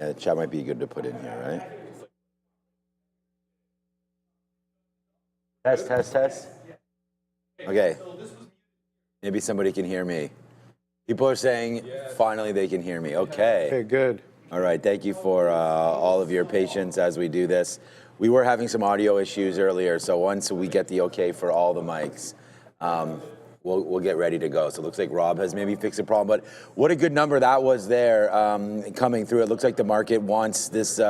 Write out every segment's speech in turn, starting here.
Yeah, chat might be good to put in here, right? Test. Okay. Maybe somebody can hear me. People are saying finally they can hear me. Okay, good. All right, thank you for all of your patience as we do this. We were having some audio issues earlier, so once we get the okay for all the mics, we'll get ready to go. So it looks like Rob has maybe fixed the problem, but what a good number that was there coming through. It looks like the market wants this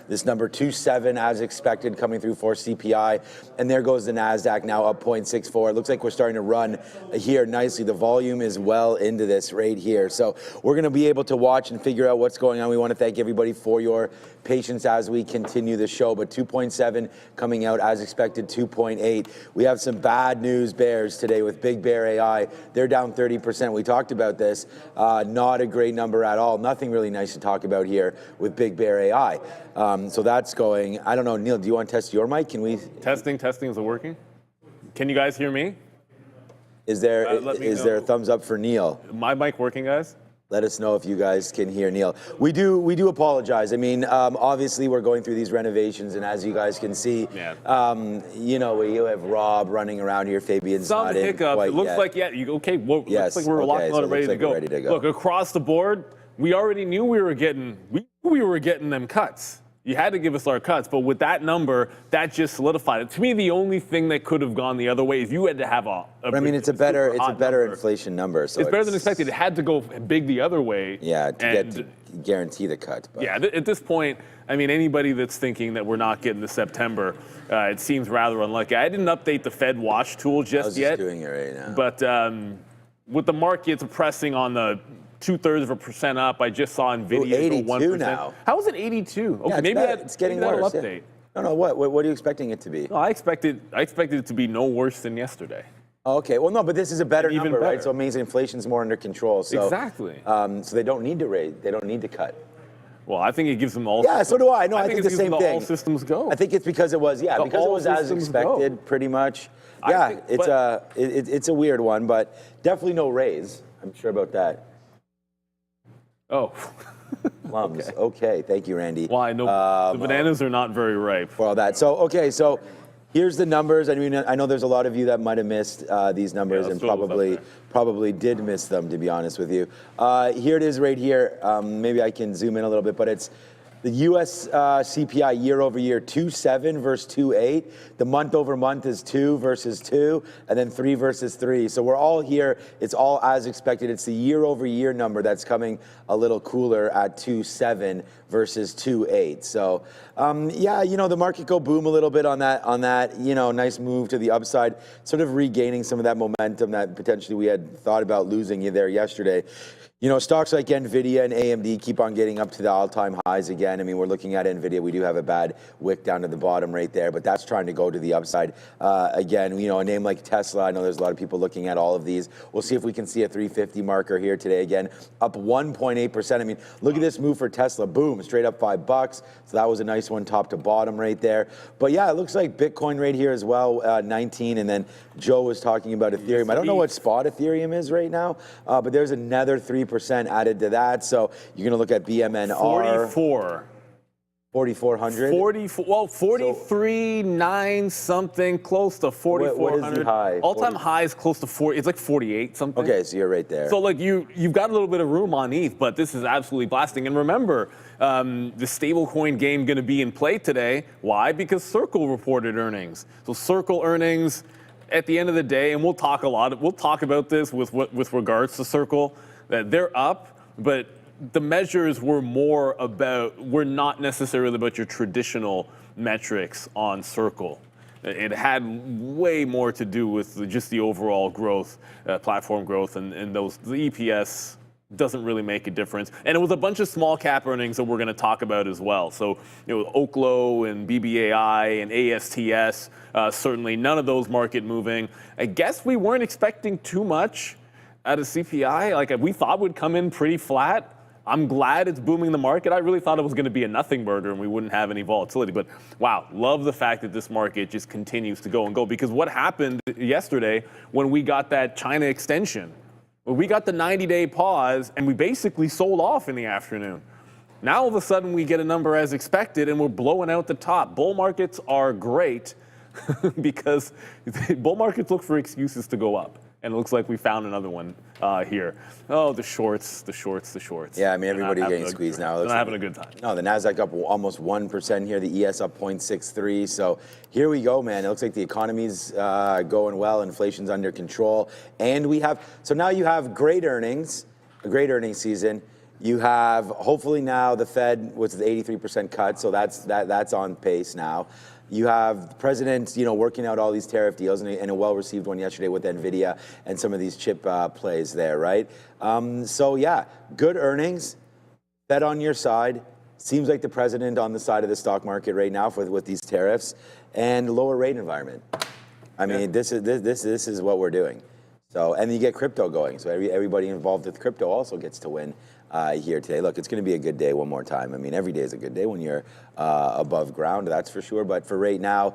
this number 27 as expected coming through for CPI, and there goes the NASDAQ now up 0.64. It looks like we're starting to run here nicely. The volume is well into this right here. So we're gonna be able to watch and figure out what's going on. We wanna thank everybody for your patience as we continue the show, but 2.7 coming out as expected, 2.8. We have some bad news bears today with Big Bear AI. They're down 30%. We talked about this. Not a great number at all. Nothing really nice to talk about here with Big Bear AI. So that's going, I don't know, Neil, do you want to test your mic? Can we? Testing, is it working? Can you guys hear me? Is there a thumbs up for Neil? My mic working, guys? Let us know if you guys can hear Neil. We do apologize. I mean, obviously we're going through these renovations, and as you guys can see, you know, you have Rob running around here. Fabian's some not hiccup. in quite It looks yet. like looks like we're locked on and ready to go. Look, across the board, we already knew we were getting them cuts. You had to give us our cuts, but with that number, that just solidified it. To me, the only thing that could have gone the other way is you had to have I mean, it's a better inflation number. So it's better than expected. It had to go big the other way. Yeah, to guarantee the cut. But. Yeah, at this point, I mean, anybody that's thinking that we're not getting to September, it seems rather unlikely. I didn't update the Fed watch tool just yet. I was just doing it right now. But with the markets pressing on the 2/3% up, I just saw Nvidia go 1% now. How is it 82? Okay, yeah, maybe it's getting worse. Update. Yeah. No, what are you expecting it to be? No, I expected it to be no worse than yesterday. Oh, okay, well, no, but this is a better number, better. right? So it means inflation's more under control. So, exactly. So they don't need to raise. They don't need to cut. Well, I think it gives them all. Yeah, so do I. No, I think the same thing. All systems go. I think it's because it was, because it was as expected, pretty much. Yeah, it's a weird one, but definitely no raise. I'm sure about that. Oh. Plums. Okay, thank you, Randy. Well, I know the bananas are not very ripe. For all that. So, okay, so here's the numbers. I mean, I know there's a lot of you that might have missed these numbers and probably did miss them, to be honest with you. Here it is right here. Maybe I can zoom in a little bit, but it's the U.S. CPI year over year, 2.7 versus 2.8. The month over month is 2 versus 2, and then 3 versus 3. So we're all here. It's all as expected. It's the year over year number that's coming a little cooler at 2.7 versus 2.8. So yeah, you know, the market go boom a little bit on that, you know, nice move to the upside, sort of regaining some of that momentum that potentially we had thought about losing there yesterday. You know, stocks like NVIDIA and AMD keep on getting up to the all-time highs again. I mean, we're looking at NVIDIA. We do have a bad wick down to the bottom right there, but that's trying to go to the upside. Again, you know, a name like Tesla, I know there's a lot of people looking at all of these. We'll see if we can see a 350 marker here today again, up 1.8%. I mean, look at this move for Tesla. Boom, straight up $5. So that was a nice one top to bottom right there. But yeah, it looks like Bitcoin right here as well, 19. And then Joe was talking about Ethereum. I don't know what spot Ethereum is right now, but there's another 3% added to that. So you're going to look at BMNR. 4,400? 44, well, 43.9 something, close to 4,400. What is the high? All-time high is close to 40. It's like 48 something. Okay, so you're right there. So like you've got a little bit of room on ETH, but this is absolutely blasting. And remember, the stablecoin game going to be in play today. Why? Because Circle reported earnings. So Circle earnings, at the end of the day, and we'll talk about this with regards to Circle, that they're up, but the measures were not necessarily about your traditional metrics on Circle. It had way more to do with just the overall growth, platform growth, and the EPS doesn't really make a difference. And it was a bunch of small cap earnings that we're going to talk about as well. So, you know, Oklo and BBAI and ASTS, certainly none of those market moving. I guess we weren't expecting too much out of CPI. Like, we thought would come in pretty flat. I'm glad it's booming the market. I really thought it was going to be a nothing burger and we wouldn't have any volatility. But wow, love the fact that this market just continues to go and go. Because what happened yesterday when we got that China extension? Well, we got the 90-day pause and we basically sold off in the afternoon. Now all of a sudden we get a number as expected and we're blowing out the top. Bull markets are great because bull markets look for excuses to go up. And it looks like we found another one here. Oh, the shorts, the shorts, the shorts. Yeah, I mean, everybody getting squeezed now. They're not having a good time. No, the NASDAQ up almost 1% here, the ES up 0.63. So here we go, man. It looks like the economy's going well, inflation's under control. And we have, so now you have great earnings, a great earnings season. You have, hopefully now the Fed, which is the 83% cut, so that's on pace now. You have the president, working out all these tariff deals, and a well-received one yesterday with NVIDIA and some of these chip plays there, right? So yeah, good earnings, Fed on your side. Seems like the president on the side of the stock market right now with these tariffs and lower rate environment. I mean, this is what we're doing. So, and you get crypto going. So everybody involved with crypto also gets to win here today. Look, it's going to be a good day one more time. I mean, every day is a good day when you're above ground, that's for sure. But for right now,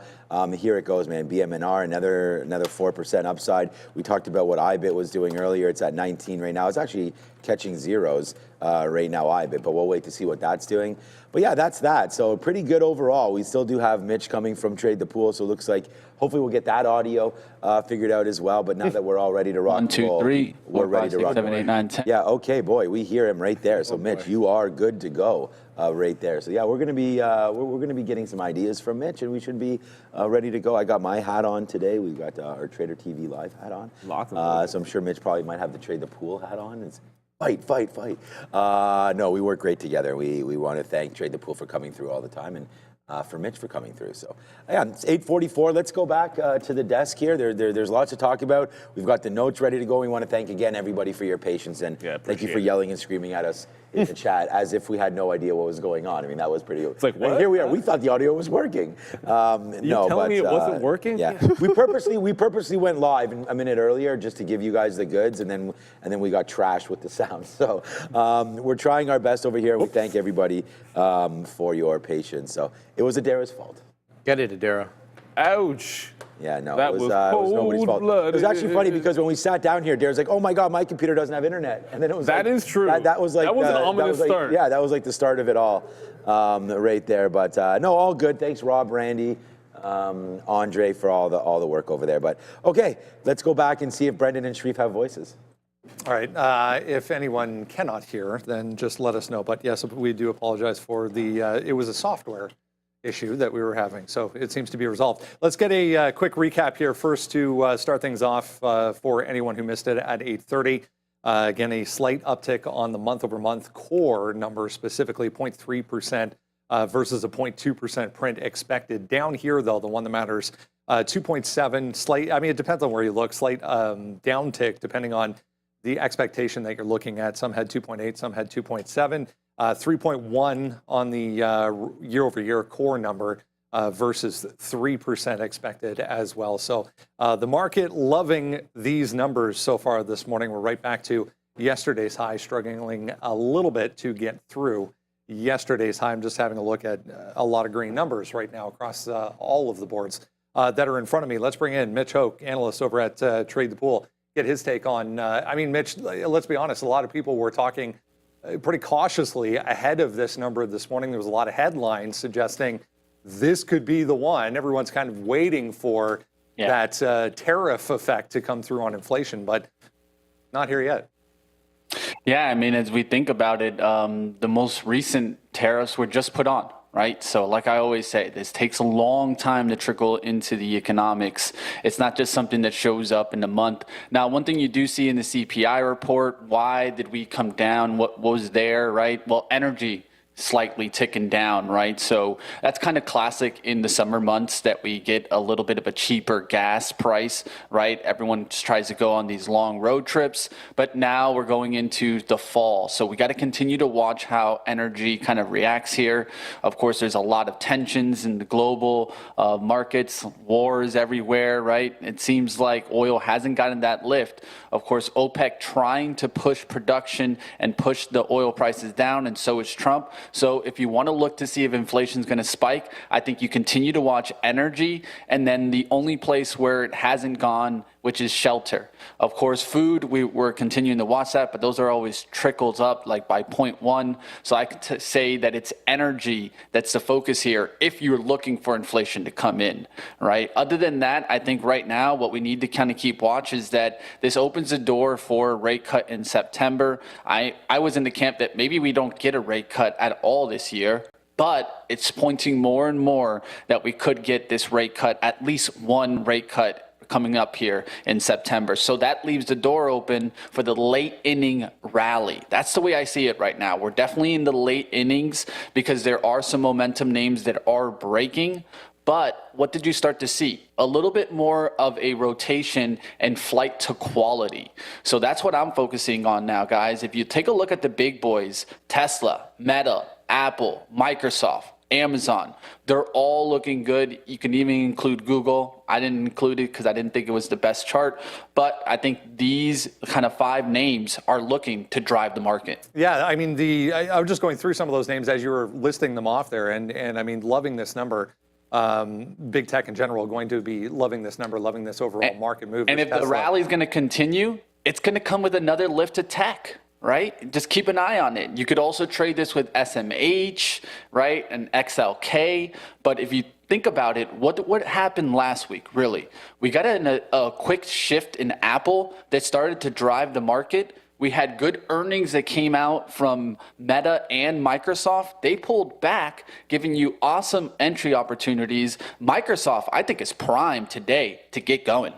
here it goes, man. BMNR, another 4% upside. We talked about what IBIT was doing earlier. It's at 19 right now. It's actually catching zeros right now, IBIT, but we'll wait to see what that's doing. But yeah, that's that. So pretty good overall. We still do have Mitch coming from Trade the Pool, so it looks like hopefully we'll get that audio figured out as well. But now that we're all ready to rock 1, 2, 3, we're ready to rock. 7, 8, 9, 10. Yeah, okay, boy, we hear him right there. So Mitch, you are good to go right there. So yeah, we're gonna be getting some ideas from Mitch, and we should be ready to go. I got my hat on today. We've got our Trader TV Live hat on. Lots of so I'm sure Mitch probably might have the Trade the Pool hat on. It's fight. No, we work great together. We want to thank Trade the Pool for coming through all the time, and for Mitch for coming through. So yeah, it's 8:44. Let's go back to the desk here. There's lots to talk about. We've got the notes ready to go. We want to thank again everybody for your patience, and thank you for yelling and screaming at us in the chat as if we had no idea what was going on. I mean, that was pretty. It's like, what? And here we are. We thought the audio was working. Telling me it wasn't working? Yeah, we purposely went live a minute earlier just to give you guys the goods, and then we got trashed with the sound. So we're trying our best over here. We thank everybody for your patience. So it was Adara's fault. Get it, Adara. Ouch. Yeah, no, That it was was nobody's fault. cold-blooded. It was actually funny because when we sat down here, Dara's like, "Oh my God, my computer doesn't have internet," and then it was That is true. That was like That was an ominous start. Yeah, that was like the start of it all, right there. But no, all good. Thanks, Rob, Randy, Andre, for all the work over there. But okay, let's go back and see if Brendan and Sharif have voices. All right. If anyone cannot hear, then just let us know. But yes, we do apologize for the. It was a software issue that we were having, so it seems to be resolved. Let's get a quick recap here first to start things off for anyone who missed it at 8:30. Again, a slight uptick on the month-over-month core number, specifically 0.3% versus a 0.2% print expected. Down here, though, the one that matters, 2.7, slight. I mean, it depends on where you look. Slight downtick depending on the expectation that you're looking at. Some had 2.8, some had 2.7. 3.1 on the year-over-year core number versus 3% expected as well. So the market loving these numbers so far this morning. We're right back to yesterday's high, struggling a little bit to get through yesterday's high. I'm just having a look at a lot of green numbers right now across all of the boards that are in front of me. Let's bring in Mitch Ho, analyst over at Trade the Pool, get his take on, I mean, Mitch, let's be honest, a lot of people were talking pretty cautiously ahead of this number this morning. There was a lot of headlines suggesting this could be the one. Everyone's kind of waiting for that tariff effect to come through on inflation, but not here yet. Yeah, I mean, as we think about it, the most recent tariffs were just put on, right? So like I always say, this takes a long time to trickle into the economics. It's not just something that shows up in a month. Now, one thing you do see in the CPI report, why did we come down? What was there, right? Well, energy slightly ticking down, right? So that's kind of classic in the summer months that we get a little bit of a cheaper gas price, right? Everyone just tries to go on these long road trips, but now we're going into the fall. So we got to continue to watch how energy kind of reacts here. Of course, there's a lot of tensions in the global markets, wars everywhere, right? It seems like oil hasn't gotten that lift. Of course, OPEC trying to push production and push the oil prices down, and so is Trump. So if you want to look to see if inflation is going to spike, I think you continue to watch energy, and then the only place where it hasn't gone, which is shelter. Of course, food, we're continuing to watch that, but those are always trickles up like by 0.1. So I could say that it's energy that's the focus here if you're looking for inflation to come in, right? Other than that, I think right now what we need to kind of keep watch is that this opens the door for a rate cut in September. I was in the camp that maybe we don't get a rate cut at all this year, but it's pointing more and more that we could get this rate cut, at least one rate cut coming up here in September. So that leaves the door open for the late inning rally. That's the way I see it right now. We're definitely in the late innings because there are some momentum names that are breaking. But what did you start to see? A little bit more of a rotation and flight to quality. So that's what I'm focusing on now, guys. If you take a look at the big boys, Tesla, Meta, Apple, Microsoft, Amazon, they're all looking good. You can even include Google. I didn't include it because I didn't think it was the best chart, but I think these kind of 5 names are looking to drive the market. Yeah, I mean, I was just going through some of those names as you were listing them off there, and I mean, loving this number. Big tech in general going to be loving this number, loving this overall market move. And if the rally is going to continue, it's going to come with another lift to tech. Right? Just keep an eye on it. You could also trade this with SMH, right? And XLK. But if you think about it, what happened last week, really? We got a quick shift in Apple that started to drive the market. We had good earnings that came out from Meta and Microsoft. They pulled back, giving you awesome entry opportunities. Microsoft, I think, is primed today to get going.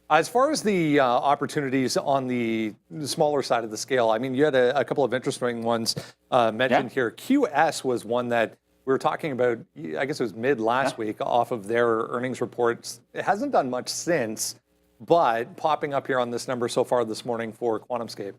As far as the opportunities on the smaller side of the scale, I mean, you had a couple of interesting ones mentioned here. QS was one that we were talking about, I guess it was mid last week, off of their earnings reports. It hasn't done much since, but popping up here on this number so far this morning for QuantumScape.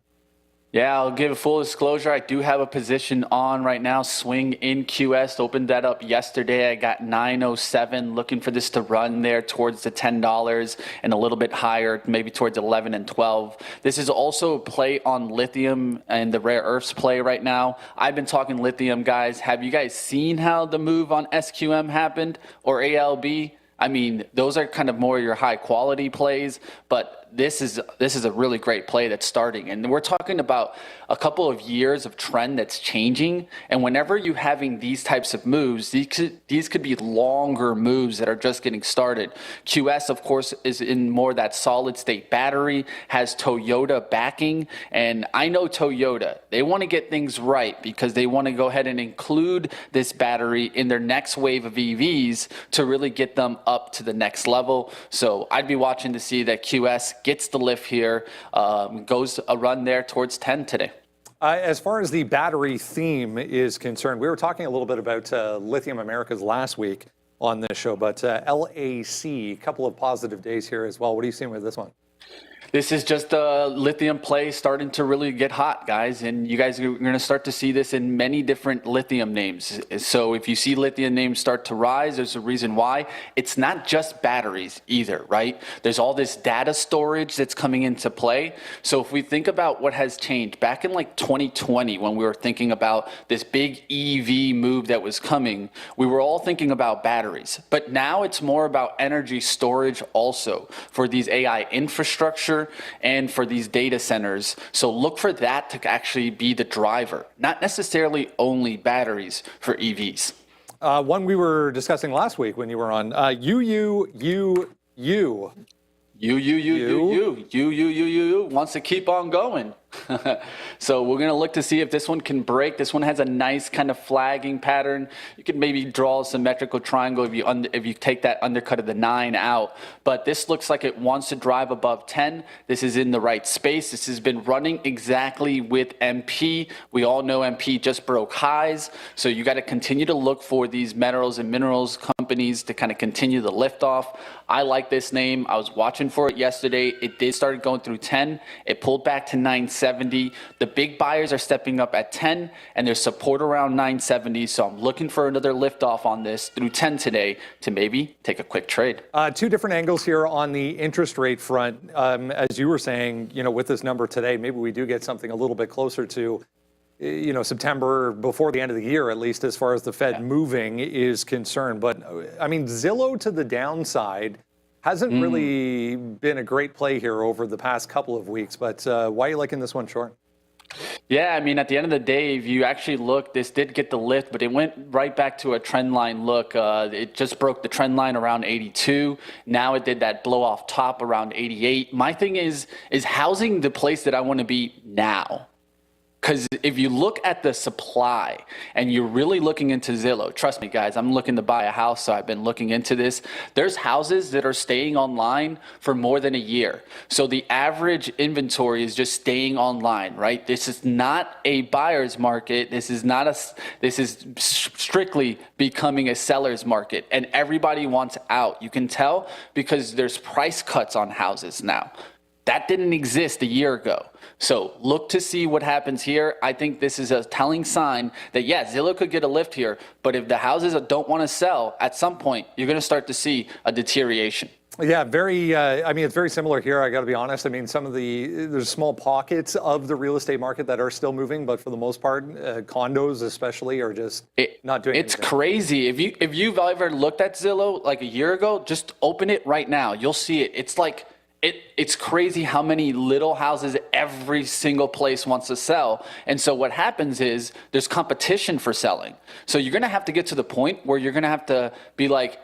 Yeah, I'll give a full disclosure. I do have a position on right now, swing in QS. Opened that up yesterday. I got 907, looking for this to run there towards the $10 and a little bit higher, maybe towards 11 and 12. This is also a play on lithium and the rare earths play right now. I've been talking lithium, guys. Have you guys seen how the move on SQM happened or ALB? I mean, those are kind of more your high quality plays, but this is a really great play that's starting. And we're talking about a couple of years of trend that's changing. And whenever you're having these types of moves, these could be longer moves that are just getting started. QS, of course, is in more that solid state battery, has Toyota backing. And I know Toyota, they want to get things right because they want to go ahead and include this battery in their next wave of EVs to really get them up to the next level. So I'd be watching to see that QS gets the lift here, goes a run there towards 10 today. As far as the battery theme is concerned, we were talking a little bit about Lithium Americas last week on this show, but LAC, a couple of positive days here as well. What are you seeing with this one? This is just a lithium play starting to really get hot, guys. And you guys are going to start to see this in many different lithium names. So if you see lithium names start to rise, there's a reason why. It's not just batteries either, right? There's all this data storage that's coming into play. So if we think about what has changed, back in like 2020, when we were thinking about this big EV move that was coming, we were all thinking about batteries. But now it's more about energy storage also for these AI infrastructure and for these data centers. So look for that to actually be the driver, not necessarily only batteries for EVs. One we were discussing last week when you were on, you wants to keep on going. So we're going to look to see if this one can break. This one has a nice kind of flagging pattern. You could maybe draw a symmetrical triangle if you take that undercut of the 9 out. But this looks like it wants to drive above 10. This is in the right space. This has been running exactly with MP. We all know MP just broke highs. So you got to continue to look for these metals and minerals companies to kind of continue the lift off. I like this name. I was watching for it yesterday. It did start going through 10. It pulled back to 970. The big buyers are stepping up at 10, and there's support around 970. So I'm looking for another lift off on this through 10 today to maybe take a quick trade. Two different angles here on the interest rate front. As you were saying, with this number today, maybe we do get something a little bit closer to September, before the end of the year, at least as far as the Fed moving is concerned. But I mean, Zillow to the downside hasn't really been a great play here over the past couple of weeks. But why are you liking this one short? Yeah, I mean, at the end of the day, if you actually look, this did get the lift, but it went right back to a trend line look. It just broke the trend line around 82. Now it did that blow off top around 88. My thing is housing the place that I want to be now? Because if you look at the supply and you're really looking into Zillow, trust me, guys, I'm looking to buy a house, so I've been looking into this. There's houses that are staying online for more than a year. So the average inventory is just staying online, right? This is not a buyer's market. This is strictly becoming a seller's market, and everybody wants out. You can tell because there's price cuts on houses now. That didn't exist a year ago. So look to see what happens here. I think this is a telling sign that, yeah, Zillow could get a lift here, but if the houses don't want to sell, at some point, you're going to start to see a deterioration. Yeah, it's very similar here. I got to be honest. I mean, there's small pockets of the real estate market that are still moving, but for the most part, condos especially are just not doing anything. It's crazy. If you've ever looked at Zillow like a year ago, just open it right now. You'll see it. It's like, it's crazy how many little houses every single place wants to sell. And so what happens is there's competition for selling. So you're going to have to get to the point where you're going to have to be like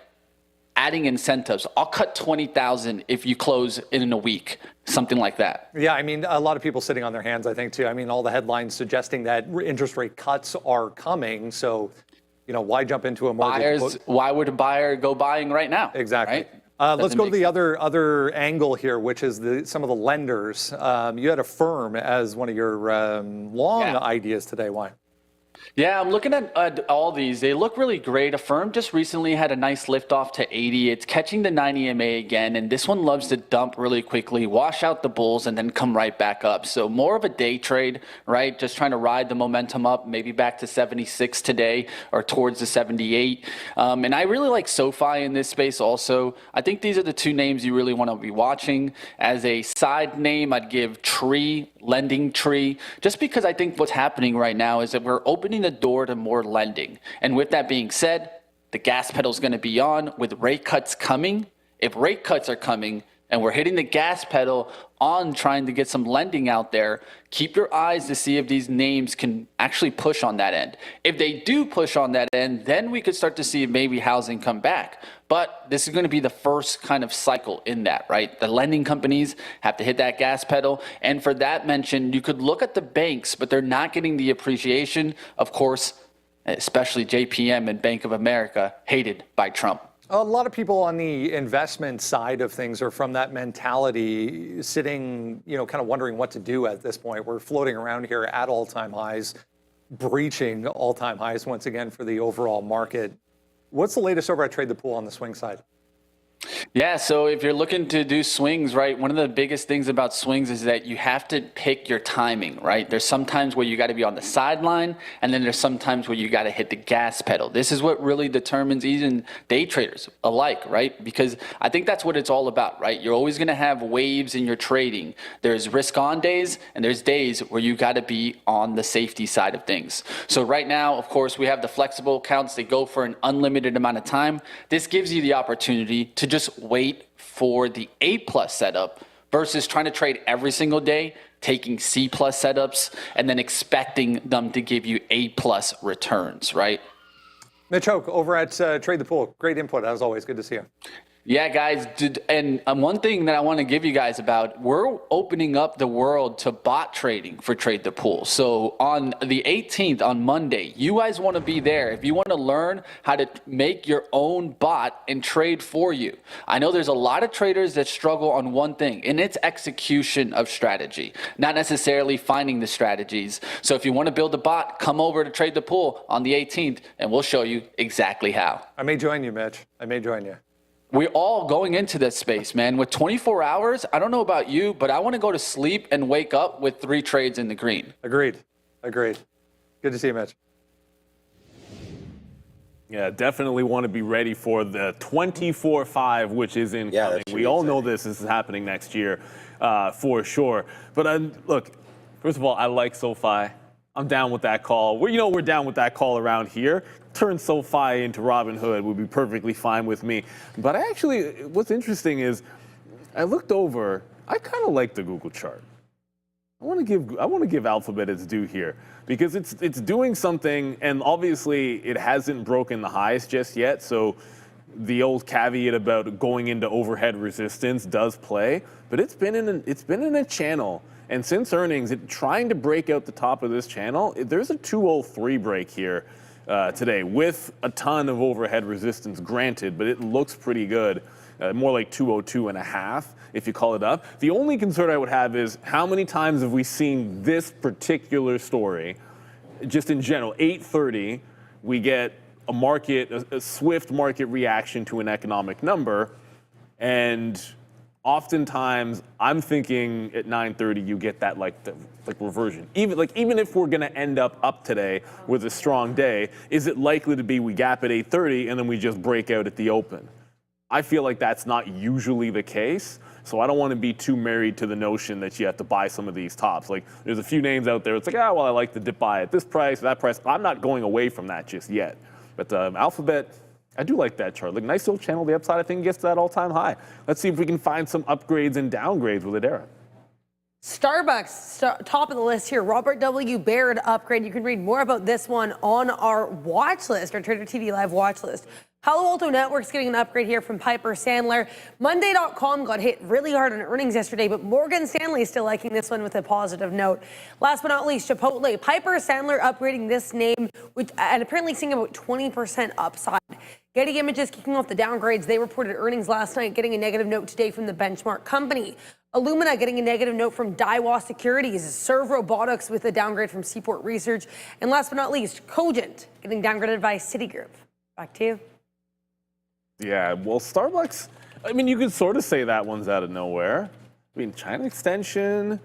adding incentives. I'll cut 20,000 if you close in a week, something like that. Yeah, I mean, a lot of people sitting on their hands, I think, too. I mean, all the headlines suggesting that interest rate cuts are coming. So, why jump into a mortgage? Why would a buyer go buying right now? Exactly. Right? Let's go to the other angle here, which is some of the lenders. You had Affirm as one of your long ideas today. Why? Yeah, I'm looking at all these. They look really great. Affirm just recently had a nice lift off to 80. It's catching the 90 MA again, and this one loves to dump really quickly, wash out the bulls, and then come right back up. So more of a day trade, right? Just trying to ride the momentum up, maybe back to 76 today or towards the 78. And I really like SoFi in this space also. I think these are the two names you really want to be watching. As a side name, I'd give Lending Tree, just because I think what's happening right now is that we're opening the door to more lending. And with that being said, the gas pedal is going to be on with rate cuts coming. If rate cuts are coming and we're hitting the gas pedal on trying to get some lending out there, keep your eyes to see if these names can actually push on that end. If they do push on that end, then we could start to see maybe housing come back. But this is going to be the first kind of cycle in that, right? The lending companies have to hit that gas pedal. And for that mention, you could look at the banks, but they're not getting the appreciation, of course, especially JPM and Bank of America, hated by Trump. A lot of people on the investment side of things are from that mentality, sitting, kind of wondering what to do at this point. We're floating around here at all-time highs, breaching all-time highs once again for the overall market. What's the latest over at Trade the Pool on the swing side? Yeah, so if you're looking to do swings, right, one of the biggest things about swings is that you have to pick your timing, right? There's some times where you got to be on the sideline, and then there's some times where you got to hit the gas pedal. This is what really determines even day traders alike, right? Because I think that's what it's all about, right? You're always going to have waves in your trading. There's risk on days, and there's days where you got to be on the safety side of things. So right now, of course, we have the flexible accounts that go for an unlimited amount of time. This gives you the opportunity to just wait for the A+ setup versus trying to trade every single day, taking C+ setups, and then expecting them to give you A+ returns, right? Mitch Ho over at Trade the Pool. Great input, as always. Good to see you. Yeah, guys, and one thing that I want to give you guys about, we're opening up the world to bot trading for Trade the Pool. So on the 18th, on Monday, you guys want to be there. If you want to learn how to make your own bot and trade for you. I know there's a lot of traders that struggle on one thing, and it's execution of strategy, not necessarily finding the strategies. So if you want to build a bot, come over to Trade the Pool on the 18th, and we'll show you exactly how. I may join you, Mitch. I may join you. We're all going into this space, man. With 24 hours, I don't know about you, but I want to go to sleep and wake up with 3 trades in the green. Agreed. Good to see you, Mitch. Yeah, definitely want to be ready for the 24/5, which is incoming. We all know this is happening next year for sure. But look, first of all, I like SoFi. I'm down with that call. We're down with that call around here. Turn SoFi into Robinhood would be perfectly fine with me. But what's interesting is, I looked over. I kind of like the Google chart. I want to give Alphabet its due here because it's doing something, and obviously it hasn't broken the highs just yet. So the old caveat about going into overhead resistance does play, but it's been in a channel. And since earnings, trying to break out the top of this channel, there's a 203 break here today with a ton of overhead resistance granted, but it looks pretty good. More like 202 and a half if you call it up. The only concern I would have is how many times have we seen this particular story, just in general, 8:30, we get a swift market reaction to an economic number, and oftentimes I'm thinking at 9:30 you get that like reversion. Even if we're gonna end up today with a strong day, is it likely to be we gap at 8:30 and then we just break out at the open? I feel like that's not usually the case, so I don't want to be too married to the notion that you have to buy some of these tops. Like, there's a few names out there, it's like, I like to dip buy at this price, that price. I'm not going away from that just yet. But Alphabet, I do like that chart. Like, nice little channel, the upside, I think, gets to that all-time high. Let's see if we can find some upgrades and downgrades with Adara. Starbucks, top of the list here. Robert W. Baird upgrade. You can read more about this one on our watch list, our Trader TV Live watch list. Palo Alto Networks getting an upgrade here from Piper Sandler. Monday.com got hit really hard on earnings yesterday, but Morgan Stanley is still liking this one with a positive note. Last but not least, Chipotle. Piper Sandler upgrading this name, and apparently seeing about 20% upside. Getty Images kicking off the downgrades. They reported earnings last night, getting a negative note today from the benchmark company. Illumina getting a negative note from Daiwa Securities. Serve Robotics with a downgrade from Seaport Research. And last but not least, Cogent getting downgraded by Citigroup. Back to you. Yeah, well, Starbucks, I mean, you could sort of say that one's out of nowhere. I mean, China extension,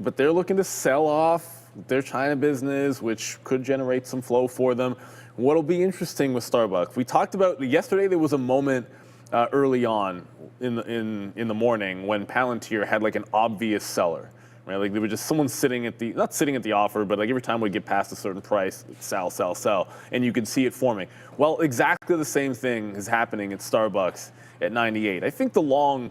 but they're looking to sell off their China business, which could generate some flow for them. What'll be interesting with Starbucks, we talked about yesterday. There was a moment early on in the morning when Palantir had like an obvious seller, right? Like there was just someone sitting at not sitting at the offer, but like every time we get past a certain price, sell, and you can see it forming. Well, exactly the same thing is happening at Starbucks at 98. I think the long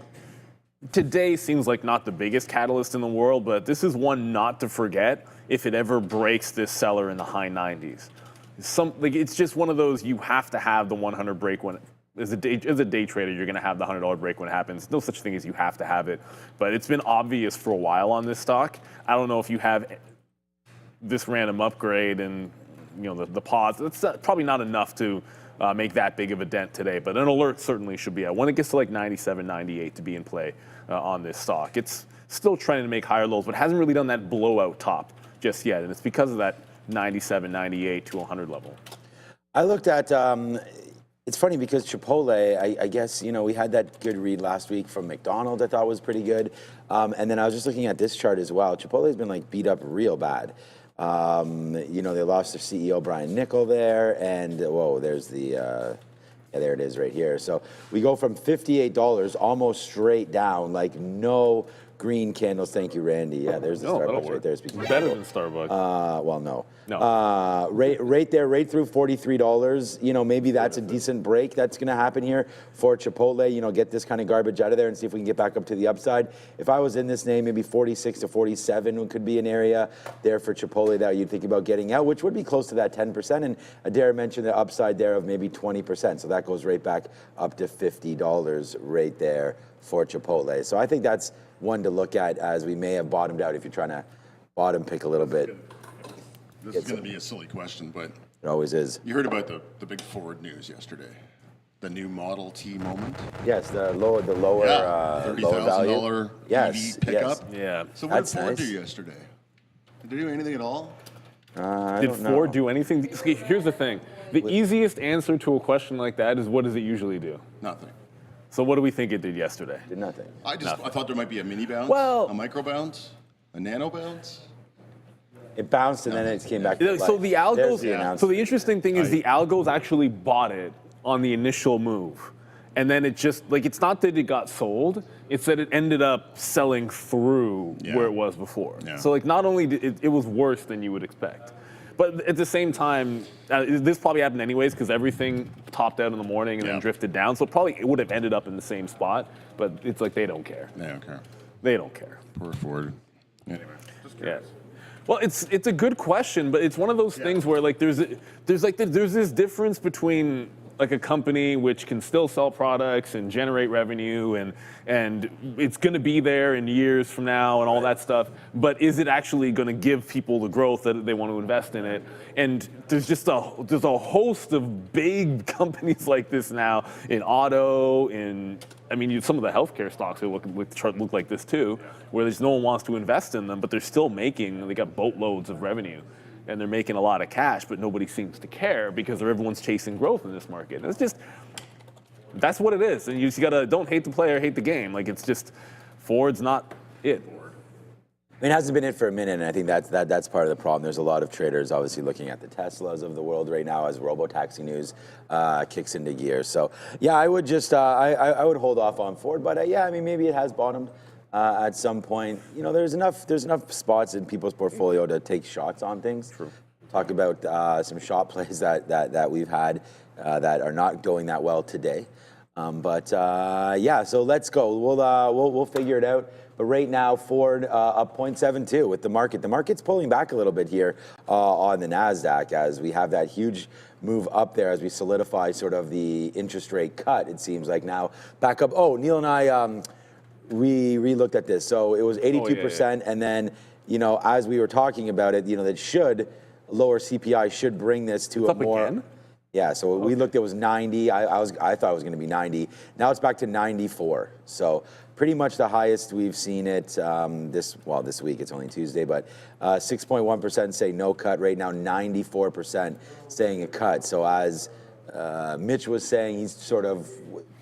today seems like not the biggest catalyst in the world, but this is one not to forget if it ever breaks this seller in the high 90s. It's just one of those you have to have the 100 break when. As a day trader, you're going to have the $100 break when it happens. No such thing as you have to have it, but it's been obvious for a while on this stock. I don't know if you have this random upgrade and the pause. It's probably not enough to make that big of a dent today, but an alert certainly should be out. When it gets to like 97, 98 to be in play on this stock. It's still trying to make higher lows, but hasn't really done that blowout top just yet, and it's because of that 97, 98 to 100 level. I looked at. It's funny because Chipotle, I guess, we had that good read last week from McDonald's I thought was pretty good. And then I was just looking at this chart as well. Chipotle's been like beat up real bad. They lost their CEO, Brian Nickel there. And whoa, there's the, there it is right here. So we go from $58 almost straight down, like no green candles. Thank you, Randy. Yeah, there's the Starbucks right there. Better than Starbucks. Well, no. No. Right there, right through $43. Maybe that's a decent break that's going to happen here for Chipotle. Get this kind of garbage out of there and see if we can get back up to the upside. If I was in this name, maybe 46 to 47 could be an area there for Chipotle that you'd think about getting out, which would be close to that 10%. And Adair mentioned the upside there of maybe 20%. So that goes right back up to $50 right there for Chipotle. So I think that's one to look at as we may have bottomed out if you're trying to bottom pick a little bit. This is going to be a silly question, but it always is. You heard about the big Ford news yesterday, the new Model T moment. Yes, the lower $30,000 yes, EV pickup. yes. Yeah. So what That's did Ford nice. do yesterday? Did they do anything at all? Did Ford do anything? Here's the thing. The easiest answer to a question like that is, what does it usually do? Nothing. So what do we think it did yesterday? Did nothing. I thought there might be a mini bounce, Well- a micro bounce, a nano bounce. It bounced and then it came back to life. So the There's algos. the announcement. So the interesting thing is the algos actually bought it on the initial move, And then it just, like, it's not that it got sold, it's that it ended up selling through where it was before. Yeah. So, like, not only did it was worse than you would expect. But at the same time, this probably happened anyways because everything topped out in the morning and then drifted down. So probably it would have ended up in the same spot. But it's like they don't care. They don't care. They don't care. Poor Ford. Anyway, just curious. Well, it's a good question, but it's one of those things where like there's this difference between like a company which can still sell products and generate revenue and it's going to be there in years from now and all that stuff, but is it actually going to give people the growth that they want to invest in it? And there's a host of big companies like this now in auto, some of the healthcare stocks look like this too, where there's no one wants to invest in them, but they're still they got boatloads of revenue. And they're making a lot of cash, but nobody seems to care because everyone's chasing growth in this market. And it's just, that's what it is. And you just gotta, don't hate the player, hate the game. Like, it's just, Ford's not it. I mean, it hasn't been it for a minute, and I think that's part of the problem. There's a lot of traders obviously looking at the Teslas of the world right now as robo-taxi news kicks into gear. So, yeah, I would just, I would hold off on Ford, but maybe it has bottomed. At some point, there's enough spots in people's portfolio to take shots on things. True. Talk about some shot plays that we've had that are not going that well today. So let's go. We'll figure it out. But right now, Ford up 0.72 with the market. The market's pulling back a little bit here on the NASDAQ as we have that huge move up there as we solidify sort of the interest rate cut. It seems like now back up. Oh, Neil and I. We re-looked at this. So it was 82%. And then, as we were talking about it, that lower CPI should bring this to it's a up more. Again? Yeah. So we looked, it was 90. I thought it was going to be 90. Now it's back to 94. So pretty much the highest we've seen it this week. It's only Tuesday, but 6.1% say no cut. Right now, 94% saying a cut. So as Mitch was saying, he's sort of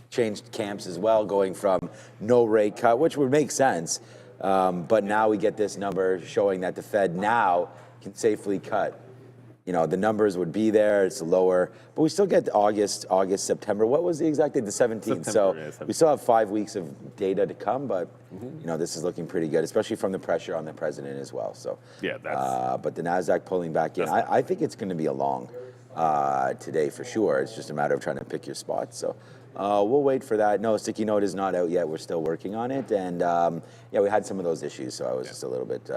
changed camps as well, going from no rate cut, which would make sense. But now we get this number showing that the Fed now can safely cut. The numbers would be there, it's lower, but we still get August, September. What was the exact date? The 17th. September. We still have 5 weeks of data to come, but this is looking pretty good, especially from the pressure on the president as well. So but the NASDAQ pulling back in, I think it's going to be a long today for sure. It's just a matter of trying to pick your spots. So we'll wait for that. No, sticky note is not out yet. We're still working on it. And we had some of those issues, so I was just a little bit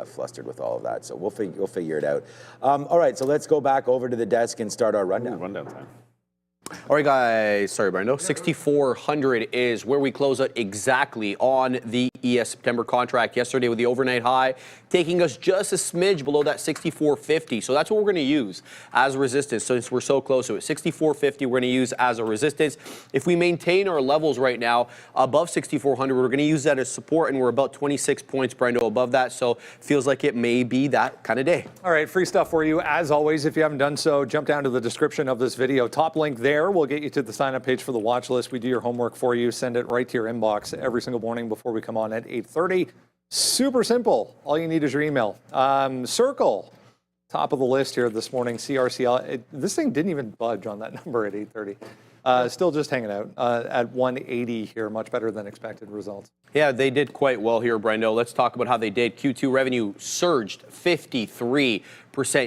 flustered with all of that. So we'll figure it out. All right, so let's go back over to the desk and start our rundown. Rundown time. All right, guys. Sorry, Brando. 6,400 is where we close out exactly on the ES September contract yesterday with the overnight high, taking us just a smidge below that 6,450. So that's what we're going to use as a resistance. So since we're so close to it, 6,450 we're going to use as a resistance. If we maintain our levels right now above 6,400, we're going to use that as support, and we're about 26 points, Brando, above that. So feels like it may be that kind of day. All right, free stuff for you. As always, if you haven't done so, jump down to the description of this video. Top link there will get you to the sign-up page for the watch list. We do your homework for you. Send it right to your inbox every single morning before we come on at 8:30. Super simple. All you need is your email. Circle, top of the list here this morning. CRCL. This thing didn't even budge on that number at 8:30. Still just hanging out at 180 here. Much better than expected results. Yeah, they did quite well here, Brendo. Let's talk about how they did. Q2 revenue surged 53%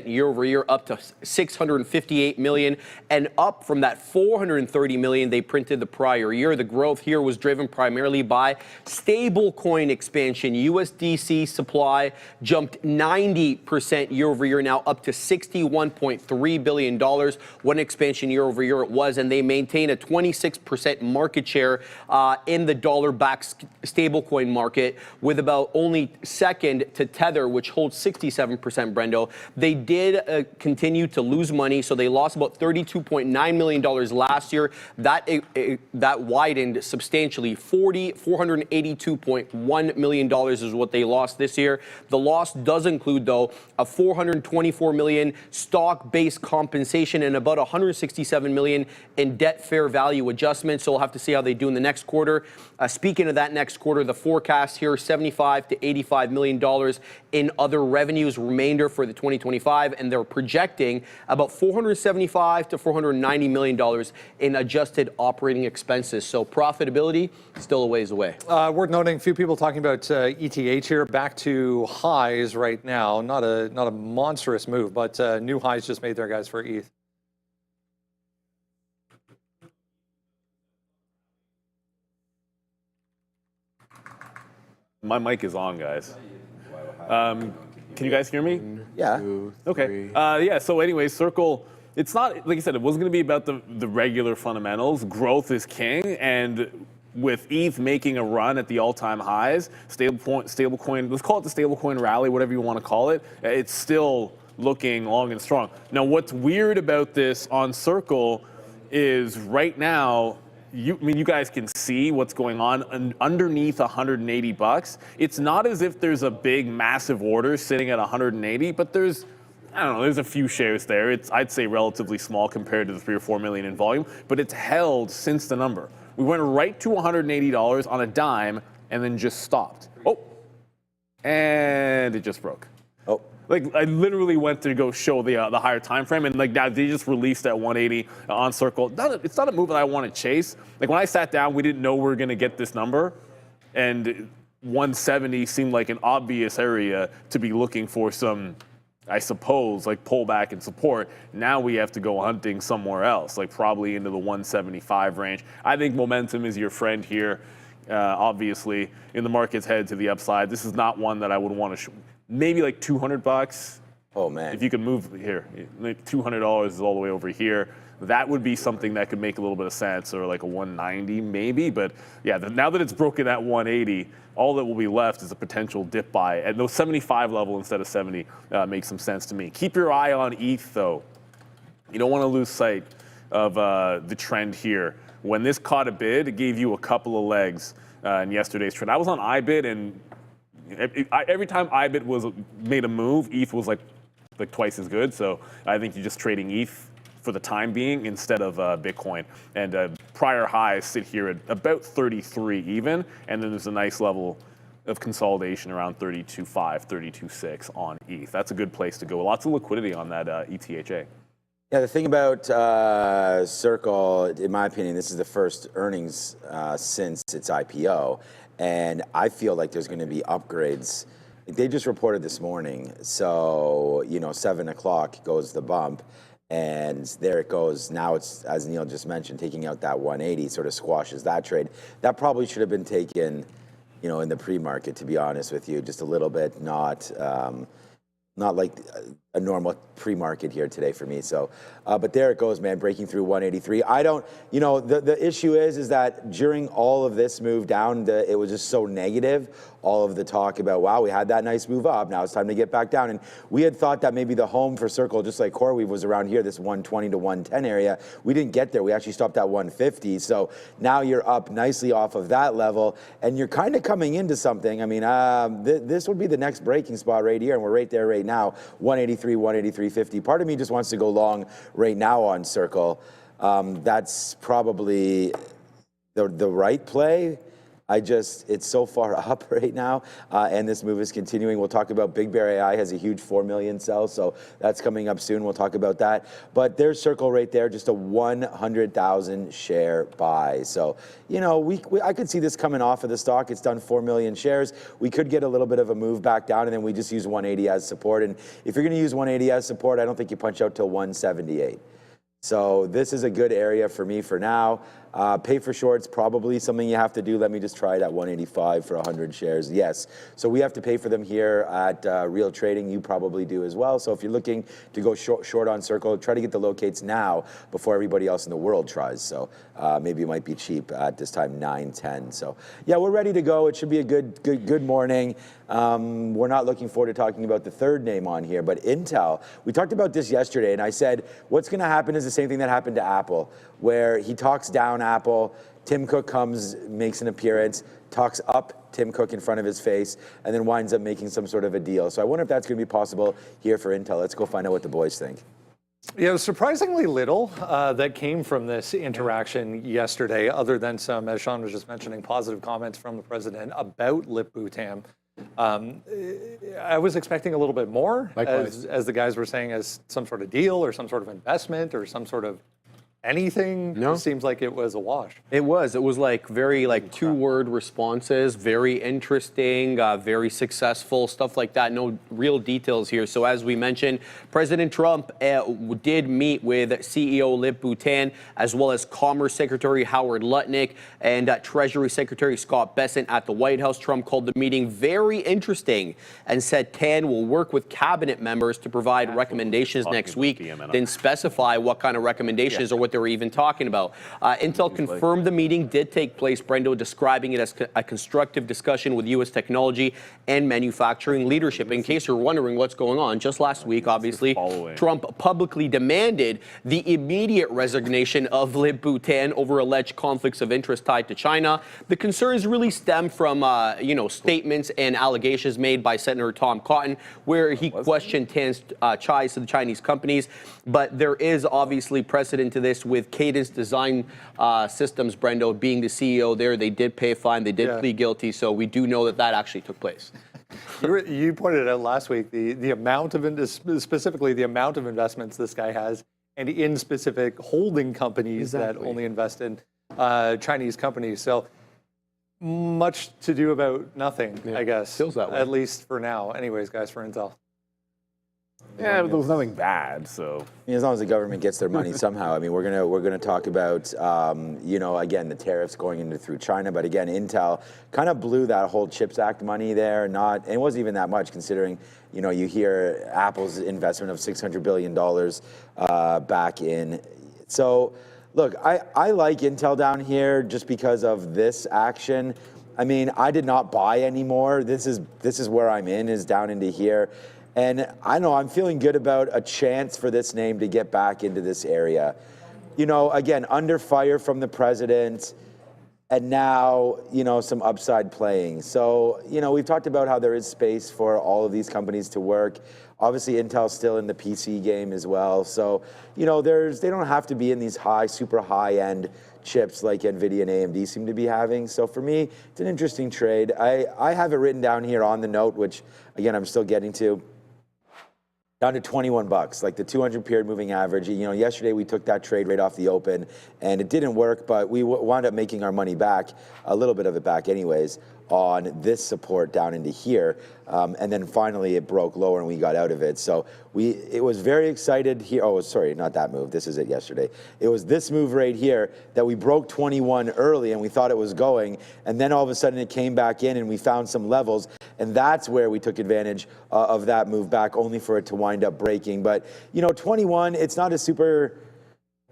year over year, up to $658 million, and up from that $430 million they printed the prior year. The growth here was driven primarily by stablecoin expansion. USDC supply jumped 90% year over year, now up to $61.3 billion. What an expansion year over year it was, and they maintain a 26% market share in the dollar-backed stablecoin market, with about only second to Tether, which holds 67%, Brendo. They did continue to lose money, so they lost about $32.9 million last year. That widened substantially. $482.1 million is what they lost this year. The loss does include, though, a $424 million stock-based compensation and about $167 million in debt fair value adjustments. So we'll have to see how they do in the next quarter. Speaking of that next quarter, the forecast here, $75 to $85 million in other revenues, remainder for the 2020 2025, and they're projecting about $475 to $490 million in adjusted operating expenses. So profitability still a ways away. Worth noting, a few people talking about ETH here, back to highs right now. Not a monstrous move, but new highs just made there, guys, for ETH. My mic is on, guys. Can you guys hear me? Yeah. Okay. Yeah, so anyway, Circle, it's not, like I said, it wasn't going to be about the regular fundamentals. Growth is king, and with ETH making a run at the all-time highs, stablecoin, let's call it the stablecoin rally, whatever you want to call it, it's still looking long and strong. Now, what's weird about this on Circle is right now, you guys can see what's going on underneath $180. It's not as if there's a big, massive order sitting at 180, but there's, I don't know, there's a few shares there. It's, I'd say, relatively small compared to the 3 or 4 million in volume, but it's held since the number. We went right to $180 on a dime and then just stopped. Oh, and it just broke. Oh. Like, I literally went to go show the higher time frame, and like now they just released at 180 on Circle. It's not a move that I want to chase. Like when I sat down, we didn't know we were going to get this number, and 170 seemed like an obvious area to be looking for some, I suppose, like pullback and support. Now we have to go hunting somewhere else, like probably into the 175 range. I think momentum is your friend here. Obviously, in the market's head to the upside. This is not one that I would want to. Maybe like $200. Oh man! If you could move here, $200 is all the way over here. That would be something that could make a little bit of sense, or like a 190 maybe. But yeah, now that it's broken at 180, all that will be left is a potential dip buy at those 75 level instead of 70. Makes some sense to me. Keep your eye on ETH though. You don't want to lose sight of the trend here. When this caught a bid, it gave you a couple of legs in yesterday's trend. I was on iBid, and every time iBit was made a move, ETH was like twice as good. So I think you're just trading ETH for the time being instead of Bitcoin. And prior highs sit here at about 33 even, and then there's a nice level of consolidation around 32.5, 32.6 on ETH. That's a good place to go. Lots of liquidity on that ETHA. Yeah, the thing about Circle, in my opinion, this is the first earnings since its IPO. And I feel like there's going to be upgrades. They just reported this morning. So, 7 o'clock goes the bump. And there it goes. Now it's, as Neil just mentioned, taking out that 180 sort of squashes that trade. That probably should have been taken, in the pre-market, to be honest with you. Just a little bit, not like a normal pre-market here today for me. So, but there it goes, man, breaking through 183. I don't, the issue is that during all of this move down, it was just so negative. All of the talk about, wow, we had that nice move up. Now it's time to get back down. And we had thought that maybe the home for Circle, just like CoreWeave, was around here, this 120 to 110 area. We didn't get there. We actually stopped at 150. So now you're up nicely off of that level, and you're kind of coming into something. I mean, this would be the next breaking spot right here, and we're right there right now, 183, 183.50. Part of me just wants to go long right now on Circle. That's probably the right play. It's so far up right now, and this move is continuing. We'll talk about Big Bear AI has a huge 4 million sell, so that's coming up soon. We'll talk about that. But there's Circle right there, just a 100,000 share buy. So, I could see this coming off of the stock. It's done 4 million shares. We could get a little bit of a move back down, and then we just use 180 as support. And if you're going to use 180 as support, I don't think you punch out till 178. So this is a good area for me for now. Pay for shorts, probably something you have to do. Let me just try it at 185 for 100 shares. Yes. So we have to pay for them here at Real Trading. You probably do as well. So if you're looking to go short on Circle, try to get the locates now before everybody else in the world tries. So maybe it might be cheap at this time, 9:10. So yeah, we're ready to go. It should be a good morning. We're not looking forward to talking about the third name on here, but Intel. We talked about this yesterday, and I said what's going to happen is the same thing that happened to Apple, where he talks down Apple, Tim Cook comes, makes an appearance, talks up Tim Cook in front of his face, and then winds up making some sort of a deal. So I wonder if that's going to be possible here for Intel. Let's go find out what the boys think. Yeah, surprisingly little that came from this interaction yesterday, other than some, as Sean was just mentioning, positive comments from the president about Lip-Bu Tam. I was expecting a little bit more, as the guys were saying, as some sort of deal or some sort of investment or some sort of anything. No. It seems like it was a wash. It was like very like 2-word responses, very interesting, very successful, stuff like that. No real details here. So as we mentioned, President Trump did meet with CEO Lip Bhutan, as well as Commerce Secretary Howard Lutnick and Treasury Secretary Scott Bessent at the White House. Trump called the meeting very interesting and said Tan will work with cabinet members to provide recommendations next week, then specify what kind of recommendations or what they were even talking about. Intel confirmed the meeting did take place, Brendo, describing it as a constructive discussion with U.S. technology and manufacturing leadership. In case you're wondering what's going on, just last week, obviously, Trump publicly demanded the immediate resignation of Lip Bhutan over alleged conflicts of interest tied to China. The concerns really stem from, statements and allegations made by Senator Tom Cotton, where he questioned Tan's ties to the Chinese companies. But there is obviously precedent to this with Cadence Design Systems, Brendo, being the CEO there. They did pay a fine. They did plead guilty. So we do know that that actually took place. You pointed out last week the amount of, specifically the amount of investments this guy has, and in specific holding companies that only invest in Chinese companies. So much to do about nothing, I guess. Feels that way. At least for now. Anyways, guys, for Intel. Yeah, but there was nothing bad, so. As long as the government gets their money somehow. I mean, we're gonna talk about, again, the tariffs going into through China. But again, Intel kind of blew that whole CHIPS Act money there. And it wasn't even that much, considering, you hear Apple's investment of $600 billion back in. So, look, I like Intel down here just because of this action. I mean, I did not buy anymore. This is where I'm in, is down into here. And I know I'm feeling good about a chance for this name to get back into this area. Again, under fire from the president, and now, some upside playing. So, we've talked about how there is space for all of these companies to work. Obviously, Intel's still in the PC game as well. So, they don't have to be in these super high-end chips like NVIDIA and AMD seem to be having. So for me, it's an interesting trade. I have it written down here on the note, which, again, I'm still getting to. Down to $21, like the 200 period moving average. Yesterday we took that trade right off the open, and it didn't work, but we wound up making our money back, a little bit of it back anyways, on this support down into here. And then finally it broke lower and we got out of it. So it was very excited here. Oh, sorry, not that move. This is it yesterday. It was this move right here that we broke 21 early and we thought it was going. And then all of a sudden it came back in and we found some levels. And that's where we took advantage of that move back, only for it to wind up breaking. But, 21, it's not a super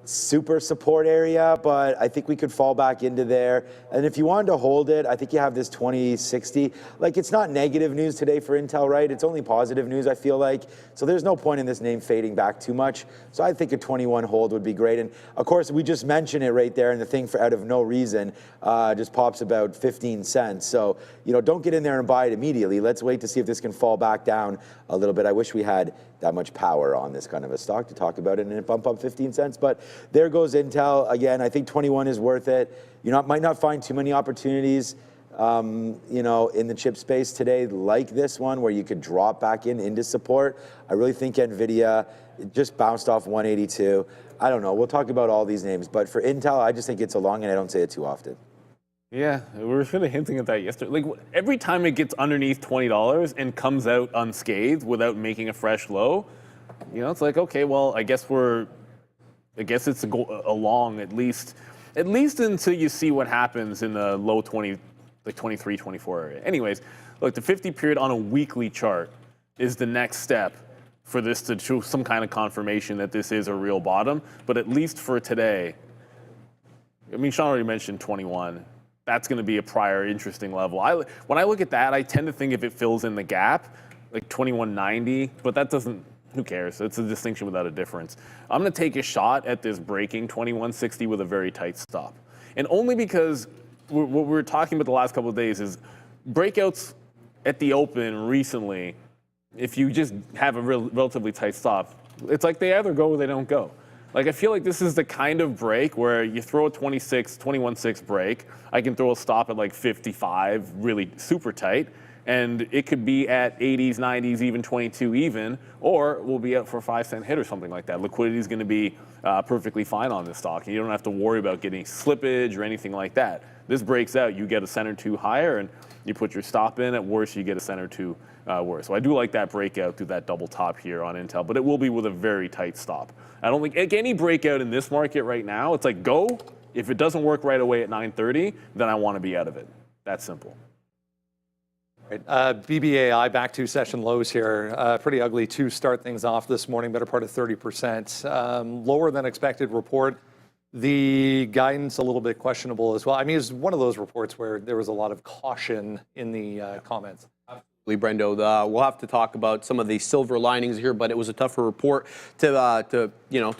support area, but I think we could fall back into there. And if you wanted to hold it, I think you have this 2060. Like, it's not negative news today for Intel, right? It's only positive news, I feel like. So there's no point in this name fading back too much. So I think a 21 hold would be great. And of course, we just mentioned it right there, and the thing for out of no reason just pops about 15 cents. So, don't get in there and buy it immediately. Let's wait to see if this can fall back down a little bit. I wish we had that much power on this kind of a stock to talk about it and it bump up 15 cents. But there goes Intel. Again, I think 21 is worth it. Might not find too many opportunities, in the chip space today like this one, where you could drop back into support. I really think NVIDIA just bounced off 182. I don't know. We'll talk about all these names. But for Intel, I just think it's a long, and I don't say it too often. Yeah, we were kind of hinting at that yesterday. Like, every time it gets underneath $20 and comes out unscathed without making a fresh low, it's like, okay, well, I guess it's a long at least until you see what happens in the low 20, like 23, 24 area. Anyways, look, the 50 period on a weekly chart is the next step for this to show some kind of confirmation that this is a real bottom. But at least for today, I mean, Sean already mentioned 21. That's going to be a prior interesting level. When I look at that, I tend to think if it fills in the gap, like 2190, but that doesn't, who cares? It's a distinction without a difference. I'm going to take a shot at this breaking 2160 with a very tight stop. And only because what we're talking about the last couple of days is breakouts at the open recently, if you just have a relatively tight stop, it's like they either go or they don't go. Like, I feel like this is the kind of break where you throw a 21.6 break. I can throw a stop at like 55, really super tight, and it could be at 80s, 90s, even 22 even, or we'll be up for a 5-cent hit or something like that. Liquidity is going to be perfectly fine on this stock, and you don't have to worry about getting slippage or anything like that. This breaks out, you get a cent or two higher, and you put your stop in. At worst, you get a cent or two worse. So I do like that breakout through that double top here on Intel, but it will be with a very tight stop. I don't think any breakout in this market right now, it's like go. If it doesn't work right away at 9:30, then I want to be out of it. That's simple. Right. BBAI back to session lows here. Pretty ugly to start things off this morning, better part of 30%. Lower than expected report. The guidance a little bit questionable as well. I mean, it's one of those reports where there was a lot of caution in the comments. Brendo, we'll have to talk about some of the silver linings here, but it was a tougher report to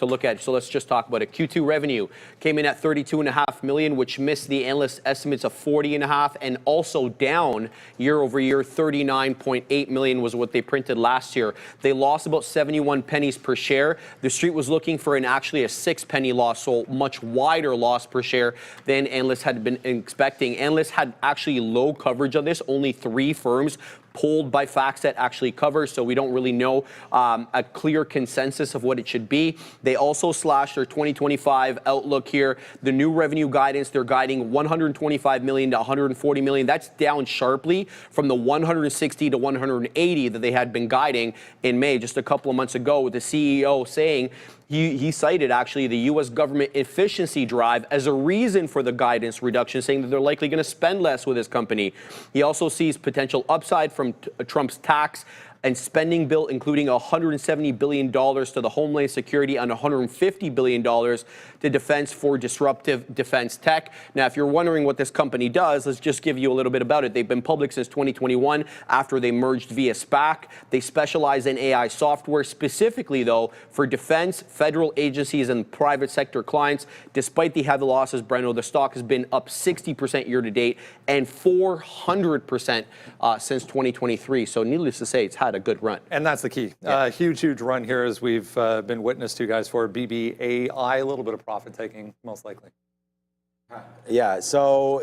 look at. So let's just talk about it. Q2 revenue came in at 32.5 million, which missed the analyst estimates of 40.5, and also down year over year. 39.8 million was what they printed last year. They lost about 71 pennies per share. The street was looking for actually a 6-penny loss, so much wider loss per share than analysts had been expecting. Analysts had actually low coverage of this. Only 3 firms polled by FactSet actually covers, so we don't really know a clear consensus of what it should be. They also slashed their 2025 outlook here. The new revenue guidance, they're guiding 125 million to 140 million. That's down sharply from the 160 to 180 that they had been guiding in May, just a couple of months ago, with the CEO saying he cited actually the U.S. government efficiency drive as a reason for the guidance reduction, saying that they're likely going to spend less with his company. He also sees potential upside from Trump's tax and spending bill, including $170 billion to the Homeland Security and $150 billion to defense for disruptive defense tech. Now, if you're wondering what this company does, let's just give you a little bit about it. They've been public since 2021 after they merged via SPAC. They specialize in AI software, specifically, though, for defense, federal agencies, and private sector clients. Despite the heavy losses, Breno, the stock has been up 60% year to date and 400% since 2023. So needless to say, it's had a good run. And that's the key. Yeah. Huge run here, as we've been witness to, guys, for BBAI. A little bit of profit taking, most likely. Yeah, so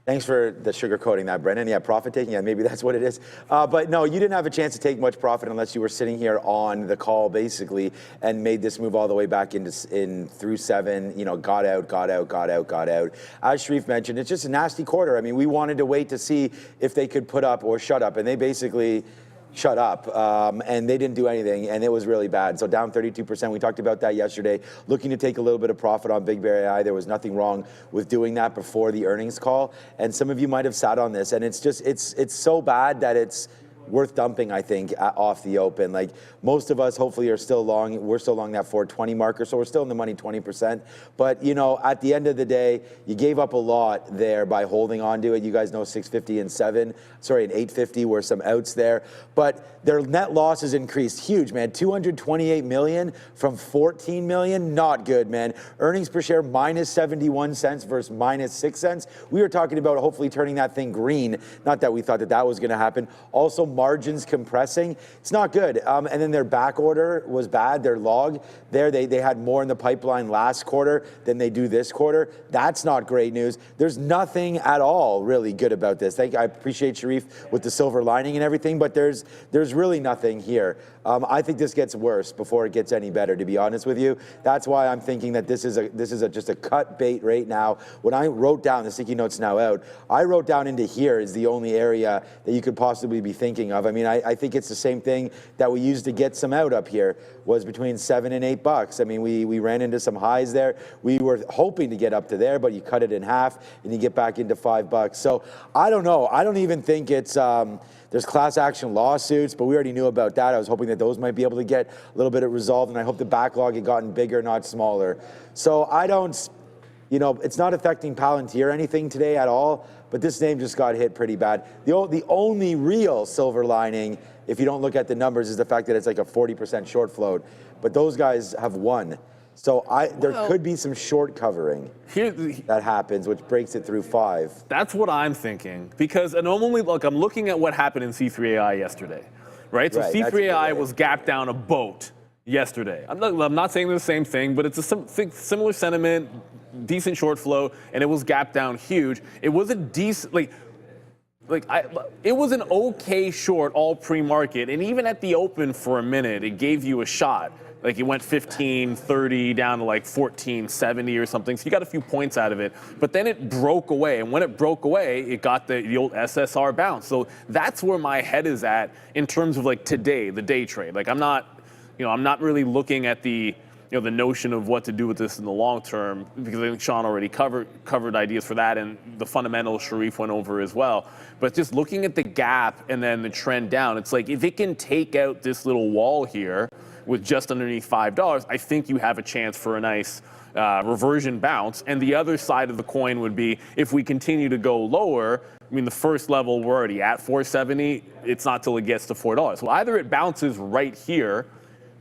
thanks for the sugarcoating that, Brendan. Yeah, profit taking, yeah, maybe that's what it is. But no, you didn't have a chance to take much profit unless you were sitting here on the call, basically, and made this move all the way back through 7, got out. As Sharif mentioned, it's just a nasty quarter. I mean, we wanted to wait to see if they could put up or shut up, and they basically shut up, and they didn't do anything, and it was really bad. So down 32%. We talked about that yesterday. Looking to take a little bit of profit on Big Bear AI. There was nothing wrong with doing that before the earnings call, and some of you might have sat on this, and it's so bad that it's worth dumping, I think, off the open. Like, most of us hopefully are still long. We're still long that 420 marker, so we're still in the money 20%. But at the end of the day, you gave up a lot there by holding on to it. You guys know 650 and 850 were some outs there. But their net losses increased huge, man. 228 million from 14 million, not good, man. Earnings per share minus 71 cents versus minus 6 cents. We were talking about hopefully turning that thing green. Not that we thought that was going to happen. Also, margins compressing. It's not good. And then their back order was bad. Their log there, they had more in the pipeline last quarter than they do this quarter. That's not great news. There's nothing at all really good about this. I appreciate Sharif with the silver lining and everything, but there's really nothing here. I think this gets worse before it gets any better, to be honest with you. That's why I'm thinking that this is just a cut bait right now. When I wrote down, the sticky note's now out, I wrote down into here is the only area that you could possibly be thinking of. I mean, I think it's the same thing that we used to get some out up here, was between $7 and $8. I mean, we ran into some highs there. We were hoping to get up to there, but you cut it in half and you get back into $5. So I don't know. I don't even think it's there's class action lawsuits, but we already knew about that. I was hoping that those might be able to get a little bit of resolved, and I hope the backlog had gotten bigger, not smaller. So I don't, it's not affecting Palantir anything today at all, but this name just got hit pretty bad. The only real silver lining, if you don't look at the numbers, is the fact that it's like a 40% short float, but those guys have won. So there could be some short covering that happens, which breaks it through 5. That's what I'm thinking, because normally, look, I'm looking at what happened in C3AI yesterday, right? So C3AI was gapped down a boat yesterday. I'm not saying the same thing, but it's a similar sentiment, decent short flow, and it was gapped down huge. It was a decent, it was an okay short all pre-market, and even at the open for a minute, it gave you a shot. Like it went 15.30 down to like 14.70 or something. So you got a few points out of it, but then it broke away. And when it broke away, it got the old SSR bounce. So that's where my head is at in terms of like today, the day trade. Like I'm not really looking at the notion of what to do with this in the long term, because I think Sean already covered ideas for that, and the fundamentals Sharif went over as well. But just looking at the gap and then the trend down, it's like if it can take out this little wall here with just underneath $5, I think you have a chance for a nice reversion bounce. And the other side of the coin would be if we continue to go lower. I mean, the first level, we're already at 470. It's not till it gets to $4. So either it bounces right here,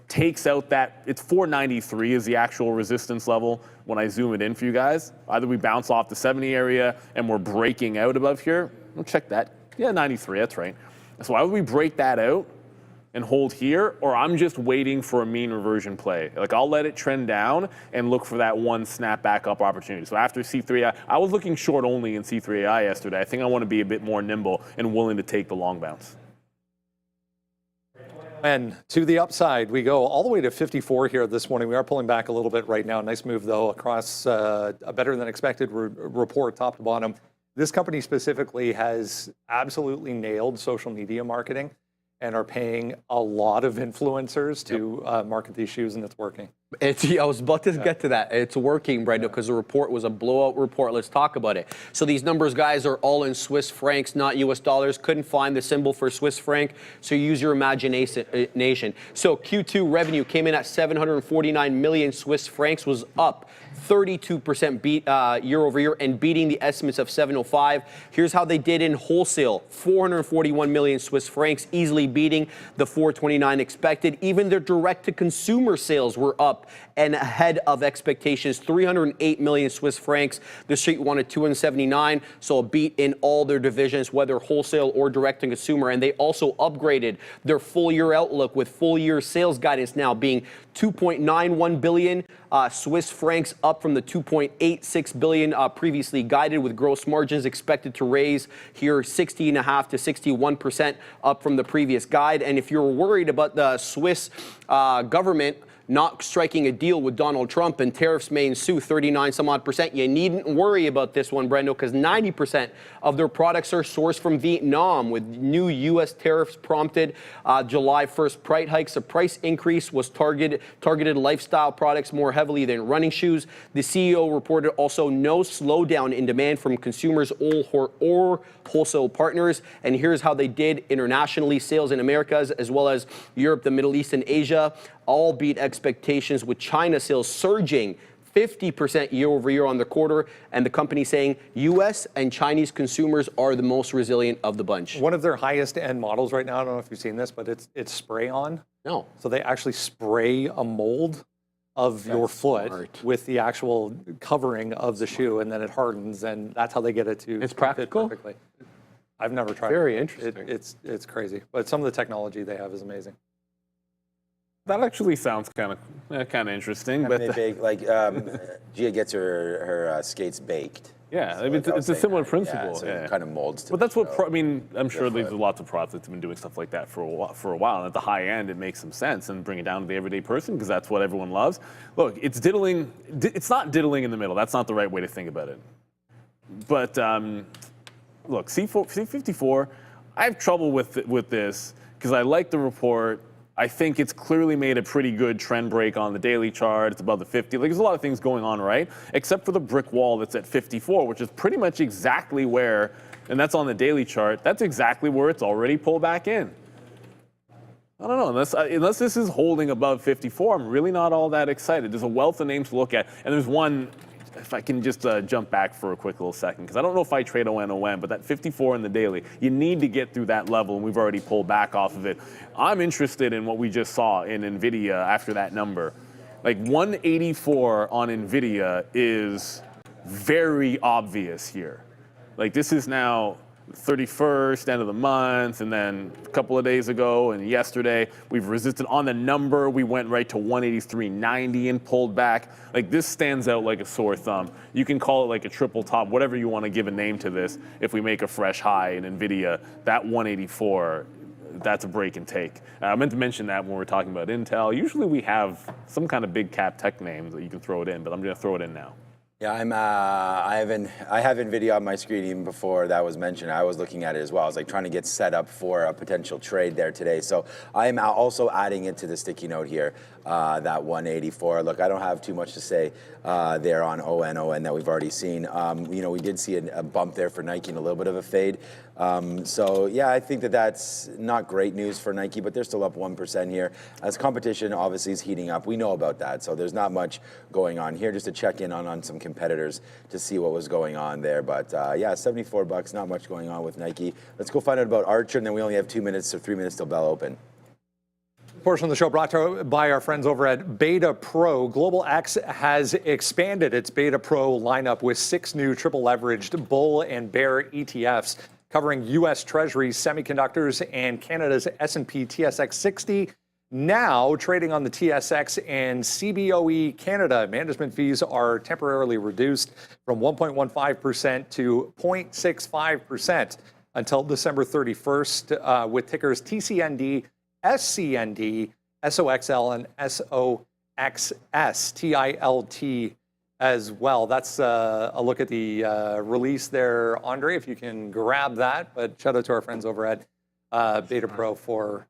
takes out that, it's 493 is the actual resistance level when I zoom it in for you guys. Either we bounce off the 70 area and we're breaking out above here. We'll check that. Yeah, 93, that's right. So either we break that out and hold here, or I'm just waiting for a mean reversion play. Like I'll let it trend down and look for that one snap back up opportunity. So after C3AI, I was looking short only in C3AI yesterday. I think I want to be a bit more nimble and willing to take the long bounce. And to the upside, we go all the way to 54 here this morning. We are pulling back a little bit right now. Nice move, though, across a better than expected report top to bottom. This company specifically has absolutely nailed social media marketing and are paying a lot of influencers to market these shoes, and it's working. I was about to get to that. It's working, Brendo, because the report was a blowout report. Let's talk about it. So these numbers, guys, are all in Swiss francs, not US dollars. Couldn't find the symbol for Swiss franc, so use your imagination. So Q2 revenue came in at 749 million Swiss francs, was up 32% year over year and beating the estimates of 705. Here's how they did in wholesale: 441 million Swiss francs, easily beating the 429 expected. Even their direct-to-consumer sales were up and ahead of expectations, 308 million Swiss francs. The street wanted 279, so a beat in all their divisions, whether wholesale or direct-to-consumer. And they also upgraded their full-year outlook, with full-year sales guidance now being 2.91 billion Swiss francs, up from the 2.86 billion previously guided, with gross margins expected to raise here 60.5% to 61%, up from the previous guide. And if you're worried about the Swiss government not striking a deal with Donald Trump and tariffs may ensue 39 some odd percent, you needn't worry about this one, Brendo, because 90% of their products are sourced from Vietnam, with new U.S. tariffs prompted July 1st price hikes. A price increase was targeted lifestyle products more heavily than running shoes. The CEO reported also no slowdown in demand from consumers or wholesale partners. And here's how they did internationally. Sales in Americas as well as Europe, the Middle East, and Asia all beat expectations, with China sales surging 50% year over year on the quarter, and the company saying U.S. and Chinese consumers are the most resilient of the bunch. One of their highest end models right now, I don't know if you've seen this, but it's spray on. No. So they actually spray a mold of your foot with the actual covering of the shoe, and then it hardens, and that's how they get it to It's practical? fit perfectly. I've never tried Very it. interesting. It's crazy, but some of the technology they have is amazing. That actually sounds kind of interesting. But they bake, like Gia gets her skates baked. Yeah, So I mean, like I was it's a saying, similar like, principle. Yeah, so Yeah. it kind of molds to But that's what the I mean. I'm sure there's foot. lots of products that have been doing stuff like that for a while. And at the high end, it makes some sense, and bring it down to the everyday person, because that's what everyone loves. Look, it's diddling. It's not diddling in the middle. That's not the right way to think about it. But look, C54. I have trouble with this because I like the report. I think it's clearly made a pretty good trend break on the daily chart. It's above the 50. Like, there's a lot of things going on, right? Except for the brick wall that's at 54, which is pretty much exactly where, and that's on the daily chart, that's exactly where it's already pulled back in. I don't know, unless this is holding above 54, I'm really not all that excited. There's a wealth of names to look at, and there's one, if I can just jump back for a quick little second, because I don't know if I trade ON, but that 54 in the daily, you need to get through that level, and we've already pulled back off of it. I'm interested in what we just saw in NVIDIA after that number. Like 184 on NVIDIA is very obvious here. Like, this is now 31st, end of the month, and then a couple of days ago and yesterday, we've resisted on the number. We went right to 183.90 and pulled back. Like, this stands out like a sore thumb. You can call it like a triple top, whatever you want to give a name to this. If we make a fresh high in NVIDIA, that 184, that's a break and take. I meant to mention that when we're talking about Intel. Usually we have some kind of big cap tech names that you can throw it in, but I'm going to throw it in now. Yeah, I have NVIDIA on my screen even before that was mentioned. I was looking at it as well. I was like trying to get set up for a potential trade there today. So I am also adding it to the sticky note here, that 184. Look, I don't have too much to say there on ON that we've already seen. You know, we did see a bump there for Nike and a little bit of a fade. So yeah, I think that that's not great news for Nike, but they're still up 1% here. As competition obviously is heating up, we know about that. So there's not much going on here. Just to check in on some competitors to see what was going on there. But yeah, $74, not much going on with Nike. Let's go find out about Archer, and then we only have 2 minutes or 3 minutes till bell open. Portion of the show brought to you by our friends over at Beta Pro. Global X has expanded its Beta Pro lineup with 6 new triple leveraged bull and bear ETFs covering U.S. Treasuries, semiconductors, and Canada's S&P TSX 60. Now trading on the TSX and CBOE Canada. Management fees are temporarily reduced from 1.15% to 0.65% until December 31st with tickers TCND, SCND, SOXL, and SOXS, TILT as well. That's a look at the release there, Andre, if you can grab that. But shout out to our friends over at Beta Pro for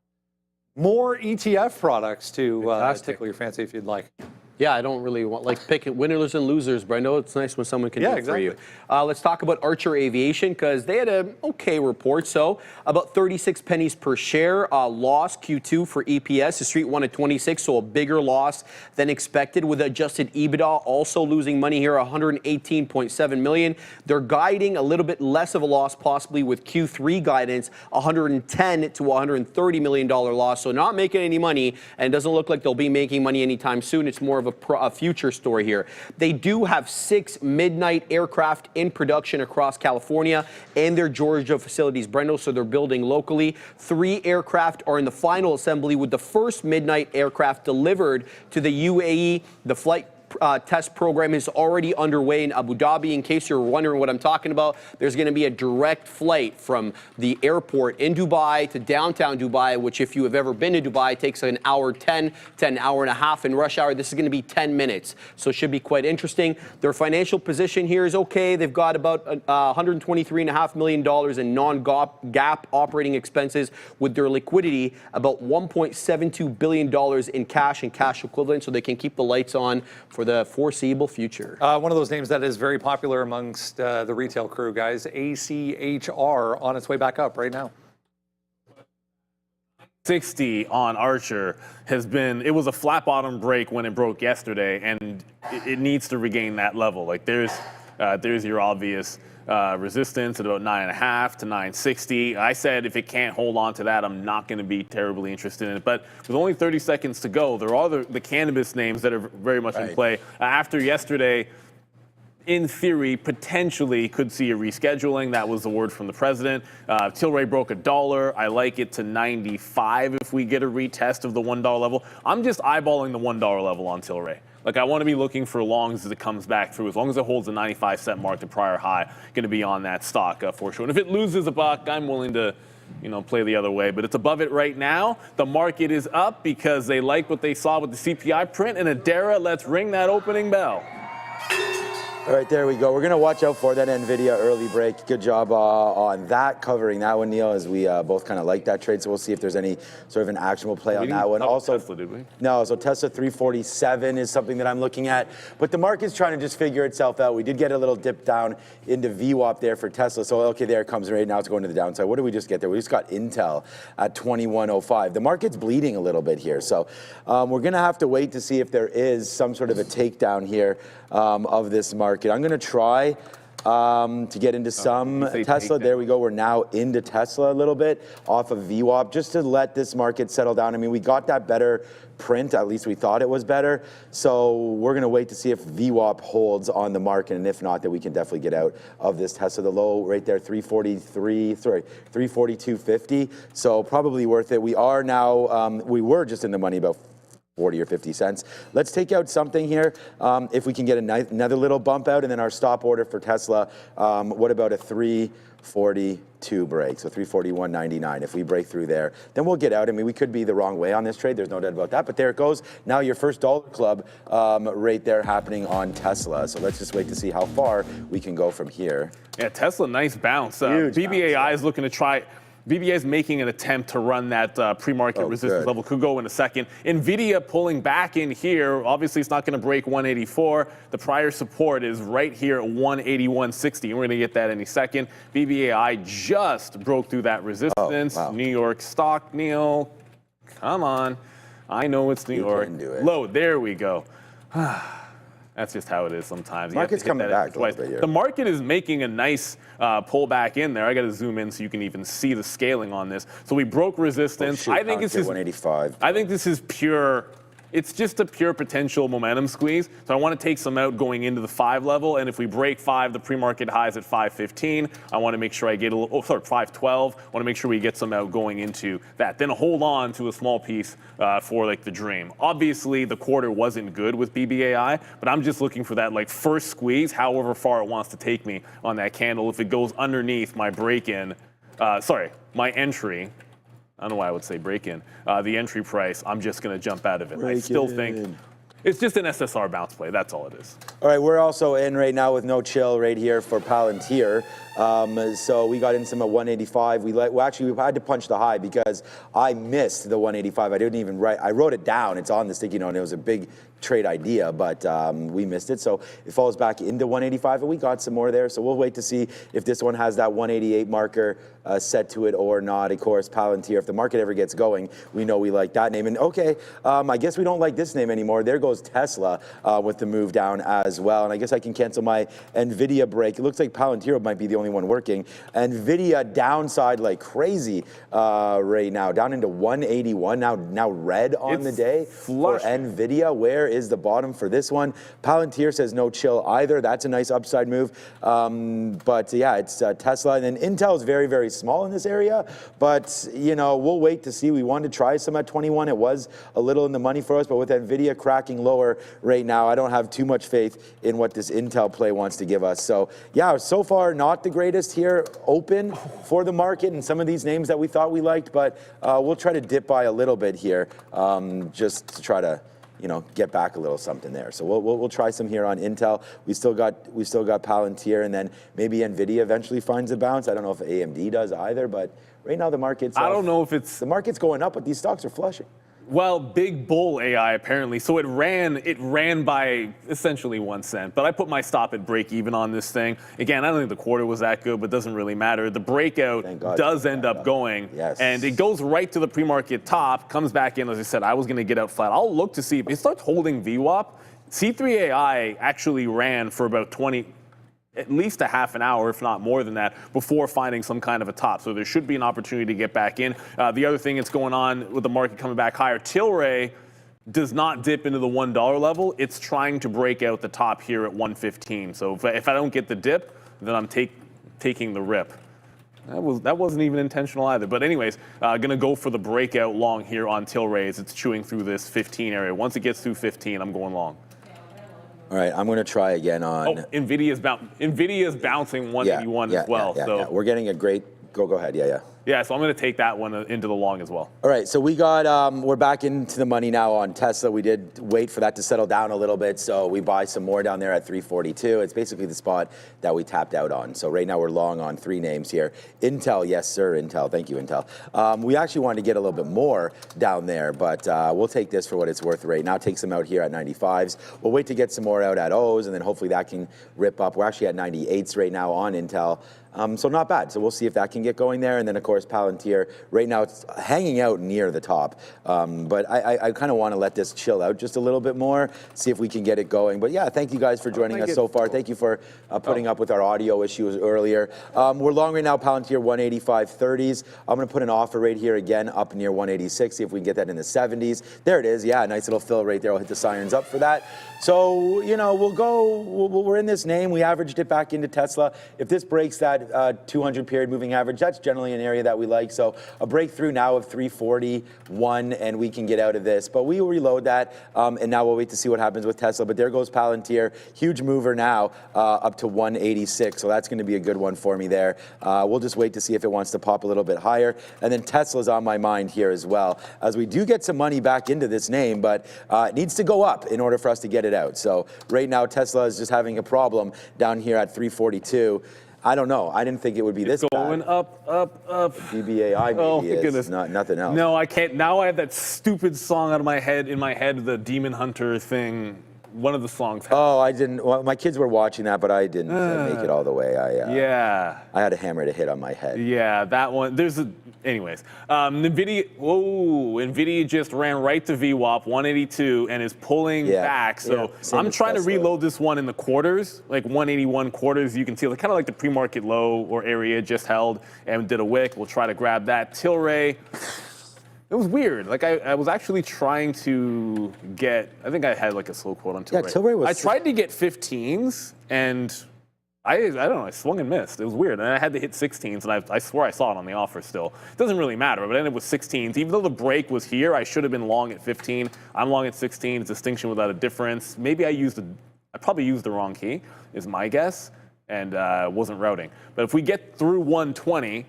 more ETF products to tickle your fancy if you'd like. Yeah, I don't really want, like, pick winners and losers, but I know it's nice when someone can do it for you. Let's talk about Archer Aviation, because they had an okay report. So about 36 pennies per share loss Q2 for EPS. The street wanted 26, so a bigger loss than expected, with adjusted EBITDA also losing money here, 118.7 million. They're guiding a little bit less of a loss, possibly with Q3 guidance, 110 to 130 million dollar loss. So not making any money, and it doesn't look like they'll be making money anytime soon. It's more of a future story here. They do have 6 Midnight aircraft in production across California and their Georgia facilities, Brendo, so they're building locally. 3 aircraft are in the final assembly, with the first Midnight aircraft delivered to the UAE. The flight test program is already underway in Abu Dhabi. In case you're wondering what I'm talking about, there's going to be a direct flight from the airport in Dubai to downtown Dubai, which, if you have ever been to Dubai, takes an hour 10 to an hour and a half in rush hour. This is going to be 10 minutes, so it should be quite interesting. Their financial position here is okay. They've got about $123.5 million in non-GAAP operating expenses, with their liquidity about $1.72 billion in cash and cash equivalents, so they can keep the lights on for the foreseeable future. One of those names that is very popular amongst the retail crew, guys. ACHR on its way back up right now. 60 on Archer has been, it was a flat bottom break when it broke yesterday, and it needs to regain that level. Like, there's your obvious resistance at about 9.5 to 960. I said if it can't hold on to that, I'm not going to be terribly interested in it. But with only 30 seconds to go, there are the cannabis names that are very much in play. After yesterday, in theory, potentially could see a rescheduling. That was the word from the president. Tilray broke $1. I like it to 95 if we get a retest of the $1 level. I'm just eyeballing the $1 level on Tilray. Like, I want to be looking for longs as it comes back through. As long as it holds the 95-cent mark, the prior high, going to be on that stock for sure. And if it loses a buck, I'm willing to, play the other way. But it's above it right now. The market is up because they like what they saw with the CPI print. And Adara, let's ring that opening bell. All right, there we go. We're going to watch out for that NVIDIA early break. Good job on that, covering that one, Neil, as we both kind of like that trade. So we'll see if there's any sort of an actionable play on that one. Also, Tesla, did we? No, so Tesla 347 is something that I'm looking at. But the market's trying to just figure itself out. We did get a little dip down into VWAP there for Tesla. So, okay, there it comes right now. It's going to the downside. What did we just get there? We just got Intel at 2105. The market's bleeding a little bit here. So we're going to have to wait to see if there is some sort of a takedown here of this market. I'm going to try to get into some you say Tesla. takedown. There we go. We're now into Tesla a little bit off of VWAP, just to let this market settle down. I mean, we got that better print, at least we thought it was better. So we're going to wait to see if VWAP holds on the market, and if not, then we can definitely get out of this Tesla. The low right there, 342.50. So probably worth it. We are now, we were just in the money about 40 or 50 cents. Let's take out something here. If we can get another little bump out, and then our stop order for Tesla, what about a 342 break? So 341.99. If we break through there, then we'll get out. I mean, we could be the wrong way on this trade. There's no doubt about that. But there it goes. Now your first dollar club right there happening on Tesla. So let's just wait to see how far we can go from here. Yeah, Tesla, nice bounce. Huge BBAI bounce, is looking to try. BBA is making an attempt to run that pre-market resistance good. level. Could go in a second. NVIDIA pulling back in here. Obviously, it's not going to break 184. The prior support is right here at 181.60. We're going to get that any second. BBAI just broke through that resistance. wow. New York stock, Neil. Come on. I know it's New York. can do it. Low. There we go. That's just how it is sometimes. You have to Market's hit coming that back a little twice. bit here. The market is making a nice pullback in there. I got to zoom in so you can even see the scaling on this. So we broke resistance. Shoot, I think this is 185. I think this is pure. It's just a pure potential momentum squeeze. So I want to take some out going into the 5 level. And if we break 5, the pre-market highs at 515. I want to make sure I get a little, 512. I want to make sure we get some out going into that. Then hold on to a small piece for like the dream. Obviously, the quarter wasn't good with BBAI, but I'm just looking for that like first squeeze, however far it wants to take me on that candle. If it goes underneath my break-in, my entry. I don't know why I would say break-in. The entry price, I'm just going to jump out of it. I still think it's just an SSR bounce play. That's all it is. All right, we're also in right now with no chill right here for Palantir. So we got in some at 185. We had to punch the high because I missed the 185. I didn't even write. I wrote it down. It's on the sticky note. And it was a big trade idea, but we missed it. So it falls back into 185, and we got some more there. So we'll wait to see if this one has that 188 marker set to it or not. Of course, Palantir, if the market ever gets going, we know we like that name. And okay, I guess we don't like this name anymore. There goes Tesla with the move down as well. And I guess I can cancel my NVIDIA break. It looks like Palantir might be the only one working. NVIDIA downside like crazy right now, down into 181. Now red on the day for NVIDIA. Where is the bottom for this one? Palantir says no chill either. That's a nice upside move. But yeah, it's Tesla. And then Intel is very, very small in this area. But, you know, we'll wait to see. We wanted to try some at 21. It was a little in the money for us. But with NVIDIA cracking lower right now, I don't have too much faith in what this Intel play wants to give us. So yeah, so far not the greatest here. Open for the market and some of these names that we thought we liked. But we'll try to dip by a little bit here just to try to, you know, get back a little something there. So we'll try some here on Intel. We still got Palantir, and then maybe NVIDIA eventually finds a bounce. I don't know if AMD does either, but right now the market's I don't know if it's the market's going up, but these stocks are flushing. Well, big bull AI apparently. So it ran by essentially 1 cent. But I put my stop at break even on this thing. Again, I don't think the quarter was that good, but it doesn't really matter. The breakout does end up going. Yes. And it goes right to the pre-market top, comes back in. As I said, I was going to get out flat. I'll look to see if it starts holding VWAP. C3AI actually ran for about at least a half an hour, if not more than that, before finding some kind of a top. So there should be an opportunity to get back in. The other thing that's going on with the market coming back higher, Tilray does not dip into the $1 level. It's trying to break out the top here at 115. So if I don't get the dip, then I'm taking the rip. That wasn't even intentional either. But anyways, going to go for the breakout long here on Tilray as it's chewing through this 15 area. Once it gets through 15, I'm going long. All right, I'm going to try again on. Oh, NVIDIA's bouncing 181 as well. So we're getting a great. Go ahead. Yeah. Yeah, so I'm going to take that one into the long as well. All right, so we got, we're back into the money now on Tesla. We did wait for that to settle down a little bit, so we buy some more down there at 342. It's basically the spot that we tapped out on. So right now we're long on 3 names here. Intel, yes sir, Intel. Thank you, Intel. We actually wanted to get a little bit more down there, but we'll take this for what it's worth right now. Take some out here at 95s. We'll wait to get some more out at O's, and then hopefully that can rip up. We're actually at 98s right now on Intel. So not bad. So we'll see if that can get going there. And then, of course, Palantir, right now it's hanging out near the top. But I kind of want to let this chill out just a little bit more, see if we can get it going. But yeah, thank you guys for joining us so far. Thank you for putting up with our audio issues earlier. We're long right now, Palantir 185.30s. I'm going to put an offer right here again up near 186, see if we can get that in the 70s. There it is. Yeah, nice little fill right there. I'll hit the sirens up for that. So, you know, we're in this name. We averaged it back into Tesla. If this breaks that 200 period moving average, that's generally an area that we like. So a breakthrough now of 341 and we can get out of this. But we will reload that and now we'll wait to see what happens with Tesla. But there goes Palantir, huge mover now up to 186. So that's going to be a good one for me there. We'll just wait to see if it wants to pop a little bit higher. And then Tesla's on my mind here as well, as we do get some money back into this name, but it needs to go up in order for us to get it out. So right now Tesla is just having a problem down here at 342. I don't know. I didn't think it would be this Going bad. up. BBAI maybe Oh, my is goodness. nothing else. No, I can't. Now I have that stupid song out of my head, the Demon Hunter thing. One of the songs. Oh, I didn't. Well, my kids were watching that, but I didn't make it all the way. Yeah. I had a hammer to hit on my head. Yeah, that one. Anyways, NVIDIA just ran right to VWAP 182 and is pulling back. So I'm trying to reload this one in the quarters, like 181 quarters. You can see kind of like the pre-market low or area just held and did a wick. We'll try to grab that. Tilray. It was weird. Like I was actually trying to get. I think I had like a slow quote on Tilray. Yeah, Tilray was. I tried to get 15s and. I don't know, I swung and missed. It was weird. And I had to hit 16s, and I swear I saw it on the offer still. It doesn't really matter, but I ended up with 16s. Even though the break was here, I should have been long at 15. I'm long at 16. It's distinction without a difference. Maybe I probably used the wrong key, is my guess, and wasn't routing. But if we get through 120,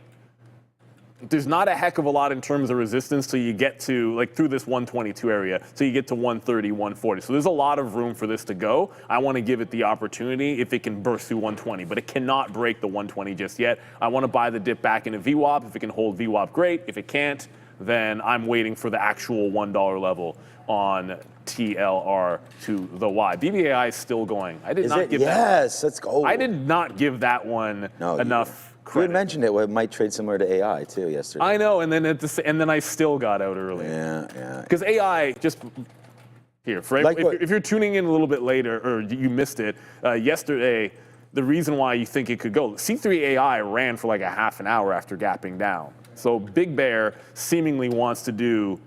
there's not a heck of a lot in terms of resistance till you get to, like, through this 122 area, so you get to 130, 140. So there's a lot of room for this to go. I want to give it the opportunity if it can burst through 120, but it cannot break the 120 just yet. I want to buy the dip back into VWAP. If it can hold VWAP, great. If it can't, then I'm waiting for the actual $1 level on TLR to the Y. BBAI is still going. I did not give that. Yes, let's go. I did not give that one enough. You had mentioned it. Well, it might trade similar to AI too yesterday. I know, and then I still got out early. Yeah. Because AI just here. If you're tuning in a little bit later or you missed it yesterday, the reason why you think it could go, C3 AI ran for like a half an hour after gapping down. So Big Bear seemingly wants to do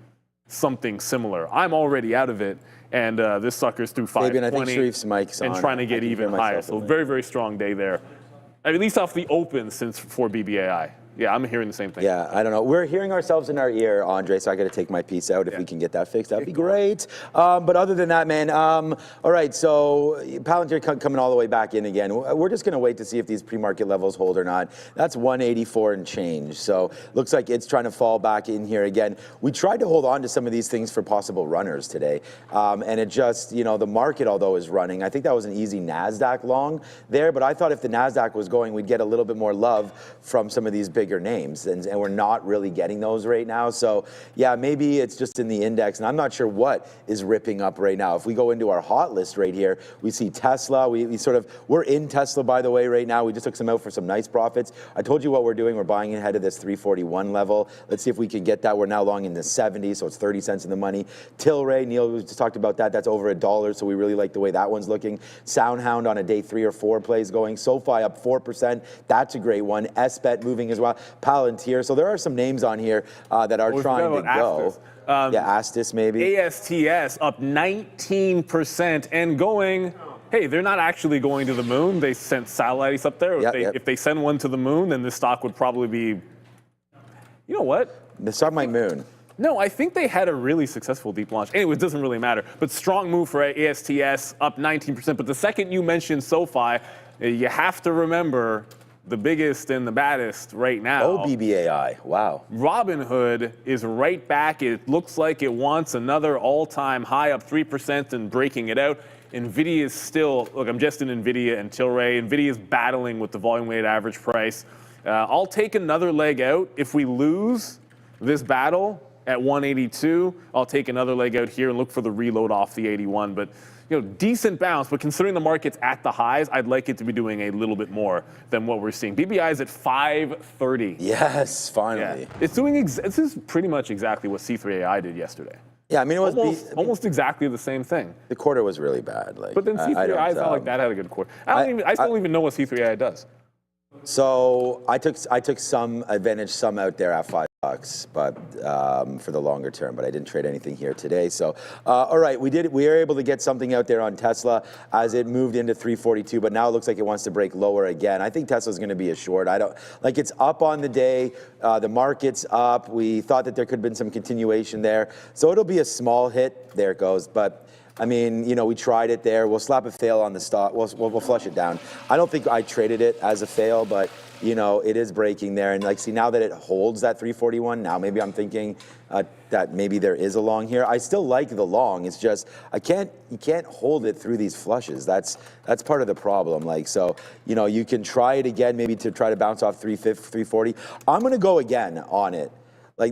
something similar. I'm already out of it. And this sucker's through 520 Fabian, I think Sharif's mic's and on. trying to get even higher. So very, very strong day there. At least off the open for BBAI. Yeah, I'm hearing the same thing. Yeah, I don't know. We're hearing ourselves in our ear, Andre, so I got to take my piece out. If we can get that fixed, that'd be great. But other than that, man, all right, so Palantir coming all the way back in again. We're just going to wait to see if these pre-market levels hold or not. That's 184 and change. So looks like it's trying to fall back in here again. We tried to hold on to some of these things for possible runners today. And it just, you know, the market, although is running, I think that was an easy NASDAQ long there. But I thought if the NASDAQ was going, we'd get a little bit more love from some of these bigger names, and we're not really getting those right now. So yeah, maybe it's just in the index, and I'm not sure what is ripping up right now. If we go into our hot list right here, we see Tesla. We're in Tesla, by the way, right now. We just took some out for some nice profits. I told you what we're doing. We're buying ahead of this 341 level. Let's see if we can get that. We're now long in the 70s, so it's 30 cents in the money. Tilray, Neil, we just talked about that. That's over $1, so we really like the way that one's looking. SoundHound on a day 3 or 4 plays going. SoFi up 4%. That's a great one. SBET moving as well. Palantir. So there are some names on here that are trying to go. Astis maybe. ASTS up 19% and going. Hey, they're not actually going to the moon. They sent satellites up there. If they send one to the moon, then this stock would probably be, you know what? The stock might moon. No, I think they had a really successful deep launch. Anyway, it doesn't really matter. But strong move for ASTS, up 19%. But the second you mention SoFi, you have to remember the biggest and the baddest right now. Oh, BBAI. Wow. Robinhood is right back. It looks like it wants another all-time high, up 3% and breaking it out. NVIDIA is still, look, I'm just in NVIDIA and Tilray. NVIDIA is battling with the volume-weighted average price. I'll take another leg out. If we lose this battle at 182, I'll take another leg out here and look for the reload off the 81. But decent bounce, but considering the market's at the highs, I'd like it to be doing a little bit more than what we're seeing. BBI is at 530. Yes, finally. It's doing, this is pretty much exactly what C3AI did yesterday. Yeah, I mean, it was Almost exactly the same thing. the quarter was really bad. Like, But then C3AI is not like um, that had a good quarter. I still don't even know what C3AI does. So I took some advantage, some out there at $5, but for the longer term. But I didn't trade anything here today. So all right, we were able to get something out there on Tesla as it moved into 342. But now it looks like it wants to break lower again. I think Tesla's going to be a short. It's up on the day. The market's up. We thought that there could have been some continuation there. So it'll be a small hit. There it goes. But I mean, we tried it there. We'll slap a fail on the stock. We'll flush it down. I don't think I traded it as a fail, but it is breaking there. And see, now that it holds that 341, now maybe I'm thinking that maybe there is a long here. I still like the long. It's just you can't hold it through these flushes. That's part of the problem. You can try it again, maybe to try to bounce off 340. I'm gonna go again on it.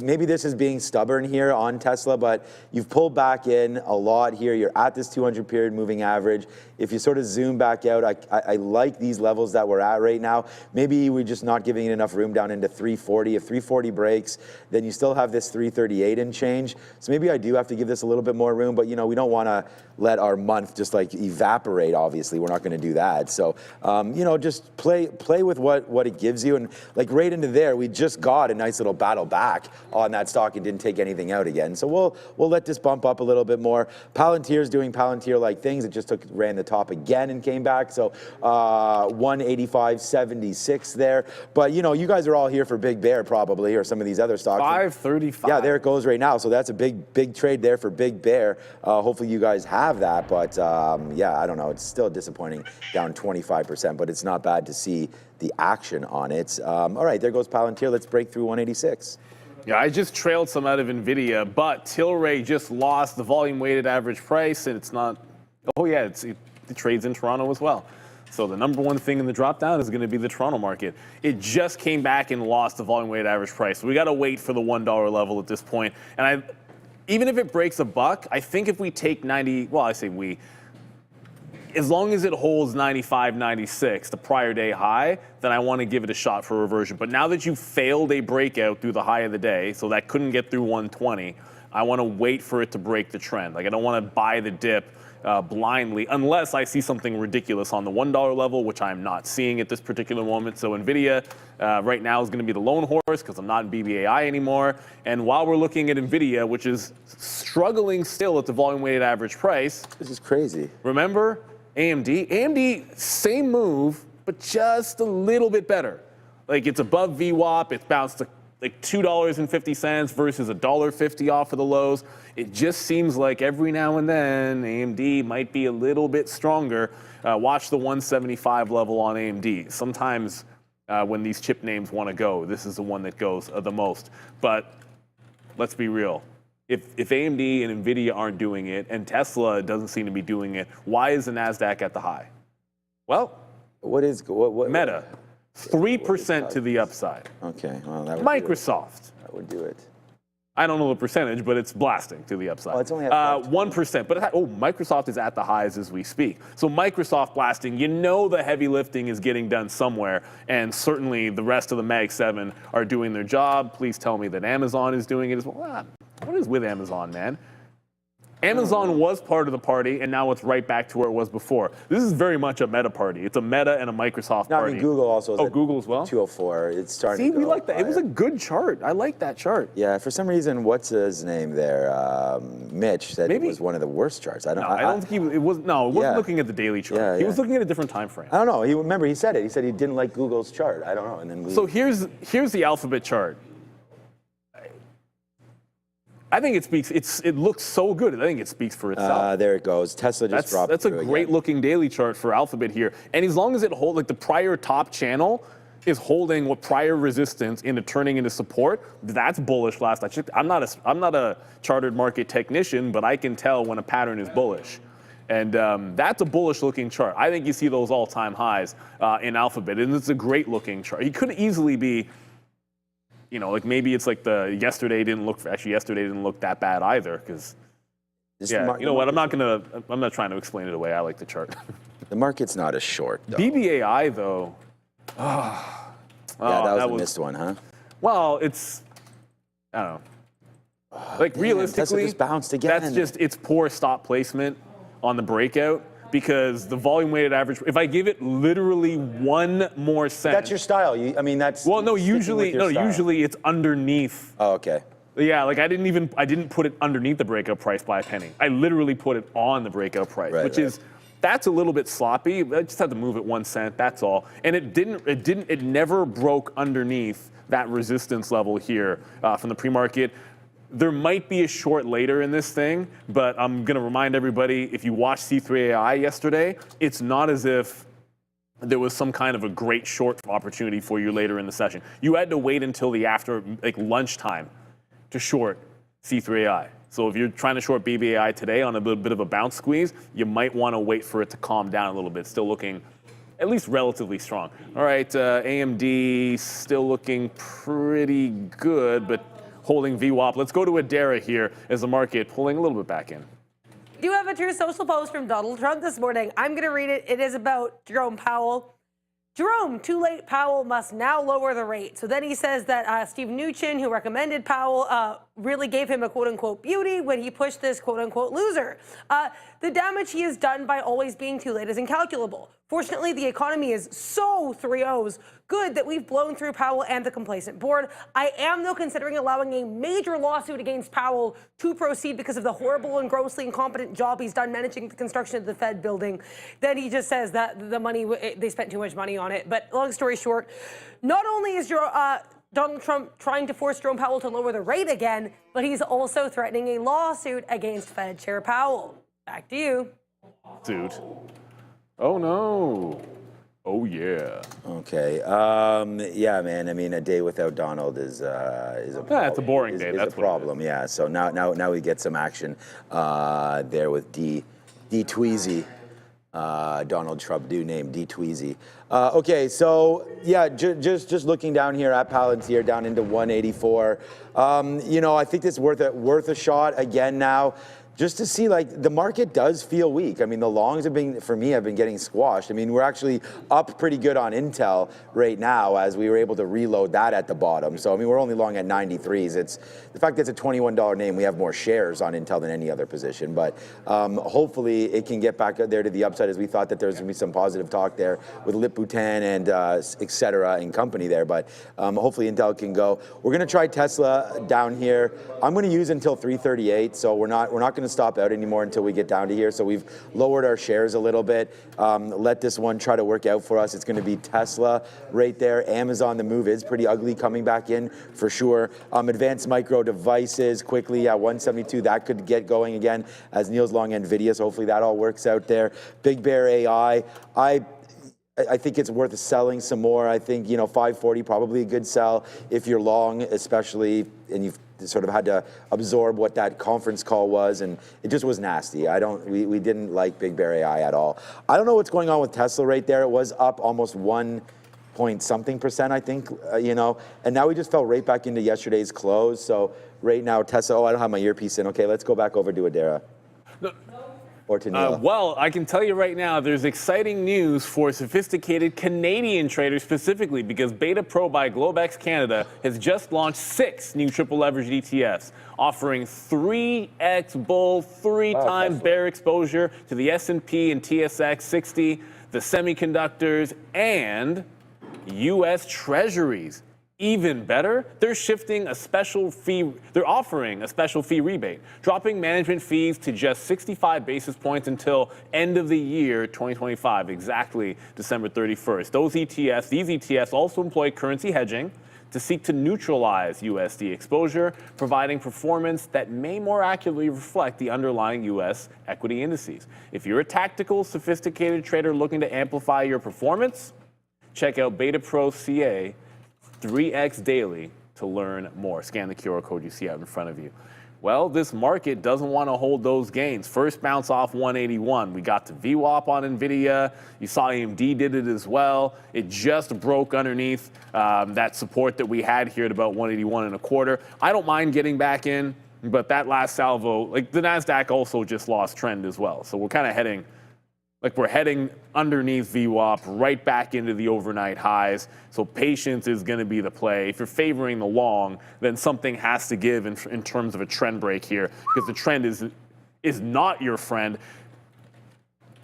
Maybe this is being stubborn here on Tesla, but you've pulled back in a lot here. You're at this 200 period moving average. If you sort of zoom back out, I like these levels that we're at right now. Maybe we're just not giving it enough room down into 340. If 340 breaks, then you still have this 338 and change. So maybe I do have to give this a little bit more room, but we don't want to let our month just evaporate. Obviously, we're not going to do that. So just play with what it gives you, and right into there, we just got a nice little battle back on that stock and didn't take anything out again. So we'll let this bump up a little bit more. Palantir's doing Palantir-like things. It just ran the top again and came back. So 185.76 there. But you guys are all here for Big Bear probably, or some of these other stocks. 535. Yeah, there it goes right now. So that's a big trade there for Big Bear. Hopefully you guys have that. But yeah, I don't know. It's still disappointing, down 25%, but it's not bad to see the action on it. All right, there goes Palantir. Let's break through 186. Yeah, I just trailed some out of NVIDIA, but Tilray just lost the volume-weighted average price, and it's not. Oh yeah, it trades in Toronto as well. So the number one thing in the drop down is going to be the Toronto market. It just came back and lost the volume-weighted average price. So we got to wait for the $1 level at this point. And even if it breaks $1, I think if we take 90, well, I say we. As long as it holds 95, 96, the prior day high, then I want to give it a shot for reversion. But now that you failed a breakout through the high of the day, so that couldn't get through 120, I want to wait for it to break the trend. I don't want to buy the dip blindly unless I see something ridiculous on the $1 level, which I'm not seeing at this particular moment. So NVIDIA right now is going to be the lone horse because I'm not in BBAI anymore. And while we're looking at NVIDIA, which is struggling still at the volume-weighted average price. This is crazy. Remember? AMD, same move, but just a little bit better. It's above VWAP. It's bounced to $2.50 versus $1.50 off of the lows. It just seems like every now and then AMD might be a little bit stronger. Watch the 175 level on AMD. Sometimes when these chip names want to go, this is the one that goes the most. But let's be real. If AMD and NVIDIA aren't doing it and Tesla doesn't seem to be doing it, why is the NASDAQ at the high? Well, what Meta, 3% to the upside. Okay, well, that would Microsoft. That would do it. I don't know the percentage, but it's blasting to the upside. Oh, it's only at 1%. But Microsoft is at the highs as we speak. So Microsoft blasting, the heavy lifting is getting done somewhere, and certainly the rest of the Mag 7 are doing their job. Please tell me that Amazon is doing it as well. What is with Amazon, man? Amazon was part of the party, and now it's right back to where it was before. This is very much a Meta party. It's a Meta and a Microsoft party. I mean, Google also is at Google as well? 204. It's starting See, to go we like that. higher. It was a good chart. I like that chart. Yeah, for some reason, what's his name there? Mitch said it was one of the worst charts. I don't think it wasn't looking at the daily chart. Yeah, he was looking at a different time frame. I don't know. He said it. He said he didn't like Google's chart. I don't know. And then So here's the Alphabet chart. I think it speaks. It looks so good. I think it speaks for itself. There it goes. Tesla just dropped. That's a great looking daily chart for Alphabet here. And as long as it holds, the prior top channel is holding what prior resistance into turning into support, that's bullish. Last I checked, I'm not a chartered market technician, but I can tell when a pattern is bullish. And that's a bullish looking chart. I think you see those all-time highs in Alphabet, and it's a great looking chart. He could easily be. Maybe it's yesterday didn't look that bad either, because Yeah, you know what? I'm not trying to explain it away. I like the chart. The market's not a short, though. BBAI, though. Yeah, that was a missed one, huh? Well, it's, I don't know. Like, realistically, Tesla just bounced again. that's just, it's poor stop placement on the breakout because the volume weighted average, if I give it literally one more cent. That's your style. I mean, that's. Well, no, sticking with usually, your style. usually it's underneath. Oh, okay. Yeah, like I didn't put it underneath the breakout price by a penny. I literally put it on the breakout price, Right, which right. is, that's a little bit sloppy. I just had to move it 1 cent, that's all. And it never broke underneath that resistance level here from the pre-market. There might be a short later in this thing, but I'm gonna remind everybody, if you watched C3AI yesterday, it's not as if there was some kind of a great short opportunity for you later in the session. You had to wait until the after, like lunchtime, to short C3AI. So if you're trying to short BBAI today on a bit of a bounce squeeze, you might want to wait for it to calm down a little bit. Still looking at least relatively strong. All right, AMD still looking pretty good, but holding VWAP. Let's go to Adara here as the market pulling a little bit back in. We do have a True Social post from Donald Trump this morning. I'm going to read it. It is about Jerome Powell. Jerome, too late, Powell must now lower the rate. So then he says that Steve Mnuchin, who recommended Powell, really gave him a quote-unquote beauty when he pushed this quote-unquote loser. The damage he has done by always being too late is incalculable. Fortunately, the economy is so 3-0s good that we've blown through Powell and the complacent board. I am, though, considering allowing a major lawsuit against Powell to proceed because of the horrible and grossly incompetent job he's done managing the construction of the Fed building. Then he just says that the money, they spent too much money on it. But long story short, not only is Donald Trump trying to force Jerome Powell to lower the rate again, but he's also threatening a lawsuit against Fed Chair Powell. Back to you. Dude. Oh, no. Oh, yeah. Okay. Yeah, man. I mean, a day without Donald is a problem. Yeah, it's a boring day. That's a problem. Yeah. So now we get some action there with D Tweezy. Donald Trump do name D Tweezy. Okay, so yeah, just looking down here at Palantir down into 184. You know, I think it's worth a shot again now. Just to see, like, the market does feel weak. I mean, the longs have been getting squashed. I mean, we're actually up pretty good on Intel right now as we were able to reload that at the bottom. So, I mean, we're only long at 93s. It's the fact that it's a $21 name, we have more shares on Intel than any other position. But hopefully it can get back there to the upside, as we thought that there was going to be some positive talk there with Lip-Bhutan and et cetera and company there. But hopefully Intel can go. We're going to try Tesla down here. I'm going to use until 338, so we're not going to stop out anymore until we get down to here. So we've lowered our shares a little bit. Let this one try to work out for us. It's going to be Tesla right there. Amazon, the move is pretty ugly coming back in for sure. Advanced Micro Devices quickly at 172. That could get going again as Neil's long Nvidia. So hopefully that all works out there. Big Bear AI. I think it's worth selling some more. I think, 540 probably a good sell if you're long, especially, and you've sort of had to absorb what that conference call was, and it just was nasty. We didn't like Big Bear AI at all. I don't know what's going on with Tesla right there. It was up almost 1.something%, I think, and now we just fell right back into yesterday's close. So right now, Tesla, I don't have my earpiece in. Okay, let's go back over to Adara. No. Or to Neil. Well, I can tell you right now, there's exciting news for sophisticated Canadian traders specifically, because Beta Pro by Globex Canada has just launched 6 new triple leveraged ETFs, offering 3x bull, 3 times bear exposure to the S&P and TSX 60, the semiconductors, and U.S. Treasuries. Even better, they're offering a special fee rebate, dropping management fees to just 65 basis points until end of the year 2025, exactly December 31st. These ETFs also employ currency hedging to seek to neutralize USD exposure, providing performance that may more accurately reflect the underlying US equity indices. If you're a tactical, sophisticated trader looking to amplify your performance, check out Beta Pro CA 3x daily to learn more. Scan the QR code you see out in front of you. Well, this market doesn't want to hold those gains. First bounce off 181. We got to VWAP on Nvidia. You saw AMD did it as well. It just broke underneath that support that we had here at about 181.25. I don't mind getting back in. But that last salvo, like the NASDAQ also just lost trend as well. So we're kind of heading, we're heading underneath VWAP right back into the overnight highs. So patience is going to be the play. If you're favoring the long, then something has to give in terms of a trend break here, because the trend is not your friend.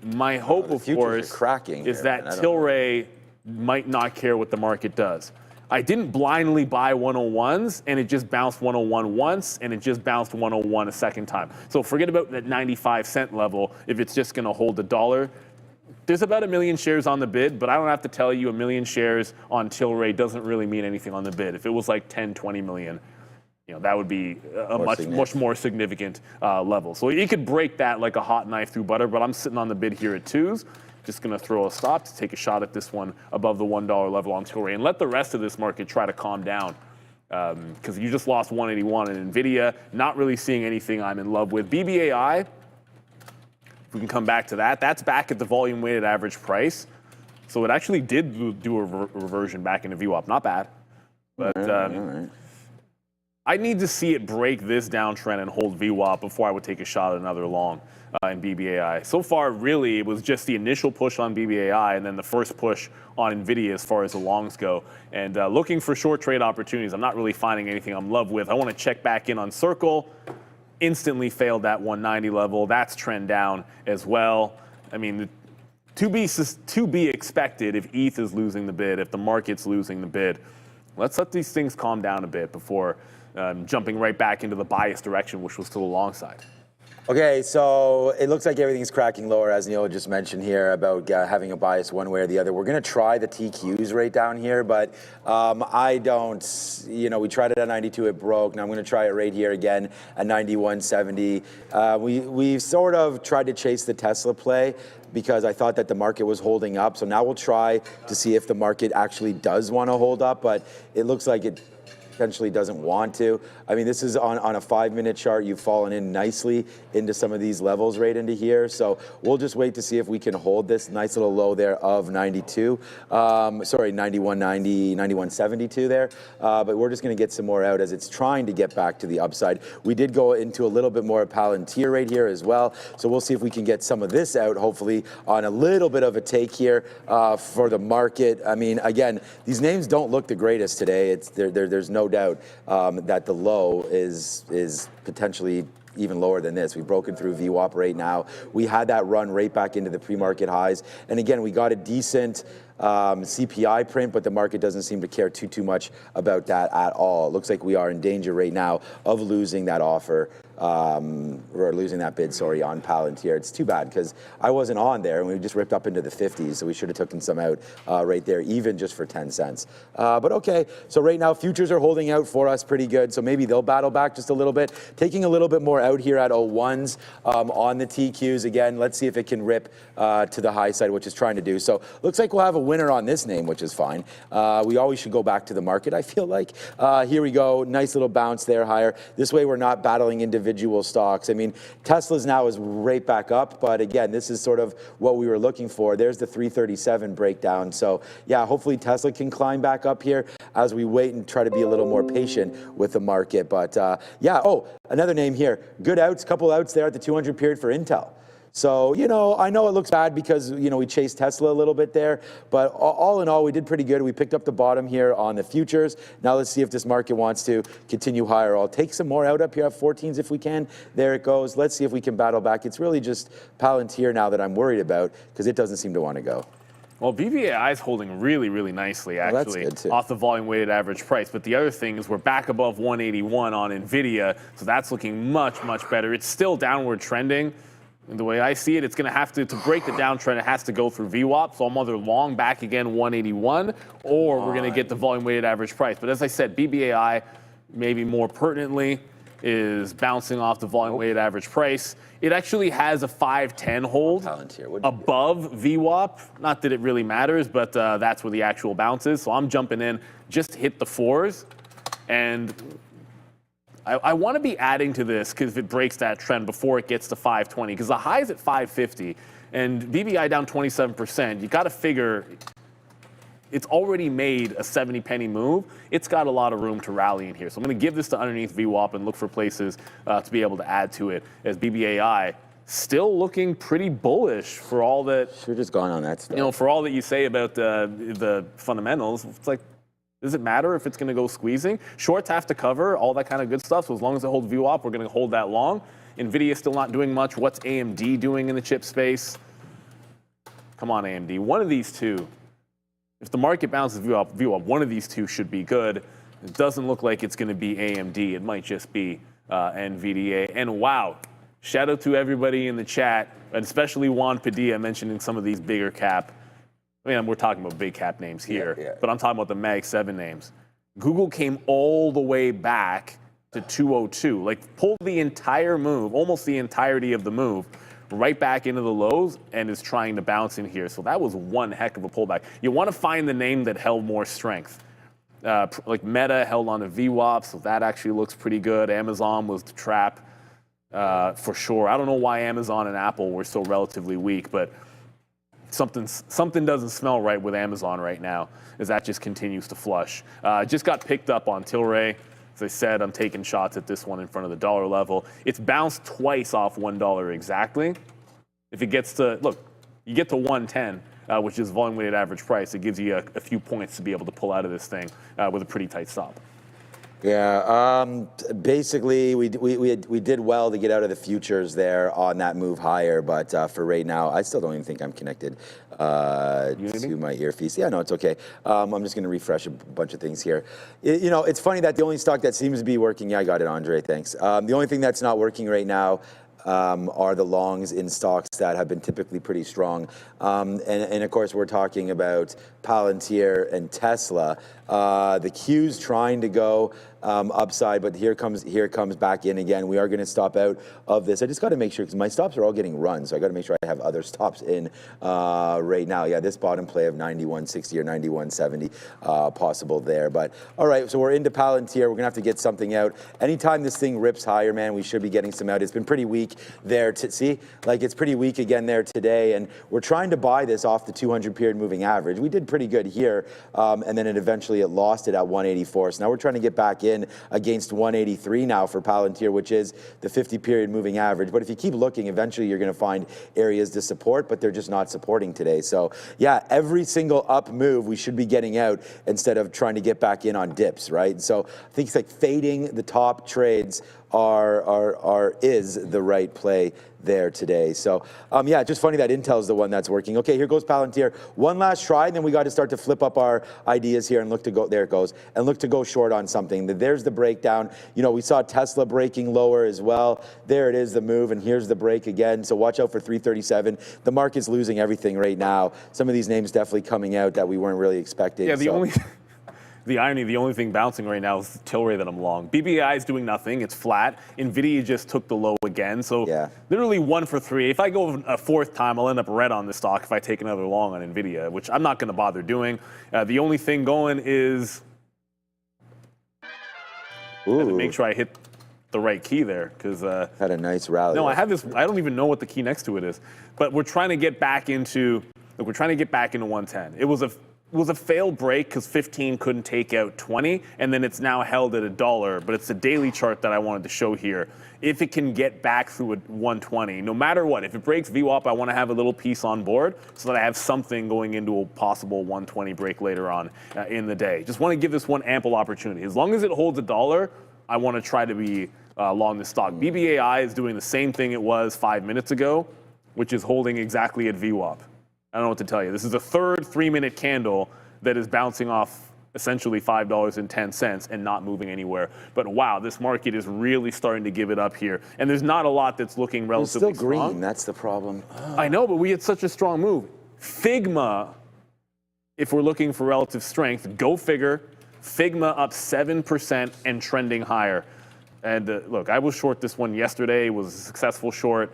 My hope, of course, is that Tilray might not care what the market does. I didn't blindly buy 101s, and it just bounced 101 once, and it just bounced 101 a second time. So forget about that 95-cent level if it's just going to hold $1. There's about 1 million shares on the bid, but I don't have to tell you 1 million shares on Tilray doesn't really mean anything on the bid. If it was like 10, 20 million, that would be a much more significant level. So you could break that like a hot knife through butter, but I'm sitting on the bid here at 2s. Just going to throw a stop to take a shot at this one above the $1 level on Tilray and let the rest of this market try to calm down, because you just lost 181 in NVIDIA. Not really seeing anything I'm in love with. BBAI, if we can come back to that, that's back at the volume weighted average price. So it actually did do a reversion back into VWAP. Not bad. But I need to see it break this downtrend and hold VWAP before I would take a shot at another long in BBAI. So far, really, it was just the initial push on BBAI and then the first push on NVIDIA as far as the longs go. And looking for short trade opportunities, I'm not really finding anything I'm in love with. I want to check back in on Circle. Instantly failed that 190 level. That's trend down as well. I mean, to be expected if ETH is losing the bid, if the market's losing the bid. Let's let these things calm down a bit before jumping right back into the bias direction, which was to the long side. Okay, so it looks like everything's cracking lower, as Neil just mentioned here about having a bias one way or the other. We're going to try the TQs right down here, but I don't, we tried it at 92, it broke. Now I'm going to try it right here again at 91.70. We sort of tried to chase the Tesla play because I thought that the market was holding up. So now we'll try to see if the market actually does want to hold up, but it looks like it potentially doesn't want to. I mean, this is on a 5-minute chart. You've fallen in nicely into some of these levels right into here. So we'll just wait to see if we can hold this nice little low there of 92. Sorry, 91.90, 91.72 there. But we're just going to get some more out as it's trying to get back to the upside. We did go into a little bit more Palantir right here as well. So we'll see if we can get some of this out, hopefully, on a little bit of a take here for the market. I mean, again, these names don't look the greatest today. There's no doubt that the low is potentially even lower than this. We've broken through VWAP right now. We had that run right back into the pre-market highs. And again, we got a decent CPI print, but the market doesn't seem to care too much about that at all. It looks like we are in danger right now of losing that offer, or losing that bid, sorry, on Palantir. It's too bad because I wasn't on there and we just ripped up into the 50s, so we should have taken some out right there, even just for 10 cents. But okay, so right now futures are holding out for us pretty good, so maybe they'll battle back just a little bit. Taking a little bit more out here at 01s on the TQs. Again, let's see if it can rip to the high side, which is trying to do. So looks like we'll have a winner on this name, which is fine. We always should go back to the market, I feel like. Here we go, nice little bounce there higher. This way we're not battling individual stocks. I mean, Tesla's now is right back up, but again, this is sort of what we were looking for. There's the 337 breakdown. So yeah, hopefully Tesla can climb back up here as we wait and try to be a little more patient with the market. But yeah, oh, another name here. Good outs, couple outs there at the 200 period for Intel. So, I know it looks bad because, we chased Tesla a little bit there, but all in all, we did pretty good. We picked up the bottom here on the futures. Now let's see if this market wants to continue higher. I'll take some more out up here at 14s if we can. There it goes. Let's see if we can battle back. It's really just Palantir now that I'm worried about because it doesn't seem to want to go. Well, BBAI is holding really, really nicely, actually, off the volume-weighted average price. But the other thing is we're back above 181 on NVIDIA, so that's looking much, much better. It's still downward trending. And the way I see it, it's going to have to break the downtrend, it has to go through VWAP. So I'm either long back again 181, or we're going to get the volume-weighted average price. But as I said, BBAI, maybe more pertinently, is bouncing off the volume-weighted average price. It actually has a 510 hold above VWAP. Not that it really matters, but that's where the actual bounce is. So I'm jumping in, just hit the 4s. And I want to be adding to this because if it breaks that trend before it gets to 520, because the high is at 550 and BBI down 27%, you got to figure it's already made a 70 penny move. It's got a lot of room to rally in here. So I'm going to give this to underneath VWAP and look for places to be able to add to it, as BBAI still looking pretty bullish for all that. Should just gone on that stuff. You know, for all that you say about the fundamentals, it's like, does it matter if it's going to go squeezing? Shorts have to cover, all that kind of good stuff. So as long as it holds VWAP, we're going to hold that long. NVIDIA still not doing much. What's AMD doing in the chip space? Come on, AMD. One of these two. If the market bounces VWAP, one of these two should be good. It doesn't look like it's going to be AMD. It might just be NVIDIA. And wow, shout out to everybody in the chat, and especially Juan Padilla mentioning some of these bigger cap. I mean, we're talking about big cap names here, but I'm talking about the Mag 7 names. Google came all the way back to 202, like pulled the entire move, almost the entirety of the move, right back into the lows, and is trying to bounce in here. So that was one heck of a pullback. You want to find the name that held more strength. Like Meta held on to VWAP, so that actually looks pretty good. Amazon was the trap for sure. I don't know why Amazon and Apple were so relatively weak, but something doesn't smell right with Amazon right now, as that just continues to flush. Just got picked up on Tilray. As I said, I'm taking shots at this one in front of the dollar level. It's bounced twice off $1 exactly. If it gets to, look, you get to 110, which is volume weighted average price, it gives you a few points to be able to pull out of this thing with a pretty tight stop. Yeah, basically we did well to get out of the futures there on that move higher, but for right now, I still don't even think I'm connected to my earpiece. Yeah, no, it's okay. I'm just going to refresh a bunch of things here. You know, it's funny that the only stock that seems to be working, yeah, I got it, Andre, thanks. The only thing that's not working right now are the longs in stocks that have been typically pretty strong. And of course, we're talking about Palantir and Tesla. The Q's trying to go upside, but here comes back in again. We are going to stop out of this. I just got to make sure, because my stops are all getting run, so I got to make sure I have other stops in right now. Yeah, this bottom play of 91.60 or 91.70 possible there. But all right, so we're into Palantir. We're going to have to get something out. Anytime this thing rips higher, man, we should be getting some out. It's been pretty weak there. See, like it's pretty weak again there today, and we're trying to buy this off the 200 period moving average. We did pretty good here, and then it lost it at 184. So now we're trying to get back in against 183 now for Palantir, which is the 50 period moving average. But if you keep looking, eventually you're going to find areas to support, but they're just not supporting today. So yeah, every single up move we should be getting out instead of trying to get back in on dips, right? So I think it's like fading the top trades is the right play there today. So yeah, just funny that Intel's the one that's working. Okay, here goes Palantir. One last try, and then we got to start to flip up our ideas here and look to go, there it goes, and look to go short on something. There's the breakdown. You know, we saw Tesla breaking lower as well. There it is, the move, and here's the break again. So watch out for 337. The market's losing everything right now. Some of these names definitely coming out that we weren't really expecting. Yeah, the irony, the only thing bouncing right now is Tilray that I'm long. BBI is doing nothing. It's flat. NVIDIA just took the low again. So yeah, literally 1 for 3. If I go a fourth time, I'll end up red on the stock if I take another long on NVIDIA, which I'm not going to bother doing. The only thing going is I had to make sure I hit the right key there, because had a nice rally. No, I have this. I don't even know what the key next to it is. But we're trying to get back into 110. It was a failed break because 15 couldn't take out 20, and then it's now held at $1. But it's a daily chart that I wanted to show here. If it can get back through a 120, no matter what, if it breaks VWAP, I want to have a little piece on board so that I have something going into a possible 120 break later on in the day. Just want to give this one ample opportunity. As long as it holds $1, I want to try to be long this stock. BBAI is doing the same thing it was 5 minutes ago, which is holding exactly at VWAP. I don't know what to tell you. This is the third 3-minute candle that is bouncing off essentially $5.10 and not moving anywhere. But wow, this market is really starting to give it up here. And there's not a lot that's looking relatively it's still green, strong. That's the problem. I know, but we had such a strong move. Figma, if we're looking for relative strength, go figure. Figma up 7% and trending higher. And look, I was short this one yesterday. It was a successful short.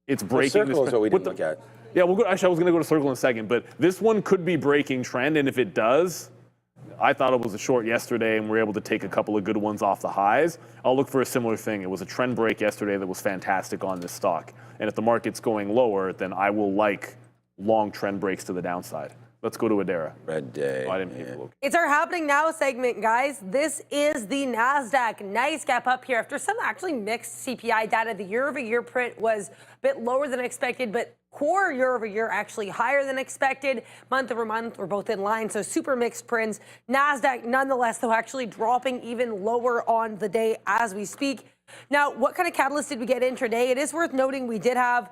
It's breaking. Circle is what we didn't look at. Yeah, actually, I was going to go to Circle in a second, but this one could be breaking trend, and if it does, I thought it was a short yesterday, and we're able to take a couple of good ones off the highs. I'll look for a similar thing. It was a trend break yesterday that was fantastic on this stock, and if the market's going lower, then I will like long trend breaks to the downside. Let's go to Adara. Midday. Oh, I didn't pay for local. It's our happening now segment, guys. This is the NASDAQ. Nice gap up here after some actually mixed CPI data. The year-over-year print was a bit lower than expected, but core year-over-year actually higher than expected. Month-over-month, we're both in line, so super mixed prints. NASDAQ, nonetheless, though, actually dropping even lower on the day as we speak. Now, what kind of catalyst did we get intraday? It is worth noting we did have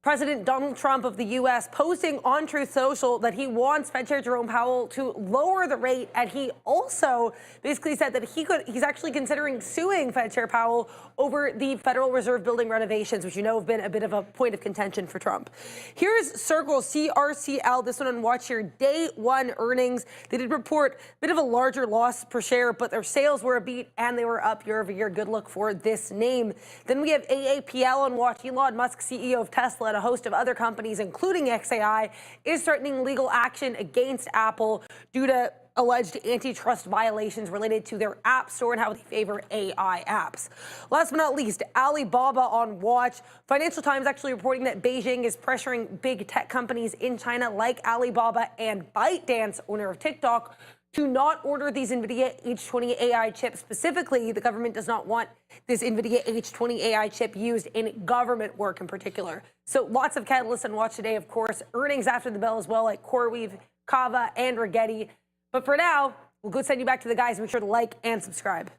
President Donald Trump of the U.S. posting on Truth Social that he wants Fed Chair Jerome Powell to lower the rate, and he also basically said that he's actually considering suing Fed Chair Powell over the Federal Reserve building renovations, which you know have been a bit of a point of contention for Trump. Here's Circle CRCL, this one on watch here, day one earnings. They did report a bit of a larger loss per share, but their sales were a beat and they were up year over year. Good look for this name. Then we have AAPL on watch. Elon Musk, CEO of Tesla, and a host of other companies, including XAI, is threatening legal action against Apple due to alleged antitrust violations related to their app store and how they favor AI apps. Last but not least, Alibaba on watch. Financial Times actually reporting that Beijing is pressuring big tech companies in China like Alibaba and ByteDance, owner of TikTok, to not order these NVIDIA H20 AI chips. Specifically, the government does not want this NVIDIA H20 AI chip used in government work in particular. So lots of catalysts on watch today, of course. Earnings after the bell as well, like CoreWeave, Cava, and Rigetti. But for now, we'll go send you back to the guys. Make sure to like and subscribe.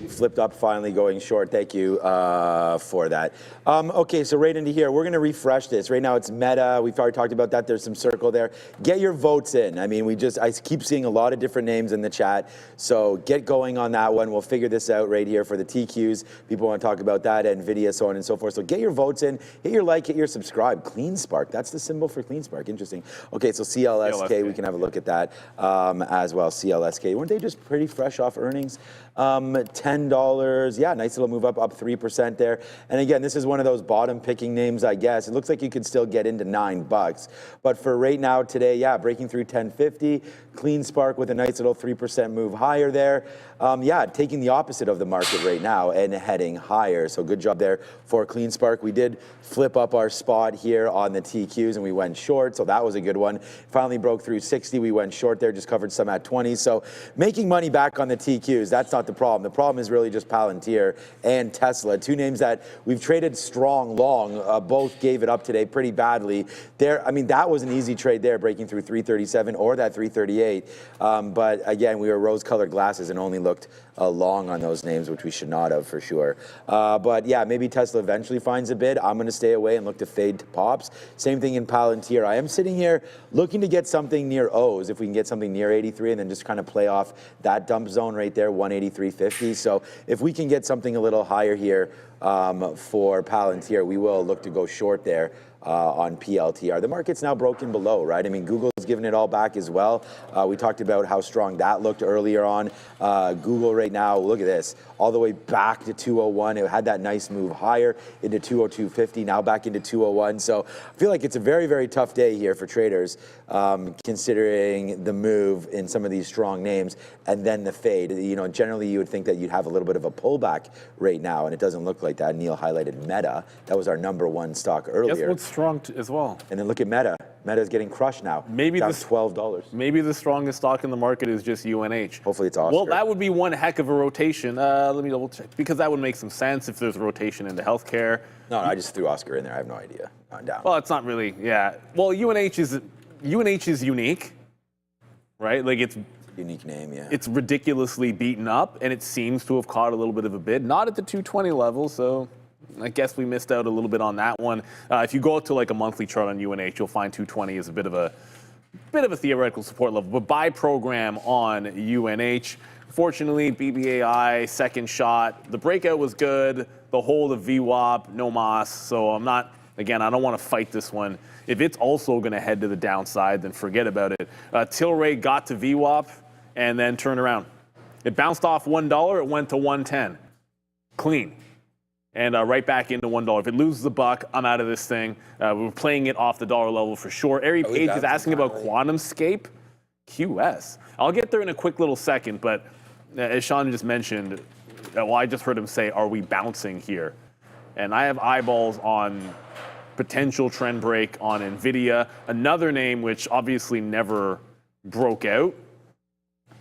Flipped up, finally going short. Thank you for that. Okay, so right into here, we're going to refresh this. Right now it's Meta. We've already talked about that. There's some Circle there. Get your votes in. I mean, I keep seeing a lot of different names in the chat. So get going on that one. We'll figure this out right here for the TQs. People want to talk about that, NVIDIA, so on and so forth. So get your votes in. Hit your like, hit your subscribe. CleanSpark. That's the symbol for CleanSpark. Interesting. Okay, so CLSK, we can have a look at that as well. CLSK. Weren't they just pretty fresh off earnings? $10. Yeah, nice little move up 3% there. And again, this is one of those bottom picking names, I guess. It looks like you could still get into $9. But for right now today, yeah, breaking through 1050. CleanSpark with a nice little 3% move higher there. Yeah, taking the opposite of the market right now and heading higher. So good job there for CleanSpark. We did flip up our spot here on the TQs and we went short. So that was a good one. Finally broke through 60. We went short there, just covered some at 20. So making money back on the TQs, that's not the problem. The problem is really just Palantir and Tesla, two names that we've traded strong long. Both gave it up today pretty badly. I mean, that was an easy trade there, breaking through 337 or that 338. But again, we were rose-colored glasses and only looked long on those names, which we should not have for sure. But yeah, maybe Tesla eventually finds a bid. I'm going to stay away and look to fade to pops. Same thing in Palantir. I am sitting here looking to get something near O's, if we can get something near 83 and then just kind of play off that dump zone right there, 183.50. So if we can get something a little higher here for Palantir, we will look to go short there on PLTR. The market's now broken below, right? I mean, Google's given it all back as well. We talked about how strong that looked earlier on. Google right now, look at this, all the way back to 201. It had that nice move higher into 202.50, now back into 201. So I feel like it's a very, very tough day here for traders, considering the move in some of these strong names and then the fade. You know, generally you would think that you'd have a little bit of a pullback right now, and it doesn't look like that. Neil highlighted Meta. That was our #1 stock earlier. Guess what's strong as well? And then look at Meta. Meta's getting crushed now. Maybe down this $12. Maybe the strongest stock in the market is just UNH. Hopefully it's Oscar. Well, that would be one heck of a rotation. Let me double check, because that would make some sense if there's a rotation into healthcare. No, I just threw Oscar in there. I have no idea. I'm down. Well, it's not really. Yeah. Well, UNH is unique, right? Like it's unique name, yeah. It's ridiculously beaten up, and it seems to have caught a little bit of a bid. Not at the 220 level, so I guess we missed out a little bit on that one. If you go to like a monthly chart on UNH, you'll find 220 is a bit of a theoretical support level. But buy program on UNH. Fortunately, BBAI, second shot. The breakout was good. The hold of VWAP, no Moss. So I'm not, again, I don't want to fight this one. If it's also going to head to the downside, then forget about it. Tilray got to VWAP and then turned around. It bounced off $1. It went to 110. Clean. And right back into $1. If it loses $1, I'm out of this thing. We're playing it off the dollar level for sure. Ari Page is asking about QuantumScape. QS. I'll get there in a quick little second, but as Sean just mentioned, well, I just heard him say, are we bouncing here? And I have eyeballs on potential trend break on NVIDIA. Another name which obviously never broke out.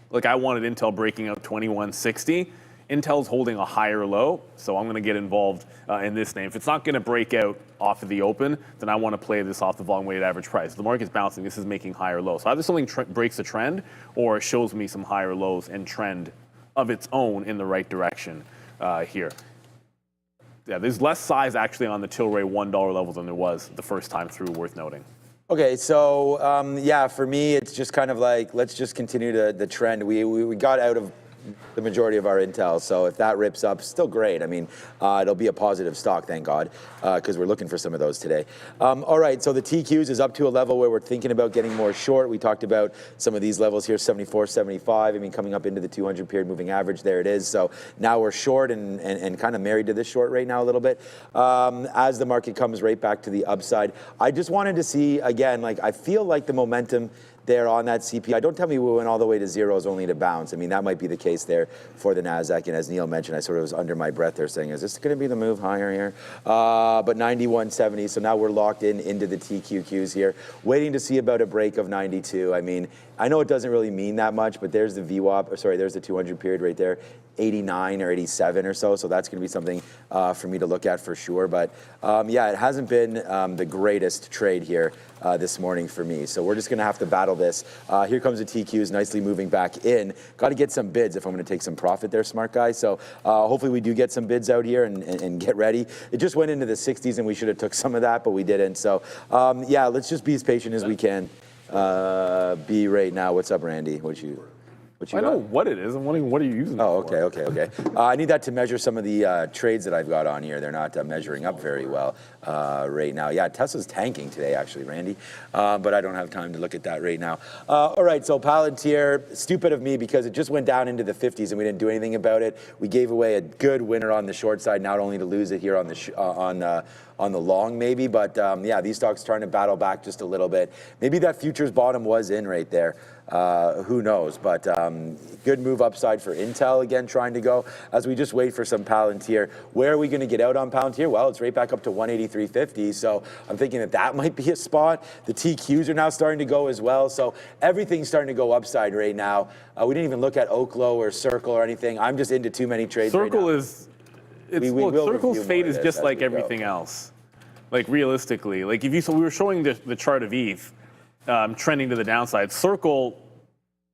Like I wanted Intel breaking out 2160. Intel's holding a higher low, so I'm going to get involved in this name. If it's not going to break out off of the open, then I want to play this off the volume weighted average price. The market's bouncing. This is making higher lows. So either something breaks the trend or shows me some higher lows and trend of its own in the right direction here. Yeah, there's less size actually on the Tilray $1 level than there was the first time through, worth noting. Okay, so yeah, for me, it's just kind of like, let's just continue the trend. We got out of the majority of our Intel, so if that rips up, still great. I mean, it'll be a positive stock, thank God, because we're looking for some of those today. All right, so the TQs is up to a level where we're thinking about getting more short. We talked about some of these levels here, 74, 75. I mean, coming up into the 200 period moving average, there it is. So now we're short and kind of married to this short right now a little bit. As the market comes right back to the upside, I just wanted to see, again, like I feel like the momentum there on that CPI. Don't tell me we went all the way to zeros only to bounce. I mean, that might be the case there for the NASDAQ. And as Neil mentioned, I sort of was under my breath there saying, is this going to be the move higher here? But 91.70, so now we're locked into the TQQs here, waiting to see about a break of 92. I mean, I know it doesn't really mean that much, but there's the VWAP, or sorry, there's the 200 period right there, 89 or 87 or so. So that's going to be something for me to look at for sure. But yeah, it hasn't been the greatest trade here this morning for me. So we're just going to have to battle this. Here comes the TQs nicely moving back in. Got to get some bids if I'm going to take some profit there, smart guy. So hopefully we do get some bids out here and get ready. It just went into the 60s and we should have took some of that, but we didn't. So yeah, let's just be as patient as we can be right now. What's up, Randy? What you I know what it is. I'm wondering, what are you using it Oh, for? okay. I need that to measure some of the trades that I've got on here. They're not measuring up very well right now. Yeah, Tesla's tanking today, actually, Randy, but I don't have time to look at that right now. All right, so Palantir, stupid of me because it just went down into the 50s and we didn't do anything about it. We gave away a good winner on the short side, not only to lose it here on the on the long maybe, but yeah, these stocks trying to battle back just a little bit. Maybe that futures bottom was in right there. Who knows? But good move upside for Intel again, trying to go as we just wait for some Palantir. Where are we going to get out on Palantir? Well, it's right back up to 183.50. So I'm thinking that might be a spot. The TQs are now starting to go as well. So everything's starting to go upside right now. We didn't even look at Oklo or Circle or anything. I'm just into too many trades right now. Circle is, look, Circle's fate is just like everything else. Like realistically, like if you, so we were showing the chart of ETH trending to the downside. Circle,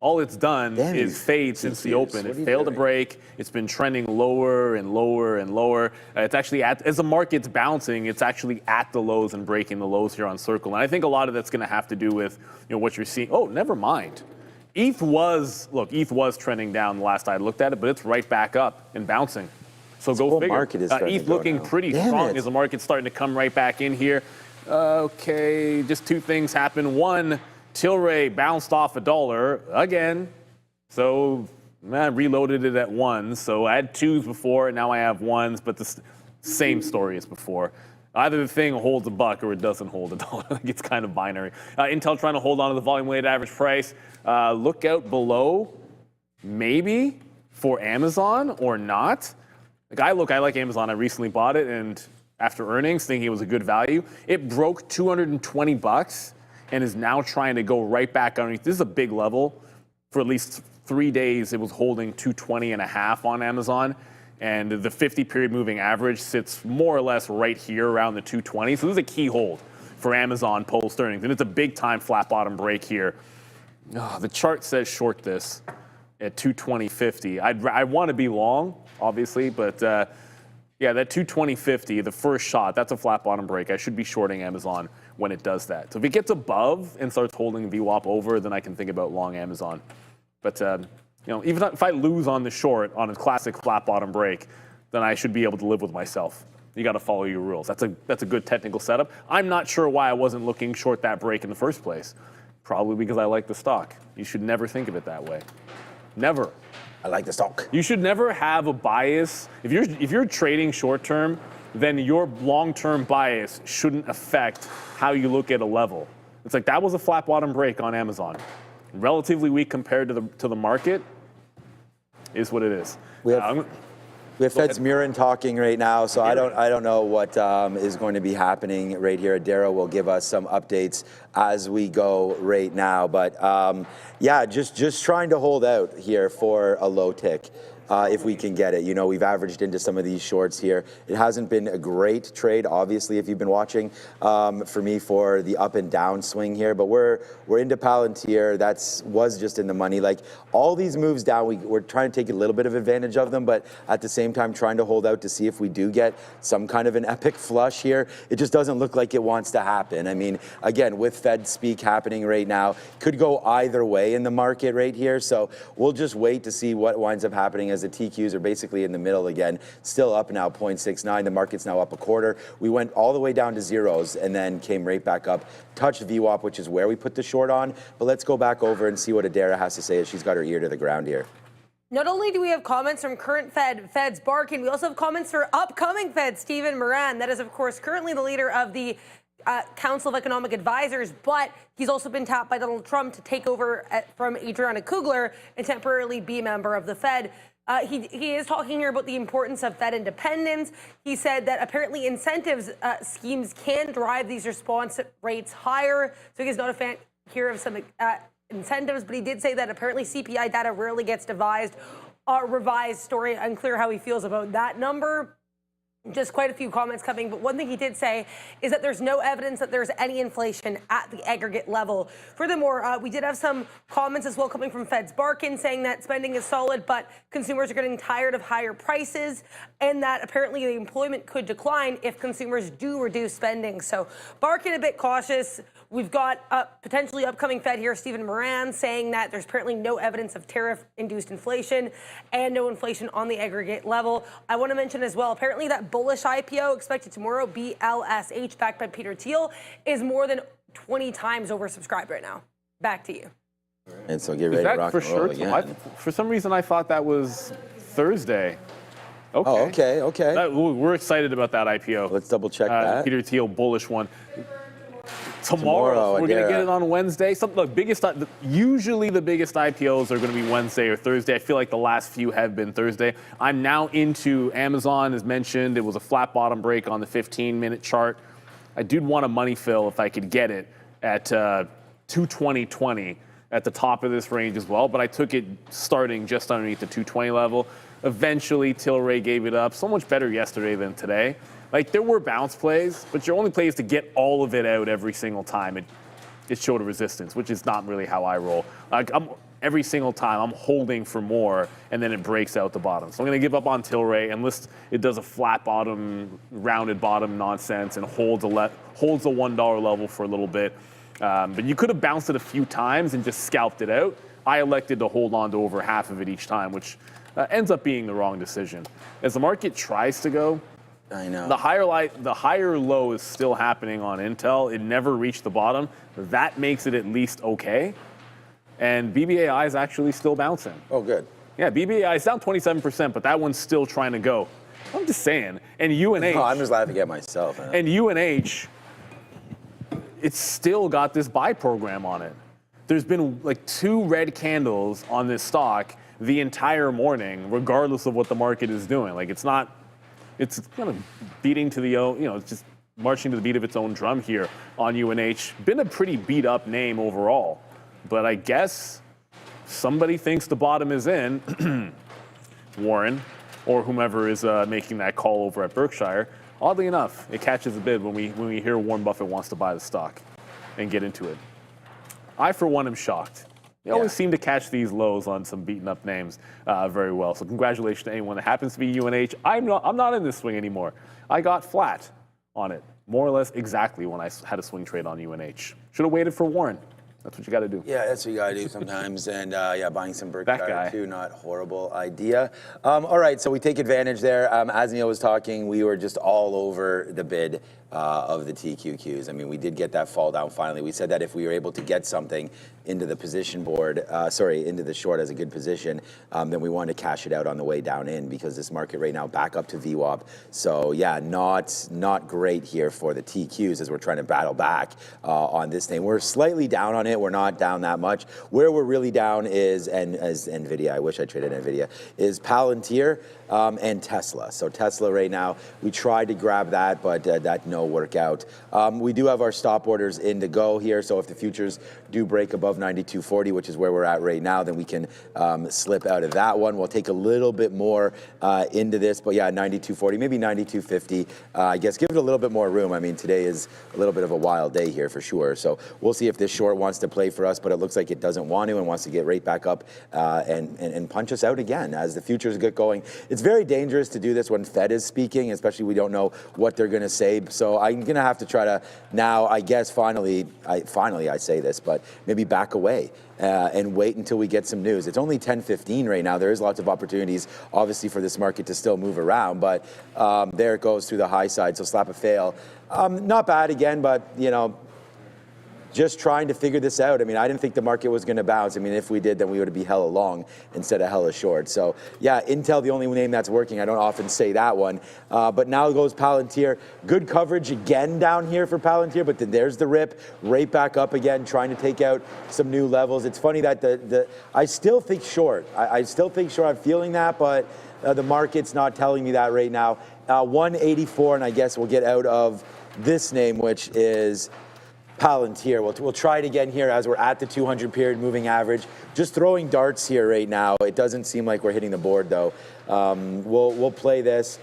all it's done is fade since the open. It failed to break. It's been trending lower and lower and lower. It's actually as the market's bouncing, it's actually at the lows and breaking the lows here on Circle. And I think a lot of that's going to have to do with what you're seeing. Oh, never mind. ETH was trending down the last I looked at it, but it's right back up and bouncing. So go figure. ETH looking pretty strong as the market's starting to come right back in here. Okay, just two things happened. One, Tilray bounced off $1 again. So I reloaded it at ones. So I had twos before, and now I have ones, but the same story as before. Either the thing holds a buck or it doesn't hold $1. It's kind of binary. Intel trying to hold on to the volume weighted average price. Look out below, maybe for Amazon or not. I like Amazon. I recently bought it, and after earnings, thinking it was a good value, it broke $220 and is now trying to go right back underneath. This is a big level. For at least 3 days, it was holding 220.5 on Amazon, and the 50-period moving average sits more or less right here around the 220. So this is a key hold for Amazon post earnings, and it's a big-time flat bottom break here. Oh, the chart says short this at 220.50. I want to be long, obviously, but yeah, that 220.50, the first shot, that's a flat bottom break. I should be shorting Amazon when it does that. So if it gets above and starts holding VWAP over, then I can think about long Amazon. But even if I lose on the short on a classic flat bottom break, then I should be able to live with myself. You got to follow your rules. That's a good technical setup. I'm not sure why I wasn't looking short that break in the first place. Probably because I like the stock. You should never think of it that way. Never. I like the stock. You should never have a bias. If you're trading short term, then your long-term bias shouldn't affect how you look at a level. It's like that was a flat bottom break on Amazon. Relatively weak compared to the market is what it is. We have Fed's Murin talking right now, so I don't know what is going to be happening right here. Darrow will give us some updates as we go right now, but yeah, just trying to hold out here for a low tick. If we can get it. You know, we've averaged into some of these shorts here. It hasn't been a great trade, obviously, if you've been watching, for me, for the up and down swing here, but we're into Palantir. Was just in the money. Like, all these moves down, we're trying to take a little bit of advantage of them, but at the same time trying to hold out to see if we do get some kind of an epic flush here. It just doesn't look like it wants to happen. I mean, again, with Fed speak happening right now, could go either way in the market right here, so we'll just wait to see what winds up happening as the TQs are basically in the middle again, still up now 0.69. The market's now up a quarter. We went all the way down to zeros and then came right back up, touched VWAP, which is where we put the short on. But let's go back over and see what Adara has to say as she's got her ear to the ground here. Not only do we have comments from current Feds barking, we also have comments for upcoming Fed, Stephen Moran. That is, of course, currently the leader of the Council of Economic Advisors, but he's also been tapped by Donald Trump to take over from Adriana Kugler and temporarily be a member of the Fed. He is talking here about the importance of Fed independence. He said that apparently incentives schemes can drive these response rates higher. So he's not a fan here of some incentives, but he did say that apparently CPI data rarely gets revised. Story unclear how he feels about that number. Just quite a few comments coming, but one thing he did say is that there's no evidence that there's any inflation at the aggregate level. Furthermore, we did have some comments as well coming from Fed's Barkin saying that spending is solid, but consumers are getting tired of higher prices, and that apparently the employment could decline if consumers do reduce spending. So Barkin a bit cautious. We've got potentially upcoming Fed here, Stephen Moran, saying that there's apparently no evidence of tariff-induced inflation and no inflation on the aggregate level. I want to mention as well, apparently that bullish IPO expected tomorrow, BLSH, backed by Peter Thiel, is more than 20 times oversubscribed right now. Back to you. And so get ready to rock and roll again. For some reason, I thought that was Thursday. Okay. Oh, okay. We're excited about that IPO. Let's double check that. Peter Thiel bullish one. Tomorrow we're going to get it on Wednesday. Usually the biggest IPOs are going to be Wednesday or Thursday. I feel like the last few have been Thursday. I'm now into Amazon, as mentioned. It was a flat bottom break on the 15-minute chart. I did want a money fill if I could get it at 220.20 at the top of this range as well, but I took it starting just underneath the 220 level. Eventually, Tilray gave it up. So much better yesterday than today. Like, there were bounce plays, but your only play is to get all of it out every single time it showed a resistance, which is not really how I roll. Like, every single time I'm holding for more, and then it breaks out the bottom. So I'm going to give up on Tilray unless it does a flat bottom, rounded bottom nonsense and holds a $1 level for a little bit. But you could have bounced it a few times and just scalped it out. I elected to hold on to over half of it each time, which ends up being the wrong decision. As the market tries to go, I know. the higher low is still happening on Intel. It never reached the bottom. That makes it at least okay. And BBAI is actually still bouncing. Oh, good. Yeah, BBAI is down 27%, but that one's still trying to go. I'm just saying. And UNH. No, I'm just laughing at myself. Man. And UNH, it's still got this buy program on it. There's been like 2 red candles on this stock the entire morning, regardless of what the market is doing. Like, it's kind of beating to the, it's just marching to the beat of its own drum here on UNH. Been a pretty beat up name overall, but I guess somebody thinks the bottom is in, Warren, or whomever is making that call over at Berkshire. Oddly enough, it catches a bid when we hear Warren Buffett wants to buy the stock and get into it. I, for one, am shocked. They always seem to catch these lows on some beaten up names very well. So congratulations to anyone that happens to be UNH. I'm not in this swing anymore. I got flat on it, more or less exactly when I had a swing trade on UNH. Should have waited for Warren. That's what you got to do. Yeah, that's what you got to do sometimes. And buying some That Berkshire guy. too, not horrible idea. All right, so we take advantage there. As Neil was talking, we were just all over the bid of the TQQs. I mean, we did get that fall down finally. We said that if we were able to get something into the position board, into the short as a good position, then we wanted to cash it out on the way down in because this market right now back up to VWAP. So yeah, not great here for the TQs as we're trying to battle back on this thing. We're slightly down on it. minute, we're not down that much. Where we're really down is, and as NVIDIA, I wish I traded NVIDIA, is Palantir and Tesla. So Tesla right now, we tried to grab that, but that no workout. We do have our stop orders in to go here. So if the futures do break above 92.40, which is where we're at right now, then we can slip out of that one. We'll take a little bit more into this, but yeah, 92.40, maybe 92.50. I guess give it a little bit more room. I mean, today is a little bit of a wild day here for sure. So we'll see if this short wants to play for us, but it looks like it doesn't want to and wants to get right back up and punch us out again as the futures get going. It's very dangerous to do this when Fed is speaking, especially we don't know what they're going to say. So I'm going to have to try to now, I guess, finally I say this, but maybe back away and wait until we get some news. It's only 10:15 right now. There is lots of opportunities, obviously, for this market to still move around, but there it goes through the high side. So slap a fail. Not bad again, but, you know, just trying to figure this out. I mean, I didn't think the market was going to bounce. I mean, if we did, then we would be hella long instead of hella short. So, yeah, Intel, the only name that's working. I don't often say that one. But now goes Palantir. Good coverage again down here for Palantir, but then there's the rip, right back up again, trying to take out some new levels. It's funny that I still think short. I still think short. I'm feeling that, but the market's not telling me that right now. 184, and I guess we'll get out of this name, which is Palantir. We'll try it again here as we're at the 200 period moving average. Just throwing darts here right now. It doesn't seem like we're hitting the board though. We'll play this.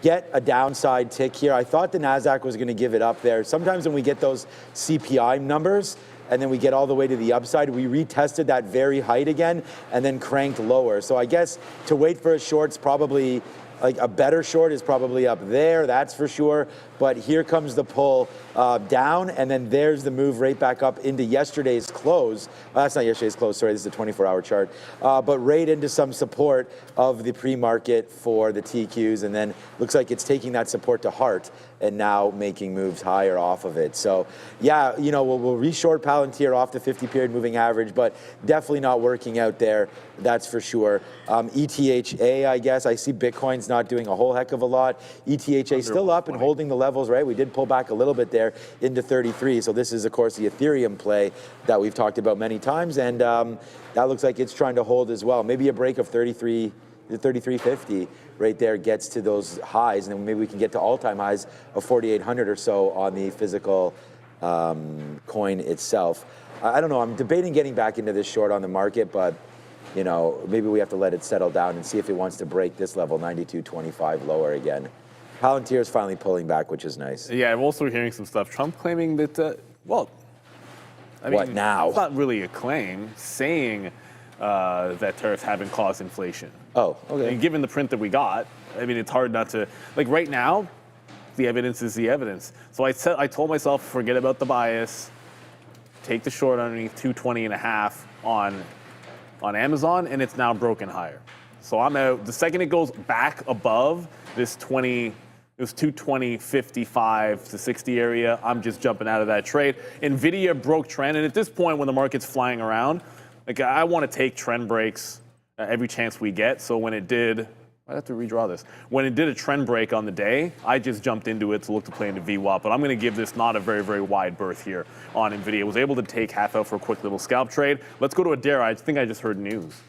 Get a downside tick here. I thought the NASDAQ was going to give it up there. Sometimes when we get those CPI numbers and then we get all the way to the upside, we retested that very height again and then cranked lower. So I guess to wait for a short's probably, like a better short is probably up there, that's for sure. But here comes the pull down, and then there's the move right back up into yesterday's close. Well, that's not yesterday's close, sorry, this is a 24-hour chart. But right into some support of the pre-market for the TQs, and then looks like it's taking that support to heart and now making moves higher off of it. So yeah, you know, we'll reshort Palantir off the 50-period moving average, but definitely not working out there, that's for sure. ETHA, I guess, I see Bitcoin's not doing a whole heck of a lot. ETHA still up and holding the levels, right? We did pull back a little bit there into 33. So this is, of course, the Ethereum play that we've talked about many times. And that looks like it's trying to hold as well. Maybe a break of 33.50 right there gets to those highs. And then maybe we can get to all-time highs of 4,800 or so on the physical coin itself. I don't know. I'm debating getting back into this short on the market, but you know, maybe we have to let it settle down and see if it wants to break this level, 92.25 lower again. Palantir is finally pulling back, which is nice. Yeah, I'm also hearing some stuff. Trump claiming that, well, I mean, what now? It's not really a claim, saying that tariffs haven't caused inflation. Oh, okay. And given the print that we got, I mean, it's hard not to, like right now, the evidence is the evidence. So I told myself, forget about the bias, take the short underneath 220.5 on Amazon, and it's now broken higher. So I'm out. The second it goes back above this 220.55 to 60 area, I'm just jumping out of that trade. NVIDIA broke trend, and at this point when the market's flying around, like I want to take trend breaks every chance we get. So when it did, I have to redraw this. When it did a trend break on the day, I just jumped into it to look to play into VWAP, but I'm going to give this not a very, very wide berth here on NVIDIA. Was able to take half out for a quick little scalp trade. Let's go to Adair. I think I just heard news.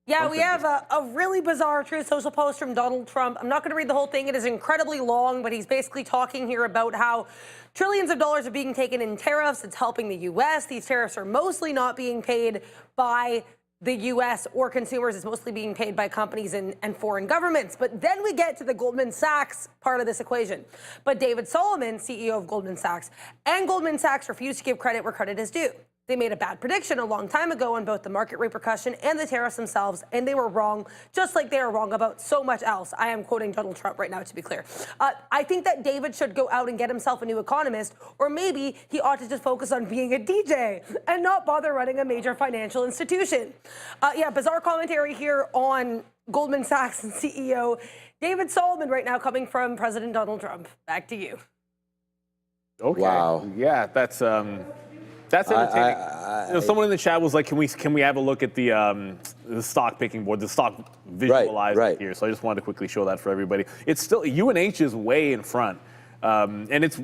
Yeah, we have a really bizarre Truth Social post from Donald Trump. I'm not going to read the whole thing. It is incredibly long, but he's basically talking here about how trillions of dollars are being taken in tariffs. It's helping the U.S. These tariffs are mostly not being paid by the U.S. or consumers. Is mostly being paid by companies and foreign governments. But then we get to the Goldman Sachs part of this equation. But David Solomon, CEO of Goldman Sachs, and Goldman Sachs refused to give credit where credit is due. They made a bad prediction a long time ago on both the market repercussion and the tariffs themselves, and they were wrong, just like they are wrong about so much else. I am quoting Donald Trump right now, to be clear. I think that David should go out and get himself a new economist, or maybe he ought to just focus on being a DJ and not bother running a major financial institution. Yeah, bizarre commentary here on Goldman Sachs and CEO David Solomon right now, coming from President Donald Trump. Back to you. Okay. Wow. Yeah, that's entertaining. Someone in the chat was like, "Can we have a look at the stock picking board, the stock visualizer here?" So I just wanted to quickly show that for everybody. It's still UNH is way in front, and it's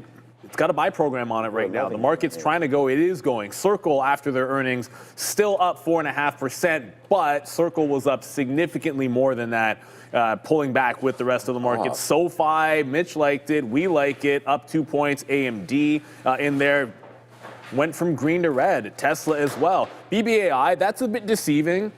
it's got a buy program on it right now. The market's trying to go. It is going. Circle, after their earnings, still up 4.5%, but Circle was up significantly more than that, pulling back with the rest of the market. SoFi, Mitch liked it. We like it. Up 2 points. AMD in there. Went from green to red. Tesla as well. BBAI, that's a bit deceiving.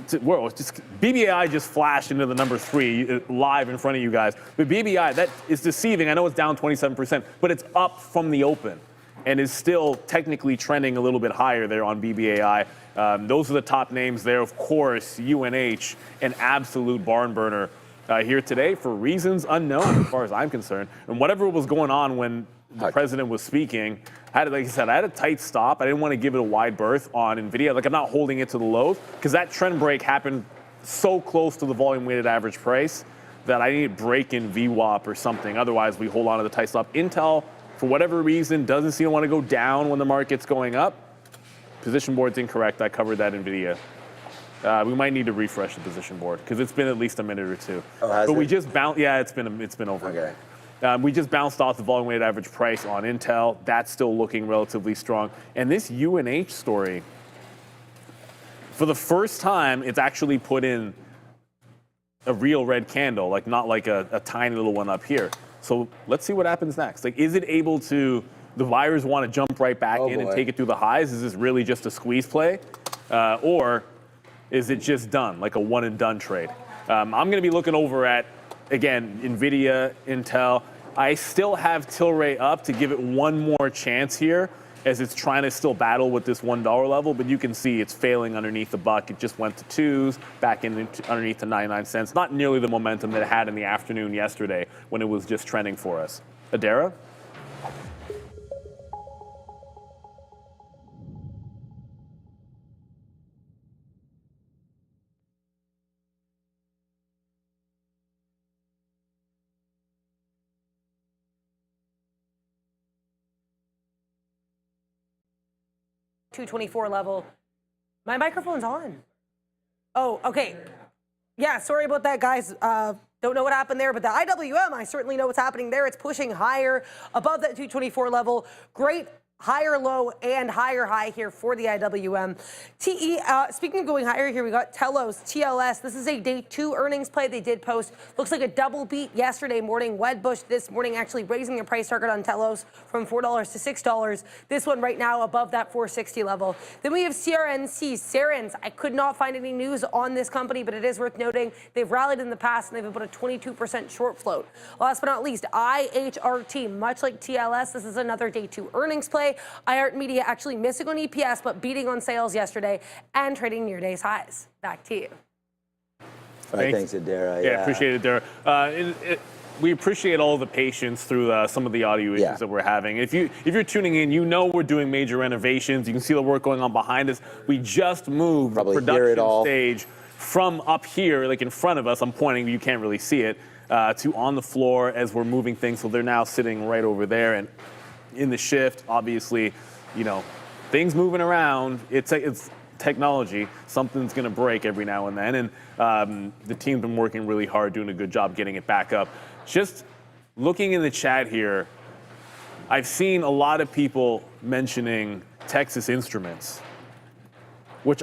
BBAI just flashed into the number 3 live in front of you guys. But BBI, that is deceiving. I know it's down 27%, but it's up from the open and is still technically trending a little bit higher there on BBAI. Those are the top names there. Of course, UNH, an absolute barn burner here today for reasons unknown as far as I'm concerned. And whatever was going on when the president was speaking, like I said, I had a tight stop. I didn't want to give it a wide berth on NVIDIA. Like, I'm not holding it to the lows because that trend break happened so close to the volume weighted average price that I need a break in VWAP or something. Otherwise, we hold on to the tight stop. Intel, for whatever reason, doesn't seem to want to go down when the market's going up. Position board's incorrect. I covered that NVIDIA. We might need to refresh the position board because it's been at least a minute or two. But we just bounced. Yeah, it's been over. Okay. We just bounced off the volume weighted average price on Intel. That's still looking relatively strong. And this UNH story, for the first time, it's actually put in a real red candle, like not like a tiny little one up here. So let's see what happens next. Like, is it able to, the buyers want to jump right back in and take it through the highs? Is this really just a squeeze play? Or is it just done, like a one and done trade? I'm going to be looking over at, again, NVIDIA, Intel. I still have Tilray up to give it one more chance here as it's trying to still battle with this $1 level, but you can see it's failing underneath the buck. It just went to 2s, back in underneath the 99 cents. Not nearly the momentum that it had in the afternoon yesterday when it was just trending for us. Adara? $224 level. My microphone's on. Oh, okay. Yeah, sorry about that, guys. Don't know what happened there, but the IWM, I certainly know what's happening there. It's pushing higher above that 224 level. Great higher low and higher high here for the IWM. Speaking of going higher here, we got Telos, TLS. This is a day 2 earnings play they did post. Looks like a double beat yesterday morning. Wedbush this morning actually raising their price target on Telos from $4 to $6. This one right now above that 460 level. Then we have CRNC, Cerence. I could not find any news on this company, but it is worth noting they've rallied in the past and they've about a 22% short float. Last but not least, IHRT, much like TLS, this is another day 2 earnings play. iHeart Media actually missing on EPS, but beating on sales yesterday and trading near day's highs. Back to you. All right, thanks, Adara. Yeah, appreciate it, Adara. We appreciate all the patience through some of the audio issues that we're having. If you're tuning in, you know we're doing major renovations. You can see the work going on behind us. We just moved the production stage from up here, like in front of us. I'm pointing, you can't really see it, to on the floor as we're moving things. So they're now sitting right over there. And in the shift, obviously, you know, things moving around, it's technology. Something's going to break every now and then. And the team's been working really hard, doing a good job getting it back up. Just looking in the chat here, I've seen a lot of people mentioning Texas Instruments, which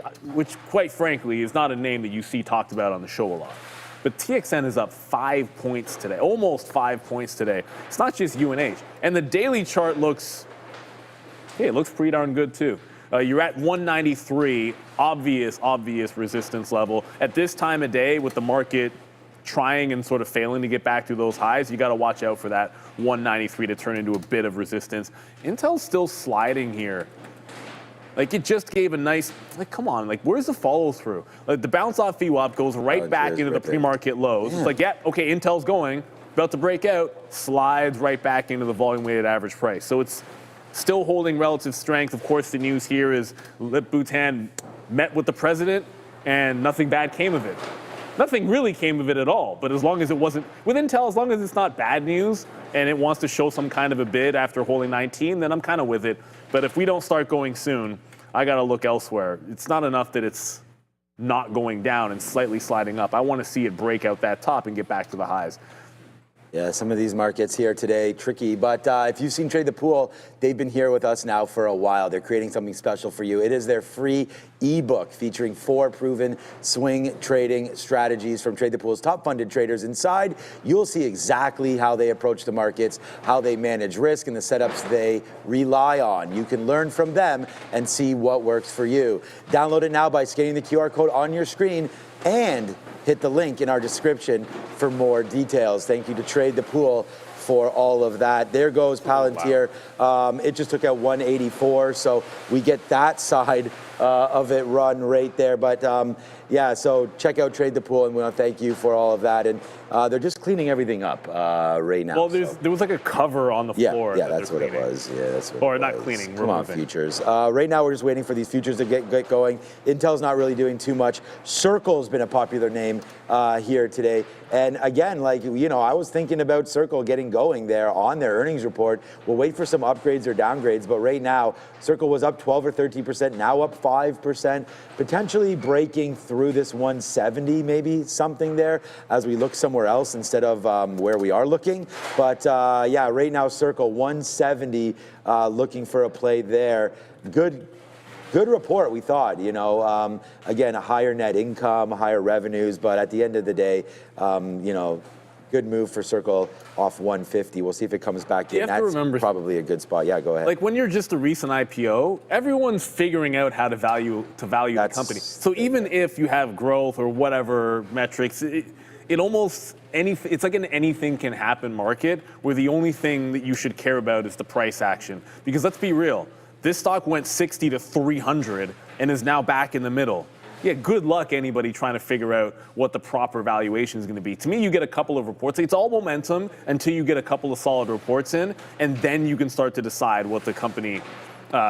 quite frankly is not a name that you see talked about on the show a lot. But TXN is up 5 points today, almost 5 points today. It's not just UNH. And the daily chart looks pretty darn good too. You're at 193, obvious resistance level. At this time of day, with the market trying and sort of failing to get back to those highs, you got to watch out for that 193 to turn into a bit of resistance. Intel's still sliding here. Like, it just gave a nice, like, come on, like, where's the follow through? Like, the bounce off VWAP goes right back into the pre-market lows. It's like, yeah, okay, Intel's going, about to break out, slides right back into the volume weighted average price. So it's still holding relative strength. Of course, the news here is Lip Bhutan met with the president and nothing bad came of it. Nothing really came of it at all, but as long as it wasn't, with Intel, as long as it's not bad news and it wants to show some kind of a bid after holding 19, then I'm kind of with it. But if we don't start going soon, I got to look elsewhere. It's not enough that it's not going down and slightly sliding up. I want to see it break out that top and get back to the highs. Yeah, some of these markets here today, tricky. But if you've seen Trade the Pool, they've been here with us now for a while. They're creating something special for you. It is their free ebook featuring 4 proven swing trading strategies from Trade the Pool's top funded traders. Inside, you'll see exactly how they approach the markets, how they manage risk, and the setups they rely on. You can learn from them and see what works for you. Download it now by scanning the QR code on your screen and hit the link in our description for more details. Thank you to Trade the Pool for all of that. There goes Palantir. It just took out 184, so we get that side of it run right there. But yeah, so check out Trade the Pool, and we want to thank you for all of that. And they're just cleaning everything up right now. Well, there was like a cover on the floor. Yeah, that's what it was. Yeah, that's what or it not was. cleaning. Come on, futures. Right now, we're just waiting for these futures to get going. Intel's not really doing too much. Circle's been a popular name here today. And again, like, you know, I was thinking about Circle getting going there on their earnings report. We'll wait for some upgrades or downgrades, but right now, Circle was up 12 or 13%, now up 5%, potentially breaking through this 170, maybe something there as we look somewhere else instead of where we are looking. But yeah, right now, Circle 170, looking for a play there. Good report, we thought, you know, again, a higher net income, higher revenues, but at the end of the day, you know, good move for Circle off 150. We'll see if it comes back in. That's probably a good spot. Yeah, go ahead. Like when you're just a recent IPO, everyone's figuring out how to value the company. So even if you have growth or whatever metrics, it almost it's like an anything can happen market where the only thing that you should care about is the price action. Because let's be real. This stock went 60 to 300 and is now back in the middle. Yeah, good luck anybody trying to figure out what the proper valuation is going to be. To me, you get a couple of reports. It's all momentum until you get a couple of solid reports in, and then you can start to decide what the company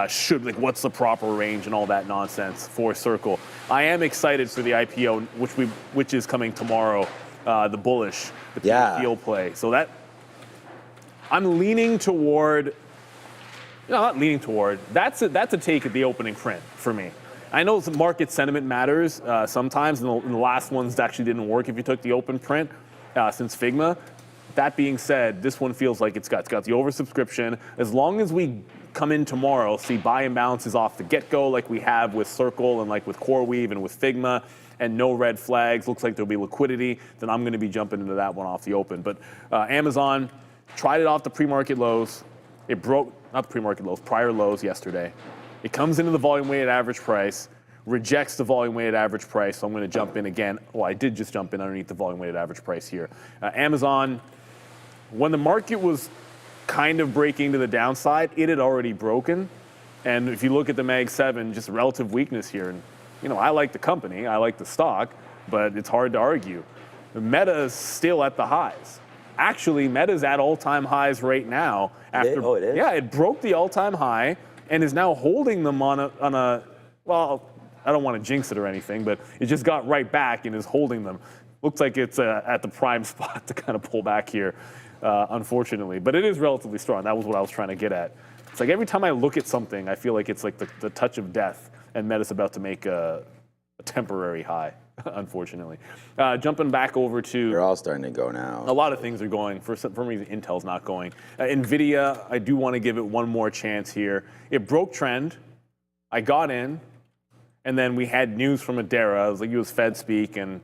should, like what's the proper range and all that nonsense for Circle. I am excited for the IPO, which is coming tomorrow, the bullish, the PL play. So that I'm leaning toward. No, not leaning toward. That's a take at the opening print for me. I know market sentiment matters sometimes, and the last ones actually didn't work if you took the open print since Figma. That being said, this one feels like it's got the oversubscription. As long as we come in tomorrow, see buy imbalances off the get-go like we have with Circle and like with CoreWeave and with Figma, and no red flags, looks like there'll be liquidity, then I'm going to be jumping into that one off the open. But Amazon tried it off the pre-market lows. It broke, not the pre-market lows, prior lows yesterday. It comes into the volume-weighted average price, rejects the volume-weighted average price, so I'm going to jump in again. Well, I did just jump in underneath the volume-weighted average price here. Amazon, when the market was kind of breaking to the downside, it had already broken. And if you look at the Mag 7, just relative weakness here. And, you know, I like the company, I like the stock, but it's hard to argue. Meta is still at the highs. Actually, Meta's at all-time highs right now. After, it is? Yeah, it broke the all-time high and is now holding them on a, well, I don't want to jinx it or anything, but it just got right back and is holding them. Looks like it's at the prime spot to kind of pull back here, unfortunately. But it is relatively strong. That was what I was trying to get at. It's like every time I look at something, I feel like it's like the touch of death, and Meta's about to make a temporary high, unfortunately. Jumping back over to... They're all starting to go now. A lot of things are going. For some reason, Intel's not going. NVIDIA, I do want to give it one more chance here. It broke trend. I got in, and then we had news from Adara. It was like it was Fed speak, and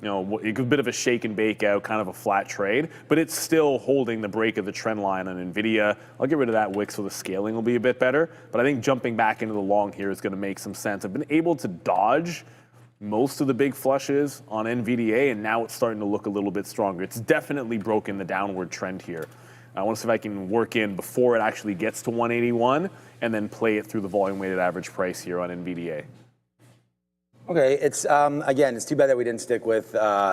you know, a bit of a shake and bake out, kind of a flat trade, but it's still holding the break of the trend line on NVIDIA. I'll get rid of that wick so the scaling will be a bit better, but I think jumping back into the long here is going to make some sense. I've been able to dodge most of the big flushes on NVDA, and now it's starting to look a little bit stronger. It's definitely broken the downward trend here. I want to see if I can work in before it actually gets to 181 and then play it through the volume-weighted average price here on NVDA. Okay, it's again, it's too bad that we didn't stick with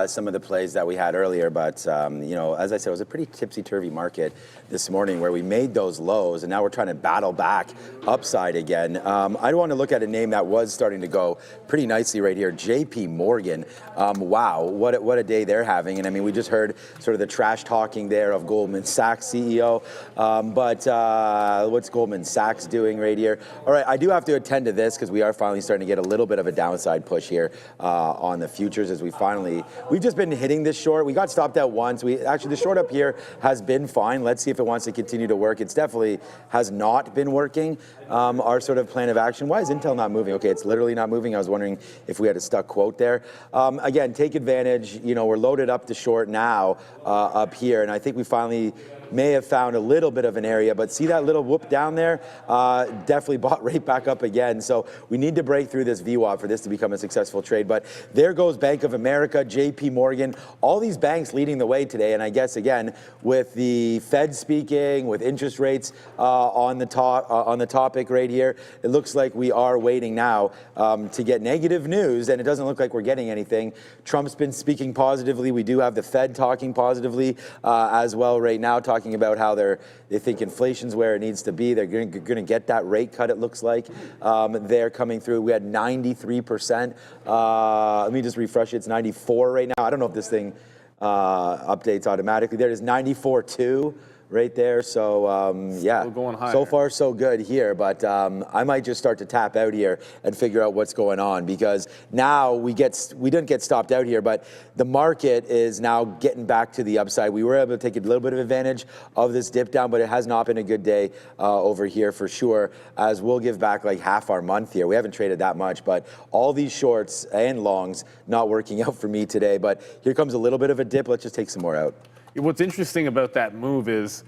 some of the plays that we had earlier, but you know, as I said, it was a pretty tipsy-turvy market this morning where we made those lows, and now we're trying to battle back upside again. I want to look at a name that was starting to go pretty nicely right here, JP Morgan. Wow, what a day they're having, and I mean, we just heard sort of the trash talking there of Goldman Sachs CEO, but what's Goldman Sachs doing right here? All right, I do have to attend to this because we are finally starting to get a little bit of a downside downside push here on the futures as we've just been hitting this short. We got stopped out once. The short up here has been fine. Let's see if it wants to continue to work. It's definitely has not been working. Our sort of plan of action. Why is Intel not moving? Okay, it's literally not moving. I was wondering if we had a stuck quote there. Again, take advantage. We're loaded up to short now up here, and I think we finally may have found a little bit of an area, but see that little whoop down there? Definitely bought right back up again. So we need to break through this VWAP for this to become a successful trade. But there goes Bank of America, JP Morgan, all these banks leading the way today. And I guess, again, with the Fed speaking, with interest rates on the topic right here, it looks like we are waiting now to get negative news, and it doesn't look like we're getting anything. Trump's been speaking positively. We do have the Fed talking positively as well right now, talking about how they think inflation's where it needs to be. They're going to get that rate cut, it looks like. They're coming through. We had 93%. Let me just refresh it. It's 94 right now. I don't know if this thing updates automatically. There it is, 94.2. Right there, so yeah, going higher. So far so good here, but I might just start to tap out here and figure out what's going on, because now we didn't get stopped out here, but the market is now getting back to the upside. We were able to take a little bit of advantage of this dip down, but it has not been a good day over here for sure, as we'll give back like half our month here. We haven't traded that much, but all these shorts and longs not working out for me today, but here comes a little bit of a dip. Let's just take some more out. What's interesting about that move is,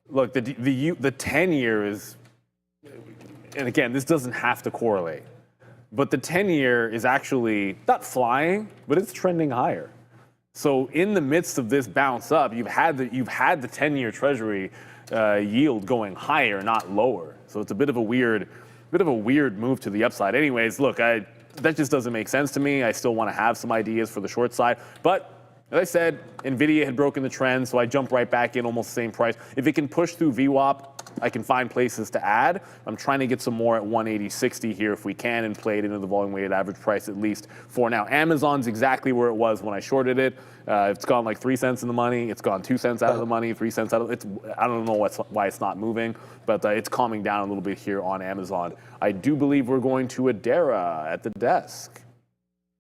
look, the 10-year is, and again, this doesn't have to correlate, but the 10-year is actually not flying, but it's trending higher. So in the midst of this bounce up, you've had the 10-year Treasury yield going higher, not lower. So it's a bit of a weird move to the upside. Anyways, look, that just doesn't make sense to me. I still want to have some ideas for the short side, but as I said, NVIDIA had broken the trend, so I jumped right back in, almost the same price. If it can push through VWAP, I can find places to add. I'm trying to get some more at 180.60 here if we can, and play it into the volume weighted average price at least for now. Amazon's exactly where it was when I shorted it. It's gone like 3 cents in the money. It's gone 2 cents out of the money, 3 cents out of it. I don't know why it's not moving, but it's calming down a little bit here on Amazon. I do believe we're going to Adara at the desk.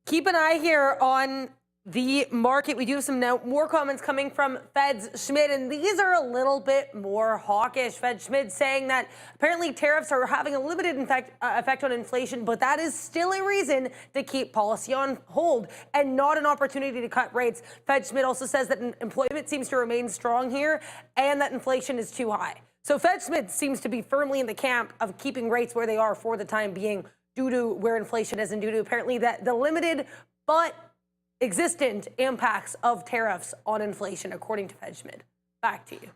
Keep an eye here on the market. We do have some more comments coming from Fed's Schmidt, and these are a little bit more hawkish. Fed Schmidt saying that apparently tariffs are having a limited effect on inflation, but that is still a reason to keep policy on hold and not an opportunity to cut rates. Fed Schmidt also says that employment seems to remain strong here and that inflation is too high. So Fed Schmidt seems to be firmly in the camp of keeping rates where they are for the time being due to where inflation is, and due to apparently that the limited but existent impacts of tariffs on inflation, according to Fed Schmidt. Back to you.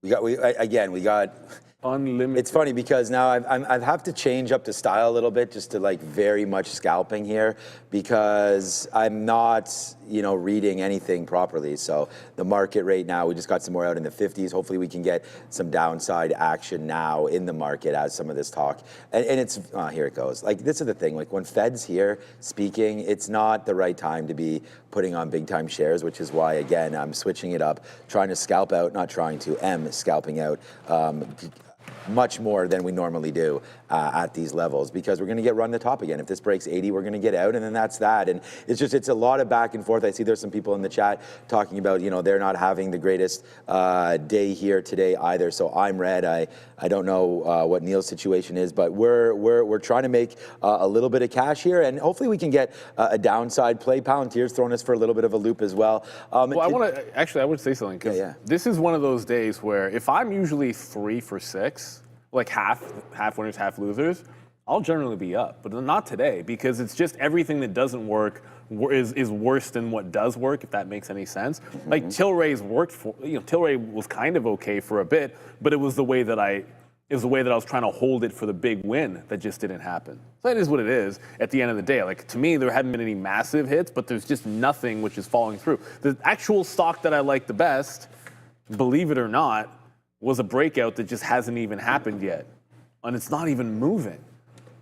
We got unlimited. It's funny because now I have to change up the style a little bit, just to like very much scalping here, because I'm not, reading anything properly. So the market right now, we just got some more out in the 50s. Hopefully we can get some downside action now in the market as some of this talk. And it's, here it goes. Like, this is the thing, like when Fed's here speaking, it's not the right time to be putting on big time shares, which is why, again, I'm switching it up, trying to scalp out, not trying to, scalping out. Much more than we normally do at these levels, because we're going to get run the top again. If this breaks 80, we're going to get out, and then that's that. And it's a lot of back and forth. I see there's some people in the chat talking about, they're not having the greatest day here today either. So I'm red. I don't know what Neil's situation is, but we're trying to make a little bit of cash here, and hopefully we can get a downside play. Palantir's throwing us for a little bit of a loop as well. I would say something, because this is one of those days where if I'm usually 3 for 6, like half winners, half losers, I'll generally be up, but not today, because it's just everything that doesn't work is worse than what does work, if that makes any sense. Mm-hmm. Like Tilray's worked for, Tilray was kind of okay for a bit, but it was the way that I was trying to hold it for the big win that just didn't happen. So that is what it is at the end of the day. Like, to me, there hadn't been any massive hits, but there's just nothing which is falling through. The actual stock that I like the best, believe it or not, was a breakout that just hasn't even happened yet. And it's not even moving.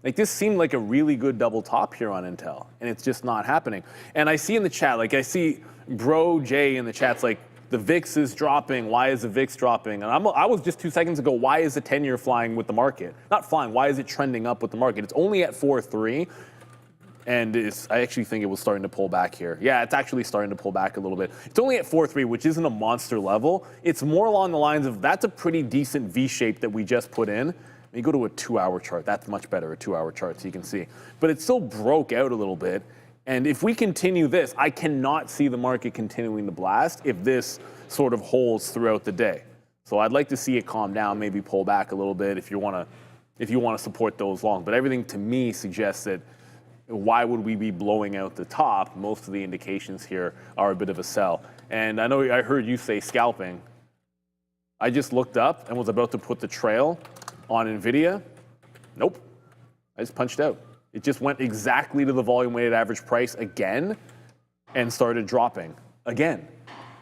Like, this seemed like a really good double top here on Intel, and it's just not happening. And I see in the chat, I see Bro Jay in the chat's like, the VIX is dropping. Why is the VIX dropping? And I was just 2 seconds ago, why is the 10-year flying with the market? Not flying, why is it trending up with the market? It's only at 4.3. And I actually think it was starting to pull back here. Yeah, it's actually starting to pull back a little bit. It's only at 4.3, which isn't a monster level. It's more along the lines of that's a pretty decent V shape that we just put in. You go to a 2-hour chart. That's much better, a 2-hour chart, so you can see. But it still broke out a little bit. And if we continue this, I cannot see the market continuing to blast if this sort of holds throughout the day. So I'd like to see it calm down, maybe pull back a little bit if you want to support those long. But everything to me suggests that why would we be blowing out the top? Most of the indications here are a bit of a sell. And I know I heard you say scalping. I just looked up and was about to put the trail on NVIDIA. Nope. I just punched out. It just went exactly to the volume weighted average price again and started dropping again.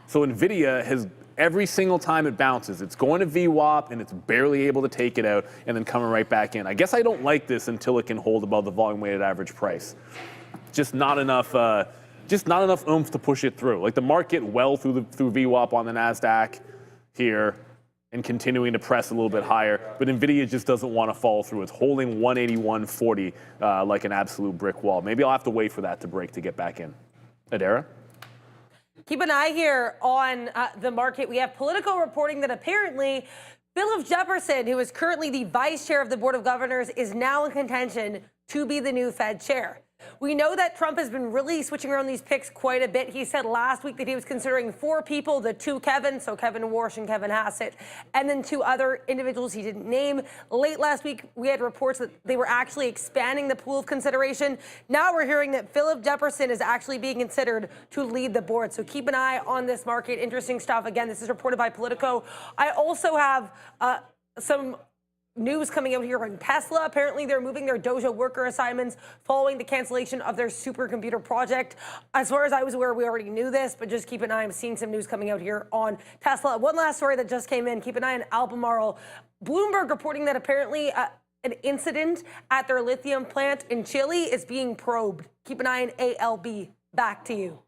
So NVIDIA has, every single time it bounces, it's going to VWAP and it's barely able to take it out and then coming right back in. I guess I don't like this until it can hold above the volume weighted average price. Just not enough oomph to push it through. Like the market well through VWAP on the NASDAQ here and continuing to press a little bit higher, but NVIDIA just doesn't want to follow through. It's holding 181.40 like an absolute brick wall. Maybe I'll have to wait for that to break to get back in. Adara? Keep an eye here on the market. We have Politico reporting that apparently Philip Jefferson, who is currently the vice chair of the Board of Governors, is now in contention to be the new Fed chair. We know that Trump has been really switching around these picks quite a bit. He said last week that he was considering 4 people, the 2 Kevins, so Kevin Warsh and Kevin Hassett, and then 2 other individuals he didn't name. Late last week, we had reports that they were actually expanding the pool of consideration. Now we're hearing that Philip Jefferson is actually being considered to lead the board. So keep an eye on this market. Interesting stuff. Again, this is reported by Politico. I also have some news coming out here on Tesla. Apparently, they're moving their Dojo worker assignments following the cancellation of their supercomputer project. As far as I was aware, we already knew this, but just keep an eye. I'm seeing some news coming out here on Tesla. One last story that just came in. Keep an eye on Albemarle. Bloomberg reporting that apparently an incident at their lithium plant in Chile is being probed. Keep an eye on ALB. Back to you.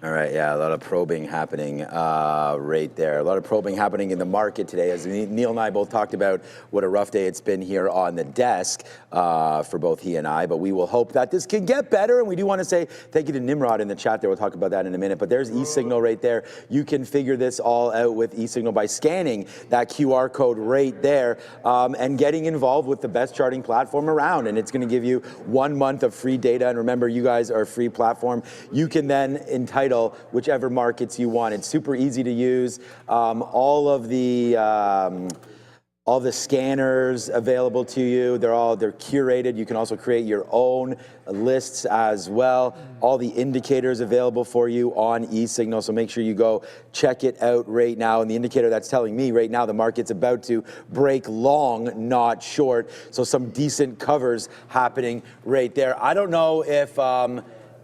All right, yeah, a lot of probing happening right there. A lot of probing happening in the market today. As Neil and I both talked about what a rough day it's been here on the desk for both he and I, but we will hope that this can get better. And we do want to say thank you to Nimrod in the chat there. We'll talk about that in a minute. But there's eSignal right there. You can figure this all out with eSignal by scanning that QR code right there and getting involved with the best charting platform around. And it's going to give you 1 month of free data. And remember, you guys are a free platform. You can then entitle whichever markets you want. It's super easy to use. All the scanners available to you, they're curated. You can also create your own lists as well. All the indicators available for you on eSignal, so make sure you go check it out right now. And the indicator that's telling me right now the market's about to break long, not short. So some decent covers happening right there. I don't know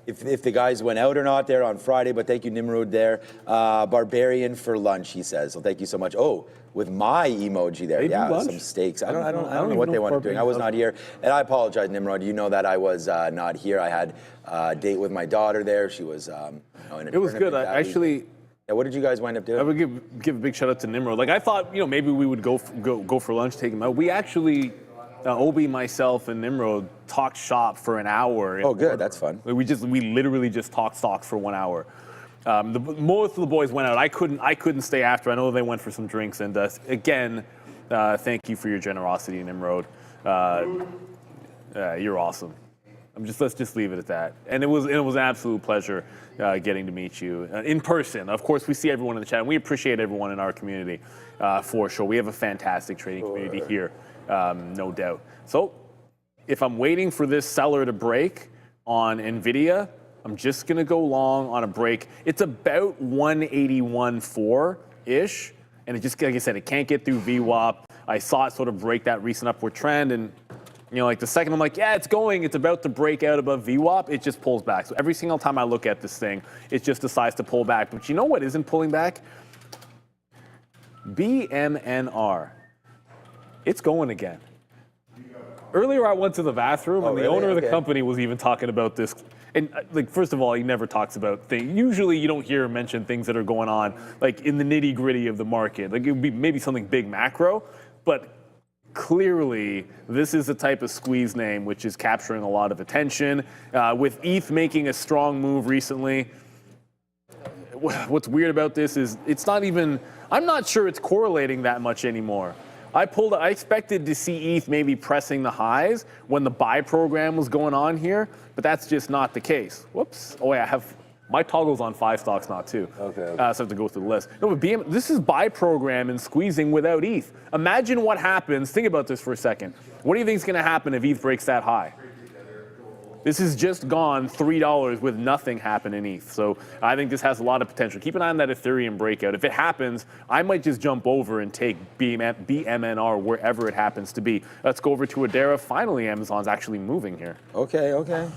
if the guys went out or not there on Friday, but thank you, Nimrod, there. Barbarian for lunch, he says. So thank you so much. Oh, with my emoji there. Yeah, some steaks. I don't know what they wanted doing. I was not here. And I apologize, Nimrod. You know that I was not here. I had a date with my daughter there. She was in a It was good. I actually... Yeah, what did you guys wind up doing? I would give a big shout out to Nimrod. Like I thought, maybe we would go for lunch, take him out. We actually... Obi, myself, and Nimrod talked shop for an hour. Oh, good. That's fun. We literally just talked stocks for 1 hour. Most of the boys went out. I couldn't stay after. I know they went for some drinks. And again, thank you for your generosity, Nimrod. You're awesome. Let's just leave it at that. And it was an absolute pleasure getting to meet you in person. Of course, we see everyone in the chat, and we appreciate everyone in our community for sure. We have a fantastic trading community here. No doubt. So if I'm waiting for this seller to break on NVIDIA, I'm just going to go long on a break. It's about 181.4-ish. And it just, like I said, it can't get through VWAP. I saw it sort of break that recent upward trend. And, like the second I'm like, yeah, it's about to break out above VWAP, it just pulls back. So every single time I look at this thing, it just decides to pull back. But you know what isn't pulling back? BMNR. It's going again. Earlier, I went to the bathroom, and the owner of the company was even talking about this. And like, first of all, he never talks about things. Usually you don't hear him mention things that are going on like in the nitty gritty of the market. Like it would be maybe something big macro, but clearly this is the type of squeeze name which is capturing a lot of attention. With ETH making a strong move recently, what's weird about this is it's not even, I'm not sure it's correlating that much anymore. I expected to see ETH maybe pressing the highs when the buy program was going on here, but that's just not the case. Whoops. Oh, yeah, I have my toggle's on 5 stocks, not 2. Okay. So I have to go through the list. No, but this is buy program and squeezing without ETH. Imagine what happens. Think about this for a second. What do you think is going to happen if ETH breaks that high? This has just gone $3 with nothing happen in ETH. So I think this has a lot of potential. Keep an eye on that Ethereum breakout. If it happens, I might just jump over and take BMNR wherever it happens to be. Let's go over to Adara. Finally, Amazon's actually moving here. Okay, okay.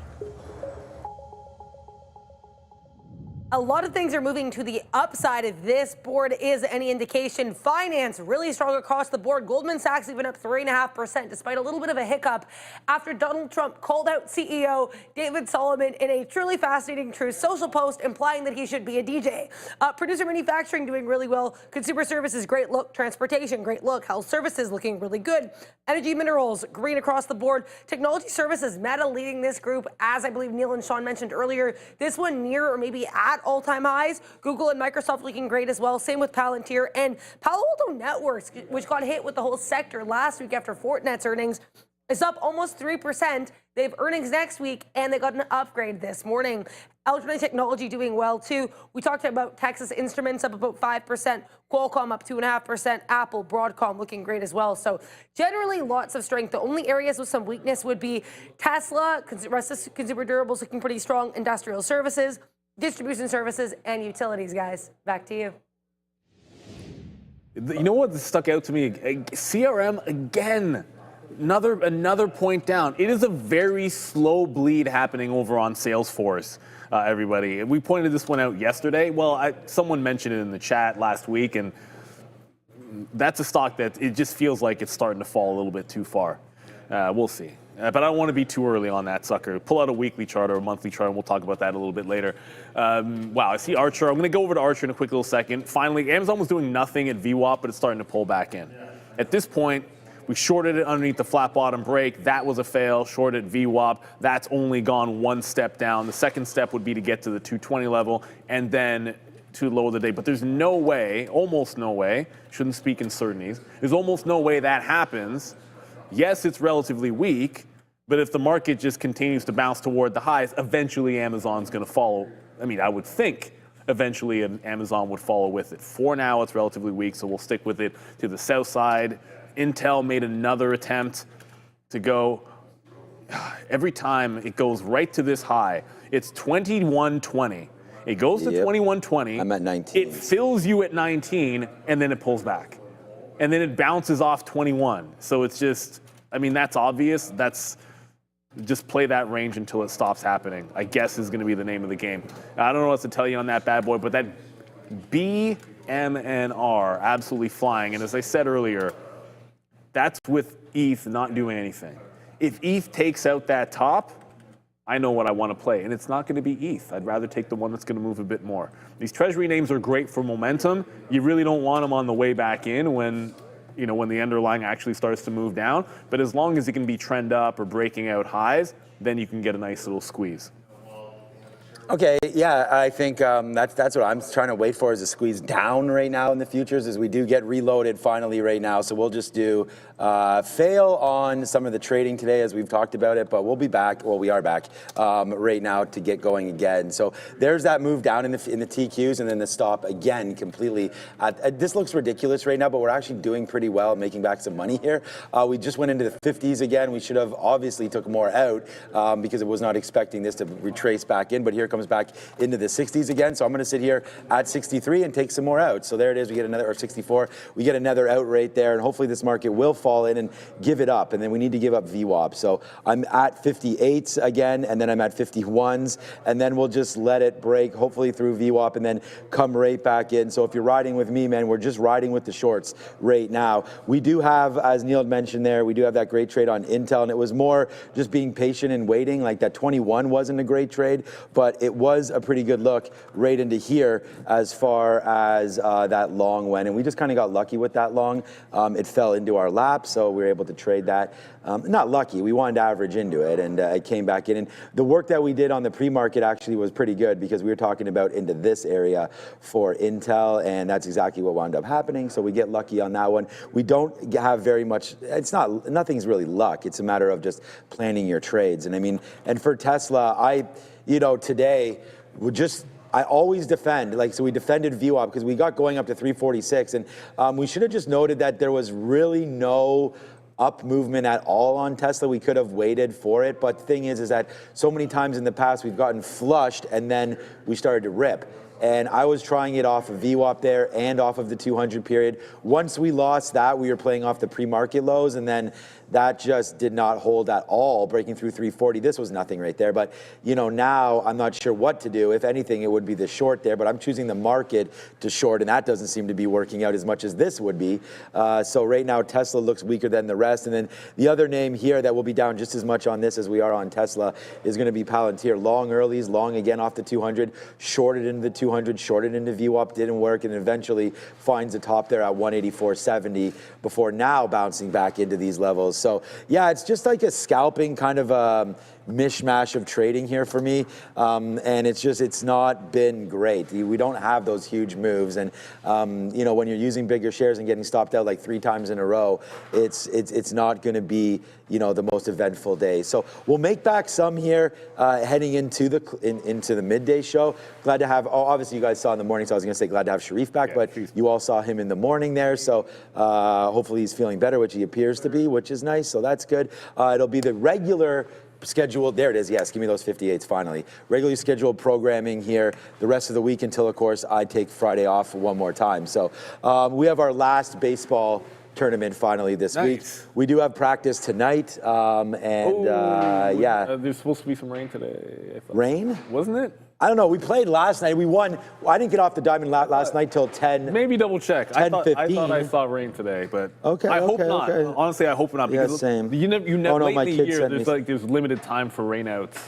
A lot of things are moving to the upside. If this board is any indication, finance really strong across the board. Goldman Sachs even up 3.5%, despite a little bit of a hiccup after Donald Trump called out CEO David Solomon in a truly fascinating Truth Social post, implying that he should be a DJ. Producer manufacturing doing really well. Consumer services, great look. Transportation, great look. Health services looking really good. Energy minerals, green across the board. Technology services, Meta leading this group, as I believe Neil and Sean mentioned earlier. This one near or maybe at all-time highs. Google and Microsoft looking great as well. Same with Palantir and Palo Alto Networks, which got hit with the whole sector last week after Fortinet's earnings. It's up almost 3%. They have earnings next week, and they got an upgrade this morning. Electronic technology doing well, too. We talked about Texas Instruments up about 5%, Qualcomm up 2.5%, Apple, Broadcom looking great as well. So generally lots of strength. The only areas with some weakness would be Tesla, rest of consumer durables looking pretty strong, industrial services, distribution services, and utilities, guys. Back to you. You know what stuck out to me? CRM again. Another point down. It is a very slow bleed happening over on Salesforce, everybody. We pointed this one out yesterday. Well, someone mentioned it in the chat last week, and that's a stock that it just feels like it's starting to fall a little bit too far. We'll see. But I don't want to be too early on that sucker. Pull out a weekly chart or a monthly chart, and we'll talk about that a little bit later. Wow, I see Archer. I'm going to go over to Archer in a quick little second. Finally, Amazon was doing nothing at VWAP, but it's starting to pull back in. At this point, we shorted it underneath the flat bottom break. That was a fail. Shorted VWAP. That's only gone one step down. The second step would be to get to the 220 level and then to lower the day. But there's no way, almost no way, shouldn't speak in certainties, there's almost no way that happens. Yes, it's relatively weak, but if the market just continues to bounce toward the highs, eventually Amazon's going to follow. I mean, I would think eventually Amazon would follow with it. For now, it's relatively weak, so we'll stick with it to the south side. Intel made another attempt to go. Every time it goes right to this high, it's 21.20. It goes to 21.20. I'm at 19. It fills you at 19, and then it pulls back. And then it bounces off 21. So it's just, I mean, that's obvious. That's just play that range until it stops happening, I guess is going to be the name of the game. I don't know what else to tell you on that bad boy, but that BMNR absolutely flying. And as I said earlier, that's with ETH not doing anything. If ETH takes out that top, I know what I want to play, and it's not going to be ETH. I'd rather take the one that's going to move a bit more. These treasury names are great for momentum. You really don't want them on the way back in when the underlying actually starts to move down. But as long as it can be trend up or breaking out highs, then you can get a nice little squeeze. Okay, yeah, I think that's what I'm trying to wait for is a squeeze down right now in the futures as we do get reloaded finally right now. So we'll just do fail on some of the trading today as we've talked about it, but we'll be back, well, we are back right now to get going again. So there's that move down in the TQs and then the stop again completely. This looks ridiculous right now, but we're actually doing pretty well, making back some money here. We just went into the 50s again. We should have obviously took more out because it was not expecting this to retrace back in, but here comes comes back into the 60s again. So I'm going to sit here at 63 and take some more out. So there it is. We get another, or 64. We get another out right there, and hopefully this market will fall in and give it up. And then we need to give up VWAP. So I'm at 58s again, and then I'm at 51s, and then we'll just let it break, hopefully through VWAP, and then come right back in. So if you're riding with me, man, we're just riding with the shorts right now. We do have, as Neil mentioned there, we do have that great trade on Intel, and it was more just being patient and waiting. Like that 21 wasn't a great trade, but it was a pretty good look right into here as far as that long went, and we just kind of got lucky with that long. It fell into our lap, so we were able to trade that. Not lucky, we wanted to average into it, and it came back in. And the work that we did on the pre-market actually was pretty good, because we were talking about into this area for Intel, and that's exactly what wound up happening. So we get lucky on that one. We don't have very much, nothing's really luck. It's a matter of just planning your trades. And I mean, and for Tesla, today, I always defend, so we defended VWAP because we got going up to 346, and we should have just noted that there was really no up movement at all on Tesla. We could have waited for it, but the thing is that so many times in the past we've gotten flushed and then we started to rip. And I was trying it off of VWAP there and off of the 200 period. Once we lost that, we were playing off the pre-market lows, and then that just did not hold at all, breaking through 340. This was nothing right there. But, now I'm not sure what to do. If anything, it would be the short there, but I'm choosing the market to short, and that doesn't seem to be working out as much as this would be. So right now, Tesla looks weaker than the rest. And then the other name here that will be down just as much on this as we are on Tesla is going to be Palantir. Long earlies, long again off the 200, shorted into the 200, shorted into VWAP, didn't work, and eventually finds a top there at 184.70 before now bouncing back into these levels. So yeah, it's just like a scalping kind of mishmash of trading here for me, and it's not been great. We don't have those huge moves, and when you're using bigger shares and getting stopped out like 3 times in a row, it's not going to be the most eventful day. So we'll make back some here heading into the midday show. Glad to have, obviously you guys saw in the morning, so I was going to say glad to have Sharif back, but you all saw him in the morning there, so hopefully he's feeling better, which he appears to be, which is nice, so that's good. It'll be the regular scheduled, there it is, yes, give me those 58s finally. Regularly scheduled programming here the rest of the week until, of course, I take Friday off one more time. So we have our last baseball tournament finally this week. We do have practice tonight, yeah. There's supposed to be some rain today. Rain? Wasn't it? I don't know. We played last night. We won. I didn't get off the diamond last night till 10. Maybe double check. 10, I 15. thought I saw rain today, but okay, I hope not. Okay. Honestly, I hope not. Because yeah, same. You never no, late my in the kid year, sent there's limited time for rainouts.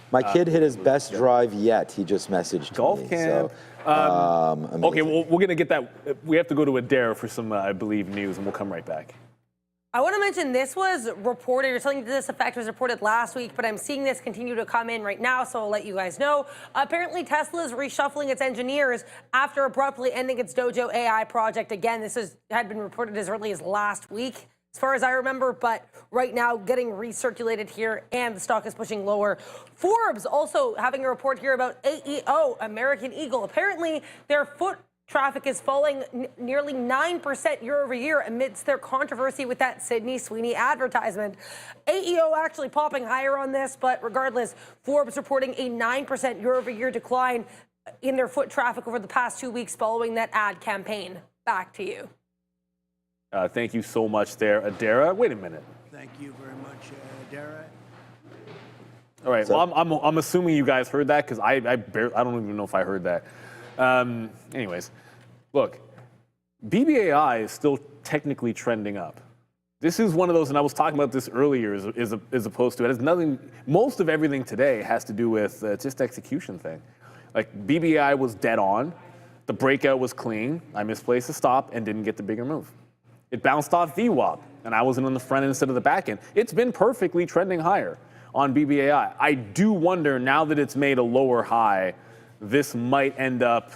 My kid hit his best drive yet. He just messaged golf me. camp. So, okay, well, we're gonna get that. We have to go to Adair for some, I believe, news, and we'll come right back. I want to mention this was reported, or something to this effect was reported last week, but I'm seeing this continue to come in right now, so I'll let you guys know. Apparently, Tesla is reshuffling its engineers after abruptly ending its Dojo AI project. Again, this had been reported as early as last week, as far as I remember, but right now getting recirculated here, and the stock is pushing lower. Forbes also having a report here about AEO, American Eagle. Apparently, their foot traffic is falling nearly 9% year over year amidst their controversy with that Sydney Sweeney advertisement. AEO actually popping higher on this, but regardless, Forbes reporting a 9% year over year decline in their foot traffic over the past 2 weeks following that ad campaign. Back to you. Thank you so much there, Adara. Wait a minute. Thank you very much, Dara. All right, well, I'm assuming you guys heard that, because I don't even know if I heard that. Anyways, look, BBAI is still technically trending up. This is one of those, and I was talking about this earlier, as opposed to it has nothing. Most of everything today has to do with just execution thing. Like BBAI was dead on, the breakout was clean. I misplaced a stop and didn't get the bigger move. It bounced off VWAP, and I wasn't on the front end instead of the back end. It's been perfectly trending higher on BBAI. I do wonder, now that it's made a lower high, this might end up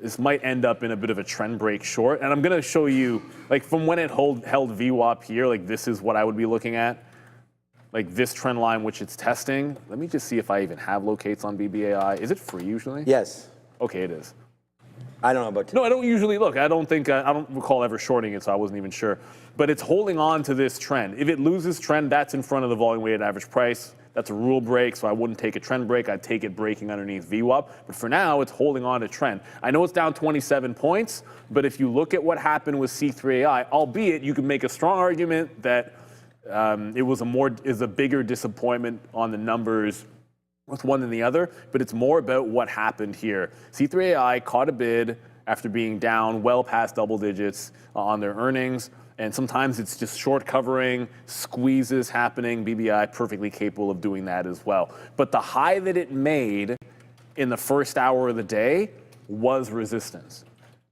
in a bit of a trend break short. And I'm going to show you, like, from when it held VWAP here, like, this is what I would be looking at. Like this trend line, which it's testing. Let me just see if I even have locates on BBAI. Is it free usually? yes. Okay, it is. I don't know about No, I don't usually look. I don't recall ever shorting it, so I wasn't even sure. But it's holding on to this trend. If it loses trend, that's in front of the volume weighted average price. That's a rule break, so I wouldn't take a trend break. I'd take it breaking underneath VWAP. But for now, it's holding on to trend. I know it's down 27 points, but if you look at what happened with C3AI, albeit you can make a strong argument that it was a bigger disappointment on the numbers with one than the other, but it's more about what happened here. C3AI caught a bid after being down well past double digits on their earnings, and sometimes it's just short covering, squeezes happening. BBI perfectly capable of doing that as well. But the high that it made in the first hour of the day was resistance.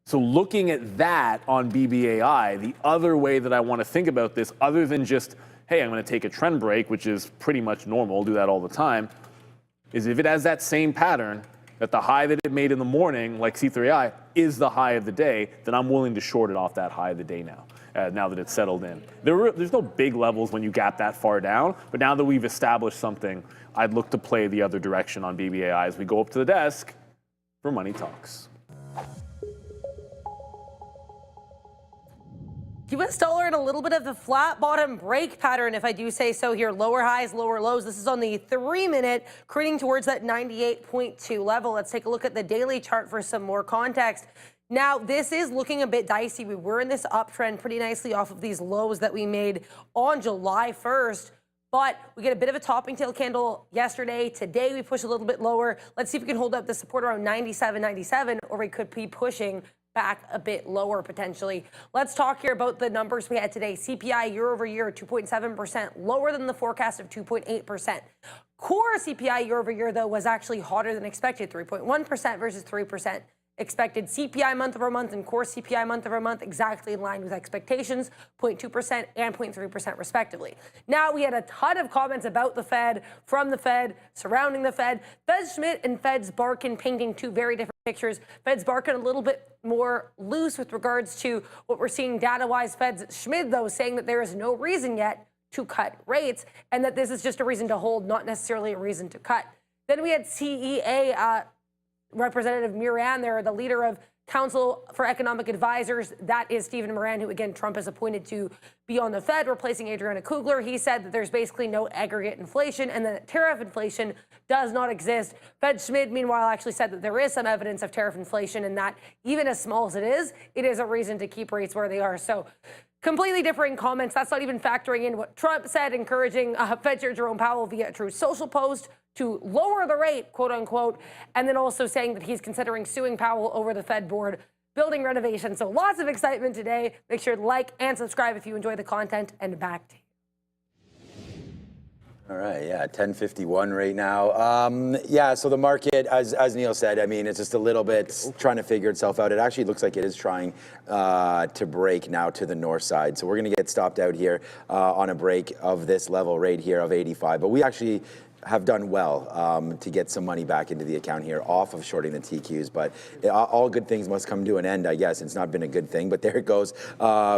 So looking at that on BBAI, the other way that I want to think about this, other than just, hey, I'm going to take a trend break, which is pretty much normal, do that all the time, is if it has that same pattern, that the high that it made in the morning, like C3I, is the high of the day, then I'm willing to short it off that high of the day now, now that it's settled in. There's no big levels when you gap that far down, but now that we've established something, I'd look to play the other direction on BBAI as we go up to the desk for Money Talks. US dollar in a little bit of the flat bottom break pattern, if I do say so here. Lower highs, lower lows. This is on the 3-minute, creeping towards that 98.2 level. Let's take a look at the daily chart for some more context. Now, this is looking a bit dicey. We were in this uptrend pretty nicely off of these lows that we made on July 1st. But we get a bit of a topping tail candle yesterday. Today, we push a little bit lower. Let's see if we can hold up the support around 97.97, or we could be pushing back a bit lower potentially. Let's talk here about the numbers we had today. CPI year over year, 2.7%, lower than the forecast of 2.8%. Core CPI year over year, though, was actually hotter than expected, 3.1% versus 3%. Expected CPI month over month and core CPI month over month exactly in line with expectations, 0.2% and 0.3% respectively. Now, we had a ton of comments about the Fed, from the Fed, surrounding the Fed. Fed Schmidt and Fed's Barkin painting two very different pictures. Fed's Barkin a little bit more loose with regards to what we're seeing data-wise. Fed's Schmidt, though, saying that there is no reason yet to cut rates and that this is just a reason to hold, not necessarily a reason to cut. Then we had CEA Representative Moran there, the leader of Council for Economic Advisors. That is Stephen Moran, who, again, Trump has appointed to be on the Fed, replacing Adriana Kugler. He said that there's basically no aggregate inflation and that tariff inflation does not exist. Fed Schmidt, meanwhile, actually said that there is some evidence of tariff inflation and that even as small as it is a reason to keep rates where they are. So completely differing comments. That's not even factoring in what Trump said, encouraging Fed Chair Jerome Powell via a Truth Social post to lower the rate, quote unquote, and then also saying that he's considering suing Powell over the Fed board building renovation. So lots of excitement today. Make sure to like and subscribe if you enjoy the content, and back to you. All right, yeah, 10:51 right now. Yeah, so the market, as Neil said, I mean, it's just a little bit trying to figure itself out. It actually looks like it is trying to break now to the north side. So we're going to get stopped out here on a break of this level right here of 85. But we actually have done well to get some money back into the account here off of shorting the TQs, but all good things must come to an end, I guess. It's not been a good thing, but there it goes,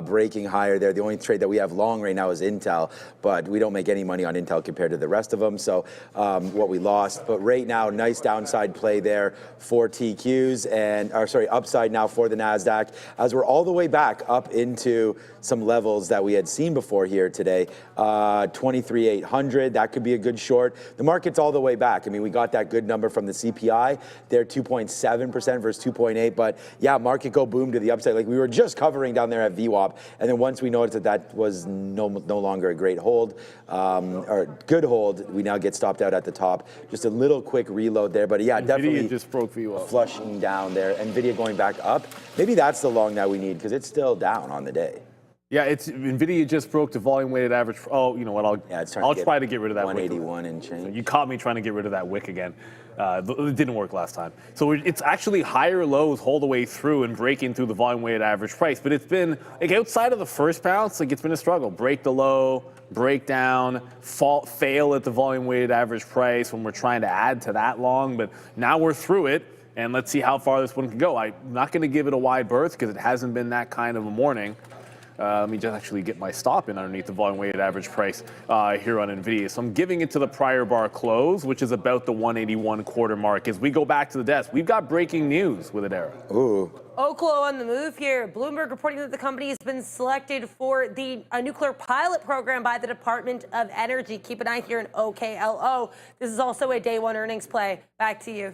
breaking higher there. The only trade that we have long right now is Intel, but we don't make any money on Intel compared to the rest of them, so what we lost. But right now, nice downside play there for TQs, and upside now for the NASDAQ, as we're all the way back up into some levels that we had seen before here today. 23,800, that could be a good short. The market's all the way back. I mean, we got that good number from the CPI. They're 2.7% versus 2.8. But yeah, market go boom to the upside. Like we were just covering down there at VWAP. And then once we noticed that that was no longer a great hold, or good hold, we now get stopped out at the top. Just a little quick reload there. But yeah, definitely just broke VWAP. Flushing down there. NVIDIA going back up. Maybe that's the long that we need because it's still down on the day. Yeah, NVIDIA just broke the volume weighted average. Oh, you know what? I'll try to get rid of that 181 and change. You caught me trying to get rid of that wick again. It didn't work last time. So it's actually higher lows all the way through and breaking through the volume weighted average price. But it's been, like, outside of the first bounce, like, it's been a struggle. Break the low, break down, fail at the volume weighted average price when we're trying to add to that long. But now we're through it, and let's see how far this one can go. I'm not going to give it a wide berth because it hasn't been that kind of a morning. Let me just actually get my stop in underneath the volume weighted average price here on NVIDIA. So I'm giving it to the prior bar close, which is about the 181 quarter mark. As we go back to the desk, we've got breaking news with Adara. Ooh. Oklo on the move here. Bloomberg reporting that the company has been selected for the nuclear pilot program by the Department of Energy. Keep an eye here in OKLO. This is also a day one earnings play. Back to you.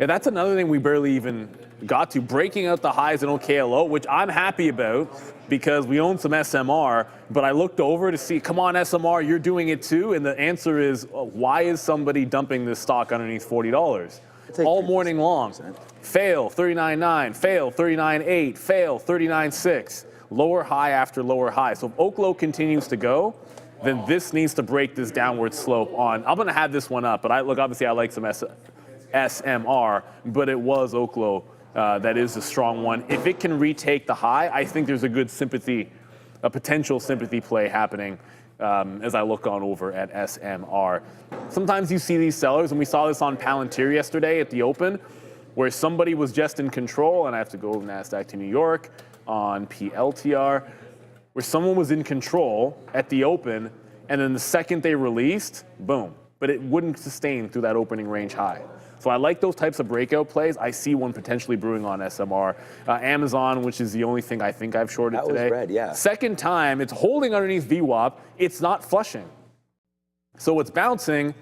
Yeah, that's another thing we barely even got to, breaking out the highs in OKLO, which I'm happy about because we own some SMR, but I looked over to see, come on, SMR, you're doing it too? And the answer is, why is somebody dumping this stock underneath $40? All morning long. Fail, 39.9, fail, 39.8, fail, 39.6. Lower high after lower high. So if Oklo continues to go, then this needs to break this downward slope on. I'm going to have this one up, but obviously I like some SMR, but it was Oklo that is a strong one. If it can retake the high, I think there's a good sympathy, a potential sympathy play happening as I look on over at SMR. Sometimes you see these sellers, and we saw this on Palantir yesterday at the open, where somebody was just in control, and I have to go NASDAQ to New York on PLTR, where someone was in control at the open, and then the second they released, boom. But it wouldn't sustain through that opening range high. So I like those types of breakout plays. I see one potentially brewing on SMR. Amazon, which is the only thing I think I've shorted today. That was red, yeah. Second time, it's holding underneath VWAP. It's not flushing. So it's bouncing.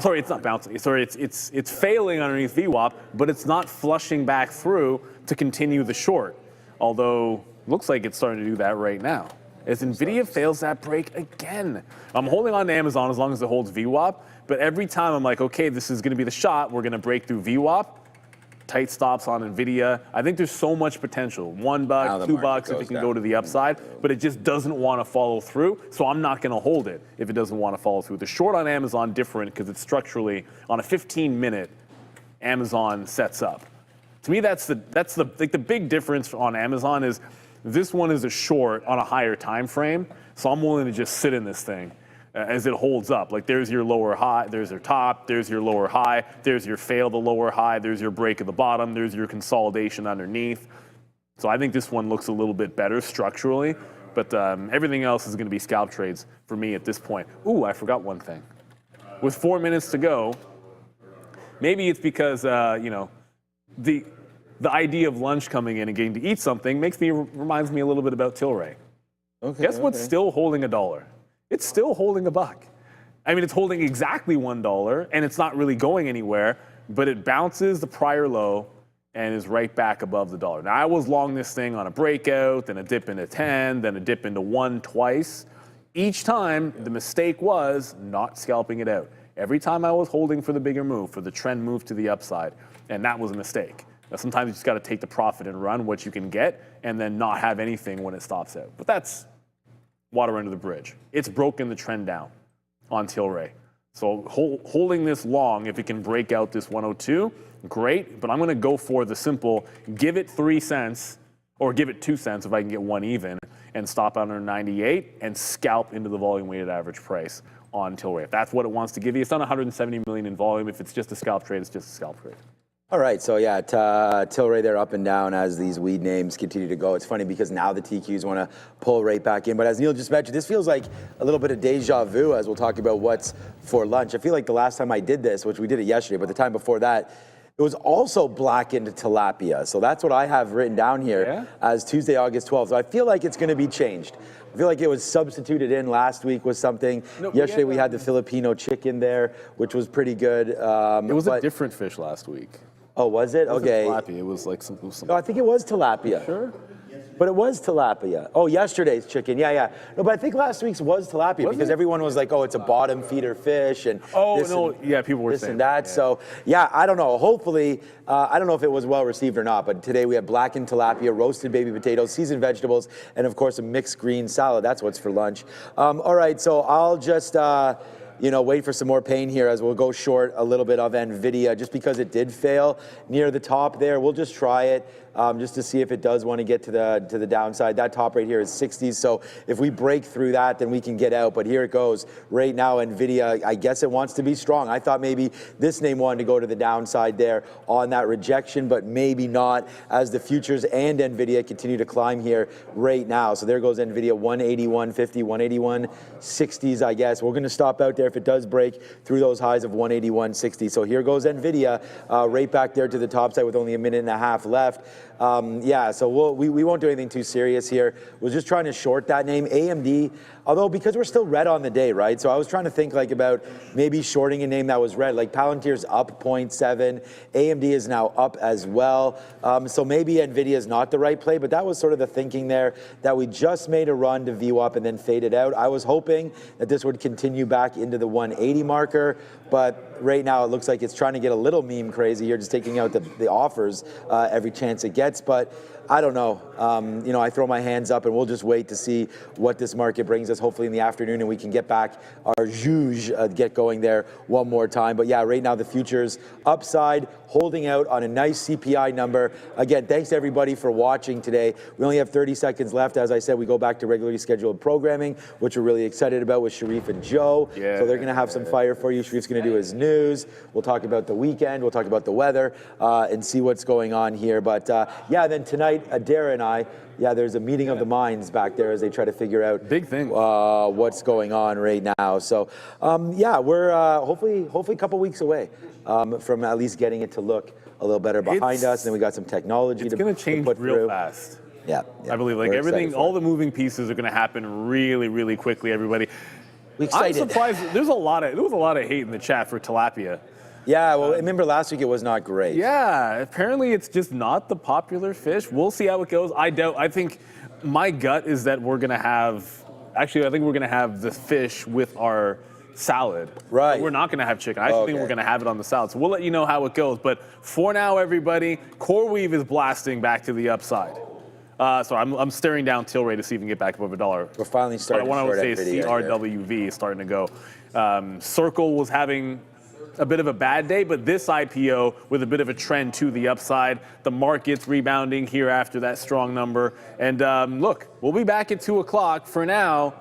Sorry, it's not bouncing. Sorry, it's failing underneath VWAP, but it's not flushing back through to continue the short. Although, looks like it's starting to do that right now. As NVIDIA fails that break again. I'm holding on to Amazon as long as it holds VWAP, but every time I'm like, okay, this is gonna be the shot, we're gonna break through VWAP, tight stops on NVIDIA. I think there's so much potential. $1, $2 if it can go to the upside, but it just doesn't wanna follow through, so I'm not gonna hold it if it doesn't wanna follow through. The short on Amazon different because it's structurally, on a 15-minute, Amazon sets up. To me, that's the big difference on Amazon is this one is a short on a higher time frame, so I'm willing to just sit in this thing as it holds up. Like there's your lower high, there's your top, there's your lower high, there's your fail the lower high, there's your break at the bottom, there's your consolidation underneath. So I think this one looks a little bit better structurally, but everything else is going to be scalp trades for me at this point. Ooh, I forgot one thing. With 4 minutes to go, maybe it's because the idea of lunch coming in and getting to eat something reminds me a little bit about Tilray. Okay, Guess what's still holding $1? It's still holding $1. I mean, it's holding exactly $1, and it's not really going anywhere, but it bounces the prior low and is right back above the dollar. Now, I was long this thing on a breakout, then a dip into 10, then a dip into 1 twice. Each time, the mistake was not scalping it out. Every time I was holding for the bigger move, for the trend move to the upside, and that was a mistake. Now, sometimes you just got to take the profit and run what you can get and then not have anything when it stops out. But that's water under the bridge. It's broken the trend down on Tilray. So holding this long, if it can break out this 102, great. But I'm going to go for the simple, give it 3 cents or give it 2 cents if I can get one even and stop under 98 and scalp into the volume weighted average price on Tilray. If that's what it wants to give you, it's not 170 million in volume. If it's just a scalp trade, it's just a scalp trade. All right, so yeah, Tilray, they're up and down as these weed names continue to go. It's funny because now the TQs want to pull right back in. But as Neil just mentioned, this feels like a little bit of deja vu as we'll talk about what's for lunch. I feel like the last time I did this, which we did it yesterday, but the time before that, it was also blackened tilapia. So that's what I have written down here as Tuesday, August 12th. So I feel like it's going to be changed. I feel like it was substituted in last week with something. Yesterday we had the Filipino chicken there, which was pretty good. It was a different fish last week. Oh, was it? Okay. Tilapia. It was like some. No, I think it was tilapia. Sure. But it was tilapia. Oh, yesterday's chicken. Yeah. No, but I think last week's was tilapia because everyone was like, oh, it's a bottom feeder fish. And people were this saying and that. Yeah. So, yeah, I don't know. Hopefully, I don't know if it was well received or not, but today we have blackened tilapia, roasted baby potatoes, seasoned vegetables, and of course a mixed green salad. That's what's for lunch. All right, so I'll just... wait for some more pain here as we'll go short a little bit of NVIDIA just because it did fail near the top there. We'll just try it. just to see if it does want to get to the downside. That top right here is 60s, so if we break through that, then we can get out. But here it goes. Right now, NVIDIA, I guess it wants to be strong. I thought maybe this name wanted to go to the downside there on that rejection, but maybe not, as the futures and NVIDIA continue to climb here right now. So there goes NVIDIA, 181.50, 181.60s, I guess. We're going to stop out there if it does break through those highs of 181.60. So here goes NVIDIA, right back there to the top side with only a minute and a half left. Yeah, so we won't do anything too serious here. We're just trying to short that name. AMD, although because we're still red on the day, right? So I was trying to think like about maybe shorting a name that was red, like Palantir's up 0.7. AMD is now up as well. So maybe NVIDIA is not the right play, but that was sort of the thinking there, that we just made a run to view up and then faded out. I was hoping that this would continue back into the 180 marker, but right now it looks like it's trying to get a little meme crazy here, just taking out the offers every chance it gets. But I don't know. You know, I throw my hands up and we'll just wait to see what this market brings us, hopefully in the afternoon, and we can get back our juge, get going there one more time. But yeah, right now the futures upside, holding out on a nice CPI number. Again, thanks to everybody for watching today. We only have 30 seconds left. As I said, we go back to regularly scheduled programming, which we're really excited about with Sharif and Joe. Yeah. So they're going to have some fire for you. Sharif's going to do his news. We'll talk about the weekend. We'll talk about the weather and see what's going on here. But yeah, then tonight, Dara and I, yeah, there's a meeting of the minds back there as they try to figure out big thing what's going on right now. So yeah, we're hopefully a couple weeks away from at least getting it to look a little better behind us. And then we got some technology it's to going to change put real through. fast. Yeah, I believe like everything, all the moving pieces are going to happen really, really quickly. Everybody, I'm surprised. There was a lot of hate in the chat for tilapia. Yeah, well, remember last week it was not great. Yeah, apparently it's just not the popular fish. We'll see how it goes. I think my gut is that we're gonna have. Actually, I think we're gonna have the fish with our salad. Right. We're not gonna have chicken. I think we're gonna have it on the salad. So we'll let you know how it goes. But for now, everybody, CoreWeave is blasting back to the upside. So I'm staring down Tilray to see if we can get back above $1. We're finally starting. But I want to say CRWV is starting to go. Circle was having a bit of a bad day, but this IPO with a bit of a trend to the upside. The market's rebounding here after that strong number. And look, we'll be back at 2 o'clock. For now,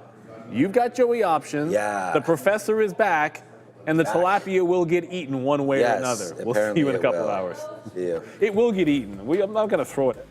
you've got Joey options. Yeah. The professor is back, and the tilapia will get eaten one way or another. We'll see you in a couple hours. Yeah. It will get eaten. I'm not going to throw it.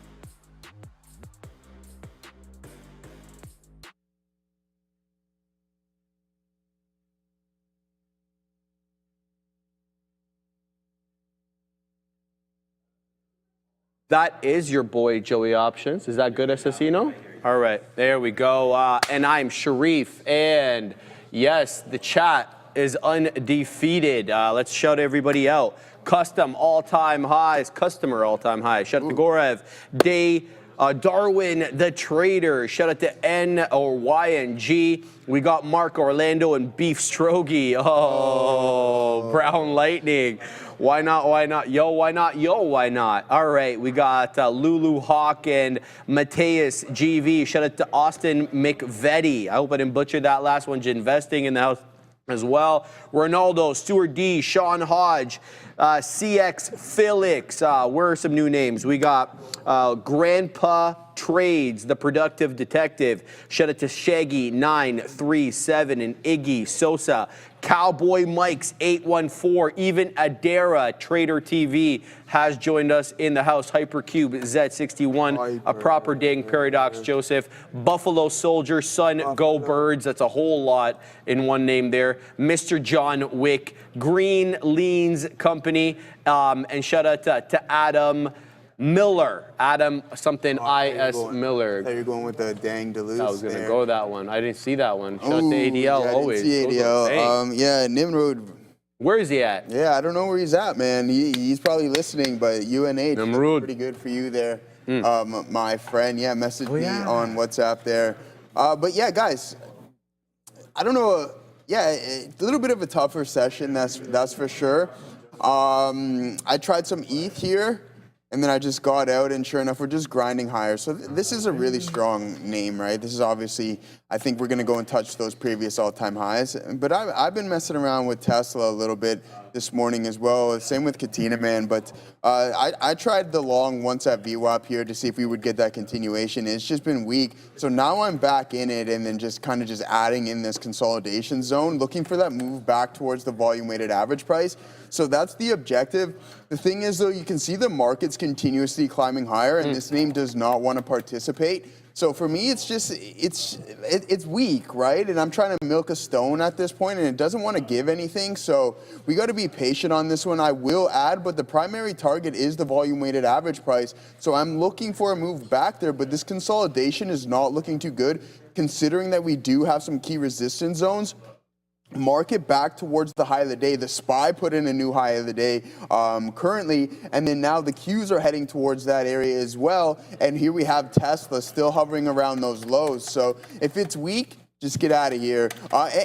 That is your boy, Joey Options. Is that good, Assassino? All right, there we go. And I'm Sharif. And yes, the chat is undefeated. Let's shout everybody out. Custom all-time highs. Customer all-time highs. Shout out to Gorev. Darwin, the trader. Shout out to N or YNG. We got Mark Orlando and Beef Strogie. Oh, Brown Lightning. Why not? Why not? Yo, why not? Yo, why not? All right, we got Lulu Hawk and Mateus GV. Shout out to Austin McVetti. I hope I didn't butcher that last one. Investing in the house as well. Ronaldo, Stuart D, Sean Hodge, CX Felix. Where are some new names? We got Grandpa Trades, the Productive Detective. Shout out to Shaggy 937 and Iggy Sosa. Cowboy Mike's 814, even Adara Trader TV has joined us in the house. Hypercube Z61, a proper dang paradox. Joseph, Buffalo Soldier, Sun, Go Birds. That's a whole lot in one name there. Mr. John Wick, Green Leans Company, and shout out to Adam Miller. Adam something IS Miller. You're going with the dang Duluth. I was going to go that one. I didn't see that one. Shout out to ADL yeah, always. I didn't see ADL. Yeah, Nimrod. Where is he at? Yeah, I don't know where he's at, man. He's probably listening, but UNH Nimrod. pretty good for you there. My friend, messaged me on WhatsApp there. But yeah, guys, I don't know. A little bit of a tougher session, that's for sure. I tried some ETH here. And then I just got out, and sure enough, we're just grinding higher. So this is a really strong name, right? This is obviously, I think we're going to go and touch those previous all-time highs. But I've been messing around with Tesla a little bit this morning as well. Same with Katina, man. But I tried the long once at VWAP here to see if we would get that continuation. It's just been weak. So now I'm back in it, and then just kind of just adding in this consolidation zone, looking for that move back towards the volume-weighted average price. So that's the objective. The thing is, though, you can see the market's continuously climbing higher, and this name does not want to participate. So for me, it's just, it's weak, right? And I'm trying to milk a stone at this point, and it doesn't want to give anything. So we got to be patient on this one. I will add, but the primary target is the volume-weighted average price. So I'm looking for a move back there, but this consolidation is not looking too good, considering that we do have some key resistance zones. Market back towards the high of the day. The SPY put in a new high of the day currently, and then now the Qs are heading towards that area as well. And here we have Tesla still hovering around those lows. So if it's weak, just get out of here.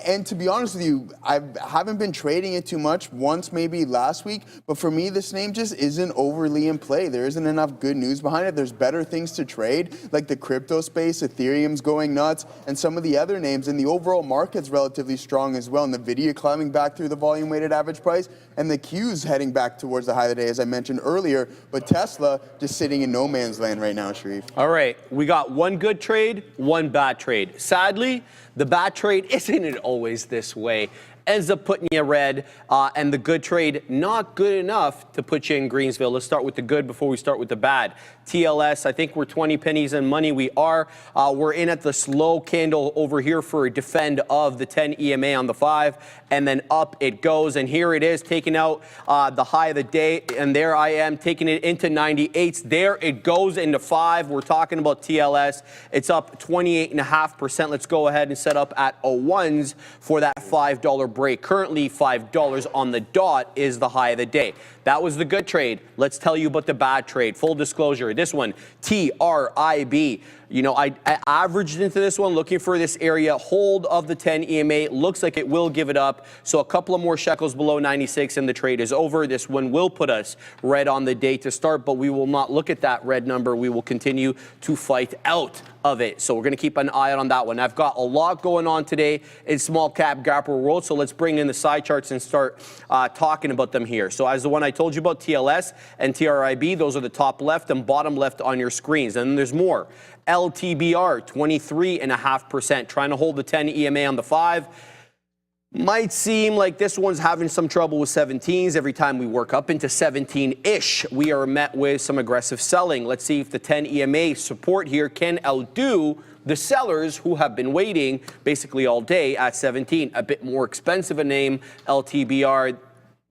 And to be honest with you, I haven't been trading it too much, once maybe last week, but for me, this name just isn't overly in play. There isn't enough good news behind it. There's better things to trade, like the crypto space, Ethereum's going nuts, and some of the other names, and the overall market's relatively strong as well. And NVIDIA climbing back through the volume-weighted average price, and the Qs heading back towards the high of the day, as I mentioned earlier, but Tesla just sitting in no man's land right now, Sharif. All right, we got one good trade, one bad trade. Sadly, the bad trade isn't it always this way. Ends up putting you red, and the good trade not good enough to put you in Greensville. Let's start with the good before we start with the bad. TLS, I think we're 20 pennies in money. We are. We're in at the slow candle over here for a defend of the 10 EMA on the 5, and then up it goes. And here it is, taking out the high of the day, and there I am taking it into 98s. There it goes into 5. We're talking about TLS. It's up 28.5%. Let's go ahead and set up at 01s for that $5 break. Currently $5 on the dot is the high of the day. That was the good trade. Let's tell you about the bad trade. Full disclosure, this one, TRIB. You know, I averaged into this one looking for this area hold of the 10 EMA. Looks like it will give it up. So a couple of more shekels below 96 and the trade is over. This one will put us red on the day to start, but we will not look at that red number. We will continue to fight out of it. So we're going to keep an eye on that one. I've got a lot going on today in small cap gapper world. So let's bring in the side charts and start talking about them here. So as the one I told you about, TLS and TRIB, those are the top left and bottom left on your screens. And then there's more. LTBR, 23.5%, trying to hold the 10 EMA on the 5. Might seem like this one's having some trouble with 17s. Every time we work up into 17-ish, we are met with some aggressive selling. Let's see if the 10 EMA support here can outdo the sellers who have been waiting basically all day at 17. A bit more expensive a name, LTBR,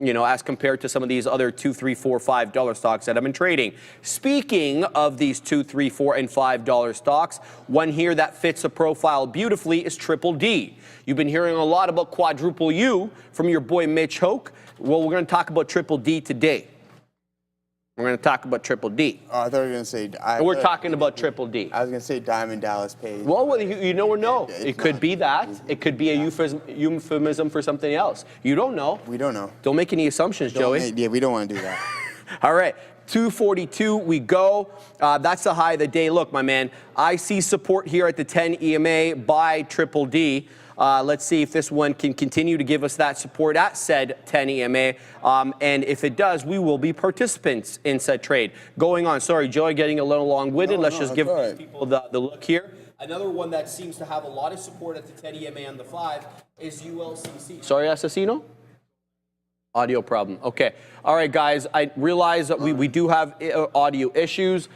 you know, as compared to some of these other $2, $3, $4, $5 stocks that I've been trading. Speaking of these $2, $3, $4, and $5 stocks, one here that fits the profile beautifully is Triple D. You've been hearing a lot about Quadruple U from your boy Mitch Ho. Well, we're going to talk about Triple D today. We're going to talk about Triple D. Oh, I thought you were going to say... We're talking about Triple D. I was going to say Diamond Dallas Page. Well, you never know. It could be that. It could be a euphemism for something else. You don't know. We don't know. Don't make any assumptions, Joey. Yeah, we don't want to do that. All right. 242, we go. That's the high of the day. Look, my man, I see support here at the 10 EMA by Triple D. Let's see if this one can continue to give us that support at said 10 EMA. And if it does, we will be participants in said trade. Going on, sorry, Joey, getting a little long-winded. Let's just give people the look here. Another one that seems to have a lot of support at the 10 EMA on the 5 is ULCC. Sorry, Assassino? Audio problem. Okay. All right, guys. I realize that we do have audio issues.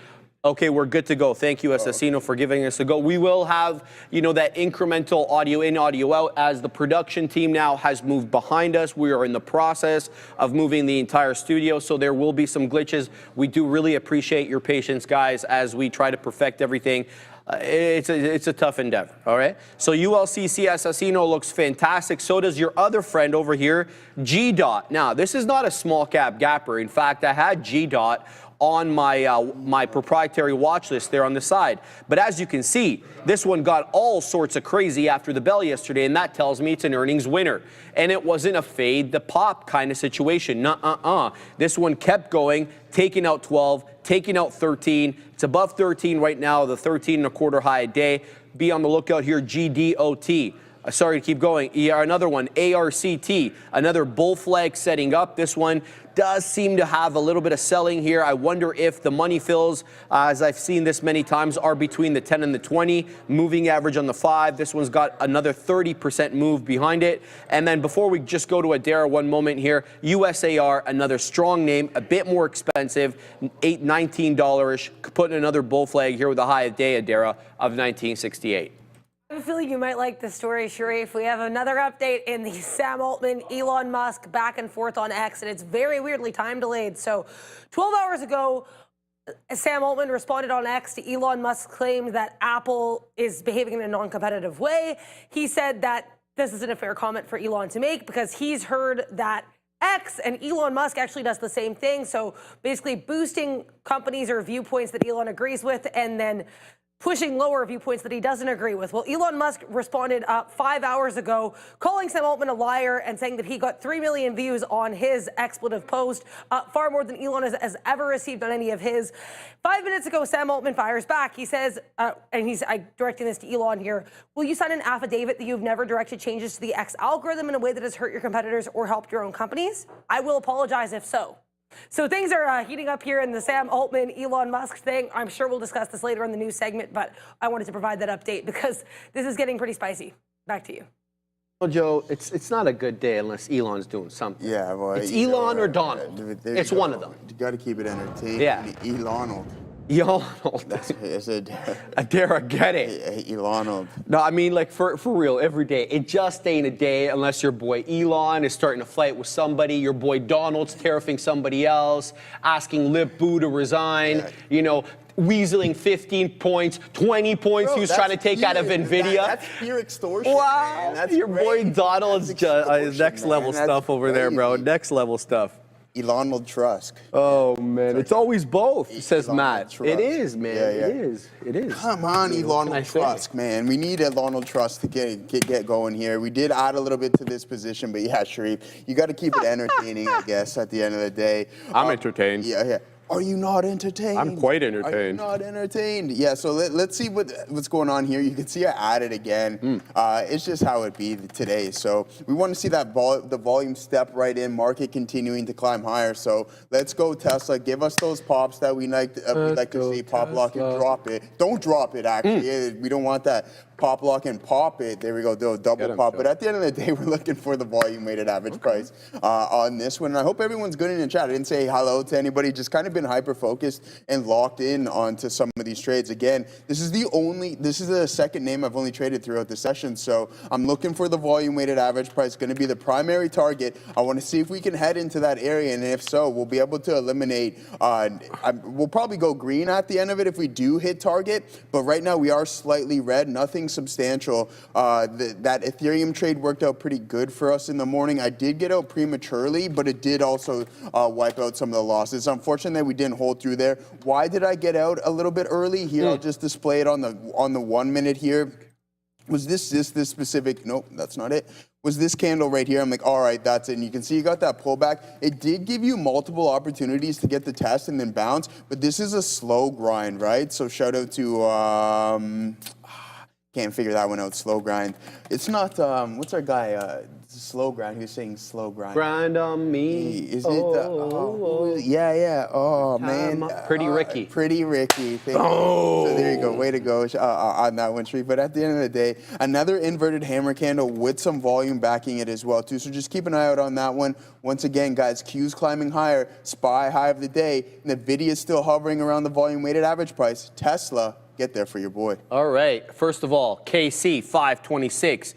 Okay, we're good to go. Thank you, Assassino, for giving us a go. We will have, you know, that incremental audio in, audio out as the production team now has moved behind us. We are in the process of moving the entire studio, so there will be some glitches. We do really appreciate your patience, guys, as we try to perfect everything. It's a tough endeavor, all right? So ULCC Assassino looks fantastic. So does your other friend over here, G-Dot. Now, this is not a small cap gapper. In fact, I had G-Dot on my proprietary watch list there on the side. But as you can see, this one got all sorts of crazy after the bell yesterday, and that tells me it's an earnings winner. And it wasn't a fade the pop kind of situation. Nuh-uh-uh. This one kept going, taking out 12, taking out 13. It's above 13 right now, the 13 and a quarter high a day. Be on the lookout here, GDOT. Sorry to keep going. Another one, ARCT, another bull flag setting up. This one does seem to have a little bit of selling here. I wonder if the money fills, as I've seen this many times, are between the 10 and the 20. Moving average on the 5. This one's got another 30% move behind it. And then before we just go to Adara, one moment here, USAR, another strong name, a bit more expensive, $19-ish. Putting another bull flag here with a high of day, Adara, of 1968. I have a feeling you might like this story, Sharif. We have another update in the Sam Altman, Elon Musk back and forth on X, and it's very weirdly time delayed. So 12 hours ago, Sam Altman responded on X to Elon Musk's claim that Apple is behaving in a non-competitive way. He said that this isn't a fair comment for Elon to make because he's heard that X and Elon Musk actually does the same thing. So basically boosting companies or viewpoints that Elon agrees with and then pushing lower viewpoints that he doesn't agree with. Well, Elon Musk responded 5 hours ago, calling Sam Altman a liar and saying that he got 3 million views on his expletive post, far more than Elon has ever received on any of his. 5 minutes ago, Sam Altman fires back. He says, and he's directing this to Elon here, will you sign an affidavit that you've never directed changes to the X algorithm in a way that has hurt your competitors or helped your own companies? I will apologize if so. So things are heating up here in the Sam Altman, Elon Musk thing. I'm sure we'll discuss this later in the news segment, but I wanted to provide that update because this is getting pretty spicy. Back to you. Well, Joe, it's not a good day unless Elon's doing something. Yeah, well, it's Elon or Donald. It's one of them. You got to keep it entertaining. Yeah. Elonald. Elonald. That's it. Adara, get it. Elonald. No, I mean, like, for real, every day. It just ain't a day unless your boy Elon is starting to fight with somebody, your boy Donald's tariffing somebody else, asking Lip Boo to resign, you know, weaseling 15 points, 20 points he was trying to take out of NVIDIA. That's pure extortion. Wow. Man. That's your great. boy Donald's next level stuff over there, bro. Next level stuff. Elonald Trusk. Oh, man. It's always both, says Elonald Matt. Trusk. It is, man. Yeah. It is. It is. Come on, Elonald Trusk, man. We need Elonald Trusk to get going here. We did add a little bit to this position, but yeah, Sharif, you got to keep it entertaining, I guess, at the end of the day. I'm entertained. Yeah. Are you not entertained? I'm quite entertained. Are you not entertained? Yeah, so let's see what's going on here. You can see I added again. It's just how it be today. So we want to see that the volume step right in, market continuing to climb higher. So let's go, Tesla. Give us those pops that we like to see. Pop, lock, and drop it. Don't drop it, actually. We don't want that. Pop, lock, and pop it. There we go. Do a double pop. But at the end of the day, we're looking for the volume weighted average price on this one. And I hope everyone's good in the chat. I didn't say hello to anybody. Just kind of been hyper focused and locked in onto some of these trades. Again, this is the second name I've only traded throughout the session. So I'm looking for the volume weighted average price. Going to be the primary target. I want to see if we can head into that area. And if so, we'll be able to eliminate. We'll probably go green at the end of it if we do hit target. But right now we are slightly red. Nothing substantial. That Ethereum trade worked out pretty good for us in the morning. I did get out prematurely, but it did also wipe out some of the losses. Unfortunately, we didn't hold through there. Why did I get out a little bit early? Here, I'll just display it on the 1 minute here. Was this specific? Nope, that's not it. Was this candle right here? I'm like, all right, that's it. And you can see you got that pullback. It did give you multiple opportunities to get the test and then bounce, but this is a slow grind, right? So shout out to can't figure that one out. Slow grind. It's not. What's our guy? Slow grind. Who's saying slow grind? Grind on me. Is it? Yeah. Oh man. Pretty Ricky. Pretty Ricky. So there you go. Way to go on that one, Sharif. But at the end of the day, another inverted hammer candle with some volume backing it as well too. So just keep an eye out on that one. Once again, guys, Q's climbing higher. SPY high of the day. NVIDIA is still hovering around the volume weighted average price. Tesla. Get there for your boy. All right. First of all, KC 526.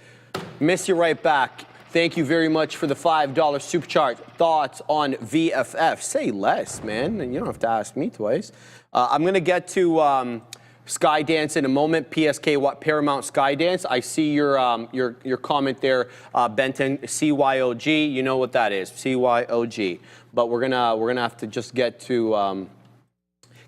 Miss you right back. Thank you very much for the $5 supercharge. Thoughts on VFF? Say less, man. You don't have to ask me twice. I'm going to get to Skydance in a moment. PSK Paramount Skydance. I see your comment there, Benton. CYOG. You know what that is. CYOG. But we're gonna have to just get to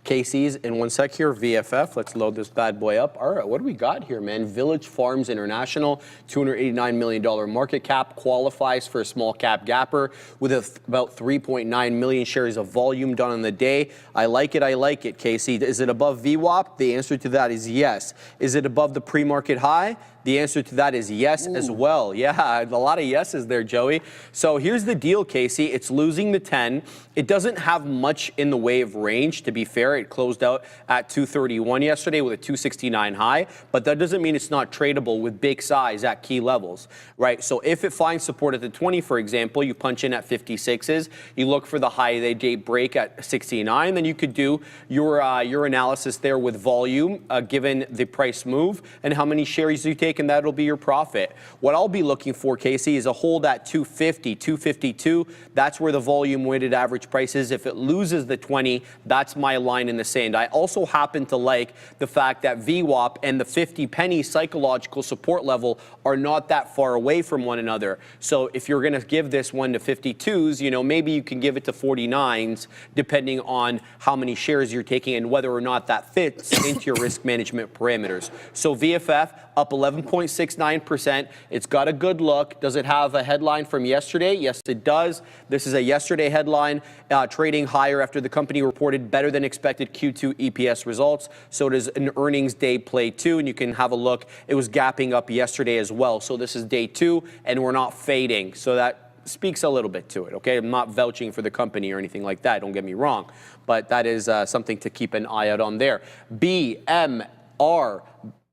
Casey's in one sec here. VFF, let's load this bad boy up. All right, what do we got here, man? Village Farms International, $289 million market cap, qualifies for a small cap gapper with about 3.9 million shares of volume done on the day. I like it, Casey. Is it above VWAP? The answer to that is yes. Is it above the pre-market high? The answer to that is yes as well. Yeah, a lot of yeses there, Joey. So here's the deal, Casey. It's losing the 10. It doesn't have much in the way of range, to be fair. It closed out at 231 yesterday with a 269 high, but that doesn't mean it's not tradable with big size at key levels, right? So if it finds support at the 20, for example, you punch in at 56s, you look for the high day break at 69, then you could do your analysis there with volume, given the price move and how many shares you take, and that'll be your profit. What I'll be looking for, Casey, is a hold at 250, 252. That's where the volume weighted average price is. If it loses the 20, that's my line in the sand. I also happen to like the fact that VWAP and the 50 penny psychological support level are not that far away from one another. So if you're going to give this one to 52s, you know, maybe you can give it to 49s, depending on how many shares you're taking and whether or not that fits into your risk management parameters. So VFF up 11.69%. It's got a good look. Does it have a headline from yesterday? Yes, it does. This is a yesterday headline, trading higher after the company reported better than expected Q2 EPS results. So it is an earnings day play too, and you can have a look. It was gapping up yesterday as well. So this is day 2, and we're not fading. So that speaks a little bit to it, okay? I'm not vouching for the company or anything like that, don't get me wrong. But that is something to keep an eye out on there. BMR.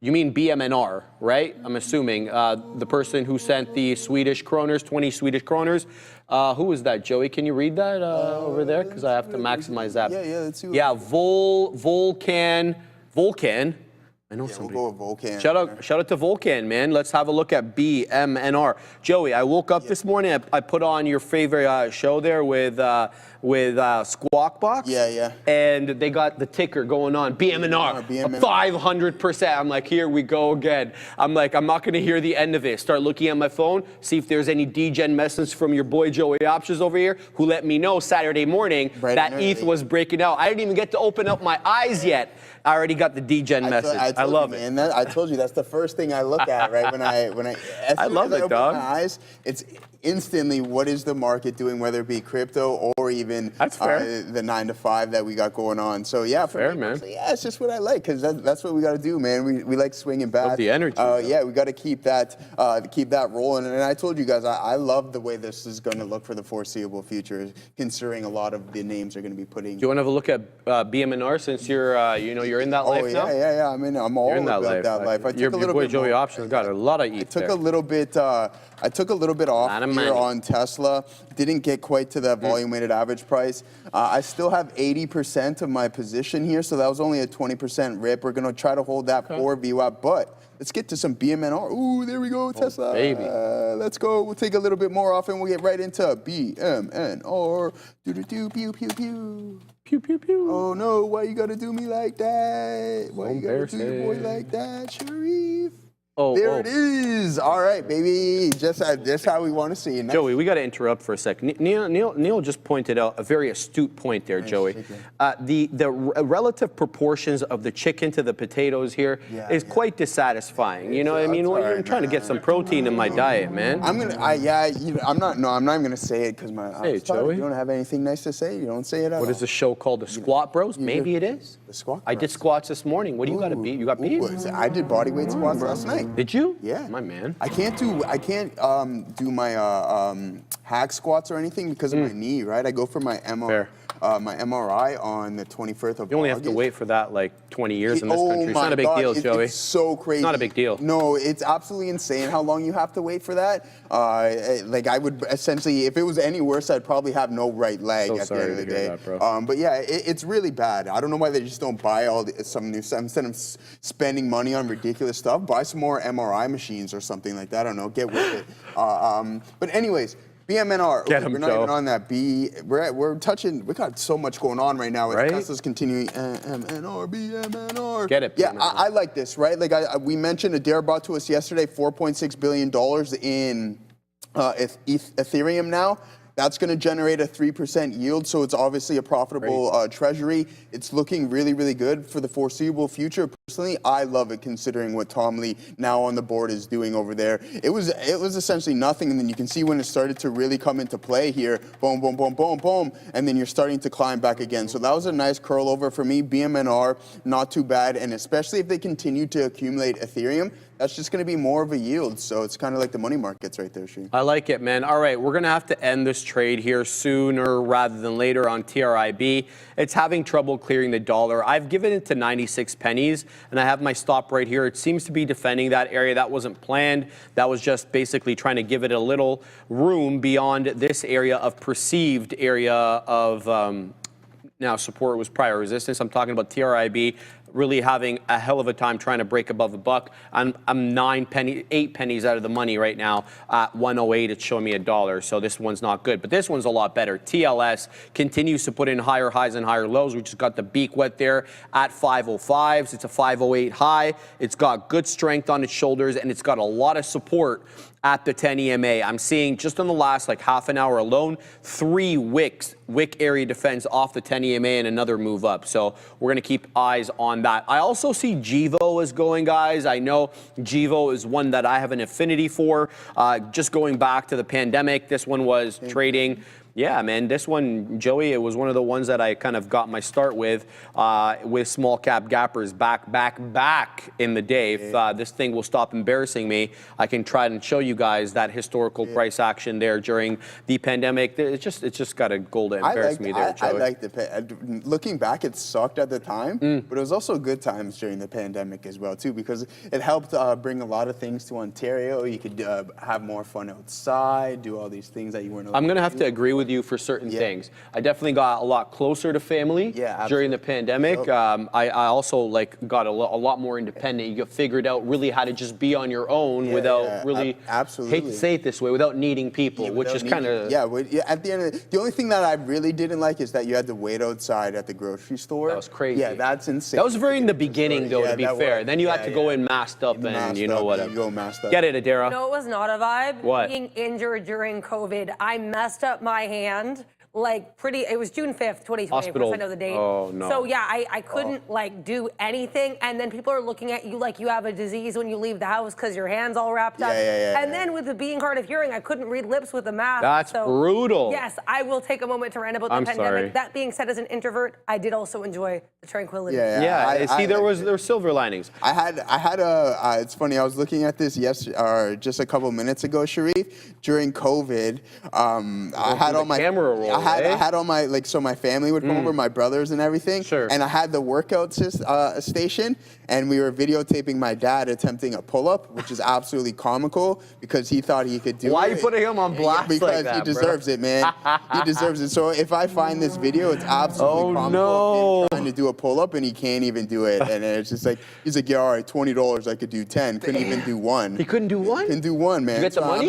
You mean BMNR, right? I'm assuming the person who sent the Swedish kroners, 20 Swedish kroners. Who was that, Joey? Can you read that over there? Because I have to maximize that. Yeah, let's see. Yeah, Volcan. I know somebody. We'll go with Volcan. Shout out to Volcan, man. Let's have a look at BMNR. Joey, I woke up this morning. I put on your favorite show there with Squawk Box. Yeah. And they got the ticker going on. BMNR. 500%. I'm like, here we go again. I'm like, I'm not going to hear the end of it. Start looking at my phone, see if there's any degen message from your boy Joey Options over here, who let me know Saturday morning that ETH was breaking out. I didn't even get to open up my eyes yet. I already got the degen message. I love it. Man, I told you that's the first thing I look at, right? When I I love it, open dog. my eyes, it's instantly what is the market doing, whether it be crypto or even the 9 to 5 that we got going on. So yeah, for me, man. Yeah, it's just what I like, because that's what we got to do, man. We like swinging back. Love the energy. Yeah, we got to keep that rolling. And I told you guys, I love the way this is going to look for the foreseeable future, considering a lot of the names are going to be putting. Do you want to have a look at BMNR since you're you're in that life now? Yeah. I mean, I'm all about that life. Your boy Joey Options got a lot of ETH. I took a little bit off here on Tesla. Didn't get quite to that volume weighted average price. I still have 80% of my position here, so that was only a 20% rip. We're gonna try to hold that for VWAP, but let's get to some BMNR. Ooh, there we go, Tesla. Baby. Let's go. We'll take a little bit more off and we'll get right into BMNR. Do pew pew pew. Pew, pew, pew. Oh no, why you gotta do me like that? Why you gotta do your boy like that, Sharif? There it is. All right, baby. Just how we want to see it. Joey, we got to interrupt for a second. Neil just pointed out a very astute point there, Joey. The relative proportions of the chicken to the potatoes here is quite dissatisfying. You know what I mean? I'm trying to get some protein in my diet, man. I'm not even gonna say it because Joey. You don't have anything nice to say. You don't say it at all. What is the show called? The Squat Bros? Maybe it is. The Squat Bros. I did squats this morning. What do you got to beat? You got beat? I did bodyweight squats last night. Did you? Yeah. My man. I can't do my hack squats or anything because of my knee, right? I go for my MRI on the 21st of August. You only have to wait for that like 20 years in this country. It's not a big deal, Joey. It's so crazy. It's not a big deal. No, it's absolutely insane how long you have to wait for that. Like I would essentially, if it was any worse, I'd probably have no right leg at the end of the day. That, bro. But yeah, it's really bad. I don't know why they just don't buy some new stuff. Instead of spending money on ridiculous stuff, buy some more MRI machines or something like that. I don't know, get with it. But anyways, BMNR. We're not even on that. We're touching. We got so much going on right now. As Tesla's continuing. BMNR. Get it. Yeah, I like this, right? Like we mentioned, Adair brought to us yesterday $4.6 billion in Ethereum now. That's going to generate a 3% yield, so it's obviously a profitable treasury. It's looking really, really good for the foreseeable future. Personally, I love it considering what Tom Lee now on the board is doing over there. It was essentially nothing, and then you can see when it started to really come into play here, boom, boom, boom, boom, boom, and then you're starting to climb back again. So that was a nice curl over for me. BMNR, not too bad, and especially if they continue to accumulate Ethereum, that's just going to be more of a yield. So it's kind of like the money markets right there, Shane. I like it, man. All right, we're going to have to end this trade here sooner rather than later on TRIB. It's having trouble clearing the dollar. I've given it to 96 pennies, and I have my stop right here. It seems to be defending that area. That wasn't planned. That was just basically trying to give it a little room beyond this area of perceived area of now support was prior resistance. I'm talking about TRIB really having a hell of a time trying to break above a buck. I'm 8 pennies out of the money right now at 108. It's showing me $1, so this one's not good. But this one's a lot better. TLS continues to put in higher highs and higher lows. We just got the beak wet there at 505s. It's a 508 high. It's got good strength on its shoulders, and it's got a lot of support at the 10 EMA. I'm seeing just in the last like half an hour alone, 3 wick area defense off the 10 EMA and another move up. So we're going to keep eyes on that. I also see Gevo is going, guys. I know Gevo is one that I have an affinity for. Just going back to the pandemic, this one was trading. Yeah, man, this one, Joey, it was one of the ones that I kind of got my start with small cap gappers back in the day. If this thing will stop embarrassing me, I can try and show you guys that historical price action there during the pandemic. It's just got a goal to embarrass me there, Joey. I liked it. Looking back, it sucked at the time, but it was also good times during the pandemic as well, too, because it helped bring a lot of things to Ontario. You could have more fun outside, do all these things that you weren't able to do. I'm going to have to agree with you for certain things. I definitely got a lot closer to family during the pandemic. Yep. I also got a lot more independent. You figured out really how to just be on your own without really, absolutely. hate to say it this way, without needing people, which is kind of... At the end of the only thing that I really didn't like is that you had to wait outside at the grocery store. That was crazy. Yeah, that's insane. That was very in the beginning, though, to be fair. Then you had to go in masked up and you know what. You go masked up. Get it, Adara. No, it was not a vibe. What? Being injured during COVID, I messed up my hand. It was June 5th, 2020, Hospital. I know the date. Oh, no. So yeah, I couldn't do anything, and then people are looking at you like you have a disease when you leave the house because your hand's all wrapped up. And then with the being hard of hearing, I couldn't read lips with a mask. That's brutal. Yes, I will take a moment to rant about the pandemic. Sorry. That being said, as an introvert, I did also enjoy the tranquility. There were silver linings. I had a. It's funny. I was looking at this just a couple minutes ago, Sharif. During COVID, I had all my camera roll. I had all my so my family would come over, my brothers and everything. Sure. And I had the workout station, and we were videotaping my dad attempting a pull-up, which is absolutely comical because he thought he could do it. Why are you putting him on blast because like that, he deserves it, man. He deserves it. So if I find this video, it's absolutely comical. Him trying to do a pull-up and he can't even do it, and it's just like he's like, yeah, all right, $20, I could do 10. Couldn't even do 1. He couldn't do 1? Couldn't do 1, man. You get the money?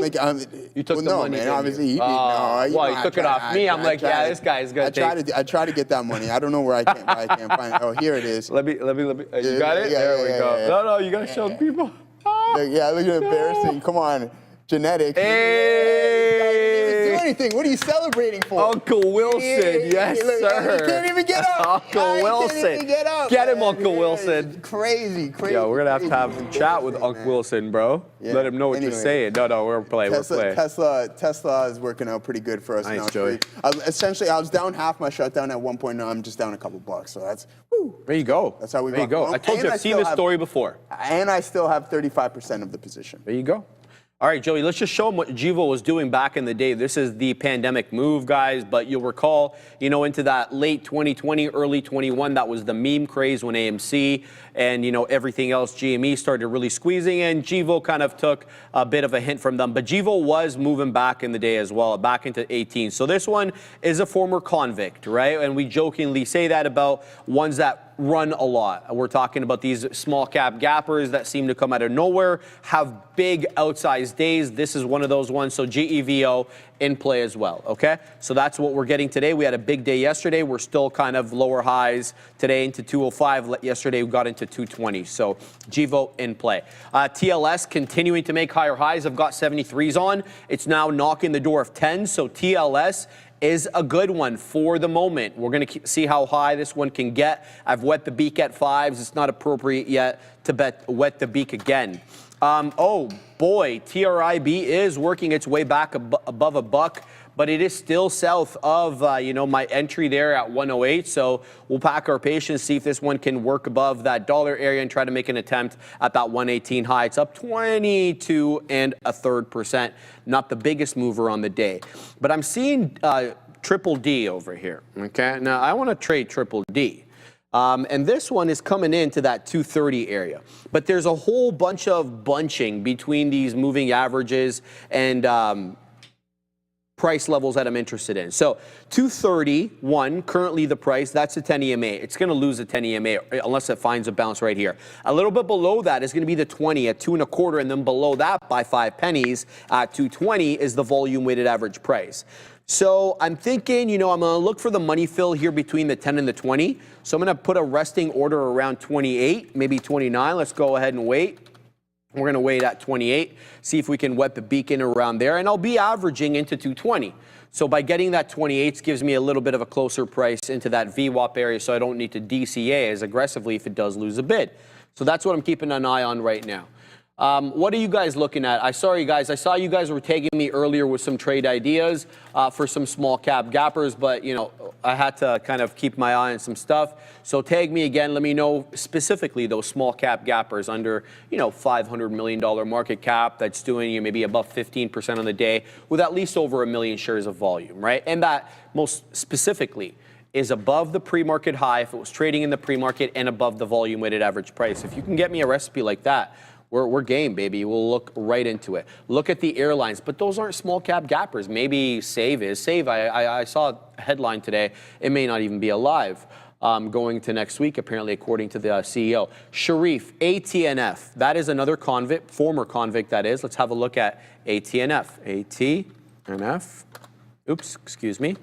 You took the money, man. didn't Obviously, you? he did. No, well, he took it off me. I'm like, yeah, this guy's gonna take. I try to get that money. I don't know where I can't find it. Oh, here it is. Let me. You got it? There we go. No, you gotta show the people. Yeah, look at embarrassing. Come on, genetics. Hey! Do anything. What are you celebrating for? Uncle Wilson, yes, sir. He can't even get up. Uncle Wilson. Can't even get up. Get him, Uncle Wilson. Crazy. Yeah, we're gonna have a chat with Uncle Wilson, bro. Yeah. Let him know what you're saying. No, we're playing. Tesla is working out pretty good for us nice, now. Joey. Essentially, I was down half my shutdown at one point. Now I'm just down a couple bucks. So that's. Woo. There you go. That's how we. There you go. I told you I've seen this story before. And I still have 35% of the position. There you go. All right, Joey, let's just show them what Gevo was doing back in the day. This is the pandemic move, guys, but you'll recall, into that late 2020, early 21, that was the meme craze when AMC and, everything else, GME started really squeezing, and Gevo kind of took a bit of a hint from them. But Gevo was moving back in the day as well, back into 18. So this one is a former convict, right? And we jokingly say that about ones that run a lot. We're talking about these small cap gappers that seem to come out of nowhere, have big outsized days. This is one of those ones. So GEVO in play as well. Okay. So that's what we're getting today. We had a big day yesterday. We're still kind of lower highs today into 205. Yesterday we got into 220. So GEVO in play. TLS continuing to make higher highs. I've got 73s on. It's now knocking the door of 10. So TLS is a good one for the moment. We're going to see how high this one can get. I've wet the beak at 5s. It's not appropriate yet to wet the beak again. Oh boy, TRIB is working its way back above a buck, but it is still south of my entry there at 108. So we'll pack our patience, see if this one can work above that dollar area and try to make an attempt at that 118 high. It's up 22 1/3%. Not the biggest mover on the day, but I'm seeing triple D over here. Okay, now I want to trade triple D. And this one is coming into that 230 area. But there's a whole bunch of bunching between these moving averages and price levels that I'm interested in. So 231, currently the price, that's a 10 EMA. It's going to lose a 10 EMA unless it finds a bounce right here. A little bit below that is going to be the 20 at 2 1/4, and then below that by 5 pennies at 220 is the volume weighted average price. So I'm thinking, I'm going to look for the money fill here between the 10 and the 20. So I'm going to put a resting order around 28, maybe 29. Let's go ahead and wait. We're going to wait at 28, see if we can wet the beacon around there, and I'll be averaging into 220. So by getting that 28 gives me a little bit of a closer price into that VWAP area, so I don't need to DCA as aggressively if it does lose a bid. So that's what I'm keeping an eye on right now. What are you guys looking at? I saw you guys were tagging me earlier with some trade ideas for some small cap gappers, but I had to kind of keep my eye on some stuff. So tag me again. Let me know specifically those small cap gappers under $500 million market cap that's doing maybe above 15% on the day with at least over 1 million shares of volume, right? And that most specifically is above the pre-market high if it was trading in the pre-market and above the volume weighted average price. If you can get me a recipe like that, we're game, baby. We'll look right into it. Look at the airlines, but those aren't small cap gappers. Maybe Save is. Save, I saw a headline today. It may not even be alive going to next week, apparently, according to the CEO. Sharif, ATNF. That is another convict, former convict, that is. Let's have a look at ATNF. ATNF. Oops, excuse me.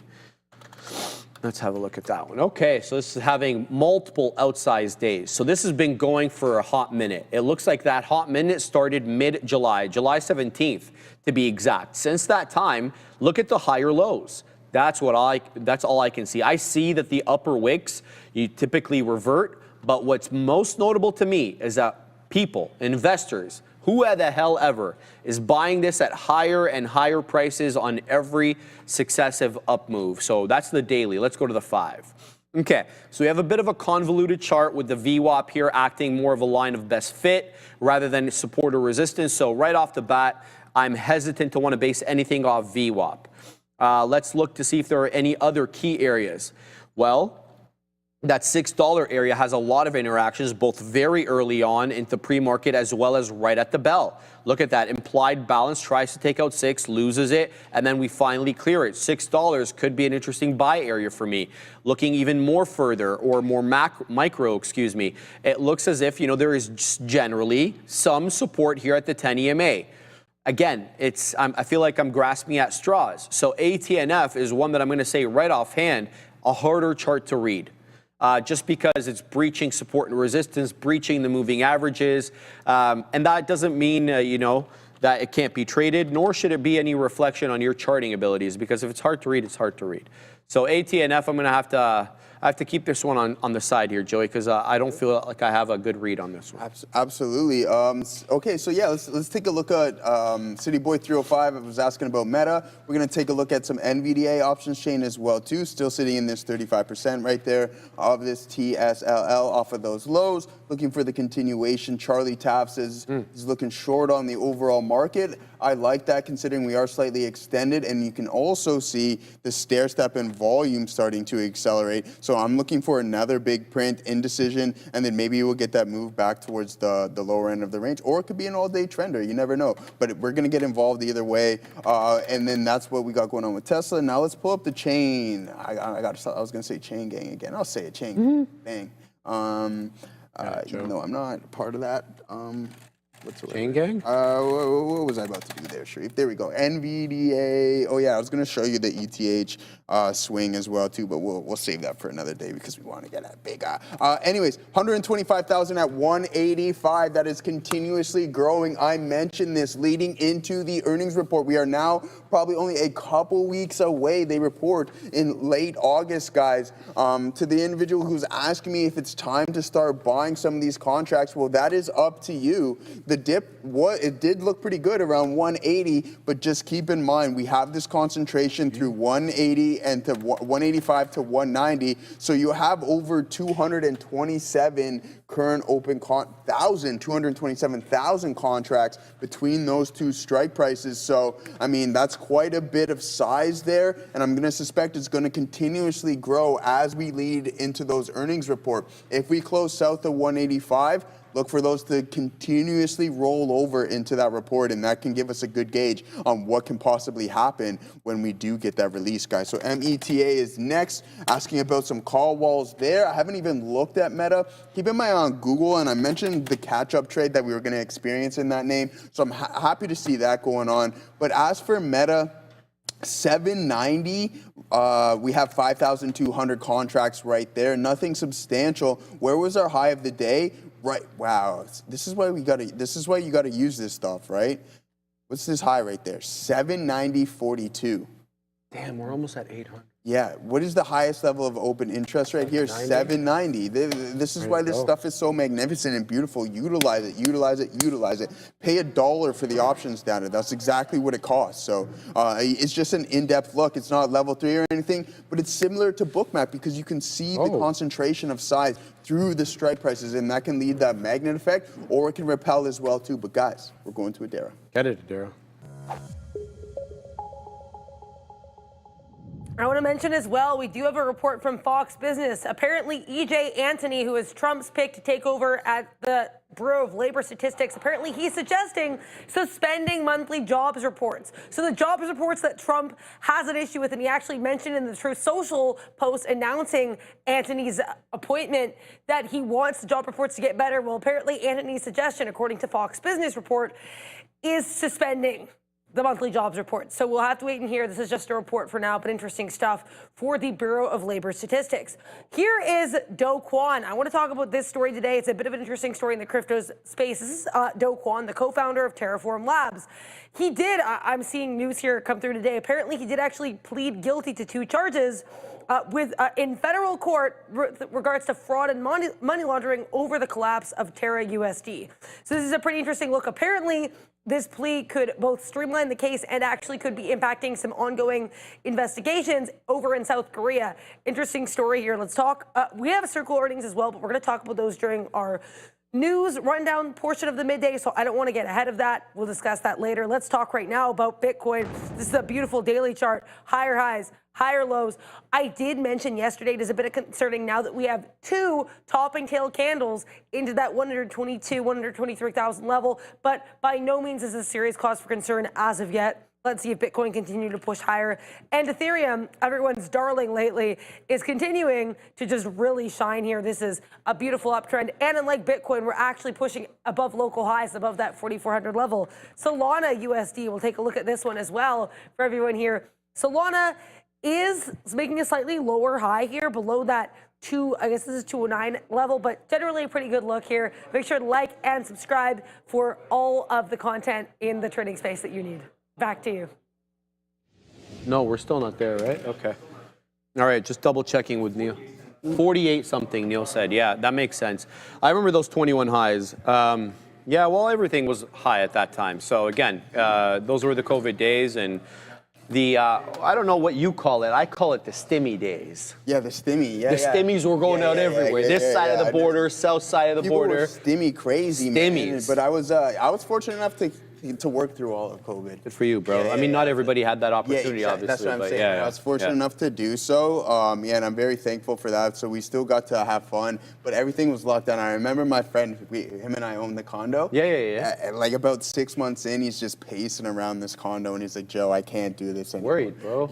Let's have a look at that one. Okay, so this is having multiple outsized days. So this has been going for a hot minute. It looks like that hot minute started mid-July, July 17th to be exact. Since that time, look at the higher lows. That's all I can see. I see that the upper wicks, you typically revert, but what's most notable to me is that people, investors, who the hell ever is buying this at higher and higher prices on every successive up move. So that's the daily. Let's go to the 5. Okay, so we have a bit of a convoluted chart with the VWAP here acting more of a line of best fit rather than support or resistance. So right off the bat, I'm hesitant to want to base anything off VWAP. Let's look to see if there are any other key areas. Well, that $6 area has a lot of interactions, both very early on into pre-market as well as right at the bell. Look at that. Implied balance tries to take out 6, loses it, and then we finally clear it. $6 could be an interesting buy area for me. Looking even more further or more micro, it looks as if, there is generally some support here at the 10 EMA. Again, I feel like I'm grasping at straws. So ATNF is one that I'm going to say right offhand, a harder chart to read. Just because it's breaching support and resistance, breaching the moving averages. And that doesn't mean, that it can't be traded, nor should it be any reflection on your charting abilities, because if it's hard to read, it's hard to read. So ATNF, I'm going to have to keep this one on the side here, Joey, because I don't feel like I have a good read on this one. Absolutely. Okay, so yeah, let's take a look at City Boy 305. I was asking about Meta. We're going to take a look at some NVDA options chain as well, too. Still sitting in this 35% right there of this TSLL off of those lows. Looking for the continuation. Charlie Taps is looking short on the overall market. I like that considering we are slightly extended, and you can also see the stair step in volume starting to accelerate. So I'm looking for another big print, indecision, and then maybe we'll get that move back towards the lower end of the range, or it could be an all-day trender. You never know. But we're going to get involved either way, and then that's what we got going on with Tesla. Now let's pull up the chain. I was going to say chain gang again. I'll say it, chain gang. Even though I'm not part of that. What's the Chain gang? What was I about to do there, Sharif? There we go. NVDA. Oh yeah, I was gonna show you the ETH swing as well too, but we'll save that for another day because we want to get that big. Anyways, 125,000 at 185. That is continuously growing. I mentioned this leading into the earnings report. We are now probably only a couple weeks away. They report in late August, guys. To the individual who's asking me if it's time to start buying some of these contracts, well, that is up to you. The dip, it did look pretty good around 180, but just keep in mind we have this concentration through 180 and to 185 to 190. So you have over 227 current open 227,000 contracts between those two strike prices. So, I mean, that's quite a bit of size there, and I'm going to suspect it's going to continuously grow as we lead into those earnings report. If we close south of 185, look for those to continuously roll over into that report, and that can give us a good gauge on what can possibly happen when we do get that release, guys. So META is next, asking about some call walls there. I haven't even looked at Meta. Keep in mind on Google, and I mentioned the catch-up trade that we were going to experience in that name, so I'm happy to see that going on. But as for Meta, 790, we have 5,200 contracts right there. Nothing substantial. Where was our high of the day? Right. Wow. This is why you gotta use this stuff, right? What's this high right there? 790.42. Damn, we're almost at 800. Yeah. What is the highest level of open interest right here? 790. This is why this stuff is so magnificent and beautiful. Utilize it, utilize it, utilize it. Pay $1 for the options data. That's exactly what it costs. So it's just an in-depth look. It's not level 3 or anything, but it's similar to Bookmap because you can see the concentration of size through the strike prices, and that can lead that magnet effect, or it can repel as well too. But guys, we're going to Adara. Get it, Adara. I want to mention as well, we do have a report from Fox Business. Apparently, E.J. Antony, who is Trump's pick to take over at the Bureau of Labor Statistics, apparently he's suggesting suspending monthly jobs reports. So the jobs reports that Trump has an issue with, and he actually mentioned in the Truth Social post announcing Antony's appointment that he wants the job reports to get better. Well, apparently Antony's suggestion, according to Fox Business report, is suspending the monthly jobs report. So we'll have to wait and hear. This is just a report for now, but interesting stuff for the Bureau of Labor Statistics. Here is Do Kwon. I want to talk about this story today. It's a bit of an interesting story in the crypto space. This is Do Kwon, the co-founder of Terraform Labs. He did, I'm seeing news here come through today, apparently he did actually plead guilty to 2 charges in federal court with regards to fraud and money laundering over the collapse of Terra USD. So this is a pretty interesting look. Apparently, this plea could both streamline the case and actually could be impacting some ongoing investigations over in South Korea. Interesting story here. Let's talk. We have Circle earnings as well, but we're going to talk about those during our news rundown portion of the midday, so I don't want to get ahead of that. We'll discuss that later. Let's talk right now about Bitcoin. This is a beautiful daily chart. Higher highs, higher lows. I did mention yesterday it is a bit concerning now that we have 2 topping tail candles into that 123,000 level, but by no means is this a serious cause for concern as of yet. Let's see if Bitcoin continue to push higher. And Ethereum, everyone's darling lately, is continuing to just really shine here. This is a beautiful uptrend. And unlike Bitcoin, we're actually pushing above local highs, above that 4,400 level. Solana USD, we'll take a look at this one as well for everyone here. Solana is making a slightly lower high here, below that I guess this is 209 level, but generally a pretty good look here. Make sure to like and subscribe for all of the content in the trading space that you need. Back to you. No, we're still not there, right? Okay. All right, just double checking with Neil. 48 something, Neil said. Yeah, that makes sense. I remember those 21 highs. Yeah, well, everything was high at that time. So again, those were the COVID days, and the, I don't know what you call it. I call it the stimmy days. Yeah, the stimmy. Yeah, the stimmies were going out everywhere. This side of the border, south side of the People border. were stimmy crazy, man. But I was fortunate enough to work through all of COVID. Good for you, bro. I mean, not everybody had that opportunity, obviously. That's what I'm saying. Yeah, I was fortunate enough to do so, and I'm very thankful for that. So we still got to have fun, but everything was locked down. I remember my friend, him and I owned the condo. Yeah. Like about 6 months in, he's just pacing around this condo, and he's like, "Joe, I can't do this anymore." Worried, bro.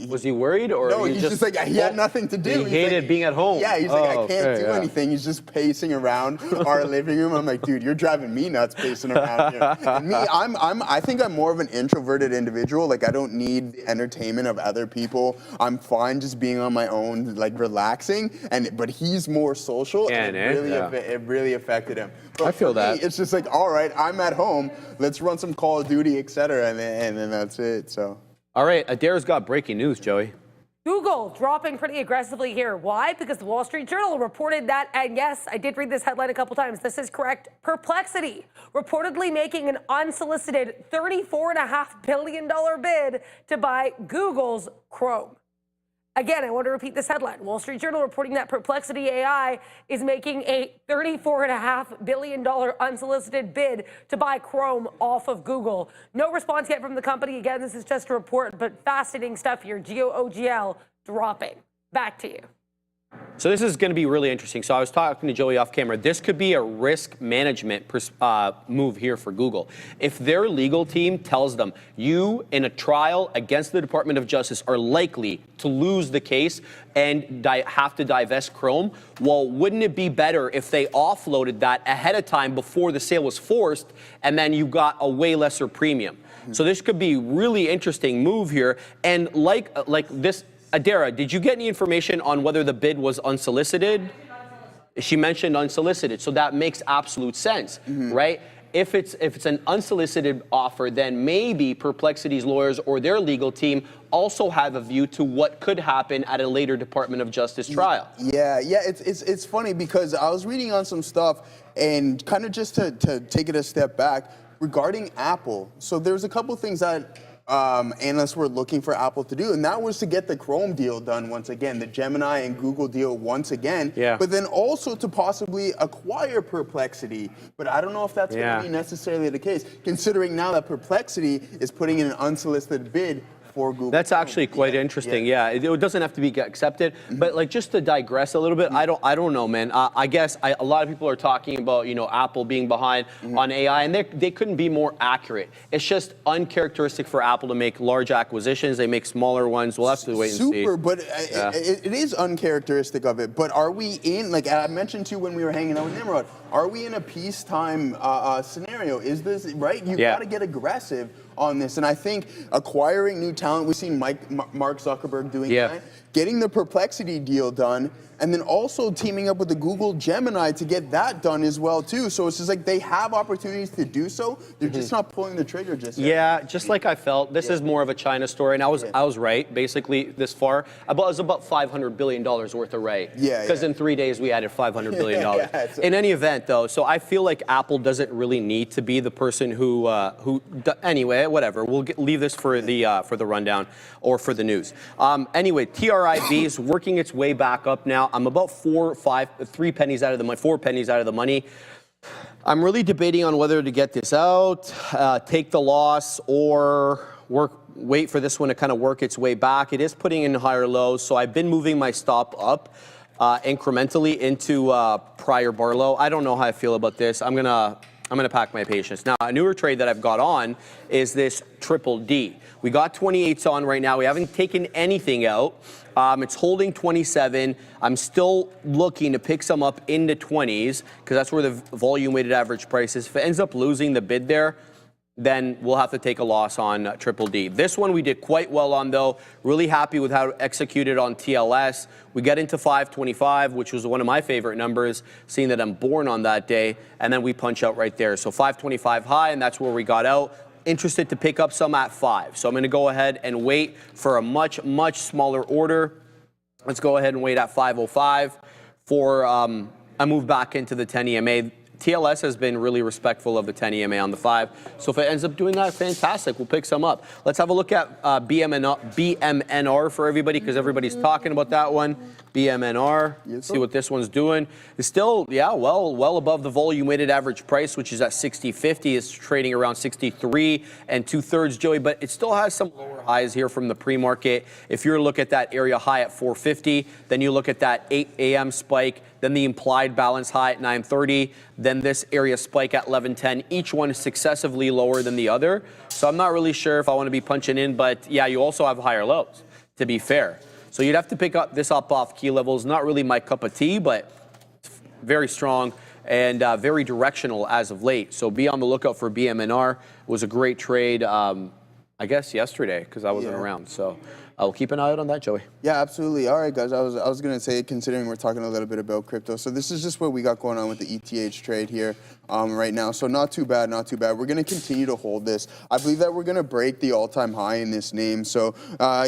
Was he worried, or No, he's just like, he had nothing to do. He He's hated like, being at home. Yeah, he's like, I Oh, can't okay, do yeah. anything. He's just pacing around our living room. I'm like, dude, you're driving me nuts pacing around here. And me, I think I'm more of an introverted individual. Like, I don't need the entertainment of other people. I'm fine just being on my own, like relaxing. But he's more social, and it really affected him. But I feel for me, that. it's just like, all right, I'm at home. Let's run some Call of Duty, etc. And then that's it. So. All right, Adair's got breaking news, Joey. Google dropping pretty aggressively here. Why? Because the Wall Street Journal reported that, and yes, I did read this headline a couple times. This is correct. Perplexity reportedly making an unsolicited $34.5 billion bid to buy Google's Chrome. Again, I want to repeat this headline. Wall Street Journal reporting that Perplexity AI is making a $34.5 billion unsolicited bid to buy Chrome off of Google. No response yet from the company. Again, this is just a report, but fascinating stuff here. GOOGL dropping. Back to you. So this is going to be really interesting. So I was talking to Joey off camera. This could be a risk management move here for Google. If their legal team tells them, you in a trial against the Department of Justice are likely to lose the case and have to divest Chrome, well, wouldn't it be better if they offloaded that ahead of time before the sale was forced, and then you got a way lesser premium? So this could be really interesting move here. And like this, Adara, did you get any information on whether the bid was unsolicited? She mentioned unsolicited, so that makes absolute sense, right? If it's an unsolicited offer, then maybe Perplexity's lawyers or their legal team also have a view to what could happen at a later Department of Justice trial. Yeah, it's funny because I was reading on some stuff, and kind of just to take it a step back regarding Apple. So there's a couple things that analysts were looking for Apple to do, and that was to get the Chrome deal done once again, the Gemini and Google deal once again, but then also to possibly acquire Perplexity. But I don't know if that's going to be necessarily the case, considering now that Perplexity is putting in an unsolicited bid for Google. That's actually quite interesting. Yeah, it doesn't have to be accepted, but like just to digress a little bit, I don't know, man. I guess a lot of people are talking about Apple being behind on AI, and they couldn't be more accurate. It's just uncharacteristic for Apple to make large acquisitions. They make smaller ones. We'll have to wait and see. But it is uncharacteristic of it. But are we in, like I mentioned to you when we were hanging out with Nimrod, are we in a peacetime scenario? Is this right? You got to get aggressive on this, and I think acquiring new talent. We've seen Mark Zuckerberg doing that, getting the Perplexity deal done, and then also teaming up with the Google Gemini to get that done as well too. So it's just like they have opportunities to do so. They're just not pulling the trigger just yet. Yeah, just like I felt. This is more of a China story, and I was right basically this far. It was about $500 billion worth of right. Because in 3 days we added $500 billion. In any event, though, so I feel like Apple doesn't really need to be the person who anyway, whatever. We'll leave this for the rundown or for the news. Anyway, TRIB is working its way back up now. I'm about 4 pennies out of the money. I'm really debating on whether to get this out, take the loss, or wait for this one to kind of work its way back. It is putting in higher lows, so I've been moving my stop up incrementally into prior bar low. I don't know how I feel about this. I'm gonna pack my patience. Now, a newer trade that I've got on is this triple D. We got 28s on right now. We haven't taken anything out. It's holding 27. I'm still looking to pick some up into 20s because that's where the volume weighted average price is. If it ends up losing the bid there, then we'll have to take a loss on triple D. This one we did quite well on, though. Really happy with how it executed on TLS. We get into 525, which was one of my favorite numbers, seeing that I'm born on that day, and then we punch out right there. So 525 high, and that's where we got out. Interested to pick up some at 5. So I'm going to go ahead and wait for a much, much smaller order. Let's go ahead and wait at 505 for a move back into the 10 EMA. TLS has been really respectful of the 10 EMA on the 5. So if it ends up doing that, fantastic. We'll pick some up. Let's have a look at BMNR for everybody, because everybody's talking about that one. BMNR. See what this one's doing. It's still, well above the volume weighted average price, which is at 60.50. It's trading around 63 and 2/3, Joey, but it still has some lower highs here from the pre-market. If you look at that area high at 450, then you look at that 8 a.m. spike, then the implied balance high at 930, then this area spike at 1110. Each one is successively lower than the other. So I'm not really sure if I want to be punching in, but yeah, you also have higher lows. to be fair. So you'd have to pick up this up off key levels. Not really my cup of tea, but very strong and very directional as of late. So be on the lookout for BMNR. It was a great trade, I guess, yesterday because I wasn't around. So I'll keep an eye out on that, Joey. Yeah, absolutely. All right, guys. I was going to say, considering we're talking a little bit about crypto, so this is just what we got going on with the ETH trade here right now. So not too bad, not too bad. We're going to continue to hold this. I believe that we're going to break the all-time high in this name. So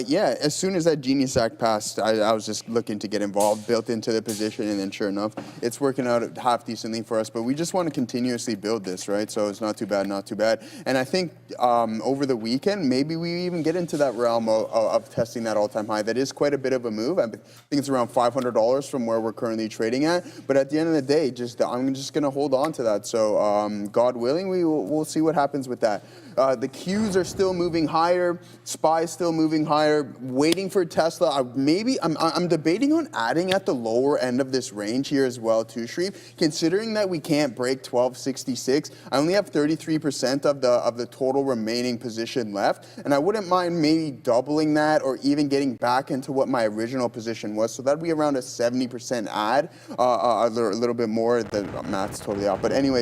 yeah, as soon as that Genius Act passed, I was just looking to get involved, built into the position, and then sure enough, it's working out half decently for us. But we just want to continuously build this, right? So it's not too bad, not too bad. And I think over the weekend, maybe we even get into that realm of testing that all-time high. That is quite a bit of a move. I think it's around $500 from where we're currently trading at. But at the end of the day, I'm just going to hold on to that. So God willing, we'll see what happens with that. The Qs are still moving higher. SPY is still moving higher. Waiting for Tesla. I'm debating on adding at the lower end of this range here as well too, Shreve. Considering that we can't break 1266, I only have 33% of the total remaining position left, and I wouldn't mind maybe doubling that or even getting back into what my original position was. So that'd be around a 70% add, a little bit more. The math's totally off, but anyways.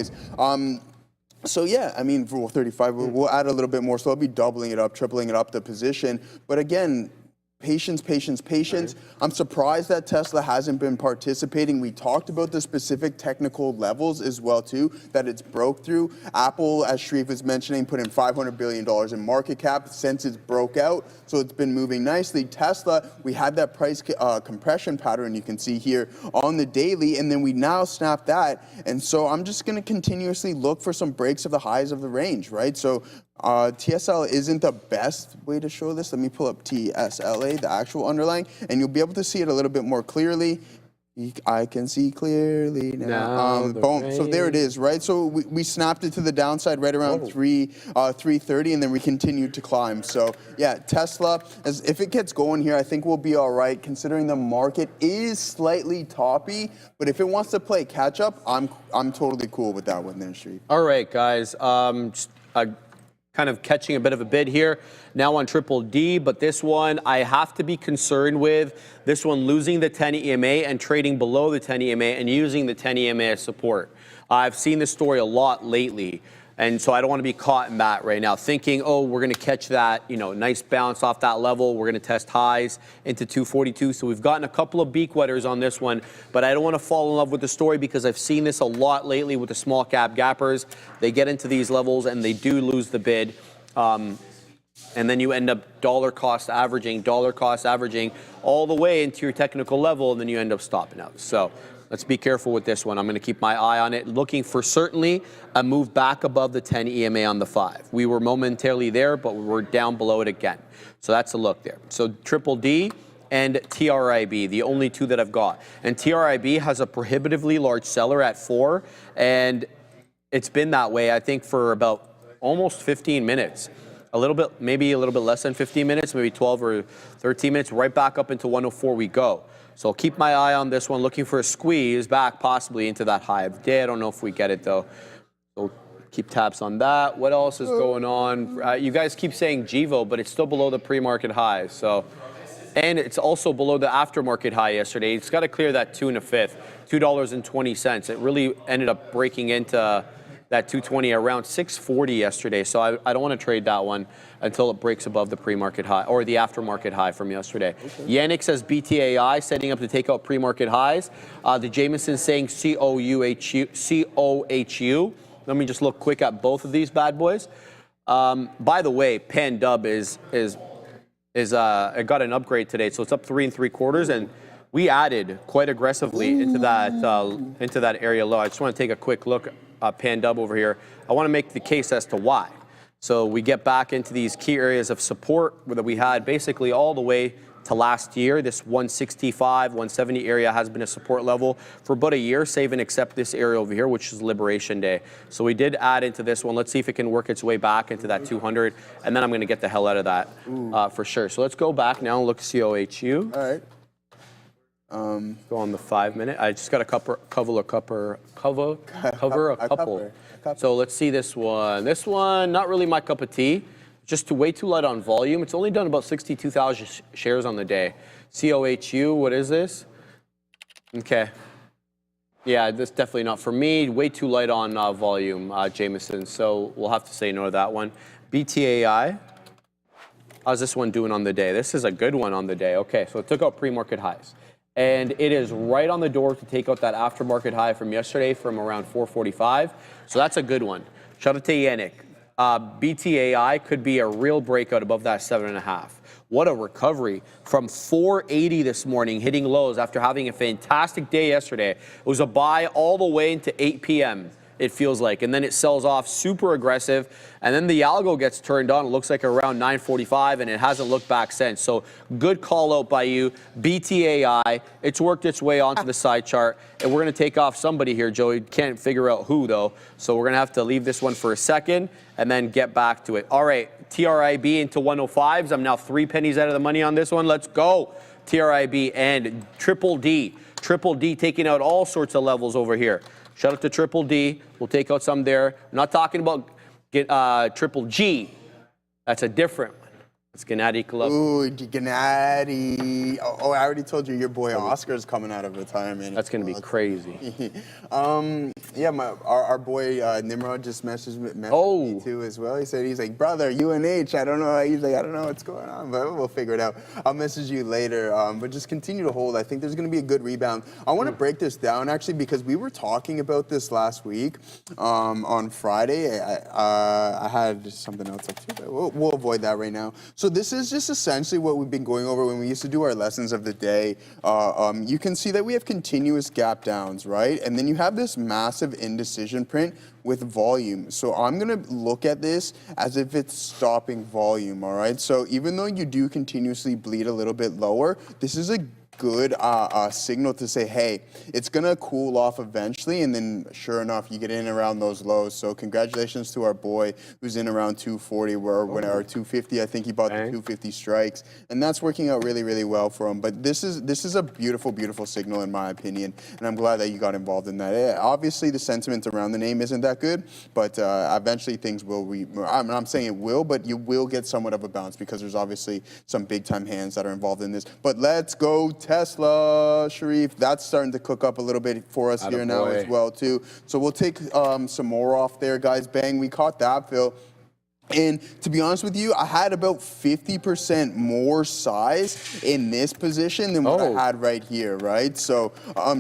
So yeah, I mean, for 35, we'll add a little bit more. So I'll be doubling it up, tripling it up the position. But again, patience, patience, patience. I'm surprised that Tesla hasn't been participating. We talked about the specific technical levels as well too, that it's broke through. Apple, as Shreve was mentioning, put in $500 billion in market cap since it's broke out. So it's been moving nicely. Tesla, we had that price compression pattern you can see here on the daily, and then we now snap that. And so I'm just going to continuously look for some breaks of the highs of the range, right? So TSL isn't the best way to show this. Let me pull up TSLA, the actual underlying, and you'll be able to see it a little bit more clearly. I can see clearly now. Boom. So there it is, right? So we snapped it to the downside right around 330, and then we continued to climb. So yeah, Tesla, if it gets going here, I think we'll be all right, considering the market is slightly toppy. But if it wants to play catch up, I'm totally cool with that one there, Street. All right, guys. Kind of catching a bit of a bid here now on Triple D, but this one I have to be concerned with. This one losing the 10 EMA and trading below the 10 EMA and using the 10 EMA as support. I've seen this story a lot lately, and so I don't want to be caught in that right now, thinking, oh, we're going to catch that, nice bounce off that level. We're going to test highs into 242. So we've gotten a couple of beak wetters on this one, but I don't want to fall in love with the story because I've seen this a lot lately with the small cap gappers. They get into these levels and they do lose the bid. And then you end up dollar cost averaging all the way into your technical level, and then you end up stopping out. So let's be careful with this one. I'm going to keep my eye on it, looking for certainly a move back above the 10 EMA on the 5. We were momentarily there, but we're down below it again. So that's a look there. So Triple D and TRIB, the only two that I've got. And TRIB has a prohibitively large seller at 4, and it's been that way, I think, for about almost 15 minutes. Maybe a little bit less than 15 minutes, maybe 12 or 13 minutes, right back up into 104 we go. So I'll keep my eye on this one, looking for a squeeze back possibly into that high of the day. I don't know if we get it though. So keep tabs on that. What else is going on? You guys keep saying GIVO, but it's still below the pre-market high. So, and it's also below the aftermarket high yesterday. It's got to clear that 2 1/5, $2.20. It really ended up breaking into that 220 around 640 yesterday. So I don't want to trade that one until it breaks above the pre-market high or the aftermarket high from yesterday. Okay. Yannick says BTAI setting up to take out pre-market highs. The Jameson saying COHU. Let me just look quick at both of these bad boys. By the way, Pan Dub it got an upgrade today, so it's up 3 3/4, and we added quite aggressively into that area low. I just want to take a quick look. Pan Dub over here. I want to make the case as to why. So we get back into these key areas of support that we had basically all the way to last year. This 165, 170 area has been a support level for about a year, save and except this area over here, which is Liberation Day. So we did add into this one. Let's see if it can work its way back into that 200, and then I'm going to get the hell out of that for sure. So let's go back now and look at COHU. All right. Go on the 5 minute. I just got a cover a couple. So let's see this one. This one, not really my cup of tea. just way too light on volume. It's only done about 62,000 shares on the day. COHU, what is this? Okay. Yeah, that's definitely not for me. Way too light on volume, Jameson. So we'll have to say no to that one. BTAI. How's this one doing on the day? This is a good one on the day. Okay, so it took out pre-market highs. And it is right on the door to take out that aftermarket high from yesterday from around 445. So that's a good one. Shout out to Yannick. BTAI could be a real breakout above that 7.5. What a recovery from 480 this morning, hitting lows after having a fantastic day yesterday. It was a buy all the way into 8 p.m., it feels like, and then it sells off super aggressive, and then the algo gets turned on. It looks like around 9:45, and it hasn't looked back since. So good call out by you. BTAI, it's worked its way onto the side chart, and we're going to take off somebody here, Joey. Can't figure out who, though, so we're going to have to leave this one for a second and then get back to it. All right, TRIB into 105s. I'm now 3 pennies out of the money on this one. Let's go. TRIB and Triple D. Triple D taking out all sorts of levels over here. Shout out to Triple D. We'll take out some there. I'm not talking about Triple G. That's a different one. It's Gennady Golovkin. Ooh, Gennady. Oh, I already told you your boy Oscar's coming out of retirement. That's going to be crazy. Yeah, our boy Nimrod just messaged me too as well. He said, he's like, brother, UNH, I don't know. He's like, I don't know what's going on, but we'll figure it out. I'll message you later, but just continue to hold. I think there's going to be a good rebound. I want to break this down, actually, because we were talking about this last week on Friday. I had something else up too, but we'll avoid that right now. So this is just essentially what we've been going over when we used to do our lessons of the day. You can see that we have continuous gap downs, right? And then you have this massive indecision print with volume. So I'm going to look at this as if it's stopping volume, all right? So even though you do continuously bleed a little bit lower, this is a good signal to say, hey, it's going to cool off eventually, and then sure enough, you get in around those lows. So congratulations to our boy who's in around 240, or 250. I think he bought the 250 strikes, and that's working out really, really well for him. But this is a beautiful, beautiful signal in my opinion, and I'm glad that you got involved in that. Obviously, the sentiment around the name isn't that good, but eventually things will. I'm saying it will, but you will get somewhat of a bounce because there's obviously some big-time hands that are involved in this. But let's go Tesla, Sharif. That's starting to cook up a little bit for us here now as well, too. So we'll take some more off there, guys. Bang, we caught that, Phil. And to be honest with you, I had about 50% more size in this position than what I had right here, right? So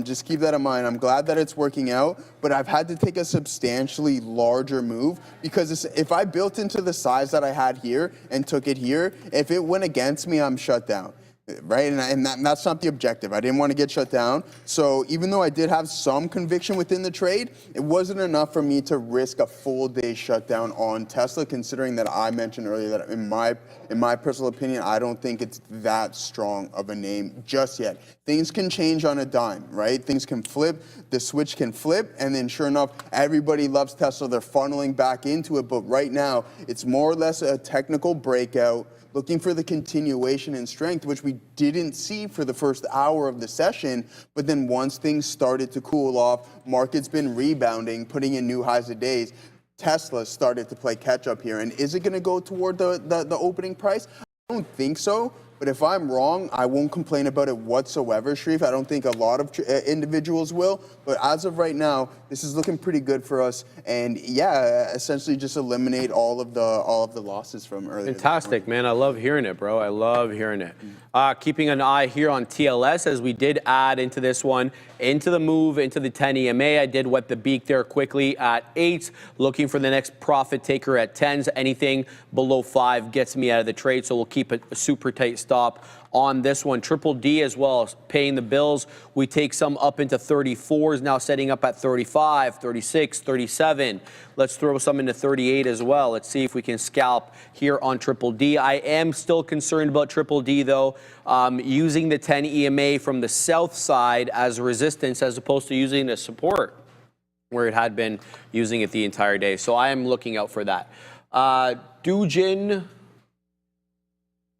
just keep that in mind. I'm glad that it's working out, but I've had to take a substantially larger move because if I built into the size that I had here and took it here, if it went against me, I'm shut down. Right, and that's not the objective. I didn't want to get shut down. So even though I did have some conviction within the trade, it wasn't enough for me to risk a full day shutdown on Tesla, considering that I mentioned earlier that in my personal opinion, I don't think it's that strong of a name just yet. Things can change on a dime, right? Things can flip, the switch can flip, and then sure enough, everybody loves Tesla. They're funneling back into it, but right now, it's more or less a technical breakout, looking for the continuation in strength, which we didn't see for the first hour of the session. But then once things started to cool off, market's been rebounding, putting in new highs of days. Tesla started to play catch up here. And is it going to go toward the opening price? I don't think so. But if I'm wrong, I won't complain about it whatsoever, Sharif. I don't think a lot of individuals will. But as of right now, this is looking pretty good for us. And yeah, essentially just eliminate all of the losses from earlier. Fantastic, man. I love hearing it, bro. I love hearing it. Keeping an eye here on TLS, as we did add into this one, into the move, into the 10 EMA. I did wet the beak there quickly at 8s, looking for the next profit taker at 10s. Anything below 5 gets me out of the trade, so we'll keep a super tight stop on this one. Triple D as well, paying the bills. We take some up into 34s, now setting up at 35, 36, 37. Let's throw some into 38 as well. Let's see if we can scalp here on Triple D. I am still concerned about Triple D, though, using the 10 EMA from the south side as resistance as opposed to using the support where it had been using it the entire day. So I am looking out for that. Doujin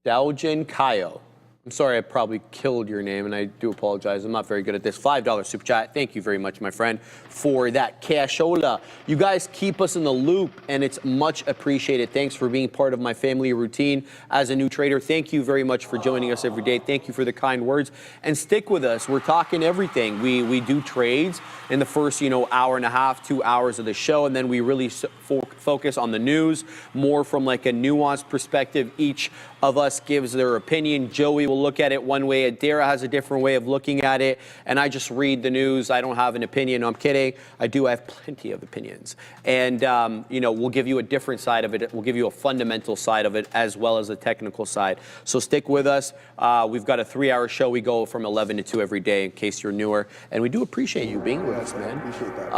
Kaio. I'm sorry, I probably killed your name, and I do apologize. I'm not very good at this. $5 super chat. Thank you very much, my friend, for that cashola. You guys keep us in the loop, and it's much appreciated. Thanks for being part of my family routine as a new trader. Thank you very much for joining us every day. Thank you for the kind words, and stick with us. We're talking everything. We do trades in the first, hour and a half, 2 hours of the show, and then we really focus on the news, more from like a nuanced perspective. Each of us gives their opinion. Joey will look at it one way. Adara has a different way of looking at it. And I just read the news. I don't have an opinion. No, I'm kidding. I do have plenty of opinions. And, we'll give you a different side of it. We'll give you a fundamental side of it as well as a technical side. So stick with us. We've got a 3-hour show. We go from 11 to 2 every day in case you're newer. And we do appreciate you being with us, man. Appreciate that.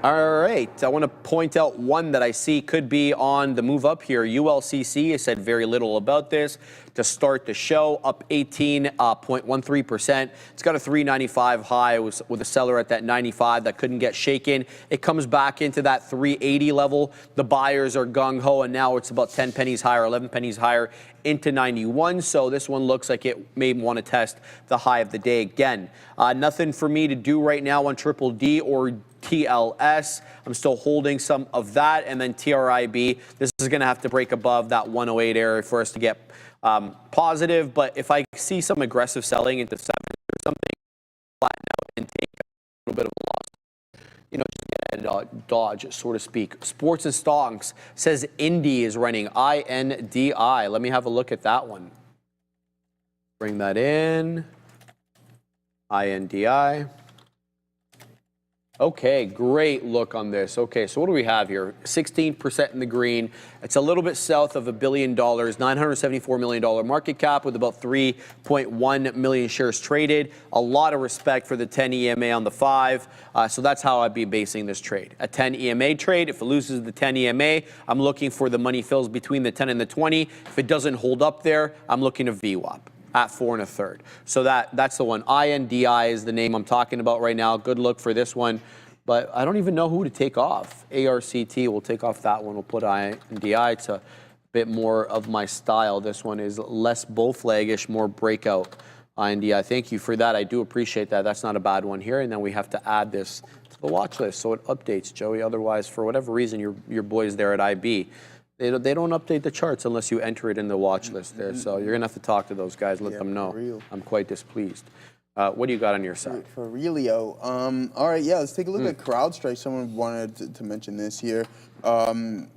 All right, I want to point out one that I see could be on the move up here. ULCC, I said very little about this to start the show, up 18.13%. It's got a 395 high with a seller at that 95 that couldn't get shaken. It comes back into that 380 level. The buyers are gung-ho, and now it's about 10 pennies higher, 11 pennies higher into 91. So this one looks like it may want to test the high of the day again. Nothing for me to do right now on Triple D or TLS. I'm still holding some of that. And then TRIB, this is going to have to break above that 108 area for us to get positive. But if I see some aggressive selling into 7 or something, flatten out and take a little bit of a loss. Just get a dodge, so to speak. Sports and Stocks says Indy is running INDI. Let me have a look at that one. Bring that in. INDI. Okay, great look on this. Okay, so what do we have here? 16% in the green. It's a little bit south of $1 billion, $974 million market cap with about 3.1 million shares traded. A lot of respect for the 10 EMA on the 5. So that's how I'd be basing this trade. A 10 EMA trade, if it loses the 10 EMA, I'm looking for the money fills between the 10 and the 20. If it doesn't hold up there, I'm looking to VWAP at 4 1/3. So that's the one. INDI is the name I'm talking about right now. Good look for this one. But I don't even know who to take off. ARCT, we'll take off that one. We'll put INDI. It's a bit more of my style. This one is less bull flaggish, more breakout. INDI, thank you for that. I do appreciate that. That's not a bad one here. And then we have to add this to the watch list so it updates, Joey. Otherwise, for whatever reason, your boys there at IB, they don't update the charts unless you enter it in the watch list there. So you're going to have to talk to those guys, let them know. I'm quite displeased. What do you got on your side? For Realio. All right, let's take a look at CrowdStrike. Someone wanted to mention this here. I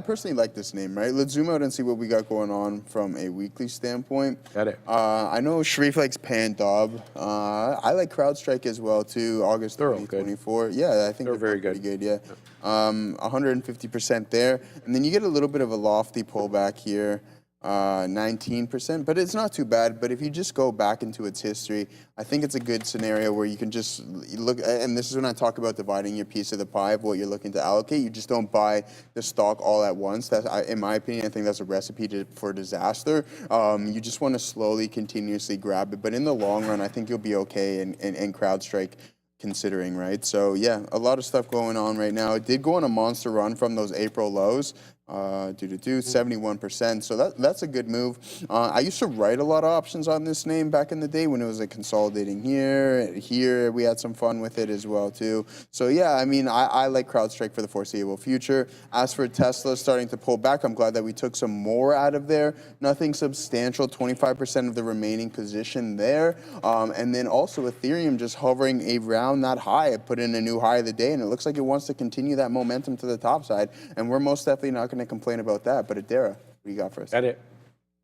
personally like this name, right? Let's zoom out and see what we got going on from a weekly standpoint. Got it. I know Sharif likes Pandob. I like CrowdStrike as well, too. August 2024. Yeah, I think they're very good. Pretty good, yeah. 150% there. And then you get a little bit of a lofty pullback here. 19%, but it's not too bad. But if you just go back into its history, I think it's a good scenario where you can just look, and this is when I talk about dividing your piece of the pie of what you're looking to allocate. You just don't buy the stock all at once. That's, in my opinion, I think that's a recipe for disaster. You just want to slowly, continuously grab it. But in the long run, I think you'll be okay in CrowdStrike considering, right? So yeah, a lot of stuff going on right now. It did go on a monster run from those April lows. 71%. So that's a good move. I used to write a lot of options on this name back in the day when it was like consolidating here. We had some fun with it as well too. So yeah, I like CrowdStrike for the foreseeable future. As for Tesla starting to pull back, I'm glad that we took some more out of there. Nothing substantial, 25% of the remaining position there. And then also Ethereum just hovering around that high. It put in a new high of the day, and it looks like it wants to continue that momentum to the top side. And we're most definitely not going to complain about that. But Adara, what do you got for us? Got it.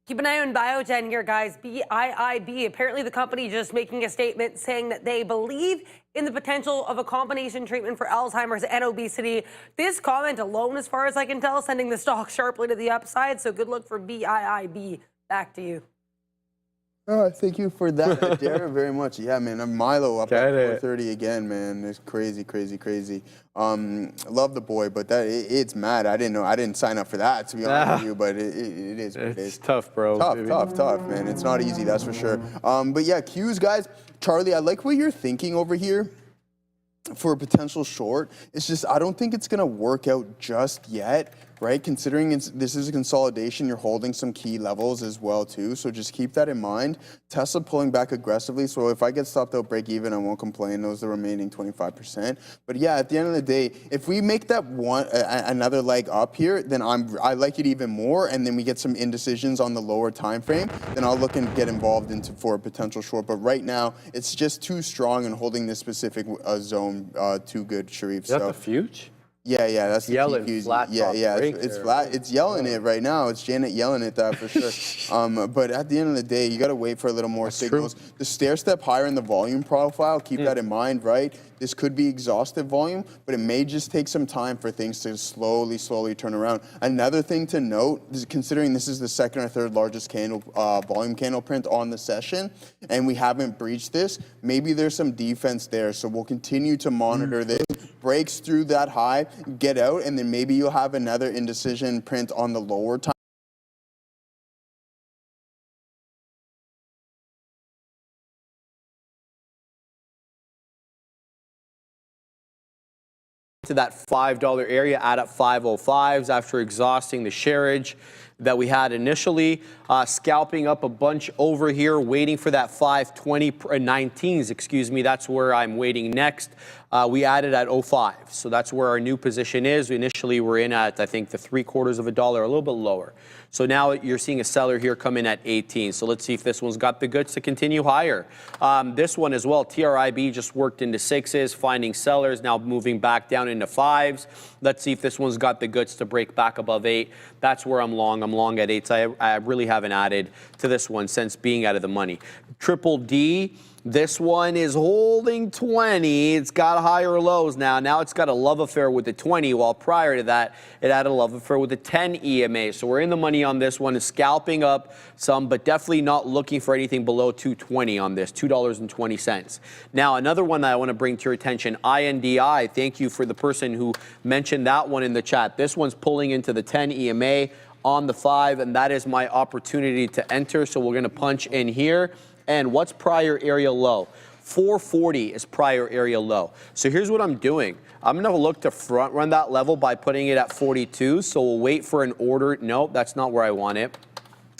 Keep an eye on Biogen here, guys. BIIB, apparently the company just making a statement saying that they believe in the potential of a combination treatment for Alzheimer's and obesity. This comment alone, as far as I can tell, sending the stock sharply to the upside. So good luck for BIIB. Back to you. Oh, thank you for that, Adara, very much. Yeah, man, I'm Milo up at 430 again, man. It's crazy, crazy, crazy. Love the boy, but it's mad. I didn't sign up for that, to be honest with you, but it is what it is. It's tough, bro. Tough, man. It's not easy, that's for sure. But yeah, Q's, guys. Charlie, I like what you're thinking over here for a potential short. It's just, I don't think it's going to work out just yet. right? Considering this is a consolidation, you're holding some key levels as well too. So just keep that in mind. Tesla pulling back aggressively. So if I get stopped out break even, I won't complain. Those are the remaining 25%. But yeah, at the end of the day, if we make that another leg up here, then I like it even more. And then we get some indecisions on the lower time frame, then I'll look and get involved for a potential short. But right now, it's just too strong and holding this specific zone too good, Sharif. Is that the fuge? Yeah, that's the Yelling key fuse. flat Yeah, top break it's there. flat. It's yelling it right now. It's Janet yelling at that for sure. But at the end of the day, you got to wait for a little more signals. The stair step higher in the volume profile, keep that in mind, right? This could be exhaustive volume, but it may just take some time for things to slowly turn around. Another thing to note is considering this is the second or third largest candle volume candle print on the session, and we haven't breached this, maybe there's some defense there. So we'll continue to monitor this. Breaks through that high, get out, and then maybe you'll have another indecision print on the lower time. To that $5 area, add up 505s after exhausting the sharage that we had initially, scalping up a bunch over here, waiting for that 520.19s, excuse me. That's where I'm waiting next. We added at 05, so that's where our new position is. We initially were in at, I think, the $0.75 $1, a little bit lower. So now you're seeing a seller here come in at 18. So let's see if this one's got the goods to continue higher. This one as well, TRIB just worked into 6s, finding sellers, now moving back down into 5s. Let's see if this one's got the goods to break back above 8. That's where I'm long. I'm long at 8s. I really haven't added to this one since being out of the money. Triple D. This one is holding 20. It's got higher lows now. Now it's got a love affair with the 20, while prior to that, it had a love affair with the 10 EMA. So we're in the money on this one, scalping up some, but definitely not looking for anything below 220 on this, $2.20. Now, another one that I want to bring to your attention, INDI. Thank you for the person who mentioned that one in the chat. This one's pulling into the 10 EMA on the 5, and that is my opportunity to enter. So we're going to punch in here. And what's prior area low? 440 is prior area low. So here's what I'm doing. I'm going to look to front run that level by putting it at 42. So we'll wait for an order. Nope, that's not where I want it.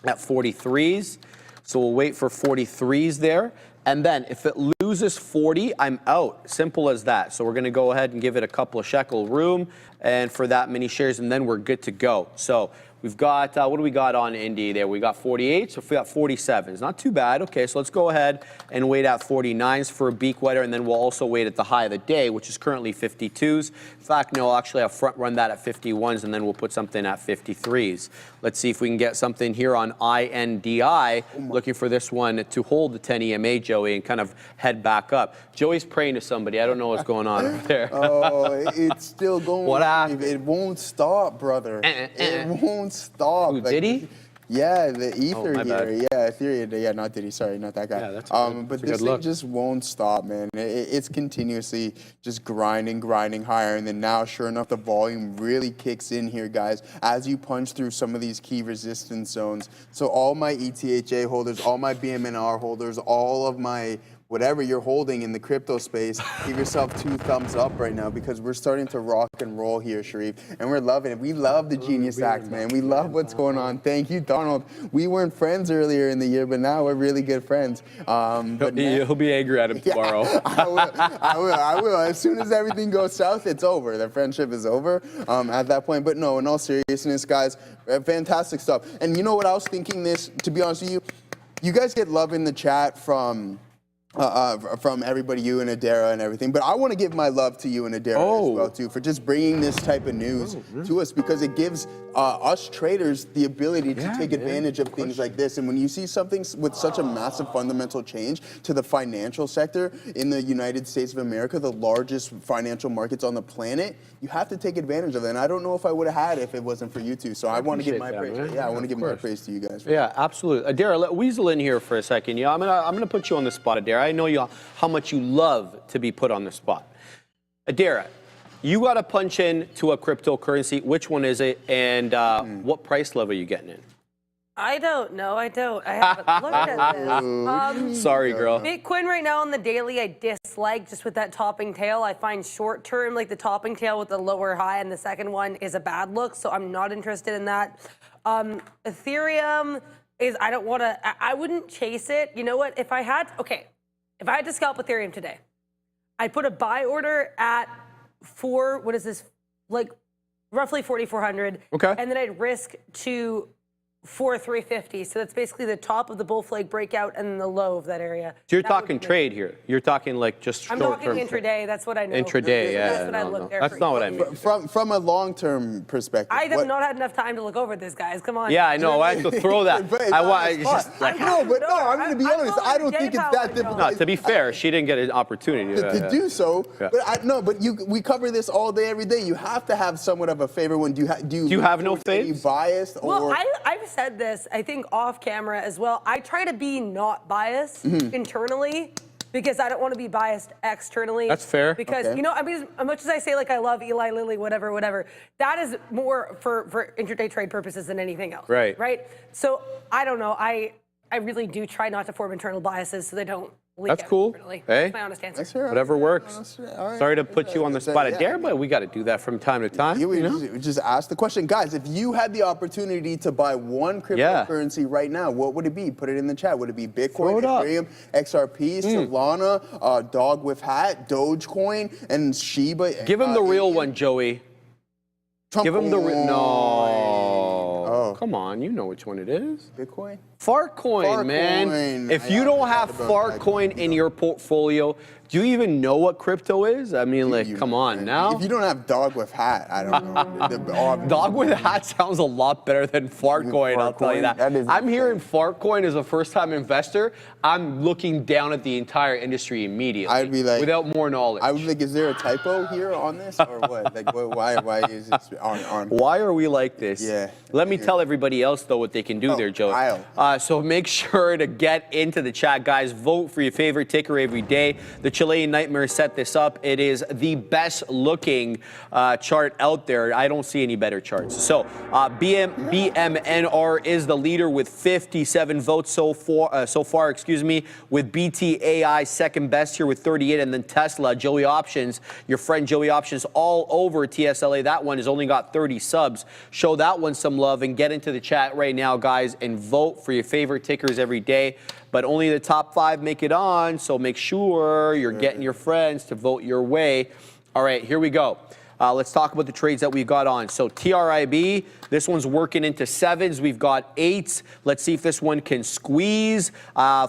At 43s. So we'll wait for 43s there. And then if it loses 40, I'm out. Simple as that. So we're going to go ahead and give it a couple of shekel room and for that many shares, and then we're good to go. So we've got, what do we got on Indy there? We got 48, so we got 47s. Not too bad. Okay, so let's go ahead and wait at 49s for a beak wetter, and then we'll also wait at the high of the day, which is currently 52s. In fact, no, actually I'll front run that at 51s, and then we'll put something at 53s. Let's see if we can get something here on INDI. Looking for this one to hold the 10 EMA, Joey, and kind of head back up. Joey's praying to somebody. I don't know what's going on over there. Oh, it's still going. What happened? It won't stop, brother. It won't stop. Who, Diddy? Yeah, the ether my bad. here. Yeah, Ethereum. Yeah, not Diddy. Sorry, not that guy. Yeah, that's but this thing just won't stop, man. It's continuously just grinding higher. And then now, sure enough, the volume really kicks in here, guys, as you punch through some of these key resistance zones. So all my ETHA holders, all my BMNR holders, all of my whatever you're holding in the crypto space, give yourself 2 thumbs up right now, because we're starting to rock and roll here, Sharif, and we're loving it. We love the Genius Act, man. We love what's going on. Thank you, Donald. We weren't friends earlier in the year, but now we're really good friends. But He'll be angry at him tomorrow. I will. As soon as everything goes south, it's over. The friendship is over at that point. But no, in all seriousness, guys, fantastic stuff. And you know what I was thinking this, to be honest with you, you guys get love in the chat from everybody, you and Adara and everything, but I want to give my love to you and Adara as well too, for just bringing this type of news to us, because it gives us traders the ability to take advantage of things like this. And when you see something with such a massive fundamental change to the financial sector in the United States of America, the largest financial markets on the planet, you have to take advantage of it. And I don't know if I would have had it if it wasn't for you two. So I want to give my praise. Yeah, I want to give my praise to you guys. Yeah, absolutely. Adara, let weasel in here for a second. Yeah, I'm gonna put you on the spot, Adara. I know how much you love to be put on the spot. Adara, you got to punch in to a cryptocurrency. Which one is it, and what price level are you getting in? I don't know. I haven't looked at this. Sorry, girl. Bitcoin right now on the daily, I dislike just with that topping tail. I find short term, like the topping tail with the lower high, and the second one is a bad look, so I'm not interested in that. Ethereum is, I don't want to, I wouldn't chase it. You know what? If I had to scalp Ethereum today, I'd put a buy order at roughly 4,400. Okay. And then I'd risk to 4,350. So that's basically the top of the bull flag breakout and the low of that area. So you're That would talking be- trade here. You're talking like just I'm short talking term. intraday. That's what I know. Intraday, yeah. That's what I look there That's for not what I easy. mean. From a long-term perspective. I have what- not had enough time to look over this, guys. Come on. Yeah, I know. I have to throw that. But it's I on want. the It's spot. just like, No, but no, I'm going to be I'm honest. following I don't J think it's Power, that y'all. difficult. no, to be fair, she didn't get an opportunity to do so. Yeah. But we cover this all day, every day. You have to have somewhat of a favorite one. Do you have no Are you faves? biased Well, or? I've said this, I think off camera as well. I try to be not biased internally because I don't want to be biased externally. That's fair. Because, Okay. you know, I mean, as much as I say, like, I love Eli Lilly, whatever, that is more for intraday trade purposes than anything else. Right. Right? So, I don't know. I really do try not to form internal biases so they don't leak That's out cool. externally. Hey. That's my honest answer. That's fair. Whatever works. All right. Sorry to put you on the spot at Yeah. Dare, but we got to do that from time to time. You You know? just ask the question, guys. If you had the opportunity to buy one cryptocurrency right now, what would it be? Put it in the chat. Would it be Bitcoin, Throw it up. Ethereum, XRP, Solana, Dog with Hat, Dogecoin, and Shiba? Give him the real Indian? one, Joey. Trump Give him the coin. no. Oh. Come on, you know which one it is. Bitcoin. Fartcoin, man. Fartcoin. If I you don't have forgot about that. Fartcoin in your portfolio, do you even know what crypto is? I mean, like, You- come on now. If you don't have Dog with Hat, I don't know. Dog with a hat sounds a lot better than Fartcoin, I'll tell you Fartcoin? that. That is I'm hearing insane. Fartcoin as a first-time investor. I'm looking down at the entire industry immediately. I'd be like- without more knowledge. I was like, is there a typo here on this or what? Like, why is this on? Why are we like this? Yeah. Let me tell everybody else, though, what they can do Oh, there, Joe. Kyle. So make sure to get into the chat, guys. Vote for your favorite ticker every day. The Chilean Nightmare set this up. It is the best looking chart out there. I don't see any better charts. So BMNR is the leader with 57 votes so far, with BTAI second best here with 38, and then Tesla, Joey Options, your friend Joey Options, all over TSLA. That one has only got 30 subs. Show that one some love and get into the chat right now, guys, and vote for your favorite tickers every day. But only the top 5 make it on, so make sure you're getting your friends to vote your way. All right, here we go. Let's talk about the trades that we've got on. So TRIB, this one's working into 7s. We've got 8s. Let's see if this one can squeeze.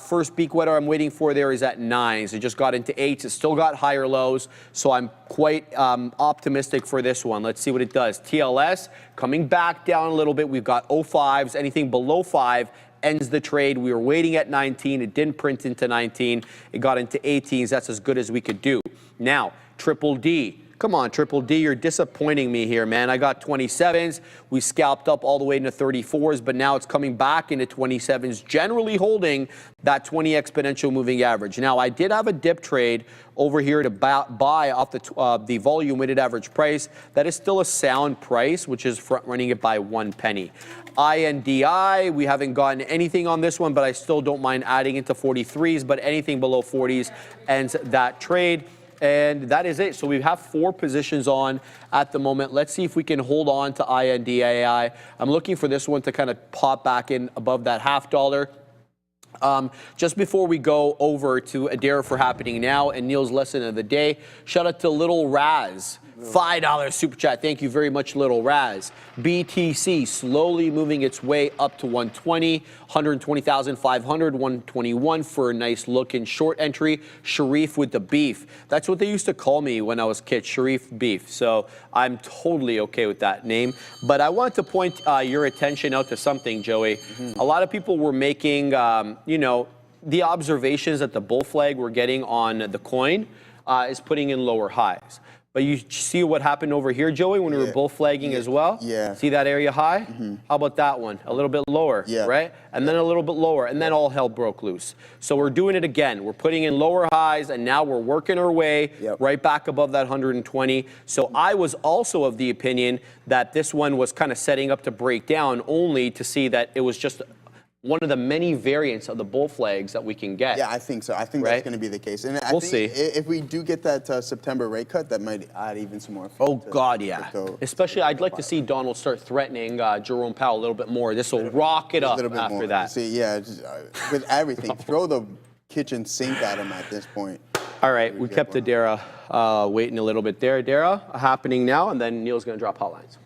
First peak weather I'm waiting for there is at 9s. It just got into 8s. It still got higher lows, so I'm quite optimistic for this one. Let's see what it does. TLS coming back down a little bit. We've got 05s. Anything below 5 ends the trade. We were waiting at 19. It didn't print into 19. It got into 18s. That's as good as we could do. Now, Triple D. Come on, Triple D, you're disappointing me here, man. I got 27s. We scalped up all the way into 34s, but now it's coming back into 27s, generally holding that 20 exponential moving average. Now, I did have a dip trade over here to buy off the volume weighted average price. That is still a sound price, which is front running it by 1 penny. INDI, we haven't gotten anything on this one, but I still don't mind adding into 43s, but anything below 40s ends that trade. And that is it. So we have 4 positions on at the moment. Let's see if we can hold on to INDAI. I'm looking for this one to kind of pop back in above that $0.50. Just before we go over to Adair for happening now and Neil's lesson of the day, shout out to Little Raz. $5 super chat. Thank you very much, Little Raz. BTC slowly moving its way up to 120, 120,500, 121 for a nice looking short entry. Sharif with the beef. That's what they used to call me when I was a kid, Sharif Beef. So I'm totally okay with that name. But I wanted to point your attention out to something, Joey. A lot of people were making, the observations that the bull flag we're getting on the coin is putting in lower highs. But you see what happened over here, Joey, when we were bull flagging as well? Yeah. See that area high? How about that one? A little bit lower, right? And then a little bit lower, and then all hell broke loose. So we're doing it again. We're putting in lower highs, and now we're working our way right back above that 120. So I was also of the opinion that this one was kind of setting up to break down, only to see that it was just one of the many variants of the bull flags that we can get. Yeah, I think so. I think Right? that's going to be the case. And I We'll think see. if we do get that September rate cut, that might add even some more. Oh, fun to God, yeah. crypto. Especially, I'd like to see Donald start threatening Jerome Powell a little bit more. This will rock it A up little bit after more. that. See, yeah, just, with everything, throw the kitchen sink at him at this point. All right, we kept Adara waiting a little bit there. Adara, happening now, and then Neil's going to drop hotlines.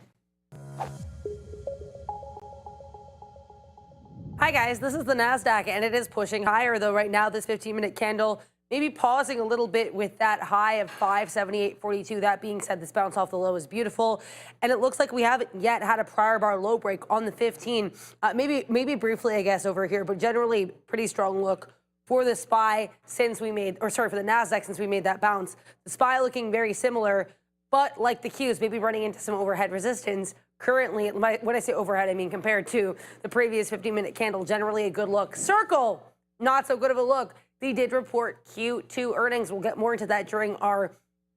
Hi guys, this is the NASDAQ and it is pushing higher though right now. This 15-minute candle maybe pausing a little bit with that high of 578.42. That being said, this bounce off the low is beautiful. And it looks like we haven't yet had a prior bar low break on the 15. Maybe briefly, I guess, over here, but generally pretty strong look for the SPY since we made, or sorry, for the NASDAQ since we made that bounce. The SPY looking very similar, but like the Qs, maybe running into some overhead resistance. Currently, when I say overhead, I mean compared to the previous 15-minute candle, generally a good look. Circle, not so good of a look. They did report Q2 earnings. We'll get more into that during our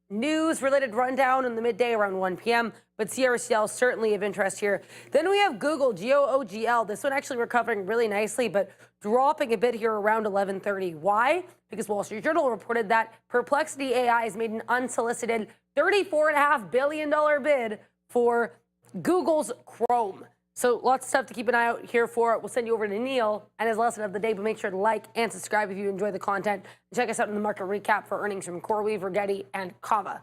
news-related rundown in the midday around 1 p.m., but CRCL certainly of interest here. Then we have Google, GOOGL. This one actually recovering really nicely, but dropping a bit here around 11:30. Why? Because Wall Street Journal reported that Perplexity AI has made an unsolicited $34.5 billion bid for Google's Chrome. So lots of stuff to keep an eye out here for. We'll send you over to Neil and his lesson of the day, but make sure to like and subscribe if you enjoy the content. And check us out in the market recap for earnings from CoreWeave, Rigetti, and Cava.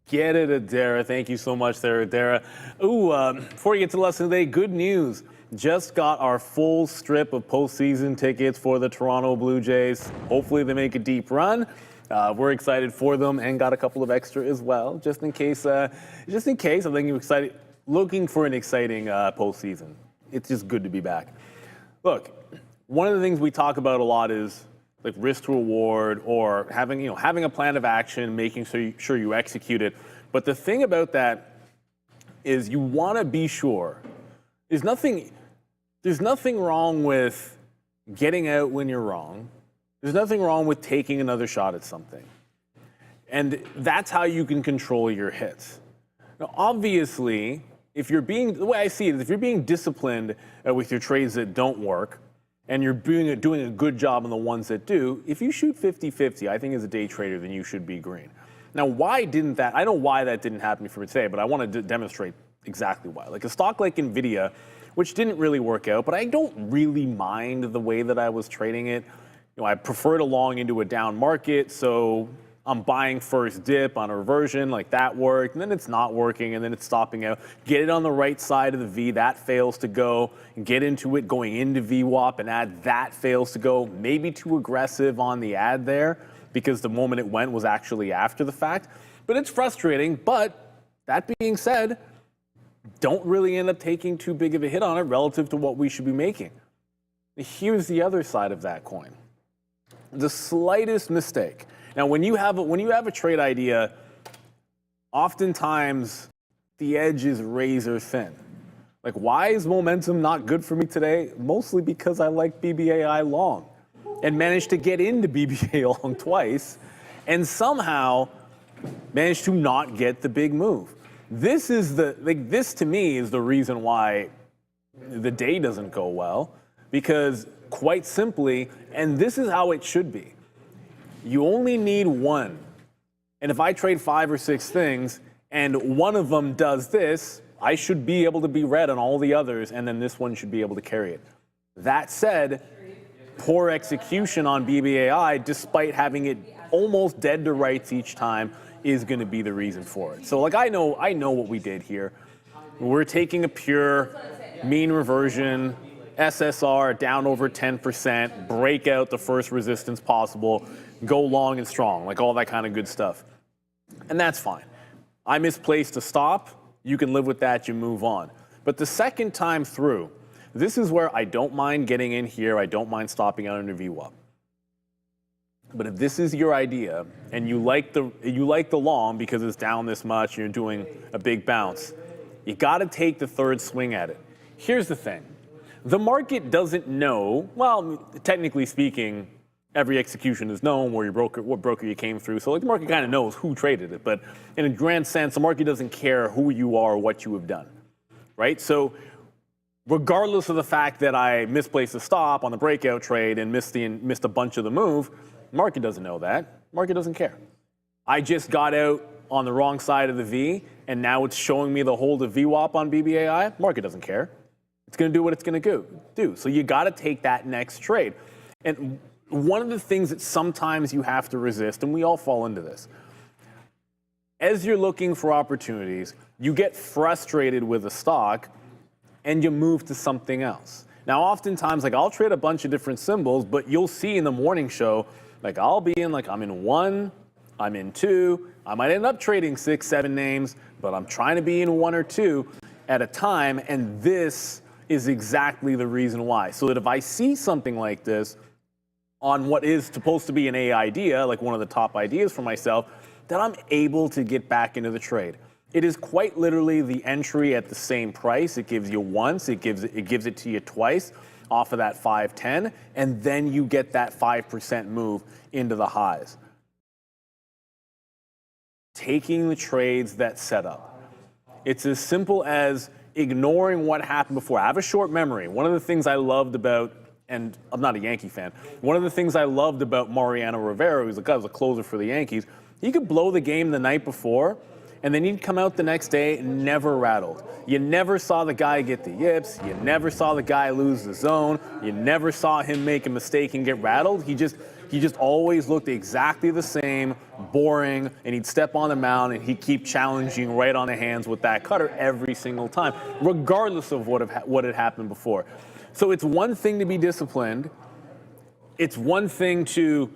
Get it, Adara. Thank you so much there, Adara. Before we get to the lesson today, good news. Just got our full strip of postseason tickets for the Toronto Blue Jays. Hopefully they make a deep run. We're excited for them and got a couple of extra as well, just in case. I think you're excited, looking for an exciting postseason. It's just good to be back. Look, one of the things we talk about a lot is like risk to reward or having a plan of action, making sure you execute it. But the thing about that is you want to be sure. There's nothing wrong with getting out when you're wrong. There's nothing wrong with taking another shot at something. And that's how you can control your hits. Now, obviously, the way I see it is if you're being disciplined with your trades that don't work, and you're doing a good job on the ones that do, if you shoot 50-50, I think as a day trader, then you should be green. Now, why didn't that? I know why that didn't happen for me today, but I want to demonstrate exactly why. Like a stock like NVIDIA, which didn't really work out, but I don't really mind the way that I was trading it. I preferred along into a down market, so I'm buying first dip on a reversion, like that worked, and then it's not working, and then it's stopping out. Get it on the right side of the V, that fails to go. Get into it going into VWAP and add, that fails to go. Maybe too aggressive on the add there, because the moment it went was actually after the fact. But it's frustrating, but that being said, don't really end up taking too big of a hit on it relative to what we should be making. Here's the other side of that coin. The slightest mistake. Now, when you have a trade idea, oftentimes the edge is razor thin. Like, why is momentum not good for me today? Mostly because I like BBAI long and managed to get into BBA long twice and somehow managed to not get the big move. This to me is the reason why the day doesn't go well, because quite simply, and this is how it should be, you only need one. And if I trade 5 or 6 things and one of them does this, I should be able to be red on all the others, and then this one should be able to carry it. That said, poor execution on BBAI, despite having it almost dead to rights each time, is going to be the reason for it. So, like, I know what we did here. We're taking a pure mean reversion, SSR down over 10%, break out the first resistance possible, go long and strong, like all that kind of good stuff. And that's fine. I misplaced a stop. You can live with that. You move on. But the second time through, this is where I don't mind getting in here. I don't mind stopping out under VWAP. But if this is your idea and you like the long because it's down this much and you're doing a big bounce, you got to take the third swing at it. Here's the thing. The market doesn't know, well, technically speaking, every execution is known where what broker you came through. So like the market kind of knows who traded it. But in a grand sense, the market doesn't care who you are or what you have done, right? So regardless of the fact that I misplaced a stop on the breakout trade and missed a bunch of the move, market doesn't know that. Market doesn't care. I just got out on the wrong side of the V, and now it's showing me the hold of VWAP on BBAI. Market doesn't care. It's going to do what it's going to do. So you got to take that next trade. And one of the things that sometimes you have to resist, and we all fall into this, as you're looking for opportunities, you get frustrated with a stock and you move to something else. Now, oftentimes, like, I'll trade a bunch of different symbols, but you'll see in the morning show, like, I'll be in, like, I'm in 1, I'm in 2, I might end up trading 6, 7 names, but I'm trying to be in 1 or 2 at a time, and this is exactly the reason why. So that if I see something like this on what is supposed to be an A idea, like one of the top ideas for myself, that I'm able to get back into the trade. It is quite literally the entry at the same price. It gives you once, it gives it to you twice off of that 510, and then you get that 5% move into the highs. Taking the trades that set up. It's as simple as ignoring what happened before. I have a short memory. One of the things I loved about, and I'm not a Yankee fan, one of the things I loved about Mariano Rivera, who was a closer for the Yankees, he could blow the game the night before, and then he'd come out the next day and never rattled. You never saw the guy get the yips. You never saw the guy lose the zone. You never saw him make a mistake and get rattled. He just always looked exactly the same, boring, and he'd step on the mound and he'd keep challenging right on the hands with that cutter every single time, regardless of what had happened before. So it's one thing to be disciplined. It's one thing to,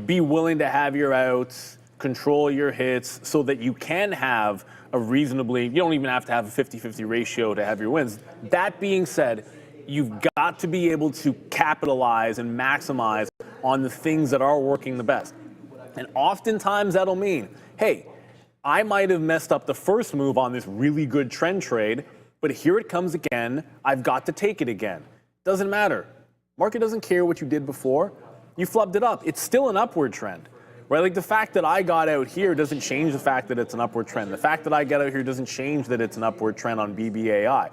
be willing to have your outs, control your hits so that you can have a reasonably, you don't even have to have a 50-50 ratio to have your wins. That being said, you've got to be able to capitalize and maximize on the things that are working the best. And oftentimes that'll mean, hey, I might have messed up the first move on this really good trend trade, but here it comes again. I've got to take it again. Doesn't matter. Market doesn't care what you did before. You flubbed it up. It's still an upward trend. Right, like the fact that I got out here doesn't change the fact that it's an upward trend. The fact that I got out here doesn't change that it's an upward trend on BBAI.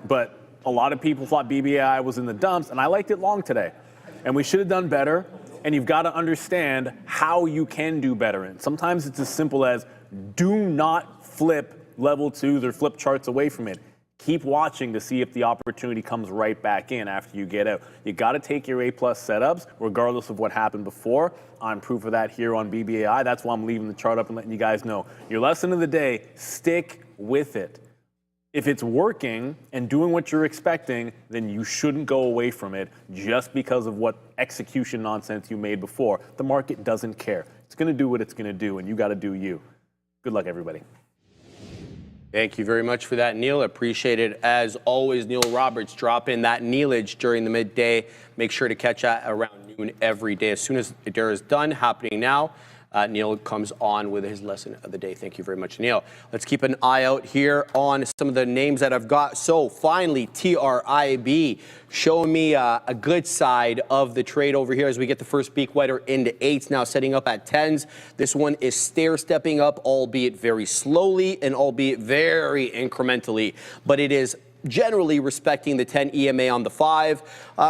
But a lot of people thought BBAI was in the dumps, and I liked it long today. And we should have done better, and you've got to understand how you can do better. And sometimes it's as simple as do not flip level 2s or flip charts away from it. Keep watching to see if the opportunity comes right back in after you get out. You got to take your A+ setups, regardless of what happened before. I'm proof of that here on BBAI. That's why I'm leaving the chart up and letting you guys know. Your lesson of the day, stick with it. If it's working and doing what you're expecting, then you shouldn't go away from it just because of what execution nonsense you made before. The market doesn't care. It's going to do what it's going to do, and you got to do you. Good luck, everybody. Thank you very much for that, Neil. Appreciate it. As always, Neil Roberts, drop in that Neilage during the midday. Make sure to catch that around noon every day. As soon as Adair is done, happening now, Neil comes on with his lesson of the day. Thank you very much, Neil. Let's keep an eye out here on some of the names that I've got. So finally, TRIB showing me a good side of the trade over here as we get the first peak wider into 8s, now setting up at 10s. This one is stair-stepping up, albeit very slowly and albeit very incrementally, but it is generally respecting the 10 EMA on the 5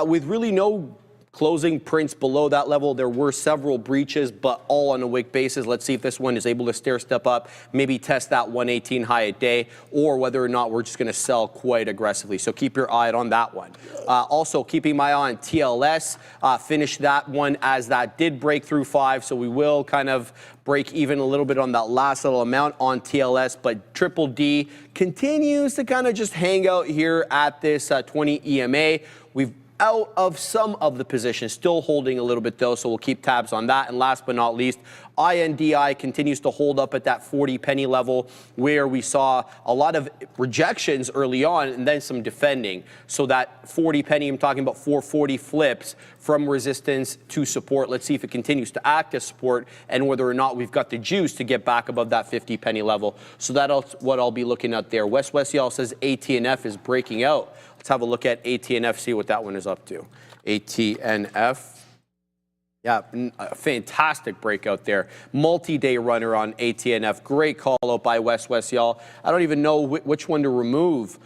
with really no closing prints below that level. There were several breaches, but all on a wick basis. Let's see if this one is able to stair step up, maybe test that 118 high a day, or whether or not we're just going to sell quite aggressively. So keep your eye on that one. Also keeping my eye on TLS. Finished that one as that did break through 5, so we will kind of break even a little bit on that last little amount on TLS, but Triple D continues to kind of just hang out here at this 20 EMA. We've out of some of the positions, still holding a little bit though, so we'll keep tabs on that. And last but not least, INDI continues to hold up at that 40 penny level where we saw a lot of rejections early on and then some defending. So that 40 penny, I'm talking about 440 flips from resistance to support. Let's see if it continues to act as support and whether or not we've got the juice to get back above that 50 penny level. So that's what I'll be looking at there. Wes Wesial says ATNF is breaking out. Let's have a look at ATNF, see what that one is up to. ATNF. Yeah, a fantastic breakout there. Multi-day runner on ATNF. Great call out by Wes Wesial. I don't even know which one to remove.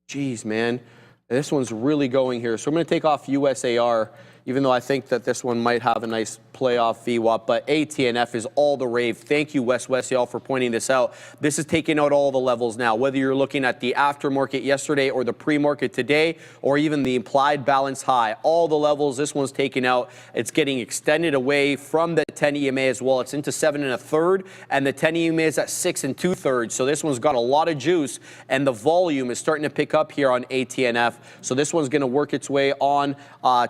Geez, man. This one's really going here. So I'm going to take off USAR, even though I think that this one might have a nice playoff VWAP, but ATNF is all the rave. Thank you, Wes Wesial, for pointing this out. This is taking out all the levels now, whether you're looking at the aftermarket yesterday or the pre-market today, or even the implied balance high. All the levels, this one's taken out. It's getting extended away from the 10 EMA as well. It's into 7 1/3, and the 10 EMA is at 6 2/3. So this one's got a lot of juice, and the volume is starting to pick up here on ATNF. So this one's going to work its way on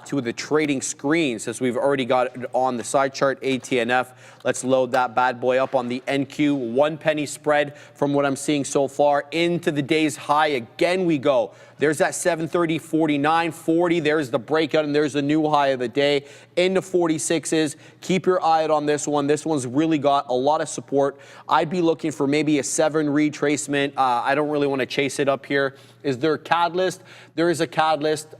to the trading screen, since we've already got it on the side chart, ATNF. Let's load that bad boy up on the NQ. 1 penny spread from what I'm seeing so far into the day's high. Again we go. There's that 730, 49, 40. There's the breakout, and there's the new high of the day into 46s. Keep your eye out on this one. This one's really got a lot of support. I'd be looking for maybe a 7 retracement. I don't really want to chase it up here. Is there a catalyst? There is a catalyst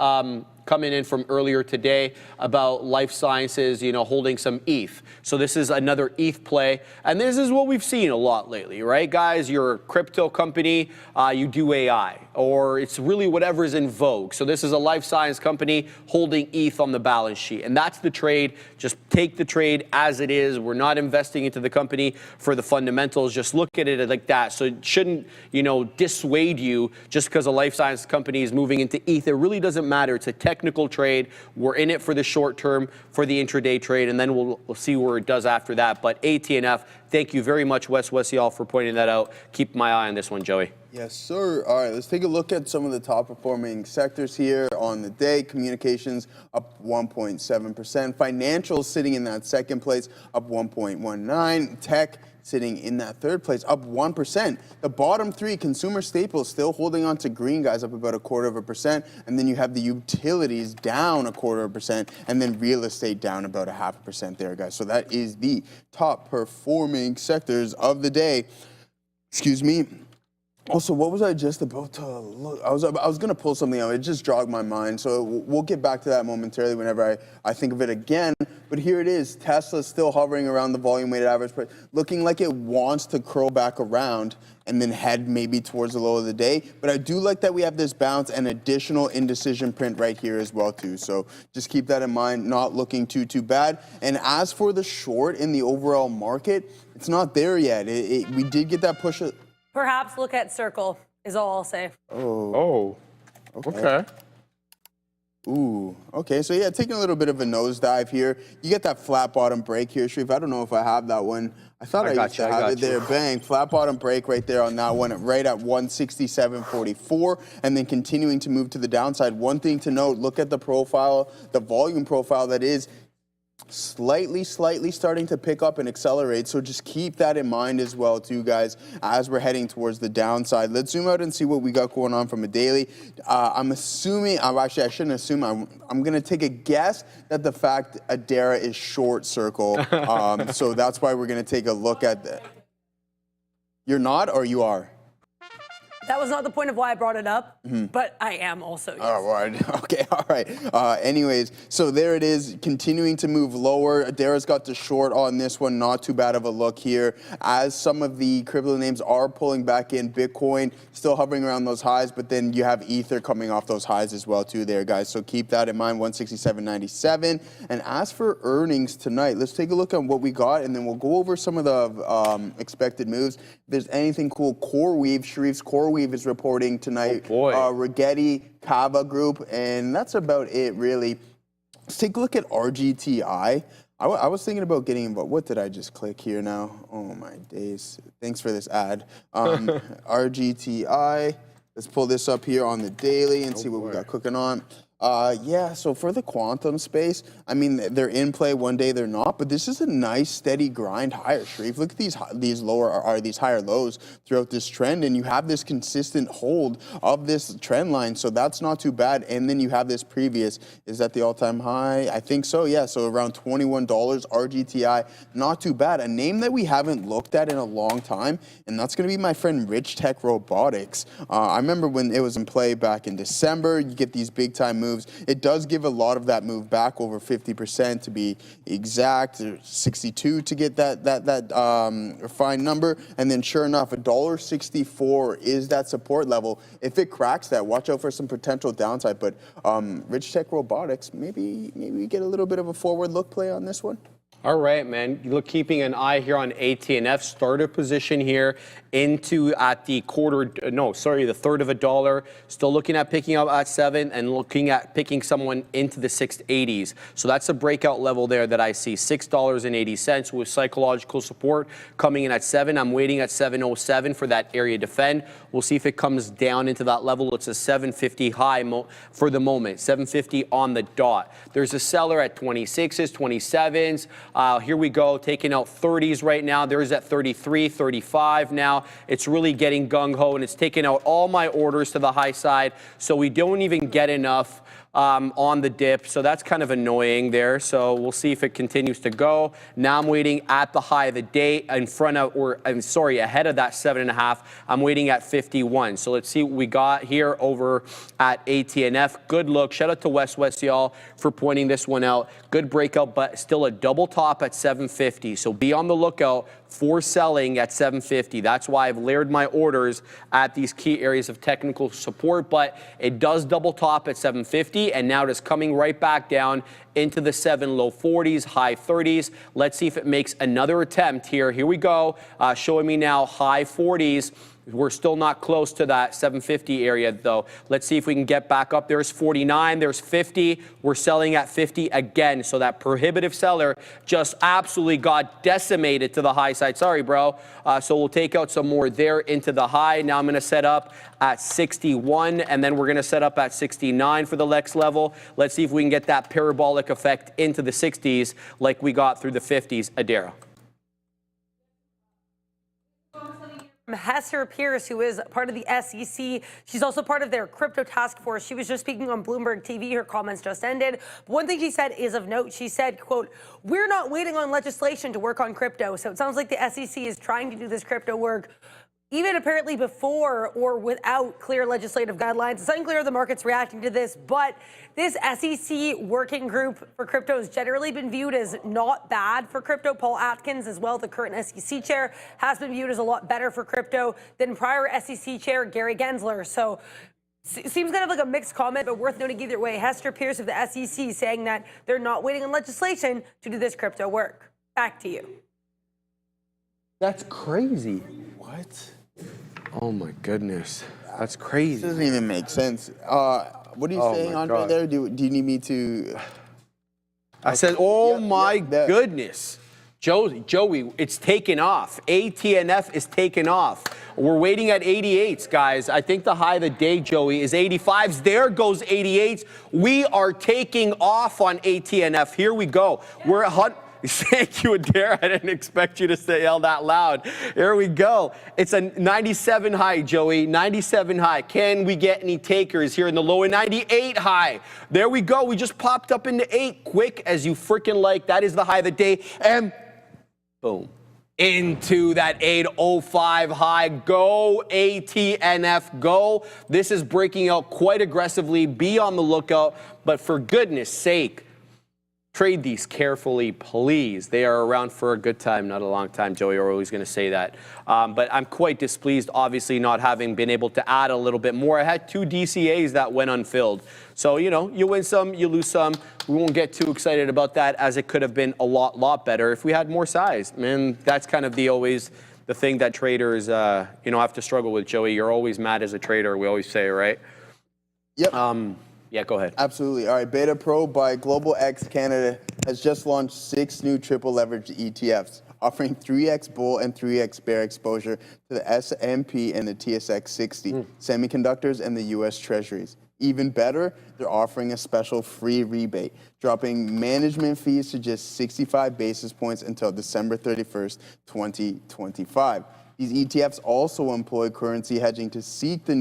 coming in from earlier today about life sciences, holding some ETH. So this is another ETH play. And this is what we've seen a lot lately, right, guys? You're a crypto company, you do AI, or it's really whatever's in vogue. So this is a life science company holding ETH on the balance sheet. And that's the trade. Just take the trade as it is. We're not investing into the company for the fundamentals. Just look at it like that. So it shouldn't, dissuade you just because a life science company is moving into ETH. It really doesn't matter. It's a technical trade. We're in it for the short term, for the intraday trade, and then we'll see where it does after that. But ATNF, thank you very much, Wes Wesial, for pointing that out. Keep my eye on this one, Joey. Yes, sir. All right, let's take a look at some of the top performing sectors here on the day. Communications up 1.7%. Financials sitting in that second place, up 1.19%. Tech sitting in that third place, up 1%. The bottom three, consumer staples, still holding on to green, guys, up about 0.25%. And then you have the utilities down 0.25%, and then real estate down about 0.5% there, guys. So that is the top performing sectors of the day. Excuse me. Also, what was I just about to look? I was going to pull something out. It just jogged my mind. So we'll get back to that momentarily whenever I think of it again. But here it is. Tesla's still hovering around the volume-weighted average price, looking like it wants to curl back around and then head maybe towards the low of the day. But I do like that we have this bounce and additional indecision print right here as well, too. So just keep that in mind, not looking too bad. And as for the short in the overall market, it's not there yet. We did get that push. Perhaps look at Circle is all I'll say. Oh. Okay. Ooh, okay. So yeah, taking a little bit of a nosedive here. You get that flat bottom break here, Sharif. I don't know if I have that one. I thought I used to have it there. Bang, flat bottom break right there on that one, right at 167.44, and then continuing to move to the downside. One thing to note, look at the profile, the volume profile that is slightly starting to pick up and accelerate. So just keep that in mind as well too, guys, as we're heading towards the downside. Let's zoom out and see what we got going on from a daily. I'm assuming, actually I shouldn't assume, I'm going to take a guess that the fact Adara is short Circle. So that's why we're going to take a look at that. You're not, or you are? That was not the point of why I brought it up, but I am also, yes. Oh, right. Okay, all right. Anyways, so there it is, continuing to move lower. Adara's got the short on this one, not too bad of a look here. As some of the crypto names are pulling back in, Bitcoin still hovering around those highs, but then you have Ether coming off those highs as well too there, guys. So keep that in mind, 167.97. And as for earnings tonight, let's take a look at what we got, and then we'll go over some of the expected moves. If there's anything cool, CoreWeave, Sharif's CoreWeave is reporting tonight. Oh boy. Rigetti, Cava Group, and that's about it, really. Let's take a look at RGTI. I was thinking about getting involved. What did I just click here now? Oh, my days. Thanks for this ad. RGTI. Let's pull this up here on the daily and see what we got cooking on. Yeah, so for the quantum space, I mean, they're in play one day, they're not, but this is a nice steady grind higher, Sharif. Look at these higher lows throughout this trend, and you have this consistent hold of this trend line, so that's not too bad. And then you have this previous, is that the all-time high? I think so, yeah, so around $21, RGTI, not too bad. A name that we haven't looked at in a long time, and that's going to be my friend Rich Tech Robotics. I remember when it was in play back in December, you get these big-time moves. moves. It does give a lot of that move back, over 50% to be exact, 62 to get that refined number. And then sure enough, $1.64 is that support level. If it cracks that, watch out for some potential downside. But Rich Tech Robotics, maybe we get a little bit of a forward look play on this one. All right, man. You look, keeping an eye here on AT&F. Starter position here into at the the third of a dollar. Still looking at picking up at 7 and looking at picking someone into the 680s. So that's a breakout level there that I see. $6.80 with psychological support coming in at 7. I'm waiting at 707 for that area defend. We'll see if it comes down into that level. It's a 750 high for the moment. 750 on the dot. There's a seller at 26s, 27s. Here we go, taking out 30s right now. There's at 33, 35 now. It's really getting gung-ho, and it's taking out all my orders to the high side, so we don't even get enough on the dip. So that's kind of annoying there. So we'll see if it continues to go. Now I'm waiting at the high of the day in front of, ahead of that 7.5. I'm waiting at 51. So let's see what we got here over at AT&F. Good look. Shout out to West y'all for pointing this one out. Good breakout, but still a double top at 750. So be on the lookout for selling at 750. That's why I've layered my orders at these key areas of technical support, but it does double top at 750, and now it is coming right back down into the 7 low 40s, high 30s. Let's see if it makes another attempt here. Here we go, showing me now high 40s. We're still not close to that 750 area, though. Let's see if we can get back up. There's 49, there's 50. We're selling at 50 again. So that prohibitive seller just absolutely got decimated to the high side. Sorry, bro. So we'll take out some more there into the high. Now I'm going to set up at 61, and then we're going to set up at 69 for the next level. Let's see if we can get that parabolic effect into the 60s like we got through the 50s. Adara. Hester Pierce, who is part of the SEC. She's also part of their crypto task force. She was just speaking on Bloomberg TV. Her comments just ended. But one thing she said is of note. She said, quote, "We're not waiting on legislation to work on crypto." So it sounds like the SEC is trying to do this crypto work even apparently before or without clear legislative guidelines. It's unclear the market's reacting to this, but this SEC working group for crypto has generally been viewed as not bad for crypto. Paul Atkins, as well, the current SEC chair, has been viewed as a lot better for crypto than prior SEC chair Gary Gensler. So seems kind of like a mixed comment, but worth noting either way. Hester Pierce of the SEC saying that they're not waiting on legislation to do this crypto work. Back to you. That's crazy. What? Oh my goodness, that's crazy. This doesn't even make sense. What are you saying, Andre, God. there? Do you need me to... I said, oh my goodness. Joey, it's taken off. AT&F is taken off. We're waiting at 88s, guys. I think the high of the day, Joey, is 85s. There goes 88s. We are taking off on AT&F. Here we go. We're at... Thank you, Adara. I didn't expect you to say all that loud. Here we go. It's a 97 high, Joey. 97 high. Can we get any takers here in the lower 98 high? There we go. We just popped up into 8 quick as you freaking like. That is the high of the day. And boom. Into that 805 high. Go AT&F, go. This is breaking out quite aggressively. Be on the lookout. But for goodness sake, trade these carefully, please. They are around for a good time, not a long time. Joey, you're always going to say that. But I'm quite displeased, obviously, not having been able to add a little bit more. I had 2 DCAs that went unfilled. So, you know, you win some, you lose some. We won't get too excited about that, as it could have been a lot better if we had more size. Man, that's kind of always the thing that traders, have to struggle with, Joey. You're always mad as a trader, we always say, right? Yep. Yeah, go ahead. Absolutely. All right, Beta Pro by Global X Canada has just launched 6 new triple leverage ETFs, offering 3x bull and 3x bear exposure to the S&P and the TSX 60, semiconductors, and the U.S. Treasuries. Even better, they're offering a special free rebate, dropping management fees to just 65 basis points until December 31st, 2025. These ETFs also employ currency hedging to seek to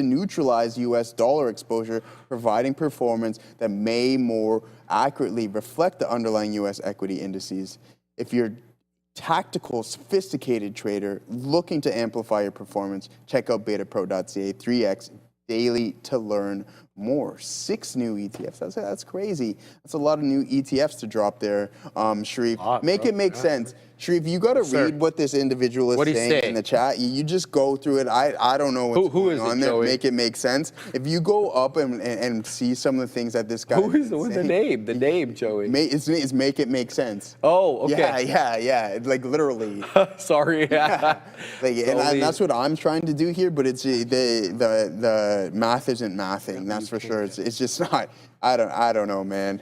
neutralize U.S. dollar exposure, providing performance that may more accurately reflect the underlying U.S. equity indices. If you're a tactical, sophisticated trader looking to amplify your performance, check out betapro.ca. 3x daily to learn more. 6 new ETFs. That's crazy. That's a lot of new ETFs to drop there, Sharif. Make it make sense. Sharif, you got to read what this individual is saying in the chat. You just go through it. I don't know what's going on there. Joey? Make it make sense. If you go up and see some of the things that this guy Who's the name? The name, Joey. It's make it make sense. Oh, okay. Yeah. Like literally. Sorry. Yeah. Like, and that's what I'm trying to do here, but it's the math isn't mathing. That's for sure. It's just not. I don't know, man.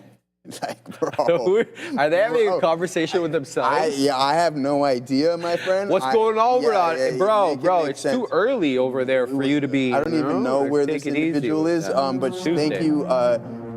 Like, bro. Are they having a conversation with themselves? I have no idea, my friend. What's going on, bro? It's sense. too early over there for you to be. I don't even know where this individual is. But thank you,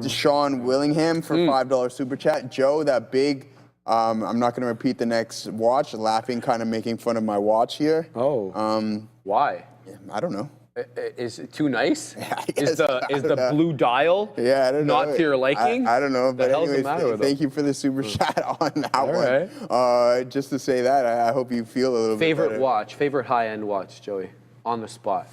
Deshaun Willingham, for $5 super chat. Joe, that big. I'm not going to repeat the next watch. Laughing, kind of making fun of my watch here. Oh. Why? I don't know. Is it too nice? Yeah, is the blue dial I don't know. not to your liking? I don't know. But hell's the anyways, matter with thank you for the super chat on that one. Right. Just to say that, I hope you feel a little bit better. Favorite high-end watch, Joey, on the spot.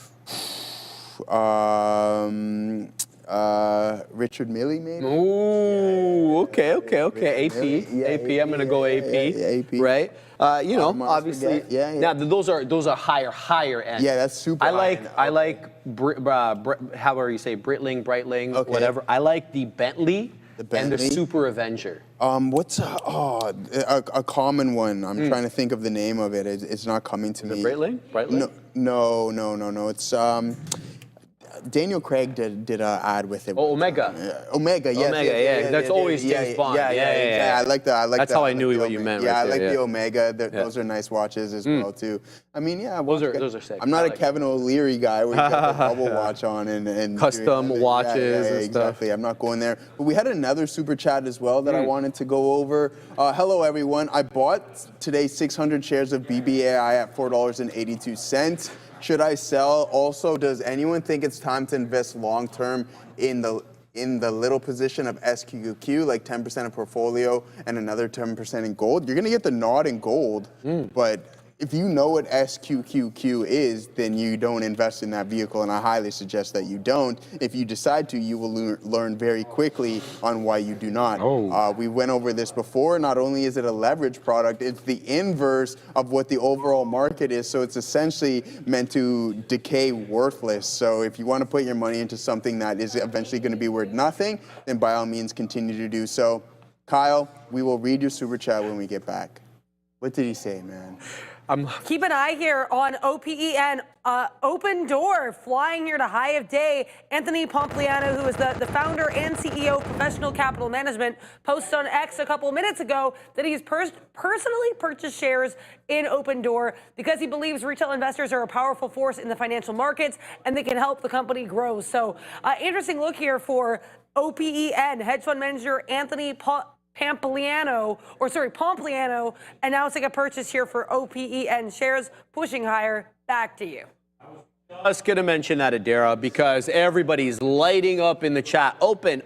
Richard Mille, maybe. Ooh, okay. AP. I'm gonna go AP. Right. Obviously. Yeah. Now those are higher end. Yeah, that's super. I like how you say Breitling, whatever. I like the Bentley. And the Super Avenger. What's a common one? I'm trying to think of the name of it. It's not coming to me. Breitling? No. It's Daniel Craig did an ad with it. Oh, Omega. Omega, yes. Omega, yeah. That's always James Bond. Yeah. I like that. That's how I knew what you meant. Yeah, I like the Omega. Those are nice watches as well too. I mean, those are sick. I'm not a Kevin O'Leary guy where you got the bubble watch on and custom watches and stuff. Exactly. I'm not going there. But we had another super chat as well that I wanted to go over. Hello everyone. I bought today 600 shares of BBAI at $4.82. Should I sell? Also, does anyone think it's time to invest long-term in the little position of SQQQ, like 10% of portfolio and another 10% in gold? You're going to get the nod in gold, but if you know what SQQQ is, then you don't invest in that vehicle, and I highly suggest that you don't. If you decide to, you will learn very quickly on why you do not. We went over this before. Not only is it a leverage product, it's the inverse of what the overall market is, so it's essentially meant to decay worthless. So if you want to put your money into something that is eventually going to be worth nothing, then by all means continue to do so. Kyle, we will read your super chat when we get back. What did he say, man? Keep an eye here on OPEN. Open Door flying here to high of day. Anthony Pompliano, who is the founder and CEO of Professional Capital Management, posted on X a couple of minutes ago that he's personally purchased shares in Open Door because he believes retail investors are a powerful force in the financial markets and they can help the company grow. So interesting look here for OPEN. Hedge fund manager Anthony Pompliano announcing a purchase here for OPEN shares, pushing higher. Back to you. I was going to mention that, Adara, because everybody's lighting up in the chat. Open,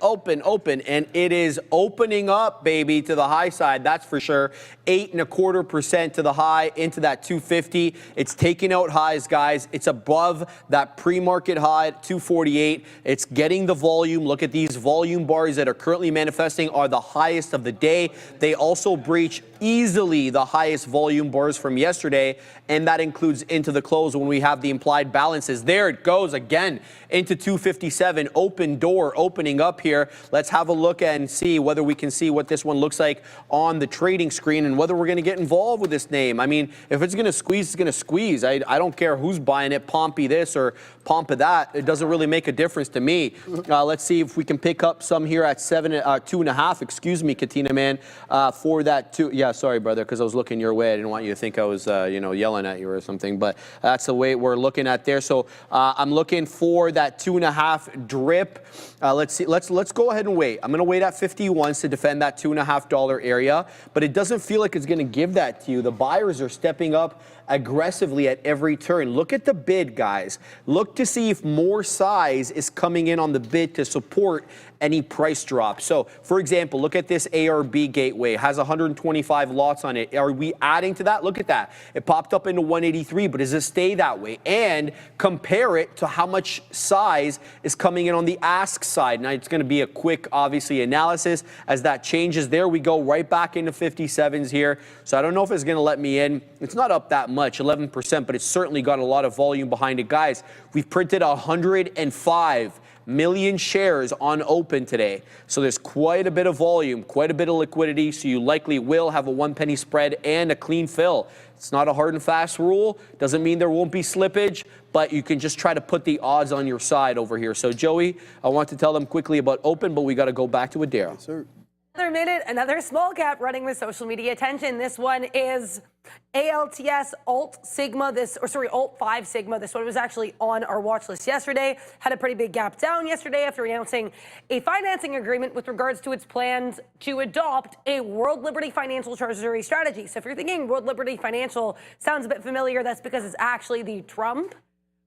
and it is opening up, baby, to the high side. That's for sure. 8.25% to the high, into that 250. It's taking out highs, guys. It's above that pre-market high at 248. It's getting the volume. Look at these volume bars that are currently manifesting are the highest of the day. They also breach easily the highest volume bars from yesterday, and that includes into the close when we have the implied balances. There it goes again into 257. Open Door opening up here. Let's have a look and see whether we can see what this one looks like on the trading screen and whether we're going to get involved with this name. I mean, if it's going to squeeze, it's going to squeeze. I don't care who's buying it, Pompey this or Pompa that. It doesn't really make a difference to me. Let's see if we can pick up some here at 2.5. Excuse me, Katina man, for that two. Yeah, sorry, brother, because I was looking your way. I didn't want you to think I was, yelling at you or something. But that's the way we're looking at there. So I'm looking for that 2.5 drip. Let's see. Let's go ahead and wait. I'm going to wait at 51 to defend that $2.50 area. But it doesn't feel like it's going to give that to you. The buyers are stepping up aggressively at every turn. Look at the bid, guys. Look to see if more size is coming in on the bid to support any price drop. So, for example, look at this ARB gateway. It has 125 lots on it. Are we adding to that? Look at that. It popped up into 183, but does it stay that way? And compare it to how much size is coming in on the ask side. Now, it's going to be a quick, obviously, analysis. As that changes, there we go right back into 57s here. So I don't know if it's going to let me in. It's not up that much, 11%, but it's certainly got a lot of volume behind it. Guys, we've printed 105 million shares on open today. So there's quite a bit of volume, quite a bit of liquidity. So you likely will have a 1 penny spread and a clean fill. It's not a hard and fast rule. Doesn't mean there won't be slippage, but you can just try to put the odds on your side over here. So Joey, I want to tell them quickly about open, but we got to go back to Adara. Yes, sir. Another minute, another small cap running with social media attention. This one is ALTS Alt Sigma, Alt 5 Sigma. This one was actually on our watch list yesterday. Had a pretty big gap down yesterday after announcing a financing agreement with regards to its plans to adopt a World Liberty Financial Treasury strategy. So if you're thinking World Liberty Financial sounds a bit familiar, that's because it's actually the Trump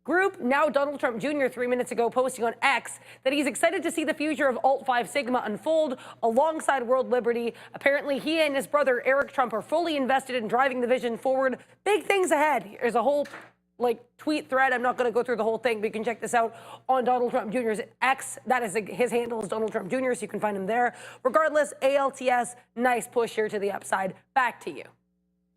Group. Now Donald Trump Jr. 3 minutes ago posting on X that he's excited to see the future of Alt 5 Sigma unfold alongside World Liberty. Apparently he and his brother Eric Trump are fully invested in driving the vision forward. Big things ahead. There's a whole tweet thread. I'm not going to go through the whole thing, but you can check this out on Donald Trump Jr.'s X. That is his handle is Donald Trump Jr., so you can find him there. Regardless, ALTS, nice push here to the upside. Back to you.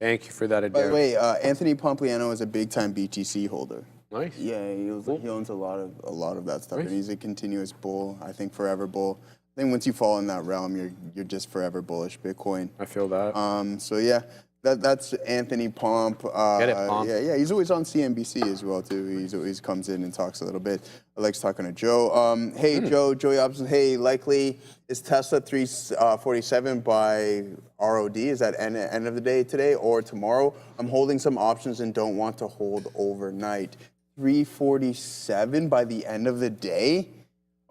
Thank you for that, Adara. By the way, Anthony Pompliano is a big-time BTC holder. Nice. Yeah, he owns a lot of that stuff, Nice. and he's a continuous bull. I think forever bull. I think once you fall in that realm, you're just forever bullish Bitcoin. I feel that. So yeah, that's Anthony Pomp. Get it, Pomp. Yeah, he's always on CNBC as well too. He's always comes in and talks a little bit. I like talking to Joe. Hey Joe, Joey Robson. Hey, likely is Tesla 347 by ROD? Is that end of the day today or tomorrow? I'm holding some options and don't want to hold overnight. 347 by the end of the day?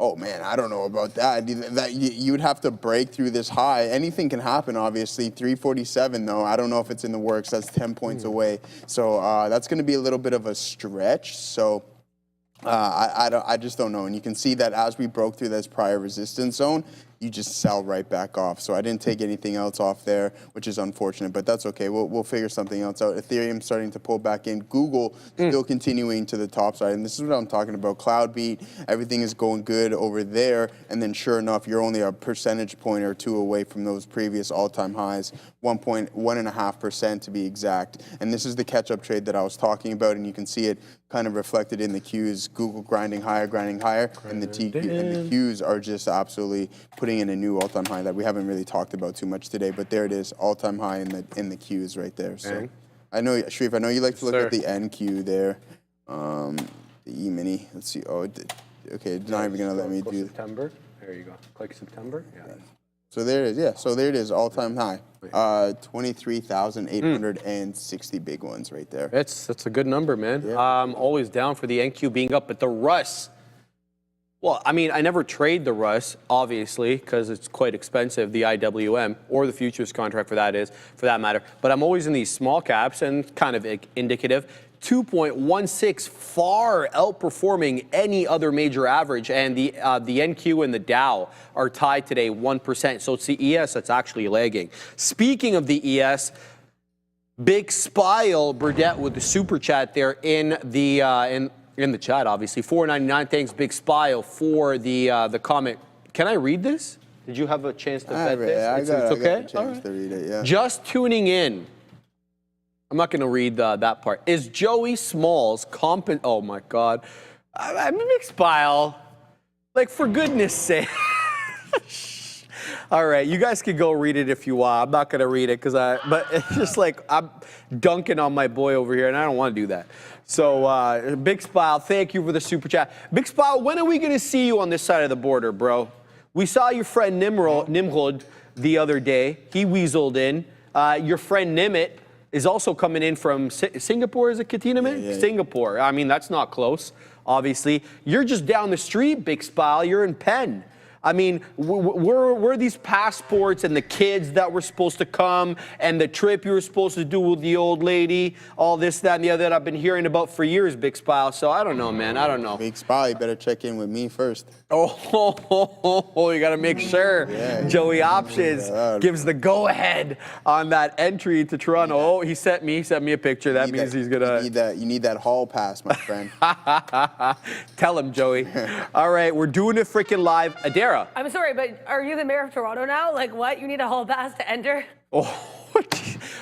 Oh man, I don't know about that. You'd have to break through this high. Anything can happen, obviously. 347 though, I don't know if it's in the works. That's 10 points away. So that's going to be a little bit of a stretch. So I just don't know. And you can see that as we broke through this prior resistance zone, you just sell right back off. So I didn't take anything else off there, which is unfortunate, but that's okay. We'll figure something else out. Ethereum starting to pull back in. Google still continuing to the top side. And this is what I'm talking about. Cloud beat, everything is going good over there. And then sure enough, you're only a percentage point or two away from those previous all-time highs, 1.5% to be exact. And this is the catch-up trade that I was talking about, and you can see it kind of reflected in the Qs. Google grinding higher, and the Qs are just absolutely putting in a new all-time high that we haven't really talked about too much today, but there it is, all-time high in the Qs right there. So I know, Sharif, I know you like to look at the NQ there, the E-mini. Let's see. Oh, okay, it's not even gonna let me do September. There you go. Click September. Yeah. So there it is. Yeah. So there it is, all-time high. 23,860 big ones right there. That's a good number, man. Yeah. Always down for the NQ being up, but the Russ. Well, I mean, I never trade the Russ, obviously, because it's quite expensive, the IWM, or the futures contract for that matter. But I'm always in these small caps and kind of indicative. 2.16, far outperforming any other major average, and the NQ and the Dow are tied today 1%. So it's the ES that's actually lagging. Speaking of the ES, Big Spile Burdette with the super chat there in the chat, obviously. $4.99. Thanks, Big Spile, for the comment. Can I read this? Did you have a chance to vet this? It's okay. I got a chance to read it, yeah. Just tuning in. I'm not going to read that part. Is Joey Smalls oh my God. I'm a Big Spile. Like, for goodness sake. All right, you guys can go read it if you want. I'm not going to read it but it's just like I'm dunking on my boy over here, and I don't want to do that. So, Big Spile, thank you for the super chat. Big Spile, when are we going to see you on this side of the border, bro? We saw your friend Nimrod the other day. He weaseled in. Your friend Nimit is also coming in from Singapore. Is it Katina, man? Yeah. Singapore. I mean, that's not close, obviously. You're just down the street, Big Spile. You're in Penn. I mean, we're these passports and the kids that were supposed to come and the trip you were supposed to do with the old lady, all this, that, and the other that I've been hearing about for years, Big Spile. So I don't know, man. I don't know. Big Spile, you better check in with me first. Oh, you got to make sure Joey Options gives the go-ahead on that entry to Toronto. Oh, he sent me a picture. That means he's going to... You need that hall pass, my friend. Tell him, Joey. All right, we're doing it freaking live. Adara. I'm sorry, but are you the mayor of Toronto now? Like, what? You need a hall pass to enter? Oh,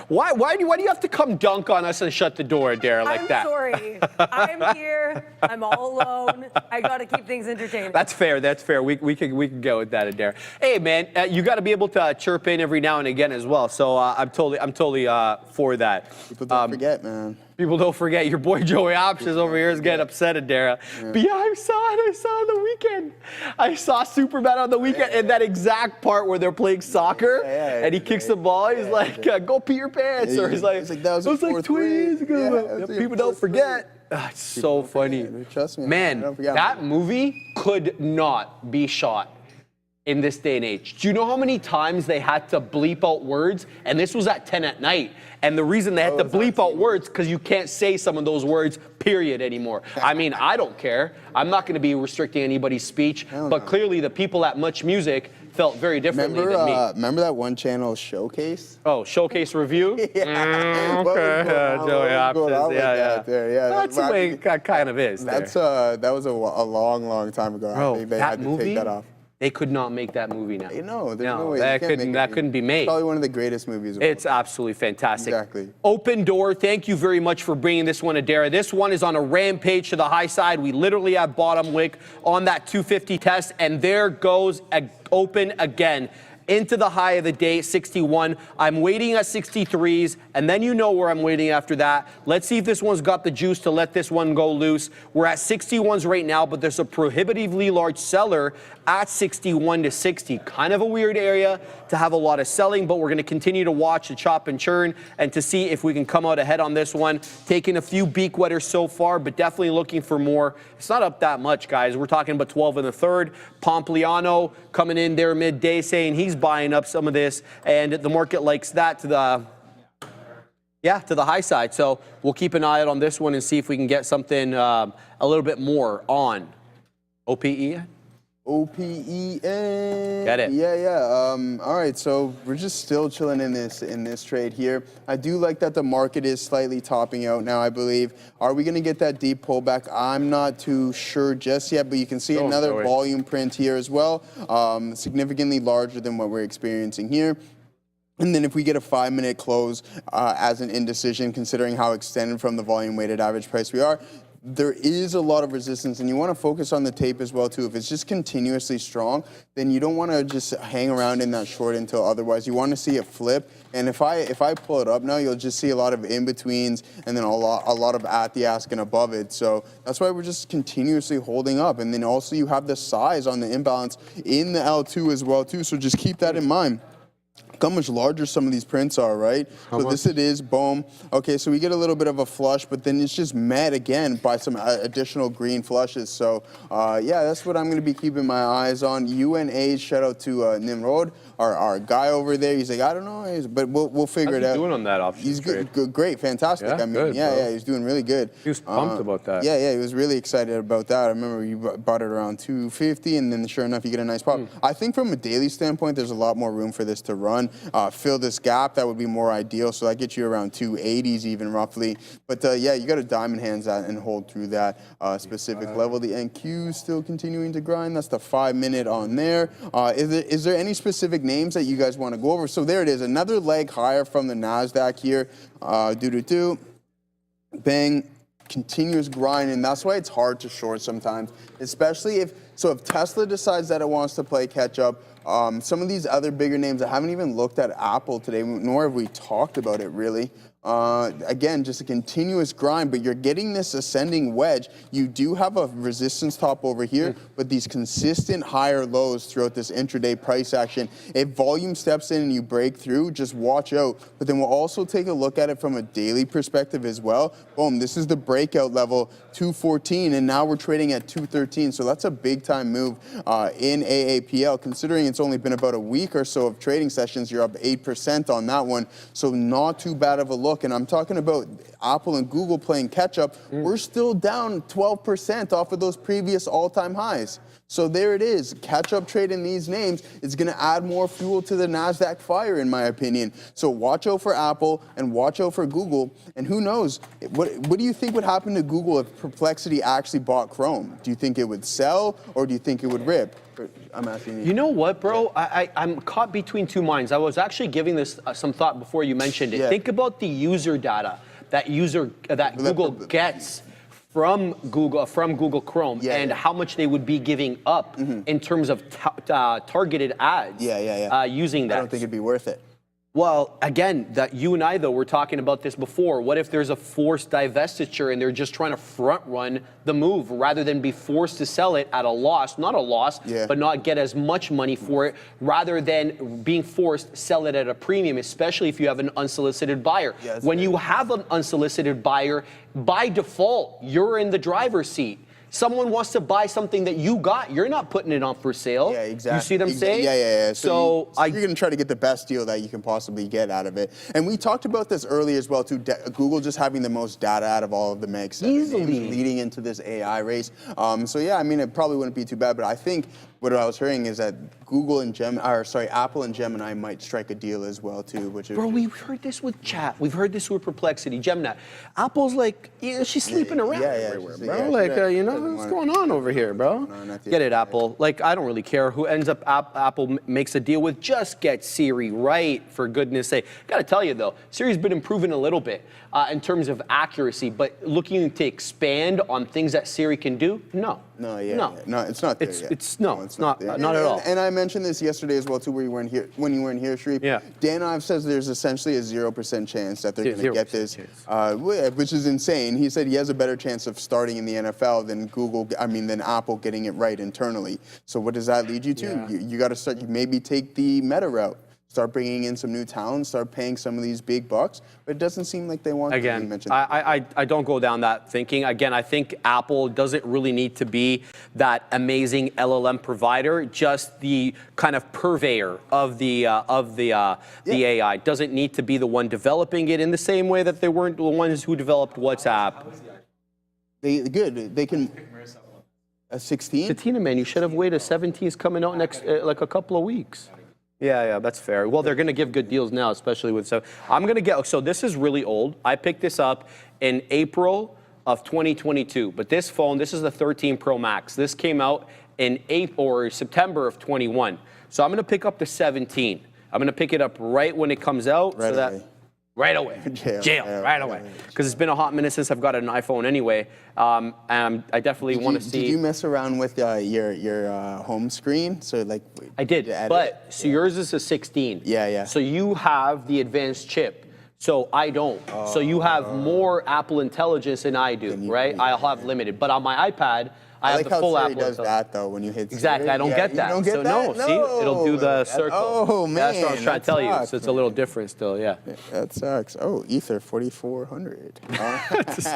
why do you have to come dunk on us and shut the door, Adara, like that? I'm sorry. I'm here. I'm all alone. I got to keep things entertaining. That's fair. That's fair. We can go with that, Adara. Hey, man, you got to be able to chirp in every now and again as well. So I'm totally for that. People don't forget, man. People don't forget. Your boy Joey Options over here is getting upset, Adara. Yeah. But yeah, I saw on the weekend. I saw Superman on the weekend in that exact part where they're playing soccer and he kicks the ball. He's like, go pee your pants. Or he's like, that was like 20 years ago. People don't forget. It's so funny. Trust me. Man, that movie could not be shot in this day and age. Do you know how many times they had to bleep out words? And this was at 10 at night. And the reason they had to bleep out words, because you can't say some of those words, period, anymore. I mean, I don't care. I'm not going to be restricting anybody's speech. But clearly the people at Much Music felt very differently than me. Remember that one channel, Showcase? Oh, Showcase Review? Yeah. Okay. Joey Options. Yeah. That's the way it kind of is. That was a long time ago. Bro, I think they that had to movie? Take that off. They could not make that movie now. No, there's no way. That couldn't be made. It's probably one of the greatest movies of all It's absolutely fantastic. Exactly. Open Door, thank you very much for bringing this one, Adara. This one is on a rampage to the high side. We literally have bottom wick on that 250 test, and there goes open again. Into the high of the day, 61. I'm waiting at 63s, and then you know where I'm waiting after that. Let's see if this one's got the juice to let this one go loose. We're at 61s right now, but there's a prohibitively large seller at 61 to 60. Kind of a weird area to have a lot of selling, but we're going to continue to watch the chop and churn and to see if we can come out ahead on this one. Taking a few beak wetters so far, but definitely looking for more. It's not up that much, guys. We're talking about 12 in the third. Pompliano coming in there midday saying he's buying up some of this, and the market likes that to the high side. So we'll keep an eye out on this one and see if we can get something a little bit more on OPE. OPEN. Got it. Yeah. All right, so we're just still chilling in this trade here. I do like that the market is slightly topping out now, I believe. Are we going to get that deep pullback? I'm not too sure just yet, but you can see another volume print here as well, significantly larger than what we're experiencing here. And then if we get a 5-minute close as an indecision, considering how extended from the volume weighted average price we are, there is a lot of resistance, and you want to focus on the tape as well too. If it's just continuously strong, then you don't want to just hang around in that short until otherwise. You want to see it flip. And if I pull it up now, you'll just see a lot of in-betweens and then a lot of at the ask and above it. So that's why we're just continuously holding up. And then also you have the size on the imbalance in the L2 as well too. So just keep that in mind. Look how much larger some of these prints are, right? So this it is, boom. Okay, so we get a little bit of a flush, but then it's just met again by some additional green flushes. So yeah, that's what I'm going to be keeping my eyes on. UNA, shout out to Nimrod, our guy over there. He's like, I don't know, but we'll figure it out. How's he doing on that option? He's good, great, fantastic. Yeah, I mean, good, yeah, he's doing really good. He was pumped about that. Yeah, he was really excited about that. I remember you bought it around 250, and then sure enough, you get a nice pop. I think from a daily standpoint, there's a lot more room for this to run. Fill this gap, that would be more ideal. So that gets you around 280s even roughly. But yeah, you got to diamond hands that and hold through that specific level. The NQ still continuing to grind. That's the 5-minute on there. Is there any specific names that you guys want to go over? So there it is, another leg higher from the NASDAQ here. Bang. Continuous grind, and that's why it's hard to short sometimes, especially if Tesla decides that it wants to play catch up. Some of these other bigger names, I haven't even looked at Apple today, nor have we talked about it really. Again, just a continuous grind, but you're getting this ascending wedge. You do have a resistance top over here, but these consistent higher lows throughout this intraday price action. If volume steps in and you break through, just watch out. But then we'll also take a look at it from a daily perspective as well. Boom, this is the breakout level, 214, and now we're trading at 213. So that's a big time move in AAPL. Considering it's only been about a week or so of trading sessions, you're up 8% on that one. So not too bad of a look. And I'm talking about Apple and Google playing catch up. We're still down 12% off of those previous all-time highs. So there it is. Catch-up trade in these names is going to add more fuel to the NASDAQ fire, in my opinion. So watch out for Apple and watch out for Google. And who knows, what do you think would happen to Google if Perplexity actually bought Chrome? Do you think it would sell or do you think it would rip? I'm asking you. You know what, bro? I'm caught between two minds. I was actually giving this some thought before you mentioned it. Yeah. Think about the user data that Google gets from Google Chrome and how much they would be giving up in terms of targeted ads using that. I don't think it'd be worth it. Well, again, that you and I, though, were talking about this before. What if there's a forced divestiture and they're just trying to front run the move rather than be forced to sell it at a loss, not a loss, but not get as much money for it, rather than being forced to sell it at a premium, especially if you have an unsolicited buyer. When you have an unsolicited buyer, by default, you're in the driver's seat. Someone wants to buy something that you got. You're not putting it on for sale. Yeah, exactly. You see what I'm saying? Yeah. So you're going to try to get the best deal that you can possibly get out of it. And we talked about this earlier as well, too. Google just having the most data out of all of the megs. Easily. Leading into this AI race. So yeah, I mean, it probably wouldn't be too bad, but I think what I was hearing is that Apple and Gemini might strike a deal as well too, which is. Bro, we've heard this with chat. We've heard this with Perplexity, Gemini. Apple's like, she's sleeping around everywhere, bro. What's going on over here, bro? No, get it, Apple. Like, I don't really care who ends up Apple makes a deal with. Just get Siri right, for goodness sake. Gotta tell you though, Siri's been improving a little bit in terms of accuracy, but looking to expand on things that Siri can do, no. No, it's not there yet. It's not at all. And I mentioned this yesterday as well too, when you weren't here, Shreve. Yeah. Dan Ives says there's essentially a 0% chance that they're going to get this, which is insane. He said he has a better chance of starting in the NFL than Apple getting it right internally. So what does that lead you to? Yeah. You got to start. You maybe take the meta route. Start bringing in some new talent, start paying some of these big bucks, but it doesn't seem like they want to. Again, I don't go down that thinking. Again, I think Apple doesn't really need to be that amazing LLM provider, just the kind of purveyor of the AI. Doesn't need to be the one developing it in the same way that they weren't the ones who developed WhatsApp. They can. A 16? Katina, man, you should have waited. 17 is coming out next, like a couple of weeks. Yeah, that's fair. Well, they're going to give good deals now, especially with so. So this is really old. I picked this up in April of 2022. But this phone, this is the 13 Pro Max. This came out in September of 21. So I'm going to pick up the 17. I'm going to pick it up right when it comes out. Right away. Jail. Right away. Because it's been a hot minute since I've got an iPhone anyway. And I definitely want to see. Did you mess around with your home screen? So like. I did. So yours is a 16. Yeah. So you have the advanced chip. So I don't. So you have more Apple Intelligence than I do, right? I'll have limited. But on my iPad, I have the full Apple Siri does that though when you hit Siri. Exactly, I don't get that. You don't get that? See, it'll do the circle. Oh man, that's what I was trying to tell you. So it's a little different still, yeah. That sucks. Oh, Ether 4400.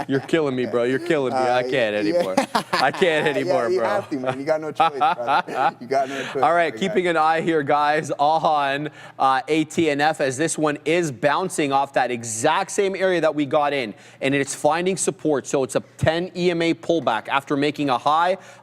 You're killing me, bro. You're killing me. I can't anymore. I can't anymore, you bro. have to, man. You got no choice, brother. You got no choice. All right, keeping an eye here, guys, on ATNF, as this one is bouncing off that exact same area that we got in, and it's finding support. So it's a 10 EMA pullback after making a high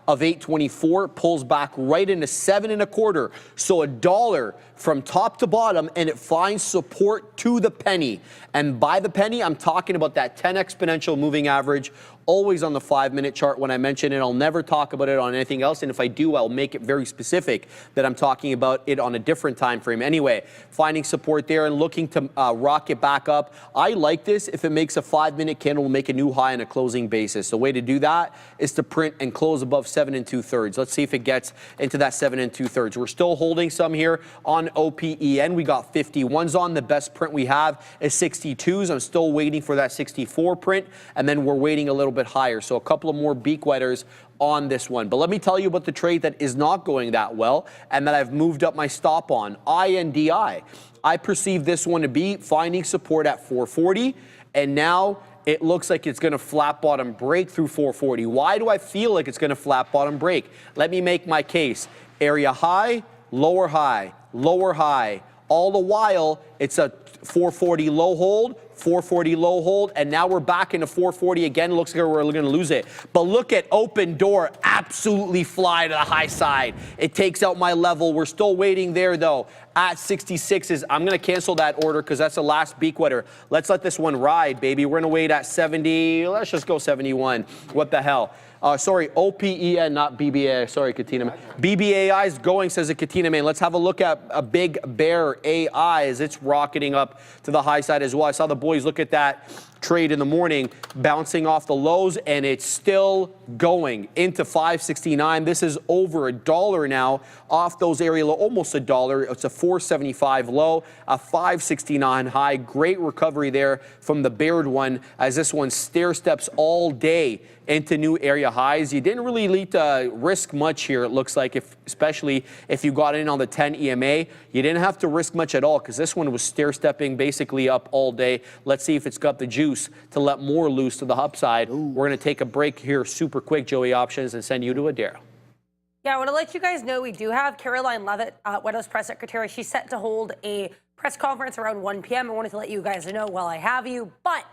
of 824, pulls back right into 7.25. So $1 from top to bottom, and it finds support to the penny. And by the penny, I'm talking about that 10 exponential moving average, always on the 5-minute chart when I mention it. I'll never talk about it on anything else, and if I do, I'll make it very specific that I'm talking about it on a different time frame. Anyway, finding support there and looking to rocket back up. I like this. If it makes a 5-minute candle, make a new high on a closing basis. The way to do that is to print and close above 7 2/3. Let's see if it gets into that 7 2/3. We're still holding some here on OPEN, we got 51s on. The best print we have is 62s. I'm still waiting for that 64 print, and then we're waiting a little bit higher. So a couple of more beak wetters on this one. But let me tell you about the trade that is not going that well and that I've moved up my stop on, INDI. I perceive this one to be finding support at 440, and now it looks like it's going to flat bottom break through 440. Why do I feel like it's going to flat bottom break? Let me make my case. Area high, lower high, lower high. All the while, it's a 440 low hold, 440 low hold, and now we're back into 440 again. Looks like we're going to lose it. But look at open door, absolutely fly to the high side. It takes out my level. We're still waiting there, though. At 66s, I'm going to cancel that order because that's the last beak wetter. Let's let this one ride, baby. We're going to wait at 70. Let's just go 71. What the hell? Sorry, OPEN, not BBA. Sorry, Katina Man. BBAI is going, says a Katina Man. Let's have a look at a big bear AI as it's rocketing up to the high side as well. I saw the boys look at that trade in the morning, bouncing off the lows, and it's still going into 569. This is over $1 now off those area low, almost $1. It's a 475 low, a 569 high. Great recovery there from the Baird one as this one stair steps all day into new area highs. You didn't really need to risk much here, it looks like, especially if you got in on the 10 EMA. You didn't have to risk much at all because this one was stair stepping basically up all day. Let's see if it's got the juice to let more loose to the upside. We're going to take a break here super quick, Joey Options, and send you to Adara. Yeah, I want to let you guys know we do have Caroline Levitt, White House press secretary. She's set to hold a press conference around 1 p.m. I wanted to let you guys know while I have you. But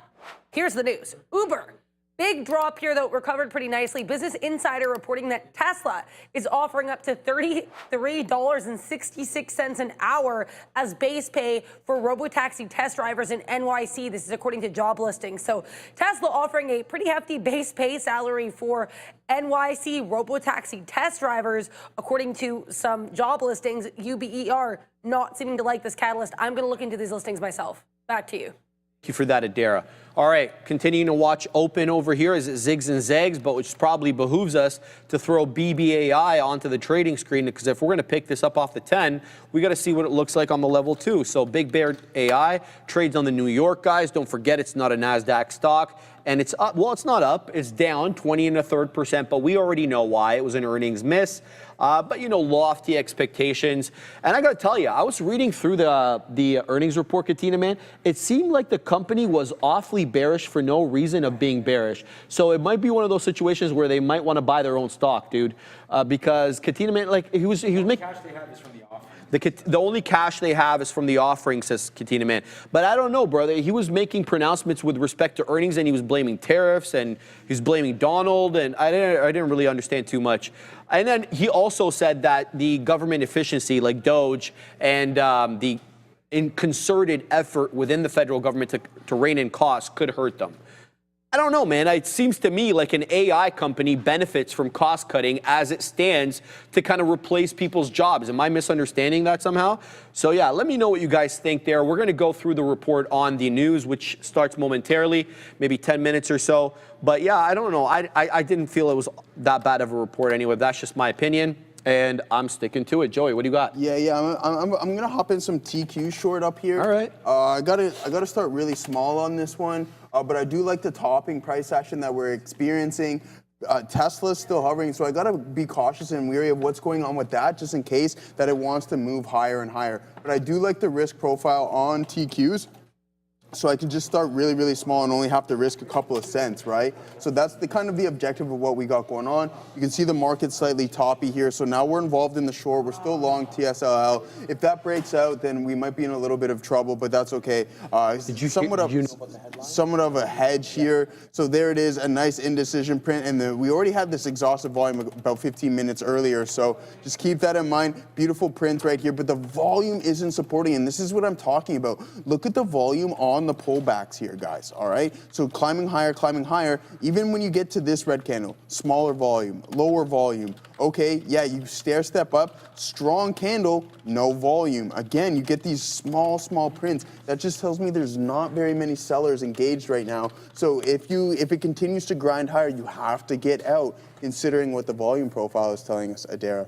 here's the news. Uber. Big drop here, though, recovered pretty nicely. Business Insider reporting that Tesla is offering up to $33.66 an hour as base pay for robotaxi test drivers in NYC. This is according to job listings. So Tesla offering a pretty hefty base pay salary for NYC robotaxi test drivers, according to some job listings. UBER not seeming to like this catalyst. I'm going to look into these listings myself. Back to you. Thank you for that, Adara. All right, continuing to watch open over here as it zigs and zags, but which probably behooves us to throw BBAI onto the trading screen, because if we're going to pick this up off the 10, we got to see what it looks like on the level 2. So Big Bear AI trades on the New York, guys. Don't forget, it's not a NASDAQ stock. And it's up. Well, it's not up. It's down 20 1/3%, but we already know why. It was an earnings miss. But, you know, lofty expectations. And I got to tell you, I was reading through the earnings report, Katina Man. It seemed like the company was awfully bearish for no reason of being bearish. So it might be one of those situations where they might want to buy their own stock, dude. Because Katina Man, like, he was making... cash they have is from the offering. The only cash they have is from the offering, says Katina Man. But I don't know, brother. He was making pronouncements with respect to earnings, and he was blaming tariffs, and he was blaming Donald, and I didn't really understand too much. And then he also said that the government efficiency, like Doge, and the concerted effort within the federal government to rein in costs could hurt them. I don't know, man. It seems to me like an AI company benefits from cost cutting as it stands to kind of replace people's jobs. Am I misunderstanding that somehow? So yeah, let me know what you guys think there. We're going to go through the report on the news, which starts momentarily, maybe 10 minutes or so. But yeah, I don't know. I didn't feel it was that bad of a report anyway. That's just my opinion. And I'm sticking to it. Joey, what do you got? Yeah. I'm gonna hop in some TQ short up here. All right. I gotta start really small on this one, but I do like the topping price action that we're experiencing. Tesla's still hovering, so I gotta be cautious and wary of what's going on with that, just in case that it wants to move higher and higher. But I do like the risk profile on TQs. So I can just start really, really small and only have to risk a couple of cents, right? So that's the kind of the objective of what we got going on. You can see the market slightly toppy here. So now we're involved in the short. We're still long TSLA. If that breaks out, then we might be in a little bit of trouble, but that's okay. Somewhat of a hedge here. So there it is, a nice indecision print. And we already had this exhaustive volume about 15 minutes earlier. So just keep that in mind. Beautiful print right here, but the volume isn't supporting. And this is what I'm talking about. Look at the volume on the pullbacks here, guys, all right? So climbing higher, even when you get to this red candle, smaller volume, lower volume, okay, yeah, you stair step up, strong candle, no volume. Again, you get these small prints. That just tells me there's not very many sellers engaged right now. So if it continues to grind higher, you have to get out, considering what the volume profile is telling us, Adara.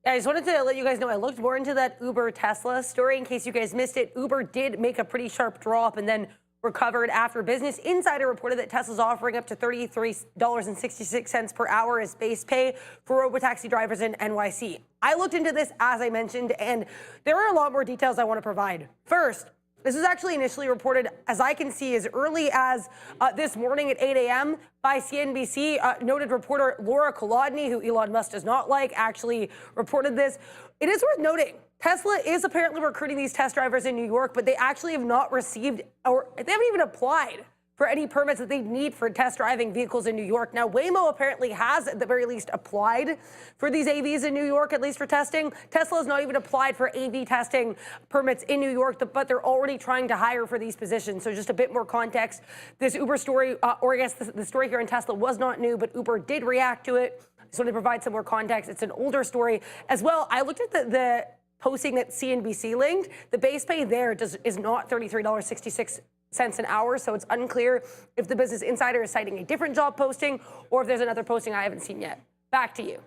I just wanted to let you guys know I looked more into that Uber Tesla story in case you guys missed it. Uber did make a pretty sharp drop and then recovered after Business Insider reported that Tesla's offering up to $33.66 per hour as base pay for robotaxi drivers in NYC. I looked into this, as I mentioned, and there are a lot more details I want to provide. First, this was actually initially reported, as I can see, as early as this morning at 8 a.m. by CNBC. Noted reporter Laura Kolodny, who Elon Musk does not like, actually reported this. It is worth noting, Tesla is apparently recruiting these test drivers in New York, but they actually have not received, or they haven't even applied for any permits that they need for test driving vehicles in New York. Now, Waymo apparently has, at the very least, applied for these AVs in New York, at least for testing. Tesla has not even applied for AV testing permits in New York, but they're already trying to hire for these positions. So just a bit more context. This Uber story, or I guess the story here in Tesla was not new, but Uber did react to it. So to provide some more context, it's an older story as well. I looked at the posting that CNBC linked. The base pay there is not $33.66 an hour, so it's unclear if the Business Insider is citing a different job posting or if there's another posting I haven't seen yet. Back to you.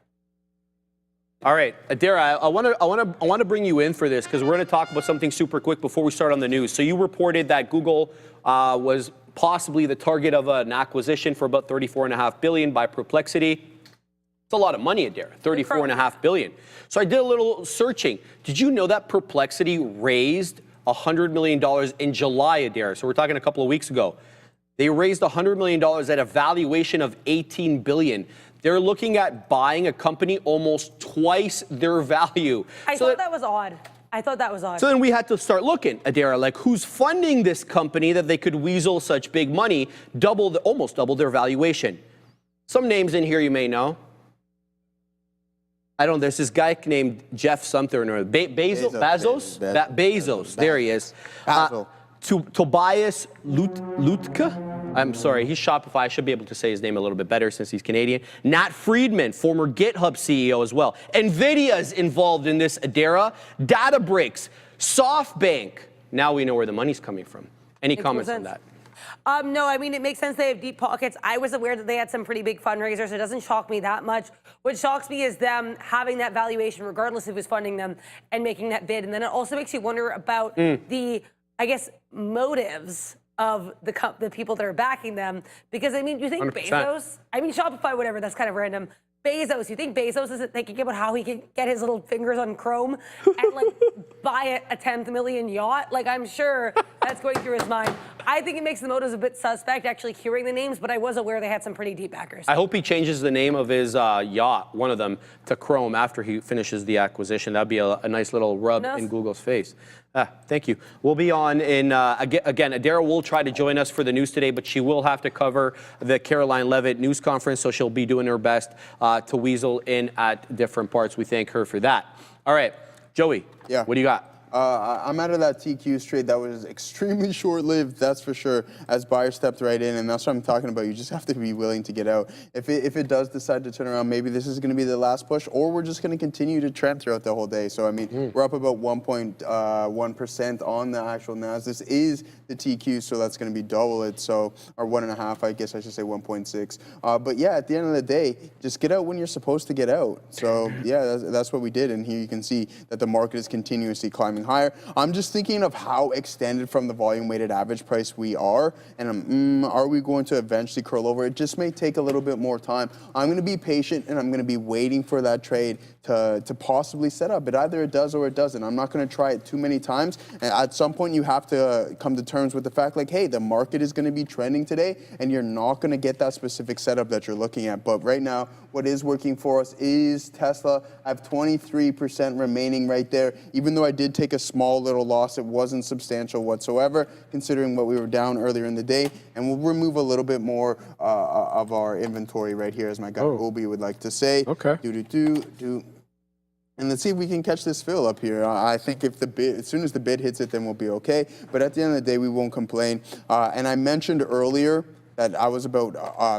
All right, Adara, I want to bring you in for this because we're going to talk about something super quick before we start on the news. So you reported that Google was possibly the target of an acquisition for about $34.5 billion by Perplexity. It's a lot of money, Adara, $34.5 billion. So I did a little searching. Did you know that Perplexity raised $100 million in July, Adara? So we're talking a couple of weeks ago. They raised $100 million at a valuation of $18 billion. They're looking at buying a company almost twice their value. I thought that was odd. I thought that was odd. So then we had to start looking, Adara, like who's funding this company that they could weasel such big money, almost double their valuation. Some names in here you may know. I don't know, there's this guy named Jeff something or Bezos? Bezos, there he is. Tobias Lutke? I'm sorry, he's Shopify. I should be able to say his name a little bit better since he's Canadian. Nat Friedman, former GitHub CEO as well. NVIDIA's involved in this, Adara. Databricks, SoftBank. Now we know where the money's coming from. Any comments on that? No, I mean, it makes sense they have deep pockets. I was aware that they had some pretty big fundraisers. It doesn't shock me that much. What shocks me is them having that valuation, regardless of who's funding them, and making that bid. And then it also makes you wonder about the, I guess, motives of the people that are backing them. Because, I mean, you think 100%. Bezos, I mean, Shopify, whatever, that's kind of random. Bezos, you think Bezos isn't thinking about how he can get his little fingers on Chrome and like buy a 10th million yacht? Like, I'm sure that's going through his mind. I think it makes the motives a bit suspect actually hearing the names, but I was aware they had some pretty deep backers. I hope he changes the name of his yacht, one of them, to Chrome after he finishes the acquisition. That'd be a nice little rub in Google's face. Thank you. We'll be on in, again, Adara will try to join us for the news today, but she will have to cover the Caroline Levitt news conference, so she'll be doing her best to weasel in at different parts. We thank her for that. All right, Joey, what do you got? I'm out of that TQ trade. That was extremely short-lived, that's for sure, as buyers stepped right in, and that's what I'm talking about. You just have to be willing to get out. If it does decide to turn around, maybe this is going to be the last push, or we're just going to continue to trend throughout the whole day. So, I mean, we're up about 1.1% on the actual NAS. This is the TQ, so that's going to be double it, so, or 1.5, I guess I should say 1.6. But yeah, at the end of the day, just get out when you're supposed to get out. So, yeah, that's what we did, and here you can see that the market is continuously climbing higher. I'm just thinking of how extended from the volume weighted average price we are, and are we going to eventually curl over? It just may take a little bit more time. I'm going to be patient, and I'm going to be waiting for that trade to possibly set up. But either it does or it doesn't. I'm not going to try it too many times. And at some point, you have to come to terms with the fact, like, hey, the market is going to be trending today, and you're not going to get that specific setup that you're looking at. But right now, what is working for us is Tesla. I have 23% remaining right there. Even though I did take a small little loss, it wasn't substantial whatsoever, considering what we were down earlier in the day. And we'll remove a little bit more of our inventory right here, as my guy Obi would like to say. Okay. And let's see if we can catch this fill up here. I think if the bid, as soon as the bid hits it, then we'll be okay. But at the end of the day, we won't complain. And I mentioned earlier that I was about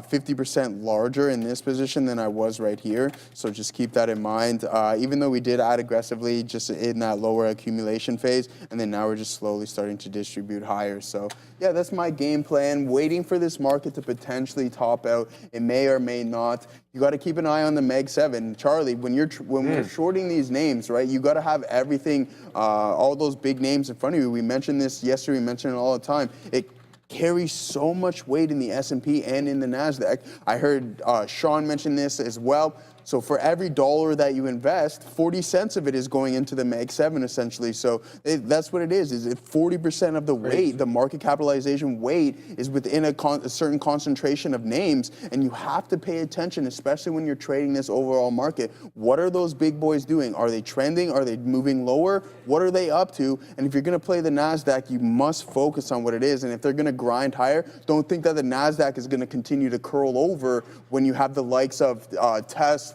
50% larger in this position than I was right here. So just keep that in mind. Even though we did add aggressively just in that lower accumulation phase, and then now we're just slowly starting to distribute higher. So yeah, that's my game plan, waiting for this market to potentially top out. It may or may not. You got to keep an eye on the Meg 7. Charlie, when we're shorting these names, right, you got to have everything, all those big names in front of you. We mentioned this yesterday, we mentioned it all the time. It carries so much weight in the S&P and in the NASDAQ. I heard Sean mention this as well. So for every dollar that you invest, 40 cents of it is going into the Meg 7 essentially. So that's what it is 40% of the weight, the market capitalization weight is within a certain concentration of names. And you have to pay attention, especially when you're trading this overall market. What are those big boys doing? Are they trending? Are they moving lower? What are they up to? And if you're going to play the NASDAQ, you must focus on what it is. And if they're going to grind higher, don't think that the NASDAQ is going to continue to curl over when you have the likes of Tesla,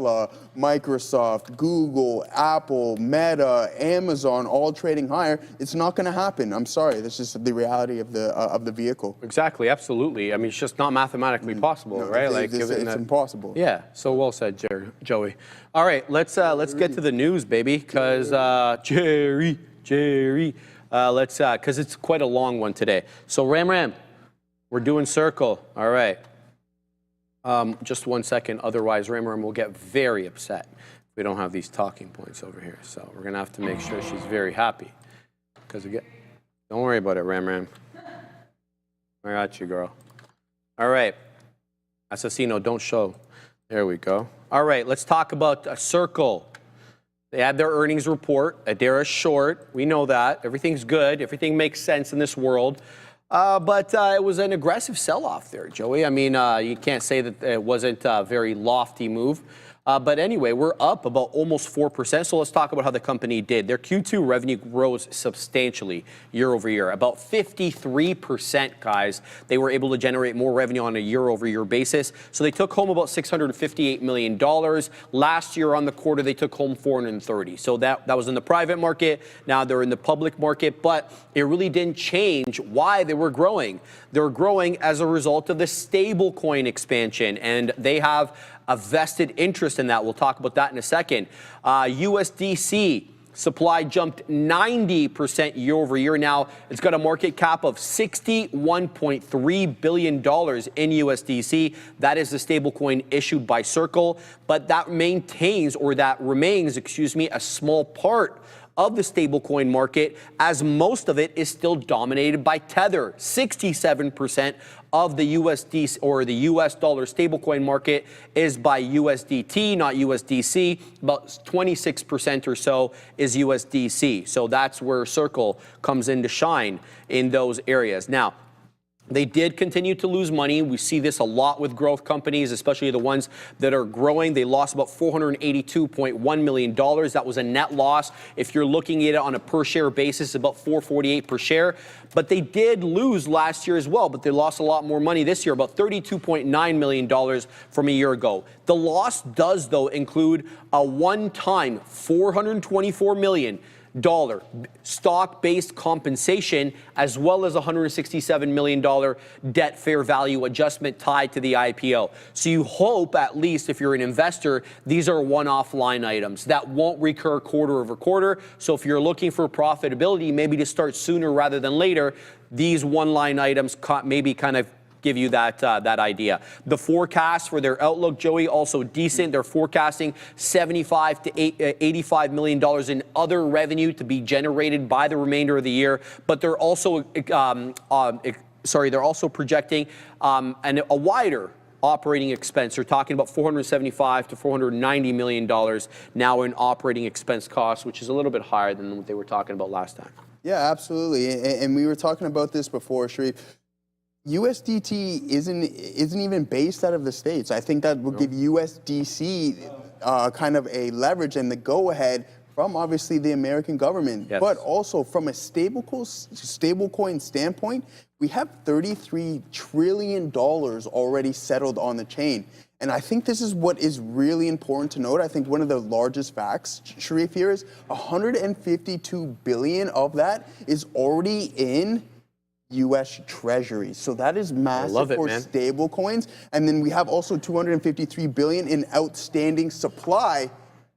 Microsoft, Google, Apple, Meta, Amazon, all trading higher. It's not going to happen. I'm sorry. That's just the reality of the vehicle. Exactly, absolutely. I mean, it's just not mathematically possible, right? It's impossible. Yeah. So well said, Joey. All right, let's get to the news, baby, because Jerry, let's because it's quite a long one today. So Ram, we're doing circle. All right. Just 1 second, otherwise Ram will get very upset if we don't have these talking points over here. So we're gonna have to make sure she's very happy. Because again, don't worry about it, Ram. I got you, girl. All right, Assassino, don't show. There we go. All right, let's talk about Circle. They had their earnings report. Adara's short. We know that. Everything's good. Everything makes sense in this world. But it was an aggressive sell-off there, Joey. I mean, you can't say that it wasn't a very lofty move. But anyway, we're up about almost 4%. So let's talk about how the company did. Their Q2 revenue rose substantially year over year, about 53%, guys. They were able to generate more revenue on a year over year basis. So they took home about $658 million. Last year on the quarter, they took home $430. So that was in the private market. Now they're in the public market, but it really didn't change why they were growing. They're growing as a result of the stablecoin expansion, and they have a vested interest in that. We'll talk about that in a second. USDC supply jumped 90% year over year. Now it's got a market cap of $61.3 billion in USDC. That is the stablecoin issued by Circle, but that remains, a small part of the stablecoin market, as most of it is still dominated by Tether. 67% of the USD or the US dollar stablecoin market is by USDT, not USDC. About 26% or so is USDC. So that's where Circle comes in to shine in those areas. Now, they did continue to lose money. We see this a lot with growth companies, especially the ones that are growing. They lost about $482.1 million. That was a net loss. If you're looking at it on a per share basis, about $4.48 per share. But they did lose last year as well, but they lost a lot more money this year, about $32.9 million from a year ago. The loss does, though, include a one-time $424 million stock-based compensation, as well as $167 million debt fair value adjustment tied to the IPO. So you hope, at least if you're an investor, these are one-off line items that won't recur quarter over quarter. So if you're looking for profitability, maybe to start sooner rather than later, these one-line items maybe kind of give you that idea. The forecast for their outlook, Joey, also decent. They're forecasting $75 to $85 million in other revenue to be generated by the remainder of the year. But they're also projecting a wider operating expense. They're talking about $475 to $490 million now in operating expense costs, which is a little bit higher than what they were talking about last time. Yeah, absolutely. And we were talking about this before, Sharif. USDT isn't even based out of the States. I think that will give USDC kind of a leverage and the go-ahead from obviously the American government. Yes. But also from a stablecoin standpoint, we have $33 trillion already settled on the chain. And I think this is what is really important to note. I think one of the largest facts, Sharif, here is $152 billion of that is already in U.S. Treasuries. So that is massive love it, for man. stable coins. And then we have also $253 billion in outstanding supply.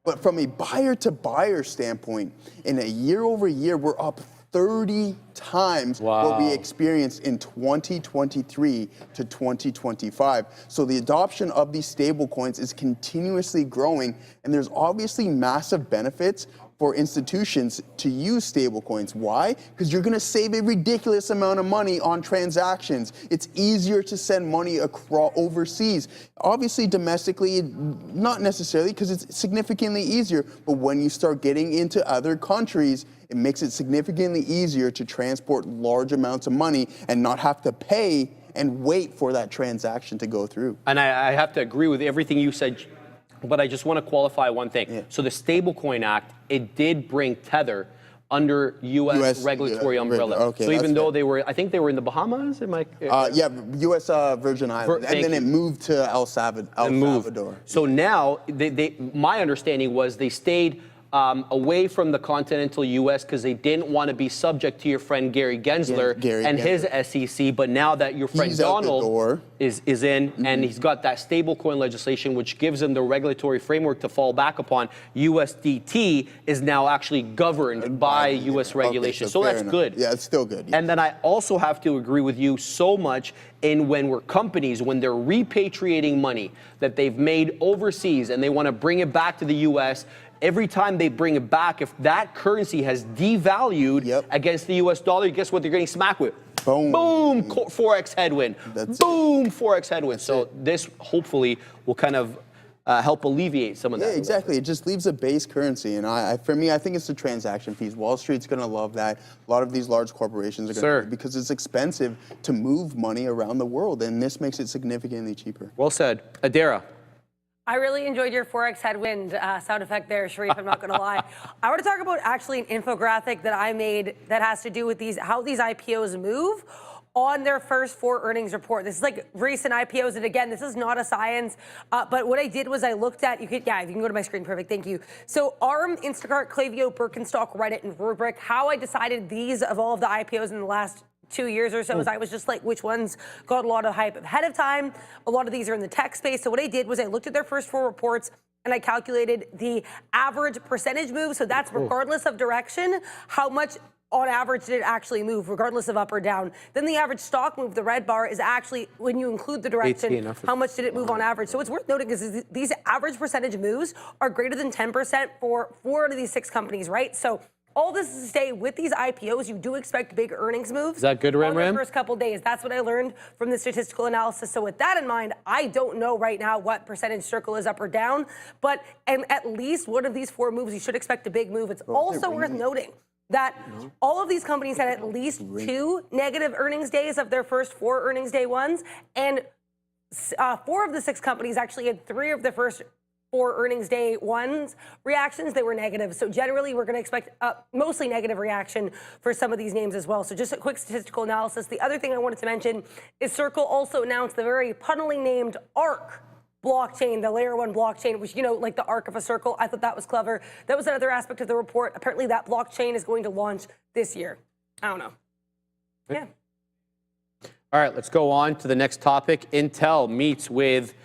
But from a buyer to buyer standpoint, in a year over year, we're up 30 times what we experienced in 2023 to 2025. So the adoption of these stable coins is continuously growing, and there's obviously massive benefits for institutions to use stable coins. Why? Because you're going to save a ridiculous amount of money on transactions. It's easier to send money across overseas. Obviously, domestically, not necessarily, because it's significantly easier. But when you start getting into other countries, it makes it significantly easier to transport large amounts of money and not have to pay and wait for that transaction to go through. And I have to agree with everything you said, but I just want to qualify one thing. Yeah. So the Stablecoin Act, it did bring Tether under U.S. regulatory umbrella. Okay, so even that's though fair. they were, I think they were in the Bahamas. Yeah, U.S. Virgin Islands, and then it moved to El Salvador. So now, my understanding was they stayed away from the continental U.S. because they didn't want to be subject to your friend Gary Gensler his SEC. But now that your friend Donald is in, and he's got that stablecoin legislation, which gives him the regulatory framework to fall back upon, USDT is now actually governed by U.S. regulation. Okay, so that's enough. good. Yeah, it's still good. Yeah. And then I also have to agree with you so much in when companies, when they're repatriating money that they've made overseas and they want to bring it back to the U.S., every time they bring it back, if that currency has devalued against the U.S. dollar, guess what they're getting smacked with? Boom. Boom, Forex headwind. Boom, Forex headwind. So this hopefully will kind of help alleviate some of that. Yeah, exactly. It just leaves a base currency. And for me, I think it's the transaction fees. Wall Street's going to love that. A lot of these large corporations are going to, because it's expensive to move money around the world. And this makes it significantly cheaper. Well said. Adara. I really enjoyed your Forex headwind sound effect there, Sharif, I'm not going to lie. I want to talk about actually an infographic that I made that has to do with how these IPOs move on their first 4 earnings report. This is like recent IPOs, and again, this is not a science, but what I did was I looked at, if you can go to my screen, perfect, thank you. So ARM, Instacart, Klaviyo, Birkenstock, Reddit, and Rubrik, how I decided these of all of the IPOs in the last 2 years or so, is I was just like, which ones got a lot of hype ahead of time? A lot of these are in the tech space. So what I did was I looked at their first 4 reports and I calculated the average percentage move. So that's regardless of direction, how much on average did it actually move, regardless of up or down. Then the average stock move, the red bar, is actually, when you include the direction, how much did it move on average. So what's worth noting is these average percentage moves are greater than 10% for 4 out of these 6 companies, right? So all this is to say, with these IPOs, you do expect big earnings moves. Is that good, Ram Ram? The first couple days. That's what I learned from the statistical analysis. So with that in mind, I don't know right now what percentage circle is up or down, but at least one of these 4 moves, you should expect a big move. It's also worth noting that all of these companies had at least 2 negative earnings days of their first 4 earnings day ones, and 4 of the 6 companies actually had 3 of the first 4 earnings day ones reactions, they were negative. So generally, we're going to expect mostly negative reaction for some of these names as well. So just a quick statistical analysis. The other thing I wanted to mention is Circle also announced the very punnily named ARC blockchain, the layer 1 blockchain, which, like the arc of a circle. I thought that was clever. That was another aspect of the report. Apparently, that blockchain is going to launch this year. I don't know. Yeah. All right, let's go on to the next topic. Intel meets with,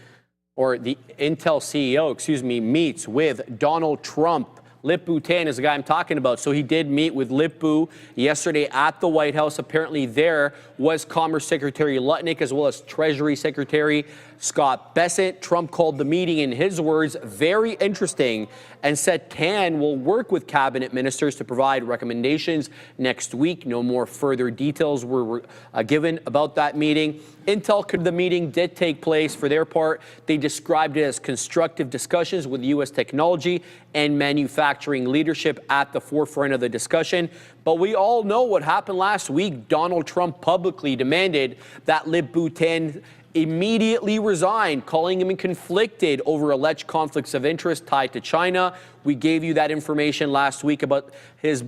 or the Intel CEO, meets with Donald Trump. Lip-Bu Tan is the guy I'm talking about. So he did meet with Lip-Bu yesterday at the White House. Apparently there was Commerce Secretary Lutnick as well as Treasury Secretary Scott Bessent. Trump called the meeting, in his words, very interesting, and said Tan will work with cabinet ministers to provide recommendations next week. No more further details were given about that meeting. The meeting did take place. For their part, they described it as constructive discussions with U.S. technology and manufacturing leadership at the forefront of the discussion. But we all know what happened last week. Donald Trump publicly demanded that Lip-Bu Tan immediately resign, calling him conflicted over alleged conflicts of interest tied to China. We gave you that information last week about his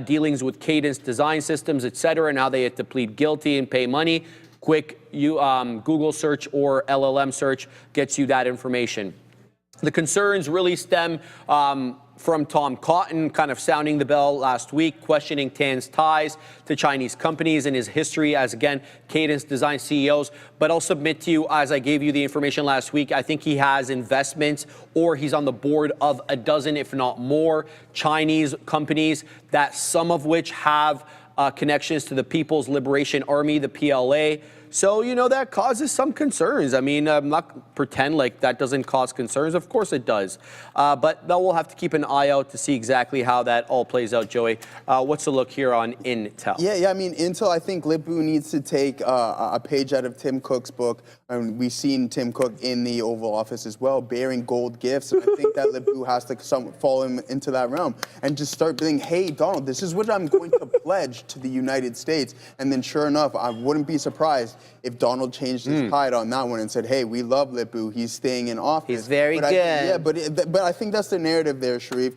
dealings with Cadence Design Systems, et cetera, and how they had to plead guilty and pay money. Quick Google search or LLM search gets you that information. The concerns really stem from Tom Cotton, kind of sounding the bell last week, questioning Tan's ties to Chinese companies and his history as, again, Cadence Design CEOs. But I'll submit to you, as I gave you the information last week, I think he has investments, or he's on the board of a dozen, if not more, Chinese companies, that some of which have connections to the People's Liberation Army, the PLA. So, you know, that causes some concerns. I mean, I'm not pretend like that doesn't cause concerns. Of course it does. But we'll have to keep an eye out to see exactly how that all plays out, Joey. What's the look here on Intel? Yeah, I mean, Intel, I think Lip-Bu needs to take a page out of Tim Cook's book. And we've seen Tim Cook in the Oval Office as well, bearing gold gifts. And I think that Lip-Bu has to fall into that realm and just start being, hey, Donald, this is what I'm going to pledge to the United States. And then sure enough, I wouldn't be surprised if Donald changed his tide on that one and said, hey, we love Lip-Bu, he's staying in office. He's very good. But I think that's the narrative there, Sharif.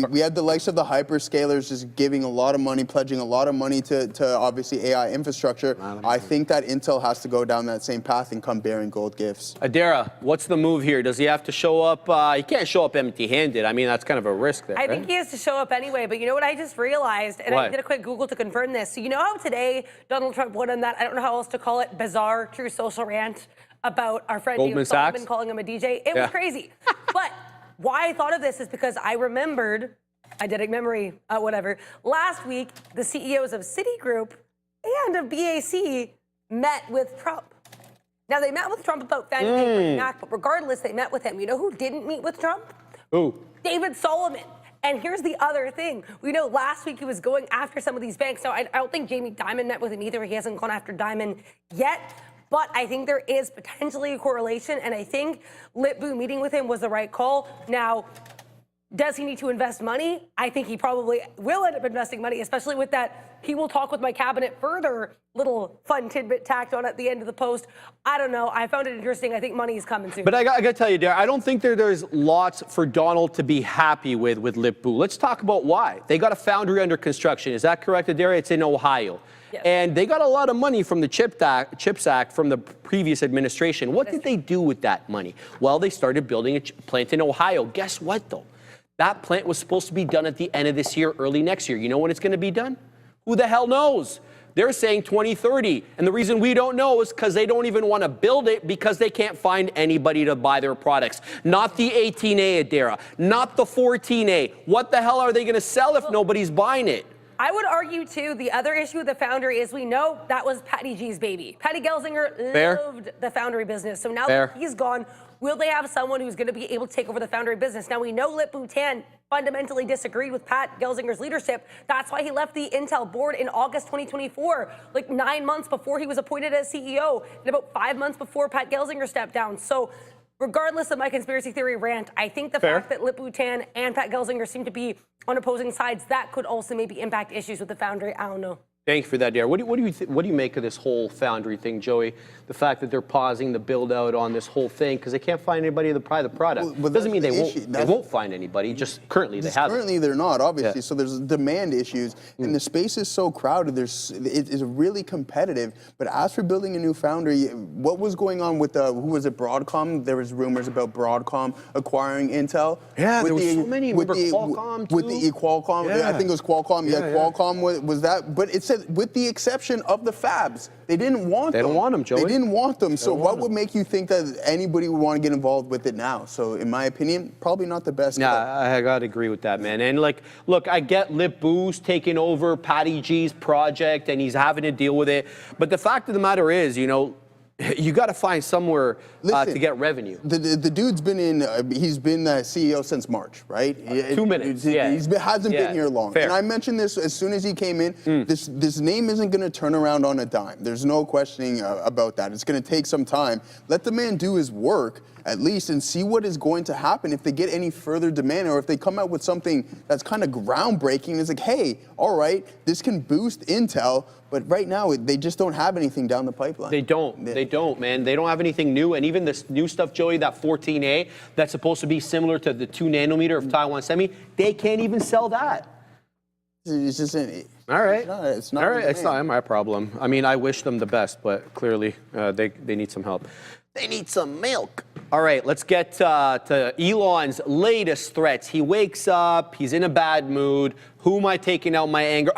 We had the likes of the hyperscalers just giving a lot of money, pledging a lot of money to obviously AI infrastructure. I think that Intel has to go down that same path and come bearing gold gifts. Adara, what's the move here? Does he have to show up? He can't show up empty-handed. I mean, that's kind of a risk there, I think he has to show up anyway, but you know what I just realized, and I did a quick Google to confirm this. So you know how today Donald Trump went on that, I don't know how else to call it, bizarre True Social rant about our friend Goldman David Solomon Sachs? calling him a DJ? It was crazy. But why I thought of this is because I remembered, eidetic memory, whatever, last week the CEOs of Citigroup and of BAC met with Trump. Now, they met with Trump about Fannie Mae Freddie Mac, but regardless, they met with him. You know who didn't meet with Trump? Who? David Solomon. And here's the other thing. We know last week he was going after some of these banks. Now, I don't think Jamie Dimon met with him either. He hasn't gone after Dimon yet. But I think there is potentially a correlation, and I think Lip-Bu meeting with him was the right call. Now, does he need to invest money? I think he probably will end up investing money, especially with that he will talk with my cabinet further little fun tidbit tacked on at the end of the post. I don't know. I found it interesting. I think money is coming soon. But I got to tell you, Darren, I don't think there's lots for Donald to be happy with Lip-Bu. Let's talk about why. They got a foundry under construction. Is that correct, Darren? It's in Ohio. Yes. And they got a lot of money from the CHIPS Act from the previous administration. What did they do with that money? Well, they started building a plant in Ohio. Guess what, though? That plant was supposed to be done at the end of this year, early next year. You know when it's going to be done? Who the hell knows? They're saying 2030. And the reason we don't know is because they don't even want to build it because they can't find anybody to buy their products. Not the 18A, Adara. Not the 14A. What the hell are they going to sell if nobody's buying it? I would argue, too, the other issue with the foundry is we know that was Patty G's baby. Patty Gelsinger loved the foundry business. So now that he's gone, will they have someone who's going to be able to take over the foundry business? Now, we know Lip-Bu Tan fundamentally disagreed with Pat Gelsinger's leadership. That's why he left the Intel board in August 2024, like 9 months before he was appointed as CEO, and about 5 months before Pat Gelsinger stepped down. So regardless of my conspiracy theory rant, I think the fact that Lip-Bu Tan and Pat Gelsinger seem to be on opposing sides, that could also maybe impact issues with the foundry. I don't know. Thank you for that, Darren. What do you make of this whole foundry thing, Joey? The fact that they're pausing the build out on this whole thing because they can't find anybody to buy the product. Well, doesn't mean they won't find anybody. Just currently they haven't. Currently they're not, obviously. So there's demand issues, and the space is so crowded. It is really competitive. But as for building a new foundry, what was going on with who was it? Broadcom. There was rumors about Broadcom acquiring Intel. Yeah, there was so many. With Qualcomm too. With the Qualcomm, I think it was Qualcomm. Yeah, Qualcomm was that. But it said with the exception of the fabs, they didn't want them. They don't want them, Joey. They didn't want them. So what would make you think that anybody would want to get involved with it now? So in my opinion, probably not the best. Yeah, I got to agree with that, man. And look, I get Lip-Bu's taking over Patty G's project and he's having to deal with it. But the fact of the matter is, you got to find somewhere to get revenue. The dude's been he's been CEO since March, right? 2 minutes. He hasn't been here long. Fair. And I mentioned this as soon as he came in. This name isn't going to turn around on a dime. There's no questioning about that. It's going to take some time. Let the man do his work at least and see what is going to happen if they get any further demand or if they come out with something that's kind of groundbreaking. It's like, hey, all right, this can boost Intel, but right now they just don't have anything down the pipeline. They don't. They don't, man. They don't have anything new. And even this new stuff, Joey, that 14A, that's supposed to be similar to the 2 nanometer of Taiwan Semi, they can't even sell that. It's just all right. It's not all right. It's not my problem. I mean, I wish them the best, but clearly they need some help. They need some milk. All right, let's get to Elon's latest threats. He wakes up, he's in a bad mood. Who am I taking out my anger?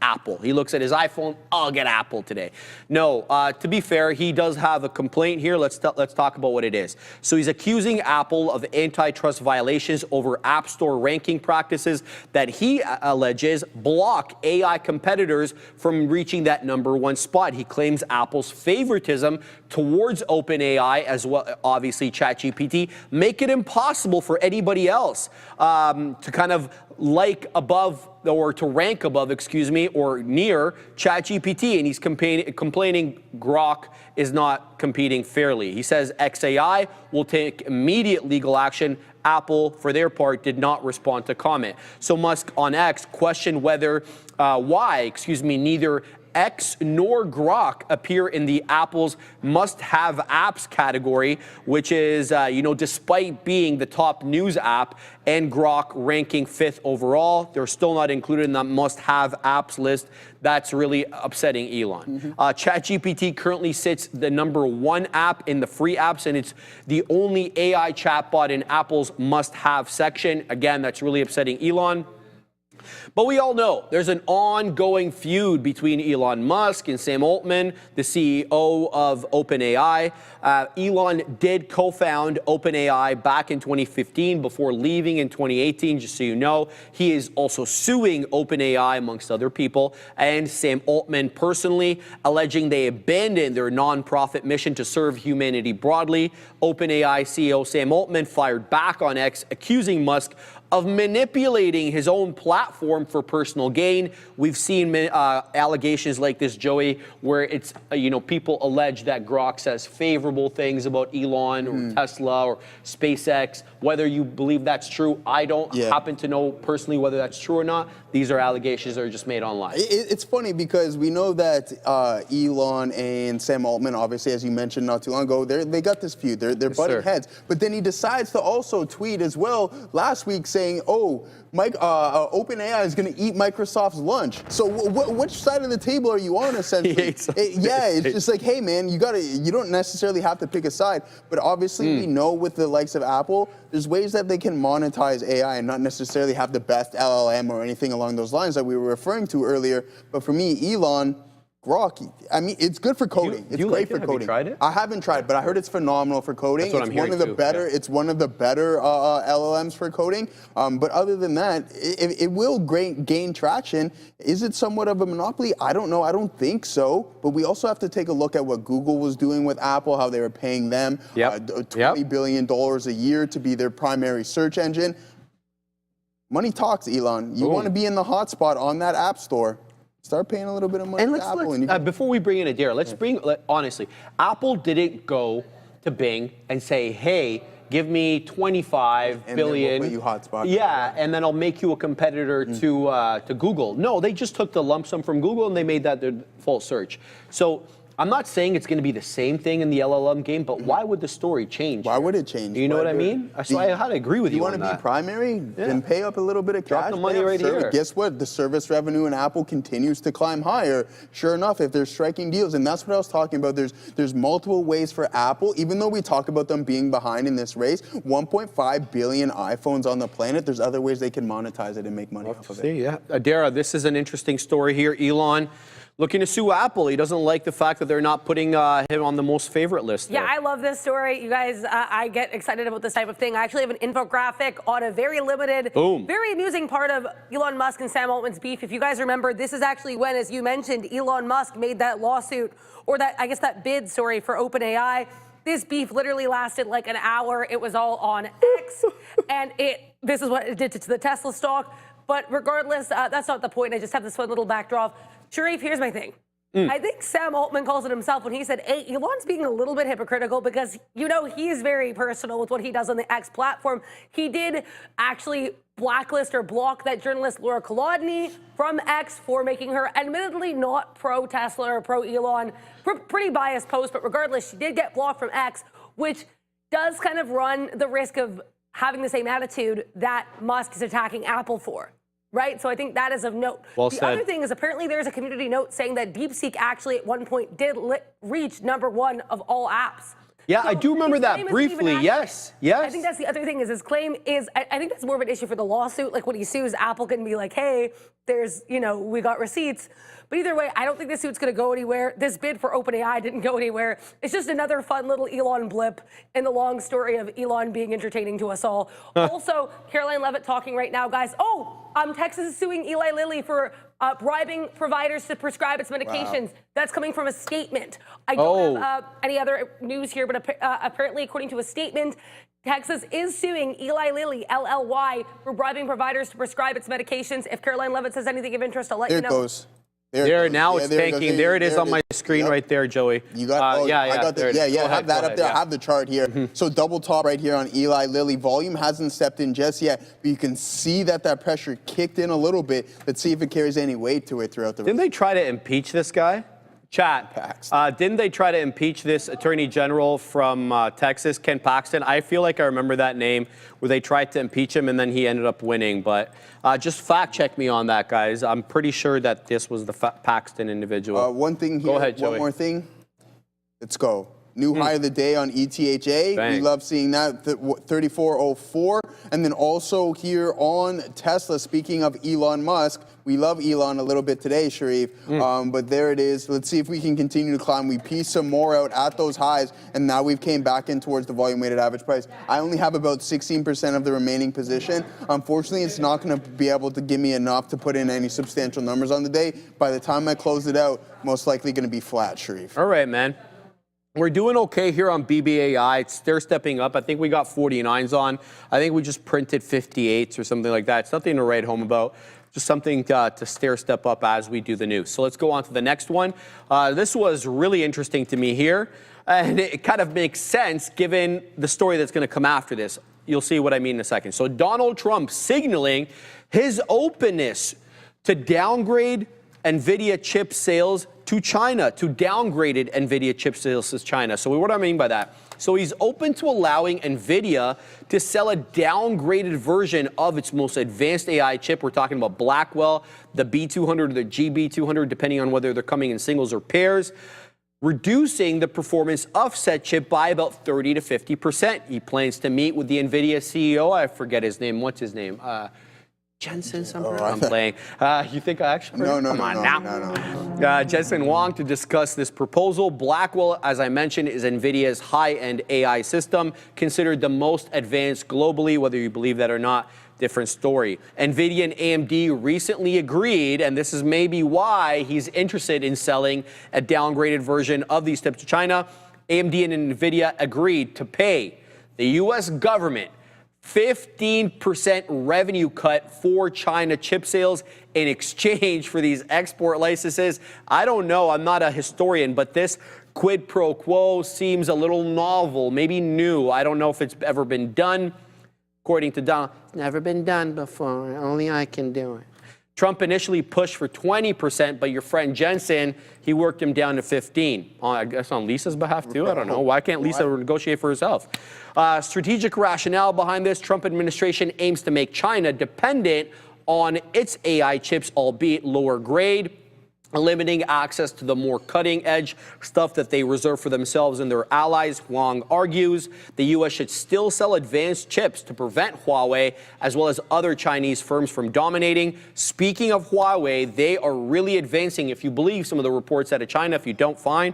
Apple. He looks at his iPhone. I'll get Apple today. No, to be fair, he does have a complaint here. Let's talk about what it is. So he's accusing Apple of antitrust violations over App Store ranking practices that he alleges block AI competitors from reaching that #1 spot. He claims Apple's favoritism towards OpenAI, as well, obviously ChatGPT, make it impossible for anybody else to kind of rank above, or near ChatGPT, and he's complaining Grok is not competing fairly. He says XAI will take immediate legal action. Apple, for their part, did not respond to comment. So Musk on X questioned why neither X nor Grok appear in the Apple's must-have apps category, which is, despite being the top news app and Grok ranking 5th overall, they're still not included in the must-have apps list. That's really upsetting Elon. ChatGPT currently sits the #1 app in the free apps, and it's the only AI chatbot in Apple's must-have section. Again, that's really upsetting Elon. But we all know there's an ongoing feud between Elon Musk and Sam Altman, the CEO of OpenAI. Elon did co-found OpenAI back in 2015 before leaving in 2018, just so you know. He is also suing OpenAI, amongst other people, and Sam Altman personally, alleging they abandoned their nonprofit mission to serve humanity broadly. OpenAI CEO Sam Altman fired back on X, accusing Musk of manipulating his own platform for personal gain. We've seen allegations like this, Joey, where it's, people allege that Grok says favorable things about Elon or Tesla or SpaceX. Whether you believe that's true, I don't happen to know personally whether that's true or not. These are allegations that are just made online. It's funny because we know that Elon and Sam Altman, obviously, as you mentioned not too long ago, they got this feud. They're butting heads. But then he decides to also tweet as well last week saying, OpenAI is going to eat Microsoft's lunch. So which side of the table are you on, essentially? It's just like, hey, man, you don't necessarily have to pick a side. But obviously, we know with the likes of Apple, there's ways that they can monetize AI and not necessarily have the best LLM or anything along those lines that we were referring to earlier. But for me, Elon, Grok, I mean, it's good for coding. It's great for coding. Have you tried it? I haven't tried, but I heard it's phenomenal for coding. That's what I'm hearing too. It's one of the better LLMs for coding. But other than that, it will gain traction. Is it somewhat of a monopoly? I don't know. I don't think so. But we also have to take a look at what Google was doing with Apple, how they were paying them $20 billion a year to be their primary search engine. Money talks, Elon. You want to be in the hot spot on that app store. Start paying a little bit of money to Apple. Before we bring in Adair, honestly, Apple didn't go to Bing and say, hey, give me 25 billion. And then we'll put you hotspot. Yeah, and then I'll make you a competitor to Google. No, they just took the lump sum from Google and they made that their default search. So I'm not saying it's going to be the same thing in the LLM game, but why would the story change? Why would it change? You know what I mean? So I had to agree with you on that. You want to be primary? Then pay up a little bit of cash. Drop the money right here. Guess what? The service revenue in Apple continues to climb higher. Sure enough, if they're striking deals, and that's what I was talking about. There's multiple ways for Apple, even though we talk about them being behind in this race, 1.5 billion iPhones on the planet, there's other ways they can monetize it and make money off of it. Yeah. Adara, this is an interesting story here. Elon looking to sue Apple. He doesn't like the fact that they're not putting him on the most favorite list. Yeah, I love this story. You guys, I get excited about this type of thing. I actually have an infographic on a very limited, very amusing part of Elon Musk and Sam Altman's beef. If you guys remember, this is actually when, as you mentioned, Elon Musk made that lawsuit, or that bid, for OpenAI. This beef literally lasted like an hour. It was all on X, and this is what it did to the Tesla stock. But regardless, that's not the point. I just have this one little backdrop. Sharif, here's my thing. I think Sam Altman calls it himself when he said, hey, Elon's being a little bit hypocritical because, he's very personal with what he does on the X platform. He did actually blacklist or block that journalist Laura Kolodny from X for making her admittedly not pro-Tesla or pro-Elon. Pretty biased post, but regardless, she did get blocked from X, which does kind of run the risk of having the same attitude that Musk is attacking Apple for. Right? So I think that is of note. Well the said. other thing is apparently there's a community note saying that DeepSeek actually at one point did reach #1 of all apps. Yeah, I So do remember his that claim isn't briefly. even Yes, yes. I think that's the other thing is his claim is, I think that's more of an issue for the lawsuit. Like when he sues, Apple can be like, hey, there's, we got receipts. But either way, I don't think this suit's going to go anywhere. This bid for OpenAI didn't go anywhere. It's just another fun little Elon blip in the long story of Elon being entertaining to us all. Also, Caroline Levitt talking right now, guys. Texas is suing Eli Lilly for bribing providers to prescribe its medications. Wow. That's coming from a statement. I don't have any other news here, but apparently, according to a statement, Texas is suing Eli Lilly, LLY, for bribing providers to prescribe its medications. If Caroline Levitt says anything of interest, I'll let you know. There it goes. There now it's tanking. There it is on my screen right there, Joey. You got I got the, I have that up there. I have the chart here. So double top right here on Eli Lilly. Volume hasn't stepped in just yet, but you can see that pressure kicked in a little bit. Let's see if it carries any weight to it throughout the. Didn't they try to impeach this guy? Chat. Didn't they try to impeach this Attorney General from Texas, Ken Paxton? I feel like I remember that name where they tried to impeach him and then he ended up winning. But just fact check me on that, guys. I'm pretty sure that this was the Paxton individual. One thing here. Go ahead, Joey. One more thing. Let's go. New high of the day on ETHA. Bang. We love seeing that, 3404. And then also here on Tesla, speaking of Elon Musk, we love Elon a little bit today, Sharif. But there it is. Let's see if we can continue to climb. We pieced some more out at those highs, and now we've came back in towards the volume-weighted average price. I only have about 16% of the remaining position. Unfortunately, it's not going to be able to give me enough to put in any substantial numbers on the day. By the time I close it out, most likely going to be flat, Sharif. All right, man. We're doing okay here on BBAI. They're stepping up. I think we got 49s on. I think we just printed 58s or something like that. It's nothing to write home about. Just something to step up as we do the news. So let's go on to the next one. This was really interesting to me here, and it kind of makes sense given the story that's going to come after this. You'll see what I mean in a second. So Donald Trump signaling his openness to downgrade NVIDIA chip sales to China, to downgraded NVIDIA chip sales to China. So what do I mean by that? So he's open to allowing NVIDIA to sell a downgraded version of its most advanced AI chip. We're talking about Blackwell, the B200 or the GB200, depending on whether they're coming in singles or pairs, reducing the performance of said chip by about 30 to 50%. He plans to meet with the NVIDIA CEO. I forget his name. What's his name? Jensen something? I'm playing. You think I actually? No. Jensen Huang to discuss this proposal. Blackwell, as I mentioned, is NVIDIA's high-end AI system, considered the most advanced globally, whether you believe that or not. Different story. NVIDIA and AMD recently agreed, and this is maybe why he's interested in selling a downgraded version of these chips to China. AMD and NVIDIA agreed to pay the U.S. government 15% revenue cut for China chip sales in exchange for these export licenses. I don't know, I'm not a historian, but this quid pro quo seems a little novel, maybe new. I don't know if it's ever been done. According to Donald, it's never been done before, only I can do it. Trump initially pushed for 20%, but your friend Jensen, he worked him down to 15. I guess on Lisa's behalf too, I don't know. Why can't Lisa negotiate for herself? Strategic rationale behind this, Trump administration aims to make China dependent on its AI chips, albeit lower grade, limiting access to the more cutting-edge stuff that they reserve for themselves and their allies. Huang argues the U.S. should still sell advanced chips to prevent Huawei, as well as other Chinese firms, from dominating. Speaking of Huawei, they are really advancing, if you believe some of the reports out of China. If you don't, fine.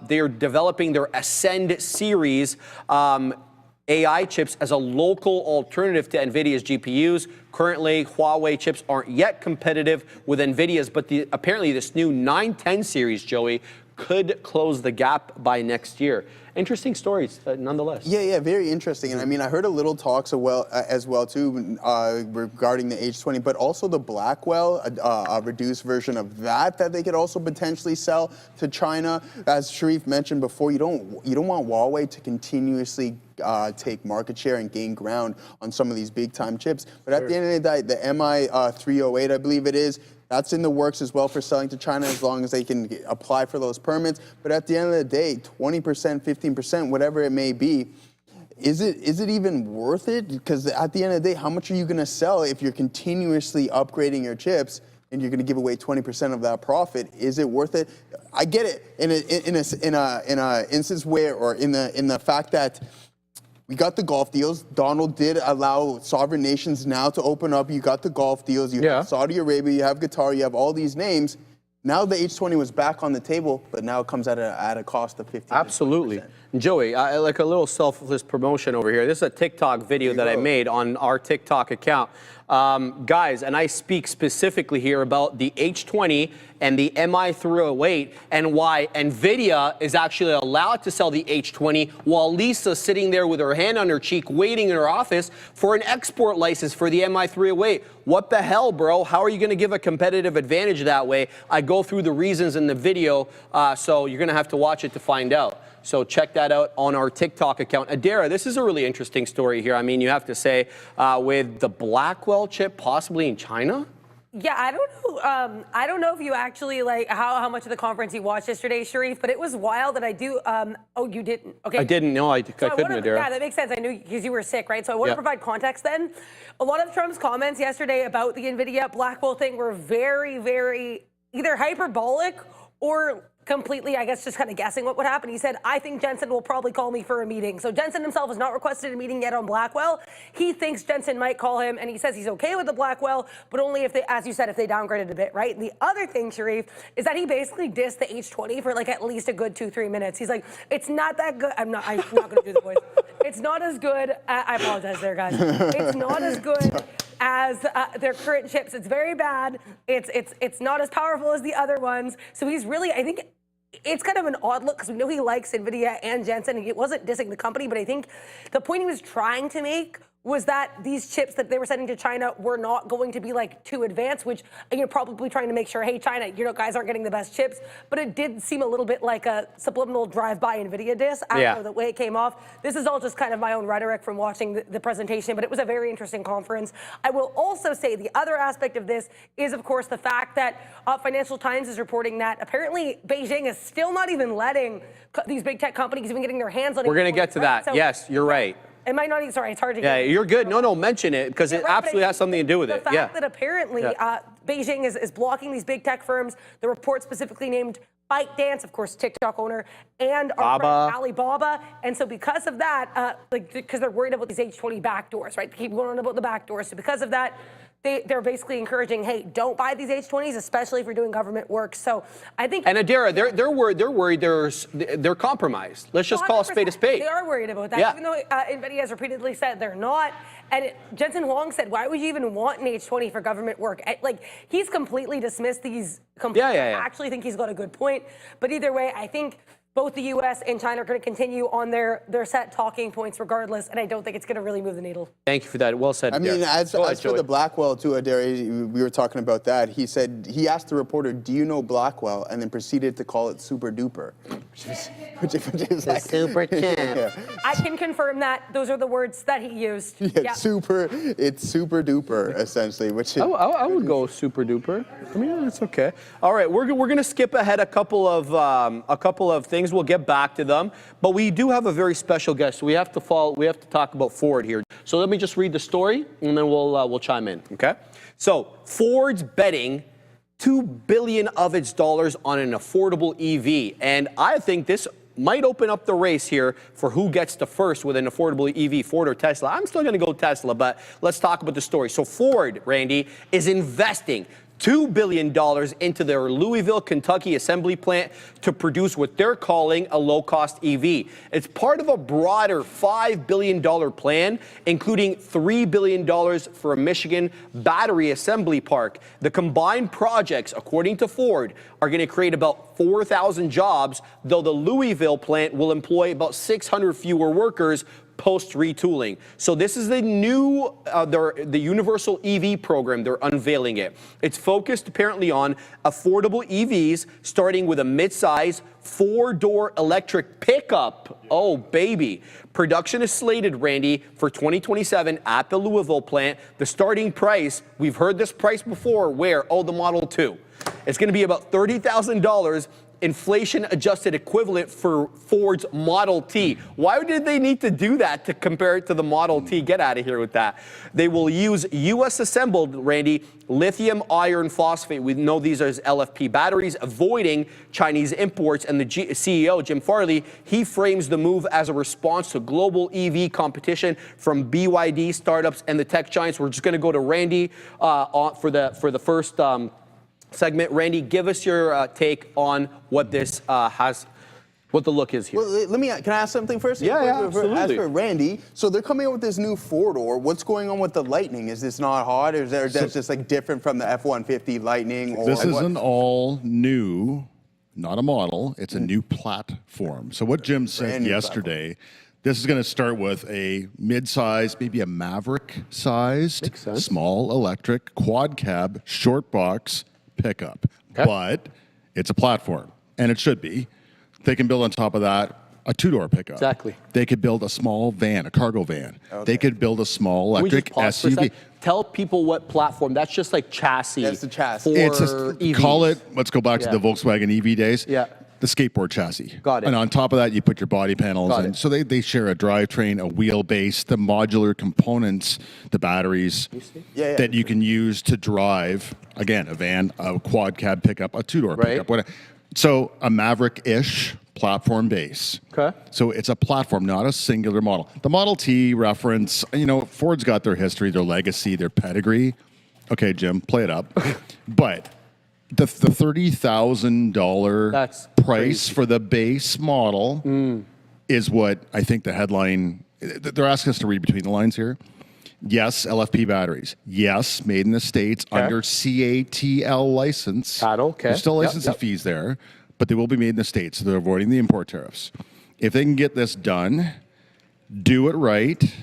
They're developing their Ascend series AI chips as a local alternative to NVIDIA's GPUs. Currently, Huawei chips aren't yet competitive with NVIDIA's, but apparently this new 910 series, Joey, could close the gap by next year. Interesting stories, nonetheless. Yeah, very interesting. And I mean, I heard a little talks as well too regarding the H20, but also the Blackwell, a reduced version of that they could also potentially sell to China. As Sharif mentioned before, you don't want Huawei to continuously take market share and gain ground on some of these big time chips. But at the end of the day, the MI 308, I believe it is, that's in the works as well for selling to China, as long as they can apply for those permits. But at the end of the day, 20%, 15%, whatever it may be, is it even worth it? Because at the end of the day, how much are you going to sell if you're continuously upgrading your chips and you're going to give away 20% of that profit. Is it worth it? I get it in a instance where, or in the fact that we got the Gulf deals. Donald did allow sovereign nations now to open up. You got the Gulf deals. You have Saudi Arabia. You have Qatar. You have all these names. Now the H20 was back on the table, but now it comes at a cost of 50%. Absolutely. Joey, I like a little selfless promotion over here. This is a TikTok video that I made on our TikTok account. Guys, and I speak specifically here about the H20 and the MI308 and why NVIDIA is actually allowed to sell the H20 while Lisa's sitting there with her hand on her cheek waiting in her office for an export license for the MI308. What the hell, bro? How are you going to give a competitive advantage that way? I go through the reasons in the video, so you're going to have to watch it to find out. So check that out on our TikTok account. Adara, this is a really interesting story here. I mean, you have to say, with the Blackwell chip possibly in China? Yeah, I don't know. I don't know if you actually like how much of the conference you watched yesterday, Sharif, but it was wild that I do. Oh, you didn't? Okay. I didn't know. I couldn't, Adara. Yeah, that makes sense. I knew because you were sick, right? So I want to provide context then. A lot of Trump's comments yesterday about the NVIDIA Blackwell thing were very, very either hyperbolic or completely, I guess, just kind of guessing what would happen. He said, I think Jensen will probably call me for a meeting. So Jensen himself has not requested a meeting yet on Blackwell. He thinks Jensen might call him, and he says he's okay with the Blackwell, but only if they, as you said, if they downgraded a bit, right? And the other thing, Sharif, is that he basically dissed the H20 for like at least a good 2-3 minutes. He's like, it's not that good. I'm not going to do the voice. It's not as good. I apologize there, guys. It's not as good as their current chips. It's very bad. It's not as powerful as the other ones. So he's really, I think, it's kind of an odd look because we know he likes NVIDIA and Jensen. He wasn't dissing the company, but I think the point he was trying to make was that these chips that they were sending to China were not going to be like too advanced, which you're probably trying to make sure, hey, China, you know, guys aren't getting the best chips. But it did seem a little bit like a subliminal drive-by NVIDIA diss after the way it came off. This is all just kind of my own rhetoric from watching the presentation, but it was a very interesting conference. I will also say the other aspect of this is, of course, the fact that Financial Times is reporting that apparently Beijing is still not even letting these big tech companies even getting their hands on it. We're going to get to that. So, yes, you're right. It might not even, sorry, it's hard to get. Yeah, you're good. No, mention it because it right, absolutely has something to do with it. The fact that apparently Beijing is blocking these big tech firms, the report specifically named ByteDance, of course, TikTok owner, and our friend Alibaba. And so because of that, because they're worried about these H20 backdoors, right? They keep going on about the backdoors. So because of that, they're basically encouraging, hey, don't buy these H20s, especially if you're doing government work. So I think. And Adara, they're worried. They're compromised. Let's just call a spade a spade. They are worried about that, even though NVIDIA has repeatedly said they're not. And Jensen Huang said, why would you even want an H20 for government work? Like, he's completely dismissed these. I actually think he's got a good point. But either way, I think both the U.S. and China are going to continue on their set talking points regardless, and I don't think it's going to really move the needle. Thank you for that. Well said. I mean, as for the Blackwell, too, Adara, we were talking about that. He said, he asked the reporter, do you know Blackwell? And then proceeded to call it super duper. Which is like, super champ. I can confirm that. Those are the words that he used. It's super duper, essentially, which is. I would go super duper. I mean, that's okay. All right, we're going to skip ahead a couple of things. We'll get back to them, but we do have a very special guest. So we have to talk about Ford here. So let me just read the story, and then we'll chime in. Okay. So Ford's betting $2 billion of its dollars on an affordable EV, and I think this might open up the race here for who gets to first with an affordable EV, Ford or Tesla. I'm still going to go Tesla, but let's talk about the story. So Ford, Randy, is investing $2 billion into their Louisville, Kentucky assembly plant to produce what they're calling a low-cost EV. It's part of a broader $5 billion plan, including $3 billion for a Michigan battery assembly park. The combined projects, according to Ford, are going to create about 4,000 jobs, though the Louisville plant will employ about 600 fewer workers post retooling. So this is the new, the Universal EV program. They're unveiling it. It's focused apparently on affordable EVs, starting with a mid-size 4-door electric pickup. Oh, baby. Production is slated, Randy, for 2027 at the Louisville plant. The starting price, we've heard this price before, where? Oh, the Model 2. It's going to be about $30,000 inflation-adjusted equivalent for Ford's Model T. Why did they need to do that to compare it to the Model T? Get out of here with that. They will use U.S. assembled, Randy, lithium iron phosphate. We know these are LFP batteries, avoiding Chinese imports. And the CEO, Jim Farley, he frames the move as a response to global EV competition from BYD startups and the tech giants. We're just going to go to Randy for the first segment. Randy, give us your take on what this what the look is here. Well, can I ask something first? Absolutely. As for Randy, so they're coming out with this new four-door. What's going on with the Lightning? Is this not hot, or is that's just like different from the F-150 Lightning? Or This is an all new, not a model, it's a new platform. So what Jim said yesterday, this is going to start with a mid-size, maybe a Maverick-sized, small electric quad cab short box pickup. Okay. But it's a platform, and it should be. They can build on top of that a two-door pickup. Exactly. They could build a small van, a cargo van. Okay. They could build a small electric SUV. Tell people what platform. That's just like chassis. That's the chassis. For EVs. Call it, let's go back to the Volkswagen EV days. Yeah. The skateboard chassis. Got it. And on top of that, you put your body panels. And so they share a drivetrain, a wheelbase, the modular components, the batteries that you can use to drive, again, a van, a quad cab pickup, a two-door pickup. Whatever. So a Maverick-ish platform base. Okay. So it's a platform, not a singular model. The Model T reference, Ford's got their history, their legacy, their pedigree. Okay, Jim, play it up. But the $30,000 price for the base model is what I think the headline, they're asking us to read between the lines here. Yes, LFP batteries. Yes, made in the States under CATL license. There's still licensing fees there, but they will be made in the States, so they're avoiding the import tariffs. If they can get this done, do it right,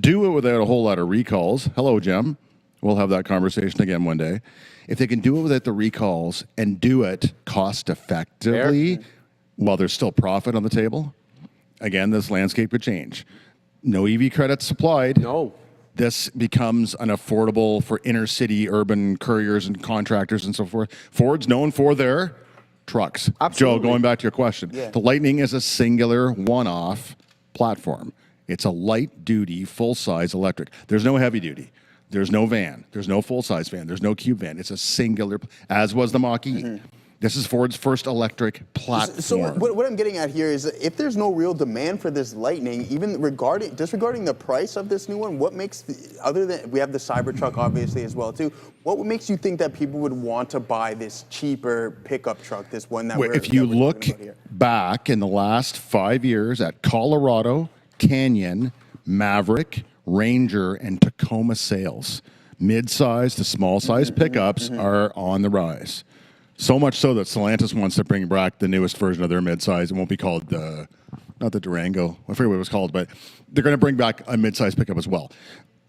do it without a whole lot of recalls. Hello, Jim. We'll have that conversation again one day. If they can do it without the recalls and do it cost effectively, while there's still profit on the table, again, this landscape could change. No EV credits supplied. No. This becomes unaffordable for inner city urban couriers and contractors and so forth. Ford's known for their trucks. Absolutely. Joe, going back to your question, the Lightning is a singular one-off platform. It's a light-duty, full-size electric. There's no heavy-duty. There's no van. There's no full-size van. There's no cube van. It's a singular, as was the Mach-E. This is Ford's first electric platform. So what I'm getting at here is, if there's no real demand for this Lightning, even disregarding the price of this new one, what makes, other than, we have the Cybertruck obviously as well too, what makes you think that people would want to buy this cheaper pickup truck, this one that if you look back in the last 5 years at Colorado, Canyon, Maverick, Ranger, and Tacoma sales, mid-size to small-size pickups are on the rise. So much so that Stellantis wants to bring back the newest version of their midsize. It won't be called not the Durango. I forget what it was called, but they're going to bring back a midsize pickup as well.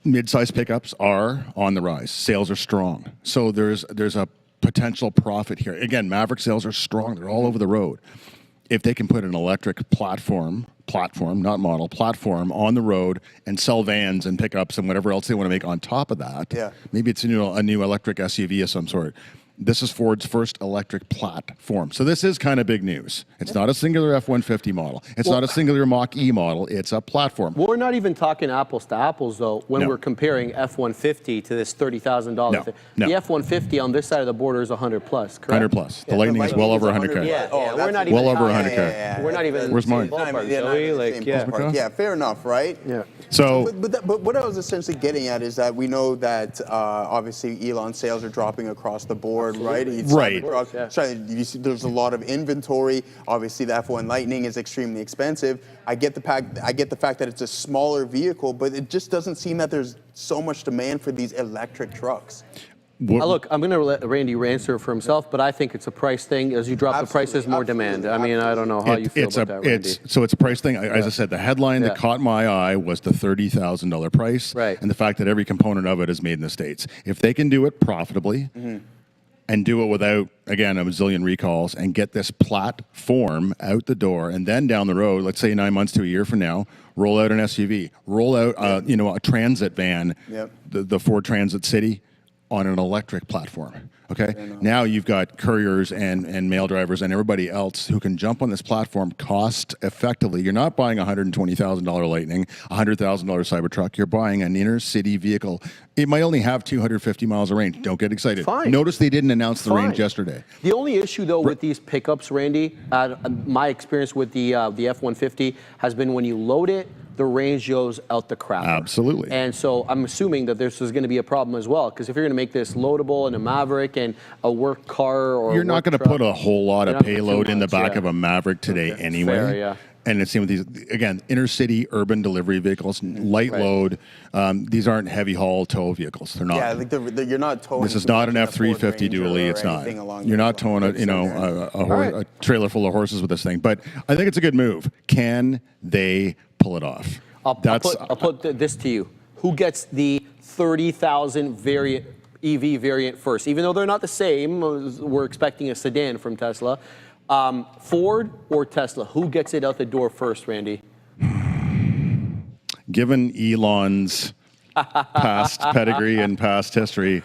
Midsize pickups are on the rise. Sales are strong. So there's a potential profit here. Again, Maverick sales are strong. They're all over the road. If they can put an electric platform, not model, platform on the road and sell vans and pickups and whatever else they want to make on top of that, maybe it's a new electric SUV of some sort. This is Ford's first electric platform. So this is kind of big news. It's not a singular F-150 model. It's not a singular Mach-E model. It's a platform. Well, we're not even talking apples to apples, though, when we're comparing F-150 to this $30,000 thing. The F-150 on this side of the border is 100 plus, correct? 100 plus. The Lightning is well over 100K. We're not even well over 100K. We're not even. Where's mine? Yeah, fair enough, right? Yeah. So, but what I was essentially getting at is that we know that obviously Elon's sales are dropping across the board, right? You see, there's a lot of inventory. Obviously, the F1 Lightning is extremely expensive. I get the fact that it's a smaller vehicle, but it just doesn't seem that there's so much demand for these electric trucks. Look, I'm going to let Randy answer for himself, but I think it's a price thing. As you drop the price, there's more demand. I mean, I don't know how you feel about that, Randy. So it's a price thing. As I said, the headline that caught my eye was the $30,000 price, and the fact that every component of it is made in the States. If they can do it profitably and do it without, again, a bazillion recalls, and get this platform out the door, and then down the road, let's say 9 months to a year from now, roll out an SUV, roll out a transit van, the Ford Transit City. on an electric platform. Okay. Now you've got couriers and mail drivers and everybody else who can jump on this platform cost effectively. You're not buying a $120,000 Lightning, a $100,000 Cybertruck. You're buying an inner city vehicle. It might only have 250 miles of range. Don't get excited. Fine. Notice they didn't announce the Fine. range yesterday. The only issue, though, with these pickups, Randy, my experience with the F-150 has been when you load it, the range goes out the crap. Absolutely. And so I'm assuming that this is going to be a problem as well, because if you're going to make this loadable in a Maverick and a work car or You're not going to put a whole lot You're of not gonna payload too in the much, back yeah. of a Maverick today anyway. Fair, yeah. And it's same with these, again, inner city urban delivery vehicles, light Right. load. These aren't heavy haul tow vehicles. They're not. Yeah, like you're not towing. This is not an a Ford F-350 Ranger dually. or It's not. anything along You're those not towing lines. a trailer full of horses with this thing. But I think it's a good move. Can they pull it off? I'll put this to you. Who gets the 30,000 variant EV variant first? Even though they're not the same, we're expecting a sedan from Tesla. Ford or Tesla? Who gets it out the door first, Randy? Given Elon's past pedigree and past history,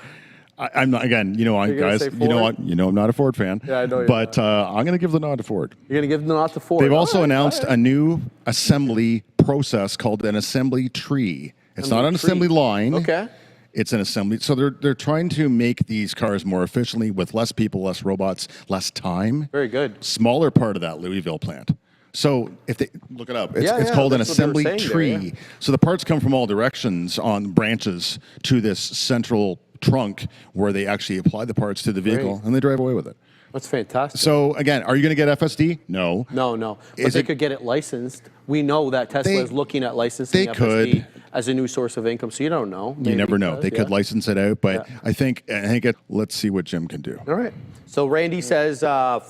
I'm not. Again, guys, say I'm not a Ford fan. Yeah, I know you're but I'm going to give the nod to Ford. You're going to give the nod to Ford. They've also All right, announced all right. a new assembly process called an assembly tree. It's not an assembly line. Okay. It's an assembly. So they're trying to make these cars more efficiently with less people, less robots, less time. Very good. Smaller part of that Louisville plant. So if they look it up, it's called an that's what they were assembly saying tree. there, yeah. So the parts come from all directions on branches to this central trunk where they actually apply the parts to the vehicle and they drive away with it. That's fantastic. So again, are you going to get FSD? No. No. But Is they it- could get it licensed. We know that Tesla They- is looking at licensing they FSD could. as a new source of income. So you don't know. You Maybe never know. does, They could yeah. license it out, but I think let's see what Jim can do. All right. So Randy says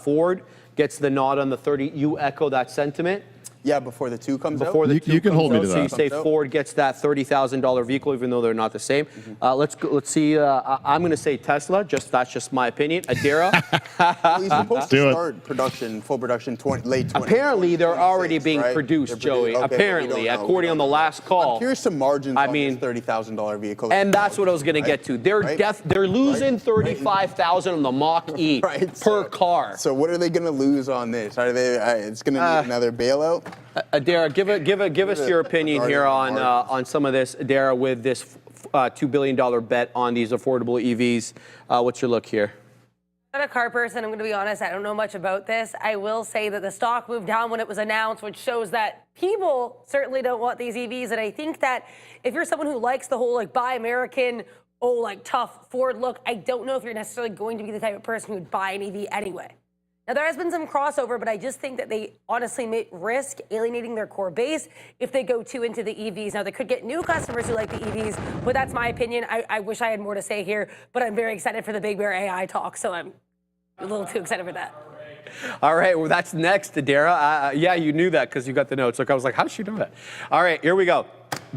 Ford gets the nod on the 30. You echo that sentiment? Yeah, before the 2 comes Before out. the You- two you can comes hold me out, to so that. you say Comes out. Ford gets that $30,000 vehicle, even though they're not the same. Let's see. I'm going to say Tesla. That's just my opinion. Adara. Well, he's supposed Do to it. start production, full production, late 20. Apparently, they're already 2026, being right? produced, They're Joey. okay, but we Apparently, don't know. according on the last call. I'm curious to margins I on mean- this $30,000 vehicle. And that's what I was going to get to. They're Right? they're losing 35,000 on the Mach-E Right, per so- car. So what are they going to lose on this? Are they? It's going to need another bailout. Adara, give us your opinion here on some of this, Adara, with this $2 billion bet on these affordable EVs. What's your look here? I'm not a car person. I'm going to be honest. I don't know much about this. I will say that the stock moved down when it was announced, which shows that people certainly don't want these EVs. And I think that if you're someone who likes the whole buy American, tough Ford look, I don't know if you're necessarily going to be the type of person who would buy an EV anyway. Now, there has been some crossover, but I just think that they honestly may risk alienating their core base if they go too into the EVs. Now, they could get new customers who like the EVs, but that's my opinion. I wish I had more to say here, but I'm very excited for the Big Bear AI talk, so I'm a little too excited for that. All right, well, that's next, Adara. Yeah, you knew that because you got the notes. Look, I was like, how does she know that? All right, here we go.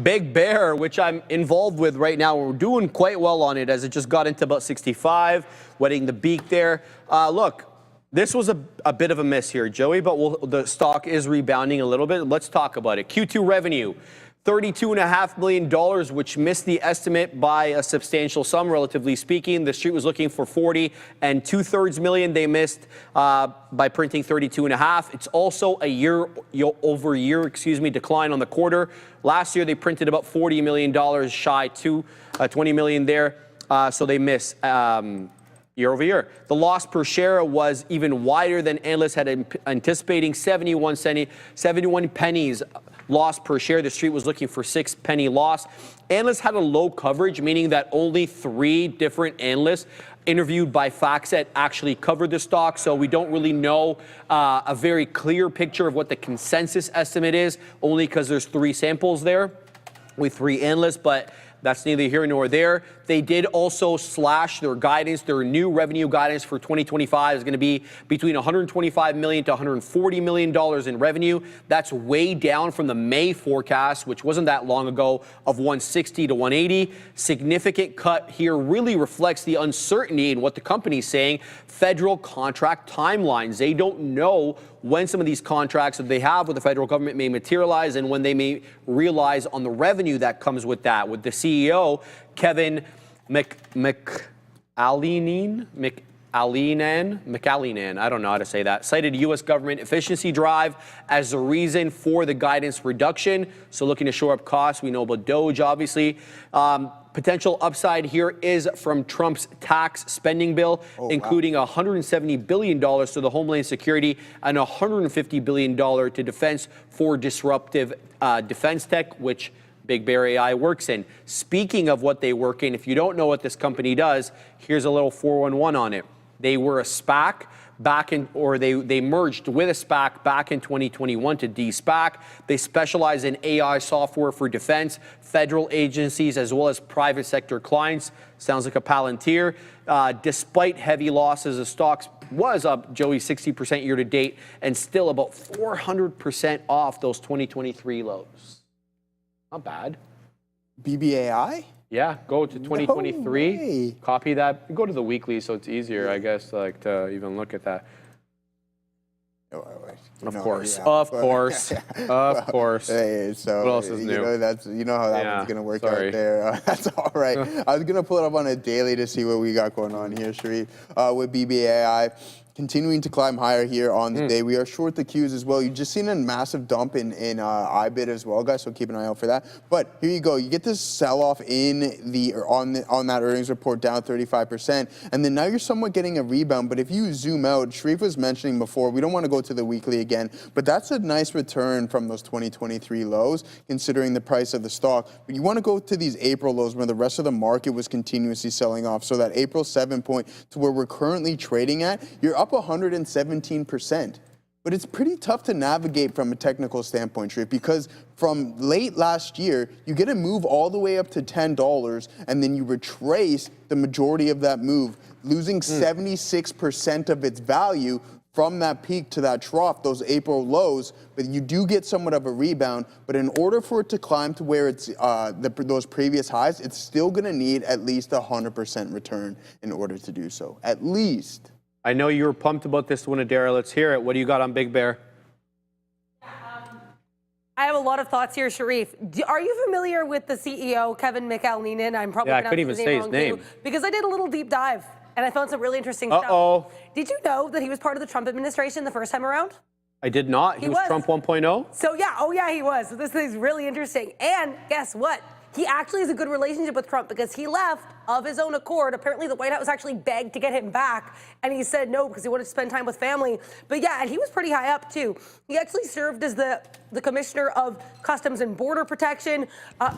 Big Bear, which I'm involved with right now. We're doing quite well on it as it just got into about 65, wetting the beak there. Look, this was a bit of a miss here, Joey, but the stock is rebounding a little bit. Let's talk about it. Q2 revenue, $32.5 million, which missed the estimate by a substantial sum, relatively speaking. The street was looking for 40 and 2/3 million. They missed by printing 32.5. It's also a year-over-year, decline on the quarter. Last year, they printed about $40 million shy to 20 million there. So they miss year over year. The loss per share was even wider than analysts had anticipating, 71 pennies loss per share. The street was looking for 6 penny loss. Analysts had a low coverage, meaning that only 3 different analysts interviewed by FactSet actually covered the stock, so we don't really know a very clear picture of what the consensus estimate is, only because there's 3 samples there with 3 analysts, but that's neither here nor there. They did also slash their guidance. Their new revenue guidance for 2025 is going to be between $125 million to $140 million in revenue. That's way down from the May forecast, which wasn't that long ago, of 160 to 180. Significant cut here really reflects the uncertainty in what the company's saying. Federal contract timelines. They don't know when some of these contracts that they have with the federal government may materialize and when they may realize on the revenue that comes with that. With the CEO, Kevin McAleenan, I don't know how to say that, cited U.S. government efficiency drive as the reason for the guidance reduction. So looking to shore up costs. We know about Doge, obviously. Potential upside here is from Trump's tax spending bill, including $170 billion to the Homeland Security and $150 billion to defense for disruptive defense tech, which Big Bear AI works in. Speaking of what they work in, if you don't know what this company does, here's a little 411 on it. They were a SPAC they merged with a SPAC back in 2021 to de-SPAC. They specialize in AI software for defense, federal agencies, as well as private sector clients. Sounds like a Palantir. Despite heavy losses, the stocks was up, Joey, 60% year to date, and still about 400% off those 2023 lows. Not bad. BBAI? Yeah, go to 2023, way. copy that, go to the weekly so it's easier, I guess, like to even look at that. Of course. Hey, so what else is new? You know how that one's gonna work out there. That's all right. I was gonna pull it up on a daily to see what we got going on here, Sharif, with BBAI. Continuing to climb higher here on the day. We are short the Qs as well. You've just seen a massive dump in IBIT as well, guys, so keep an eye out for that. But here you go. You get this sell-off on that earnings report down 35%, and then now you're somewhat getting a rebound. But if you zoom out, Sharif was mentioning before, we don't want to go to the weekly again, but that's a nice return from those 2023 lows, considering the price of the stock. But you want to go to these April lows where the rest of the market was continuously selling off. So that April 7 point to where we're currently trading at, you're up 117%. But it's pretty tough to navigate from a technical standpoint, Sharif, because from late last year, you get a move all the way up to $10, and then you retrace the majority of that move, losing 76% of its value from that peak to that trough, those April lows. But you do get somewhat of a rebound. But in order for it to climb to where it's those previous highs, it's still going to need at least 100% return in order to do so, at least. I know you were pumped about this one, Adara. Let's hear it. What do you got on Big Bear? I have a lot of thoughts here, Sharif. Are you familiar with the CEO, Kevin McAleenan? I'm probably I couldn't even say his name. Too, because I did a little deep dive, and I found some really interesting stuff. Did you know that he was part of the Trump administration the first time around? I did not. He was Trump 1.0? So yeah, he was. So this is really interesting. And guess what? He actually has a good relationship with Trump because he left of his own accord. Apparently, the White House actually begged to get him back, and he said no because he wanted to spend time with family. But yeah, and he was pretty high up too. He actually served as the Commissioner of Customs and Border Protection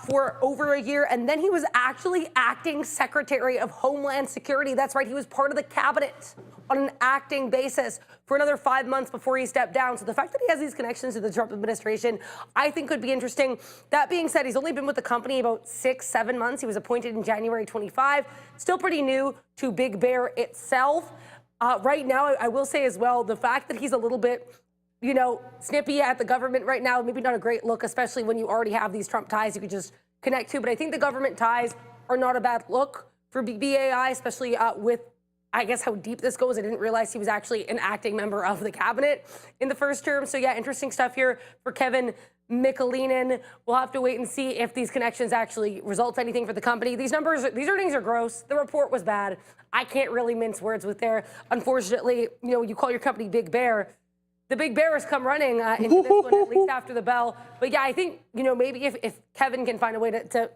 for over a year, and then he was actually acting Secretary of Homeland Security. That's right, he was part of the cabinet on an acting basis for another 5 months before he stepped down. So the fact that he has these connections to the Trump administration, I think could be interesting. That being said, he's only been with the company about 6-7 months. He was appointed in January 25. Still pretty new to Big Bear itself. Right now, I will say as well, the fact that he's a little bit, snippy at the government right now, maybe not a great look, especially when you already have these Trump ties you could just connect to. But I think the government ties are not a bad look for BBAI, especially with, I guess, how deep this goes. I didn't realize he was actually an acting member of the cabinet in the first term. So yeah, interesting stuff here for Kevin McAleenan. We'll have to wait and see if these connections actually result in anything for the company. These earnings are gross. The report was bad. I can't really mince words with there. Unfortunately, you call your company Big Bear. The Big Bear has come running into this one, at least after the bell. But yeah, I think, maybe if Kevin can find a way to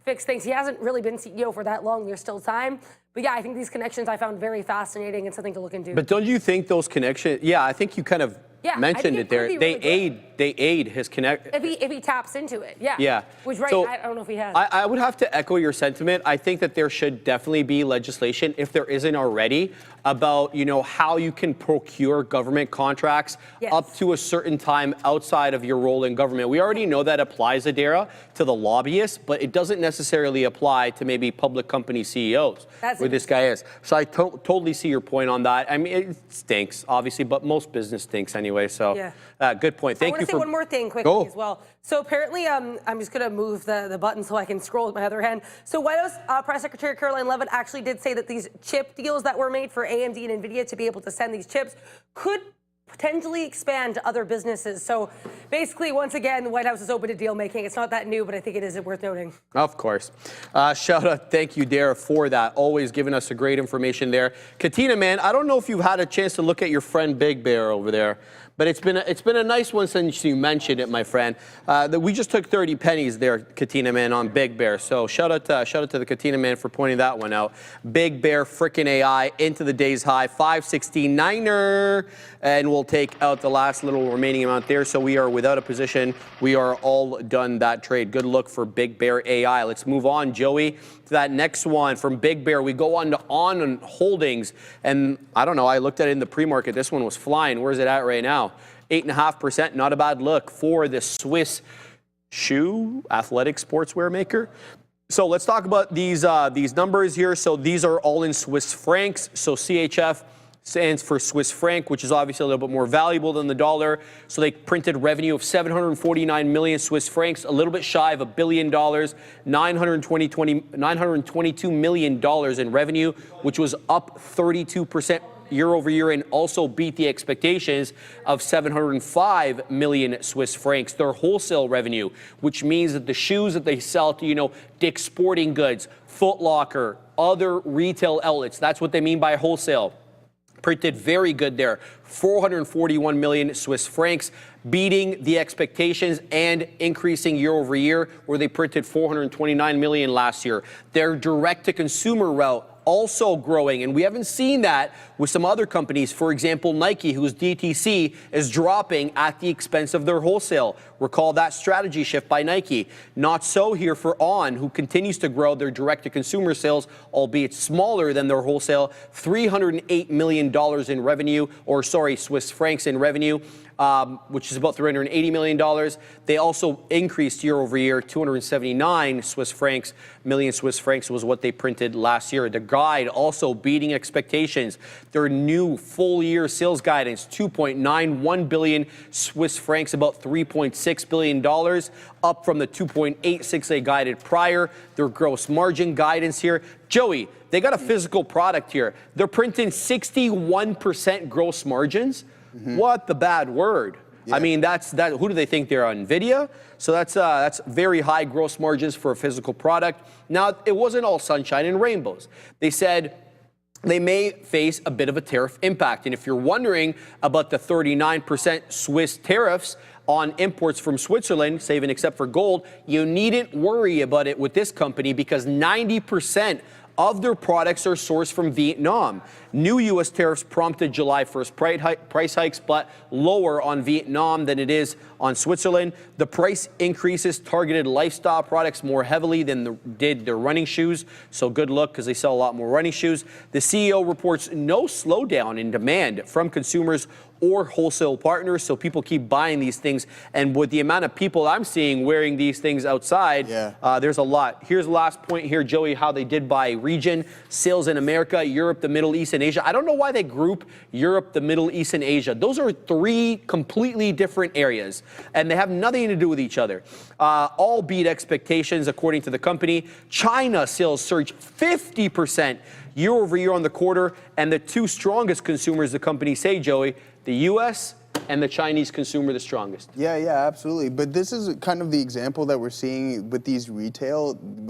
fix things. He hasn't really been CEO for that long. There's still time. But yeah, I think these connections I found very fascinating and something to look into. But don't you think those connections, I think you kind of mentioned it there. They aid his connect. If he taps into it, yeah. Yeah. Which I don't know if he has. I would have to echo your sentiment. I think that there should definitely be legislation, if there isn't already, about how you can procure government contracts up to a certain time outside of your role in government. We already know that applies, Adara, to the lobbyists, but it doesn't necessarily apply to maybe public company CEOs. Where this guy is. So I totally see your point on that. I mean, it stinks, obviously, but most business stinks anyway. So good point. Thank you. I want to say one more thing quickly as well. So apparently, I'm just going to move the button so I can scroll with my other hand. So White House Press Secretary Caroline Leavitt actually did say that these chip deals that were made for AMD and NVIDIA to be able to send these chips could potentially expand to other businesses. So basically, once again, the White House is open to deal making. It's not that new, but I think it is worth noting. Of course. Shout out, thank you, Dara, for that. Always giving us a great information there. Katina, man, I don't know if you've had a chance to look at your friend Big Bear over there, but it's been a nice one since you mentioned it, my friend. That we just took 30 pennies there, Katina, man, on Big Bear. So shout out to the Katina, man, for pointing that one out. Big Bear frickin' AI into the day's high, 569er, and we'll take out the last little remaining amount there. So we are without a position. We are all done that trade. Good look for Big Bear AI. Let's move on, Joey, to that next one from Big Bear. We go on to On Holdings, and I don't know, I looked at it in the pre-market. This one was flying. Where's it at right now? 8.5%, not a bad look for the Swiss shoe athletic sportswear maker. So let's talk about these numbers here. So these are all in Swiss francs. So CHF stands for Swiss franc, which is obviously a little bit more valuable than the dollar. So they printed revenue of 749 million Swiss francs, a little bit shy of $1 billion, $922 million in revenue, which was up 32% year over year, and also beat the expectations of 705 million Swiss francs. Their wholesale revenue, which means that the shoes that they sell to, Dick's Sporting Goods, Foot Locker, other retail outlets, that's what they mean by wholesale. Printed very good there, 441 million Swiss francs, beating the expectations and increasing year over year, where they printed 429 million last year. Their direct-to-consumer route also growing, and we haven't seen that with some other companies. For example, Nike, whose DTC is dropping at the expense of their wholesale. Recall that strategy shift by Nike. Not so here for On, who continues to grow their direct-to-consumer sales, albeit smaller than their wholesale. $308 million in revenue, Swiss francs in revenue, which is about $380 million. They also increased year over year. 279 million Swiss francs was what they printed last year. The guide also beating expectations. Their new full year sales guidance, 2.91 billion Swiss francs, about $3.6 billion, up from the 2.86 they guided prior. Their gross margin guidance here, Joey, they got a physical product here. They're printing 61% gross margins. What the bad word? Yeah. I mean, that's that. Who do they think they're on? NVIDIA? So that's very high gross margins for a physical product. Now, it wasn't all sunshine and rainbows. They said they may face a bit of a tariff impact. And if you're wondering about the 39% Swiss tariffs on imports from Switzerland, save and except for gold, you needn't worry about it with this company, because 90% of their products are sourced from Vietnam. New U.S. tariffs prompted July 1st price hikes, but lower on Vietnam than it is on Switzerland. The price increases targeted lifestyle products more heavily than did their running shoes. So good luck, because they sell a lot more running shoes. The CEO reports no slowdown in demand from consumers or wholesale partners, so people keep buying these things. And with the amount of people I'm seeing wearing these things outside, there's a lot. Here's the last point here, Joey, how they did by region. Sales in America, Europe, the Middle East, and Asia. I don't know why they group Europe, the Middle East, and Asia. Those are three completely different areas, and they have nothing to do with each other. All beat expectations, according to the company. China sales surged 50% year over year on the quarter, and the two strongest consumers, the company say, Joey, the U.S. and the Chinese consumer, the strongest. Yeah, absolutely. But this is kind of the example that we're seeing with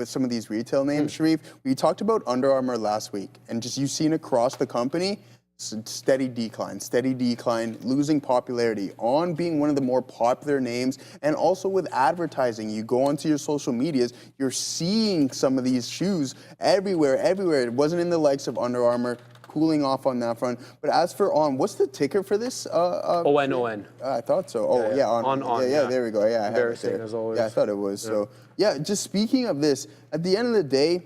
some of these retail names, Sharif. We talked about Under Armour last week, and just you've seen across the company, steady decline, losing popularity. On being one of the more popular names, and also with advertising. You go onto your social medias, you're seeing some of these shoes everywhere. It wasn't in the likes of Under Armour, cooling off on that front. But as for On, what's the ticker for this? ON. I thought so. Oh, yeah. On. Yeah, there we go. Yeah, I have it there. As always. Yeah, I thought it was. Yeah. So, yeah, just speaking of this, at the end of the day,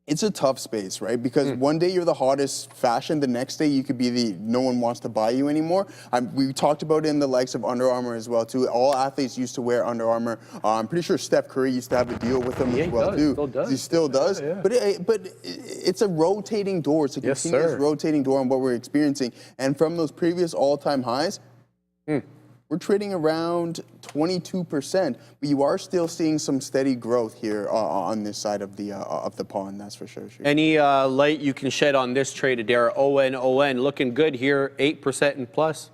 it's a tough space, right? Because one day you're the hottest fashion, the next day you could be no one wants to buy you anymore. We talked about it in the likes of Under Armour as well, too. All athletes used to wear Under Armour. I'm pretty sure Steph Curry used to have a deal with them as well, too. Still does. He still does. Yeah. But it's a rotating door. It's a continuous rotating door on what we're experiencing. And from those previous all-time highs, we're trading around 22%, but you are still seeing some steady growth here on this side of the pond, that's for sure. Any light you can shed on this trade, Adara? ON, looking good here, 8% and plus.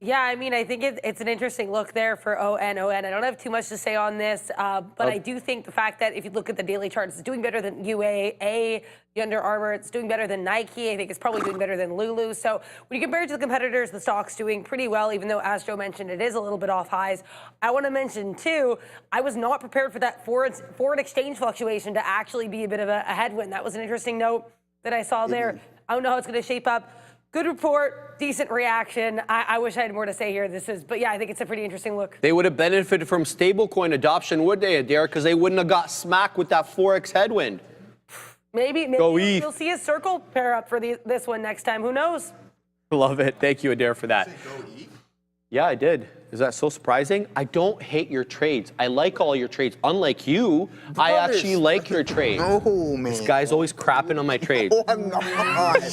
Yeah, I mean, I think it's an interesting look there for ON. I don't have too much to say on this, but I do think the fact that if you look at the daily charts, it's doing better than UAA, the Under Armour. It's doing better than Nike. I think it's probably doing better than Lulu. So when you compare it to the competitors, the stock's doing pretty well, even though, as Joe mentioned, it is a little bit off highs. I want to mention, too, I was not prepared for that foreign exchange fluctuation to actually be a bit of a headwind. That was an interesting note that I saw there. I don't know how it's going to shape up. Good report, decent reaction. I wish I had more to say here. But yeah, I think it's a pretty interesting look. They would have benefited from stablecoin adoption, would they, Adair? Because they wouldn't have got smacked with that Forex headwind. Maybe you'll see a circle pair up for this one next time. Who knows? Love it. Thank you, Adair, for that. Yeah, I did. Is that so surprising? I don't hate your trades. I like all your trades. Unlike you, I actually like your trades. No, man. This guy's always crapping on my trades. Oh, I'm not,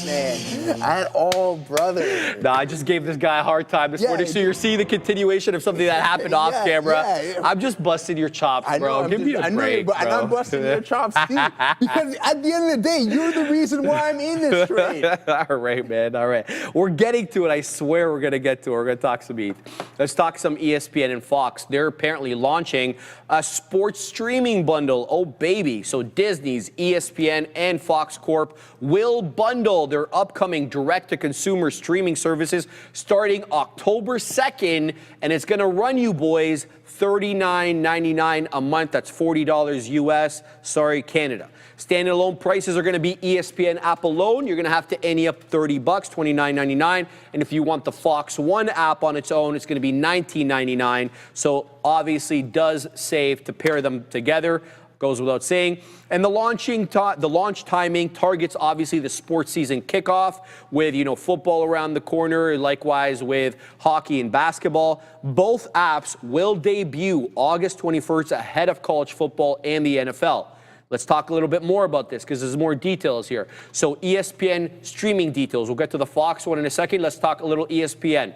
man. At all, brother. Nah, I just gave this guy a hard time this morning. So you're seeing the continuation of something that happened off camera. Yeah. I'm just busting your chops, bro. Give me a break, bro. And I'm busting your chops, too. Because at the end of the day, you're the reason why I'm in this trade. All right, man. All right. We're getting to it. I swear we're going to get to it. We're going to talk some ETH. Let's talk some ESPN and Fox. They're apparently launching a sports streaming bundle. Oh, baby. So Disney's ESPN and Fox Corp will bundle their upcoming direct-to-consumer streaming services starting October 2nd, and it's going to run you boys $39.99 a month. That's $40 US. Sorry, Canada. Standalone prices are going to be ESPN app alone. You're going to have to ante up $30, $29.99. And if you want the Fox One app on its own, it's going to be $19.99. So obviously does save to pair them together. Goes without saying. And the launch timing targets obviously the sports season kickoff with, football around the corner, likewise with hockey and basketball. Both apps will debut August 21st ahead of college football and the NFL. Let's talk a little bit more about this because there's more details here. So ESPN streaming details. We'll get to the Fox one in a second. Let's talk a little ESPN.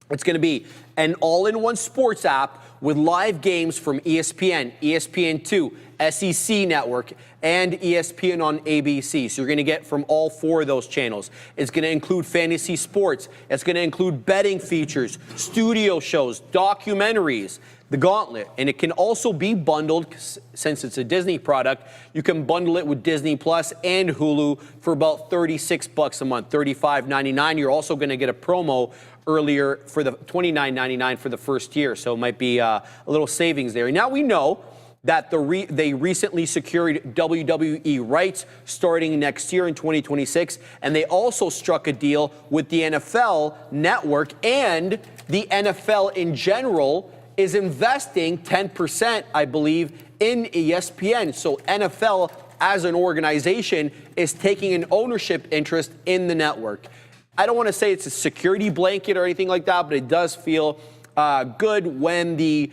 It's going to be an all-in-one sports app with live games from ESPN, ESPN2, SEC Network, and ESPN on ABC. So you're going to get from all four of those channels. It's going to include fantasy sports. It's going to include betting features, studio shows, documentaries, the gauntlet. And it can also be bundled, since it's a Disney product, you can bundle it with Disney Plus and Hulu for about $36 a month, $35.99. You're also going to get a promo earlier for the $29.99 for the first year. So it might be a little savings there. Now we know that they recently secured WWE rights starting next year in 2026. And they also struck a deal with the NFL network, and the NFL in general is investing 10%, I believe, in ESPN. So NFL as an organization is taking an ownership interest in the network. I don't want to say it's a security blanket or anything like that, but it does feel good when the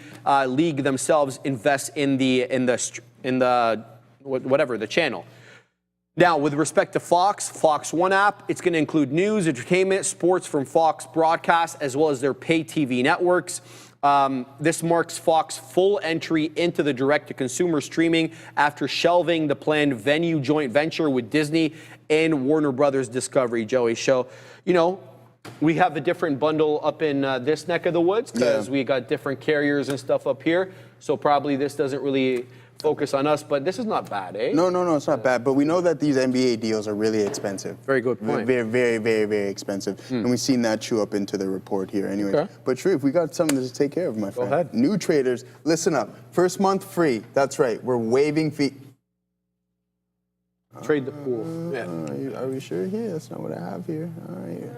league themselves invests in the channel. Now, with respect to Fox One app, it's going to include news, entertainment, sports from Fox broadcast, as well as their pay TV networks. This marks Fox's full entry into the direct-to-consumer streaming after shelving the planned Venue joint venture with Disney and Warner Brothers Discovery, Joey. So, we have a different bundle up in this neck of the woods because we got different carriers and stuff up here. So probably this doesn't really focus on us, but this is not bad, eh? No, it's not bad. But we know that these NBA deals are really expensive. Very good point. Very, very, very, very expensive. And we've seen that chew up into the report here anyway. Okay. But Sharif, we got something to take care of, my friend. Go ahead. New traders, listen up. First month free. That's right. We're waiving fee. Trade the pool. Are we sure here? That's not what I have here. All right.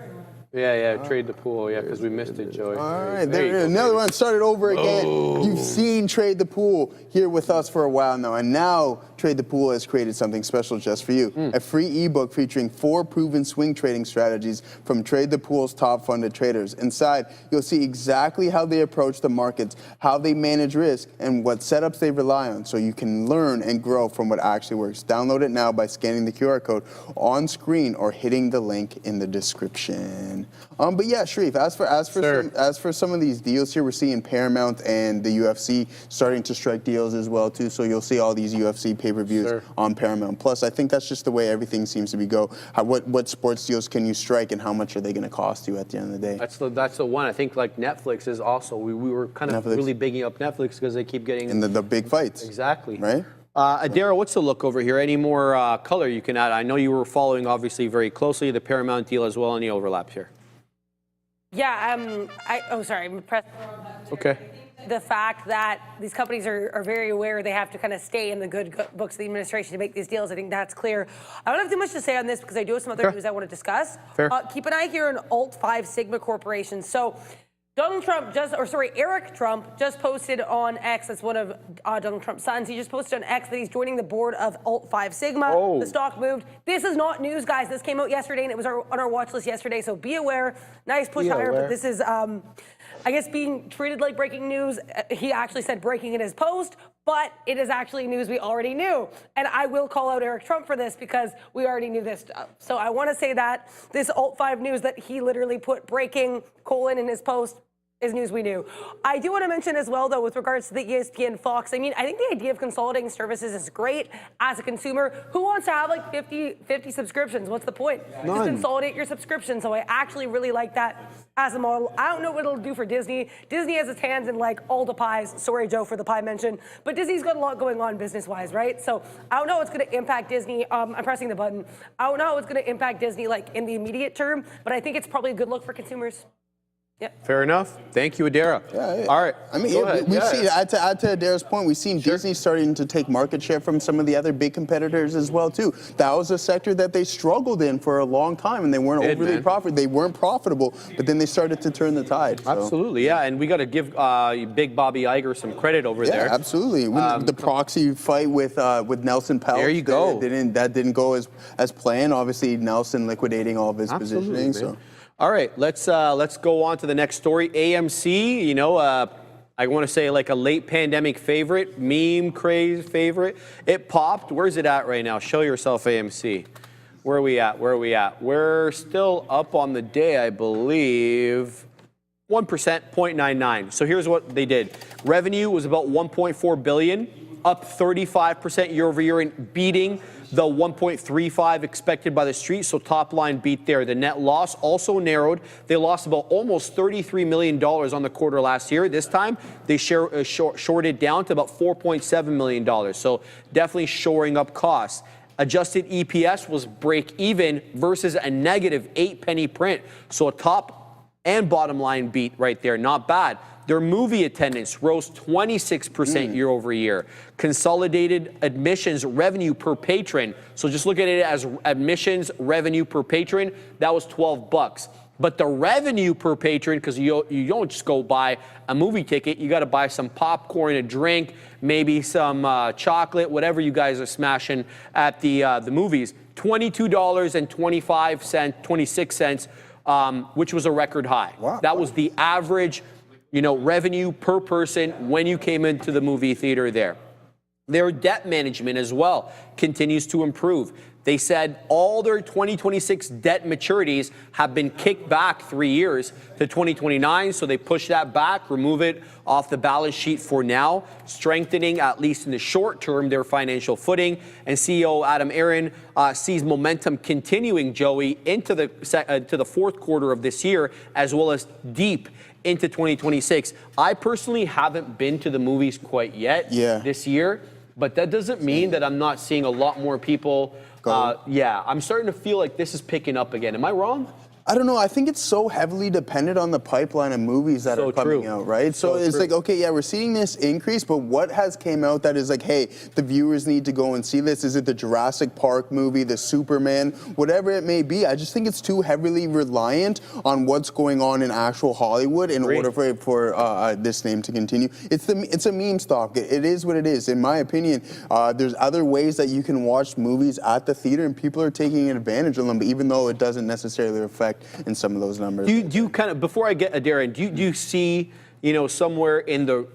Yeah, trade the pool. Yeah, because we missed it, Joey. All right, there another one. Started over again. You've seen Trade the Pool here with us for a while now, and now Trade the Pool has created something special just for you. A free ebook featuring 4 proven swing trading strategies from Trade the Pool's top funded traders. Inside, you'll see exactly how they approach the markets, how they manage risk, and what setups they rely on, so you can learn and grow from what actually works. Download it now by scanning the QR code on screen or hitting the link in the description. end. But yeah, Sharif, as for some of these deals here, we're seeing Paramount and the UFC starting to strike deals as well too. So you'll see all these UFC pay-per-views on Paramount Plus. I think that's just the way everything seems to be go. What sports deals can you strike, and how much are they going to cost you at the end of the day? That's the one. I think like Netflix is also. We were kind of really bigging up Netflix because they keep getting and the big fights. Exactly. Right. Adara, what's the look over here? Any more color you can add? I know you were following, obviously, very closely the Paramount deal as well. Any overlaps here? Yeah, I'm impressed. Okay. The fact that these companies are very aware they have to kind of stay in the good books of the administration to make these deals, I think that's clear. I don't have too much to say on this because I do have some other news I want to discuss. Fair. Keep an eye here on Alt-5 Sigma Corporation. So Eric Trump just posted on X, that's one of Donald Trump's sons, he just posted on X that he's joining the board of Alt-5 Sigma. The stock moved. This is not news, guys. This came out yesterday, and it was on our watch list yesterday, so be aware. Nice push higher, but this is, I guess, being treated like breaking news. He actually said breaking in his post, but it is actually news we already knew. And I will call out Eric Trump for this because we already knew this stuff. So I want to say that this Alt-5 news that he literally put breaking : in his post is news we knew. I do want to mention as well, though, with regards to the ESPN Fox, I mean, I think the idea of consolidating services is great as a consumer. Who wants to have like 50 subscriptions? What's the point? None. Just consolidate your subscription. So I actually really like that as a model. I don't know what it'll do for Disney. Disney has its hands in like all the pies. Sorry, Joe, for the pie mention. But Disney's got a lot going on business-wise, right? So I don't know what's going to impact Disney. I'm pressing the button. I don't know how it's going to impact Disney like in the immediate term, but I think it's probably a good look for consumers. Yeah. Fair enough. Thank you, Adara. Yeah, All right. I mean, Go ahead. we've seen, add to Adara's point, we've seen Disney starting to take market share from some of the other big competitors as well, too. That was a sector that they struggled in for a long time, and they weren't overly profitable. They weren't profitable, but then they started to turn the tide. So. Absolutely, yeah. And we got to give big Bobby Iger some credit over there. Yeah, absolutely. The proxy fight with Nelson Peltz. There you go. That didn't go as planned. Obviously, Nelson liquidating all of his positioning. So. All right, let's go on to the next story. AMC, you know, I want to say like a late pandemic favorite, meme craze favorite. It popped. Where's it at right now? Show yourself, AMC. Where are we at? We're still up on the day, I believe. 1%, 0.99. So here's what they did. Revenue was about $1.4 billion, up 35% year over year, and beating the 1.35 expected by the street, so top line beat there. The net loss also narrowed. They lost about almost $33 million on the quarter last year. This time, they shorted down to about $4.7 million, so definitely shoring up costs. Adjusted EPS was break even versus a negative 8-penny print, so a top and bottom line beat right there, not bad. Their movie attendance rose 26% year over year. Consolidated admissions revenue per patron, so just look at it as admissions revenue per patron, that was $12. But the revenue per patron, because you don't just go buy a movie ticket, you got to buy some popcorn, a drink, maybe some chocolate, whatever you guys are smashing at the movies. $22.25, 26 cents, which was a record high. Wow. That was the average, revenue per person when you came into the movie theater there. Their debt management as well continues to improve. They said all their 2026 debt maturities have been kicked back 3 years to 2029, so they push that back, remove it off the balance sheet for now, strengthening, at least in the short term, their financial footing. And CEO Adam Aron sees momentum continuing, Joey, into the fourth quarter of this year, as well as deep into 2026. I personally haven't been to the movies quite yet this year, but that doesn't mean that I'm not seeing a lot more people. I'm starting to feel like this is picking up again. Am I wrong? I don't know. I think it's so heavily dependent on the pipeline of movies that are coming out, right? So it's like, okay, yeah, we're seeing this increase, but what has came out that is like, hey, the viewers need to go and see this? Is it the Jurassic Park movie, the Superman, whatever it may be? I just think it's too heavily reliant on what's going on in actual Hollywood in order for this name to continue. It's a meme stock. It is what it is. In my opinion, there's other ways that you can watch movies at the theater, and people are taking advantage of them, even though it doesn't necessarily affect in some of those numbers. Do you kind of, before I get Darren, do you see, somewhere in the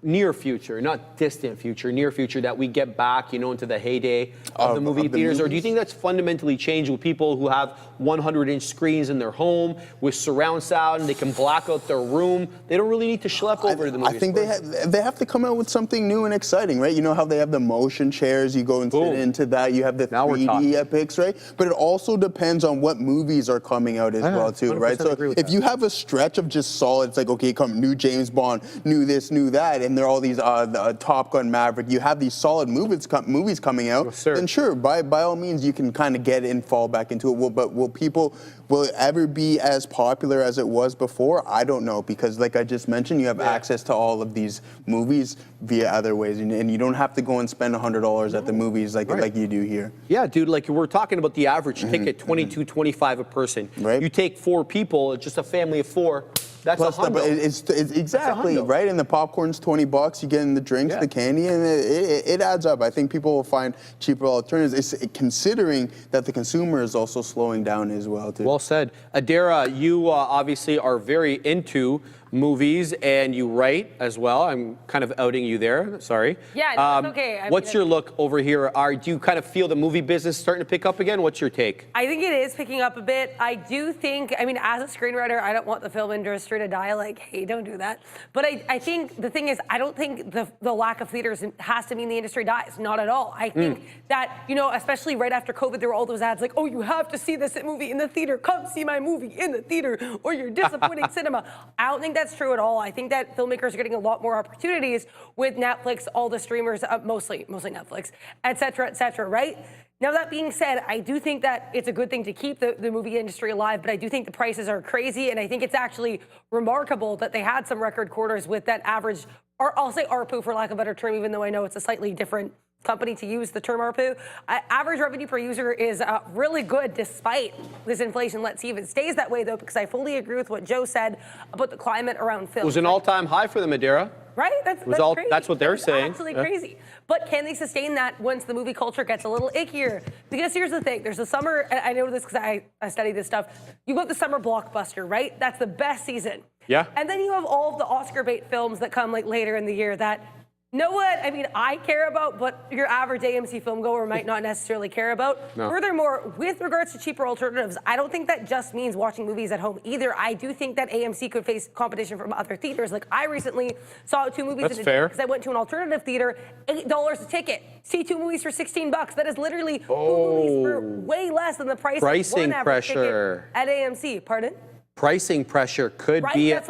near future, not distant future, near future, that we get back, into the heyday of the movie theaters? Or do you think that's fundamentally changed with people who have 100-inch screens in their home with surround sound, and they can black out their room? They don't really need to schlep over to the movies. I think they have to come out with something new and exciting, right? You know how they have the motion chairs, you go and sit into that, you have the 3D epics, right? But it also depends on what movies are coming out as well too, right? So if you have a stretch of just solid, it's like, okay, come new James Bond, new this, new that, and there are all these Top Gun Maverick, you have these solid movies coming out, then sure, by all means, you can kind of get in, fall back into it. But will it ever be as popular as it was before? I don't know, because like I just mentioned, you have access to all of these movies via other ways, and you don't have to go and spend $100 at the movies like you do here. Yeah, dude, like we're talking about the average ticket, $22, $25 a person. Right. You take 4 people, just a family of 4, that's Plus it's exactly right, and the popcorn's $20. You get in the drinks, the candy, and it adds up. I think people will find cheaper alternatives. Considering that the consumer is also slowing down as well too. Well said, Adara. You obviously are very into movies, and you write as well. I'm kind of outing you there. Sorry. Yeah, no, it's okay. What's your look over here? Do you kind of feel the movie business starting to pick up again? What's your take? I think it is picking up a bit. I do think, as a screenwriter, I don't want the film industry to die. Like, hey, don't do that. But I think the thing is, I don't think the lack of theaters has to mean the industry dies. Not at all. I think that, especially right after COVID, there were all those ads like, oh, you have to see this movie in the theater. Come see my movie in the theater, or you're disappointing cinema. I don't think that's true at all. I think that filmmakers are getting a lot more opportunities with Netflix, all the streamers, mostly Netflix, et cetera, right? Now, that being said, I do think that it's a good thing to keep the movie industry alive, but I do think the prices are crazy, and I think it's actually remarkable that they had some record quarters with that average, or I'll say ARPU for lack of a better term, even though I know it's a slightly different company to use the term ARPU. Average revenue per user is really good despite this inflation. Let's see if it stays that way, though, because I fully agree with what Joe said about the climate around film. It was an all-time high for the Madeira. Right? That's crazy. That's what they're saying. Absolutely crazy. But can they sustain that once the movie culture gets a little ickier? Because here's the thing. There's a summer, and I know this because I study this stuff. You got the summer blockbuster, right? That's the best season. Yeah. And then you have all of the Oscar bait films that come later in the year that I care about, but your average AMC film goer might not necessarily care about. No. Furthermore, with regards to cheaper alternatives, I don't think that just means watching movies at home either. I do think that AMC could face competition from other theaters. Like, I recently saw 2 movies in a day because I went to an alternative theater, $8 a ticket. See 2 movies for $16. That is literally 2 movies for way less than the price of one average ticket at AMC. Pardon? Pricing pressure could be that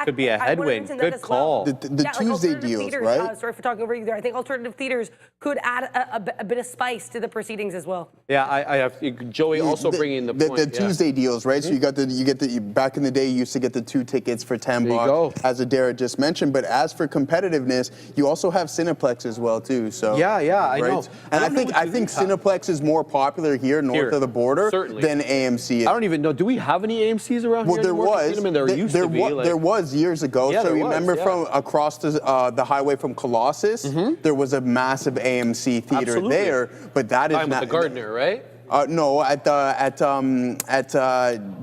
could be a headwind. Good call. The Tuesday deals, right? Sorry for talking over you there. I think alternative theaters could add a bit of spice to the proceedings as well. Yeah, I have Joey also bringing the point. The Tuesday deals, right? So you get the back in the day you used to get the 2 tickets for $10, as Adara just mentioned. But as for competitiveness, you also have Cineplex as well too. So I know. And I think Cineplex is more popular here north of the border than AMC. I don't even know. Do we have any AMCs around here anymore? There was years ago. So remember from across the highway from Colossus, there was a massive AMC theater there, but that is not the Gardner, right? No, at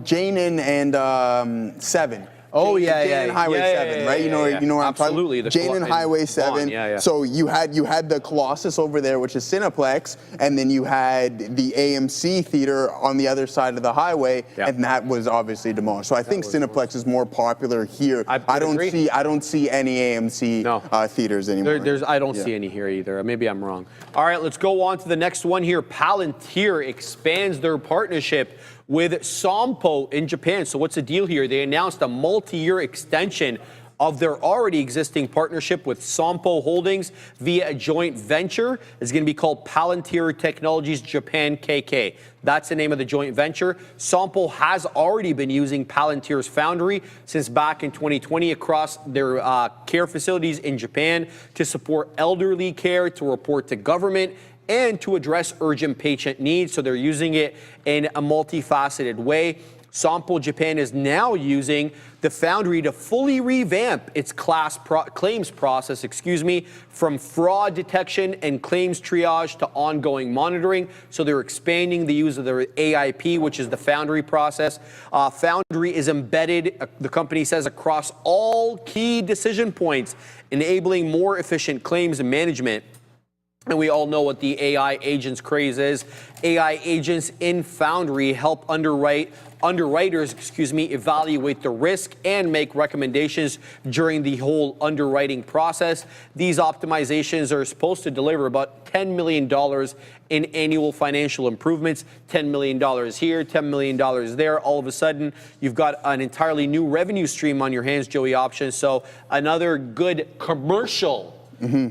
Jane and 7. Jane and Highway 7, right? You know where I'm talking. Jane and Highway 7. So you had the Colossus over there, which is Cineplex, and then you had the AMC theater on the other side of the highway, and that was obviously demolished. So I think Cineplex is more popular here. I don't see any AMC theaters anymore. I don't see any here either. Maybe I'm wrong. All right, let's go on to the next one here. Palantir expands their partnership with Sompo in Japan. So what's the deal here? They announced a multi-year extension of their already existing partnership with Sompo Holdings via a joint venture. It's going to be called Palantir Technologies Japan KK. That's the name of the joint venture. Sompo has already been using Palantir's foundry since back in 2020 across their care facilities in Japan to support elderly care, to report to government, and to address urgent patient needs. So they're using it in a multifaceted way. Sompo Japan is now using the Foundry to fully revamp its claims process, from fraud detection and claims triage to ongoing monitoring. So they're expanding the use of their AIP, which is the Foundry process. Foundry is embedded, the company says, across all key decision points, enabling more efficient claims management. And we all know what the AI agents craze is. AI agents in Foundry help underwriters, evaluate the risk and make recommendations during the whole underwriting process. These optimizations are supposed to deliver about $10 million in annual financial improvements. $10 million here, $10 million there. All of a sudden, you've got an entirely new revenue stream on your hands, Joey Options. So another good commercial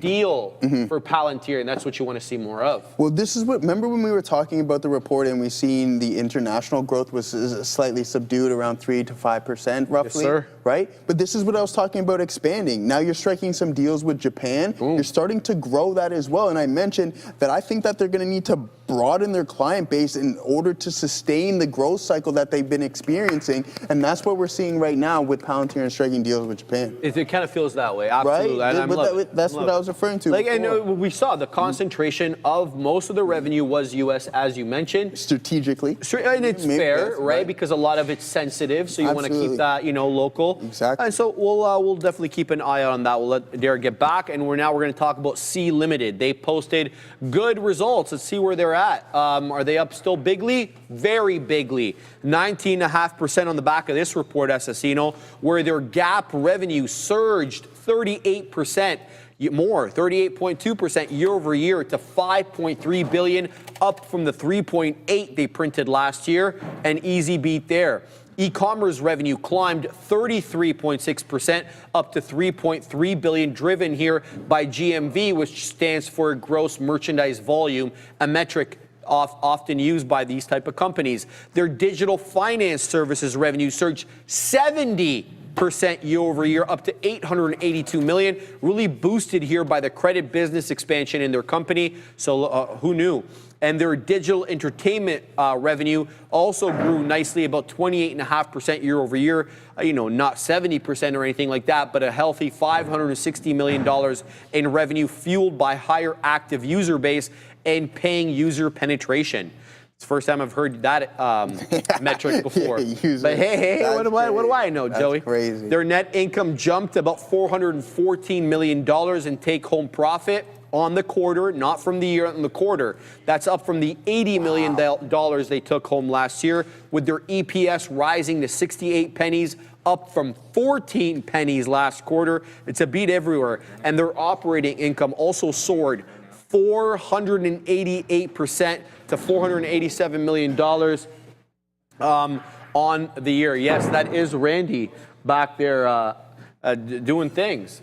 deal for Palantir, and that's what you want to see more of. Well, this is what, remember when we were talking about the report and we seen the international growth was slightly subdued around 3 to 5% roughly, sir. Right? But this is what I was talking about expanding. Now you're striking some deals with Japan. You're starting to grow that as well. And I mentioned that I think that they're going to need to broaden their client base in order to sustain the growth cycle that they've been experiencing. And that's what we're seeing right now with Palantir and striking deals with Japan. It kind of feels that way, absolutely. Right? And That's what I was referring to. And we saw the concentration of most of the revenue was U.S., as you mentioned. Strategically. And it's Maybe fair, that's right? Because a lot of it's sensitive, so you want to Absolutely. keep that, local. Exactly. And so we'll definitely keep an eye on that. We'll let Derek get back, and we're going to talk about C Limited. They posted good results. Let's see where they're at. Are they up still bigly? Very bigly. 19.5% on the back of this report, Assassino, where their GAAP revenue surged 38%. More, 38.2% year over year to $5.3 billion, up from the $3.8 they printed last year. An easy beat there. E-commerce revenue climbed 33.6% up to $3.3 billion, driven here by GMV, which stands for gross merchandise volume, a metric often used by these type of companies. Their digital finance services revenue surged 70% year over year, up to $882 million, really boosted here by the credit business expansion in their company. So who knew? And their digital entertainment revenue also grew nicely, about 28.5% year over year. Not 70% or anything like that, but a healthy $560 million in revenue, fueled by higher active user base and paying user penetration. It's the first time I've heard that metric before. But hey, what do I know, Joey? That's crazy. Their net income jumped about $414 million in take-home profit on the quarter, not from the year, on the quarter. That's up from the $80 million they took home last year, with their EPS rising to 68 pennies, up from 14 pennies last quarter. It's a beat everywhere. And their operating income also soared 488% to $487 million on the year. Yes, that is Randy back there doing things.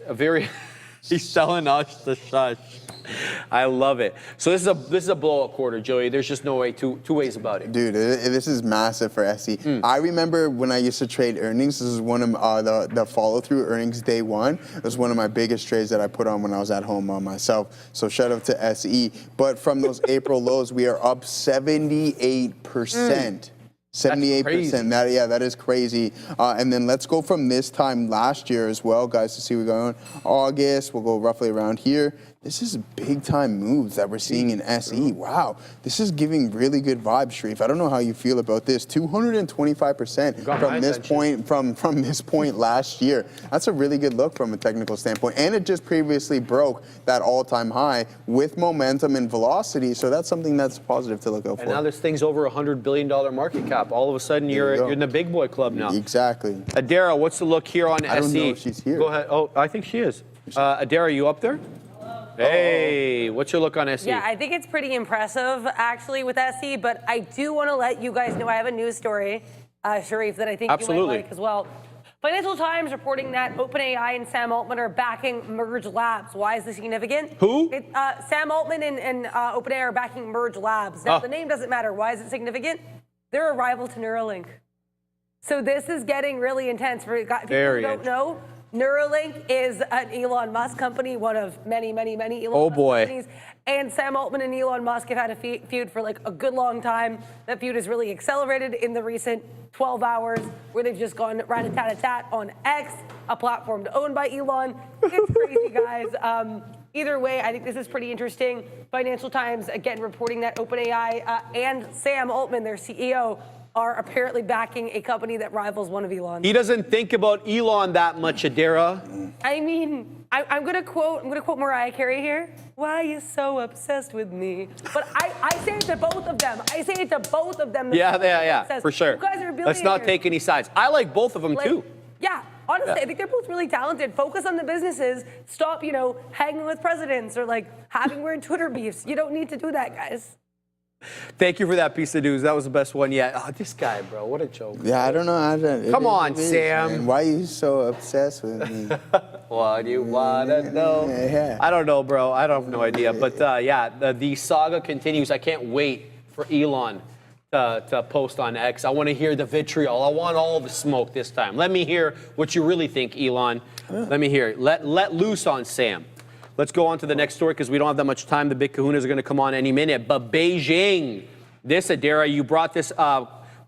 He's telling us to shush. I love it. So this is a blowout quarter, Joey. There's just no way two ways about it. Dude, this is massive for SE. I remember when I used to trade earnings. This is one of the follow-through earnings day one. It was one of my biggest trades that I put on when I was at home on myself. So shout out to SE. But from those April lows, we are up 78%. 78%. That is crazy. And then let's go from this time last year as well, guys, to see what's going on. August, we'll go roughly around here. This is big time moves that we're seeing in SE. Wow, this is giving really good vibes, Sharif. I don't know how you feel about this. 225% from this point from this point last year. That's a really good look from a technical standpoint. And it just previously broke that all-time high with momentum and velocity. So that's something that's positive to look out for. And now this thing's over $100 billion market cap. All of a sudden, you're in the big boy club now. Exactly. Adara, what's the look here on SE? I don't know if she's here. Go ahead. Oh, I think she is. Adara, you up there? Hey, what's your look on SE? Yeah, I think it's pretty impressive, actually, with SE, but I do want to let you guys know I have a news story, Sharif, that I think you might like as well. Financial Times reporting that OpenAI and Sam Altman are backing Merge Labs. Why is this significant? Who? Sam Altman and OpenAI are backing Merge Labs. Now, the name doesn't matter. Why is it significant? They're a rival to Neuralink. So this is getting really intense. For people who don't know, Neuralink is an Elon Musk company, one of many, many, many Elon Musk companies. And Sam Altman and Elon Musk have had a feud for like a good long time. That feud has really accelerated in the recent 12 hours where they've just gone rat-a-tat-a-tat on X, a platform owned by Elon. It's crazy, guys. Either way, I think this is pretty interesting. Financial Times, again, reporting that OpenAI and Sam Altman, their CEO, are apparently backing a company that rivals one of Elon's. He doesn't think about Elon that much, Adara. I mean, I'm gonna quote Mariah Carey here. Why are you so obsessed with me? But I say it to both of them. Yeah, for sure. You guys are Let's not take any sides. I like both of them too. Yeah, honestly, I think they're both really talented. Focus on the businesses. Stop, hanging with presidents or like having weird Twitter beefs. You don't need to do that, guys. Thank you for that piece of news. That was the best one yet. Oh, this guy, bro, what a joke. Yeah, I don't know. Come on, Sam. Man. Why are you so obsessed with me? What do you want to know? Yeah. I don't know, bro. I don't have no idea. But the saga continues. I can't wait for Elon to post on X. I want to hear the vitriol. I want all the smoke this time. Let me hear what you really think, Elon. Let me hear it. Let loose on Sam. Let's go on to the next story because we don't have that much time. The big kahunas are going to come on any minute. But Beijing, this, Adara, you brought this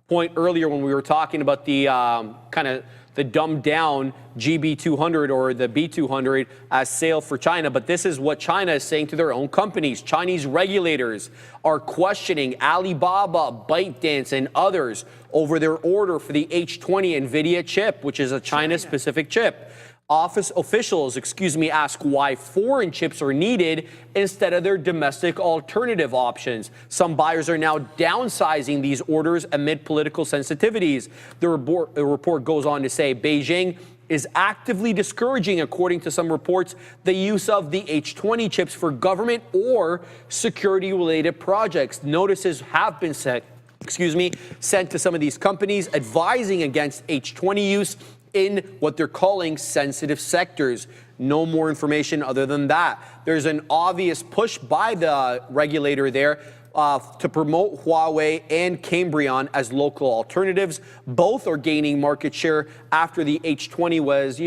point earlier when we were talking about the kind of the dumbed down GB200 or the B200 as sale for China. But this is what China is saying to their own companies. Chinese regulators are questioning Alibaba, ByteDance, and others over their order for the H20 NVIDIA chip, which is a China-specific chip. Office officials, ask why foreign chips are needed instead of their domestic alternative options. Some buyers are now downsizing these orders amid political sensitivities. The report goes on to say Beijing is actively discouraging, according to some reports, the use of the H20 chips for government or security-related projects. Notices have been sent to some of these companies advising against H20 use in what they're calling sensitive sectors. No more information other than that. There's an obvious push by the regulator there to promote Huawei and Cambrian as local alternatives. Both are gaining market share after the H20 was,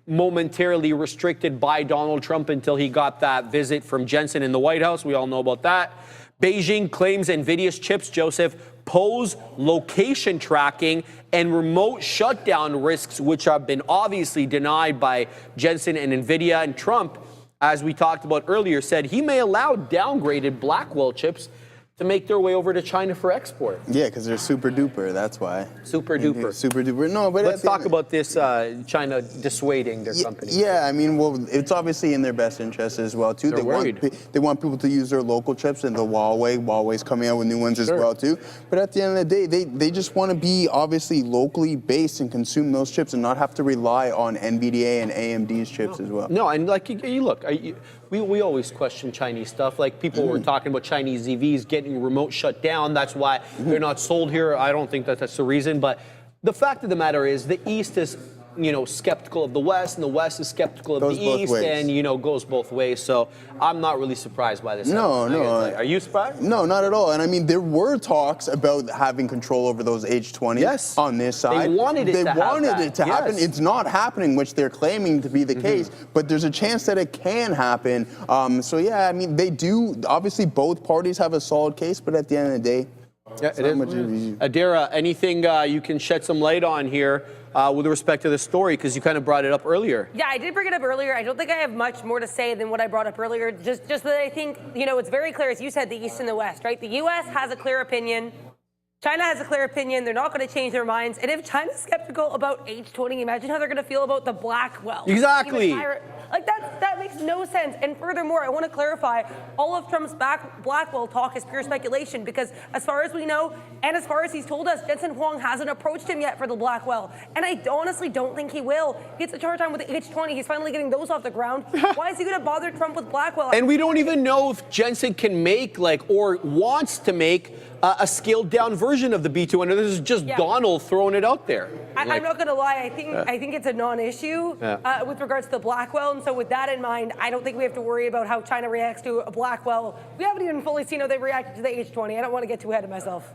momentarily restricted by Donald Trump until he got that visit from Jensen in the White House. We all know about that. Beijing claims NVIDIA's chips, Joseph, pose location tracking and remote shutdown risks, which have been obviously denied by Jensen and NVIDIA. And Trump, as we talked about earlier, said he may allow downgraded Blackwell chips to make their way over to China for export. Yeah, because they're super duper, that's why. Super duper. Super duper. No, but let's talk about this China dissuading their company. Yeah, I mean, well, it's obviously in their best interest as well, too. They're worried. They want people to use their local chips, and the Huawei's coming out with new ones as well, too. But at the end of the day, they just want to be obviously locally based and consume those chips and not have to rely on NVIDIA and AMD's chips as well. No, and like you look, we always question Chinese stuff. Like people were talking about Chinese EVs getting remote shut down. That's why they're not sold here. I don't think that's the reason. But the fact of the matter is the East is, skeptical of the West, and the West is skeptical of the East, and, goes both ways. So I'm not really surprised by this. No. Are you surprised? No, not at all. And I mean, there were talks about having control over those H20s on this side. They wanted it to happen. It's not happening, which they're claiming to be the case, but there's a chance that it can happen. So yeah, I mean, they do. Obviously, both parties have a solid case, but at the end of the day, yeah, it is. Adara, anything you can shed some light on here with respect to the story, because you kind of brought it up earlier? Yeah, I did bring it up earlier. I don't think I have much more to say than what I brought up earlier. Just that I think, it's very clear, as you said, the East and the West, right? The U.S. has a clear opinion. China has a clear opinion. They're not going to change their minds. And if China's skeptical about H20, imagine how they're going to feel about the Blackwell. Exactly. That makes no sense. And furthermore, I want to clarify, all of Trump's Blackwell talk is pure speculation, because as far as we know, and as far as he's told us, Jensen Huang hasn't approached him yet for the Blackwell. And I honestly don't think he will. He gets a charge time with the H20. He's finally getting those off the ground. Why is he going to bother Trump with Blackwell? And we don't even know if Jensen can make, or wants to make, a scaled down version of the B200. This is just Donald throwing it out there. I'm not going to lie. I think it's a non-issue with regards to the Blackwell. And so with that in mind, I don't think we have to worry about how China reacts to a Blackwell. We haven't even fully seen how they reacted to the H20. I don't want to get too ahead of myself.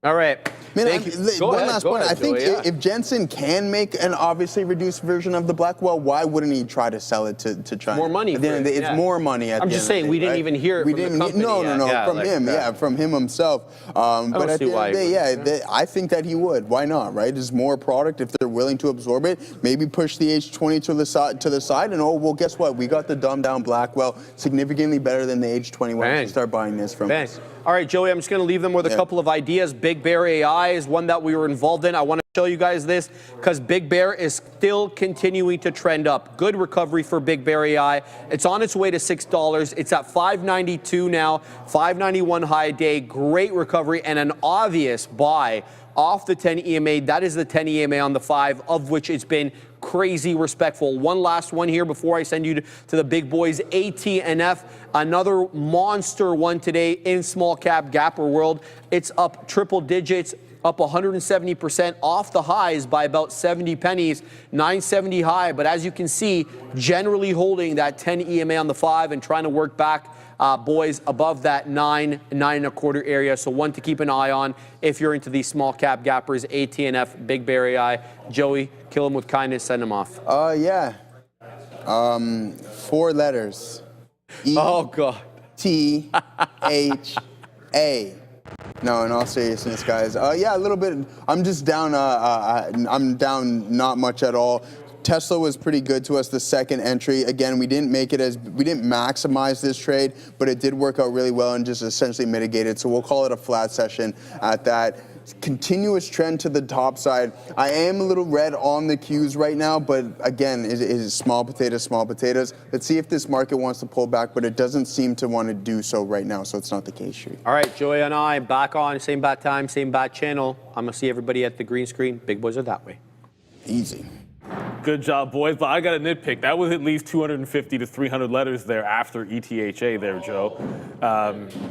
All right. Man, Thank you. Go one ahead, last go point. ahead, I think Joey, yeah. if Jensen can make an obviously reduced version of the Blackwell, why wouldn't he try to sell it to China? More money At the end of the day, for it, it's yeah. more money. At I'm the just end of saying the we day, didn't right? even hear it We from the didn't. company No, yet. Yeah, from like, him. Yeah, from him himself. But at see the end why of the he day, wouldn't, I think that he would. Why not? Right? There's more product if they're willing to absorb it. Maybe push the H20 to the side, and well, guess what? We got the dumbed down Blackwell, significantly better than the H20. Why don't you start buying this from us? Thanks. All right, Joey, I'm just going to leave them with a couple of ideas. Big Bear AI is one that we were involved in. I want to show you guys this because Big Bear is still continuing to trend up. Good recovery for Big Bear AI. It's on its way to $6. It's at $5.92 now, $5.91 high day. Great recovery and an obvious buy off the 10 EMA. That is the 10 EMA on the 5, of which it's been crazy respectful. One last one here before I send you to the big boys. AT&F, another monster one today in small cap gapper world. It's up triple digits, up 170% off the highs by about 70 pennies, 970 high. But as you can see, generally holding that 10 EMA on the 5 and trying to work back boys above that 9.25 area. So one to keep an eye on if you're into these small cap gappers. AT&F, Big Bear AI. Joey, kill them with kindness, send them off. Yeah. 4 letters. Oh God. THA. No, in all seriousness, guys. Yeah, a little bit. I'm just down. I'm down not much at all. Tesla was pretty good to us, the second entry. Again, we didn't maximize this trade, but it did work out really well and just essentially mitigated. So we'll call it a flat session at that. Continuous trend to the top side. I am a little red on the Qs right now, but again, it is small potatoes, small potatoes. Let's see if this market wants to pull back, but it doesn't seem to want to do so right now, so it's not the case, Street. All right, Joey and I back on, same bat time, same bat channel. I'm going to see everybody at the green screen. Big boys are that way. Easy. Good job, boys. But I got a nitpick. That was at least 250 to 300 letters there after ETHA there, Joe.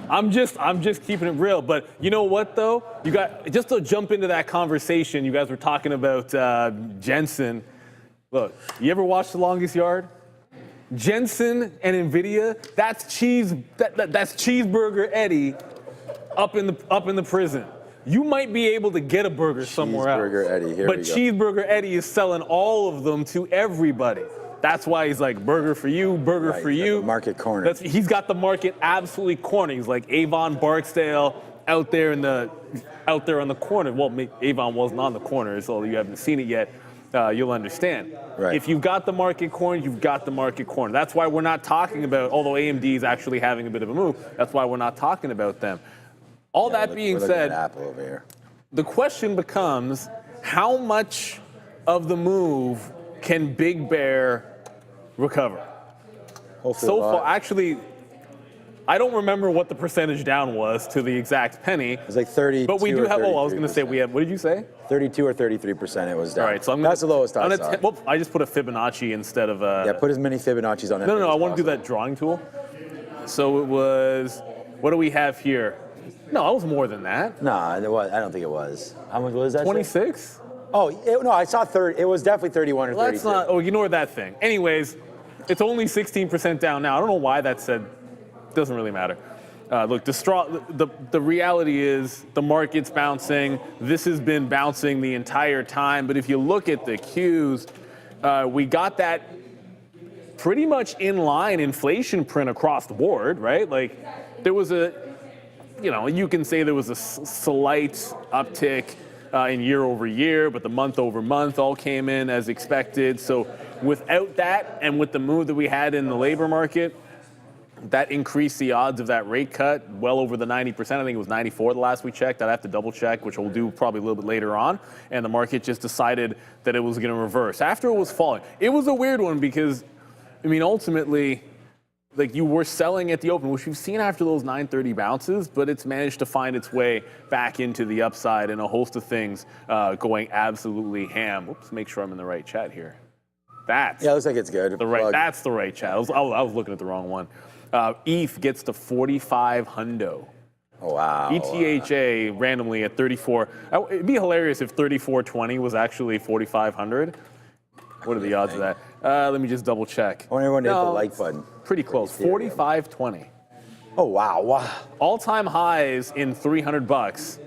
I'm just keeping it real. But you know what, though? You got just to jump into that conversation. You guys were talking about Jensen. Look, you ever watch The Longest Yard? Jensen and Nvidia. That's Cheeseburger Eddie up in the prison. You might be able to get a burger somewhere else. Cheeseburger Eddie, here but we go. Cheeseburger Eddie is selling all of them to everybody. That's why he's like, burger for you, burger for you. Market corner. He's got the market absolutely cornered. He's like Avon Barksdale out there on the corner. Well, Avon wasn't on the corner, so you haven't seen it yet. You'll understand. Right. If you've got the market corner, you've got the market corner. That's why we're not talking about, although AMD is actually having a bit of a move, that's why we're not talking about them. All that being said, Apple over here. the question becomes, how much of the move can Big Bear recover? Hopefully So a lot. far, actually, I don't remember what the percentage down was to the exact penny. It was like 32 But we do or have, I was going to say, 33%. what did you say? 32 or 33% it was down. All right, so That's the lowest I saw. well, I just put a Fibonacci instead of Yeah, put as many Fibonacci's on it. No, I want to do that drawing tool. So it was, what do we have here? No, it was more than that. Nah, it was, I don't think it was. How much was that? 26? Oh, no, I saw 30. It was definitely 31 or 32. Let's not, ignore that thing. Anyways, it's only 16% down now. I don't know why that said, doesn't really matter. Look, the reality is the market's bouncing. This has been bouncing the entire time. But if you look at the Qs, we got that pretty much in line inflation print across the board, right? Like there was you can say there was a slight uptick in year over year, but the month over month all came in as expected. So without that and with the move that we had in the labor market, that increased the odds of that rate cut well over the 90%. I think it was 94 the last we checked. I'd have to double check, which we'll do probably a little bit later on. And the market just decided that it was going to reverse after it was falling. It was a weird one because, ultimately, like you were selling at the open, which we've seen after those 930 bounces, but it's managed to find its way back into the upside and a host of things going absolutely ham. Oops, make sure I'm in the right chat here. Yeah, it looks like it's good. That's the right chat. I was looking at the wrong one. ETH gets to 45 hundo. Oh, wow. ETHA randomly at 34. It'd be hilarious if 3420 was actually 4,500. What are the odds of that? Let me just double check. I want everyone to hit the like button. Pretty close. 4520. Oh, wow. All-time highs in $300.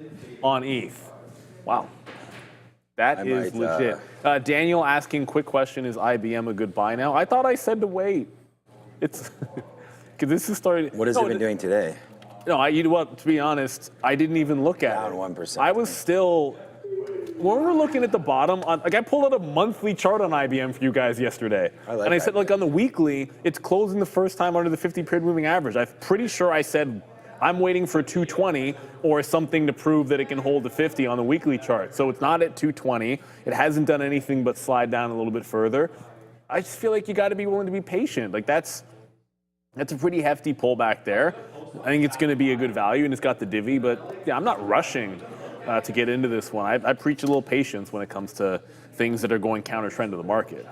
on ETH. Wow. That is might, legit. Daniel asking, quick question, is IBM a good buy now? I thought I said to wait. It's because this is starting. What has it been doing today? No, you know what? To be honest, I didn't even look at Down it. 1%. I was still. When we were looking at the bottom, I pulled out a monthly chart on IBM for you guys yesterday, like and I said, IBM. like on the weekly, it's closing the first time under the 50-period moving average. I'm pretty sure I said I'm waiting for 220 or something to prove that it can hold the 50 on the weekly chart. So it's not at 220. It hasn't done anything but slide down a little bit further. I just feel like you got to be willing to be patient. Like that's a pretty hefty pullback there. I think it's going to be a good value, and it's got the divvy. But yeah, I'm not rushing to get into this one. I preach a little patience when it comes to things that are going counter trend to the market.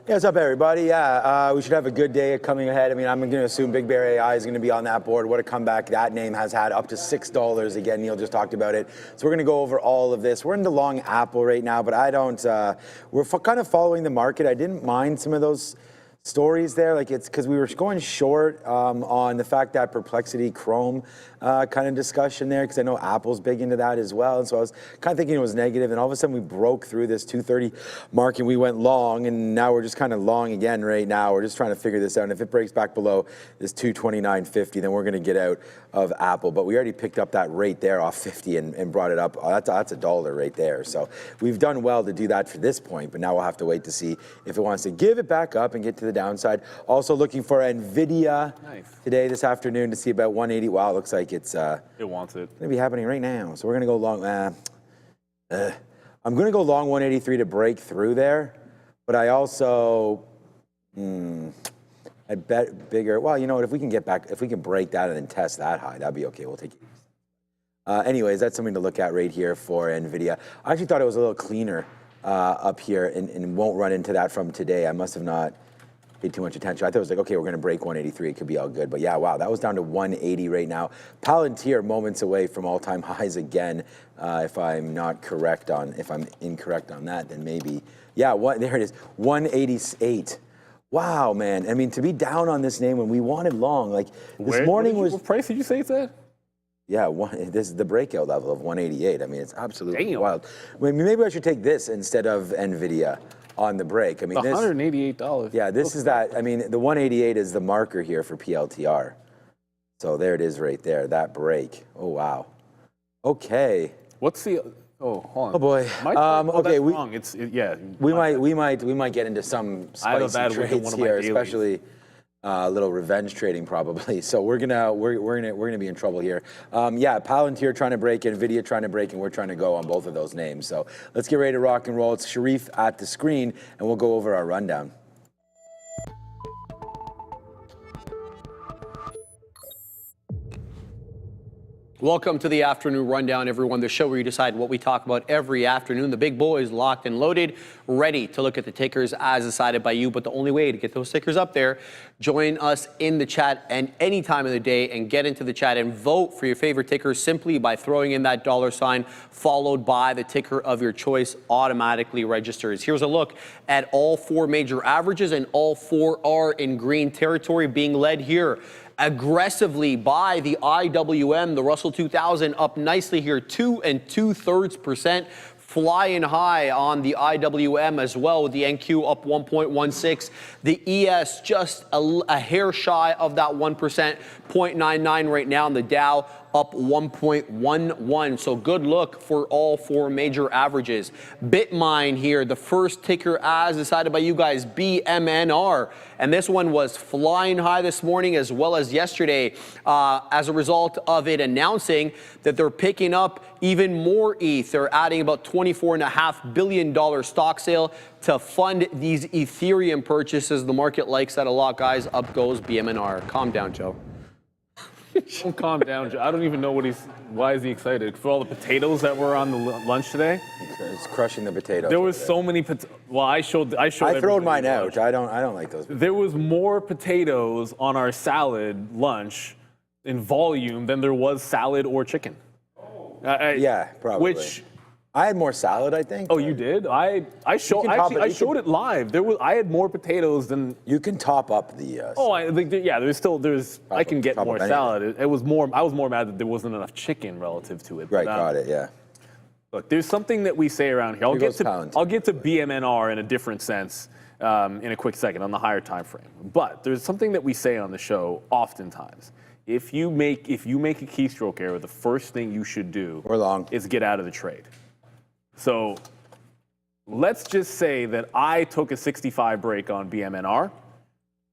Yeah, what's up, everybody? Yeah, we should have a good day coming ahead. I mean, I'm going to assume Big Bear AI is going to be on that board. What a comeback that name has had, up to $6. Again, Neil just talked about it. So we're going to go over all of this. We're into long Apple right now, but I don't, we're kind of following the market. I didn't mind some of those stories there, like it's because we were going short on the fact that Perplexity Chrome kind of discussion there, because I know Apple's big into that as well, and so I was kind of thinking it was negative, and all of a sudden we broke through this 230 mark and we went long, and now we're just kind of long again right now. We're just trying to figure this out, and if it breaks back below this 229.50, then we're going to get out of Apple. But we already picked up that rate there off 50 and brought it up. That's $1 right there. So we've done well to do that for this point, but now we'll have to wait to see if it wants to give it back up and get to the downside. Also looking for NVIDIA today, this afternoon, to see about 180. Wow, it looks like it wants it. Going to be happening right now. So we're going to go long. I'm going to go long 183 to break through there, but I also, I bet bigger. Well, you know what? If we can get back, if we can break that and then test that high, that'd be okay. We'll take it. Anyways, that's something to look at right here for NVIDIA. I actually thought it was a little cleaner up here and won't run into that from today. I must have not paid too much attention. I thought it was like, okay, we're going to break 183. It could be all good. But yeah, wow, that was down to 180 right now. Palantir moments away from all-time highs again. If I'm incorrect on that, then maybe. Yeah, there it is, 188. Wow, man. I mean, to be down on this name when we wanted long, like this morning was. What price did you say it's at? Yeah, this is the breakout level of 188. I mean, it's absolutely wild. I mean, maybe I should take this instead of NVIDIA on the break. I mean, it's $188. Yeah, this is that. I mean, the 188 is the marker here for PLTR. So there it is right there, that break. Oh, wow. Okay. What's the? Oh, hold on. Oh boy. Okay, that's wrong. We might get into some spicy trades here, especially a little revenge trading probably. So we're gonna be in trouble here. Yeah, Palantir trying to break, NVIDIA trying to break, and we're trying to go on both of those names. So let's get ready to rock and roll. It's Sharif at the screen, and we'll go over our rundown. Welcome to the Afternoon Rundown, everyone, the show where you decide what we talk about every afternoon. The big boys locked and loaded, ready to look at the tickers as decided by you. But the only way to get those tickers up there, join us in the chat and any time of the day and get into the chat and vote for your favorite ticker simply by throwing in that $ followed by the ticker of your choice automatically registers. Here's a look at all four major averages, and all four are in green territory, being led here aggressively by the IWM, the Russell 2000, up nicely here, 2 2/3%, flying high on the IWM as well, with the NQ up 1.16. The ES just a hair shy of that 1%, 0.99 right now, and the Dow up 1.11. So good look for all four major averages. Bitmine here, the first ticker as decided by you guys, BMNR. And this one was flying high this morning as well as yesterday as a result of it announcing that they're picking up even more ETH. They're adding about $24.5 billion stock sale to fund these Ethereum purchases. The market likes that a lot, guys. Up goes BMNR. Calm down, Joe. Don't calm down, Joe. I don't even know why is he excited? For all the potatoes that were on the lunch today? It's crushing the potatoes. There was so many well, I showed I thrown mine out. I don't like those. There was more potatoes on our salad lunch in volume than there was salad or chicken. Yeah, probably. Which I had more salad, I think. Oh, you did? I showed it live. I had more potatoes than. You can top up the. There's. I can get more salad. It was more. I was more mad that there wasn't enough chicken relative to it. Right, got it. Yeah. Look, there's something that we say around here. I'll get to BMNR in a different sense in a quick second on the higher time frame. But there's something that we say on the show oftentimes. If you make a keystroke error, the first thing you should do is get out of the trade. So let's just say that I took a 65 break on BMNR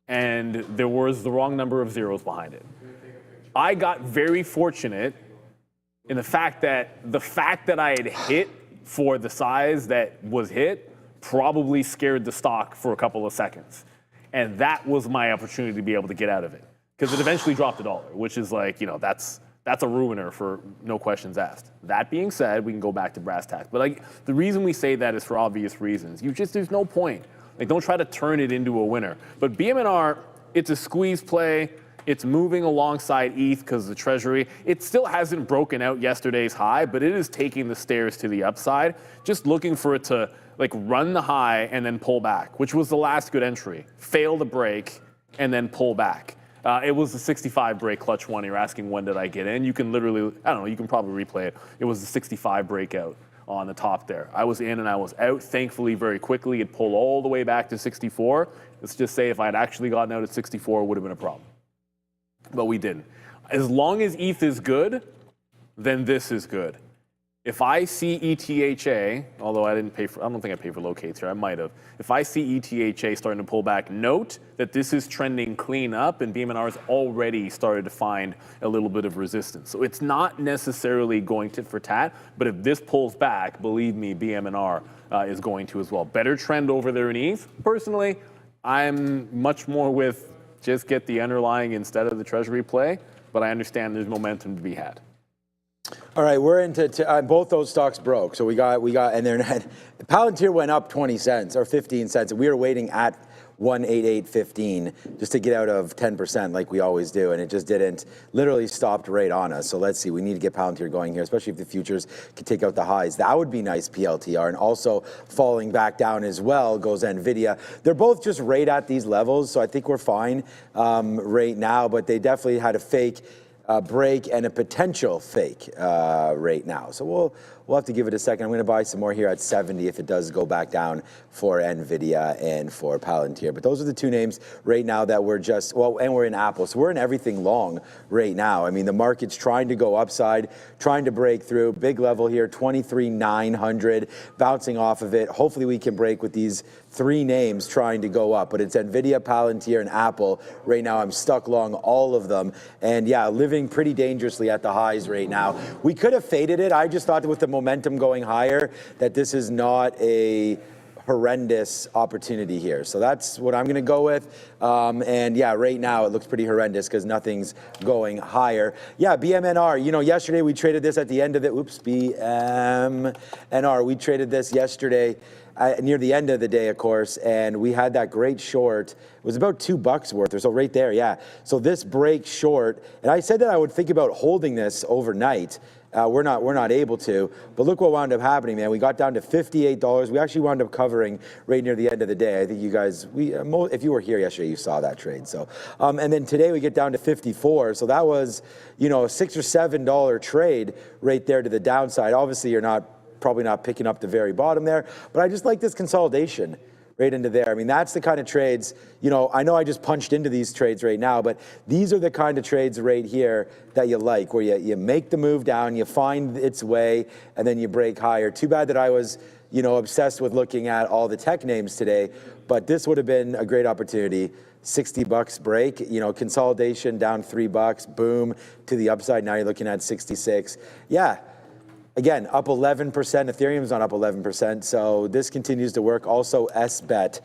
and there was the wrong number of zeros behind it. I got very fortunate in the fact that I had hit for the size that was hit probably scared the stock for a couple of seconds. And that was my opportunity to be able to get out of it. Because it eventually dropped $1, which is like, that's a ruiner for no questions asked. That being said, we can go back to brass tacks. But like the reason we say that is for obvious reasons. There's no point. Like don't try to turn it into a winner. But BMNR, it's a squeeze play. It's moving alongside ETH because of the treasury. It still hasn't broken out yesterday's high, but it is taking the stairs to the upside. Just looking for it to like run the high and then pull back, which was the last good entry. Fail to break and then pull back. It was the 65 break clutch one. You're asking when did I get in? You can literally, I don't know, you can probably replay it. It was the 65 breakout on the top there. I was in and I was out, thankfully, very quickly. It pulled all the way back to 64. Let's just say if I had actually gotten out at 64, it would have been a problem. But we didn't. As long as ETH is good, then this is good. If I see ETHA, although I don't think I paid for locates here, I might have. If I see ETHA starting to pull back, note that this is trending clean up and BMNR has already started to find a little bit of resistance. So it's not necessarily going tit for tat, but if this pulls back, believe me, BMNR is going to as well. Better trend over there in ETH. Personally, I'm much more with just get the underlying instead of the treasury play, but I understand there's momentum to be had. All right, we're into both those stocks broke. So we got, and they're not. Palantir went up 20 cents or 15 cents, and we were waiting at 188.15 just to get out of 10% like we always do, and it just didn't. Literally stopped right on us. So let's see. We need to get Palantir going here, especially if the futures could take out the highs. That would be nice PLTR, and also falling back down as well goes NVIDIA. They're both just right at these levels, so I think we're fine right now. But they definitely had a fake break and a potential fake right now. So we'll have to give it a second. I'm going to buy some more here at 70 if it does go back down for NVIDIA and for Palantir. But those are the two names right now that we're just, well, and we're in Apple. So we're in everything long right now. I mean, the market's trying to go upside, trying to break through. Big level here, 23,900, bouncing off of it. Hopefully we can break with these three names trying to go up. But it's NVIDIA, Palantir, and Apple. Right now I'm stuck long all of them. And yeah, living pretty dangerously at the highs right now. We could have faded it. I just thought that with the momentum going higher, that this is not a horrendous opportunity here. So that's what I'm going to go with. And yeah, right now it looks pretty horrendous because nothing's going higher. Yeah, BMNR, you know, yesterday we traded this at the end of the, BMNR, we traded this yesterday near the end of the day, of course, and we had that great short. It was about $2 worth or so right there, yeah. So this break short, and I said that I would think about holding this overnight. We're not able to, but look what wound up happening, man. We got down to $58. We actually wound up covering right near the end of the day. I think you guys, if you were here yesterday, you saw that trade. So, and then today we get down to 54. So that was, you know, a $6 or $7 trade right there to the downside. Obviously, you're probably not picking up the very bottom there, but I just like this consolidation right into there. I mean, that's the kind of trades, you know, I know I just punched into these trades right now, but these are the kind of trades right here that you like, where you make the move down, you find its way, and then you break higher. Too bad that I was, you know, obsessed with looking at all the tech names today, but this would have been a great opportunity. $60 break, you know, consolidation down $3, boom, to the upside. Now you're looking at 66. Yeah. Again, up 11%. Ethereum's not up 11%. So this continues to work. Also, SBET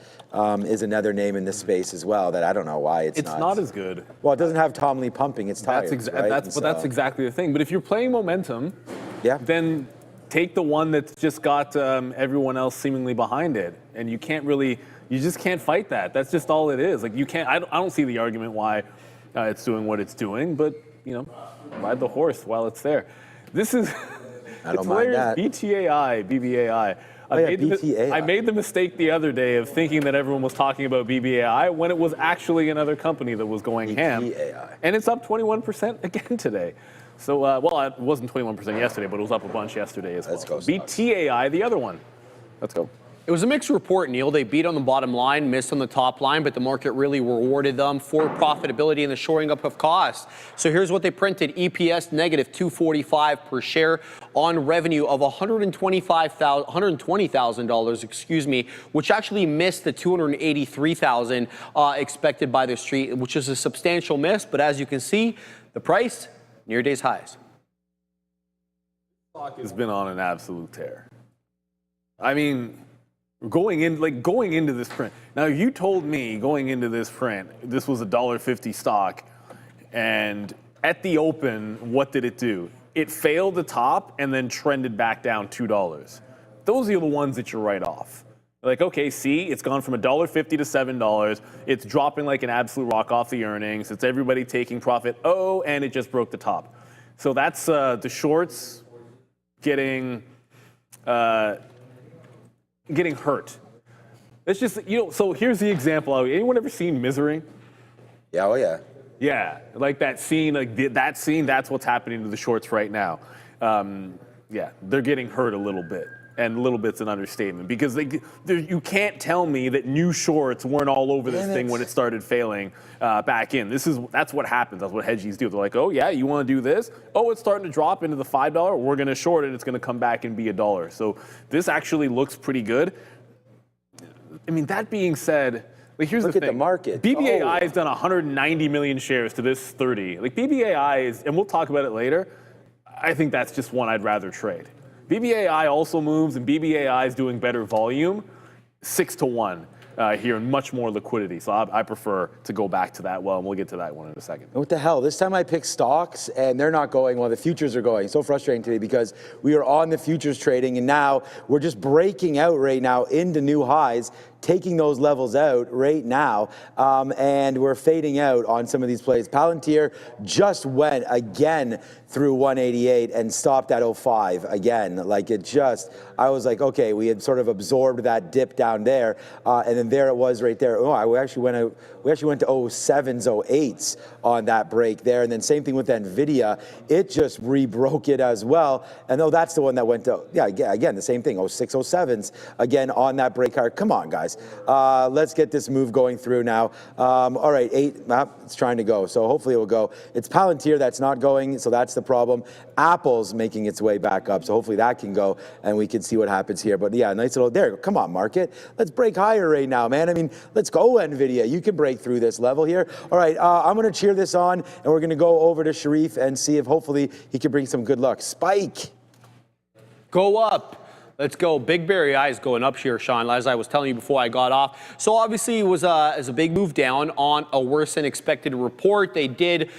is another name in this space as well that I don't know why it's not as good. Well, it doesn't have Tom Lee pumping. It's tires, right? That's exactly the thing. But if you're playing momentum, then take the one that's just got everyone else seemingly behind it. And you just can't fight that. That's just all it is. Like you can't, I don't see the argument why it's doing what it's doing, but, you know, ride the horse while it's there. This is... I don't mind that. BBAI. I made the mistake the other day of thinking that everyone was talking about BBAI when it was actually another company that was going ham. And it's up 21% again today. So, well, it wasn't 21% yesterday, but it was up a bunch yesterday as well. Let's go, Beat TAI, the other one. Let's go. It was a mixed report, Neil. They beat on the bottom line, missed on the top line, but the market really rewarded them for profitability and the shoring up of costs. So here's what they printed. EPS negative $2.45 per share on revenue of $120,000, excuse me, which actually missed the $283,000 expected by the street, which is a substantial miss. But as you can see, the price near day's highs. Stock has been on an absolute tear. I mean, going into this print. Now, you told me going into this print, this was a $1.50 stock, and at the open, what did it do? It failed the top and then trended back down $2. Those are the ones that you write off. Like, okay, see, it's gone from $1.50 to $7. It's dropping like an absolute rock off the earnings. It's everybody taking profit. Oh, and it just broke the top. So that's the shorts getting hurt. It's just, so here's the example. Anyone ever seen Misery? Yeah, oh yeah. Yeah, like that scene, that's what's happening to the shorts right now. Yeah, they're getting hurt a little bit. And a little bit's an understatement because you can't tell me that new shorts weren't all over this thing when it started failing back in. That's what happens. That's what hedgies do. They're like, oh yeah, you want to do this? Oh, it's starting to drop into the $5. We're going to short it. It's going to come back and be $1. So this actually looks pretty good. I mean, that being said, like here's the thing. Look at the market. BBAI has done 190 million shares to this 30. Like BBAI is, and we'll talk about it later. I think that's just one I'd rather trade. BBAI also moves, and BBAI is doing better volume, 6-1 here, and much more liquidity. So I prefer to go back to that well, and we'll get to that one in a second. What the hell? This time I pick stocks, and they're not going while the futures are going. So frustrating to me because we are on the futures trading, and now we're just breaking out right now into new highs, taking those levels out right now, and we're fading out on some of these plays. Palantir just went again through 188 and stopped at 05 again. Like it just, I was like, okay, we had sort of absorbed that dip down there, and then there it was right there. Oh, we actually went to 07s, 08s on that break there, and then same thing with Nvidia. It just rebroke it as well, and though that's the one that went to, yeah, again the same thing, 06, 07s again on that break hard. Come on, guys. Let's get this move going through now. All right, 8, it's trying to go, so hopefully it will go. It's Palantir that's not going, so that's the problem. Apple's making its way back up, so hopefully that can go, and we can see what happens here. But yeah, nice little, there, come on, market. Let's break higher right now, man. I mean, let's go, Nvidia. You can break through this level here. All right, I'm going to cheer this on, and we're going to go over to Sharif and see if hopefully he can bring some good luck. Spike. Go up. Let's go. Big Berry Eyes going up here, Sean, as I was telling you before I got off. So obviously it was a big move down on a worse than expected report. They did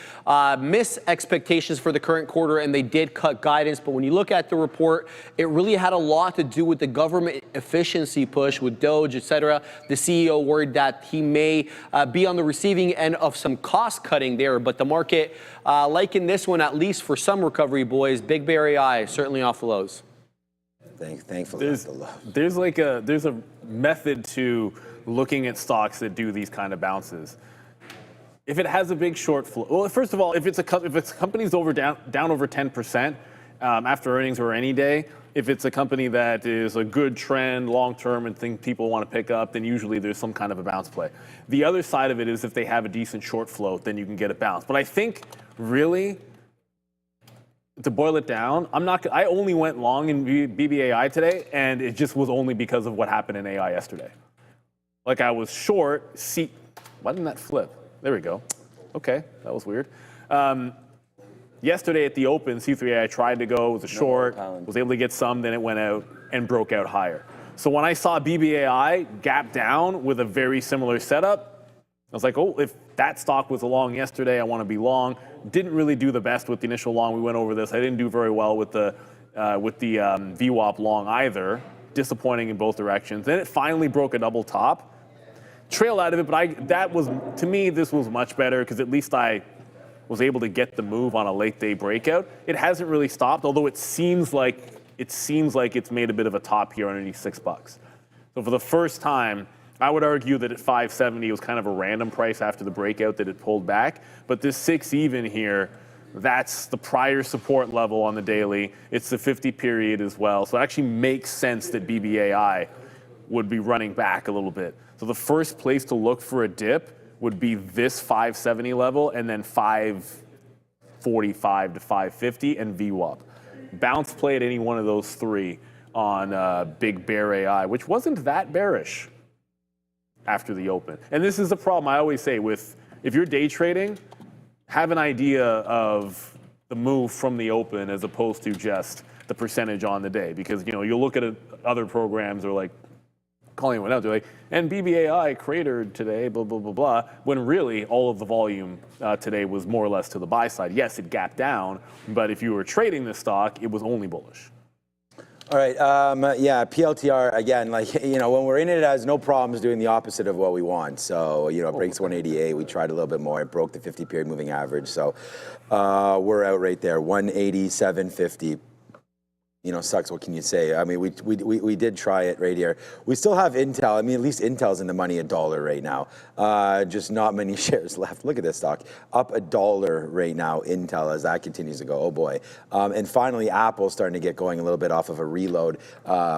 miss expectations for the current quarter, and they did cut guidance. But when you look at the report, it really had a lot to do with the government efficiency push with Doge, et cetera. The CEO worried that he may be on the receiving end of some cost cutting there. But the market, like in this one, at least for some recovery, boys, Big Berry Eyes certainly off the lows. Thankfully, there's a method to looking at stocks that do these kind of bounces. If it has a big short flow, well, first of all, if it's a company's down over 10% after earnings or any day, if it's a company that is a good trend long term and think people want to pick up, then usually there's some kind of a bounce play. The other side of it is if they have a decent short float, then you can get a bounce. But I think really, to boil it down, I only went long in BBAI today, and it just was only because of what happened in AI yesterday. Like I was short, why didn't that flip? There we go. Okay, that was weird. Yesterday at the open, C3AI tried to go, was a short, was able to get some, then it went out and broke out higher. So when I saw BBAI gap down with a very similar setup, I was like, oh, if that stock was a long yesterday, I want to be long. Didn't really do the best with the initial long. We went over this. I didn't do very well with the VWAP long either. Disappointing in both directions. Then it finally broke a double top. Trailed out of it, but to me, this was much better because at least I was able to get the move on a late day breakout. It hasn't really stopped, although it seems like it's made a bit of a top here underneath $6. So for the first time, I would argue that at 570 it was kind of a random price after the breakout that it pulled back. But this 6 even here That's the prior support level on the daily. It's the 50 period as well. So it actually makes sense that BBAI would be running back a little bit. So the first place to look for a dip would be this 570 level and then 545 to 550 and VWAP. Bounce play at any one of those three on Big Bear AI, which wasn't that bearish after the open. And this is the problem I always say with, if you're day trading, have an idea of the move from the open as opposed to just the percentage on the day. Because, you know, you'll look at other programs or like calling one out, they're like, and BBAI cratered today, blah, blah, blah, blah, when really all of the volume today was more or less to the buy side. Yes, it gapped down, but if you were trading this stock, it was only bullish. All right, yeah, PLTR, again, like, you know, when we're in it, it has no problems doing the opposite of what we want. So, you know, it breaks 188, we tried a little bit more, it broke the 50-period moving average. So we're out right there, 187.50. You know, sucks, what can you say? I mean, we did try it right here. We still have Intel. I mean, at least Intel's in the money $1 right now. Just not many shares left. Look at this stock, up $1 right now, Intel, as that continues to go, oh boy. And finally, Apple's starting to get going a little bit off of a reload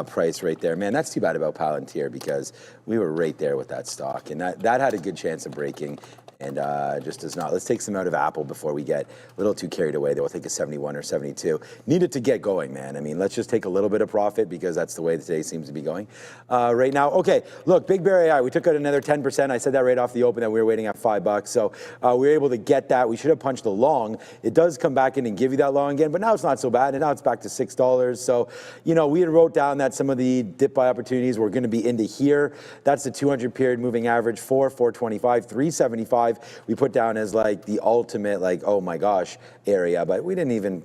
price right there. Man, that's too bad about Palantir because we were right there with that stock. And that had a good chance of breaking. And just does not. Let's take some out of Apple before we get a little too carried away. They'll take a 71 or 72. Needed to get going, man. I mean, let's just take a little bit of profit because that's the way today seems to be going right now. Okay, look, Big Bear AI, we took out another 10%. I said that right off the open that we were waiting at $5. So we were able to get that. We should have punched a long. It does come back in and give you that long again, but now it's not so bad. And now it's back to $6. So, you know, we had wrote down that some of the dip buy opportunities were going to be into here. That's the 200 period moving average, 425, 375. We put down as like the ultimate, like, oh my gosh, area, but we didn't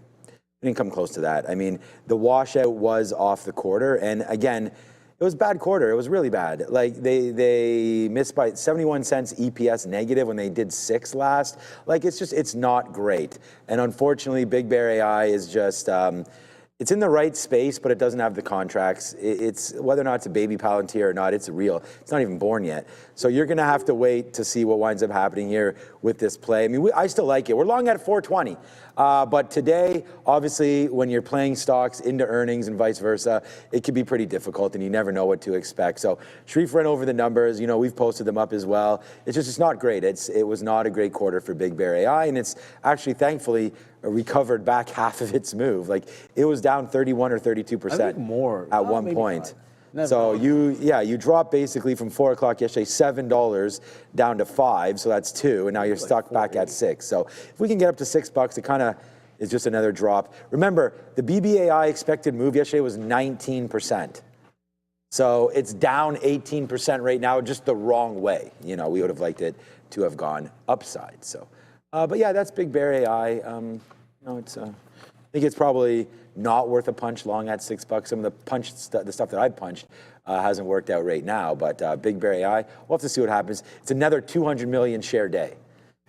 come close to that. I mean, the washout was off the quarter, and again, it was a bad quarter. It was really bad. Like they missed by 71 cents EPS negative when they did 6 last. Like it's not great. And unfortunately, Big Bear AI is just, it's in the right space, but it doesn't have the contracts. It's whether or not it's a baby Palantir or not, it's real. It's not even born yet. So you're going to have to wait to see what winds up happening here with this play. I mean, I still like it. We're long at 420. But today, obviously, when you're playing stocks into earnings and vice versa, it can be pretty difficult and you never know what to expect. So Sharif ran over the numbers. You know, we've posted them up as well. It's not great. It was not a great quarter for Big Bear AI. And it's actually, thankfully, recovered back half of its move. Like it was down 31 or 32% more at one point. So you dropped basically from 4 o'clock yesterday, $7 down to 5. So that's 2. And now you're stuck back at 6. So if we can get up to $6, it kind of is just another drop. Remember, the BBAI expected move yesterday was 19%. So it's down 18% right now, just the wrong way. You know, we would have liked it to have gone upside. So, but yeah, that's Big Bear AI. You know, it's, I think it's probably not worth a punch long at $6. Some of the stuff that I punched hasn't worked out right now, but Big Bear AI, we'll have to see what happens. It's another 200 million share day.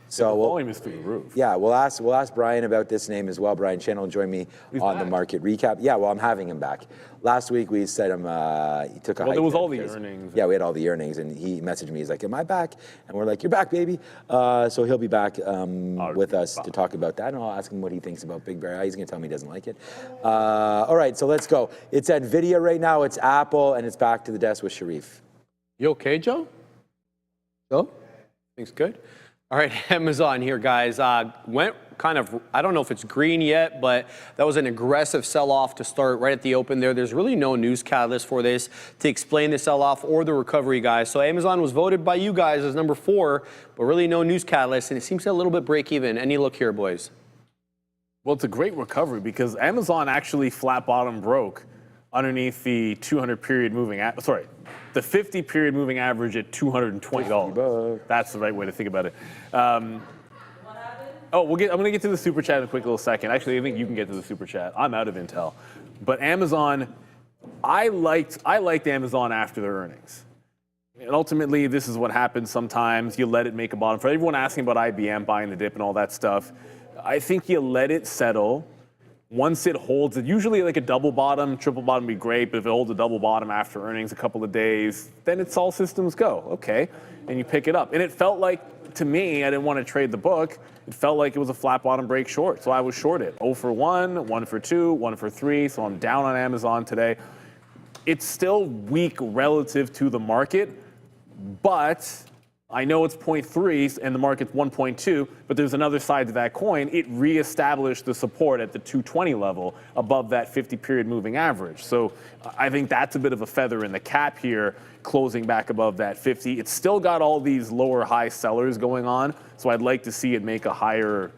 So the volume is through the roof. Yeah, we'll ask Brian about this name as well. Brian Chan will join me on the market recap. Yeah, well, I'm having him back. Last week we said he took a hike. Well, there was all the earnings. Yeah, we had all the earnings, and he messaged me. He's like, "Am I back?" And we're like, "You're back, baby." So he'll be back with us to talk about that, and I'll ask him what he thinks about Big Bear. He's going to tell me he doesn't like it. All right, so let's go. It's NVIDIA right now. It's Apple, and it's back to the desk with Sharif. You okay, Joe? Joe? Things good? All right, Amazon here, guys. Went kind of, I don't know if it's green yet, but that was an aggressive sell-off to start right at the open there. There's really no news catalyst for this to explain the sell-off or the recovery, guys. So Amazon was voted by you guys as number 4, but really no news catalyst, and it seems to a little bit break even. Any look here, boys? Well, it's a great recovery because Amazon actually flat bottom broke underneath the 200 period moving, the 50 period moving average at $220. That's the right way to think about it. I'm going to get to the super chat in a quick little second. Actually, I think you can get to the super chat. I'm out of intel. But Amazon, I liked Amazon after their earnings. And ultimately, this is what happens sometimes. You let it make a bottom. For everyone asking about IBM buying the dip and all that stuff, I think you let it settle. once it holds, usually like a double bottom, triple bottom would be great, but if it holds a double bottom after earnings a couple of days, then it's all systems go, okay, and you pick it up. And it felt like, to me, I didn't want to trade the book, it felt like it was a flat bottom break short, so I was shorted. 0 for 1, 1 for 2, 1 for 3, so I'm down on Amazon today. It's still weak relative to the market, but I know it's 0.3 and the market's 1.2, but there's another side to that coin. It reestablished the support at the 220 level above that 50-period moving average. So I think that's a bit of a feather in the cap here, closing back above that 50. It's still got all these lower high sellers going on, so I'd like to see it make a higher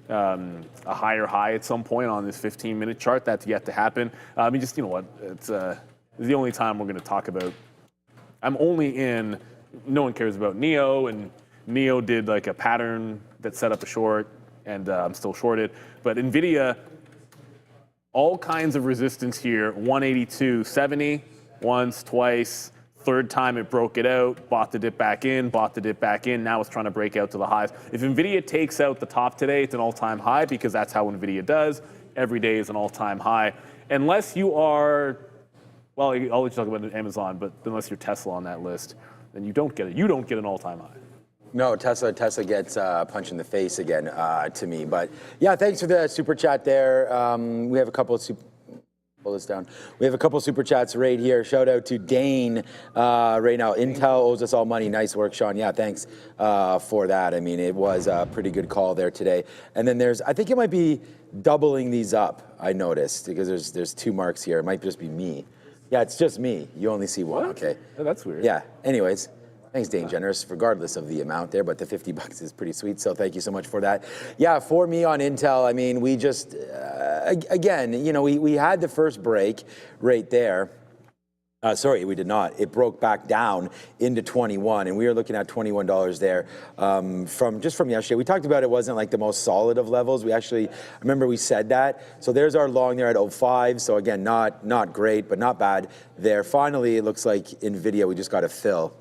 high at some point on this 15-minute chart. That's yet to happen. I mean, just, you know what, it's the only time we're going to talk about. I'm only in. No one cares about NEO, and NEO did like a pattern that set up a short, and I'm still shorted. But NVIDIA, all kinds of resistance here, 182.70, once, twice, third time it broke it out, bought the dip back in, now it's trying to break out to the highs. If NVIDIA takes out the top today, it's an all-time high because that's how NVIDIA does. Every day is an all-time high. Unless you are, well, I'll let you talk about Amazon, but unless you're Tesla on that list, then you don't get it. You don't get an all-time high. No, Tesla gets a punch in the face again to me. But yeah, thanks for the super chat there. We have a couple of pull this down. We have a couple super chats right here. Shout out to Dane right now. Intel owes us all money. Nice work, Sean. Yeah, thanks for that. I mean, it was a pretty good call there today. And then I think it might be doubling these up, I noticed, because there's 2 marks here. It might just be me. Yeah, it's just me. You only see 1. What? Okay. Oh, that's weird. Yeah. Anyways, thanks, Dane Generous, regardless of the amount there, but the $50 is pretty sweet. So thank you so much for that. Yeah, for me on Intel, I mean, we just, again, you know, we had the first break right there. Sorry, we did not. It broke back down into 21, and we were looking at $21 there from yesterday. We talked about it wasn't like the most solid of levels. I remember we said that. So there's our long there at 05. So again, not great, but not bad there. Finally, it looks like NVIDIA, we just got to fill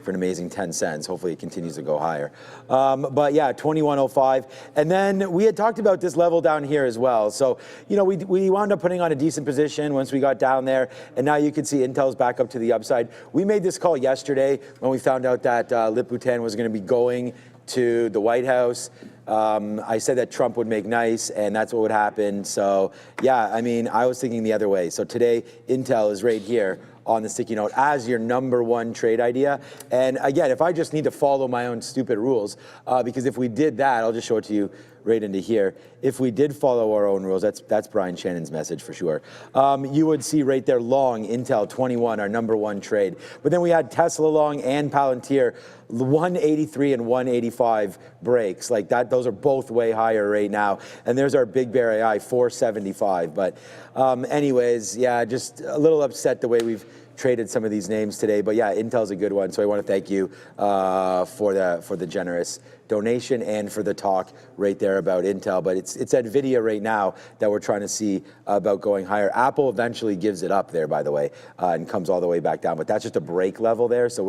for an amazing 10 cents. Hopefully it continues to go higher. But yeah, 21.05. And then we had talked about this level down here as well. So, you know, we wound up putting on a decent position once we got down there. And now you can see Intel's back up to the upside. We made this call yesterday when we found out that Liputin was going to be going to the White House. I said that Trump would make nice, and that's what would happen. So yeah, I mean, I was thinking the other way. So today, Intel is right here on the sticky note as your #1 trade idea. And again, if I just need to follow my own stupid rules, because if we did that, I'll just show it to you right into here. If we did follow our own rules, that's Brian Shannon's message for sure. You would see right there long Intel 21, our #1 trade. But then we had Tesla long and Palantir 183 and 185 breaks like that. Those are both way higher right now. And there's our Big Bear AI 475. But anyways, yeah, just a little upset the way we've traded some of these names today. But yeah, Intel's a good one. So I want to thank you for the generous donation and for the talk right there about Intel. But it's NVIDIA right now that we're trying to see about going higher. Apple eventually gives it up there, by the way, and comes all the way back down. But that's just a break level there. So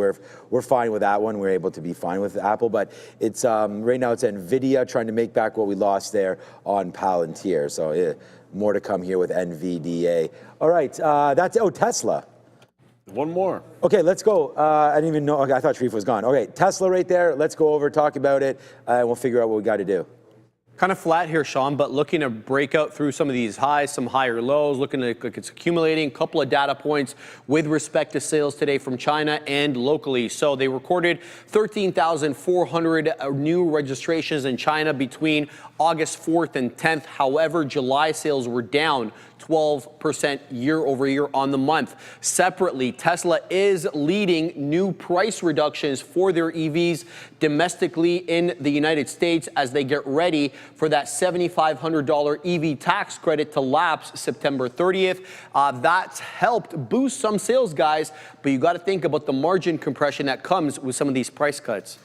we're fine with that one. We're able to be fine with Apple. But it's right now it's NVIDIA trying to make back what we lost there on Palantir. So more to come here with NVDA. All right, Tesla. One more. Okay, let's go. I didn't even know. Okay, I thought Sharif was gone. Okay, Tesla right there. Let's go over, talk about it, and we'll figure out what we got to do. Kind of flat here, Sean, but looking to break out through some of these highs, some higher lows, looking like it's accumulating. A couple of data points with respect to sales today from China and locally. So they recorded 13,400 new registrations in China between August 4th and 10th. However, July sales were down 12% year over year on the month. Separately, Tesla is leading new price reductions for their EVs domestically in the United States as they get ready for that $7,500 EV tax credit to lapse September 30th. That's helped boost some sales, guys, but you got to think about the margin compression that comes with some of these price cuts.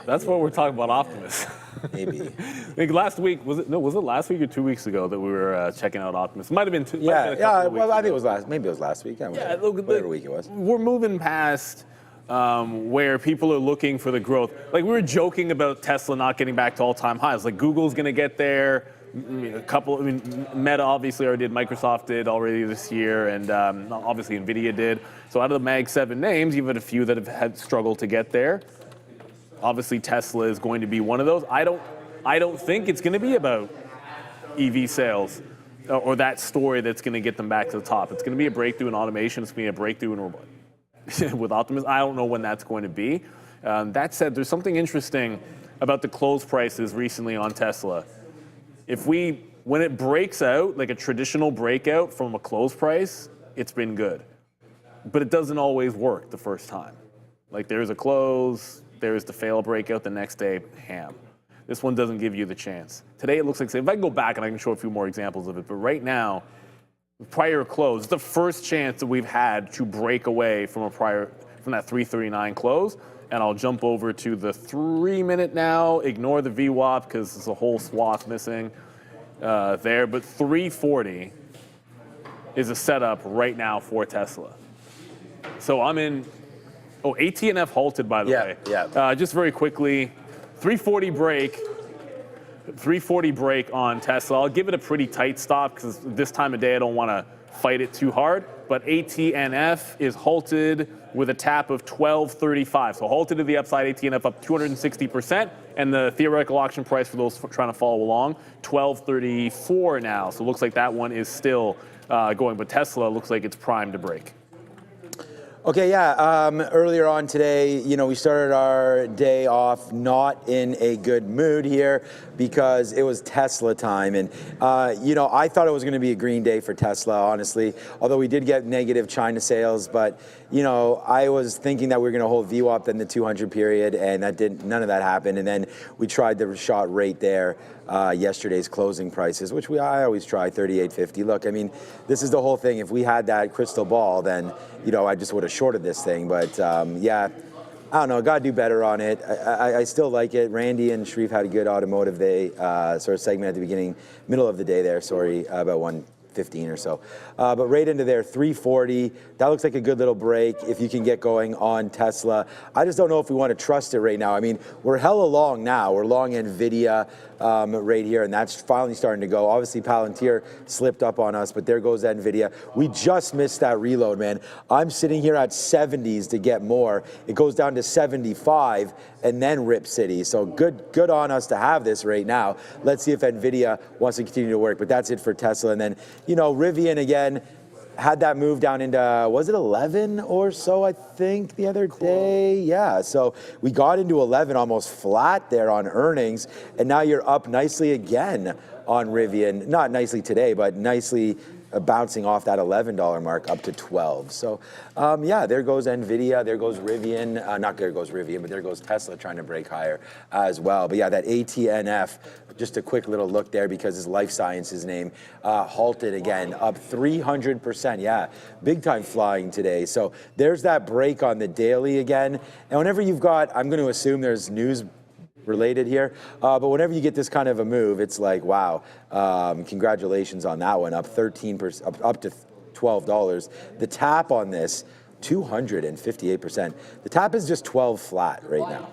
That's what we're talking about, Optimus. Maybe. I think last week, was it last week or 2 weeks ago that we were checking out Optimus? Might have been two. Well, I think it was last week. Whatever week it was. We're moving past where people are looking for the growth. Like we were joking about Tesla not getting back to all-time highs. Like Google's going to get there. A couple, I mean, Meta obviously already did, Microsoft did already this year, and obviously NVIDIA did. So out of the Mag 7 names, you've had a few that have had struggled to get there. Obviously Tesla is going to be one of those. I don't think it's going to be about EV sales or that story that's going to get them back to the top. It's going to be a breakthrough in automation. It's going to be a breakthrough in with optimism. I don't know when that's going to be. That said, there's something interesting about the close prices recently on Tesla. When it breaks out, like a traditional breakout from a close price, it's been good. But it doesn't always work the first time. Like there's a close, there's the fail breakout, the next day, ham. This one doesn't give you the chance. Today it looks like, if I can go back and I can show a few more examples of it, but right now, prior close, it's the first chance that we've had to break away from that 339 close. And I'll jump over to the 3-minute now. Ignore the VWAP because there's a whole swath missing there. But 340 is a setup right now for Tesla. So I'm in. Oh, ATNF halted, by the way. Yeah. Just very quickly, 340 break on Tesla. I'll give it a pretty tight stop because this time of day I don't want to fight it too hard. But ATNF is halted with a tap of 1235. So halted to the upside, ATNF up 260%, and the theoretical auction price for those trying to follow along, 1234 now. So it looks like that one is still going, but Tesla looks like it's primed to break. Okay, yeah. Earlier on today, we started our day off not in a good mood here because it was Tesla time. And, I thought it was going to be a green day for Tesla, honestly, although we did get negative China sales. But, I was thinking that we were going to hold VWAP in the 200 period, and none of that happened. And then we tried the shot right there. Yesterday's closing prices, which I always try, 38.50. Look, I mean, this is the whole thing. If we had that crystal ball, then, I just would have shorted this thing. But, yeah, I don't know. Got to do better on it. I still like it. Randy and Sharif had a good automotive day, sort of segment at the beginning, middle of the day there, about 1:15 or so. But right into there, 340. That looks like a good little break if you can get going on Tesla. I just don't know if we want to trust it right now. I mean, we're hella long now. We're long NVIDIA right here, and that's finally starting to go. Obviously, Palantir slipped up on us, but there goes NVIDIA. We just missed that reload, man. I'm sitting here at 70s to get more. It goes down to 75 and then Rip City. So good on us to have this right now. Let's see if NVIDIA wants to continue to work, but that's it for Tesla. And then, Rivian again, had that move down into, was it 11 or so, I think, the other day? Yeah, so we got into 11 almost flat there on earnings, and now you're up nicely again on Rivian. Not nicely today, but nicely bouncing off that $11 mark up to 12. So, yeah, there goes NVIDIA, there goes Rivian, not there goes Rivian, but there goes Tesla trying to break higher as well. But yeah, that ATNF, just a quick little look there because his life sciences name halted again, up 300%. Yeah, big time flying today. So there's that break on the daily again. And whenever you've got, I'm going to assume there's news related here, but whenever you get this kind of a move, it's like, wow, congratulations on that one, up 13%, up to $12. The tap on this, 258%. The tap is just 12 flat right now.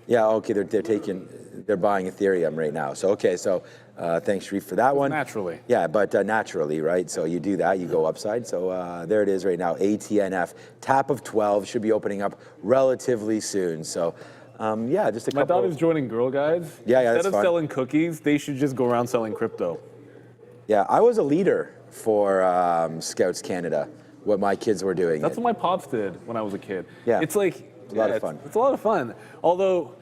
Yeah, okay, they're buying Ethereum right now. So, okay, so thanks, Sharif, for that one. Naturally. Yeah, but naturally, right? So you do that, you go upside. So there it is right now, ATNF. Tap of 12 should be opening up relatively soon. So, yeah, just a couple. My daughter's joining Girl Guides. Yeah, that's Instead of fun. selling cookies, they should just go around selling crypto. Yeah, I was a leader for Scouts Canada, what my kids were doing. That's what my pops did when I was a kid. Yeah. It's like It's a lot of fun. It's a lot of fun. Although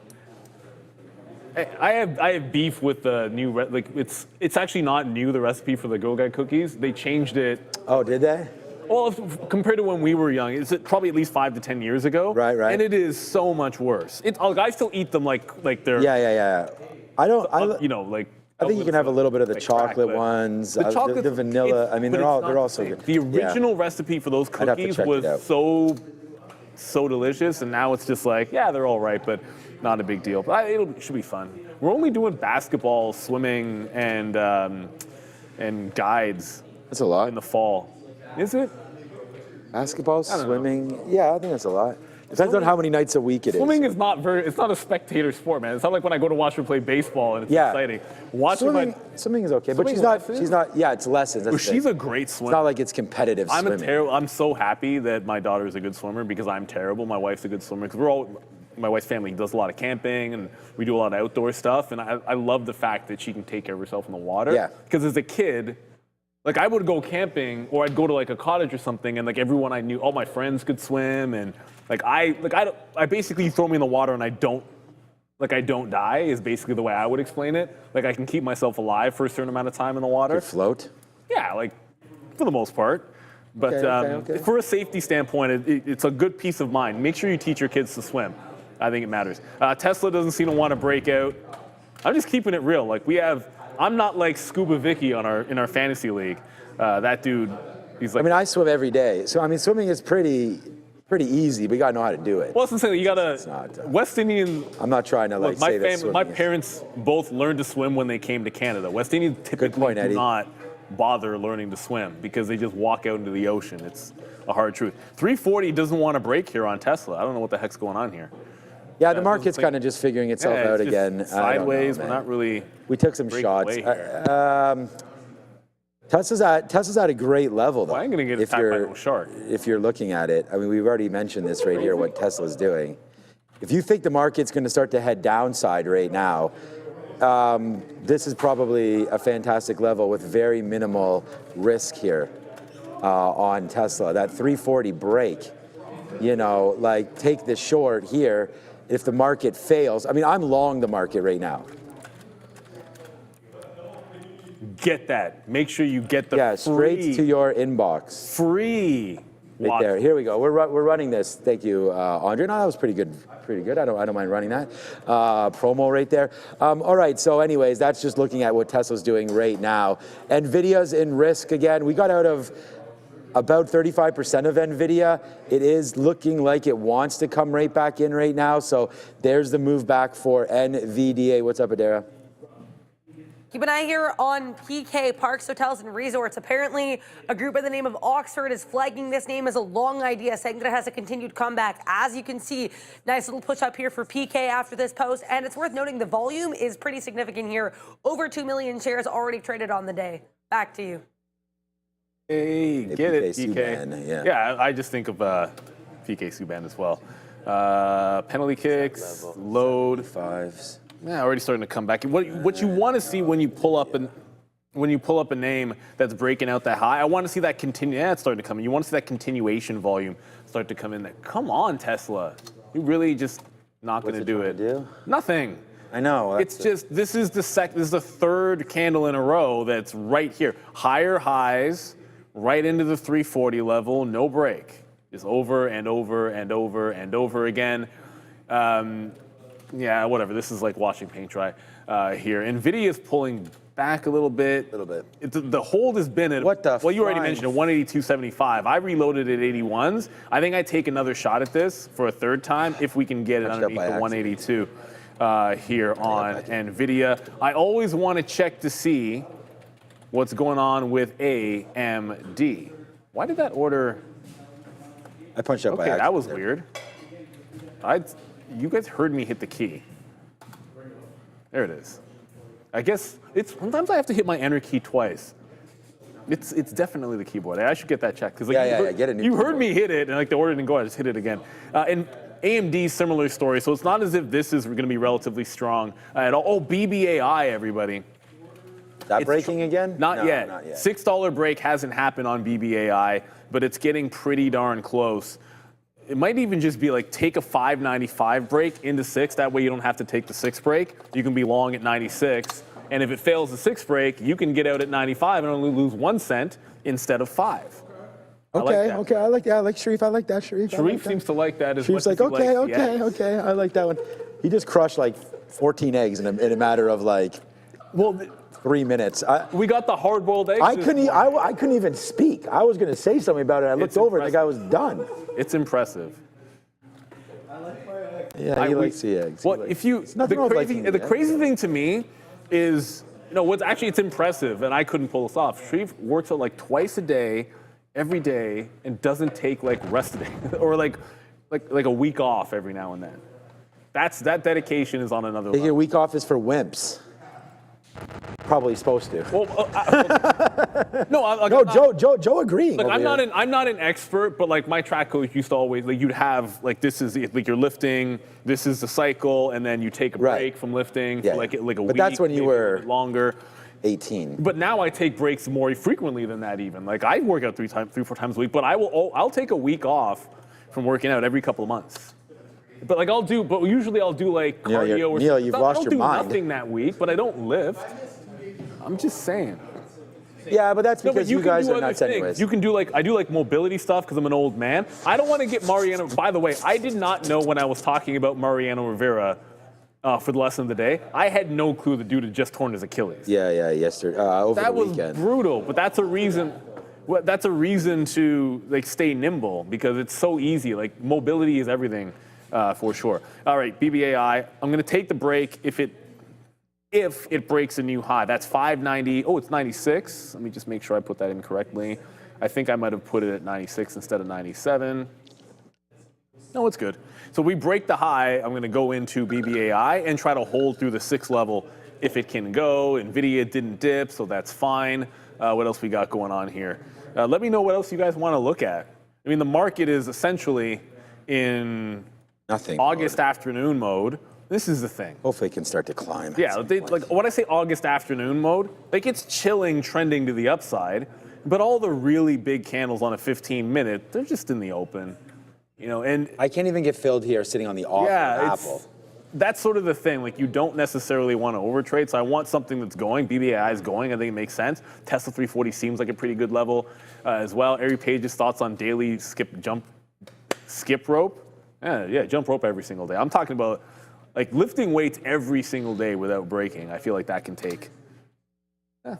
I have beef with the new it's actually not new, the recipe for the Girl Guide cookies. They changed it. Oh, did they? Well, compared to when we were young, it's probably at least 5 to 10 years ago. Right. And it is so much worse. I still eat them like they're Yeah. I think you can have a little bit of the chocolate ones, the vanilla. I mean, they're all so good. The original recipe for those I'd have to cookies check it was out. so delicious, and now it's just like, yeah, they're all right, but not a big deal. But it should be fun. We're only doing basketball, swimming, and guides. That's a lot. In the fall. Is it? Basketball, swimming. Yeah, I think that's a lot. Depends on how many nights a week it is. Swimming is not it's not a spectator sport, man. It's not like when I go to watch her play baseball and it's Yeah. exciting. Watching Swimming is okay, but Swimming she's not, yeah, it's lessons. That's the she's thing. a great It's swimmer. not like it's competitive swimming. I'm so happy that my daughter is a good swimmer because I'm terrible. My wife's a good swimmer because my wife's family does a lot of camping and we do a lot of outdoor stuff. And I love the fact that she can take care of herself in the water. Yeah. Because as a kid, like I would go camping or I'd go to like a cottage or something and like everyone I knew, all my friends could swim and I basically throw me in the water and I don't die is basically the way I would explain it. Like I can keep myself alive for a certain amount of time in the water. You float? Yeah, like for the most part. But Okay. for a safety standpoint, it's a good peace of mind. Make sure you teach your kids to swim. I think it matters. Tesla doesn't seem to want to break out. I'm just keeping it real. Like I'm not like Scuba Vicky in our fantasy league. That dude, he's like. I mean, I swim every day. So, I mean, swimming is pretty easy, but you got to know how to do it. Well, that's saying you got to. not, West Indian. I'm not trying to like say that swimming My is- parents both learned to swim when they came to Canada. West Indians typically point, do Eddie. not bother learning to swim because they just walk out into the ocean. It's a hard truth. 340 doesn't want to break here on Tesla. I don't know what the heck's going on here. Yeah, the market's kind of just figuring itself Yeah, out it's just again. I don't know, Sideways, we're man. not really. We took some breaking shots. away here. Tesla's at a great level, though. Well, I'm gonna get if attacked by you're- a shark. If you're looking at it, I mean, we've already mentioned this right here, what Tesla's doing. If you think the market's going to start to head downside right now, this is probably a fantastic level with very minimal risk here on Tesla. That 340 break, like take the short here. If the market fails, I mean, I'm long the market right now. Get that. Make sure you get the Yeah, straight free, to your inbox. free. Right watch. there. Here we go. We're running this. Thank you, Andre. No, that was pretty good. Pretty good. I don't mind running that. Promo right there. All right. So, anyways, that's just looking at what Tesla's doing right now. Nvidia's in risk again. We got out of about 35% of Nvidia. It is looking like it wants to come right back in right now. So there's the move back for NVDA. What's up, Adara? Keep an eye here on PK, Parks, Hotels, and Resorts. Apparently, a group by the name of Oxford is flagging this name as a long idea, saying that it has a continued comeback. As you can see, nice little push up here for PK after this post. And it's worth noting the volume is pretty significant here. Over 2 million shares already traded on the day. Back to you. Hey, get it, PK PK. Subban, yeah. Yeah, I just think of PK Subban as well. Penalty kicks, load. Fives. Yeah, already starting to come back. What you want to see when you pull up a name that's breaking out that high, I want to see that continue. Yeah, it's starting to come in. You want to see that continuation volume start to come in there. Come on, Tesla. You really just not going to do it. Do? Nothing. I know. It's just this is the third candle in a row that's right here. Higher highs, right into the 340 level, no break. Just over and over and over and over again. Yeah, whatever. This is like watching paint dry here. NVIDIA is pulling back a little bit. The hold has been at, What the well, you already flying- mentioned it, 182.75. I reloaded at 81s. I think I take another shot at this for a third time if we can get it Punched up underneath by the accident. 182 here on NVIDIA. I always want to check to see what's going on with AMD. Why did that order? I punched up by Okay, accident. that was there. weird. You guys heard me hit the key. There it is. I guess sometimes I have to hit my enter key twice. It's definitely the keyboard. I should get that checked because Get a new you heard keyboard. me hit it and like the order didn't go. I just hit it again. And AMD similar story. So it's not as if this is going to be relatively strong at all. Oh, BBAI, everybody. That It's breaking again? Not No, yet. Not yet. $6 break hasn't happened on BBAI, but it's getting pretty darn close. It might even just be like take a 5.95 break into 6. That way you don't have to take the 6 break. You can be long at 96. And if it fails the 6 break, you can get out at 95 and only lose 1 cent instead of 5. Okay, I like that. I like Sharif. I like that, Sharif. I like Sharif that. seems to like that as Sharif's much like, as he likes the eggs. okay. I like that one. He just crushed like 14 eggs in a matter of like Well, 3 minutes. we got the hard-boiled eggs. I this couldn't. morning. I couldn't even speak. I was going to say something about it. I looked It's over and the guy was impressive. done. It's impressive. Yeah, he likes the eggs. Well, if you It's nothing wrong with liking the the eggs. crazy thing to me is it's impressive, and I couldn't pull this off. Sharif works out like twice a day, every day, and doesn't take like rest day or like like a week off every now and then. That dedication is on another Taking a level. week off is for wimps. Probably supposed to. Well, no, No, Joe agreeing. Like over here. I'm not an expert, but like my track coach used to always like you'd have like this is like you're lifting, this is the cycle, and then you take a Right. break from lifting Yeah. for like a But week. that's when you maybe a little were- bit longer. 18. But now I take breaks more frequently than that even. Like I work out 3-4 times a week, but I'll take a week off from working out every couple of months. But like usually I'll do like Neil, cardio or Neil, something. you've I lost don't your do mind. nothing that week, but I don't lift. I'm just saying. Yeah, but that's No, because but you you can guys do are other nuts things. anyways. You can do I do like mobility stuff because I'm an old man. I don't want to get Mariano. By the way, I did not know when I was talking about Mariano Rivera for the lesson of the day. I had no clue the dude had just torn his Achilles. Yeah, yesterday, over That the was weekend. brutal, but that's a reason. That's a reason to like stay nimble because it's so easy. Like mobility is everything, for sure. All right, BBAI. I'm going to take the break if it breaks a new high. That's 590. Oh, it's 96. Let me just make sure I put that in correctly. I think I might have put it at 96 instead of 97. No, it's good. So we break the high. I'm going to go into BBAI and try to hold through the 6 level if it can go. NVIDIA didn't dip, so that's fine. What else we got going on here? Let me know what else you guys want to look at. I mean, the market is essentially in Nothing. August afternoon mode. This is the thing. Hopefully it can start to climb. at Yeah, some like point. when I say August afternoon mode, like it's chilling, trending to the upside, but all the really big candles on a 15-minute, they're just in the open, and I can't even get filled here sitting on the off yeah, Apple. that's sort of the thing. Like you don't necessarily want to overtrade, so I want something that's going. BBAI is going. I think it makes sense. Tesla 340 seems like a pretty good level as well. Ari Page's thoughts on daily skip rope. Yeah, jump rope every single day. I'm talking about like lifting weights every single day without breaking. I feel like that can take,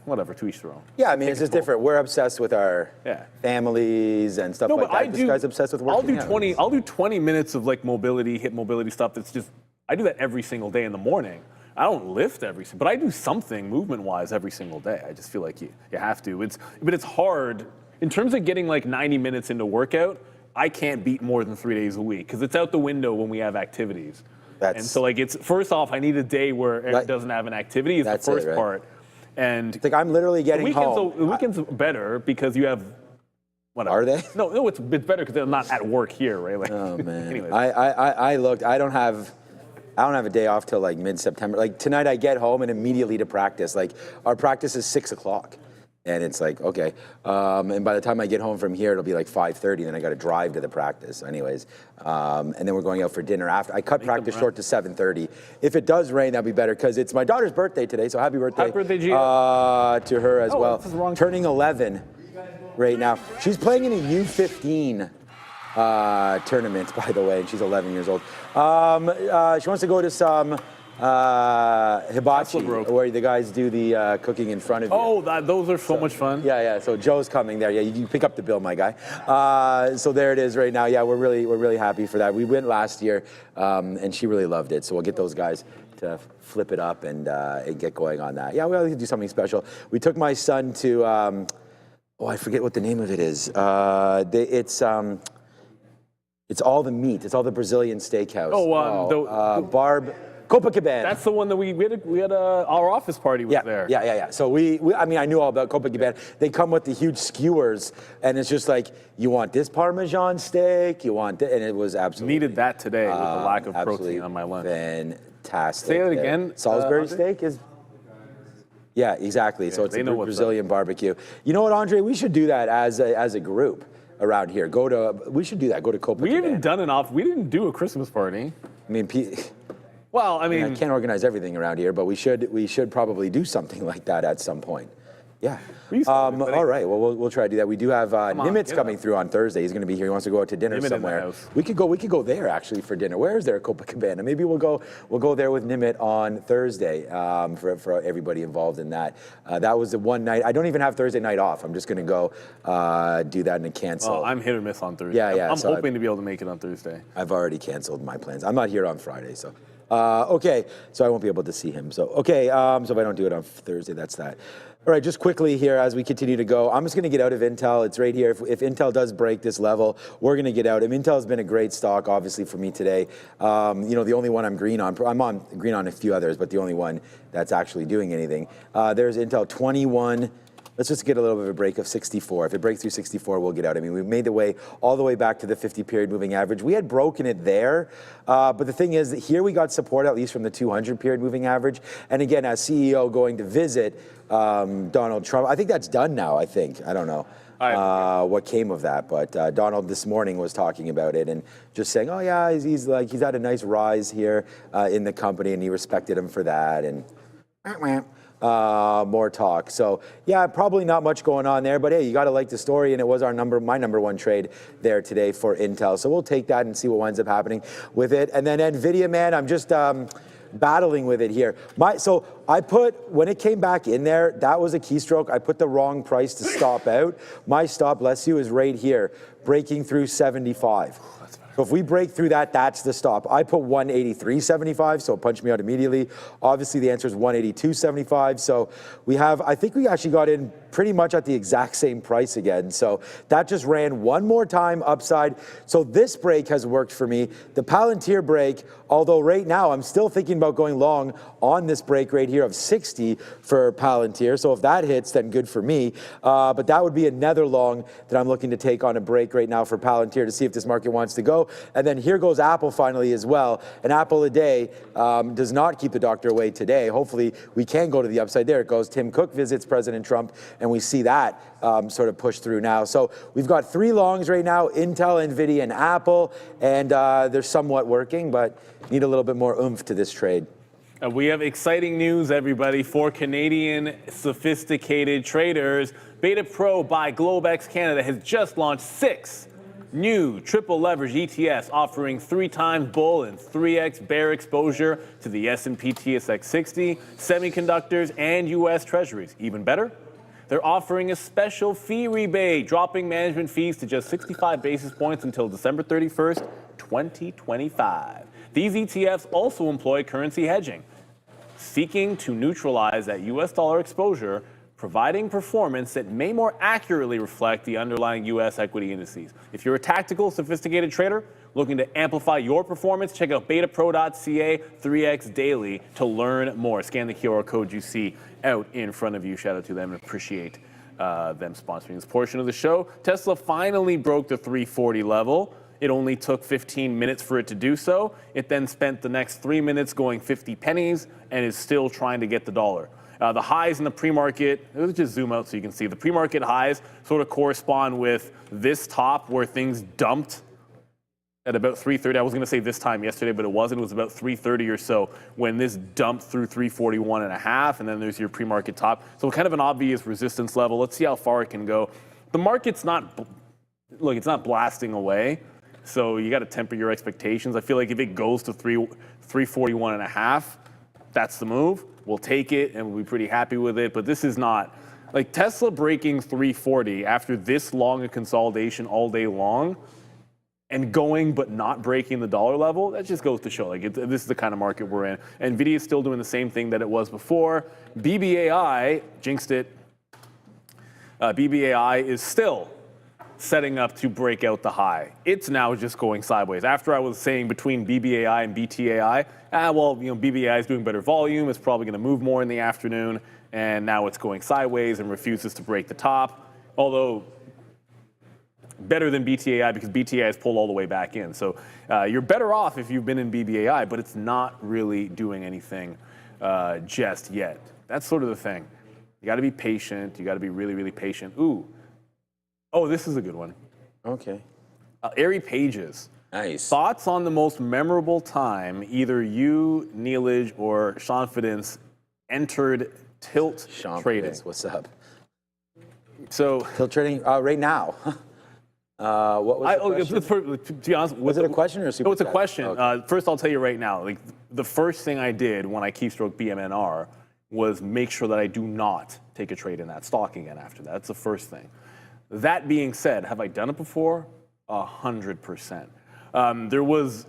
whatever, to each their own. Yeah, I mean, it's just different. We're obsessed with our Yeah. families and stuff No, like but that. This guy's obsessed with working out. I'll do 20 minutes of like mobility, hip mobility stuff. That's just I do that every single day in the morning. I don't lift but I do something movement-wise every single day. I just feel like you have to. But it's hard in terms of getting like 90 minutes into workout. I can't beat more than 3 days a week because it's out the window when we have activities. And so like it's first off, I need a day where it doesn't have an activity. Is the That's it, first right? part. And It's like I'm literally getting home. the weekends are better because you have. Whatever. Are they? No, it's better because they're not at work here, right? Like, Oh man. anyways. I looked. I don't have a day off till like mid-September. Like tonight I get home and immediately to practice. Like our practice is 6 o'clock. And it's like, okay. And by the time I get home from here, it'll be like 5:30, then I got to drive to the practice anyways. And then we're going out for dinner after. I cut practice short to 7:30. If it does rain, that'd be better because it's my daughter's birthday today, so happy birthday. Happy birthday, Gia. To her as Oh, well. this is the wrong- Turning 11 right now. She's playing in a U15 tournament, by the way, and she's 11 years old. She wants to go to some hibachi, rope. where the guys do the cooking in front of you. Oh, those are so much fun. Yeah. So Joe's coming there. Yeah, you pick up the bill, my guy. So there it is right now. Yeah, we're really happy for that. We went last year, and she really loved it. So we'll get those guys to flip it up and get going on that. Yeah, we'll do something special. We took my son to. I forget what the name of it is. It's all the meat. It's all the Brazilian steakhouse. Barb. Copacabana. That's the one that we had our office party was there. Yeah. So I knew all about Copacabana. They come with the huge skewers, and it's just like, you want this Parmesan steak, you want and it was absolutely. Needed that today with the lack of absolutely protein on my lunch. Fantastic. Say that again, Salisbury Andre? steak is. Yeah, exactly. So it's they a know what's Brazilian barbecue. You know what, Andre? We should do that as a group around here. We should do that. Go to Copacabana. We haven't done enough. We didn't do a Christmas party. I mean, Well, I I mean, can't organize everything around here, but we should probably do something like that at some point. Yeah. We used to, but All right. Well, we'll try to do that. We do have on, Nimitz get coming up. through on Thursday. He's going to be here. He wants to go out to dinner Nimit in the somewhere. house. We could go there actually for dinner. Where is there a Copacabana? Maybe we'll go there with Nimit on Thursday for everybody involved in that. That was the one night. I don't even have Thursday night off. I'm just going to go do that and cancel. well, I'm hit or miss on Thursday. Yeah. I'm so hoping to be able to make it on Thursday. I've already canceled my plans. I'm not here on Friday, so Okay, so I won't be able to see him. So, okay, so if I don't do it on Thursday, that's that. All right, just quickly here as we continue to go, I'm just going to get out of Intel. It's right here. If Intel does break this level, we're going to get out. I mean, Intel has been a great stock, obviously, for me today. You know, the only one I'm green on, I'm on green on a few others, but the only one that's actually doing anything. There's Intel 21. Let's just get a little bit of a break of 64. If it breaks through 64, we'll get out. I mean, we made the way all the way back to the 50-period moving average. We had broken it there, but the thing is that here we got support at least from the 200-period moving average. And again, as CEO going to visit Donald Trump, I think that's done now, I think. I don't know what came of that, but Donald this morning was talking about it and just saying, oh yeah, he's had a nice rise here in the company and he respected him for that. And more talk. So yeah, probably not much going on there, but hey, you got to like the story, and it was my number one trade there today for Intel. So we'll take that and see what winds up happening with it. And then Nvidia, man, I'm just battling with it here. So I put, when it came back in there, that was a keystroke. I put the wrong price to stop out. My stop, bless you, is right here, breaking through 75. So if we break through that, that's the stop. I put 183.75, so it punched me out immediately. Obviously, the answer is 182.75. So we have, I think we actually got in pretty much at the exact same price again. So that just ran one more time upside. So this break has worked for me. The Palantir break, although right now I'm still thinking about going long on this break right here of 60 for Palantir. So if that hits, then good for me. But that would be another long that I'm looking to take on a break right now for Palantir to see if this market wants to go. And then here goes Apple finally as well. An apple a day does not keep the doctor away today. Hopefully we can go to the upside. There it goes. Tim Cook visits President Trump, and we see that sort of push through now. So we've got three longs right now, Intel, NVIDIA, and Apple, and they're somewhat working, but need a little bit more oomph to this trade. We have exciting news, everybody, for Canadian sophisticated traders. Beta Pro by Globex Canada has just launched 6 new triple leverage ETFs offering 3 times bull and 3x bear exposure to the S&P TSX 60, semiconductors, and U.S. Treasuries. Even better, they're offering a special fee rebate, dropping management fees to just 65 basis points until December 31st, 2025. These ETFs also employ currency hedging, seeking to neutralize that U.S. dollar exposure, providing performance that may more accurately reflect the underlying U.S. equity indices. If you're a tactical, sophisticated trader looking to amplify your performance, check out betapro.ca 3x daily to learn more. Scan the QR code you see out in front of you. Shout out to them and appreciate them sponsoring this portion of the show. Tesla finally broke the 340 level. It only took 15 minutes for it to do so. It then spent the next 3 minutes going 50 pennies and is still trying to get the dollar. The highs in the pre-market, let's just zoom out so you can see. The pre-market highs sort of correspond with this top where things dumped at about 3:30. I was going to say this time yesterday, but it wasn't. It was about 3:30 or so when this dumped through 341.5, and then there's your pre-market top. So kind of an obvious resistance level. Let's see how far it can go. The market's not, look, it's not blasting away. So you got to temper your expectations. I feel like if it goes to 341.5, that's the move. We'll take it and we'll be pretty happy with it. But this is not, like Tesla breaking 340 after this long a consolidation all day long and going but not breaking the dollar level, that just goes to show like this is the kind of market we're in. NVIDIA is still doing the same thing that it was before. BBAI, jinxed it. BBAI is still setting up to break out the high. It's now just going sideways. After I was saying between BBAI and BTAI, well, you know, BBAI is doing better volume. It's probably going to move more in the afternoon. And now it's going sideways and refuses to break the top. Although better than BTAI because BTAI has pulled all the way back in. So you're better off if you've been in BBAI, but it's not really doing anything just yet. That's sort of the thing. You got to be patient. You got to be really, really patient. Ooh. Oh, this is a good one. Okay. Airy Pages. Nice. Thoughts on the most memorable time either you, Neelaj, or Sean entered tilt trading? What's up? So tilt trading right now. What was the question? To be honest, was it a question or a super No, it's a chat? question. Okay. First, I'll tell you right now. Like the first thing I did when I keystroke BMNR was make sure that I do not take a trade in that stock again after that. That's the first thing. That being said, have I done it before? 100%. There was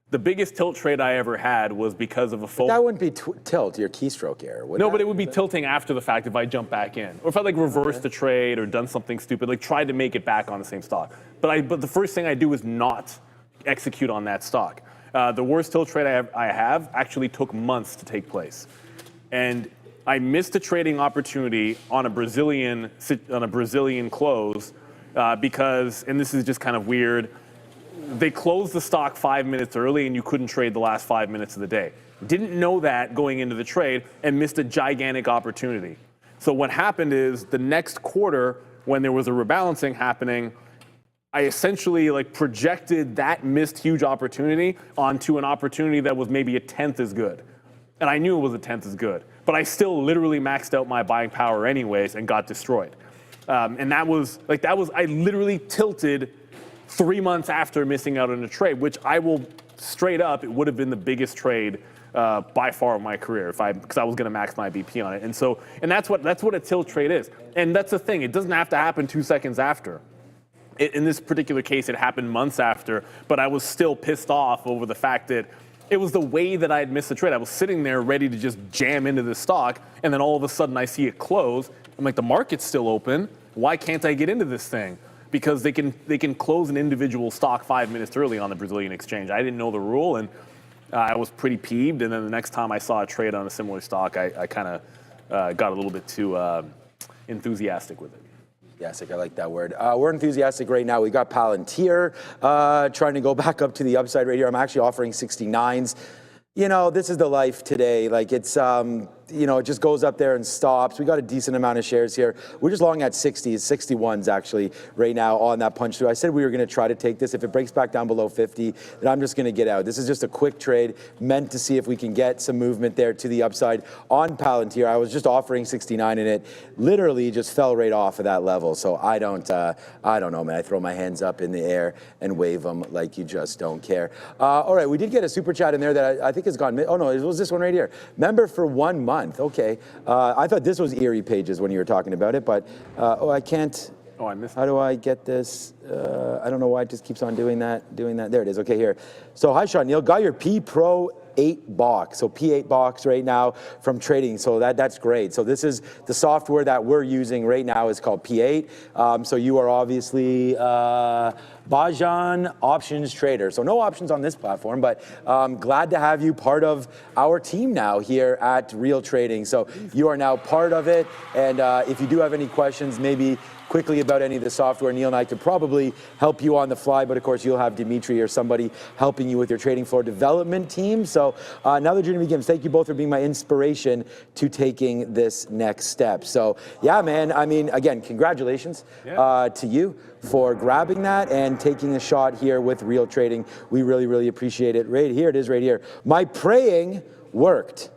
The biggest tilt trade I ever had was because of a phone. That wouldn't be tilt, your keystroke error, would No, that? but it would be tilting after the fact if I jump back in. Or if I like reversed the trade or done something stupid, like tried to make it back on the same stock. But the first thing I do is not execute on that stock. The worst tilt trade I have actually took months to take place. And I missed a trading opportunity on a Brazilian close because, and this is just kind of weird, they closed the stock 5 minutes early and you couldn't trade the last 5 minutes of the day. Didn't know that going into the trade and missed a gigantic opportunity. So what happened is the next quarter, when there was a rebalancing happening, I essentially like projected that missed huge opportunity onto an opportunity that was maybe a tenth as good. And I knew it was a tenth as good, but I still literally maxed out my buying power anyways and got destroyed. And I literally tilted 3 months after missing out on a trade, which I will straight up, it would have been the biggest trade by far of my career because I was going to max my BP on it. And that's what a tilt trade is. And that's the thing, it doesn't have to happen 2 seconds after. In this particular case, it happened months after, but I was still pissed off over the fact that it was the way that I had missed the trade. I was sitting there ready to just jam into the stock, and then all of a sudden I see it close. I'm like, the market's still open. Why can't I get into this thing? Because they can close an individual stock 5 minutes early on the Brazilian exchange. I didn't know the rule, and I was pretty peeved. And then the next time I saw a trade on a similar stock, I kind of got a little bit too enthusiastic with it. Enthusiastic, I like that word. We're enthusiastic right now. We got Palantir trying to go back up to the upside right here. I'm actually offering 69s. You know, this is the life today. Like it's, it just goes up there and stops. We got a decent amount of shares here. We're just long at 60s, 61s actually right now on that punch through. I said we were going to try to take this. If it breaks back down below 50, then I'm just going to get out. This is just a quick trade meant to see if we can get some movement there to the upside on Palantir. I was just offering 69 and it literally just fell right off of that level. So I don't know, man. I throw my hands up in the air and wave them like you just don't care. All right, we did get a super chat in there that I think has gone. Oh no, it was this one right here. Member for 1 month. Okay. I thought this was Eerie Pages when you were talking about it, but I can't. Oh, I missed it. How do I get this? I don't know why it just keeps on doing that. There it is. Okay, here. So hi, Sean Neil. Got your P Pro 8 box. So P8 box right now from trading. So that's great. So this is the software that we're using right now is called P8. So you are obviously Bajan options trader. So no options on this platform, but glad to have you part of our team now here at Real Trading. So you are now part of it. And if you do have any questions, maybe quickly about any of the software, Neil and I could probably help you on the fly, but of course you'll have Dimitri or somebody helping you with your trading floor development team. So now the journey begins. Thank you both for being my inspiration to taking this next step. So yeah, man, I mean, again, congratulations to you for grabbing that and taking a shot here with Real Trading. We really, really appreciate it. Right here, it is right here. My praying worked.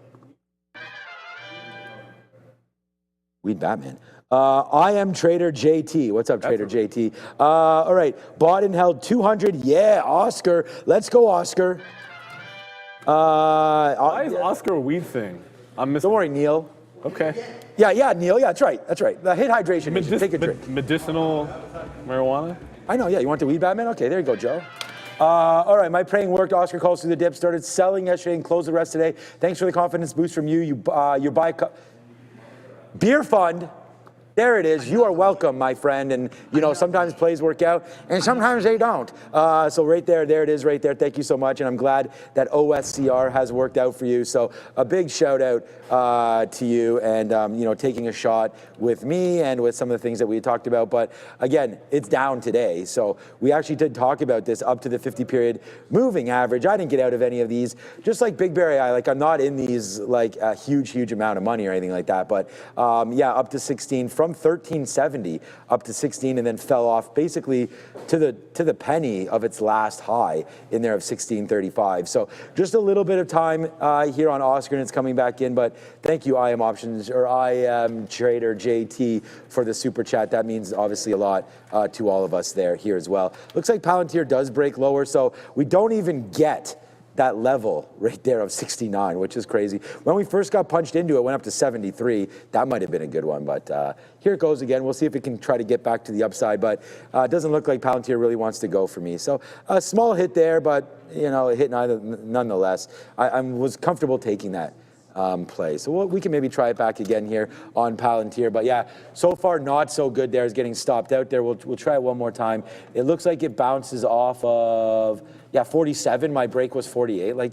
Weed Batman. I am Trader JT. What's up, Trader JT? All right, bought and held 200. Yeah, Oscar. Let's go, Oscar. Why is Oscar a weed thing? I'm missing. Don't worry, Neil. Okay. Yeah, Neil. Yeah, that's right. That's right. The hit hydration. Take a drink. Medicinal marijuana? I know, yeah. You want the Weed Batman? Okay, there you go, Joe. All right, my praying worked. Oscar calls through the dip. Started selling yesterday and closed the rest today. Thanks for the confidence boost from you. You buy beer fund. There it is. You are welcome, my friend. And, sometimes plays work out, and sometimes they don't. So right there it is right there. Thank you so much. And I'm glad that OSCR has worked out for you. So a big shout out to you and, taking a shot with me and with some of the things that we talked about. But again, it's down today. So we actually did talk about this up to the 50-period moving average. I didn't get out of any of these. Just like Big Bear AI, like I'm not in these like a huge amount of money or anything like that. But yeah, up to 16 from 1370 up to 16 and then fell off basically to the penny of its last high in there of 1635. So just a little bit of time here on Oscar and it's coming back in, but thank you I am Trader JT for the super chat. That means obviously a lot to all of us here as well. Looks like Palantir does break lower, so we don't even get that level right there of 69, which is crazy. When we first got punched into it, went up to 73. That might have been a good one, but here it goes again. We'll see if it can try to get back to the upside, but it doesn't look like Palantir really wants to go for me. So a small hit there, but a hit nonetheless. I was comfortable taking that play. So we can maybe try it back again here on Palantir. But yeah, so far not so good there. Is getting stopped out there. We'll try it one more time. It looks like it bounces off of 47. My break was 48. Like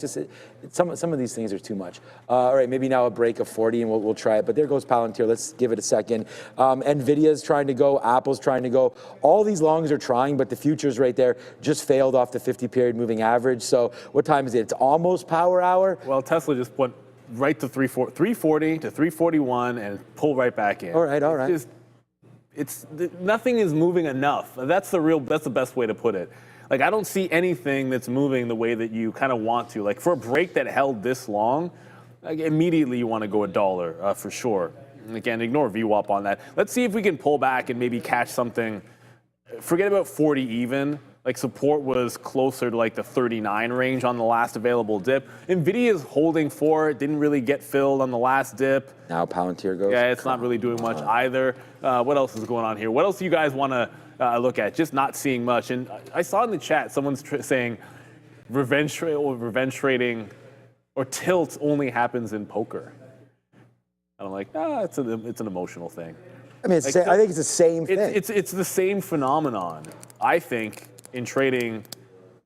some of these things are too much. All right, maybe now a break of 40 and we'll try it. But there goes Palantir. Let's give it a second. Nvidia's trying to go. Apple's trying to go. All these longs are trying, but the futures right there just failed off the 50-period moving average. So what time is it? It's almost power hour. Well, Tesla just went right to 340 to 341 and pull right back in. All right. Nothing is moving enough. That's the best way to put it. Like, I don't see anything that's moving the way that you kind of want to. Like, for a break that held this long, like, immediately you want to go $1 for sure. And again, ignore VWAP on that. Let's see if we can pull back and maybe catch something. Forget about 40 even. Like, support was closer to like the 39 range on the last available dip. Nvidia is holding for it. Didn't really get filled on the last dip. Now Palantir goes. Yeah, it's not really doing much either. What else is going on here? What else do you guys want to look at? Just not seeing much. And I saw in the chat someone's saying revenge trading or tilt only happens in poker. And I'm like, it's an emotional thing. I mean, I think it's the same thing. It's the same phenomenon, I think, in trading.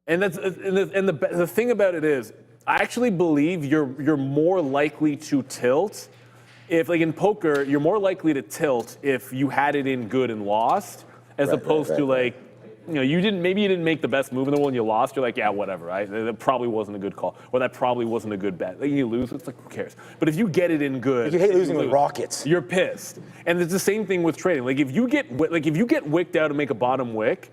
And the thing about it is, I actually believe you're more likely to tilt if, like in poker, you're more likely to tilt if you had it in good and lost, as opposed to like, you didn't make the best move in the world and you lost. You're like, yeah, whatever, right? That probably wasn't a good call, or that probably wasn't a good bet. Like, you lose, it's like, who cares? But if you get it in good, you hate losing with Rockets. You're pissed, and it's the same thing with trading. Like, if you get wicked out and make a bottom wick,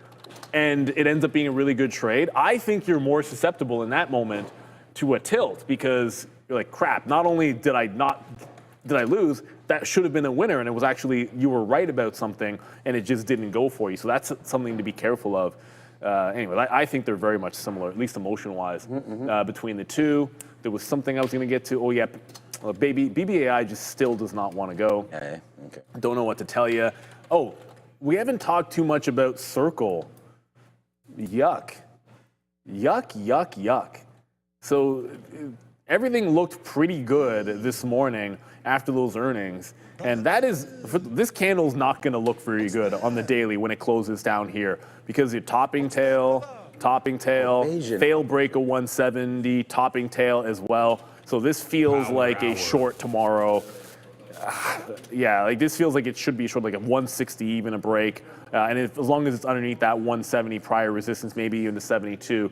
and it ends up being a really good trade, I think you're more susceptible in that moment to a tilt, because you're like, crap, not only did I lose, that should have been a winner, and it was actually, you were right about something, and it just didn't go for you. So that's something to be careful of. Anyway, I think they're very much similar, at least emotion-wise, between the two. There was something I was going to get to. Oh, yeah, BBAI just still does not want to go. Okay. Don't know what to tell you. Oh, we haven't talked too much about Circle. Yuck. So everything looked pretty good this morning after those earnings. And this candle's not going to look very good on the daily when it closes down here, because you're topping tail, fail break of 170, topping tail as well. So this feels like a short tomorrow. Yeah, like this feels like it should be short, like a 160 even a break. And as long as it's underneath that 170 prior resistance, maybe even the 72,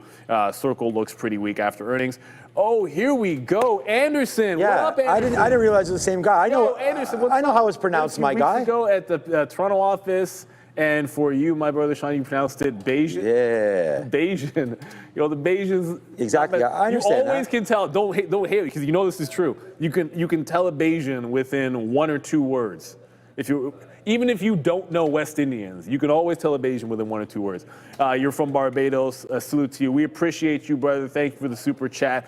Circle looks pretty weak after earnings. Oh, here we go, Anderson. Yeah, what up, Anderson? I didn't realize it was the same guy. I know, Anderson. I know how it's pronounced, my guy. A few weeks ago at the Toronto office, and for you, my brother Sean, you pronounced it Bayesian. Yeah. Bayesian. The Bayesians. Exactly. I understand. You always can tell. Don't hate it, because you know this is true. You can tell a Bayesian within 1 or 2 words. Even if you don't know West Indians, you can always tell a Bayesian within 1 or 2 words. You're from Barbados. Salute to you. We appreciate you, brother. Thank you for the super chat.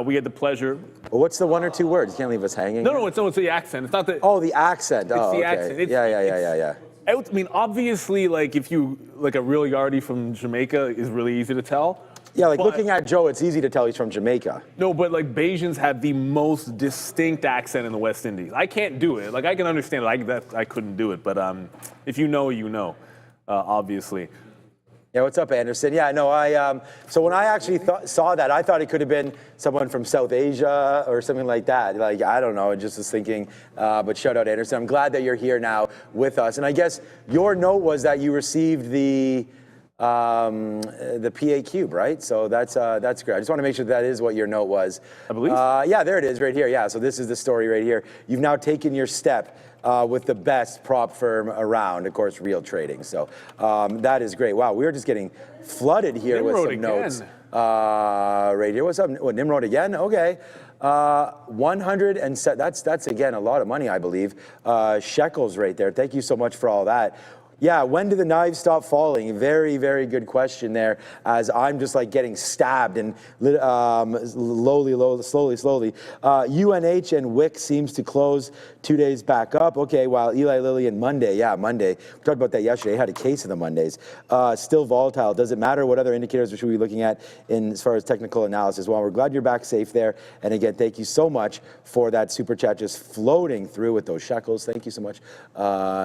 We had the pleasure. Well, what's the 1 or 2 words? You can't leave us hanging. No, it's the accent. It's not the. Oh, the accent. It's the okay. accent. Yeah. I mean, obviously, like if you like a real yardie from Jamaica is really easy to tell. Yeah, like looking at Joe, it's easy to tell he's from Jamaica. No, but like Bayesians have the most distinct accent in the West Indies. I can't do it. Like I can understand it. I couldn't do it. But if you know, you know, obviously. Yeah, what's up, Anderson? Yeah, no, so when I actually saw that, I thought it could have been someone from South Asia or something like that. Like, I don't know, I just was thinking, but shout out, Anderson. I'm glad that you're here now with us. And I guess your note was that you received the PA cube, right? So that's great. I just want to make sure that is what your note was. I believe. Yeah, there it is right here. Yeah, so this is the story right here. You've now taken your step with the best prop firm around, of course, real trading. So that is great. Wow, we're just getting flooded here Nimrod with some again. notes. Right here. What's up? What, Nimrod again? Okay. 100 and that's again a lot of money, I believe. Shekels right there. Thank you so much for all that. Yeah, when do the knives stop falling? Very, very good question there, as I'm just like getting stabbed and slowly. UNH and WIC seems to close 2 days back up. Okay, while Eli Lilly and Monday, Monday, we talked about that yesterday, had a case of the Mondays. Still volatile. Does it matter what other indicators we should be looking at as far as technical analysis? Well, we're glad you're back safe there. And again, thank you so much for that super chat just floating through with those shekels. Thank you so much,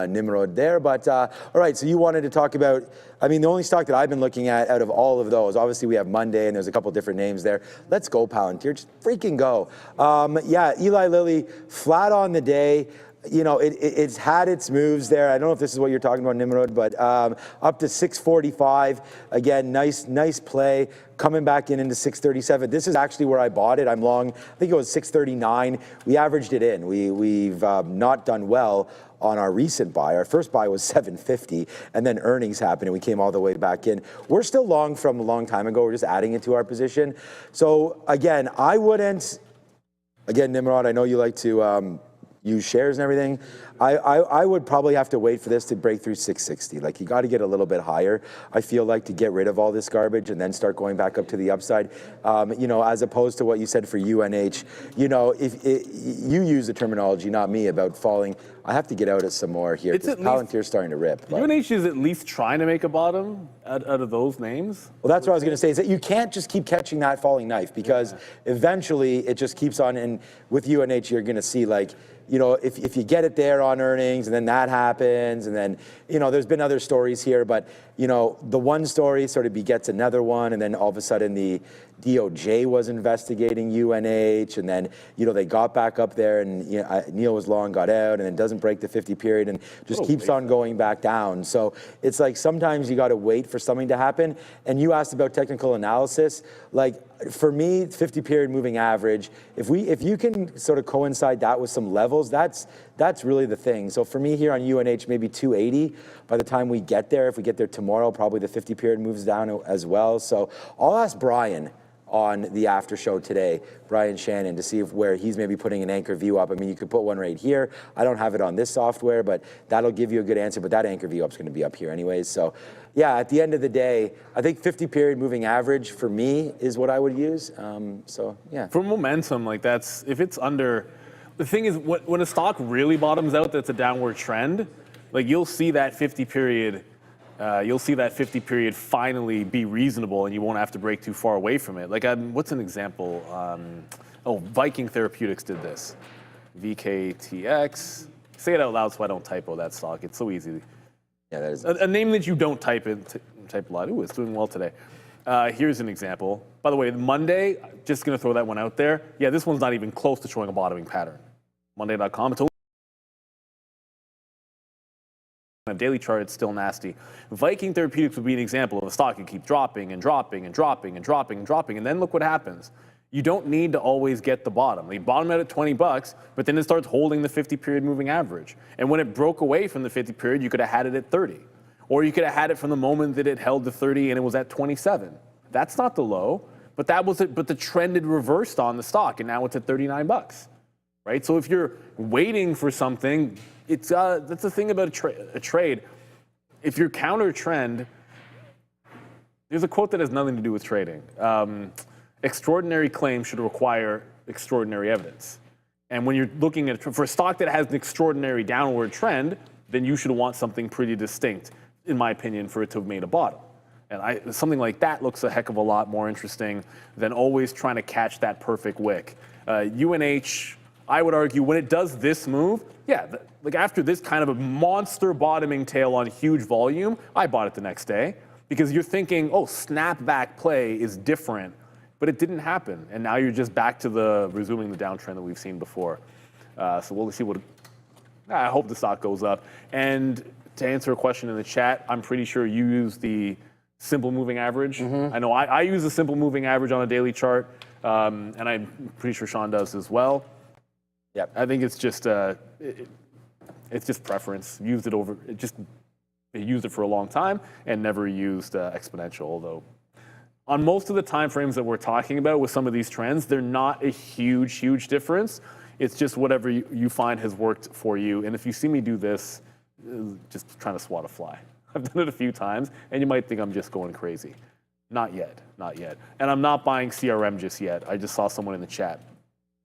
Nimrod there. But all right, so you wanted to talk about, I mean, the only stock that I've been looking at out of all of those, obviously we have Monday and there's a couple different names there. Let's go, Palantir, just freaking go. Yeah, Eli Lilly, flat on the day. You know, it's had its moves there. I don't know if this is what you're talking about, Nimrod, but up to 645. Again, nice play. Coming back into 637. This is actually where I bought it. I'm long, I think it was 639. We averaged it in. We've not done well on our recent buy. Our first buy was 750, and then earnings happened, and we came all the way back in. We're still long from a long time ago. We're just adding it to our position. So again, I wouldn't, again, Nimrod, I know you like to use shares and everything. I would probably have to wait for this to break through 660. Like, you got to get a little bit higher, I feel like, to get rid of all this garbage and then start going back up to the upside. You know, as opposed to what you said for UNH, you know, if you use the terminology, not me, about falling. I have to get out of some more here because Palantir's starting to rip. But UNH is at least trying to make a bottom out of those names. Well, that's what I was going to say, is that you can't just keep catching that falling knife, because eventually it just keeps on. And with UNH, you're going to see, like, you know, if you get it there on earnings and then that happens, and then, you know, there's been other stories here, but, you know, the one story sort of begets another one, and then all of a sudden the DOJ was investigating UNH, and then, you know, they got back up there, and, you know, Neil was long, got out, and then doesn't break the 50 period and just keeps on going back down. So it's like sometimes you got to wait for something to happen. And you asked about technical analysis. Like, for me, 50 period moving average, if you can sort of coincide that with some levels, that's really the thing. So for me here on UNH, maybe 280 by the time we get there. If we get there tomorrow, probably the 50 period moves down as well. So I'll ask Brian on the after show today, Brian Shannon, to see where he's maybe putting an anchor view up. I mean, you could put one right here. I don't have it on this software, but that'll give you a good answer. But that anchor view up is going to be up here anyways. So yeah, at the end of the day, I think 50 period moving average for me is what I would use. So yeah. For momentum, like, that's, if it's under, the thing is, when a stock really bottoms out, that's a downward trend, like, you'll see that 50 period finally be reasonable, and you won't have to break too far away from it. Like, what's an example? Viking Therapeutics did this. VKTX. Say it out loud so I don't typo that stock. It's so easy. Yeah, that is a name that you don't type a lot. Ooh, it's doing well today. Here's an example. By the way, Monday, just going to throw that one out there. Yeah, this one's not even close to showing a bottoming pattern. Monday.com. It's only on a daily chart, it's still nasty. Viking Therapeutics would be an example of a stock you keep dropping and dropping and dropping and dropping and dropping, and then look what happens. You don't need to always get the bottom. They bottom out at 20 bucks, but then it starts holding the 50 period moving average. And when it broke away from the 50 period, you could have had it at 30. Or you could have had it from the moment that it held the 30 and it was at 27. That's not the low, but that was it. But the trend had reversed on the stock, and now it's at 39 bucks, right? So if you're waiting for something, it's that's the thing about a trade. If you're counter trend, there's a quote that has nothing to do with trading. Extraordinary claims should require extraordinary evidence. And when you're looking at, for a stock that has an extraordinary downward trend, then you should want something pretty distinct, in my opinion, for it to have made a bottom. And something like that looks a heck of a lot more interesting than always trying to catch that perfect wick. UNH, I would argue, when it does this move, yeah, like after this kind of a monster bottoming tail on huge volume, I bought it the next day, because you're thinking, oh, snapback play is different. But it didn't happen, and now you're just back to resuming the downtrend that we've seen before. So we'll see what. I hope the stock goes up. And to answer a question in the chat, I'm pretty sure you use the simple moving average. I know I use the simple moving average on a daily chart, and I'm pretty sure Sean does as well. Yeah, I think it's just preference. Used it for a long time and never used exponential, although. On most of the time frames that we're talking about with some of these trends, they're not a huge difference. It's just whatever you find has worked for you. And if you see me do this, just trying to swat a fly. I've done it a few times, and you might think I'm just going crazy. Not yet, not yet. And I'm not buying CRM just yet. I just saw someone in the chat.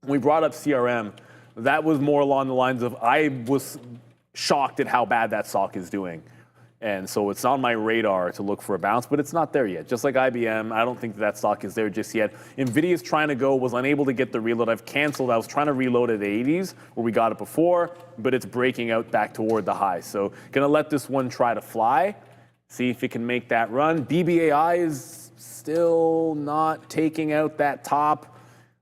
When we brought up CRM, that was more along the lines of I was shocked at how bad that stock is doing. And so it's on my radar to look for a bounce, but it's not there yet. Just like IBM, I don't think that stock is there just yet. NVIDIA's trying to go, was unable to get the reload. I've canceled. I was trying to reload at the 80s where we got it before, but it's breaking out back toward the high. So gonna let this one try to fly, see if it can make that run. BBAI is still not taking out that top.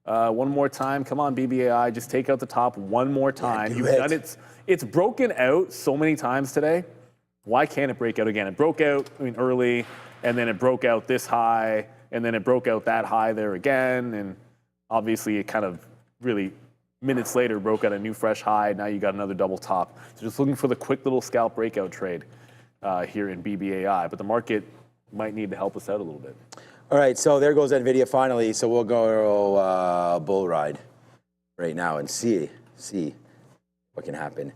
One more time. Come on, BBAI, just take out the top one more time. You've done it. It's broken out so many times today. Why can't it break out again? It broke out early, and then it broke out this high, and then it broke out that high there again, and obviously it kind of really minutes later broke out a new fresh high. Now you got another double top. So just looking for the quick little scalp breakout trade here in BBAI, but the market might need to help us out a little bit. All right, so there goes NVIDIA finally. So we'll go bull ride right now and see what can happen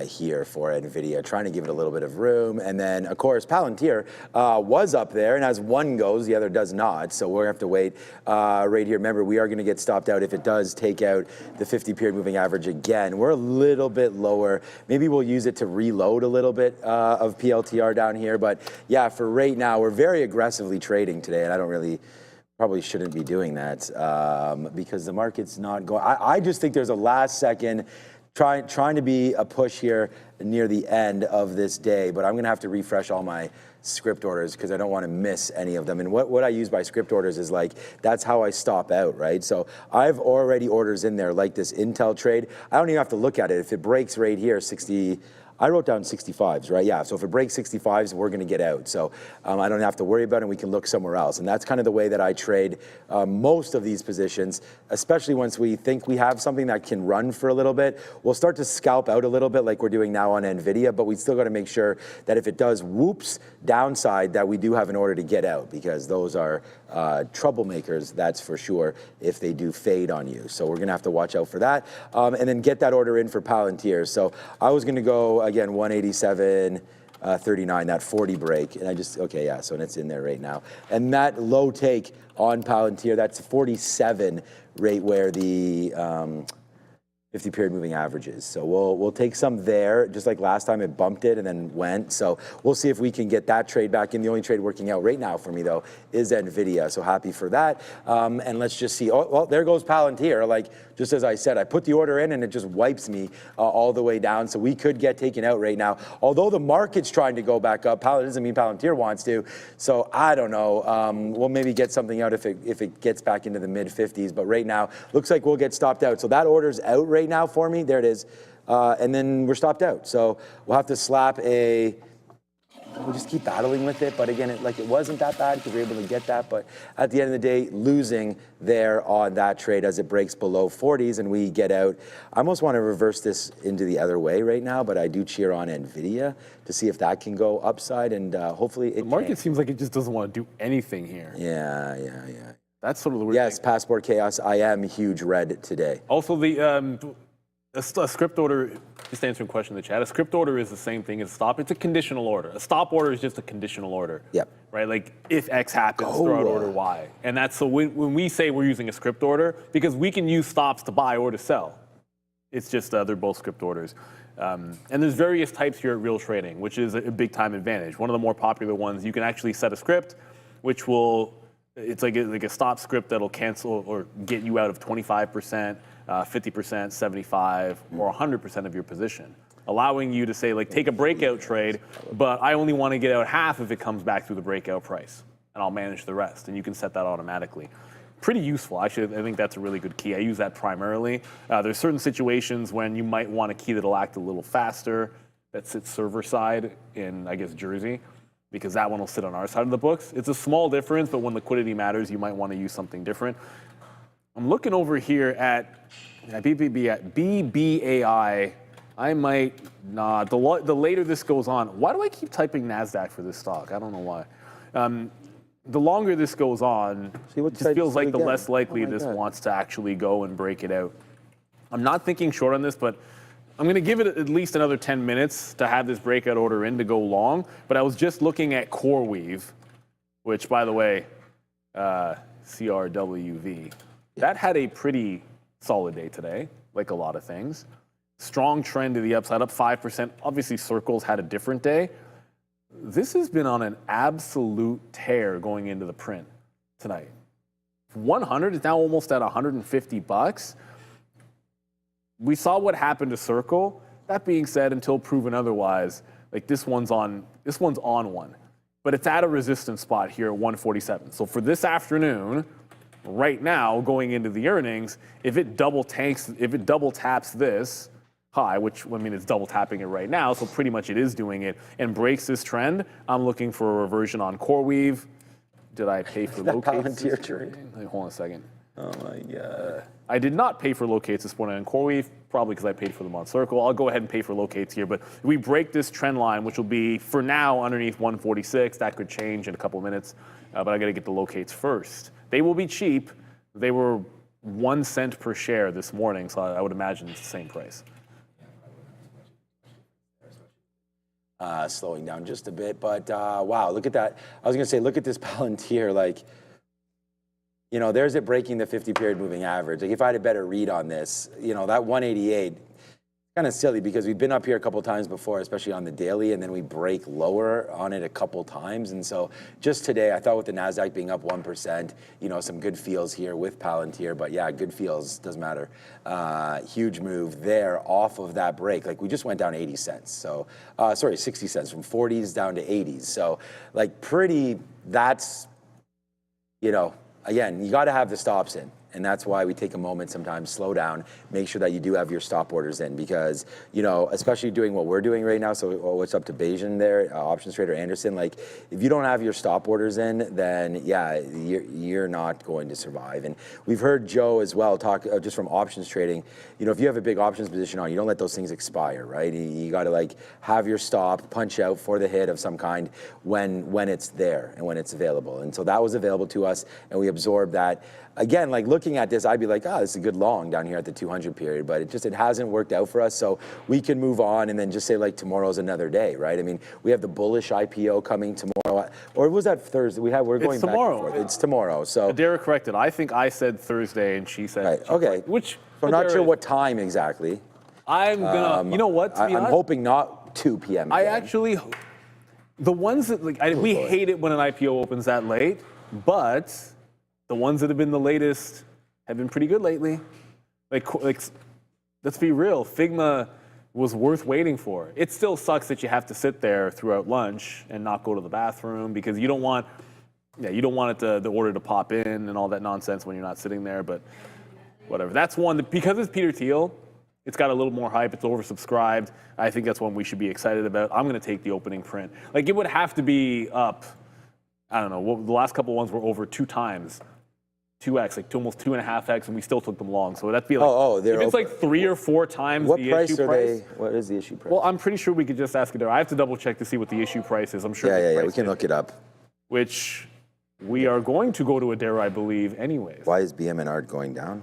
here for NVIDIA, trying to give it a little bit of room. And then, of course, Palantir was up there, and as one goes, the other does not. So we're going to have to wait right here. Remember, we are going to get stopped out if it does take out the 50-period moving average again. We're a little bit lower. Maybe we'll use it to reload a little bit of PLTR down here. But yeah, for right now, we're very aggressively trading today, and I don't really probably shouldn't be doing that because the market's not going. I just think there's a last second trying to be a push here near the end of this day, but I'm going to have to refresh all my script orders because I don't want to miss any of them. And what I use by script orders is like, that's how I stop out, right? So I've already orders in there like this Intel trade. I don't even have to look at it. If it breaks right here, 60, I wrote down 65s, right? Yeah, so if it breaks 65s, we're going to get out. So I don't have to worry about it. We can look somewhere else. And that's kind of the way that I trade most of these positions, especially once we think we have something that can run for a little bit. We'll start to scalp out a little bit like we're doing now on NVIDIA, but we still got to make sure that if it does whoops downside, that we do have an order to get out because those are troublemakers, that's for sure, if they do fade on you. So we're going to have to watch out for that. And then get that order in for Palantir. So I was going to go, again, 187.39, that 40 break. And I just, okay, yeah, so it's in there right now. And that low take on Palantir, that's 47 right where the 50-period moving averages. So we'll take some there, just like last time it bumped it and then went. So we'll see if we can get that trade back in. The only trade working out right now for me, though, is NVIDIA. So happy for that. And let's just see. Oh, well, there goes Palantir. Like, just as I said, I put the order in and it just wipes me all the way down. So we could get taken out right now. Although the market's trying to go back up, doesn't mean Palantir wants to. So I don't know. We'll maybe get something out if it gets back into the mid-50s. But right now, looks like we'll get stopped out. So that order's out right now for me. There it is. And then we're stopped out. So we'll have to slap we'll just keep battling with it. But again, it wasn't that bad because we were able to get that. But at the end of the day, losing there on that trade as it breaks below 40s and we get out. I almost want to reverse this into the other way right now, but I do cheer on NVIDIA to see if that can go upside and hopefully it can. The market seems like it just doesn't want to do anything here. Yeah. That's sort of the weird Yes, thing. Passport Chaos, I am huge red today. Also, a script order, just answering a question in the chat, a script order is the same thing as a stop. It's a conditional order. A stop order is just a conditional order. Yep. Right? Like, if X happens, throw out order Y. And that's so when we say we're using a script order, because we can use stops to buy or to sell. It's just they're both script orders. And there's various types here at Real Trading, which is a big time advantage. One of the more popular ones, you can actually set a script, which will, it's like a stop script that'll cancel or get you out of 25%, 50%, 75, or 100% of your position, allowing you to say, like, take a breakout trade, but I only want to get out half if it comes back through the breakout price, and I'll manage the rest, and you can set that automatically. Pretty useful. Actually, I think that's a really good key. I use that primarily. There's certain situations when you might want a key that'll act a little faster that sits server side in, I guess, Jersey, because that one will sit on our side of the books. It's a small difference, but when liquidity matters, you might want to use something different. I'm looking over here at BBAI. I might not. The later this goes on, why do I keep typing NASDAQ for this stock? I don't know why. The longer this goes on, it just feels like the less likely this wants to actually go and break it out. I'm not thinking short on this, but I'm going to give it at least another 10 minutes to have this breakout order in to go long. But I was just looking at CoreWeave, which, by the way, CRWV, that had a pretty solid day today, like a lot of things. Strong trend to the upside, up 5%. Obviously, Circle's had a different day. This has been on an absolute tear going into the print tonight. 100 is now almost at $150. We saw what happened to Circle. That being said, until proven otherwise, like this one's on one. But it's at a resistance spot here at 147. So for this afternoon, right now, going into the earnings, if it double taps this high, which, I mean, it's double tapping it right now, so pretty much it is doing it, and breaks this trend, I'm looking for a reversion on CoreWeave. Did I pay for locates? Hold on a second. Oh my God. I did not pay for locates this morning on CoreWeave, probably because I paid for them on Circle. I'll go ahead and pay for locates here, but we break this trend line, which will be, for now, underneath 146. That could change in a couple of minutes, but I got to get the locates first. They will be cheap. They were 1 cent per share this morning, so I would imagine it's the same price. Slowing down just a bit, but wow, look at that. I was going to say, look at this Palantir, like, you know, there's it breaking the 50-period moving average. Like, if I had a better read on this, you know, that 188, kind of silly because we've been up here a couple times before, especially on the daily, and then we break lower on it a couple times. And so just today, I thought with the NASDAQ being up 1%, you know, some good feels here with Palantir, but yeah, good feels, doesn't matter. Huge move there off of that break. Like, we just went down 80 cents. So, sorry, 60 cents from 40s down to 80s. So like that's, you know, again, you got to have the stops in. And that's why we take a moment sometimes, slow down, make sure that you do have your stop orders in because, you know, especially doing what we're doing right now. So what's up to Bayesian there, options trader Anderson, like if you don't have your stop orders in, then yeah, you're not going to survive. And we've heard Joe as well talk just from options trading, you know, if you have a big options position on, you don't let those things expire, right? You got to like have your stop, punch out for the hit of some kind when it's there and when it's available. And so that was available to us and we absorbed that. Again, like looking at this, I'd be like, oh, this is a good long down here at the 200 period, but it hasn't worked out for us. So we can move on and then just say like tomorrow's another day, right? I mean, we have the bullish IPO coming tomorrow, or was that Thursday? We're going tomorrow. Back and forth. It's tomorrow. So Adara corrected. I think I said Thursday and she said. Right. Okay. Which? So I'm not sure what time exactly. I'm gonna. You know what? To be I'm honest, hoping not 2 p.m. I again. actually. The ones that like we hate it when an IPO opens that late, but the ones that have been the latest have been pretty good lately. Like, let's be real. Figma was worth waiting for. It still sucks that you have to sit there throughout lunch and not go to the bathroom because you don't want the order to pop in and all that nonsense when you're not sitting there. But whatever. That's one that, because it's Peter Thiel, it's got a little more hype. It's oversubscribed. I think that's one we should be excited about. I'm going to take the opening print. Like it would have to be up. I don't know. The last couple ones were over 2 times. 2x, like almost 2.5x, and we still took them long. So that'd be like, if it's like 3 or 4 times what the price issue are price. What is the issue price? Well, I'm pretty sure we could just ask it there. I have to double check to see what the issue price is. I'm sure. Yeah, we can look it up. Which we are going to go to Adara, I believe, anyways. Why is BM&R going down?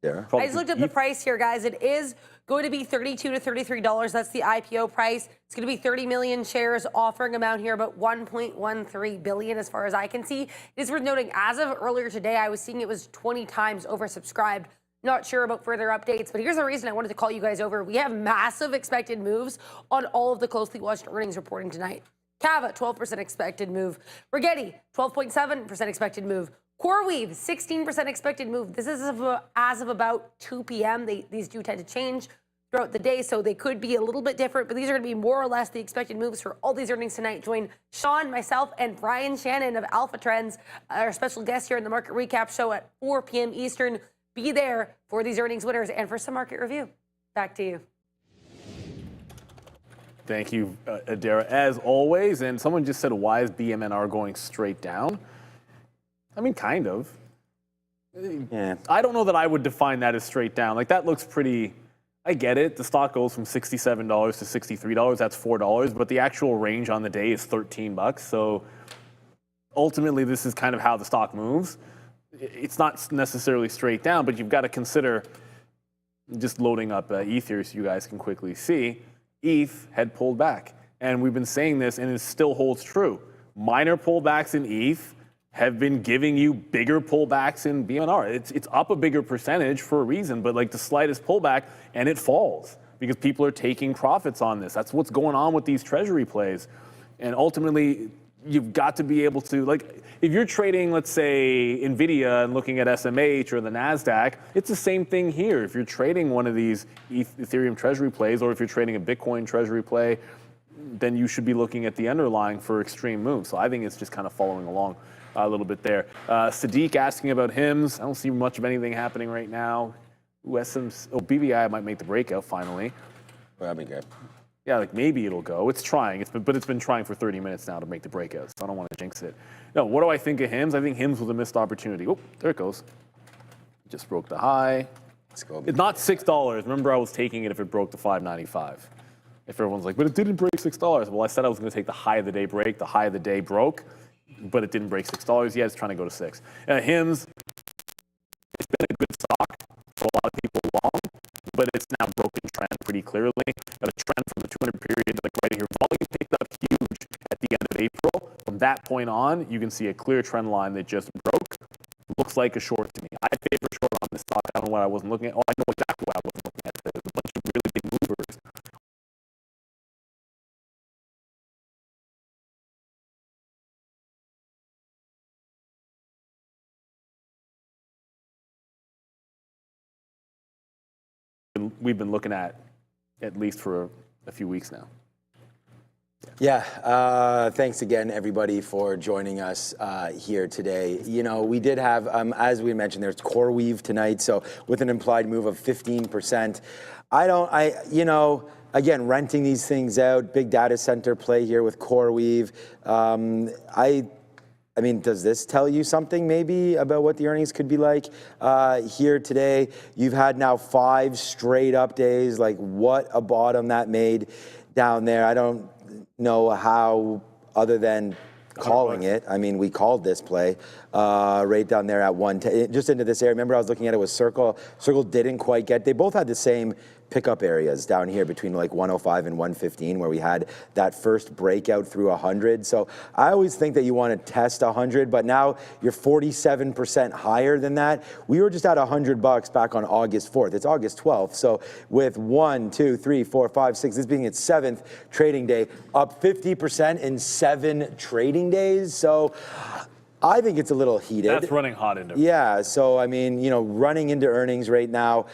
Adara? I just looked up the price here, guys. It is going to be $32 to $33. That's the IPO price. It's going to be 30 million shares, offering amount here about 1.13 billion as far as I can see. It is worth noting, as of earlier today, I was seeing it was 20 times oversubscribed. Not sure about further updates, but here's the reason I wanted to call you guys over. We have massive expected moves on all of the closely watched earnings reporting tonight. Cava, 12% expected move. Rigetti, 12.7% expected move. CoreWeave, 16% expected move. This is as of about 2 p.m. These do tend to change throughout the day, so they could be a little bit different, but these are going to be more or less the expected moves for all these earnings tonight. Join Sean, myself, and Brian Shannon of Alpha Trends, our special guest here in the Market Recap Show at 4 p.m. Eastern. Be there for these earnings winners and for some market review. Back to you. Thank you, Adara, as always. And someone just said, why is BM&R going straight down? I mean, kind of. Yeah. I don't know that I would define that as straight down. Like, that looks pretty, I get it. The stock goes from $67 to $63. That's $4. But the actual range on the day is $13. So ultimately, this is kind of how the stock moves. It's not necessarily straight down, but you've got to consider just loading up ETH here so you guys can quickly see, ETH had pulled back. And we've been saying this, and it still holds true. Minor pullbacks in ETH have been giving you bigger pullbacks in BNR. It's up a bigger percentage for a reason, but like the slightest pullback, and it falls because people are taking profits on this. That's what's going on with these treasury plays. And ultimately, you've got to be able to, like, if you're trading, let's say, NVIDIA and looking at SMH or the NASDAQ, it's the same thing here. If you're trading one of these Ethereum treasury plays, or if you're trading a Bitcoin treasury play, then you should be looking at the underlying for extreme moves. So I think it's just kind of following along a little bit there. Sadiq asking about HIMS. I don't see much of anything happening right now. BBI might make the breakout finally. Well, that'd be good. Yeah, like maybe it'll go. It's trying. But it's been trying for 30 minutes now to make the breakout. So I don't want to jinx it. No, what do I think of HIMS? I think HIMS was a missed opportunity. Oh, there it goes. Just broke the high. Let's go. It's not $6. Remember, I was taking it if it broke to $5.95. If everyone's like, but it didn't break $6. Well, I said I was going to take the high of the day break. The high of the day broke, but it didn't break $6 yet. It's trying to go to $6. HIMS, it's been a good stock for a lot of people long, but it's now broken trend pretty clearly. Got a trend from the 200 period, like right here. Volume picked up huge at the end of April. From that point on, you can see a clear trend line that just broke. Looks like a short to me. I favor short on this stock. I don't know what I wasn't looking at. Oh, I know exactly what I wasn't looking at. There's a bunch of really big movers. We've been looking at least for a few weeks now. Yeah, thanks again, everybody, for joining us here today. You know, we did have, as we mentioned, there's CoreWeave tonight, so with an implied move of 15%. Again, renting these things out, big data center play here with CoreWeave. I mean, does this tell you something maybe about what the earnings could be like here today? You've had now 5 straight up days. Like, what a bottom that made down there. I don't know how, other than calling it. I mean, we called this play right down there at 110, just into this area. Remember, I was looking at it with Circle. Circle didn't quite get. They both had the same pickup areas down here between like 105 and 115, where we had that first breakout through 100. So I always think that you want to test 100, but now you're 47% higher than that. We were just at $100 back on August 4th. It's August 12th. So with 1, 2, 3, 4, 5, 6, this being its 7th trading day, up 50% in 7 trading days. So I think it's a little heated. That's running hot into. Yeah. So, I mean, running into earnings right now,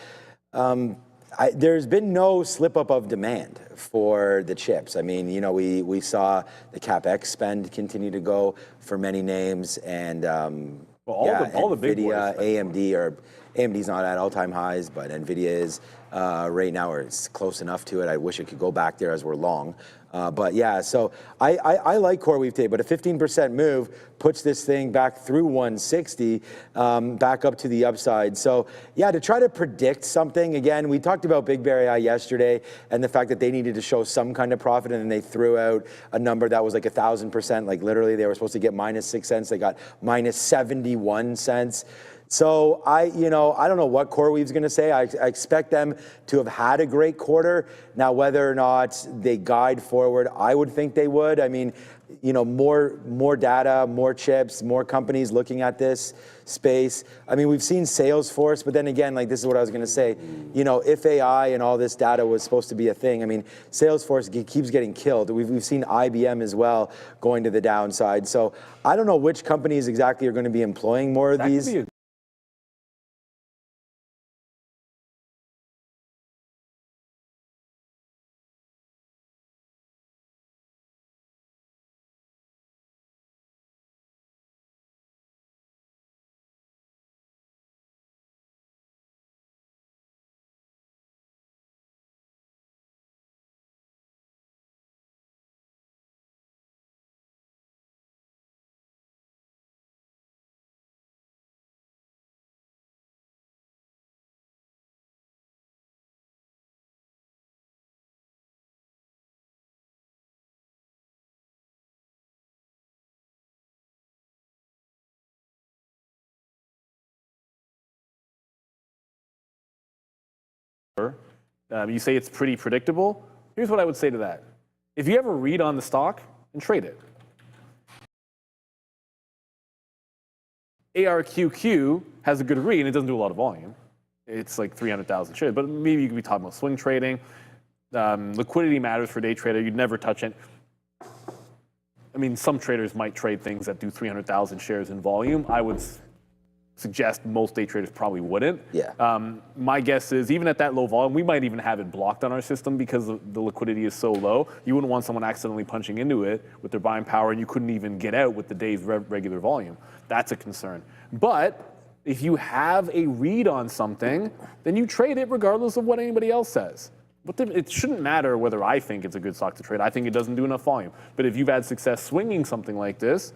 there's been no slip up of demand for the chips. I mean, we saw the CapEx spend continue to go for many names, and all the big NVIDIA, boys. AMD's not at all-time highs, but NVIDIA is right now, or it's close enough to it. I wish it could go back there as we're long. But yeah, so I like CoreWeave today, but a 15% move puts this thing back through 160, back up to the upside. So yeah, to try to predict something, again, we talked about Big Bear AI yesterday and the fact that they needed to show some kind of profit, and then they threw out a number that was like 1,000%, like literally they were supposed to get minus 6 cents, they got minus 71 cents. So I don't know what CoreWeave's going to say. I expect them to have had a great quarter. Now, whether or not they guide forward, I would think they would. I mean, more data, more chips, more companies looking at this space. I mean, we've seen Salesforce, but then again, like this is what I was going to say. If AI and all this data was supposed to be a thing, I mean, Salesforce keeps getting killed. We've seen IBM as well going to the downside. So I don't know which companies exactly are going to be employing more of these. You say it's pretty predictable. Here's what I would say to that. If you ever read on the stock and trade it. ARQQ has a good read, and it doesn't do a lot of volume. It's like 300,000 shares, but maybe you could be talking about swing trading. Liquidity matters for day trader. You'd never touch it. I mean, some traders might trade things that do 300,000 shares in volume. I would suggest most day traders probably wouldn't. Yeah. My guess is even at that low volume, we might even have it blocked on our system because the liquidity is so low. You wouldn't want someone accidentally punching into it with their buying power, and you couldn't even get out with the day's regular volume. That's a concern. But if you have a read on something, then you trade it regardless of what anybody else says. But it shouldn't matter whether I think it's a good stock to trade. I think it doesn't do enough volume. But if you've had success swinging something like this,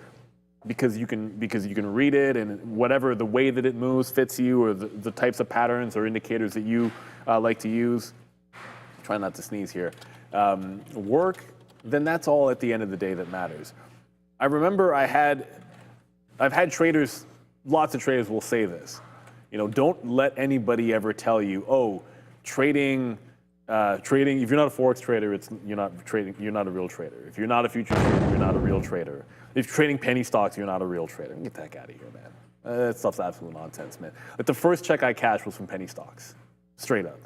because you can read it and whatever the way that it moves fits you, or the types of patterns or indicators that you like to use, try not to sneeze here, work, then that's all at the end of the day that matters. I remember I've had traders, lots of traders will say this, don't let anybody ever tell you, oh, trading, if you're not a Forex trader, you're not a real trader. If you're not a futures trader, you're not a real trader. If you're trading penny stocks, you're not a real trader. Get the heck out of here, man. That stuff's absolute nonsense, man. Like the first check I cashed was from penny stocks, straight up.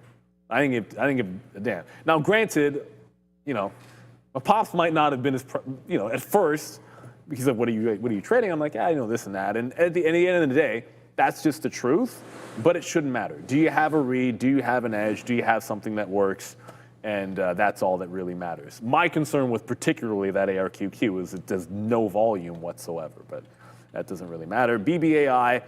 I didn't give a damn. Now, granted, my pops might not have been as, at first, because of what are you trading? I'm like, yeah, I know this and that. And at the end of the day, that's just the truth. But it shouldn't matter. Do you have a read? Do you have an edge? Do you have something that works? And that's all that really matters. My concern with particularly that ARQQ is it does no volume whatsoever, but that doesn't really matter. BBAI,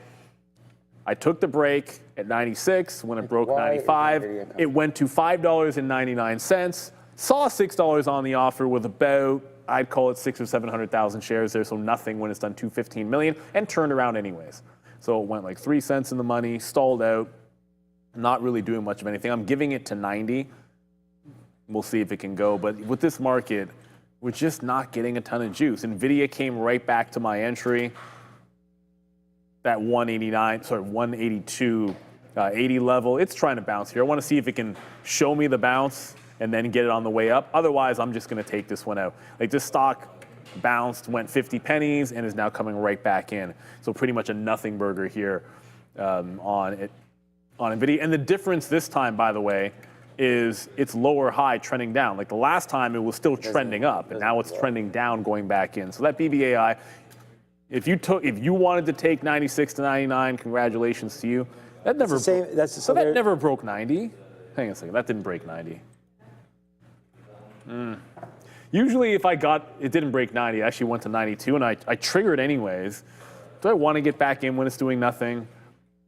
I took the break at 96 when it broke 95. It went to $5.99. Saw $6 on the offer with about, I'd call it 600,000 or 700,000 shares there, so nothing when it's done 215 million, and turned around anyways. So it went like 3 cents in the money, stalled out, not really doing much of anything. I'm giving it to 90. We'll see if it can go. But with this market, we're just not getting a ton of juice. NVIDIA came right back to my entry. That 182, 80 level. It's trying to bounce here. I want to see if it can show me the bounce and then get it on the way up. Otherwise, I'm just going to take this one out. Like this stock bounced, went 50 pennies, and is now coming right back in. So pretty much a nothing burger here on NVIDIA. And the difference this time, by the way, is it's lower high trending down. Like the last time, it was still trending up, and now it's trending down going back in. So that BBAI, if you wanted to take 96 to 99, congratulations to you. That never that never broke 90. Hang on a second, that didn't break 90. Usually if it didn't break 90, it actually went to 92, and I triggered anyways. Do I want to get back in when it's doing nothing?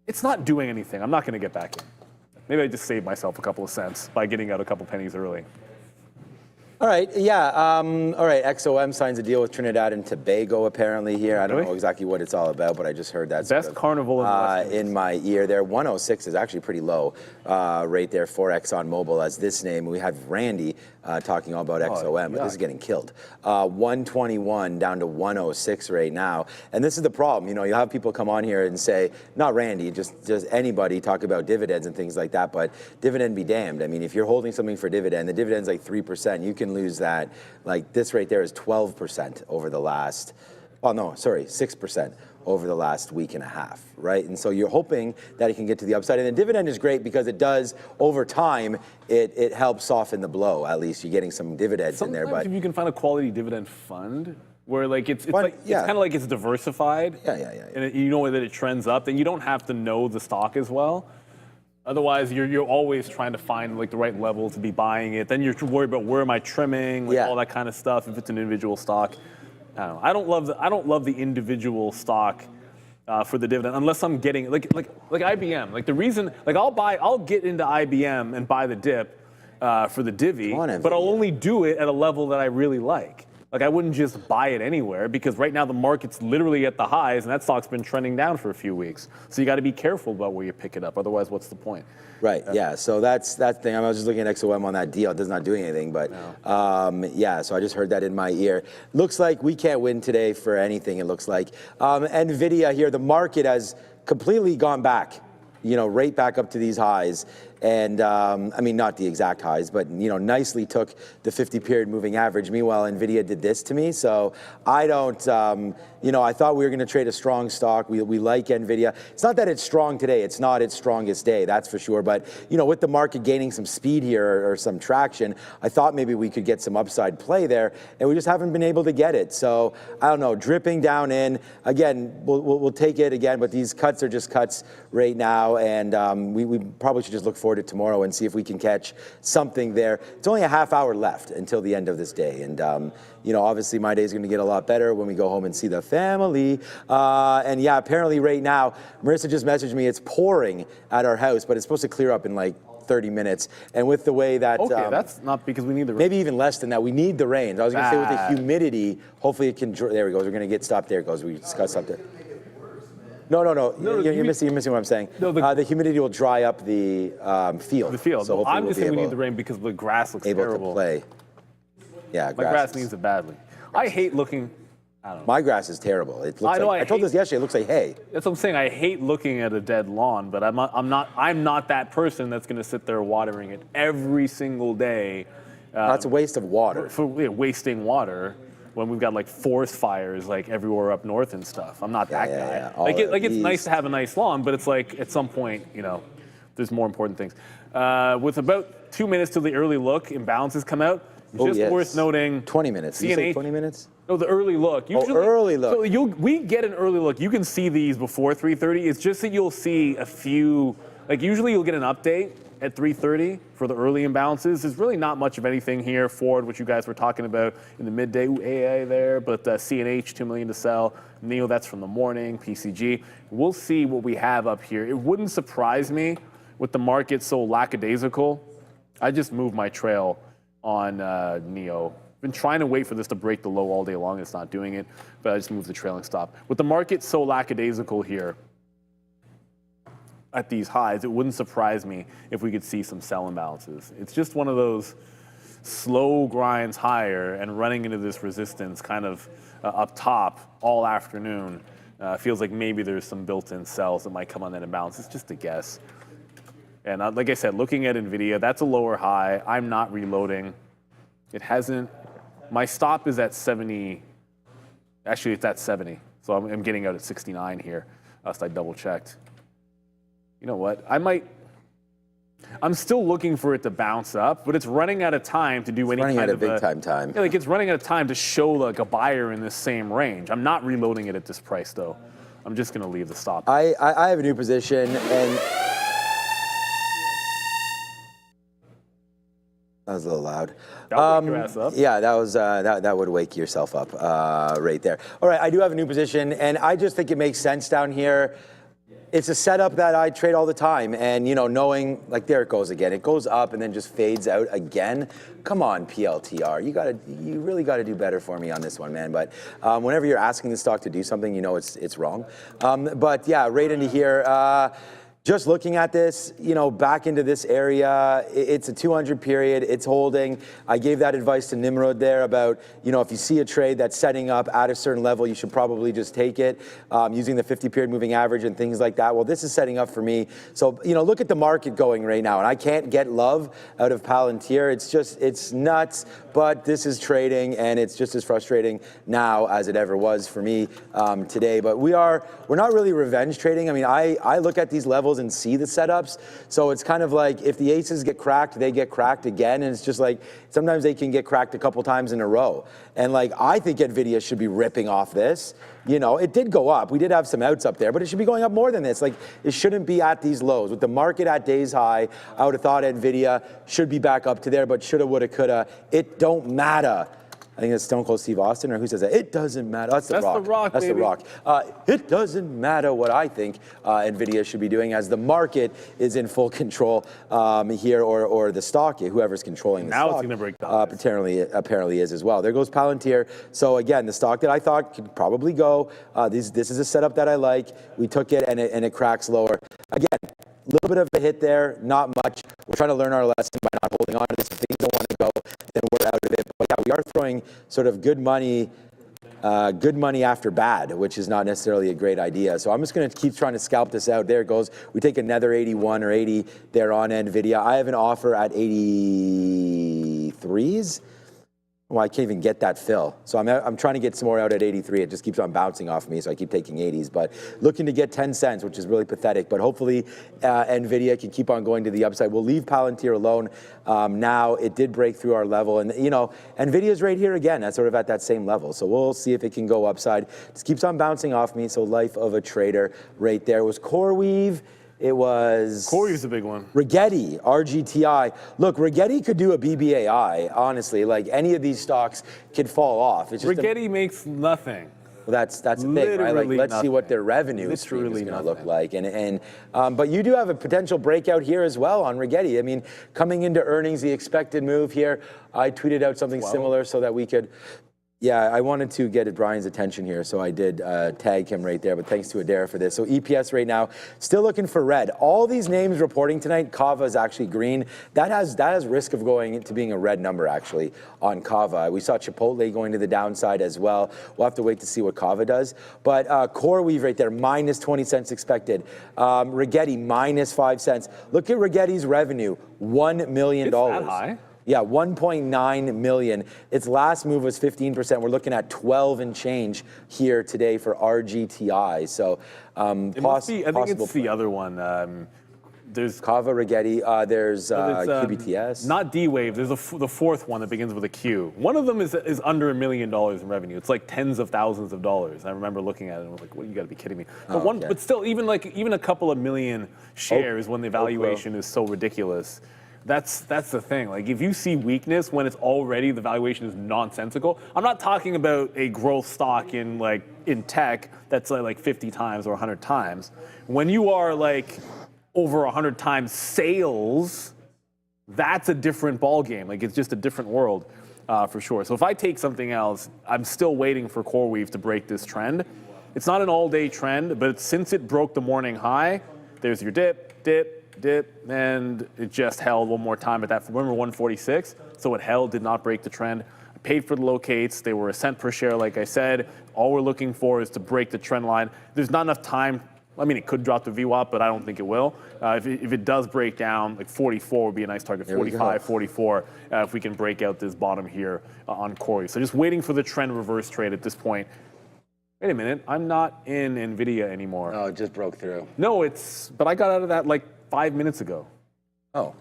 It's not doing anything. I'm not going to get back in. Maybe I just saved myself a couple of cents by getting out a couple pennies early. All right, yeah. All right, XOM signs a deal with Trinidad and Tobago apparently here. I don't know exactly what it's all about, but I just heard that Best carnival in my ear there. 106 is actually pretty low right there for ExxonMobil as this name. We have Randy talking all about XOM, but this is getting killed. 121 down to 106 right now. And this is the problem. You'll have people come on here and say, not Randy, just anybody talk about dividends and things like that, but dividend be damned. I mean, if you're holding something for dividend, the dividend's like 3%. You can lose that. Like this right there is 12% over the last, 6% over the last week and a half, right? And so you're hoping that it can get to the upside. And the dividend is great because it does, over time, it helps soften the blow. At least you're getting some dividends in there. But if you can find a quality dividend fund where like it's kind of like it's diversified. Yeah. And you know that it trends up, then you don't have to know the stock as well. Otherwise, you're always trying to find like the right level to be buying it. Then you're worried about where am I trimming, all that kind of stuff. If it's an individual stock, I don't know. I don't love the individual stock for the dividend unless I'm getting like IBM. Like the reason, like I'll get into IBM and buy the dip for the divvy, but I'll only do it at a level that I really like. Like I wouldn't just buy it anywhere because right now the market's literally at the highs and that stock's been trending down for a few weeks. So you got to be careful about where you pick it up. Otherwise, what's the point? Right. Yeah. So that's that thing. I was just looking at XOM on that deal. It does not do anything, but yeah. So I just heard that in my ear. Looks like we can't win today for anything. It looks like NVIDIA here. The market has completely gone back. Right back up to these highs. And I mean, not the exact highs, but nicely took the 50-period moving average. Meanwhile, NVIDIA did this to me. So I don't, I thought we were going to trade a strong stock. We like NVIDIA. It's not that it's strong today. It's not its strongest day, that's for sure. But, with the market gaining some speed here or some traction, I thought maybe we could get some upside play there, and we just haven't been able to get it. So I don't know, dripping down in. Again, we'll take it again, but these cuts are just cuts right now, and we probably should just look forward to tomorrow and see if we can catch something there. It's only a half hour left until the end of this day, and obviously my day is going to get a lot better when we go home and see the family. And yeah, apparently right now, Marissa just messaged me, it's pouring at our house, but it's supposed to clear up in like 30 minutes. And with the way that... Okay, that's not because we need the rain. Maybe even less than that. We need the rain. I was going to say with the humidity, hopefully it can... There we go. We're going to get stopped. There it goes. We discussed up there. No. You're missing what I'm saying. No, the humidity will dry up the field. The field. So I'm just saying we need the rain because the grass looks able terrible. to play. Yeah, My grass needs it badly. I hate looking... I don't know. My grass is terrible. It looks I told this yesterday. It looks like hay. That's what I'm saying. I hate looking at a dead lawn, but I'm not that person that's going to sit there watering it every single day. That's a waste of water. For wasting water when we've got like forest fires like everywhere up north and stuff. I'm not that guy. Yeah. It's nice to have a nice lawn, but it's like at some point, there's more important things. With about 2 minutes till the early look, imbalances come out. Worth noting. 20 minutes. Did you say 20 minutes? No, the early look. Usually, early look. So we get an early look. You can see these before 3:30. It's just that you'll see a few. Like usually you'll get an update at 3:30 for the early imbalances. There's really not much of anything here. Ford, which you guys were talking about in the midday. AA there, but CNH 2 million to sell. NEO, that's from the morning. PCG. We'll see what we have up here. It wouldn't surprise me with the market so lackadaisical. I just moved my trail on NEO. Been trying to wait for this to break the low all day long. It's not doing it, but I just moved the trailing stop. With the market so lackadaisical here at these highs, it wouldn't surprise me if we could see some sell imbalances. It's just one of those slow grinds higher and running into this resistance kind of up top all afternoon. Feels like maybe there's some built-in sells that might come on that imbalance. It's just a guess. And like I said, looking at NVIDIA, that's a lower high. I'm not reloading. It hasn't. My stop is at 70. Actually, it's at 70. So I'm getting out at 69 here. I double checked. You know what? I'm still looking for it to bounce up, but it's running out of time to do any kind of running out of big time. Yeah, like it's running out of time to show like a buyer in this same range. I'm not reloading it at this price though. I'm just gonna leave the stop. I have a new position and. That was a little loud. That would wake your ass up. Yeah, that was that would wake yourself up right there. All right, I do have a new position, and I just think it makes sense down here. It's a setup that I trade all the time, and knowing like there it goes again. It goes up and then just fades out again. Come on, PLTR, you really got to do better for me on this one, man. But whenever you're asking the stock to do something, it's wrong. But yeah, right into here. Just looking at this, back into this area, it's a 200 period, it's holding. I gave that advice to Nimrod there about, if you see a trade that's setting up at a certain level, you should probably just take it using the 50 period moving average and things like that. Well, this is setting up for me. So, look at the market going right now, and I can't get love out of Palantir. It's nuts, but this is trading, and it's just as frustrating now as it ever was for me today. But we're not really revenge trading. I mean, I look at these levels and see the setups. So it's kind of like if the aces get cracked, they get cracked again. And it's just like sometimes they can get cracked a couple times in a row. And like I think NVIDIA should be ripping off this. It did go up. We did have some outs up there, but it should be going up more than this. Like it shouldn't be at these lows. With the market at days high, I would have thought NVIDIA should be back up to there, but shoulda, woulda, coulda. It don't matter. I think it's Stone Cold Steve Austin, or who says that? It doesn't matter. That's the Rock. That's baby. the Rock. It doesn't matter what I think NVIDIA should be doing, as the market is in full control here, or the stock, whoever's controlling the stock. Now it's going to break down. Apparently is as well. There goes Palantir. So again, the stock that I thought could probably go. This is a setup that I like. We took it, and it cracks lower. Again, a little bit of a hit there, not much. We're trying to learn our lesson by not holding on to this. If things don't want to go, then we're out of it. But yeah, we are throwing sort of good money good money after bad, which is not necessarily a great idea. So I'm just going to keep trying to scalp this out. There it goes. We take another 81 or 80 there on NVIDIA. I have an offer at 83s. Well, I can't even get that fill. So I'm trying to get some more out at 83. It just keeps on bouncing off me, so I keep taking 80s. But looking to get 10 cents, which is really pathetic. But hopefully NVIDIA can keep on going to the upside. We'll leave Palantir alone. Now, it did break through our level. And, you know, NVIDIA's right here again. That's sort of at that same level. So we'll see if it can go upside. Just keeps on bouncing off me. So life of a trader right there. It was CoreWeave. It was... CoreWeave's a big one. Rigetti, RGTI. Look, Rigetti could do a BBAI, honestly. Like, any of these stocks could fall off. It's just Rigetti makes nothing. well, that's the thing, right? Like, let's see what their revenue stream is going to look like. But you do have a potential breakout here as well on Rigetti. I mean, coming into earnings, the expected move here, I tweeted out something similar so that we could... Yeah, I wanted to get Brian's attention here, so I did tag him right there, but thanks to Adair for this. So EPS right now, still looking for red. All these names reporting tonight, Cava is actually green. That has risk of going into being a red number, actually, on Cava. We saw Chipotle going to the downside as well. We'll have to wait to see what Cava does. But CoreWeave right there, minus 20 cents expected. Rigetti, minus 5 cents. Look at Rigetti's revenue, $1 million. It's that high? Yeah, 1.9 million. Its last move was 15%. We're looking at 12 and change here today for RGTI. So It must be, I think it's the other one. There's Cava, Rigetti, there's QBTS. Not D-Wave. There's the fourth one that begins with a Q. One of them is under $1 million in revenue. It's like tens of thousands of dollars. I remember looking at it and I was like, "What? You got to be kidding me!" But but still, even a couple of million shares when the valuation is so ridiculous. That's the thing. Like, if you see weakness when it's already the valuation is nonsensical. I'm not talking about a growth stock in tech that's like 50 times or 100 times. When you are like over 100 times sales, that's a different ball game. Like, it's just a different world for sure. So if I take something else, I'm still waiting for CoreWeave to break this trend. It's not an all-day trend, but since it broke the morning high, there's your dip, and it just held one more time at that, remember 146? So it held, did not break the trend. I paid for the locates. They were a cent per share, like I said. All we're looking for is to break the trend line. There's not enough time. I mean, it could drop to VWAP, but I don't think it will. If it does break down, like 44 would be a nice target, 45, 44, if we can break out this bottom here on CoreWeave. So just waiting for the trend reverse trade at this point. Wait a minute, I'm not in NVIDIA anymore. Oh, it just broke through. No, but I got out of that like 5 minutes ago. Oh.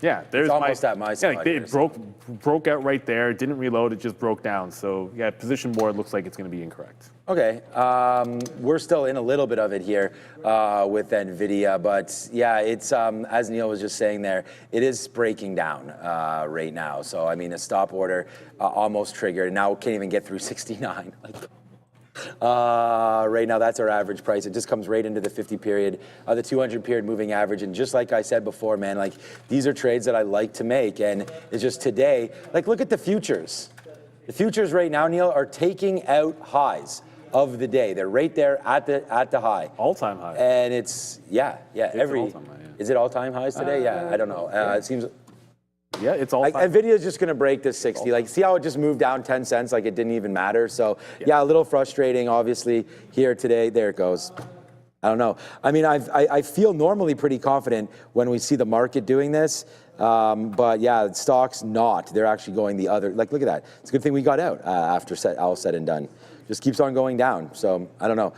Yeah, there's it's almost at my spot. Yeah, it broke out right there. It didn't reload. It just broke down. So yeah, position board looks like it's going to be incorrect. Okay, we're still in a little bit of it here with NVIDIA, but yeah, it's as Neil was just saying there, it is breaking down right now. So I mean, a stop order almost triggered. Now can't even get through 69. Right now, that's our average price. It just comes right into the 50 period, the 200 period moving average. And just like I said before, man, like these are trades that I like to make. And it's just today, like look at the futures. The futures right now, Neil, are taking out highs of the day. They're right there at the high. All-time high. And it's, yeah. All-time high, yeah. Is it all-time highs today? Yeah, I don't know. It seems... Yeah, it's all. NVIDIA's just going to break this 60. Like, see how it just moved down 10 cents? Like, it didn't even matter. So, yeah, a little frustrating, obviously, here today. There it goes. I don't know. I mean, I feel normally pretty confident when we see the market doing this. But, yeah, stocks not. They're actually going the other. Like, look at that. It's a good thing we got out after all said and done. Just keeps on going down. So, I don't know.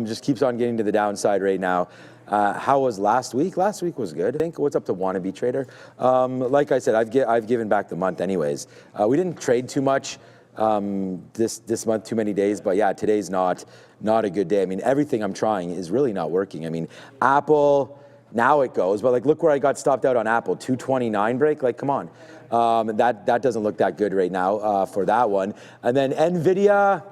Just keeps on getting to the downside right now. How was last week? Last week was good. I think what's up to Wannabe Trader? Like I said, I've given back the month anyways. We didn't trade too much this month, too many days, but yeah, today's not a good day. I mean, everything I'm trying is really not working. I mean, Apple, now it goes, but like look where I got stopped out on Apple, 229 break. Like, come on, that doesn't look that good right now for that one. And then NVIDIA.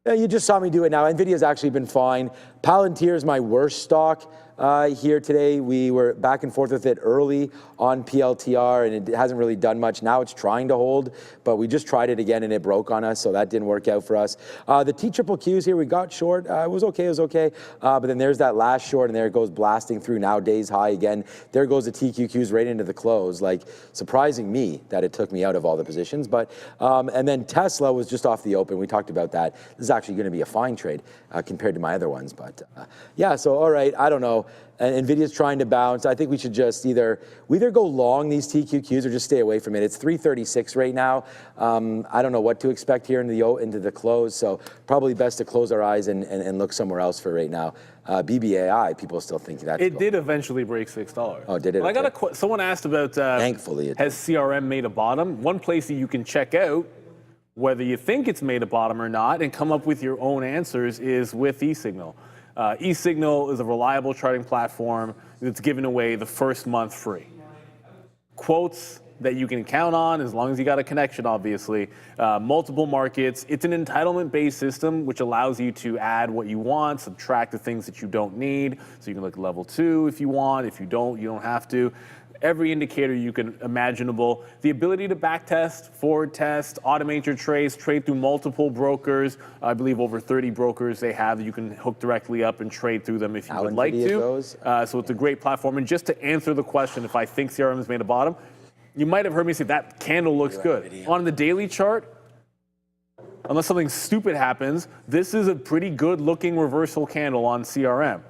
Yeah, you just saw me do it now. NVIDIA's actually been fine. Palantir is my worst stock. here today. We were back and forth with it early on PLTR, and it hasn't really done much. Now it's trying to hold, but we just tried it again and it broke on us, so that didn't work out for us. The TQQs here, we got short. It was okay. But then there's that last short, and there it goes blasting through. Now days high again. There goes the TQQs right into the close. Like, surprising me that it took me out of all the positions. But and then Tesla was just off the open. We talked about that. This is actually going to be a fine trade compared to my other ones. But yeah, so all right, I don't know. NVIDIA's trying to bounce. I think we should just either go long these TQQs or just stay away from it. It's 336 right now. I don't know what to expect here into the close, so probably best to close our eyes and look somewhere else for right now. BBAI, people still think that. It did eventually break $6. Oh, did it? Well, I got someone asked about Thankfully it has CRM made a bottom? One place that you can check out whether you think it's made a bottom or not and come up with your own answers is with eSignal. eSignal is a reliable charting platform that's giving away the first month free. Quotes that you can count on as long as you got a connection, obviously. Multiple markets. It's an entitlement-based system which allows you to add what you want, subtract the things that you don't need. So you can look at level 2 if you want. If you don't have to. Every indicator you can imaginable. The ability to backtest, forward test, automate your trades, trade through multiple brokers. I believe over 30 brokers they have that you can hook directly up and trade through them if you would like to. So it's a great platform. And just to answer the question, if I think CRM has made a bottom, you might have heard me say that candle looks good. On the daily chart, unless something stupid happens, this is a pretty good looking reversal candle on CRM.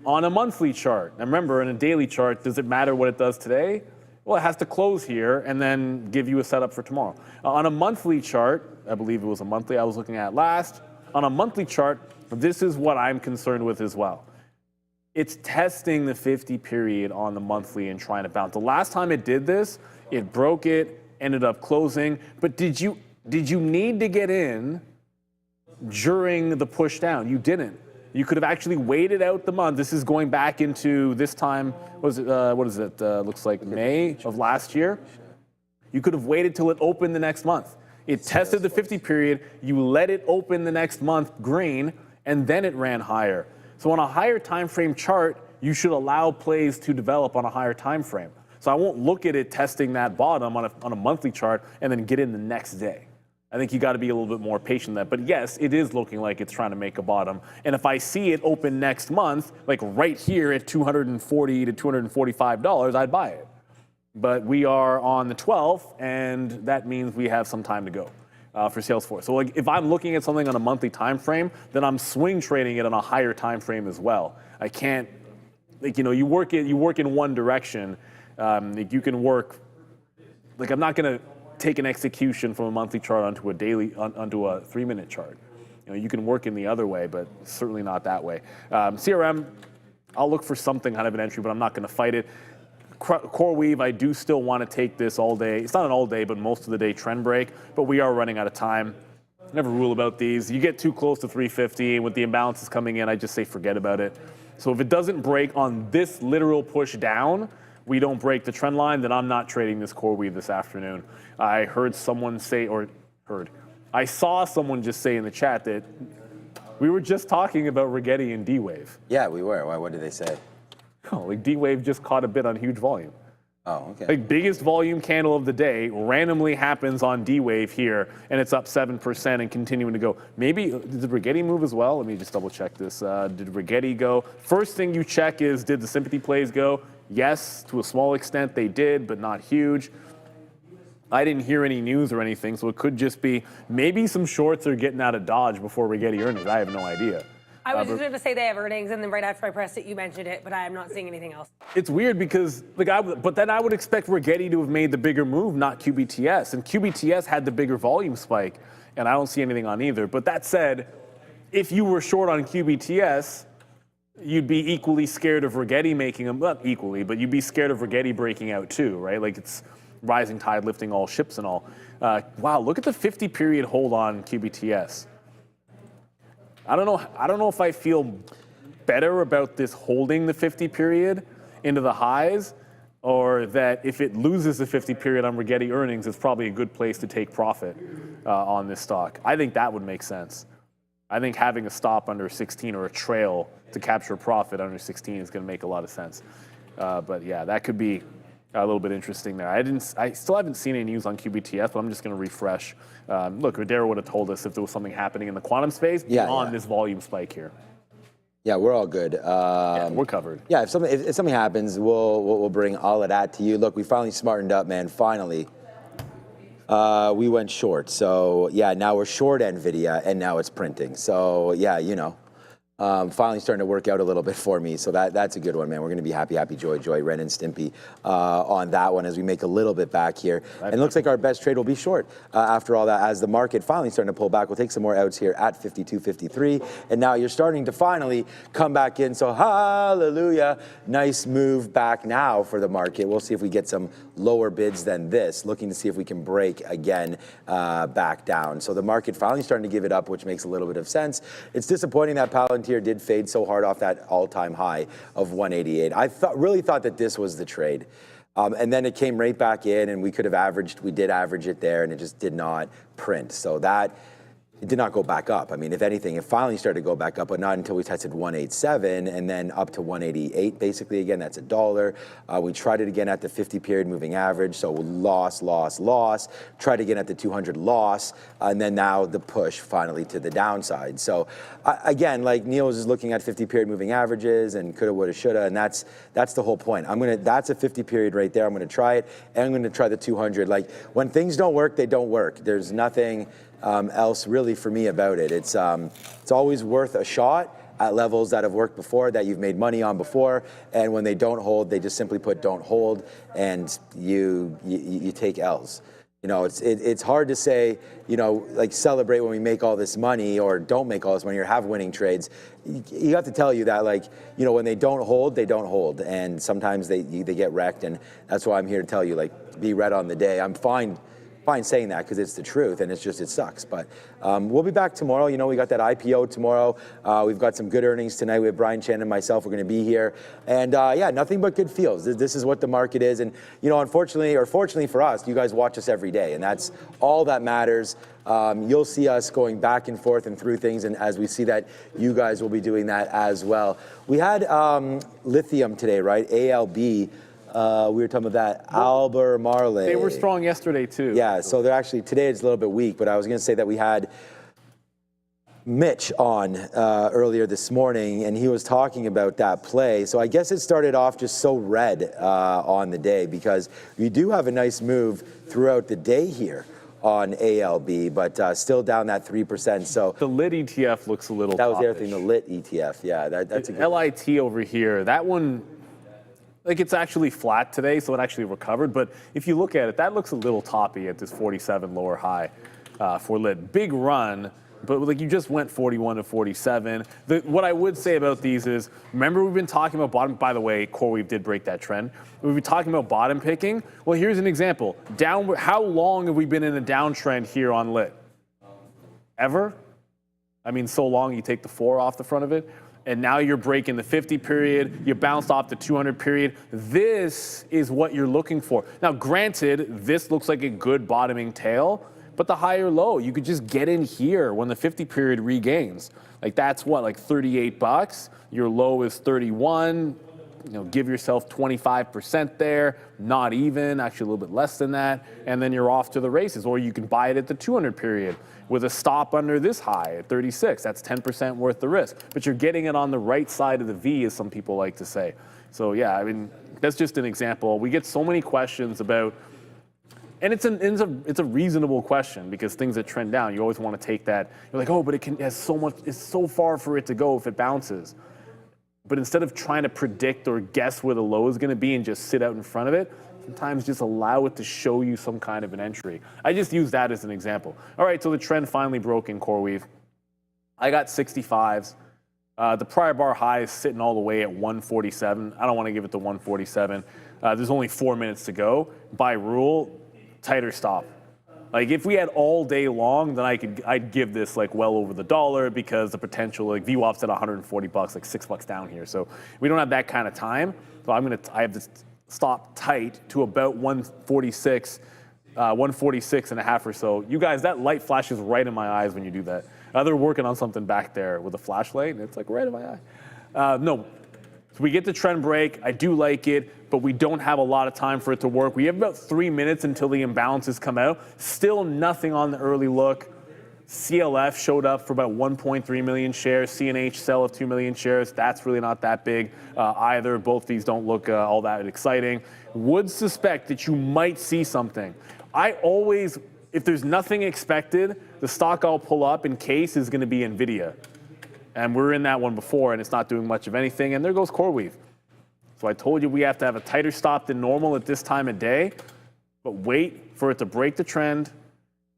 On a monthly chart, now remember, in a daily chart, does it matter what it does today? Well, it has to close here and then give you a setup for tomorrow. On a monthly chart, I believe it was a monthly I was looking at last. On a monthly chart, this is what I'm concerned with as well. It's testing the 50 period on the monthly and trying to bounce. The last time it did this, it broke it, ended up closing. But did you need to get in during the push down? You didn't. You could have actually waited out the month. This is going back into this time, what is it, looks like May of last year. You could have waited till it opened the next month. It tested the 50 period, you let it open the next month green, and then it ran higher. So on a higher time frame chart, you should allow plays to develop on a higher time frame. So I won't look at it testing that bottom on a monthly chart and then get in the next day. I think you got to be a little bit more patient than that. But yes, it is looking like it's trying to make a bottom. And if I see it open next month, like right here at $240 to $245, I'd buy it. But we are on the 12th, and that means we have some time to go for Salesforce. So like if I'm looking at something on a monthly time frame, then I'm swing trading it on a higher time frame as well. I can't, you work in one direction. You can work, I'm not going to take an execution from a monthly chart onto a 3-minute chart. You can work in the other way, but certainly not that way. CRM, I'll look for something kind of an entry, but I'm not going to fight it. CoreWeave, I do still want to take this all day. It's not an all day, but most of the day trend break, but we are running out of time. Never rule about these. You get too close to 350, with the imbalances coming in, I just say forget about it. So if it doesn't break on this literal push down, we don't break the trend line, then I'm not trading this CoreWeave this afternoon. I heard someone say, I saw someone just say in the chat that we were just talking about Rigetti and D-Wave. Yeah, we were. What did they say? Oh, D-Wave just caught a bit on huge volume. Oh, okay. Biggest volume candle of the day randomly happens on D-Wave here, and it's up 7% and continuing to go. Maybe, did the Rigetti move as well? Let me just double check this. Did Rigetti go? First thing you check is, did the sympathy plays go? Yes, to a small extent they did, but not huge. I didn't hear any news or anything, so it could just be maybe some shorts are getting out of Dodge before Rigetti earnings. I have no idea. I was just going to say they have earnings, and then right after I pressed it, you mentioned it, but I am not seeing anything else. It's weird because, but then I would expect Rigetti to have made the bigger move, not QBTS. And QBTS had the bigger volume spike, and I don't see anything on either. But that said, if you were short on QBTS, you'd be equally scared of Rigetti making them, not equally, but you'd be scared of Rigetti breaking out too, right? Like it's rising tide lifting all ships and all. Wow, look at the 50 period hold on QBTS. I don't know if I feel better about this holding the 50 period into the highs, or that if it loses the 50 period on Rigetti earnings, it's probably a good place to take profit on this stock. I think that would make sense. I think having a stop under 16 or a trail to capture a profit under 16 is going to make a lot of sense. But yeah, that could be a little bit interesting there. I still haven't seen any news on QBTF, but I'm just going to refresh. Look, Radera would have told us if there was something happening in the quantum space beyond this volume spike here. Yeah, we're all good. Yeah, we're covered. Yeah, if something happens, we'll bring all of that to you. Look, we finally smartened up, man. Finally, we went short. So yeah, now we're short NVIDIA, and now it's printing. So yeah, you know, finally starting to work out a little bit for me. So that's a good one, man. We're going to be happy, joy, Ren and Stimpy on that one as we make a little bit back here. And it looks like our best trade will be short after all that, as the market finally starting to pull back. We'll take some more outs here at 52.53. And now you're starting to finally come back in. So hallelujah. Nice move back now for the market. We'll see if we get some lower bids than this, looking to see if we can break again back down. So the market finally starting to give it up, which makes a little bit of sense. It's disappointing that Palantir did fade so hard off that all-time high of 188. I really thought that this was the trade. And then it came right back in, and we did average it there, and it just did not print. So it did not go back up. I mean, if anything, it finally started to go back up, but not until we tested 187 and then up to 188, basically. Again, that's $1. We tried it again at the 50-period moving average, so loss. Tried again at the 200 loss, and then now the push finally to the downside. So again, like Neil was just looking at 50-period moving averages and coulda, woulda, shoulda, and that's the whole point. That's a 50-period right there. I'm gonna try it, and I'm gonna try the 200. Like, when things don't work, they don't work. There's nothing else really for me about it. It's always worth a shot at levels that have worked before, that you've made money on before, and when they don't hold, they just simply put don't hold, and you take L's. You know, it's hard to say, you know, like celebrate when we make all this money or don't make all this money or have winning trades. You have to tell you that, like, you know, when they don't hold, and sometimes they get wrecked, and that's why I'm here to tell you, like, be red on the day. I'm fine saying that because it's the truth, and it sucks. But we'll be back tomorrow. You know, we got that IPO tomorrow. We've got some good earnings tonight. We have Brian Chan and myself. We're going to be here. And yeah, nothing but good feels. This is what the market is. And, you know, unfortunately, or fortunately for us, you guys watch us every day, and that's all that matters. You'll see us going back and forth and through things, and as we see that, you guys will be doing that as well. We had lithium today, right? ALB. We were talking about that. Albemarle. They were strong yesterday, too. Yeah, so they're actually, today it's a little bit weak, but I was going to say that we had Mitch on earlier this morning, and he was talking about that play. So I guess it started off just so red on the day, because we do have a nice move throughout the day here on ALB, but still down that 3%. So the lit ETF looks a little That was the other thing, the lit ETF. Yeah, that's a good LIT over here, that one, like, it's actually flat today, so it actually recovered. But if you look at it, that looks a little toppy at this 47 lower high for lit. Big run, but like you just went 41 to 47. What I would say about these is, remember we've been talking about bottom, by the way, CoreWeave did break that trend. We've been talking about bottom picking. Well, here's an example. How long have we been in a downtrend here on lit? Ever? I mean, so long you take the 4 off the front of it. And now you're breaking the 50 period, you bounced off the 200 period. This is what you're looking for. Now, granted, this looks like a good bottoming tail, but the higher low, you could just get in here when the 50 period regains. Like, that's what, like $38? Your low is 31. You know, give yourself 25% there, not even, actually a little bit less than that, and then you're off to the races. Or you can buy it at the 200 period with a stop under this high at 36. That's 10% worth the risk. But you're getting it on the right side of the V, as some people like to say. So yeah, I mean, that's just an example. We get so many questions about, and it's a reasonable question, because things that trend down, you always want to take that. You're like, oh, but it has so much, it's so far for it to go if it bounces. But instead of trying to predict or guess where the low is going to be and just sit out in front of it, sometimes just allow it to show you some kind of an entry. I just use that as an example. All right, so the trend finally broke in CoreWeave. I got 65s. The prior bar high is sitting all the way at 147. I don't want to give it to 147. There's only 4 minutes to go. By rule, tighter stop. Like, if we had all day long, then I'd give this like well over the $1, because the potential, like, VWAP's at $140, like $6 down here. So we don't have that kind of time. So I have to stop tight to about 146 and a half or so. You guys, that light flashes right in my eyes when you do that. They're working on something back there with a flashlight, and it's like right in my eye. No. So we get the trend break. I do like it, but we don't have a lot of time for it to work. We have about 3 minutes until the imbalances come out. Still nothing on the early look. CLF showed up for about 1.3 million shares. CNH sell of 2 million shares. That's really not that big either. Both these don't look all that exciting. Would suspect that you might see something. I always, if there's nothing expected, the stock I'll pull up in case is going to be NVIDIA. And we're in that one before, and it's not doing much of anything. And there goes CoreWeave. So I told you we have to have a tighter stop than normal at this time of day, but wait for it to break the trend.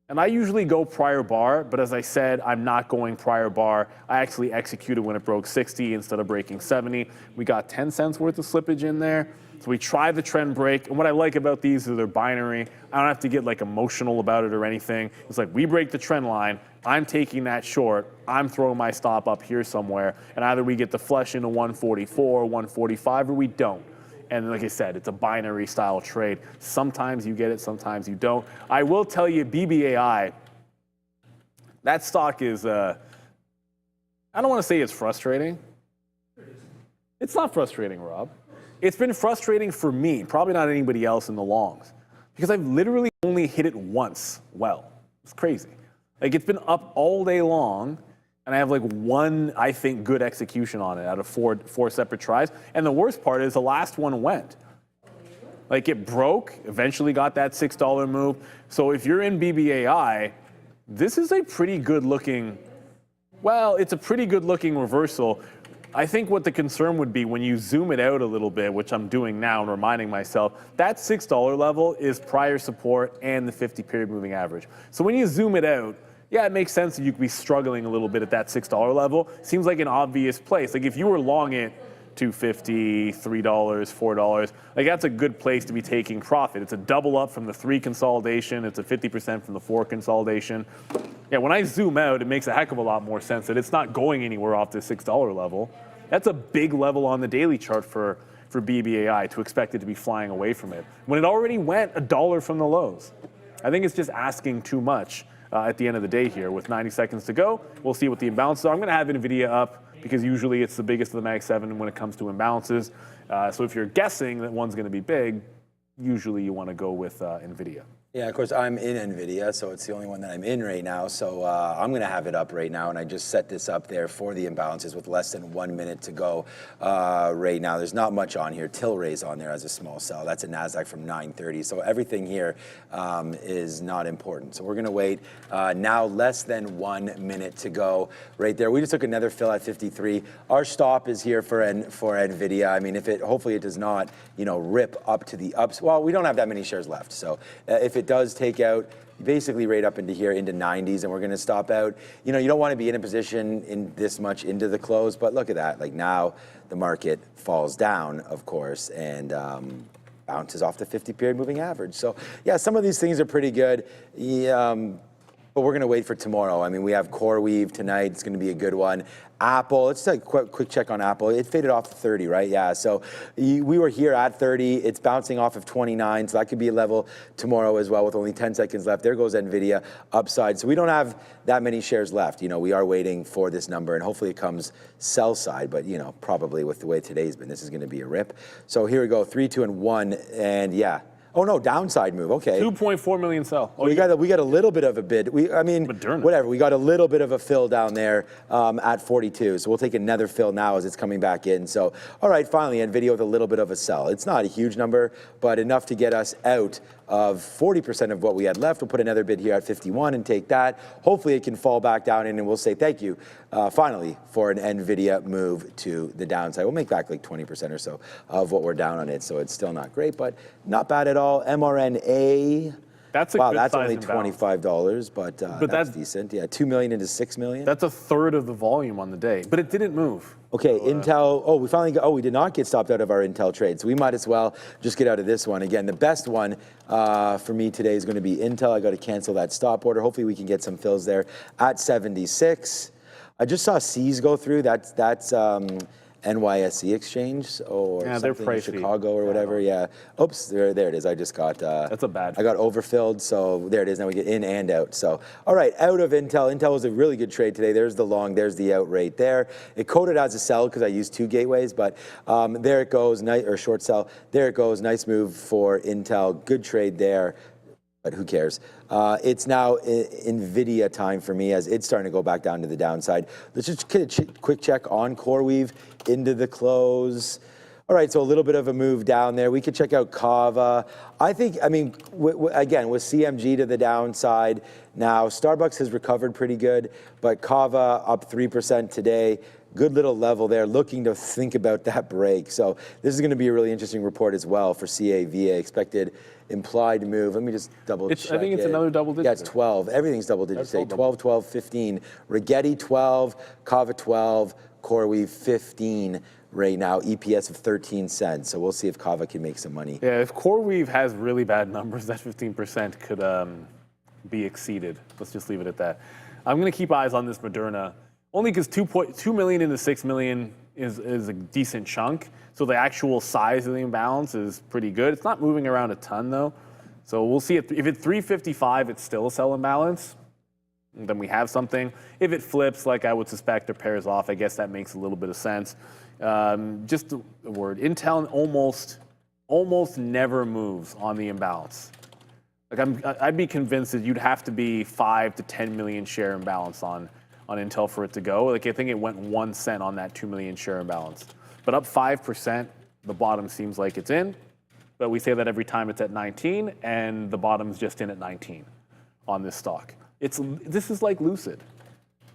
And I usually go prior bar, but as I said, I'm not going prior bar. I actually executed when it broke 60 instead of breaking 70. We got 10 cents worth of slippage in there. So we try the trend break. And what I like about these is they're binary. I don't have to get like emotional about it or anything. It's like we break the trend line. I'm taking that short. I'm throwing my stop up here somewhere. And either we get the flush into 144, 145, or we don't. And like I said, it's a binary style trade. Sometimes you get it, sometimes you don't. I will tell you, BBAI, that stock is, I don't want to say it's frustrating. It's not frustrating, Rob. It's been frustrating for me, probably not anybody else in the longs, because I've literally only hit it once well. It's crazy. Like, it's been up all day long, and I have like one, I think, good execution on it out of four separate tries. And the worst part is the last one went. Like, it broke, eventually got that $6 move. So if you're in BBAI, this is a pretty good looking, well, it's a pretty good looking reversal. I think what the concern would be when you zoom it out a little bit, which I'm doing now and reminding myself, that $6 level is prior support and the 50-period moving average. So when you zoom it out, yeah, it makes sense that you could be struggling a little bit at that $6 level. Seems like an obvious place. Like if you were long it $2.50, $3, $4, like that's a good place to be taking profit. It's a double up from the 3 consolidation. It's a 50% from the 4 consolidation. Yeah, when I zoom out, it makes a heck of a lot more sense that it's not going anywhere off the $6 level. That's a big level on the daily chart for BBAI to expect it to be flying away from it, when it already went $1 from the lows. I think it's just asking too much at the end of the day here. With 90 seconds to go, we'll see what the imbalances are. I'm going to have NVIDIA up because usually it's the biggest of the Mag 7 when it comes to imbalances. So if you're guessing that one's going to be big, usually you want to go with NVIDIA. Yeah, of course, I'm in NVIDIA, so it's the only one that I'm in right now. So I'm going to have it up right now, and I just set this up there for the imbalances with less than 1 minute to go right now. There's not much on here. Tilray's on there as a small sell. That's a NASDAQ from 930. So everything here is not important. So we're going to wait. Now less than 1 minute to go right there. We just took another fill at 53. Our stop is here for NVIDIA. I mean, if it, hopefully it does not, rip up to the ups. Well, we don't have that many shares left. So if it does take out basically right up into here, into 90s, and we're going to stop out. You don't want to be in a position in this much into the close, but look at that. Like now the market falls down, of course, and bounces off the 50-period moving average. So yeah, some of these things are pretty good. But we're going to wait for tomorrow. I mean, we have CoreWeave tonight. It's going to be a good one. Apple, let's take a quick check on Apple. It faded off to 30, right? Yeah, so we were here at 30. It's bouncing off of 29, so that could be a level tomorrow as well with only 10 seconds left. There goes NVIDIA upside. So we don't have that many shares left. We are waiting for this number, and hopefully it comes sell side, but, probably with the way today's been, this is going to be a rip. So here we go, 3, 2, and 1, and yeah. Oh no, downside move. Okay. 2.4 million sell. We got a little bit of a bid. Whatever. We got a little bit of a fill down there at 42. So we'll take another fill now as it's coming back in. So all right, finally, NVIDIA with a little bit of a sell. It's not a huge number, but enough to get us out of 40% of what we had left. We'll put another bid here at 51 and take that. Hopefully it can fall back down in, and we'll say thank you finally for an NVIDIA move to the downside. We'll make back like 20% or so of what we're down on it. So it's still not great, but not bad at all. MRNA. That's a wow, good that's size only $25, but that's decent. Yeah, 2 million into 6 million. That's a third of the volume on the day, but it didn't move. Okay, so, Intel. We did not get stopped out of our Intel trade, so we might as well just get out of this one. Again, the best one for me today is going to be Intel. I got to cancel that stop order. Hopefully we can get some fills there at 76. I just saw C's go through. That's NYSE exchange or Yeah, they're something in pricey. Chicago or whatever. Yeah. Oops, there it is. I just got. That's a bad. I got overfilled, so there it is. Now we get in and out. So, all right, out of Intel. Intel was a really good trade today. There's the long, there's the out rate there. It coded as a sell because I used 2 gateways, but there it goes, or short sell. There it goes. Nice move for Intel. Good trade there. But who cares? It's now NVIDIA time for me as it's starting to go back down to the downside. Let's just get a quick check on CoreWeave into the close. All right, so a little bit of a move down there. We could check out Cava. I think, I mean, again, with CMG to the downside. Now, Starbucks has recovered pretty good, but Cava up 3% today. Good little level there, looking to think about that break. So this is going to be a really interesting report as well for CAVA. Expected implied move. Let me just double check. I think it's another double digit. Yeah, it's 12. Everything's double digits today. 12, 12, 15. Rigetti 12, Cava 12, CoreWeave 15 right now. EPS of 13 cents. So we'll see if Cava can make some money. Yeah, if CoreWeave has really bad numbers, that 15% could be exceeded. Let's just leave it at that. I'm going to keep eyes on this Moderna. Only because 2 million into 6 million is a decent chunk. So the actual size of the imbalance is pretty good. It's not moving around a ton though. So we'll see if it's 355, it's still a sell imbalance. Then we have something. If it flips, like I would suspect, or pairs off, I guess that makes a little bit of sense. Just a word. Intel almost never moves on the imbalance. Like I'd be convinced that you'd have to be 5 to 10 million share imbalance on Intel for it to go. Like I think it went 1 cent on that 2 million share imbalance. But up 5%, the bottom seems like it's in. But we say that every time it's at 19, and the bottom's just in at 19 on this stock. This is like Lucid.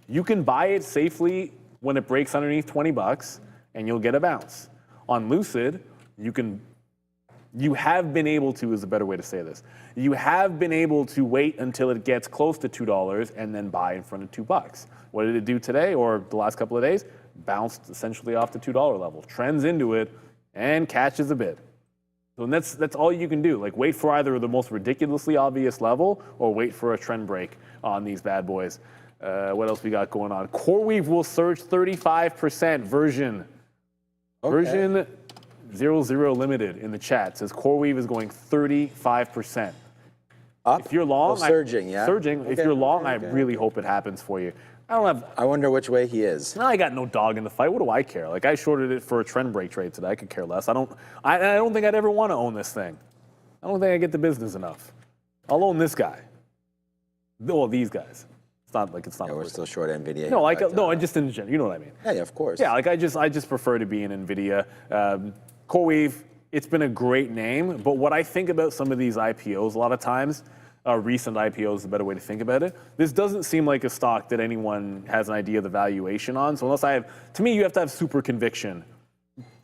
You can buy it safely when it breaks underneath 20 bucks, and you'll get a bounce. On Lucid, you have been able to, is a better way to say this. You have been able to wait until it gets close to $2 and then buy in front of 2 bucks. What did it do today or the last couple of days? Bounced essentially off the $2 level, trends into it, and catches a bid. So that's all you can do. Like wait for either the most ridiculously obvious level or wait for a trend break on these bad boys. What else we got going on? CoreWeave will surge 35% version. Okay. Version 00 limited in the chat says CoreWeave is going 35%. Up? If you're long, surging, yeah. Surging. Okay. If you're long, I really hope it happens for you. I wonder which way he is. I got no dog in the fight. What do I care? Like I shorted it for a trend break trade today. I could care less. I don't think I'd ever want to own this thing. I don't think I get the business enough. I'll own this guy. Well, these guys. It's not. Yeah, we're still short NVIDIA. No, I just in general. You know what I mean? Yeah, of course. Yeah, like I just prefer to be in NVIDIA. CoreWeave, it's been a great name, but what I think about some of these IPOs a lot of times, recent IPOs is a better way to think about it. This doesn't seem like a stock that anyone has an idea of the valuation on. So to me, you have to have super conviction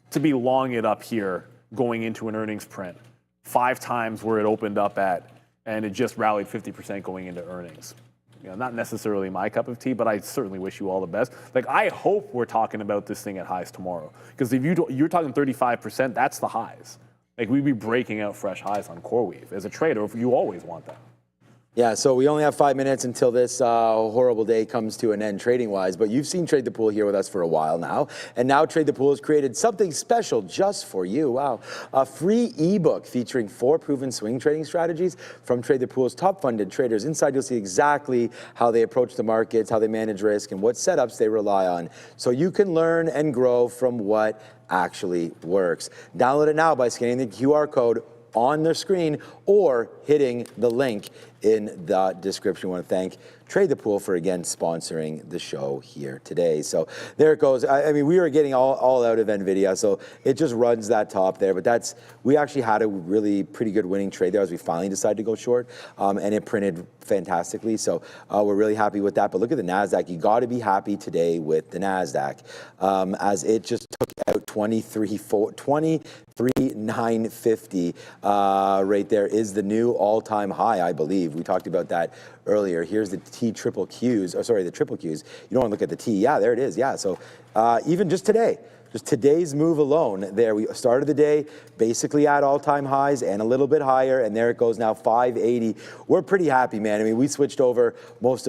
to be long it up here going into an earnings print. 5 times where it opened up at, and it just rallied 50% going into earnings. You know, not necessarily my cup of tea, but I certainly wish you all the best. Like, I hope we're talking about this thing at highs tomorrow. Because if you're talking 35%, that's the highs. Like, we'd be breaking out fresh highs on CoreWeave. As a trader, you always want that. Yeah, so we only have 5 minutes until this horrible day comes to an end trading-wise, but you've seen Trade the Pool here with us for a while now, and now Trade the Pool has created something special just for you. Wow. A free ebook featuring 4 proven swing trading strategies from Trade the Pool's top-funded traders. Inside, you'll see exactly how they approach the markets, how they manage risk, and what setups they rely on, so you can learn and grow from what actually works. Download it now by scanning the QR code on the screen or hitting the link in the description. I want to thank Trade the Pool for again sponsoring the show here today. So there it goes. I mean, we were getting all out of NVIDIA, so it just runs that top there. But we actually had a really pretty good winning trade there as we finally decided to go short, and it printed fantastically. So we're really happy with that. But look at the NASDAQ. You got to be happy today with the NASDAQ as it just took out 23,950 right there is the new all-time high, I believe. We talked about that earlier. Here's the the triple Qs. You don't want to look at the T. Yeah, there it is. Yeah, so even just today, just today's move alone, there we started the day basically at all-time highs and a little bit higher, and there it goes now, 580. We're pretty happy, man. I mean, we switched over but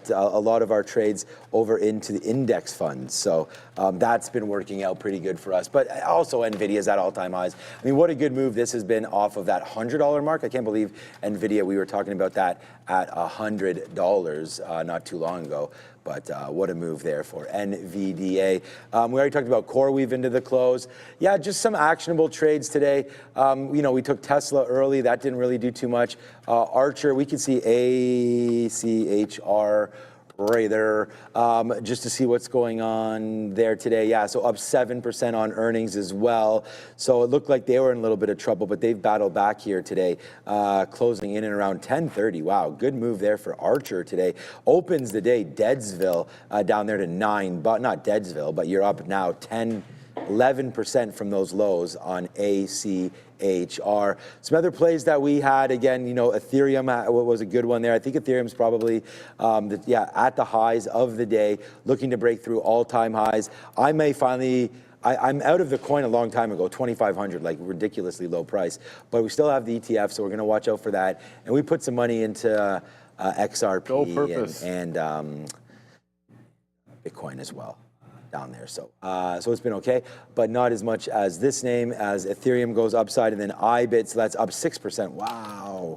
a lot of our trades over into the index funds. So that's been working out pretty good for us. But also NVIDIA's at all-time highs. I mean, what a good move this has been off of that $100 mark. I can't believe NVIDIA, we were talking about that at $100 not too long ago. But what a move there for NVDA. We already talked about CoreWeave into the close. Yeah, just some actionable trades today. We took Tesla early. That didn't really do too much. Archer, we can see ACHR right there, just to see what's going on there today. Yeah, so up 7% on earnings as well. So it looked like they were in a little bit of trouble, but they've battled back here today, closing in and around 1030. Wow, good move there for Archer today. Opens the day, Deadsville down there to 9, but not Deadsville, but you're up now 11% from those lows on ACHR. Some other plays that we had, again, Ethereum was a good one there. I think Ethereum's probably, at the highs of the day, looking to break through all-time highs. I'm out of the coin a long time ago, 2,500, like ridiculously low price, but we still have the ETF, so we're going to watch out for that. And we put some money into XRP and Bitcoin as well down there. So it's been okay, but not as much as this name, as Ethereum goes upside, and then IBIT, so that's up 6%. Wow.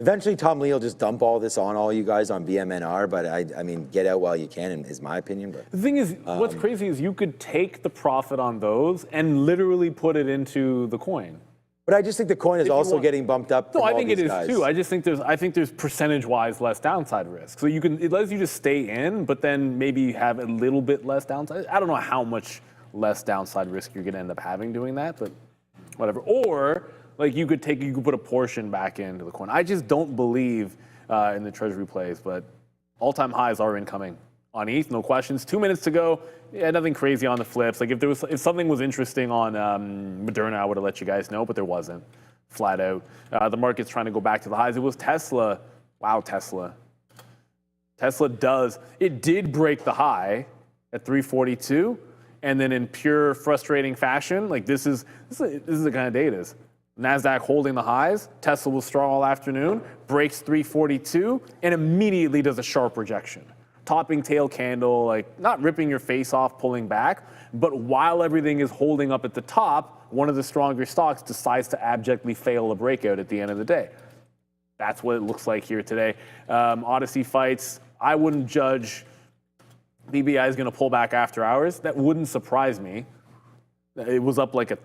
Eventually, Tom Lee will just dump all this on all you guys on BMNR, but I mean, get out while you can, is my opinion. But the thing is, what's crazy is you could take the profit on those and literally put it into the coin. But I just think the coin is also getting bumped up. No, I think it is too. I just think there's percentage-wise less downside risk. So it lets you just stay in, but then maybe have a little bit less downside. I don't know how much less downside risk you're going to end up having doing that, but whatever. Or like you could put a portion back into the coin. I just don't believe in the treasury plays, but all-time highs are incoming on ETH, no questions. 2 minutes to go. Yeah, nothing crazy on the flips. Like if something was interesting on Moderna, I would have let you guys know, but there wasn't. Flat out. The market's trying to go back to the highs. It was Tesla. Wow, Tesla. Tesla did break the high at 342, and then in pure frustrating fashion, like this is the kind of day it is. NASDAQ holding the highs. Tesla was strong all afternoon, breaks 342, and immediately does a sharp rejection. Topping tail candle, like not ripping your face off, pulling back, but while everything is holding up at the top, one of the stronger stocks decides to abjectly fail a breakout at the end of the day. That's what it looks like here today. Odyssey fights, I wouldn't judge BBI is going to pull back after hours. That wouldn't surprise me. It was up like a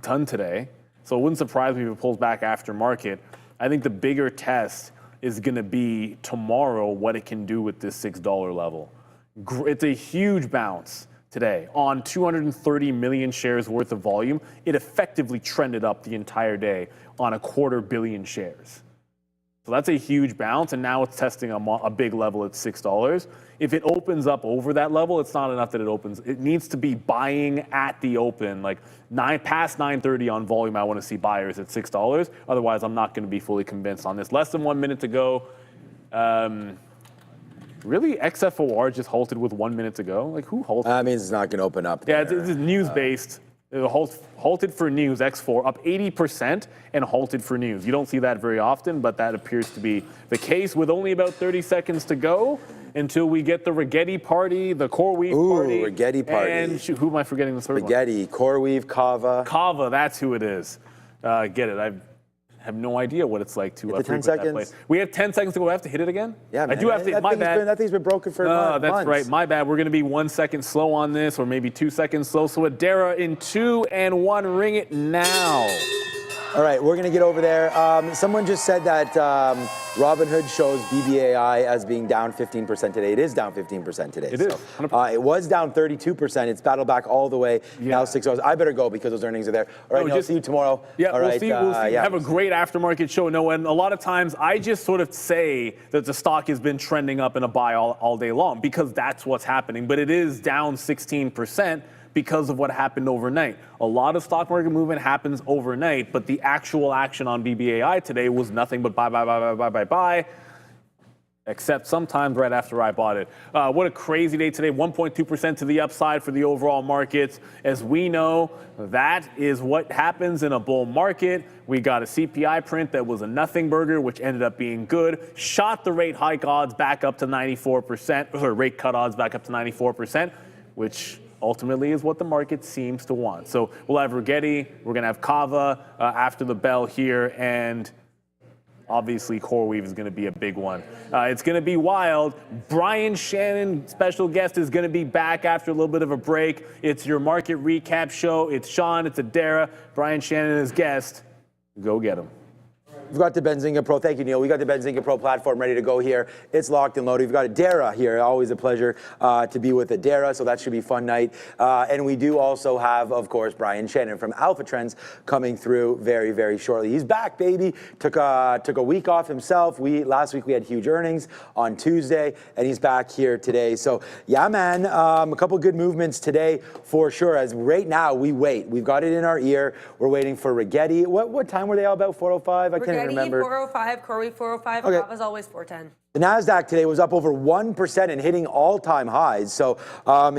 ton today, so it wouldn't surprise me if it pulls back after market. I think the bigger test is going to be tomorrow what it can do with this $6 level. It's a huge bounce today on 230 million shares worth of volume. It effectively trended up the entire day on 250 million shares. So that's a huge bounce, and now it's testing a big level at $6. If it opens up over that level, it's not enough that it opens. It needs to be buying at the open, like past 9:30 on volume. I want to see buyers at $6. Otherwise, I'm not going to be fully convinced on this. Less than 1 minute to go. Really, XFOR just halted with 1 minute to go. Like who halted? That means it's not going to open up. Yeah, it's news-based. Halted for news, X4, up 80% and halted for news. You don't see that very often, but that appears to be the case with only about 30 seconds to go until we get the Rigetti party, the CoreWeave party. Rigetti party. And who am I forgetting the third one? Rigetti, CoreWeave, Cava. Cava, that's who it is. Get it. I have no idea what it's like to frequent that place. We have 10 seconds to go. I have to hit it again? Yeah, man. I do have to. My bad. That thing's been broken for months. That's right. My bad. We're going to be 1 second slow on this, or maybe 2 seconds slow. So Adara in 2 and 1. Ring it now. All right, we're going to get over there. Someone just said that Robinhood shows BBAI as being down 15% today. It is down 15% today. It is. It was down 32%. It's battled back all the way. Yeah. Now 6 hours. I better go because those earnings are there. All right, I'll see you tomorrow. Yeah, all we'll right, see. Have a great aftermarket show. No, and a lot of times I just sort of say that the stock has been trending up in a buy all day long because that's what's happening. But it is down 16%. Because of what happened overnight. A lot of stock market movement happens overnight, but the actual action on BBAI today was nothing but buy. except sometimes right after I bought it. What a crazy day today, 1.2% to the upside for the overall markets. As we know, that is what happens in a bull market. We got a CPI print that was a nothing burger, which ended up being good, shot the rate hike odds back up to 94%, or rate cut odds back up to 94%, which ultimately is what the market seems to want. So we'll have Rigetti, we're going to have Cava after the bell here, and obviously, CoreWeave is going to be a big one. It's going to be wild. Brian Shannon, special guest, is going to be back after a little bit of a break. It's your market recap show. It's Sean, it's Adara. Brian Shannon is guest. Go get him. We've got the Benzinga Pro. Thank you, Neil. We got the Benzinga Pro platform ready to go here. It's locked and loaded. We've got Adara here. Always a pleasure to be with Adara, so that should be a fun night. And we do also have, of course, Brian Shannon from Alpha Trends coming through very, very shortly. He's back, baby. Took a week off himself. Last week we had huge earnings on Tuesday, and he's back here today. So, yeah, man, a couple good movements today for sure. As right now we wait. We've got it in our ear. We're waiting for Rigetti. What time were they all about? 4:05? I can't remember. 405, CoreWeave 405, Okay. Cava's always 410. The NASDAQ today was up over 1% and hitting all-time highs. So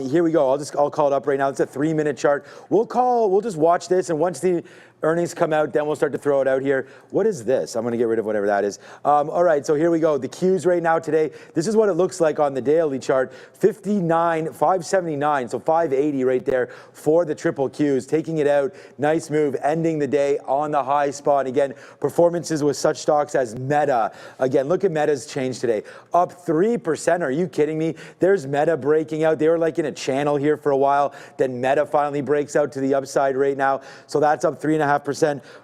here we go. I'll call it up right now. It's a 3-minute chart. We'll just watch this, and once the earnings come out, then we'll start to throw it out here. What is this? I'm going to get rid of whatever that is. All right, so here we go. The Qs right now today, this is what it looks like on the daily chart. 579, so 580 right there for the triple Qs. Taking it out, nice move, ending the day on the high spot. Again, performances with such stocks as Meta. Again, look at Meta's change today. Up 3%, are you kidding me? There's Meta breaking out. They were like in a channel here for a while. Then Meta finally breaks out to the upside right now. So that's up 3.5%.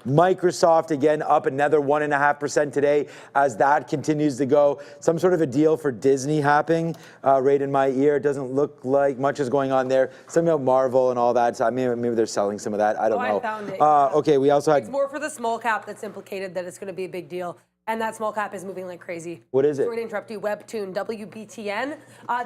Microsoft, again, up another 1.5% today as that continues to go. Some sort of a deal for Disney happening right in my ear. It doesn't look like much is going on there. Some about Marvel and all that. So maybe they're selling some of that. I don't know. I found it. Okay, we also had... It's more for the small cap that's implicated that it's going to be a big deal. And that small cap is moving like crazy. What is it? Sorry to interrupt you. Webtoon, WBTN.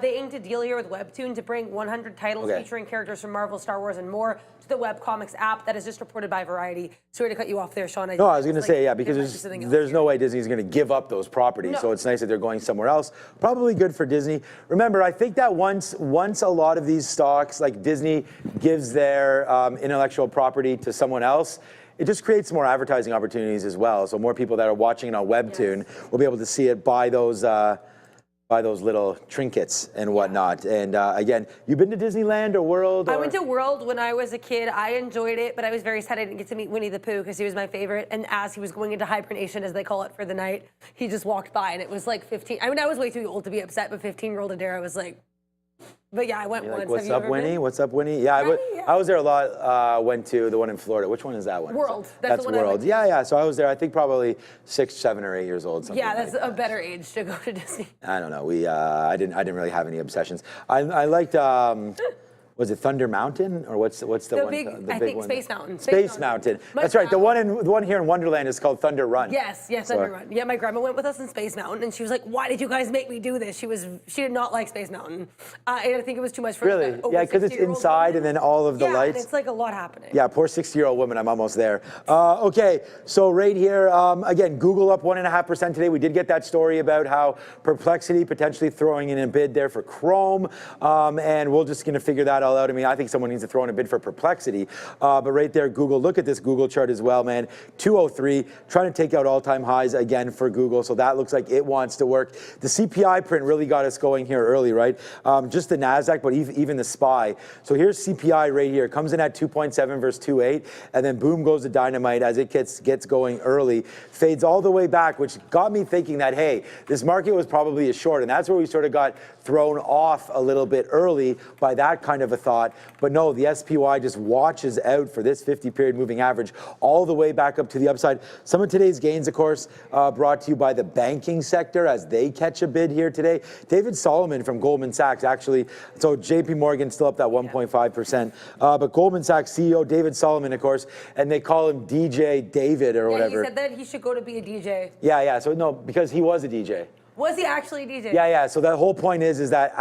They inked a deal here with Webtoon to bring 100 titles featuring characters from Marvel, Star Wars, and more to the webcomics app that is just reported by Variety. Sorry to cut you off there, Sean. No, I was going to say, yeah, because there's no way Disney's going to give up those properties. No. So it's nice that they're going somewhere else. Probably good for Disney. Remember, I think that once a lot of these stocks, like Disney, gives their intellectual property to someone else, it just creates more advertising opportunities as well. So more people that are watching it on Webtoon will be able to see it, buy those little trinkets and whatnot. And again, you've been to Disneyland or World? I went to World when I was a kid. I enjoyed it, but I was very sad I didn't get to meet Winnie the Pooh because he was my favorite. And as he was going into hibernation, as they call it, for the night, he just walked by, and it was like 15. I mean, I was way too old to be upset, but 15-year-old Adara was like. But yeah, I went once. Like, what's up, Winnie? What's up, Winnie? Yeah, I was there a lot. Went to the one in Florida. Which one is that one? World. That's the one World. Yeah. So I was there. I think probably 6, 7, or 8 years old. Something that's a better age to go to Disney. I don't know. I didn't really have any obsessions. I liked. Was it Thunder Mountain or what's the one? I think Space Mountain. Space Mountain. That's right. The one here in Wonderland is called Thunder Run. Yes, Thunder Run. Yeah, my grandma went with us in Space Mountain, and she was like, "Why did you guys make me do this?" She did not like Space Mountain, and I think it was too much for really. Yeah, because it's inside and then all of the lights. And it's like a lot happening. Yeah, poor 60-year-old woman. I'm almost there. Okay, so right here again, Google up 1.5% today. We did get that story about how Perplexity potentially throwing in a bid there for Chrome, and we're just going to figure that all out. I mean, I think someone needs to throw in a bid for Perplexity. But right there, Google, look at this Google chart as well, man. 203, trying to take out all-time highs again for Google. So that looks like it wants to work. The CPI print really got us going here early, right? Just the NASDAQ, but even the SPY. So here's CPI right here. Comes in at 2.7 versus 2.8, and then boom goes the dynamite as it gets going early. Fades all the way back, which got me thinking that, hey, this market was probably a short, and that's where we sort of got thrown off a little bit early by that kind of a thought. But no, the SPY just watches out for this 50-period moving average all the way back up to the upside. Some of today's gains, of course, brought to you by the banking sector as they catch a bid here today. David Solomon from Goldman Sachs, actually, so JP Morgan still up that 1.5%. But Goldman Sachs CEO David Solomon, of course, and they call him DJ David or whatever. He said that he should go to be a DJ. Yeah. So no, because he was a DJ. Was he actually a DJ? Yeah. So the whole point is that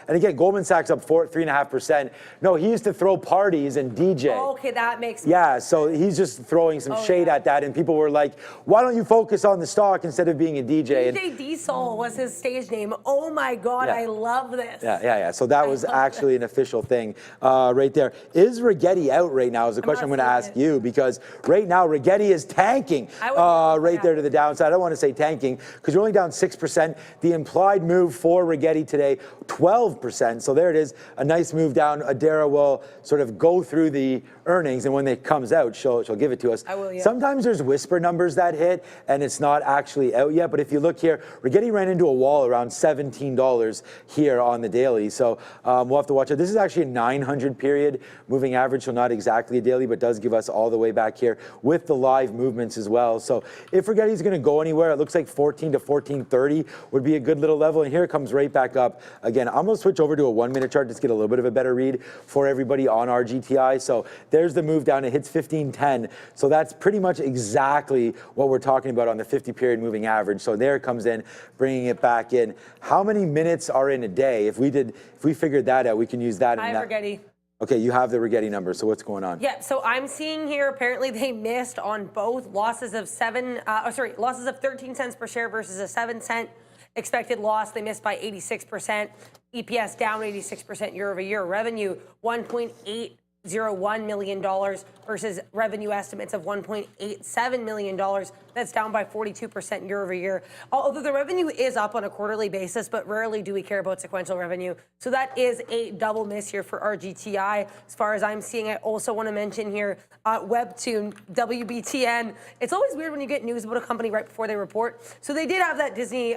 and again, Goldman Sachs up 3.5%. No, he used to throw parties and DJ. Oh, okay, that makes sense. Yeah, so he's just throwing some shade at that, and people were like, why don't you focus on the stock instead of being a DJ? DJ D-Soul was his stage name. Oh my God, I love this. Yeah. So that was actually an official thing right there. Is Rigetti out right now is the question I'm going to ask you, because right now Rigetti is tanking right there to the downside. I don't want to say tanking because you're only down 6%. The implied move for Rigetti today, 12%. So there it is, a nice move down. Adara will sort of go through the earnings, and when it comes out, she'll give it to us. I will, yeah. Sometimes there's whisper numbers that hit, and it's not actually out yet. But if you look here, Rigetti ran into a wall around $17 here on the daily. So we'll have to watch it. This is actually a 900 period moving average, so not exactly a daily, but does give us all the way back here with the live movements as well. So if Rigetti's going to go anywhere, it looks like 14 to 14.30 would be a good little level. And here it comes right back up. Again, I'm going to switch over to a 1 minute chart just to get a little bit of a better read for everybody on our GTI. So there's the move down. It hits 15.10. So that's pretty much exactly what we're talking about on the 50 period moving average. So there it comes in, bringing it back in. How many minutes are in a day? If we figured that out, we can use that. Hi, Rigetti. Okay, you have the Rigetti number, so what's going on? Yeah, so I'm seeing here apparently they missed on both losses of 13 cents per share versus a 7 cent expected loss. They missed by 86%. EPS down 86% year over year. Revenue $1.801 million versus revenue estimates of $1.87 million. That's down by 42% year over year. Although the revenue is up on a quarterly basis, but rarely do we care about sequential revenue. So that is a double miss here for our GTI. As far as I'm seeing, I also want to mention here Webtoon, WBTN. It's always weird when you get news about a company right before they report. So they did have that Disney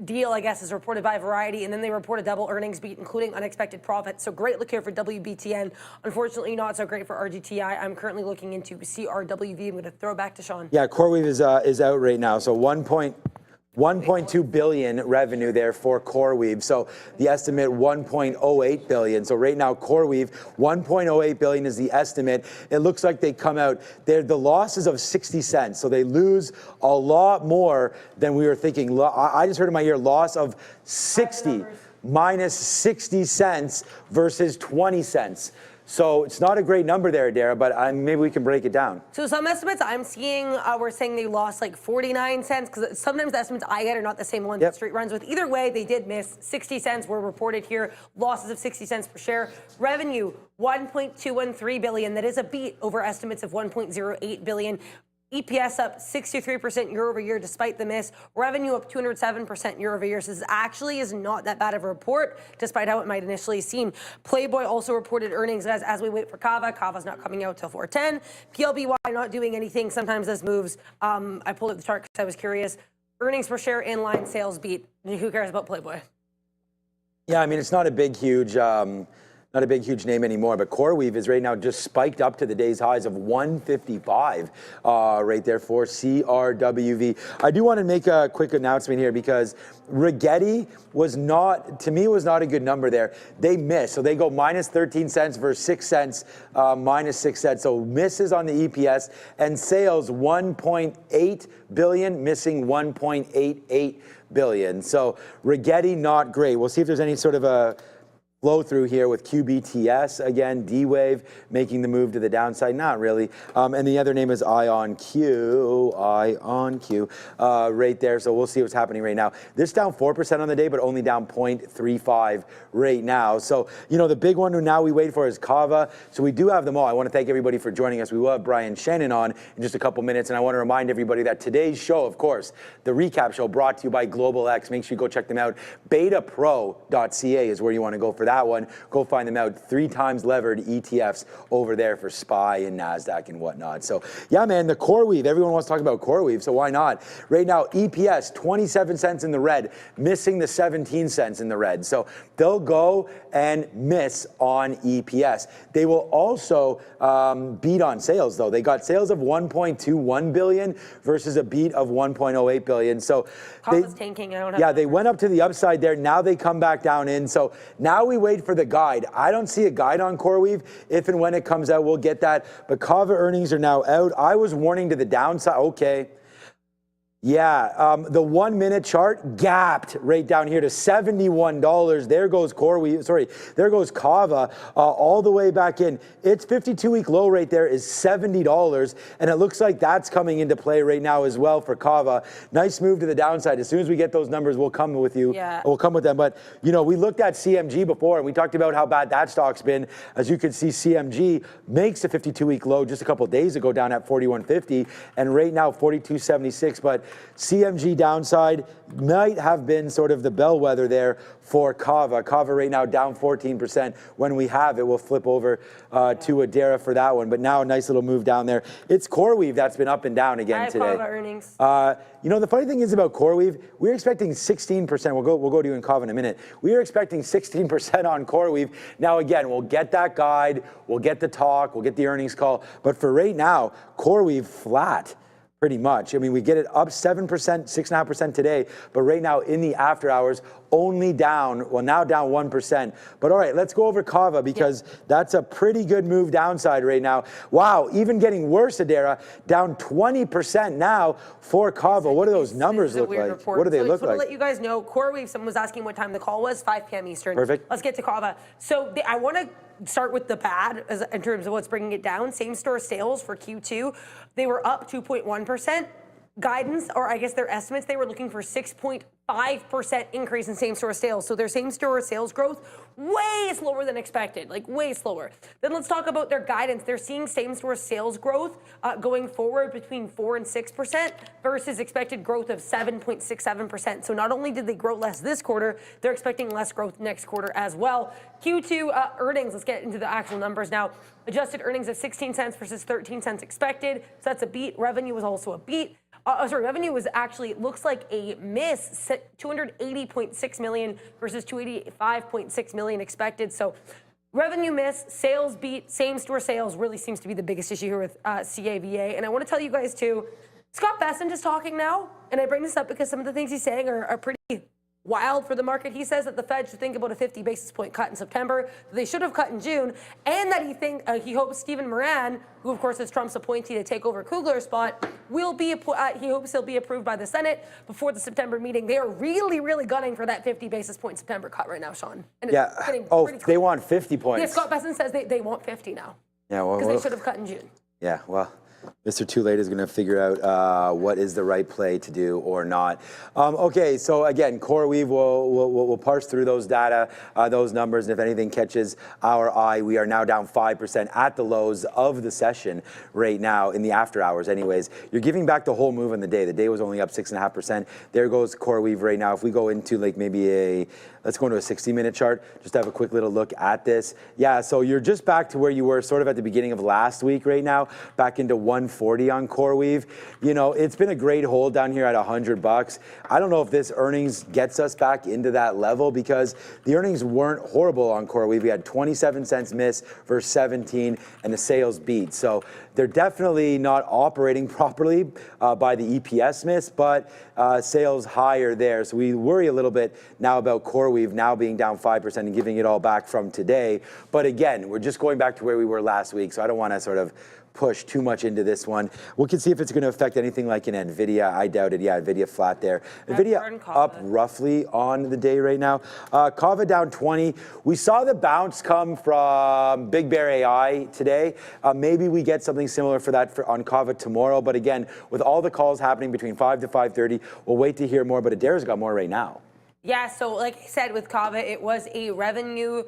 deal, I guess, is reported by Variety, and then they report a double earnings beat, including unexpected profits. So great look here for WBTN. Unfortunately, not so great for RGTI. I'm currently looking into CRWV. I'm going to throw it back to Sean. Yeah, CoreWeave is out right now. So 1.2 billion revenue there for CoreWeave. So the estimate 1.08 billion. So right now CoreWeave 1.08 billion is the estimate. It looks like they come out. They're the losses of 60 cents. So they lose a lot more than we were thinking. I just heard in my ear loss of 60 minus 60 cents versus 20 cents. So it's not a great number there, Adara, but maybe we can break it down. So some estimates I'm seeing, we're saying they lost like 49 cents, because sometimes the estimates I get are not the same ones the street runs with. Either way, they did miss. 60 cents were reported here, losses of 60 cents per share. Revenue, 1.213 billion. That is a beat over estimates of 1.08 billion. EPS up 63% year over year despite the miss. Revenue up 207% year over year. So this actually is not that bad of a report, despite how it might initially seem. Playboy also reported earnings as we wait for Cava. Cava's not coming out till 4:10. PLBY not doing anything. Sometimes this moves. I pulled up the chart because I was curious. Earnings per share in line, sales beat. Who cares about Playboy? Yeah, I mean, it's not a big, huge name anymore, but CoreWeave is right now just spiked up to the day's highs of 155 right there for CRWV. I do want to make a quick announcement here because Rigetti was not a good number there. They missed, so they go minus 13 cents versus 6 cents, minus 6 cents. So misses on the EPS, and sales 1.8 billion, missing 1.88 billion. So Rigetti not great. We'll see if there's any sort of a flow through here with QBTS. Again, D-Wave making the move to the downside. Not really. And the other name is IonQ right there. So we'll see what's happening right now. This down 4% on the day, but only down 0.35 right now. So, the big one who now we wait for is Cava. So we do have them all. I want to thank everybody for joining us. We will have Brian Shannon on in just a couple minutes. And I want to remind everybody that today's show, of course, the recap show brought to you by Global X. Make sure you go check them out. betapro.ca is where you want to go for that one. Go find them out. 3 times levered ETFs over there for SPY and NASDAQ and whatnot. So yeah, man, the CoreWeave, everyone wants to talk about CoreWeave, so why not? Right now, EPS, 27 cents in the red, missing the 17 cents in the red. So they'll go and miss on EPS. They will also beat on sales, though. They got sales of 1.21 billion versus a beat of 1.08 billion. So Cava's tanking. I don't have they went up to the upside there. Now they come back down in. So now we wait for the guide. I don't see a guide on CoreWeave. If and when it comes out, we'll get that. But Cava earnings are now out. I was warning to the downside. Okay. Yeah, the 1 minute chart gapped right down here to $71. There goes there goes Cava all the way back in. Its 52-week low right there is $70, and it looks like that's coming into play right now as well for Cava. Nice move to the downside. As soon as we get those numbers, we'll come with you. Yeah. We'll come with them. But, you know, we looked at CMG before, and we talked about how bad that stock's been. As you can see, CMG makes a 52-week low just a couple of days ago down at 41.50, and right now 42.76. But CMG downside might have been sort of the bellwether there for Cava. Cava right now down 14%. When we have it, we'll flip over to Adara for that one. But now a nice little move down there. It's CoreWeave that's been up and down again today. Cava earnings. You know, the funny thing is about CoreWeave, we're expecting 16%. We'll go to you in Cava in a minute. We are expecting 16% on CoreWeave. Now, again, we'll get that guide, we'll get the talk, we'll get the earnings call. But for right now, CoreWeave flat. Pretty much. I mean, we get it up 7%, 6.5% today, but right now in the after hours, only down, well, now down 1%. But all right, let's go over Cava because that's a pretty good move downside right now. Wow, even getting worse, Adara, down 20% now for Cava. What do those numbers look like? What do they look like? To let you guys know, CoreWeave, someone was asking what time the call was, 5 p.m. Eastern. Perfect. Let's get to Cava. So I want to start with the bad in terms of what's bringing it down. Same store sales for Q2, they were up 2.1%. Guidance, or I guess their estimates, they were looking for 6.5% increase in same-store sales. So their same-store sales growth way slower than expected, like way slower. Then let's talk about their guidance. They're seeing same-store sales growth going forward between 4% and 6% versus expected growth of 7.67%. So not only did they grow less this quarter, they're expecting less growth next quarter as well. Q2 earnings, let's get into the actual numbers now. Adjusted earnings of 16 cents versus 13 cents expected. So that's a beat. Revenue was also a beat. Revenue was actually, looks like a miss, 280.6 million versus 285.6 million expected. So revenue miss, sales beat, same store sales really seems to be the biggest issue here with CAVA. And I want to tell you guys too, Scott Bessent is talking now, and I bring this up because some of the things he's saying are pretty wild for the market. He says that the Fed should think about a 50 basis point cut in September, that they should have cut in June, and that he hopes Stephen Moran, who of course is Trump's appointee to take over Kugler's spot, will be he hopes he'll be approved by the Senate before the September meeting. They are really, really gunning for that 50 basis point September cut right now, Sean. And they want 50 points. Yeah, Scott Bessent says they want 50 now. Yeah, well, because they should have cut in June. Yeah, well, Mr. Too Late is going to figure out what is the right play to do or not. Okay, so again, CoreWeave will parse through those data, those numbers, and if anything catches our eye, we are now down 5% at the lows of the session right now in the after hours anyways. You're giving back the whole move in the day. The day was only up 6.5%. There goes CoreWeave right now. If we go into like maybe let's go into a 60-minute chart, just to have a quick little look at this. Yeah, so you're just back to where you were sort of at the beginning of last week right now, back into 140 on CoreWeave. You know, it's been a great hold down here at $100. I don't know if this earnings gets us back into that level because the earnings weren't horrible on CoreWeave. We had 27 cents miss versus 17 and the sales beat. So they're definitely not operating properly by the EPS miss, but sales higher there. So we worry a little bit now about CoreWeave now being down 5% and giving it all back from today. But again, we're just going back to where we were last week. So I don't want to sort of push too much into this one. We can see if it's going to affect anything like an NVIDIA. I doubt it. Yeah, NVIDIA flat there. NVIDIA up roughly on the day right now. Cava down 20. We saw the bounce come from Big Bear AI today. Maybe we get something similar for that on Cava tomorrow. But again, with all the calls happening between 5 to 5:30, we'll wait to hear more. But Adara's got more right now. Yeah, so like I said with Cava, it was a revenue.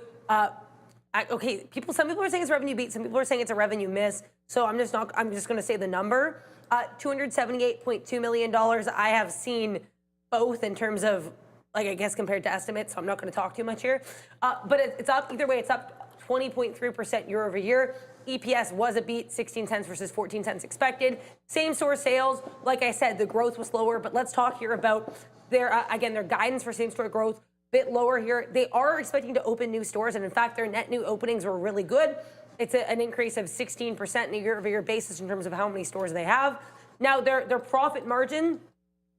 Okay, some people are saying it's revenue beat, some people are saying it's a revenue miss. So I'm just going to say the number, $278.2 million. I have seen both in terms of, like, I guess compared to estimates, so I'm not going to talk too much here. But it's up, either way, it's up 20.3% year over year. EPS was a beat, 16 cents versus 14 cents expected. Same store sales, like I said, the growth was lower, but let's talk here about their guidance for same store growth. Bit lower here. They are expecting to open new stores, and in fact, their net new openings were really good. It's an increase of 16% in a year-over-year basis in terms of how many stores they have. Now, their profit margin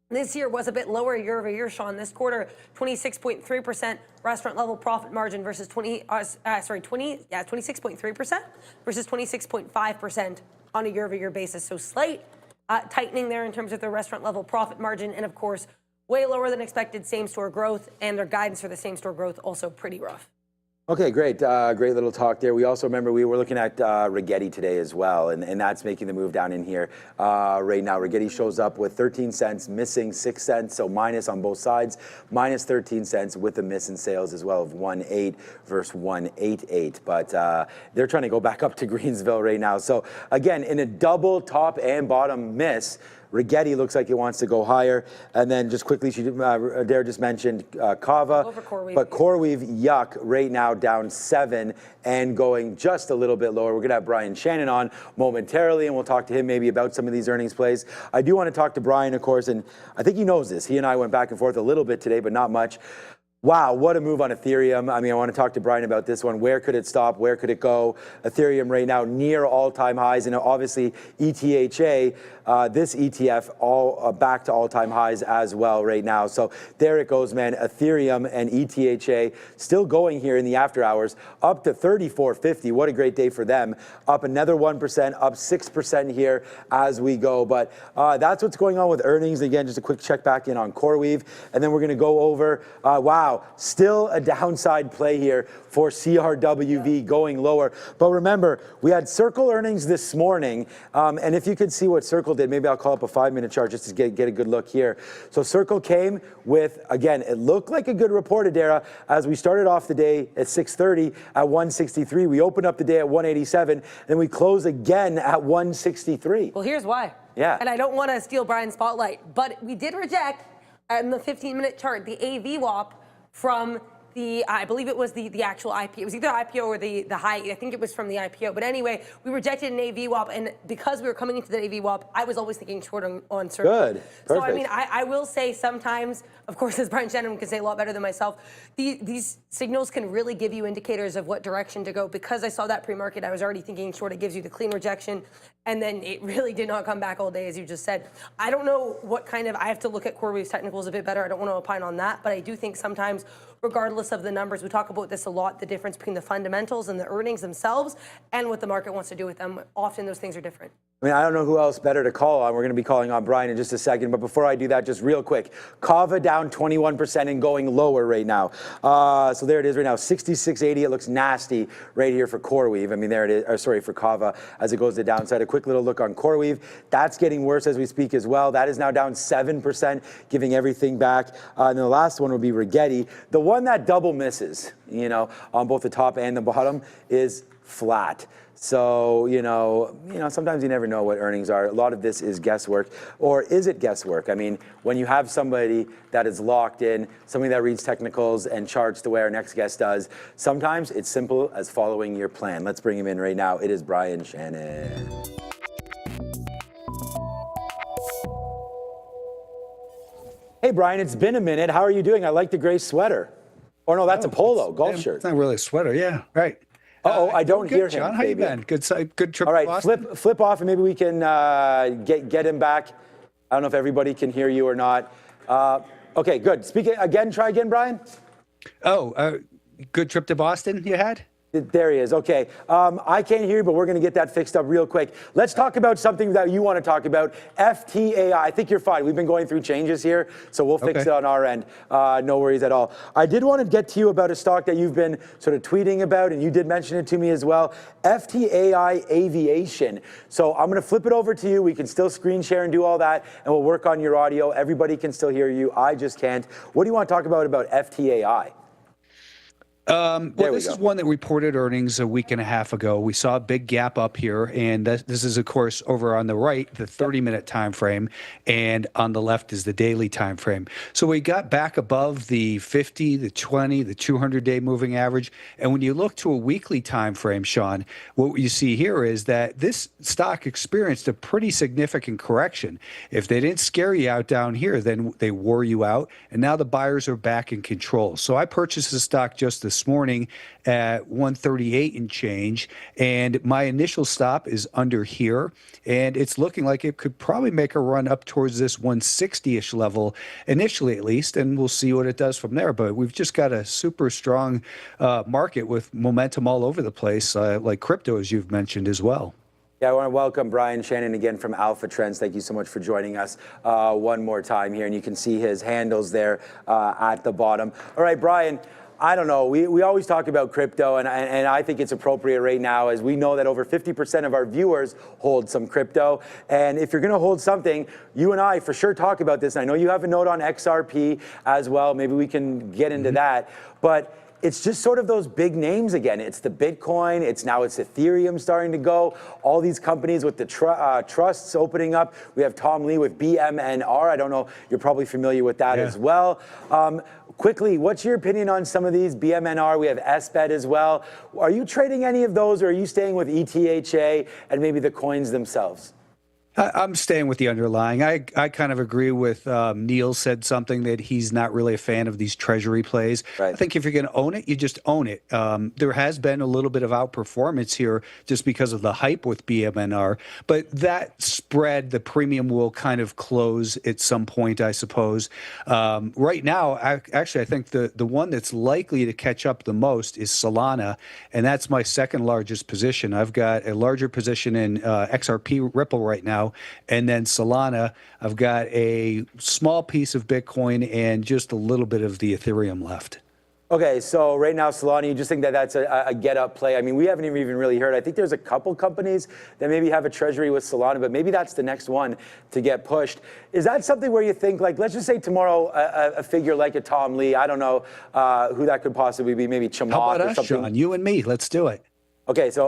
this year was a bit lower year-over-year, Sean. This quarter, 26.3% restaurant level profit margin versus 26.3% versus 26.5% on a year-over-year basis. So slight tightening there in terms of their restaurant level profit margin, and of course, way lower than expected same-store growth, and their guidance for the same-store growth also pretty rough. Okay, great. Great little talk there. We also remember we were looking at Rigetti today as well, and that's making the move down in here right now. Rigetti shows up with 13 cents, missing 6 cents, so minus on both sides, minus 13 cents with a miss in sales as well of 1.8 versus 1.88. But they're trying to go back up to Greensville right now. So again, in a double top and bottom miss, Rigetti looks like it wants to go higher. And then just quickly, Dara just mentioned Cava. Over CoreWeave. But CoreWeave, yuck, right now down 7 and going just a little bit lower. We're going to have Brian Shannon on momentarily, and we'll talk to him maybe about some of these earnings plays. I do want to talk to Brian, of course, and I think he knows this. He and I went back and forth a little bit today, but not much. Wow, what a move on Ethereum. I mean, I want to talk to Brian about this one. Where could it stop? Where could it go? Ethereum right now near all-time highs, and obviously ETHA, this ETF, all back to all-time highs as well right now. So there it goes, man. Ethereum and ETHA still going here in the after hours, up to 34.50. What a great day for them. Up another 1%, up 6% here as we go. But that's what's going on with earnings. Again, just a quick check back in on CoreWeave, and then we're going to go over, wow, still a downside play here for CRWV going lower. But remember, we had Circle earnings this morning, and if you could see what Circle did, maybe I'll call up a 5-minute chart just to get a good look here. So Circle came with, again, it looked like a good report, Adara, as we started off the day at 6:30 at 163. We opened up the day at 187, and we close again at 163. Well, here's why. Yeah. And I don't want to steal Brian's spotlight, but we did reject in the 15-minute chart the AVWAP from the, I believe it was the actual IPO. It was either IPO or the high. I think it was from the IPO. But anyway, we rejected an AVWAP, and because we were coming into the AVWAP, I was always thinking short on Circle. Good. Perfect. So I mean, I will say sometimes, of course, as Brian Shannon can say a lot better than myself, these signals can really give you indicators of what direction to go. Because I saw that pre-market, I was already thinking short. It gives you the clean rejection, and then it really did not come back all day, as you just said. I don't know what kind of, I have to look at CoreWeave's technicals a bit better. I don't want to opine on that, but I do think sometimes, regardless of the numbers, we talk about this a lot, the difference between the fundamentals and the earnings themselves and what the market wants to do with them. Often those things are different. I mean, I don't know who else better to call on. We're going to be calling on Brian in just a second. But before I do that, just real quick, Cava down 21% and going lower right now. So there it is right now, 66.80. It looks nasty right here for CoreWeave. I mean, there it is, or sorry, for Cava as it goes to the downside. A quick little look on CoreWeave. That's getting worse as we speak as well. That is now down 7%, giving everything back. And then the last one will be Rigetti. The one that double misses, you know, on both the top and the bottom is flat. So, you know, sometimes you never know what earnings are. A lot of this is guesswork. Or is it guesswork? I mean, when you have somebody that is locked in, somebody that reads technicals and charts the way our next guest does, sometimes it's simple as following your plan. Let's bring him in right now. It is Brian Shannon. Hey, Brian, it's been a minute. How are you doing? I like the gray sweater. Or no, that's a polo, golf shirt. It's not really a sweater. Yeah, right. Uh-oh, I don't hear him, John, how you baby. been? Good trip All to right, Boston? flip off, and maybe we can get him back. I don't know if everybody can hear you or not. Okay, good. Try again, Brian. Good trip to Boston you had? There he is. Okay. I can't hear you, but we're going to get that fixed up real quick. Let's talk about something that you want to talk about, FTAI. I think you're fine. We've been going through changes here, so we'll fix it on our end. No worries at all. I did want to get to you about a stock that you've been sort of tweeting about, and you did mention it to me as well, FTAI Aviation. So I'm going to flip it over to you. We can still screen share and do all that, and we'll work on your audio. Everybody can still hear you. I just can't. What do you want to talk about FTAI? Well, this is one that reported earnings a week and a half ago. We saw a big gap up here, and this is, of course, over on the right, the 30-minute time frame, and on the left is the daily time frame. So we got back above the 50, the 20, the 200-day moving average, and when you look to a weekly time frame, Sean, what you see here is that this stock experienced a pretty significant correction. If they didn't scare you out down here, then they wore you out, and now the buyers are back in control. So I purchased the stock just this morning at 138 and change, and my initial stop is under here, and it's looking like it could probably make a run up towards this 160-ish level initially, at least, and we'll see what it does from there. But we've just got a super strong market with momentum all over the place, like crypto, as you've mentioned as well. Yeah, I want to welcome Brian Shannon again from Alpha Trends. Thank you so much for joining us one more time here. And you can see his handles there at the bottom. All right, Brian, I don't know. We always talk about crypto, and I think it's appropriate right now as we know that over 50% of our viewers hold some crypto. And if you're going to hold something, you and I for sure talk about this. And I know you have a note on XRP as well. Maybe we can get into that. But it's just sort of those big names again. It's the Bitcoin. It's Ethereum starting to go. All these companies with the trusts opening up. We have Tom Lee with BMNR. I don't know. You're probably familiar with that as well. Quickly, what's your opinion on some of these? BMNR. We have SBET as well. Are you trading any of those, or are you staying with ETHA and maybe the coins themselves? I'm staying with the underlying. I kind of agree with Neil said something that he's not really a fan of these treasury plays. Right. I think if you're going to own it, you just own it. There has been a little bit of outperformance here just because of the hype with BMNR, but that spread, the premium will kind of close at some point, I suppose. Right now, I think the one that's likely to catch up the most is Solana, and that's my second largest position. I've got a larger position in XRP Ripple right now. And then Solana, I've got a small piece of Bitcoin and just a little bit of the Ethereum left. Okay, so right now, Solana, you just think that that's a get-up play? I mean, we haven't even really heard. I think there's a couple companies that maybe have a treasury with Solana, but maybe that's the next one to get pushed. Is that something where you think, like, let's just say tomorrow, a figure like a Tom Lee, I don't know who that could possibly be, maybe Chamath How about or us, something. Sean? You and me, let's do it. Okay, so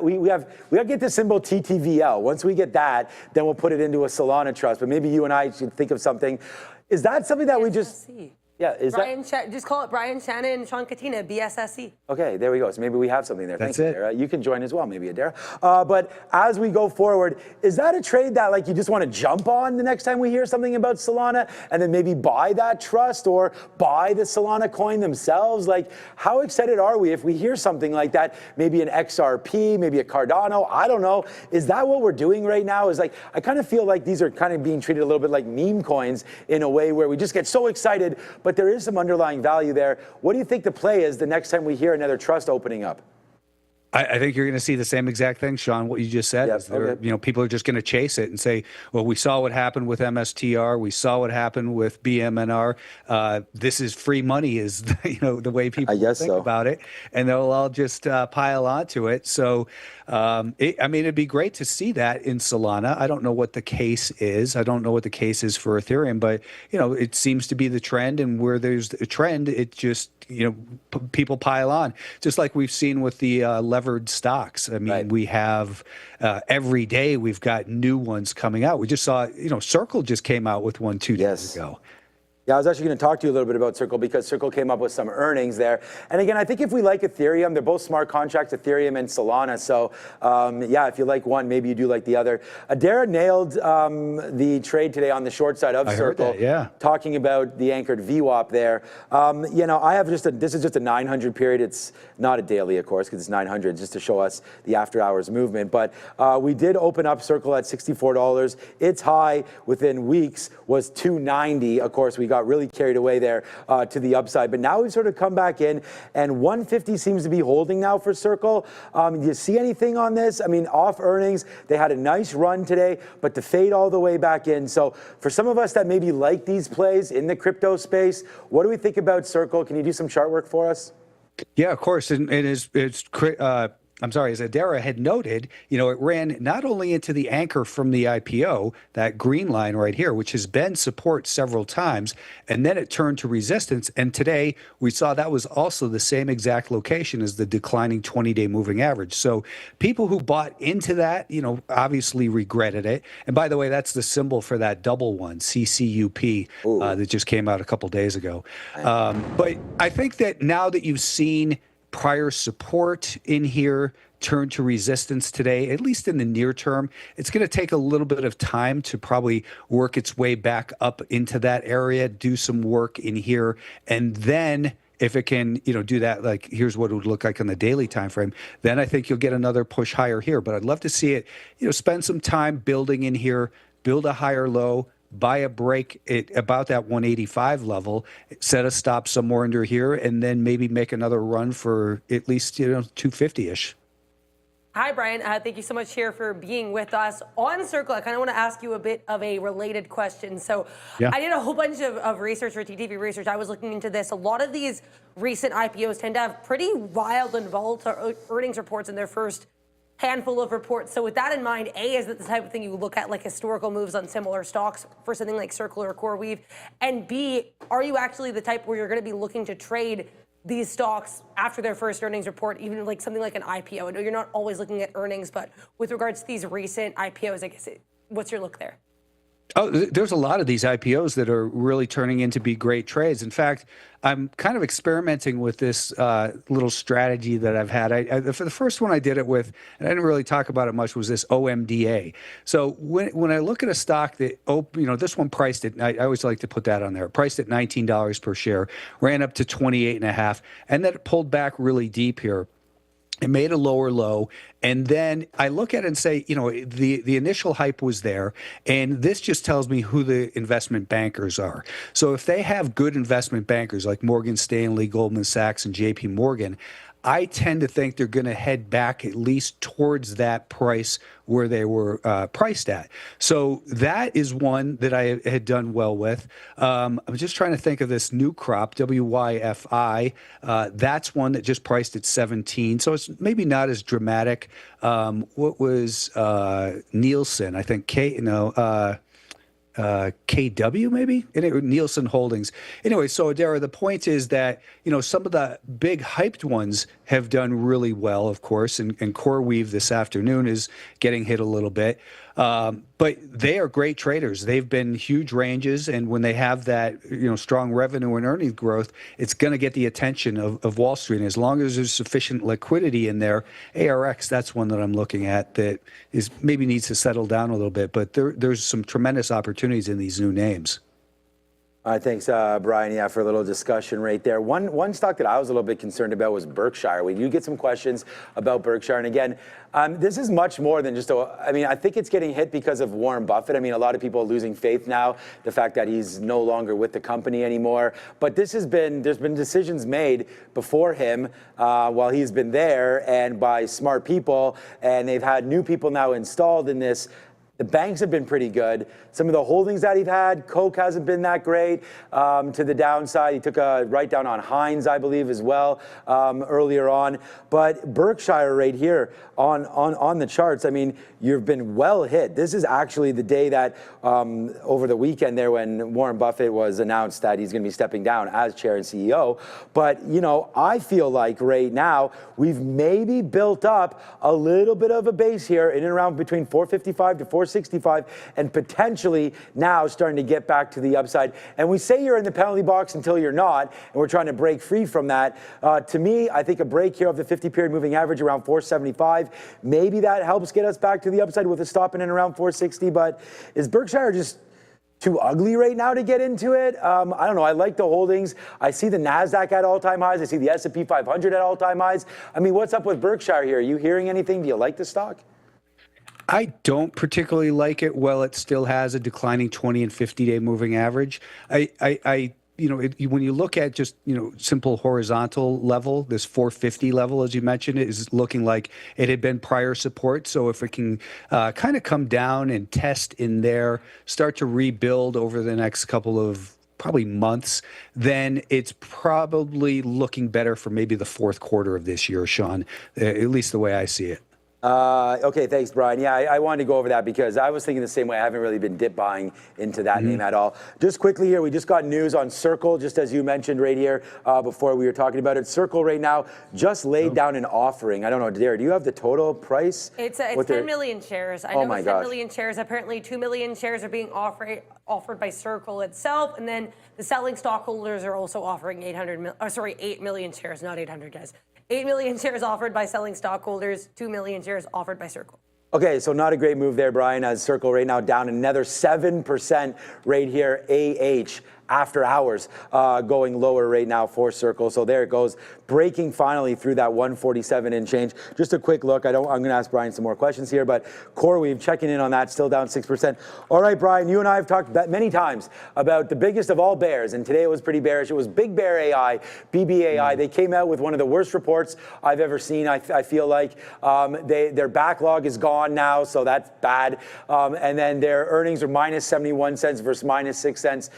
we have to get the symbol TTVL. Once we get that, then we'll put it into a Solana trust. But maybe you and I should think of something. Is that something that we just? Yeah, is that? Just call it Brian Shannon and Sean Katina, BSSE. Okay, there we go. So maybe we have something there. That's Thanks, it. Adara. You can join as well, maybe, Adara. But as we go forward, is that a trade that like you just want to jump on the next time we hear something about Solana, and then maybe buy that trust or buy the Solana coin themselves? Like, how excited are we if we hear something like that? Maybe an XRP, maybe a Cardano. I don't know. Is that what we're doing right now? Is like I kind of feel like these are kind of being treated a little bit like meme coins in a way where we just get so excited, but there is some underlying value there. What do you think the play is the next time we hear another trust opening up? I think you're going to see the same exact thing, Sean, what you just said. Yep, okay. People are just going to chase it and say, well, we saw what happened with MSTR. We saw what happened with BMNR. This is free money is, the way people think about it. And they'll all just pile onto it. So, it'd be great to see that in Solana. I don't know what the case is. I don't know what the case is for Ethereum, but, it seems to be the trend. And where there's a trend, it just, people pile on. Just like we've seen with the levered stocks. I mean, right. We have every day we've got new ones coming out. We just saw, Circle just came out with one 2 days ago. Yeah, I was actually going to talk to you a little bit about Circle because Circle came up with some earnings there. And again, I think if we like Ethereum, they're both smart contracts, Ethereum and Solana. So if you like one, maybe you do like the other. Adara nailed the trade today on the short side of Circle. Heard that, talking about the anchored VWAP there. I have this is just a 900 period. It's not a daily, of course, because it's 900, just to show us the after hours movement. But we did open up Circle at $64. Its high within weeks was $290. Of course, we got really carried away there to the upside. But now we've sort of come back in, and 150 seems to be holding now for Circle. Do you see anything on this? I mean, off earnings, they had a nice run today, but to fade all the way back in. So for some of us that maybe like these plays in the crypto space, what do we think about Circle? Can you do some chart work for us? Yeah, of course. And as Adara had noted, it ran not only into the anchor from the IPO, that green line right here, which has been support several times, and then it turned to resistance. And today we saw that was also the same exact location as the declining 20-day moving average. So people who bought into that, obviously regretted it. And by the way, that's the symbol for that double one, CCUP, that just came out a couple days ago. But I think that now that you've seen prior support in here turn to resistance today, at least in the near term, it's going to take a little bit of time to probably work its way back up into that area, do some work in here, and then if it can, do that, like here's what it would look like on the daily time frame, then I think you'll get another push higher here. But I'd love to see it, spend some time building in here, build a higher low, buy a break at about that 185 level, set a stop somewhere under here, and then maybe make another run for at least 250-ish. Hi, Brian. Thank you so much here for being with us. On Circle, I kind of want to ask you a bit of a related question. So Yeah. I did a whole bunch of research for TTV research. I was looking into this. A lot of these recent IPOs tend to have pretty wild and volatile earnings reports in their first handful of reports. So with that in mind, A, is that the type of thing you look at, like historical moves on similar stocks for something like Circle or CoreWeave? And B, are you actually the type where you're going to be looking to trade these stocks after their first earnings report, even like something like an IPO? I know you're not always looking at earnings, but with regards to these recent IPOs, I guess, what's your look there? Oh, there's a lot of these IPOs that are really turning into be great trades. In fact, I'm kind of experimenting with this little strategy that I've had. For the first one I did it with, and I didn't really talk about it much, was this OMDA. So when I look at a stock that, this one priced at, I always like to put that on there, priced at $19 per share, ran up to 28.5, and then it pulled back really deep here. It made a lower low, and then I look at it and say, the initial hype was there, and this just tells me who the investment bankers are. So if they have good investment bankers like Morgan Stanley, Goldman Sachs, and JP Morgan, I tend to think they're going to head back at least towards that price where they were priced at. So that is one that I had done well with. I'm just trying to think of this new crop, WYFI. That's one that just priced at 17. So it's maybe not as dramatic. What was Nielsen? I think KW maybe? Anyway, Nielsen Holdings. Anyway, so Adara, the point is that, some of the big hyped ones have done really well, of course, and CoreWeave this afternoon is getting hit a little bit. But they are great traders. They've been huge ranges, and when they have that, strong revenue and earnings growth, it's going to get the attention of Wall Street. And as long as there's sufficient liquidity in there, ARX, that's one that I'm looking at that is maybe needs to settle down a little bit. But there's some tremendous opportunities in these new names. All right, thanks, Brian. Yeah, for a little discussion right there. One stock that I was a little bit concerned about was Berkshire. We do get some questions about Berkshire, and again, this is much more than just I think it's getting hit because of Warren Buffett. I mean, a lot of people are losing faith now, the fact that he's no longer with the company anymore. But there's been decisions made before him while he's been there and by smart people, and they've had new people now installed in this. The banks have been pretty good. Some of the holdings that he's had, Coke hasn't been that great to the downside. He took a write down on Heinz, I believe, as well earlier on. But Berkshire right here on the charts, I mean, you've been well hit. This is actually the day that over the weekend there when Warren Buffett was announced that he's going to be stepping down as chair and CEO. But, I feel like right now we've maybe built up a little bit of a base here in and around between 455 to 465 and potentially now starting to get back to the upside. And we say you're in the penalty box until you're not, and we're trying to break free from that. To me, I think a break here of the 50-period moving average around 475, maybe that helps get us back to the upside with a stop in and around 460. But is Berkshire just too ugly right now to get into it? I don't know. I like the holdings. I see the NASDAQ at all-time highs. I see the S&P 500 at all-time highs. I mean, what's up with Berkshire here? Are you hearing anything? Do you like the stock? I don't particularly like it. Well, it still has a declining 20 and 50-day moving average. When you look at just, simple horizontal level, this 450 level, as you mentioned, is looking like it had been prior support. So if it can kind of come down and test in there, start to rebuild over the next couple of probably months, then it's probably looking better for maybe the fourth quarter of this year, Sean, at least the way I see it. Okay, thanks, Brian. Yeah, I wanted to go over that because I was thinking the same way. I haven't really been dip buying into that name at all. Just quickly here, we just got news on Circle, just as you mentioned right here before we were talking about it. Circle right now just laid down an offering. I don't know, Dare, do you have the total price? It's 10 million shares. I know it's 10 million shares. Apparently 2 million shares are being offered by Circle itself, and then the selling stockholders are also offering 8 million shares, not 800, guys. 8 million shares offered by selling stockholders, 2 million shares offered by Circle. Okay, so not a great move there, Brian, as Circle right now down another 7% right here. after hours, going lower right now for Circle. So there it goes, breaking finally through that 147 and change. Just a quick look. I'm going to ask Brian some more questions here, but CoreWeave checking in on that, still down 6%. All right, Brian, you and I have talked many times about the biggest of all bears, and today it was pretty bearish. It was Big Bear AI, BBAI. They came out with one of the worst reports I've ever seen. I feel like their backlog is gone now, so that's bad. And then their earnings are minus 71 cents versus minus 6 cents.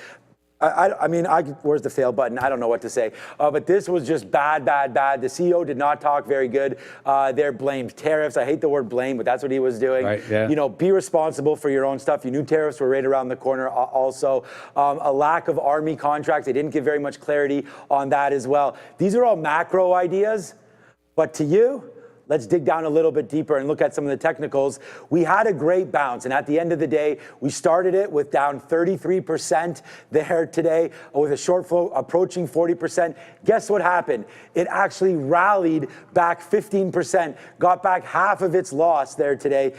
I mean, where's the fail button? I don't know what to say. But this was just bad, bad, bad. The CEO did not talk very good. They're blamed tariffs. I hate the word blame, but that's what he was doing. Right, yeah. You know, be responsible for your own stuff. You knew tariffs were right around the corner also. A lack of Army contracts. They didn't give very much clarity on that as well. These are all macro ideas, but to you, let's dig down a little bit deeper and look at some of the technicals. We had a great bounce, and at the end of the day, we started it with down 33% there today, with a short flow approaching 40%. Guess what happened? It actually rallied back 15%, got back half of its loss there today.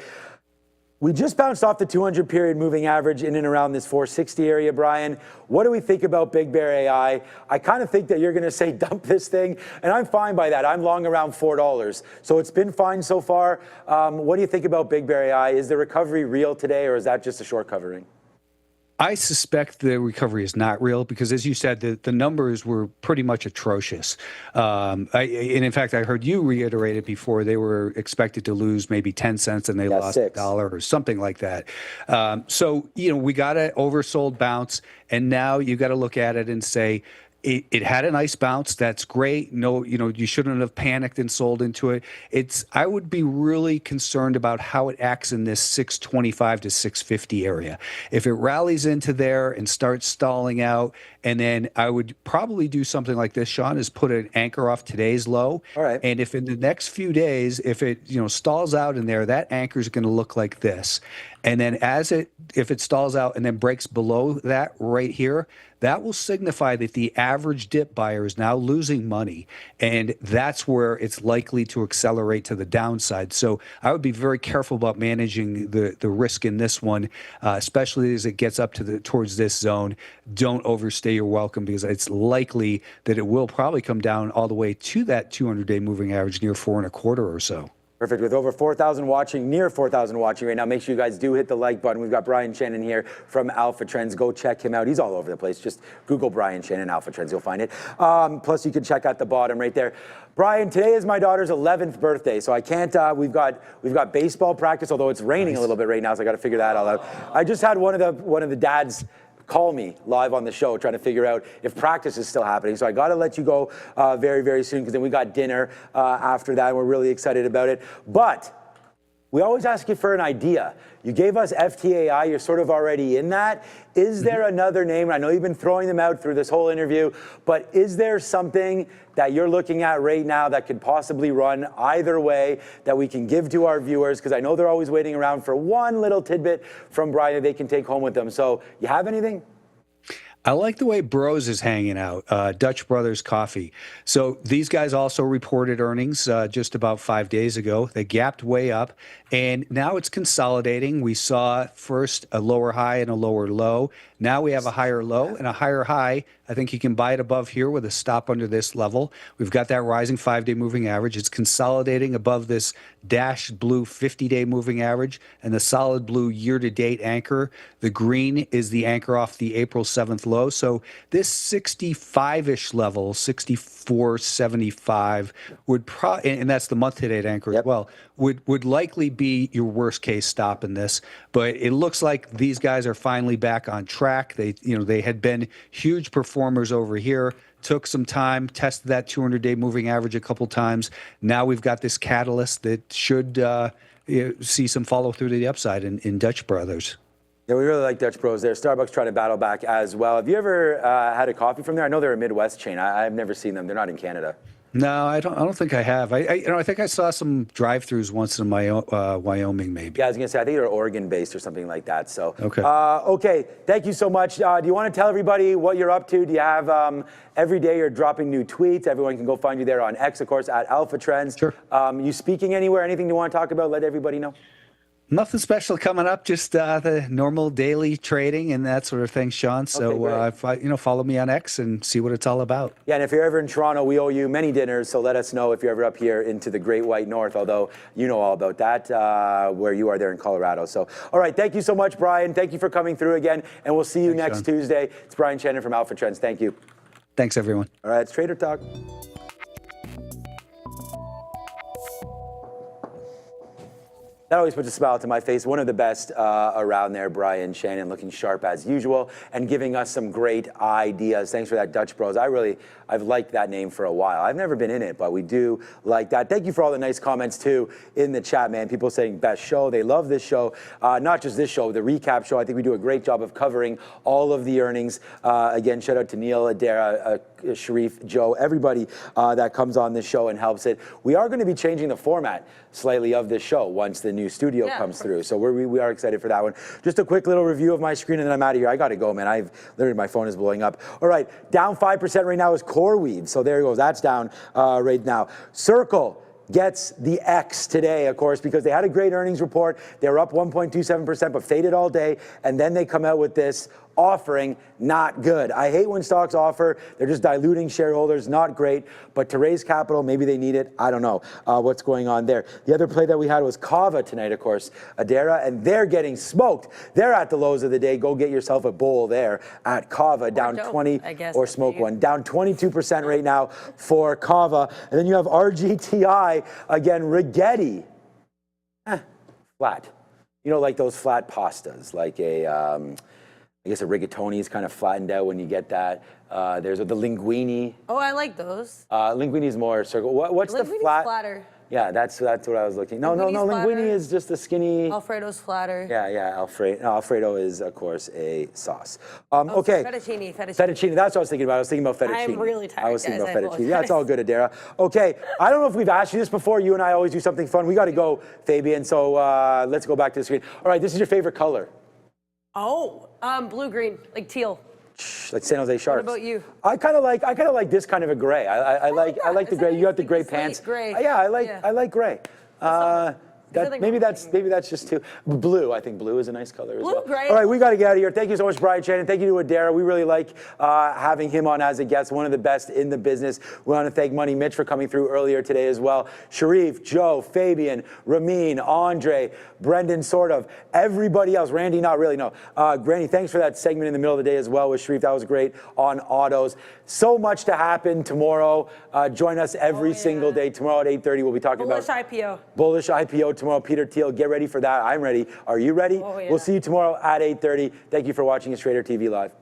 We just bounced off the 200 period moving average in and around this 460 area, Brian. What do we think about Big Bear AI? I kind of think that you're going to say dump this thing, and I'm fine by that. I'm long around $4. So it's been fine so far. What do you think about Big Bear AI? Is the recovery real today, or is that just a short covering? I suspect the recovery is not real because, as you said, the numbers were pretty much atrocious. And in fact, I heard you reiterate it before. They were expected to lose maybe 10 cents and they lost $1 or something like that. So, you know, we got an oversold bounce, and now you got to look at it and say, it had a nice bounce. That's great. No, you know, you shouldn't have panicked and sold into it. I would be really concerned about how it acts in this 625 to 650 area. If it rallies into there and starts stalling out, and then I would probably do something like this, Sean, is put an anchor off today's low. All right. And if in the next few days, if it, you know, stalls out in there, that anchor is going to look like this. And then if it stalls out and then breaks below that right here, that will signify that the average dip buyer is now losing money. And that's where it's likely to accelerate to the downside. So I would be very careful about managing the risk in this one, especially as it gets up to towards this zone. Don't overstay your welcome, because it's likely that it will probably come down all the way to that 200-day moving average near 4.25 or so. Perfect. With over 4,000 watching, near 4,000 watching right now, make sure you guys do hit the like button. We've got Brian Shannon here from Alpha Trends. Go check him out. He's all over the place. Just Google Brian Shannon Alpha Trends. You'll find it. Plus, you can check out the bottom right there. Brian, today is my daughter's 11th birthday, so I can't. We've got baseball practice, although it's raining a little bit right now, so I got to figure that all out. I just had one of the dads call me live on the show trying to figure out if practice is still happening. So I got to let you go very, very soon, because then we got dinner after that. And we're really excited about it. But we always ask you for an idea. You gave us FTAI. You're sort of already in that. Is there another name? I know you've been throwing them out through this whole interview, but is there something that you're looking at right now that could possibly run either way that we can give to our viewers? Because I know they're always waiting around for one little tidbit from Brian that they can take home with them. So you have anything? I like the way Bros is hanging out, Dutch Brothers Coffee. So these guys also reported earnings just about 5 days ago. They gapped way up, and now it's consolidating. We saw first a lower high and a lower low. Now we have a higher low and a higher high. I think you can buy it above here with a stop under this level. We've got that rising 5-day moving average. It's consolidating above this dashed blue 50-day moving average and the solid blue year-to-date anchor. The green is the anchor off the April 7th low. So this 65-ish level, 64.75, would and that's the month-to-date anchor as well, would likely be your worst-case stop in this. But it looks like these guys are finally back on track. They had been huge performers over here. Took some time, tested that 200-day moving average a couple times. Now we've got this catalyst that should see some follow through to the upside in Dutch Brothers. Yeah, we really like Dutch Bros there. Starbucks trying to battle back as well. Have you ever had a coffee from there? I know they're a Midwest chain. I've never seen them. They're not in Canada. No, I don't think I have. I think I saw some drive-throughs once in Wyoming, maybe. Yeah, I was gonna say I think they're Oregon-based or something like that. So okay. Okay. Thank you so much. Do you want to tell everybody what you're up to? Do you have every day you're dropping new tweets? Everyone can go find you there on X, of course, at Alpha Trends. Sure. You speaking anywhere? Anything you want to talk about? Let everybody know. Nothing special coming up, just the normal daily trading and that sort of thing, Sean. So, follow me on X and see what it's all about. Yeah, and if you're ever in Toronto, we owe you many dinners, so let us know if you're ever up here into the Great White North, although you know all about that, where you are there in Colorado. So, all right, thank you so much, Brian. Thank you for coming through again, and we'll see you next Tuesday. It's Brian Shannon from Alpha Trends. Thank you. Thanks, everyone. All right, it's Trader Talk. That always puts a smile to my face. One of the best around there, Brian Shannon, looking sharp as usual and giving us some great ideas. Thanks for that, Dutch Bros. I've liked that name for a while. I've never been in it, but we do like that. Thank you for all the nice comments too in the chat, man. People saying best show. They love this show. Not just this show, the recap show. I think we do a great job of covering all of the earnings. Again, shout out to Neil, Adara, Sharif, Joe, everybody that comes on this show and helps it. We are going to be changing the format slightly of this show once the new studio comes through. So we are excited for that one. Just a quick little review of my screen and then I'm out of here. I got to go, man. Literally, my phone is blowing up. All right, down 5% right now is CoreWeave. So there it goes. That's down right now. Circle gets the X today, of course, because they had a great earnings report. They were up 1.27%, but faded all day. And then they come out with this offering, not good. I hate when stocks offer. They're just diluting shareholders, not great. But to raise capital, maybe they need it. I don't know what's going on there. The other play that we had was Cava tonight, of course, Adara, and they're getting smoked. They're at the lows of the day. Go get yourself a bowl there at Cava, down 20, or smoke one. Down 22% right now for Cava. And then you have RGTI, again, Rigetti. Flat. You know, like those flat pastas, like I guess a rigatoni is kind of flattened out when you get that. There's the linguine. Oh, I like those. Linguine is more circle. What's the flat? Flatter. Yeah, that's what I was looking. No, linguine is just a skinny. Alfredo's flatter. Yeah, Alfredo is, of course, a sauce. Okay. Fettuccine. Fettuccine, that's what I was thinking about. I was thinking about fettuccine. I'm really tired, I was thinking guys. about fettuccine. Yeah, it's all good, Adara. Okay, I don't know if we've asked you this before. You and I always do something fun. We got to go, Fabian, so let's go back to the screen. All right, this is your favorite color. Oh, blue-green, like teal. Like San Jose Sharks. What about you? I kind of like this kind of a gray. I like the gray. You got the gray pants. Gray. Yeah, I like gray. Maybe that's just too blue. I think blue is a nice color as well. Gray. All right, we got to get out of here. Thank you so much, Brian Shannon. Thank you to Adara. We really like having him on as a guest, one of the best in the business. We want to thank Money Mitch for coming through earlier today as well. Sharif, Joe, Fabian, Ramin, Andre, Brendan, sort of, everybody else. Randy, not really, no. Granny, thanks for that segment in the middle of the day as well with Sharif. That was great on autos. So much to happen tomorrow. Join us every single day. Tomorrow at 8:30, we'll be talking about Bullish IPO tomorrow. Peter Thiel, get ready for that. I'm ready. Are you ready? Oh, yeah. We'll see you tomorrow at 8:30. Thank you for watching Trader TV Live.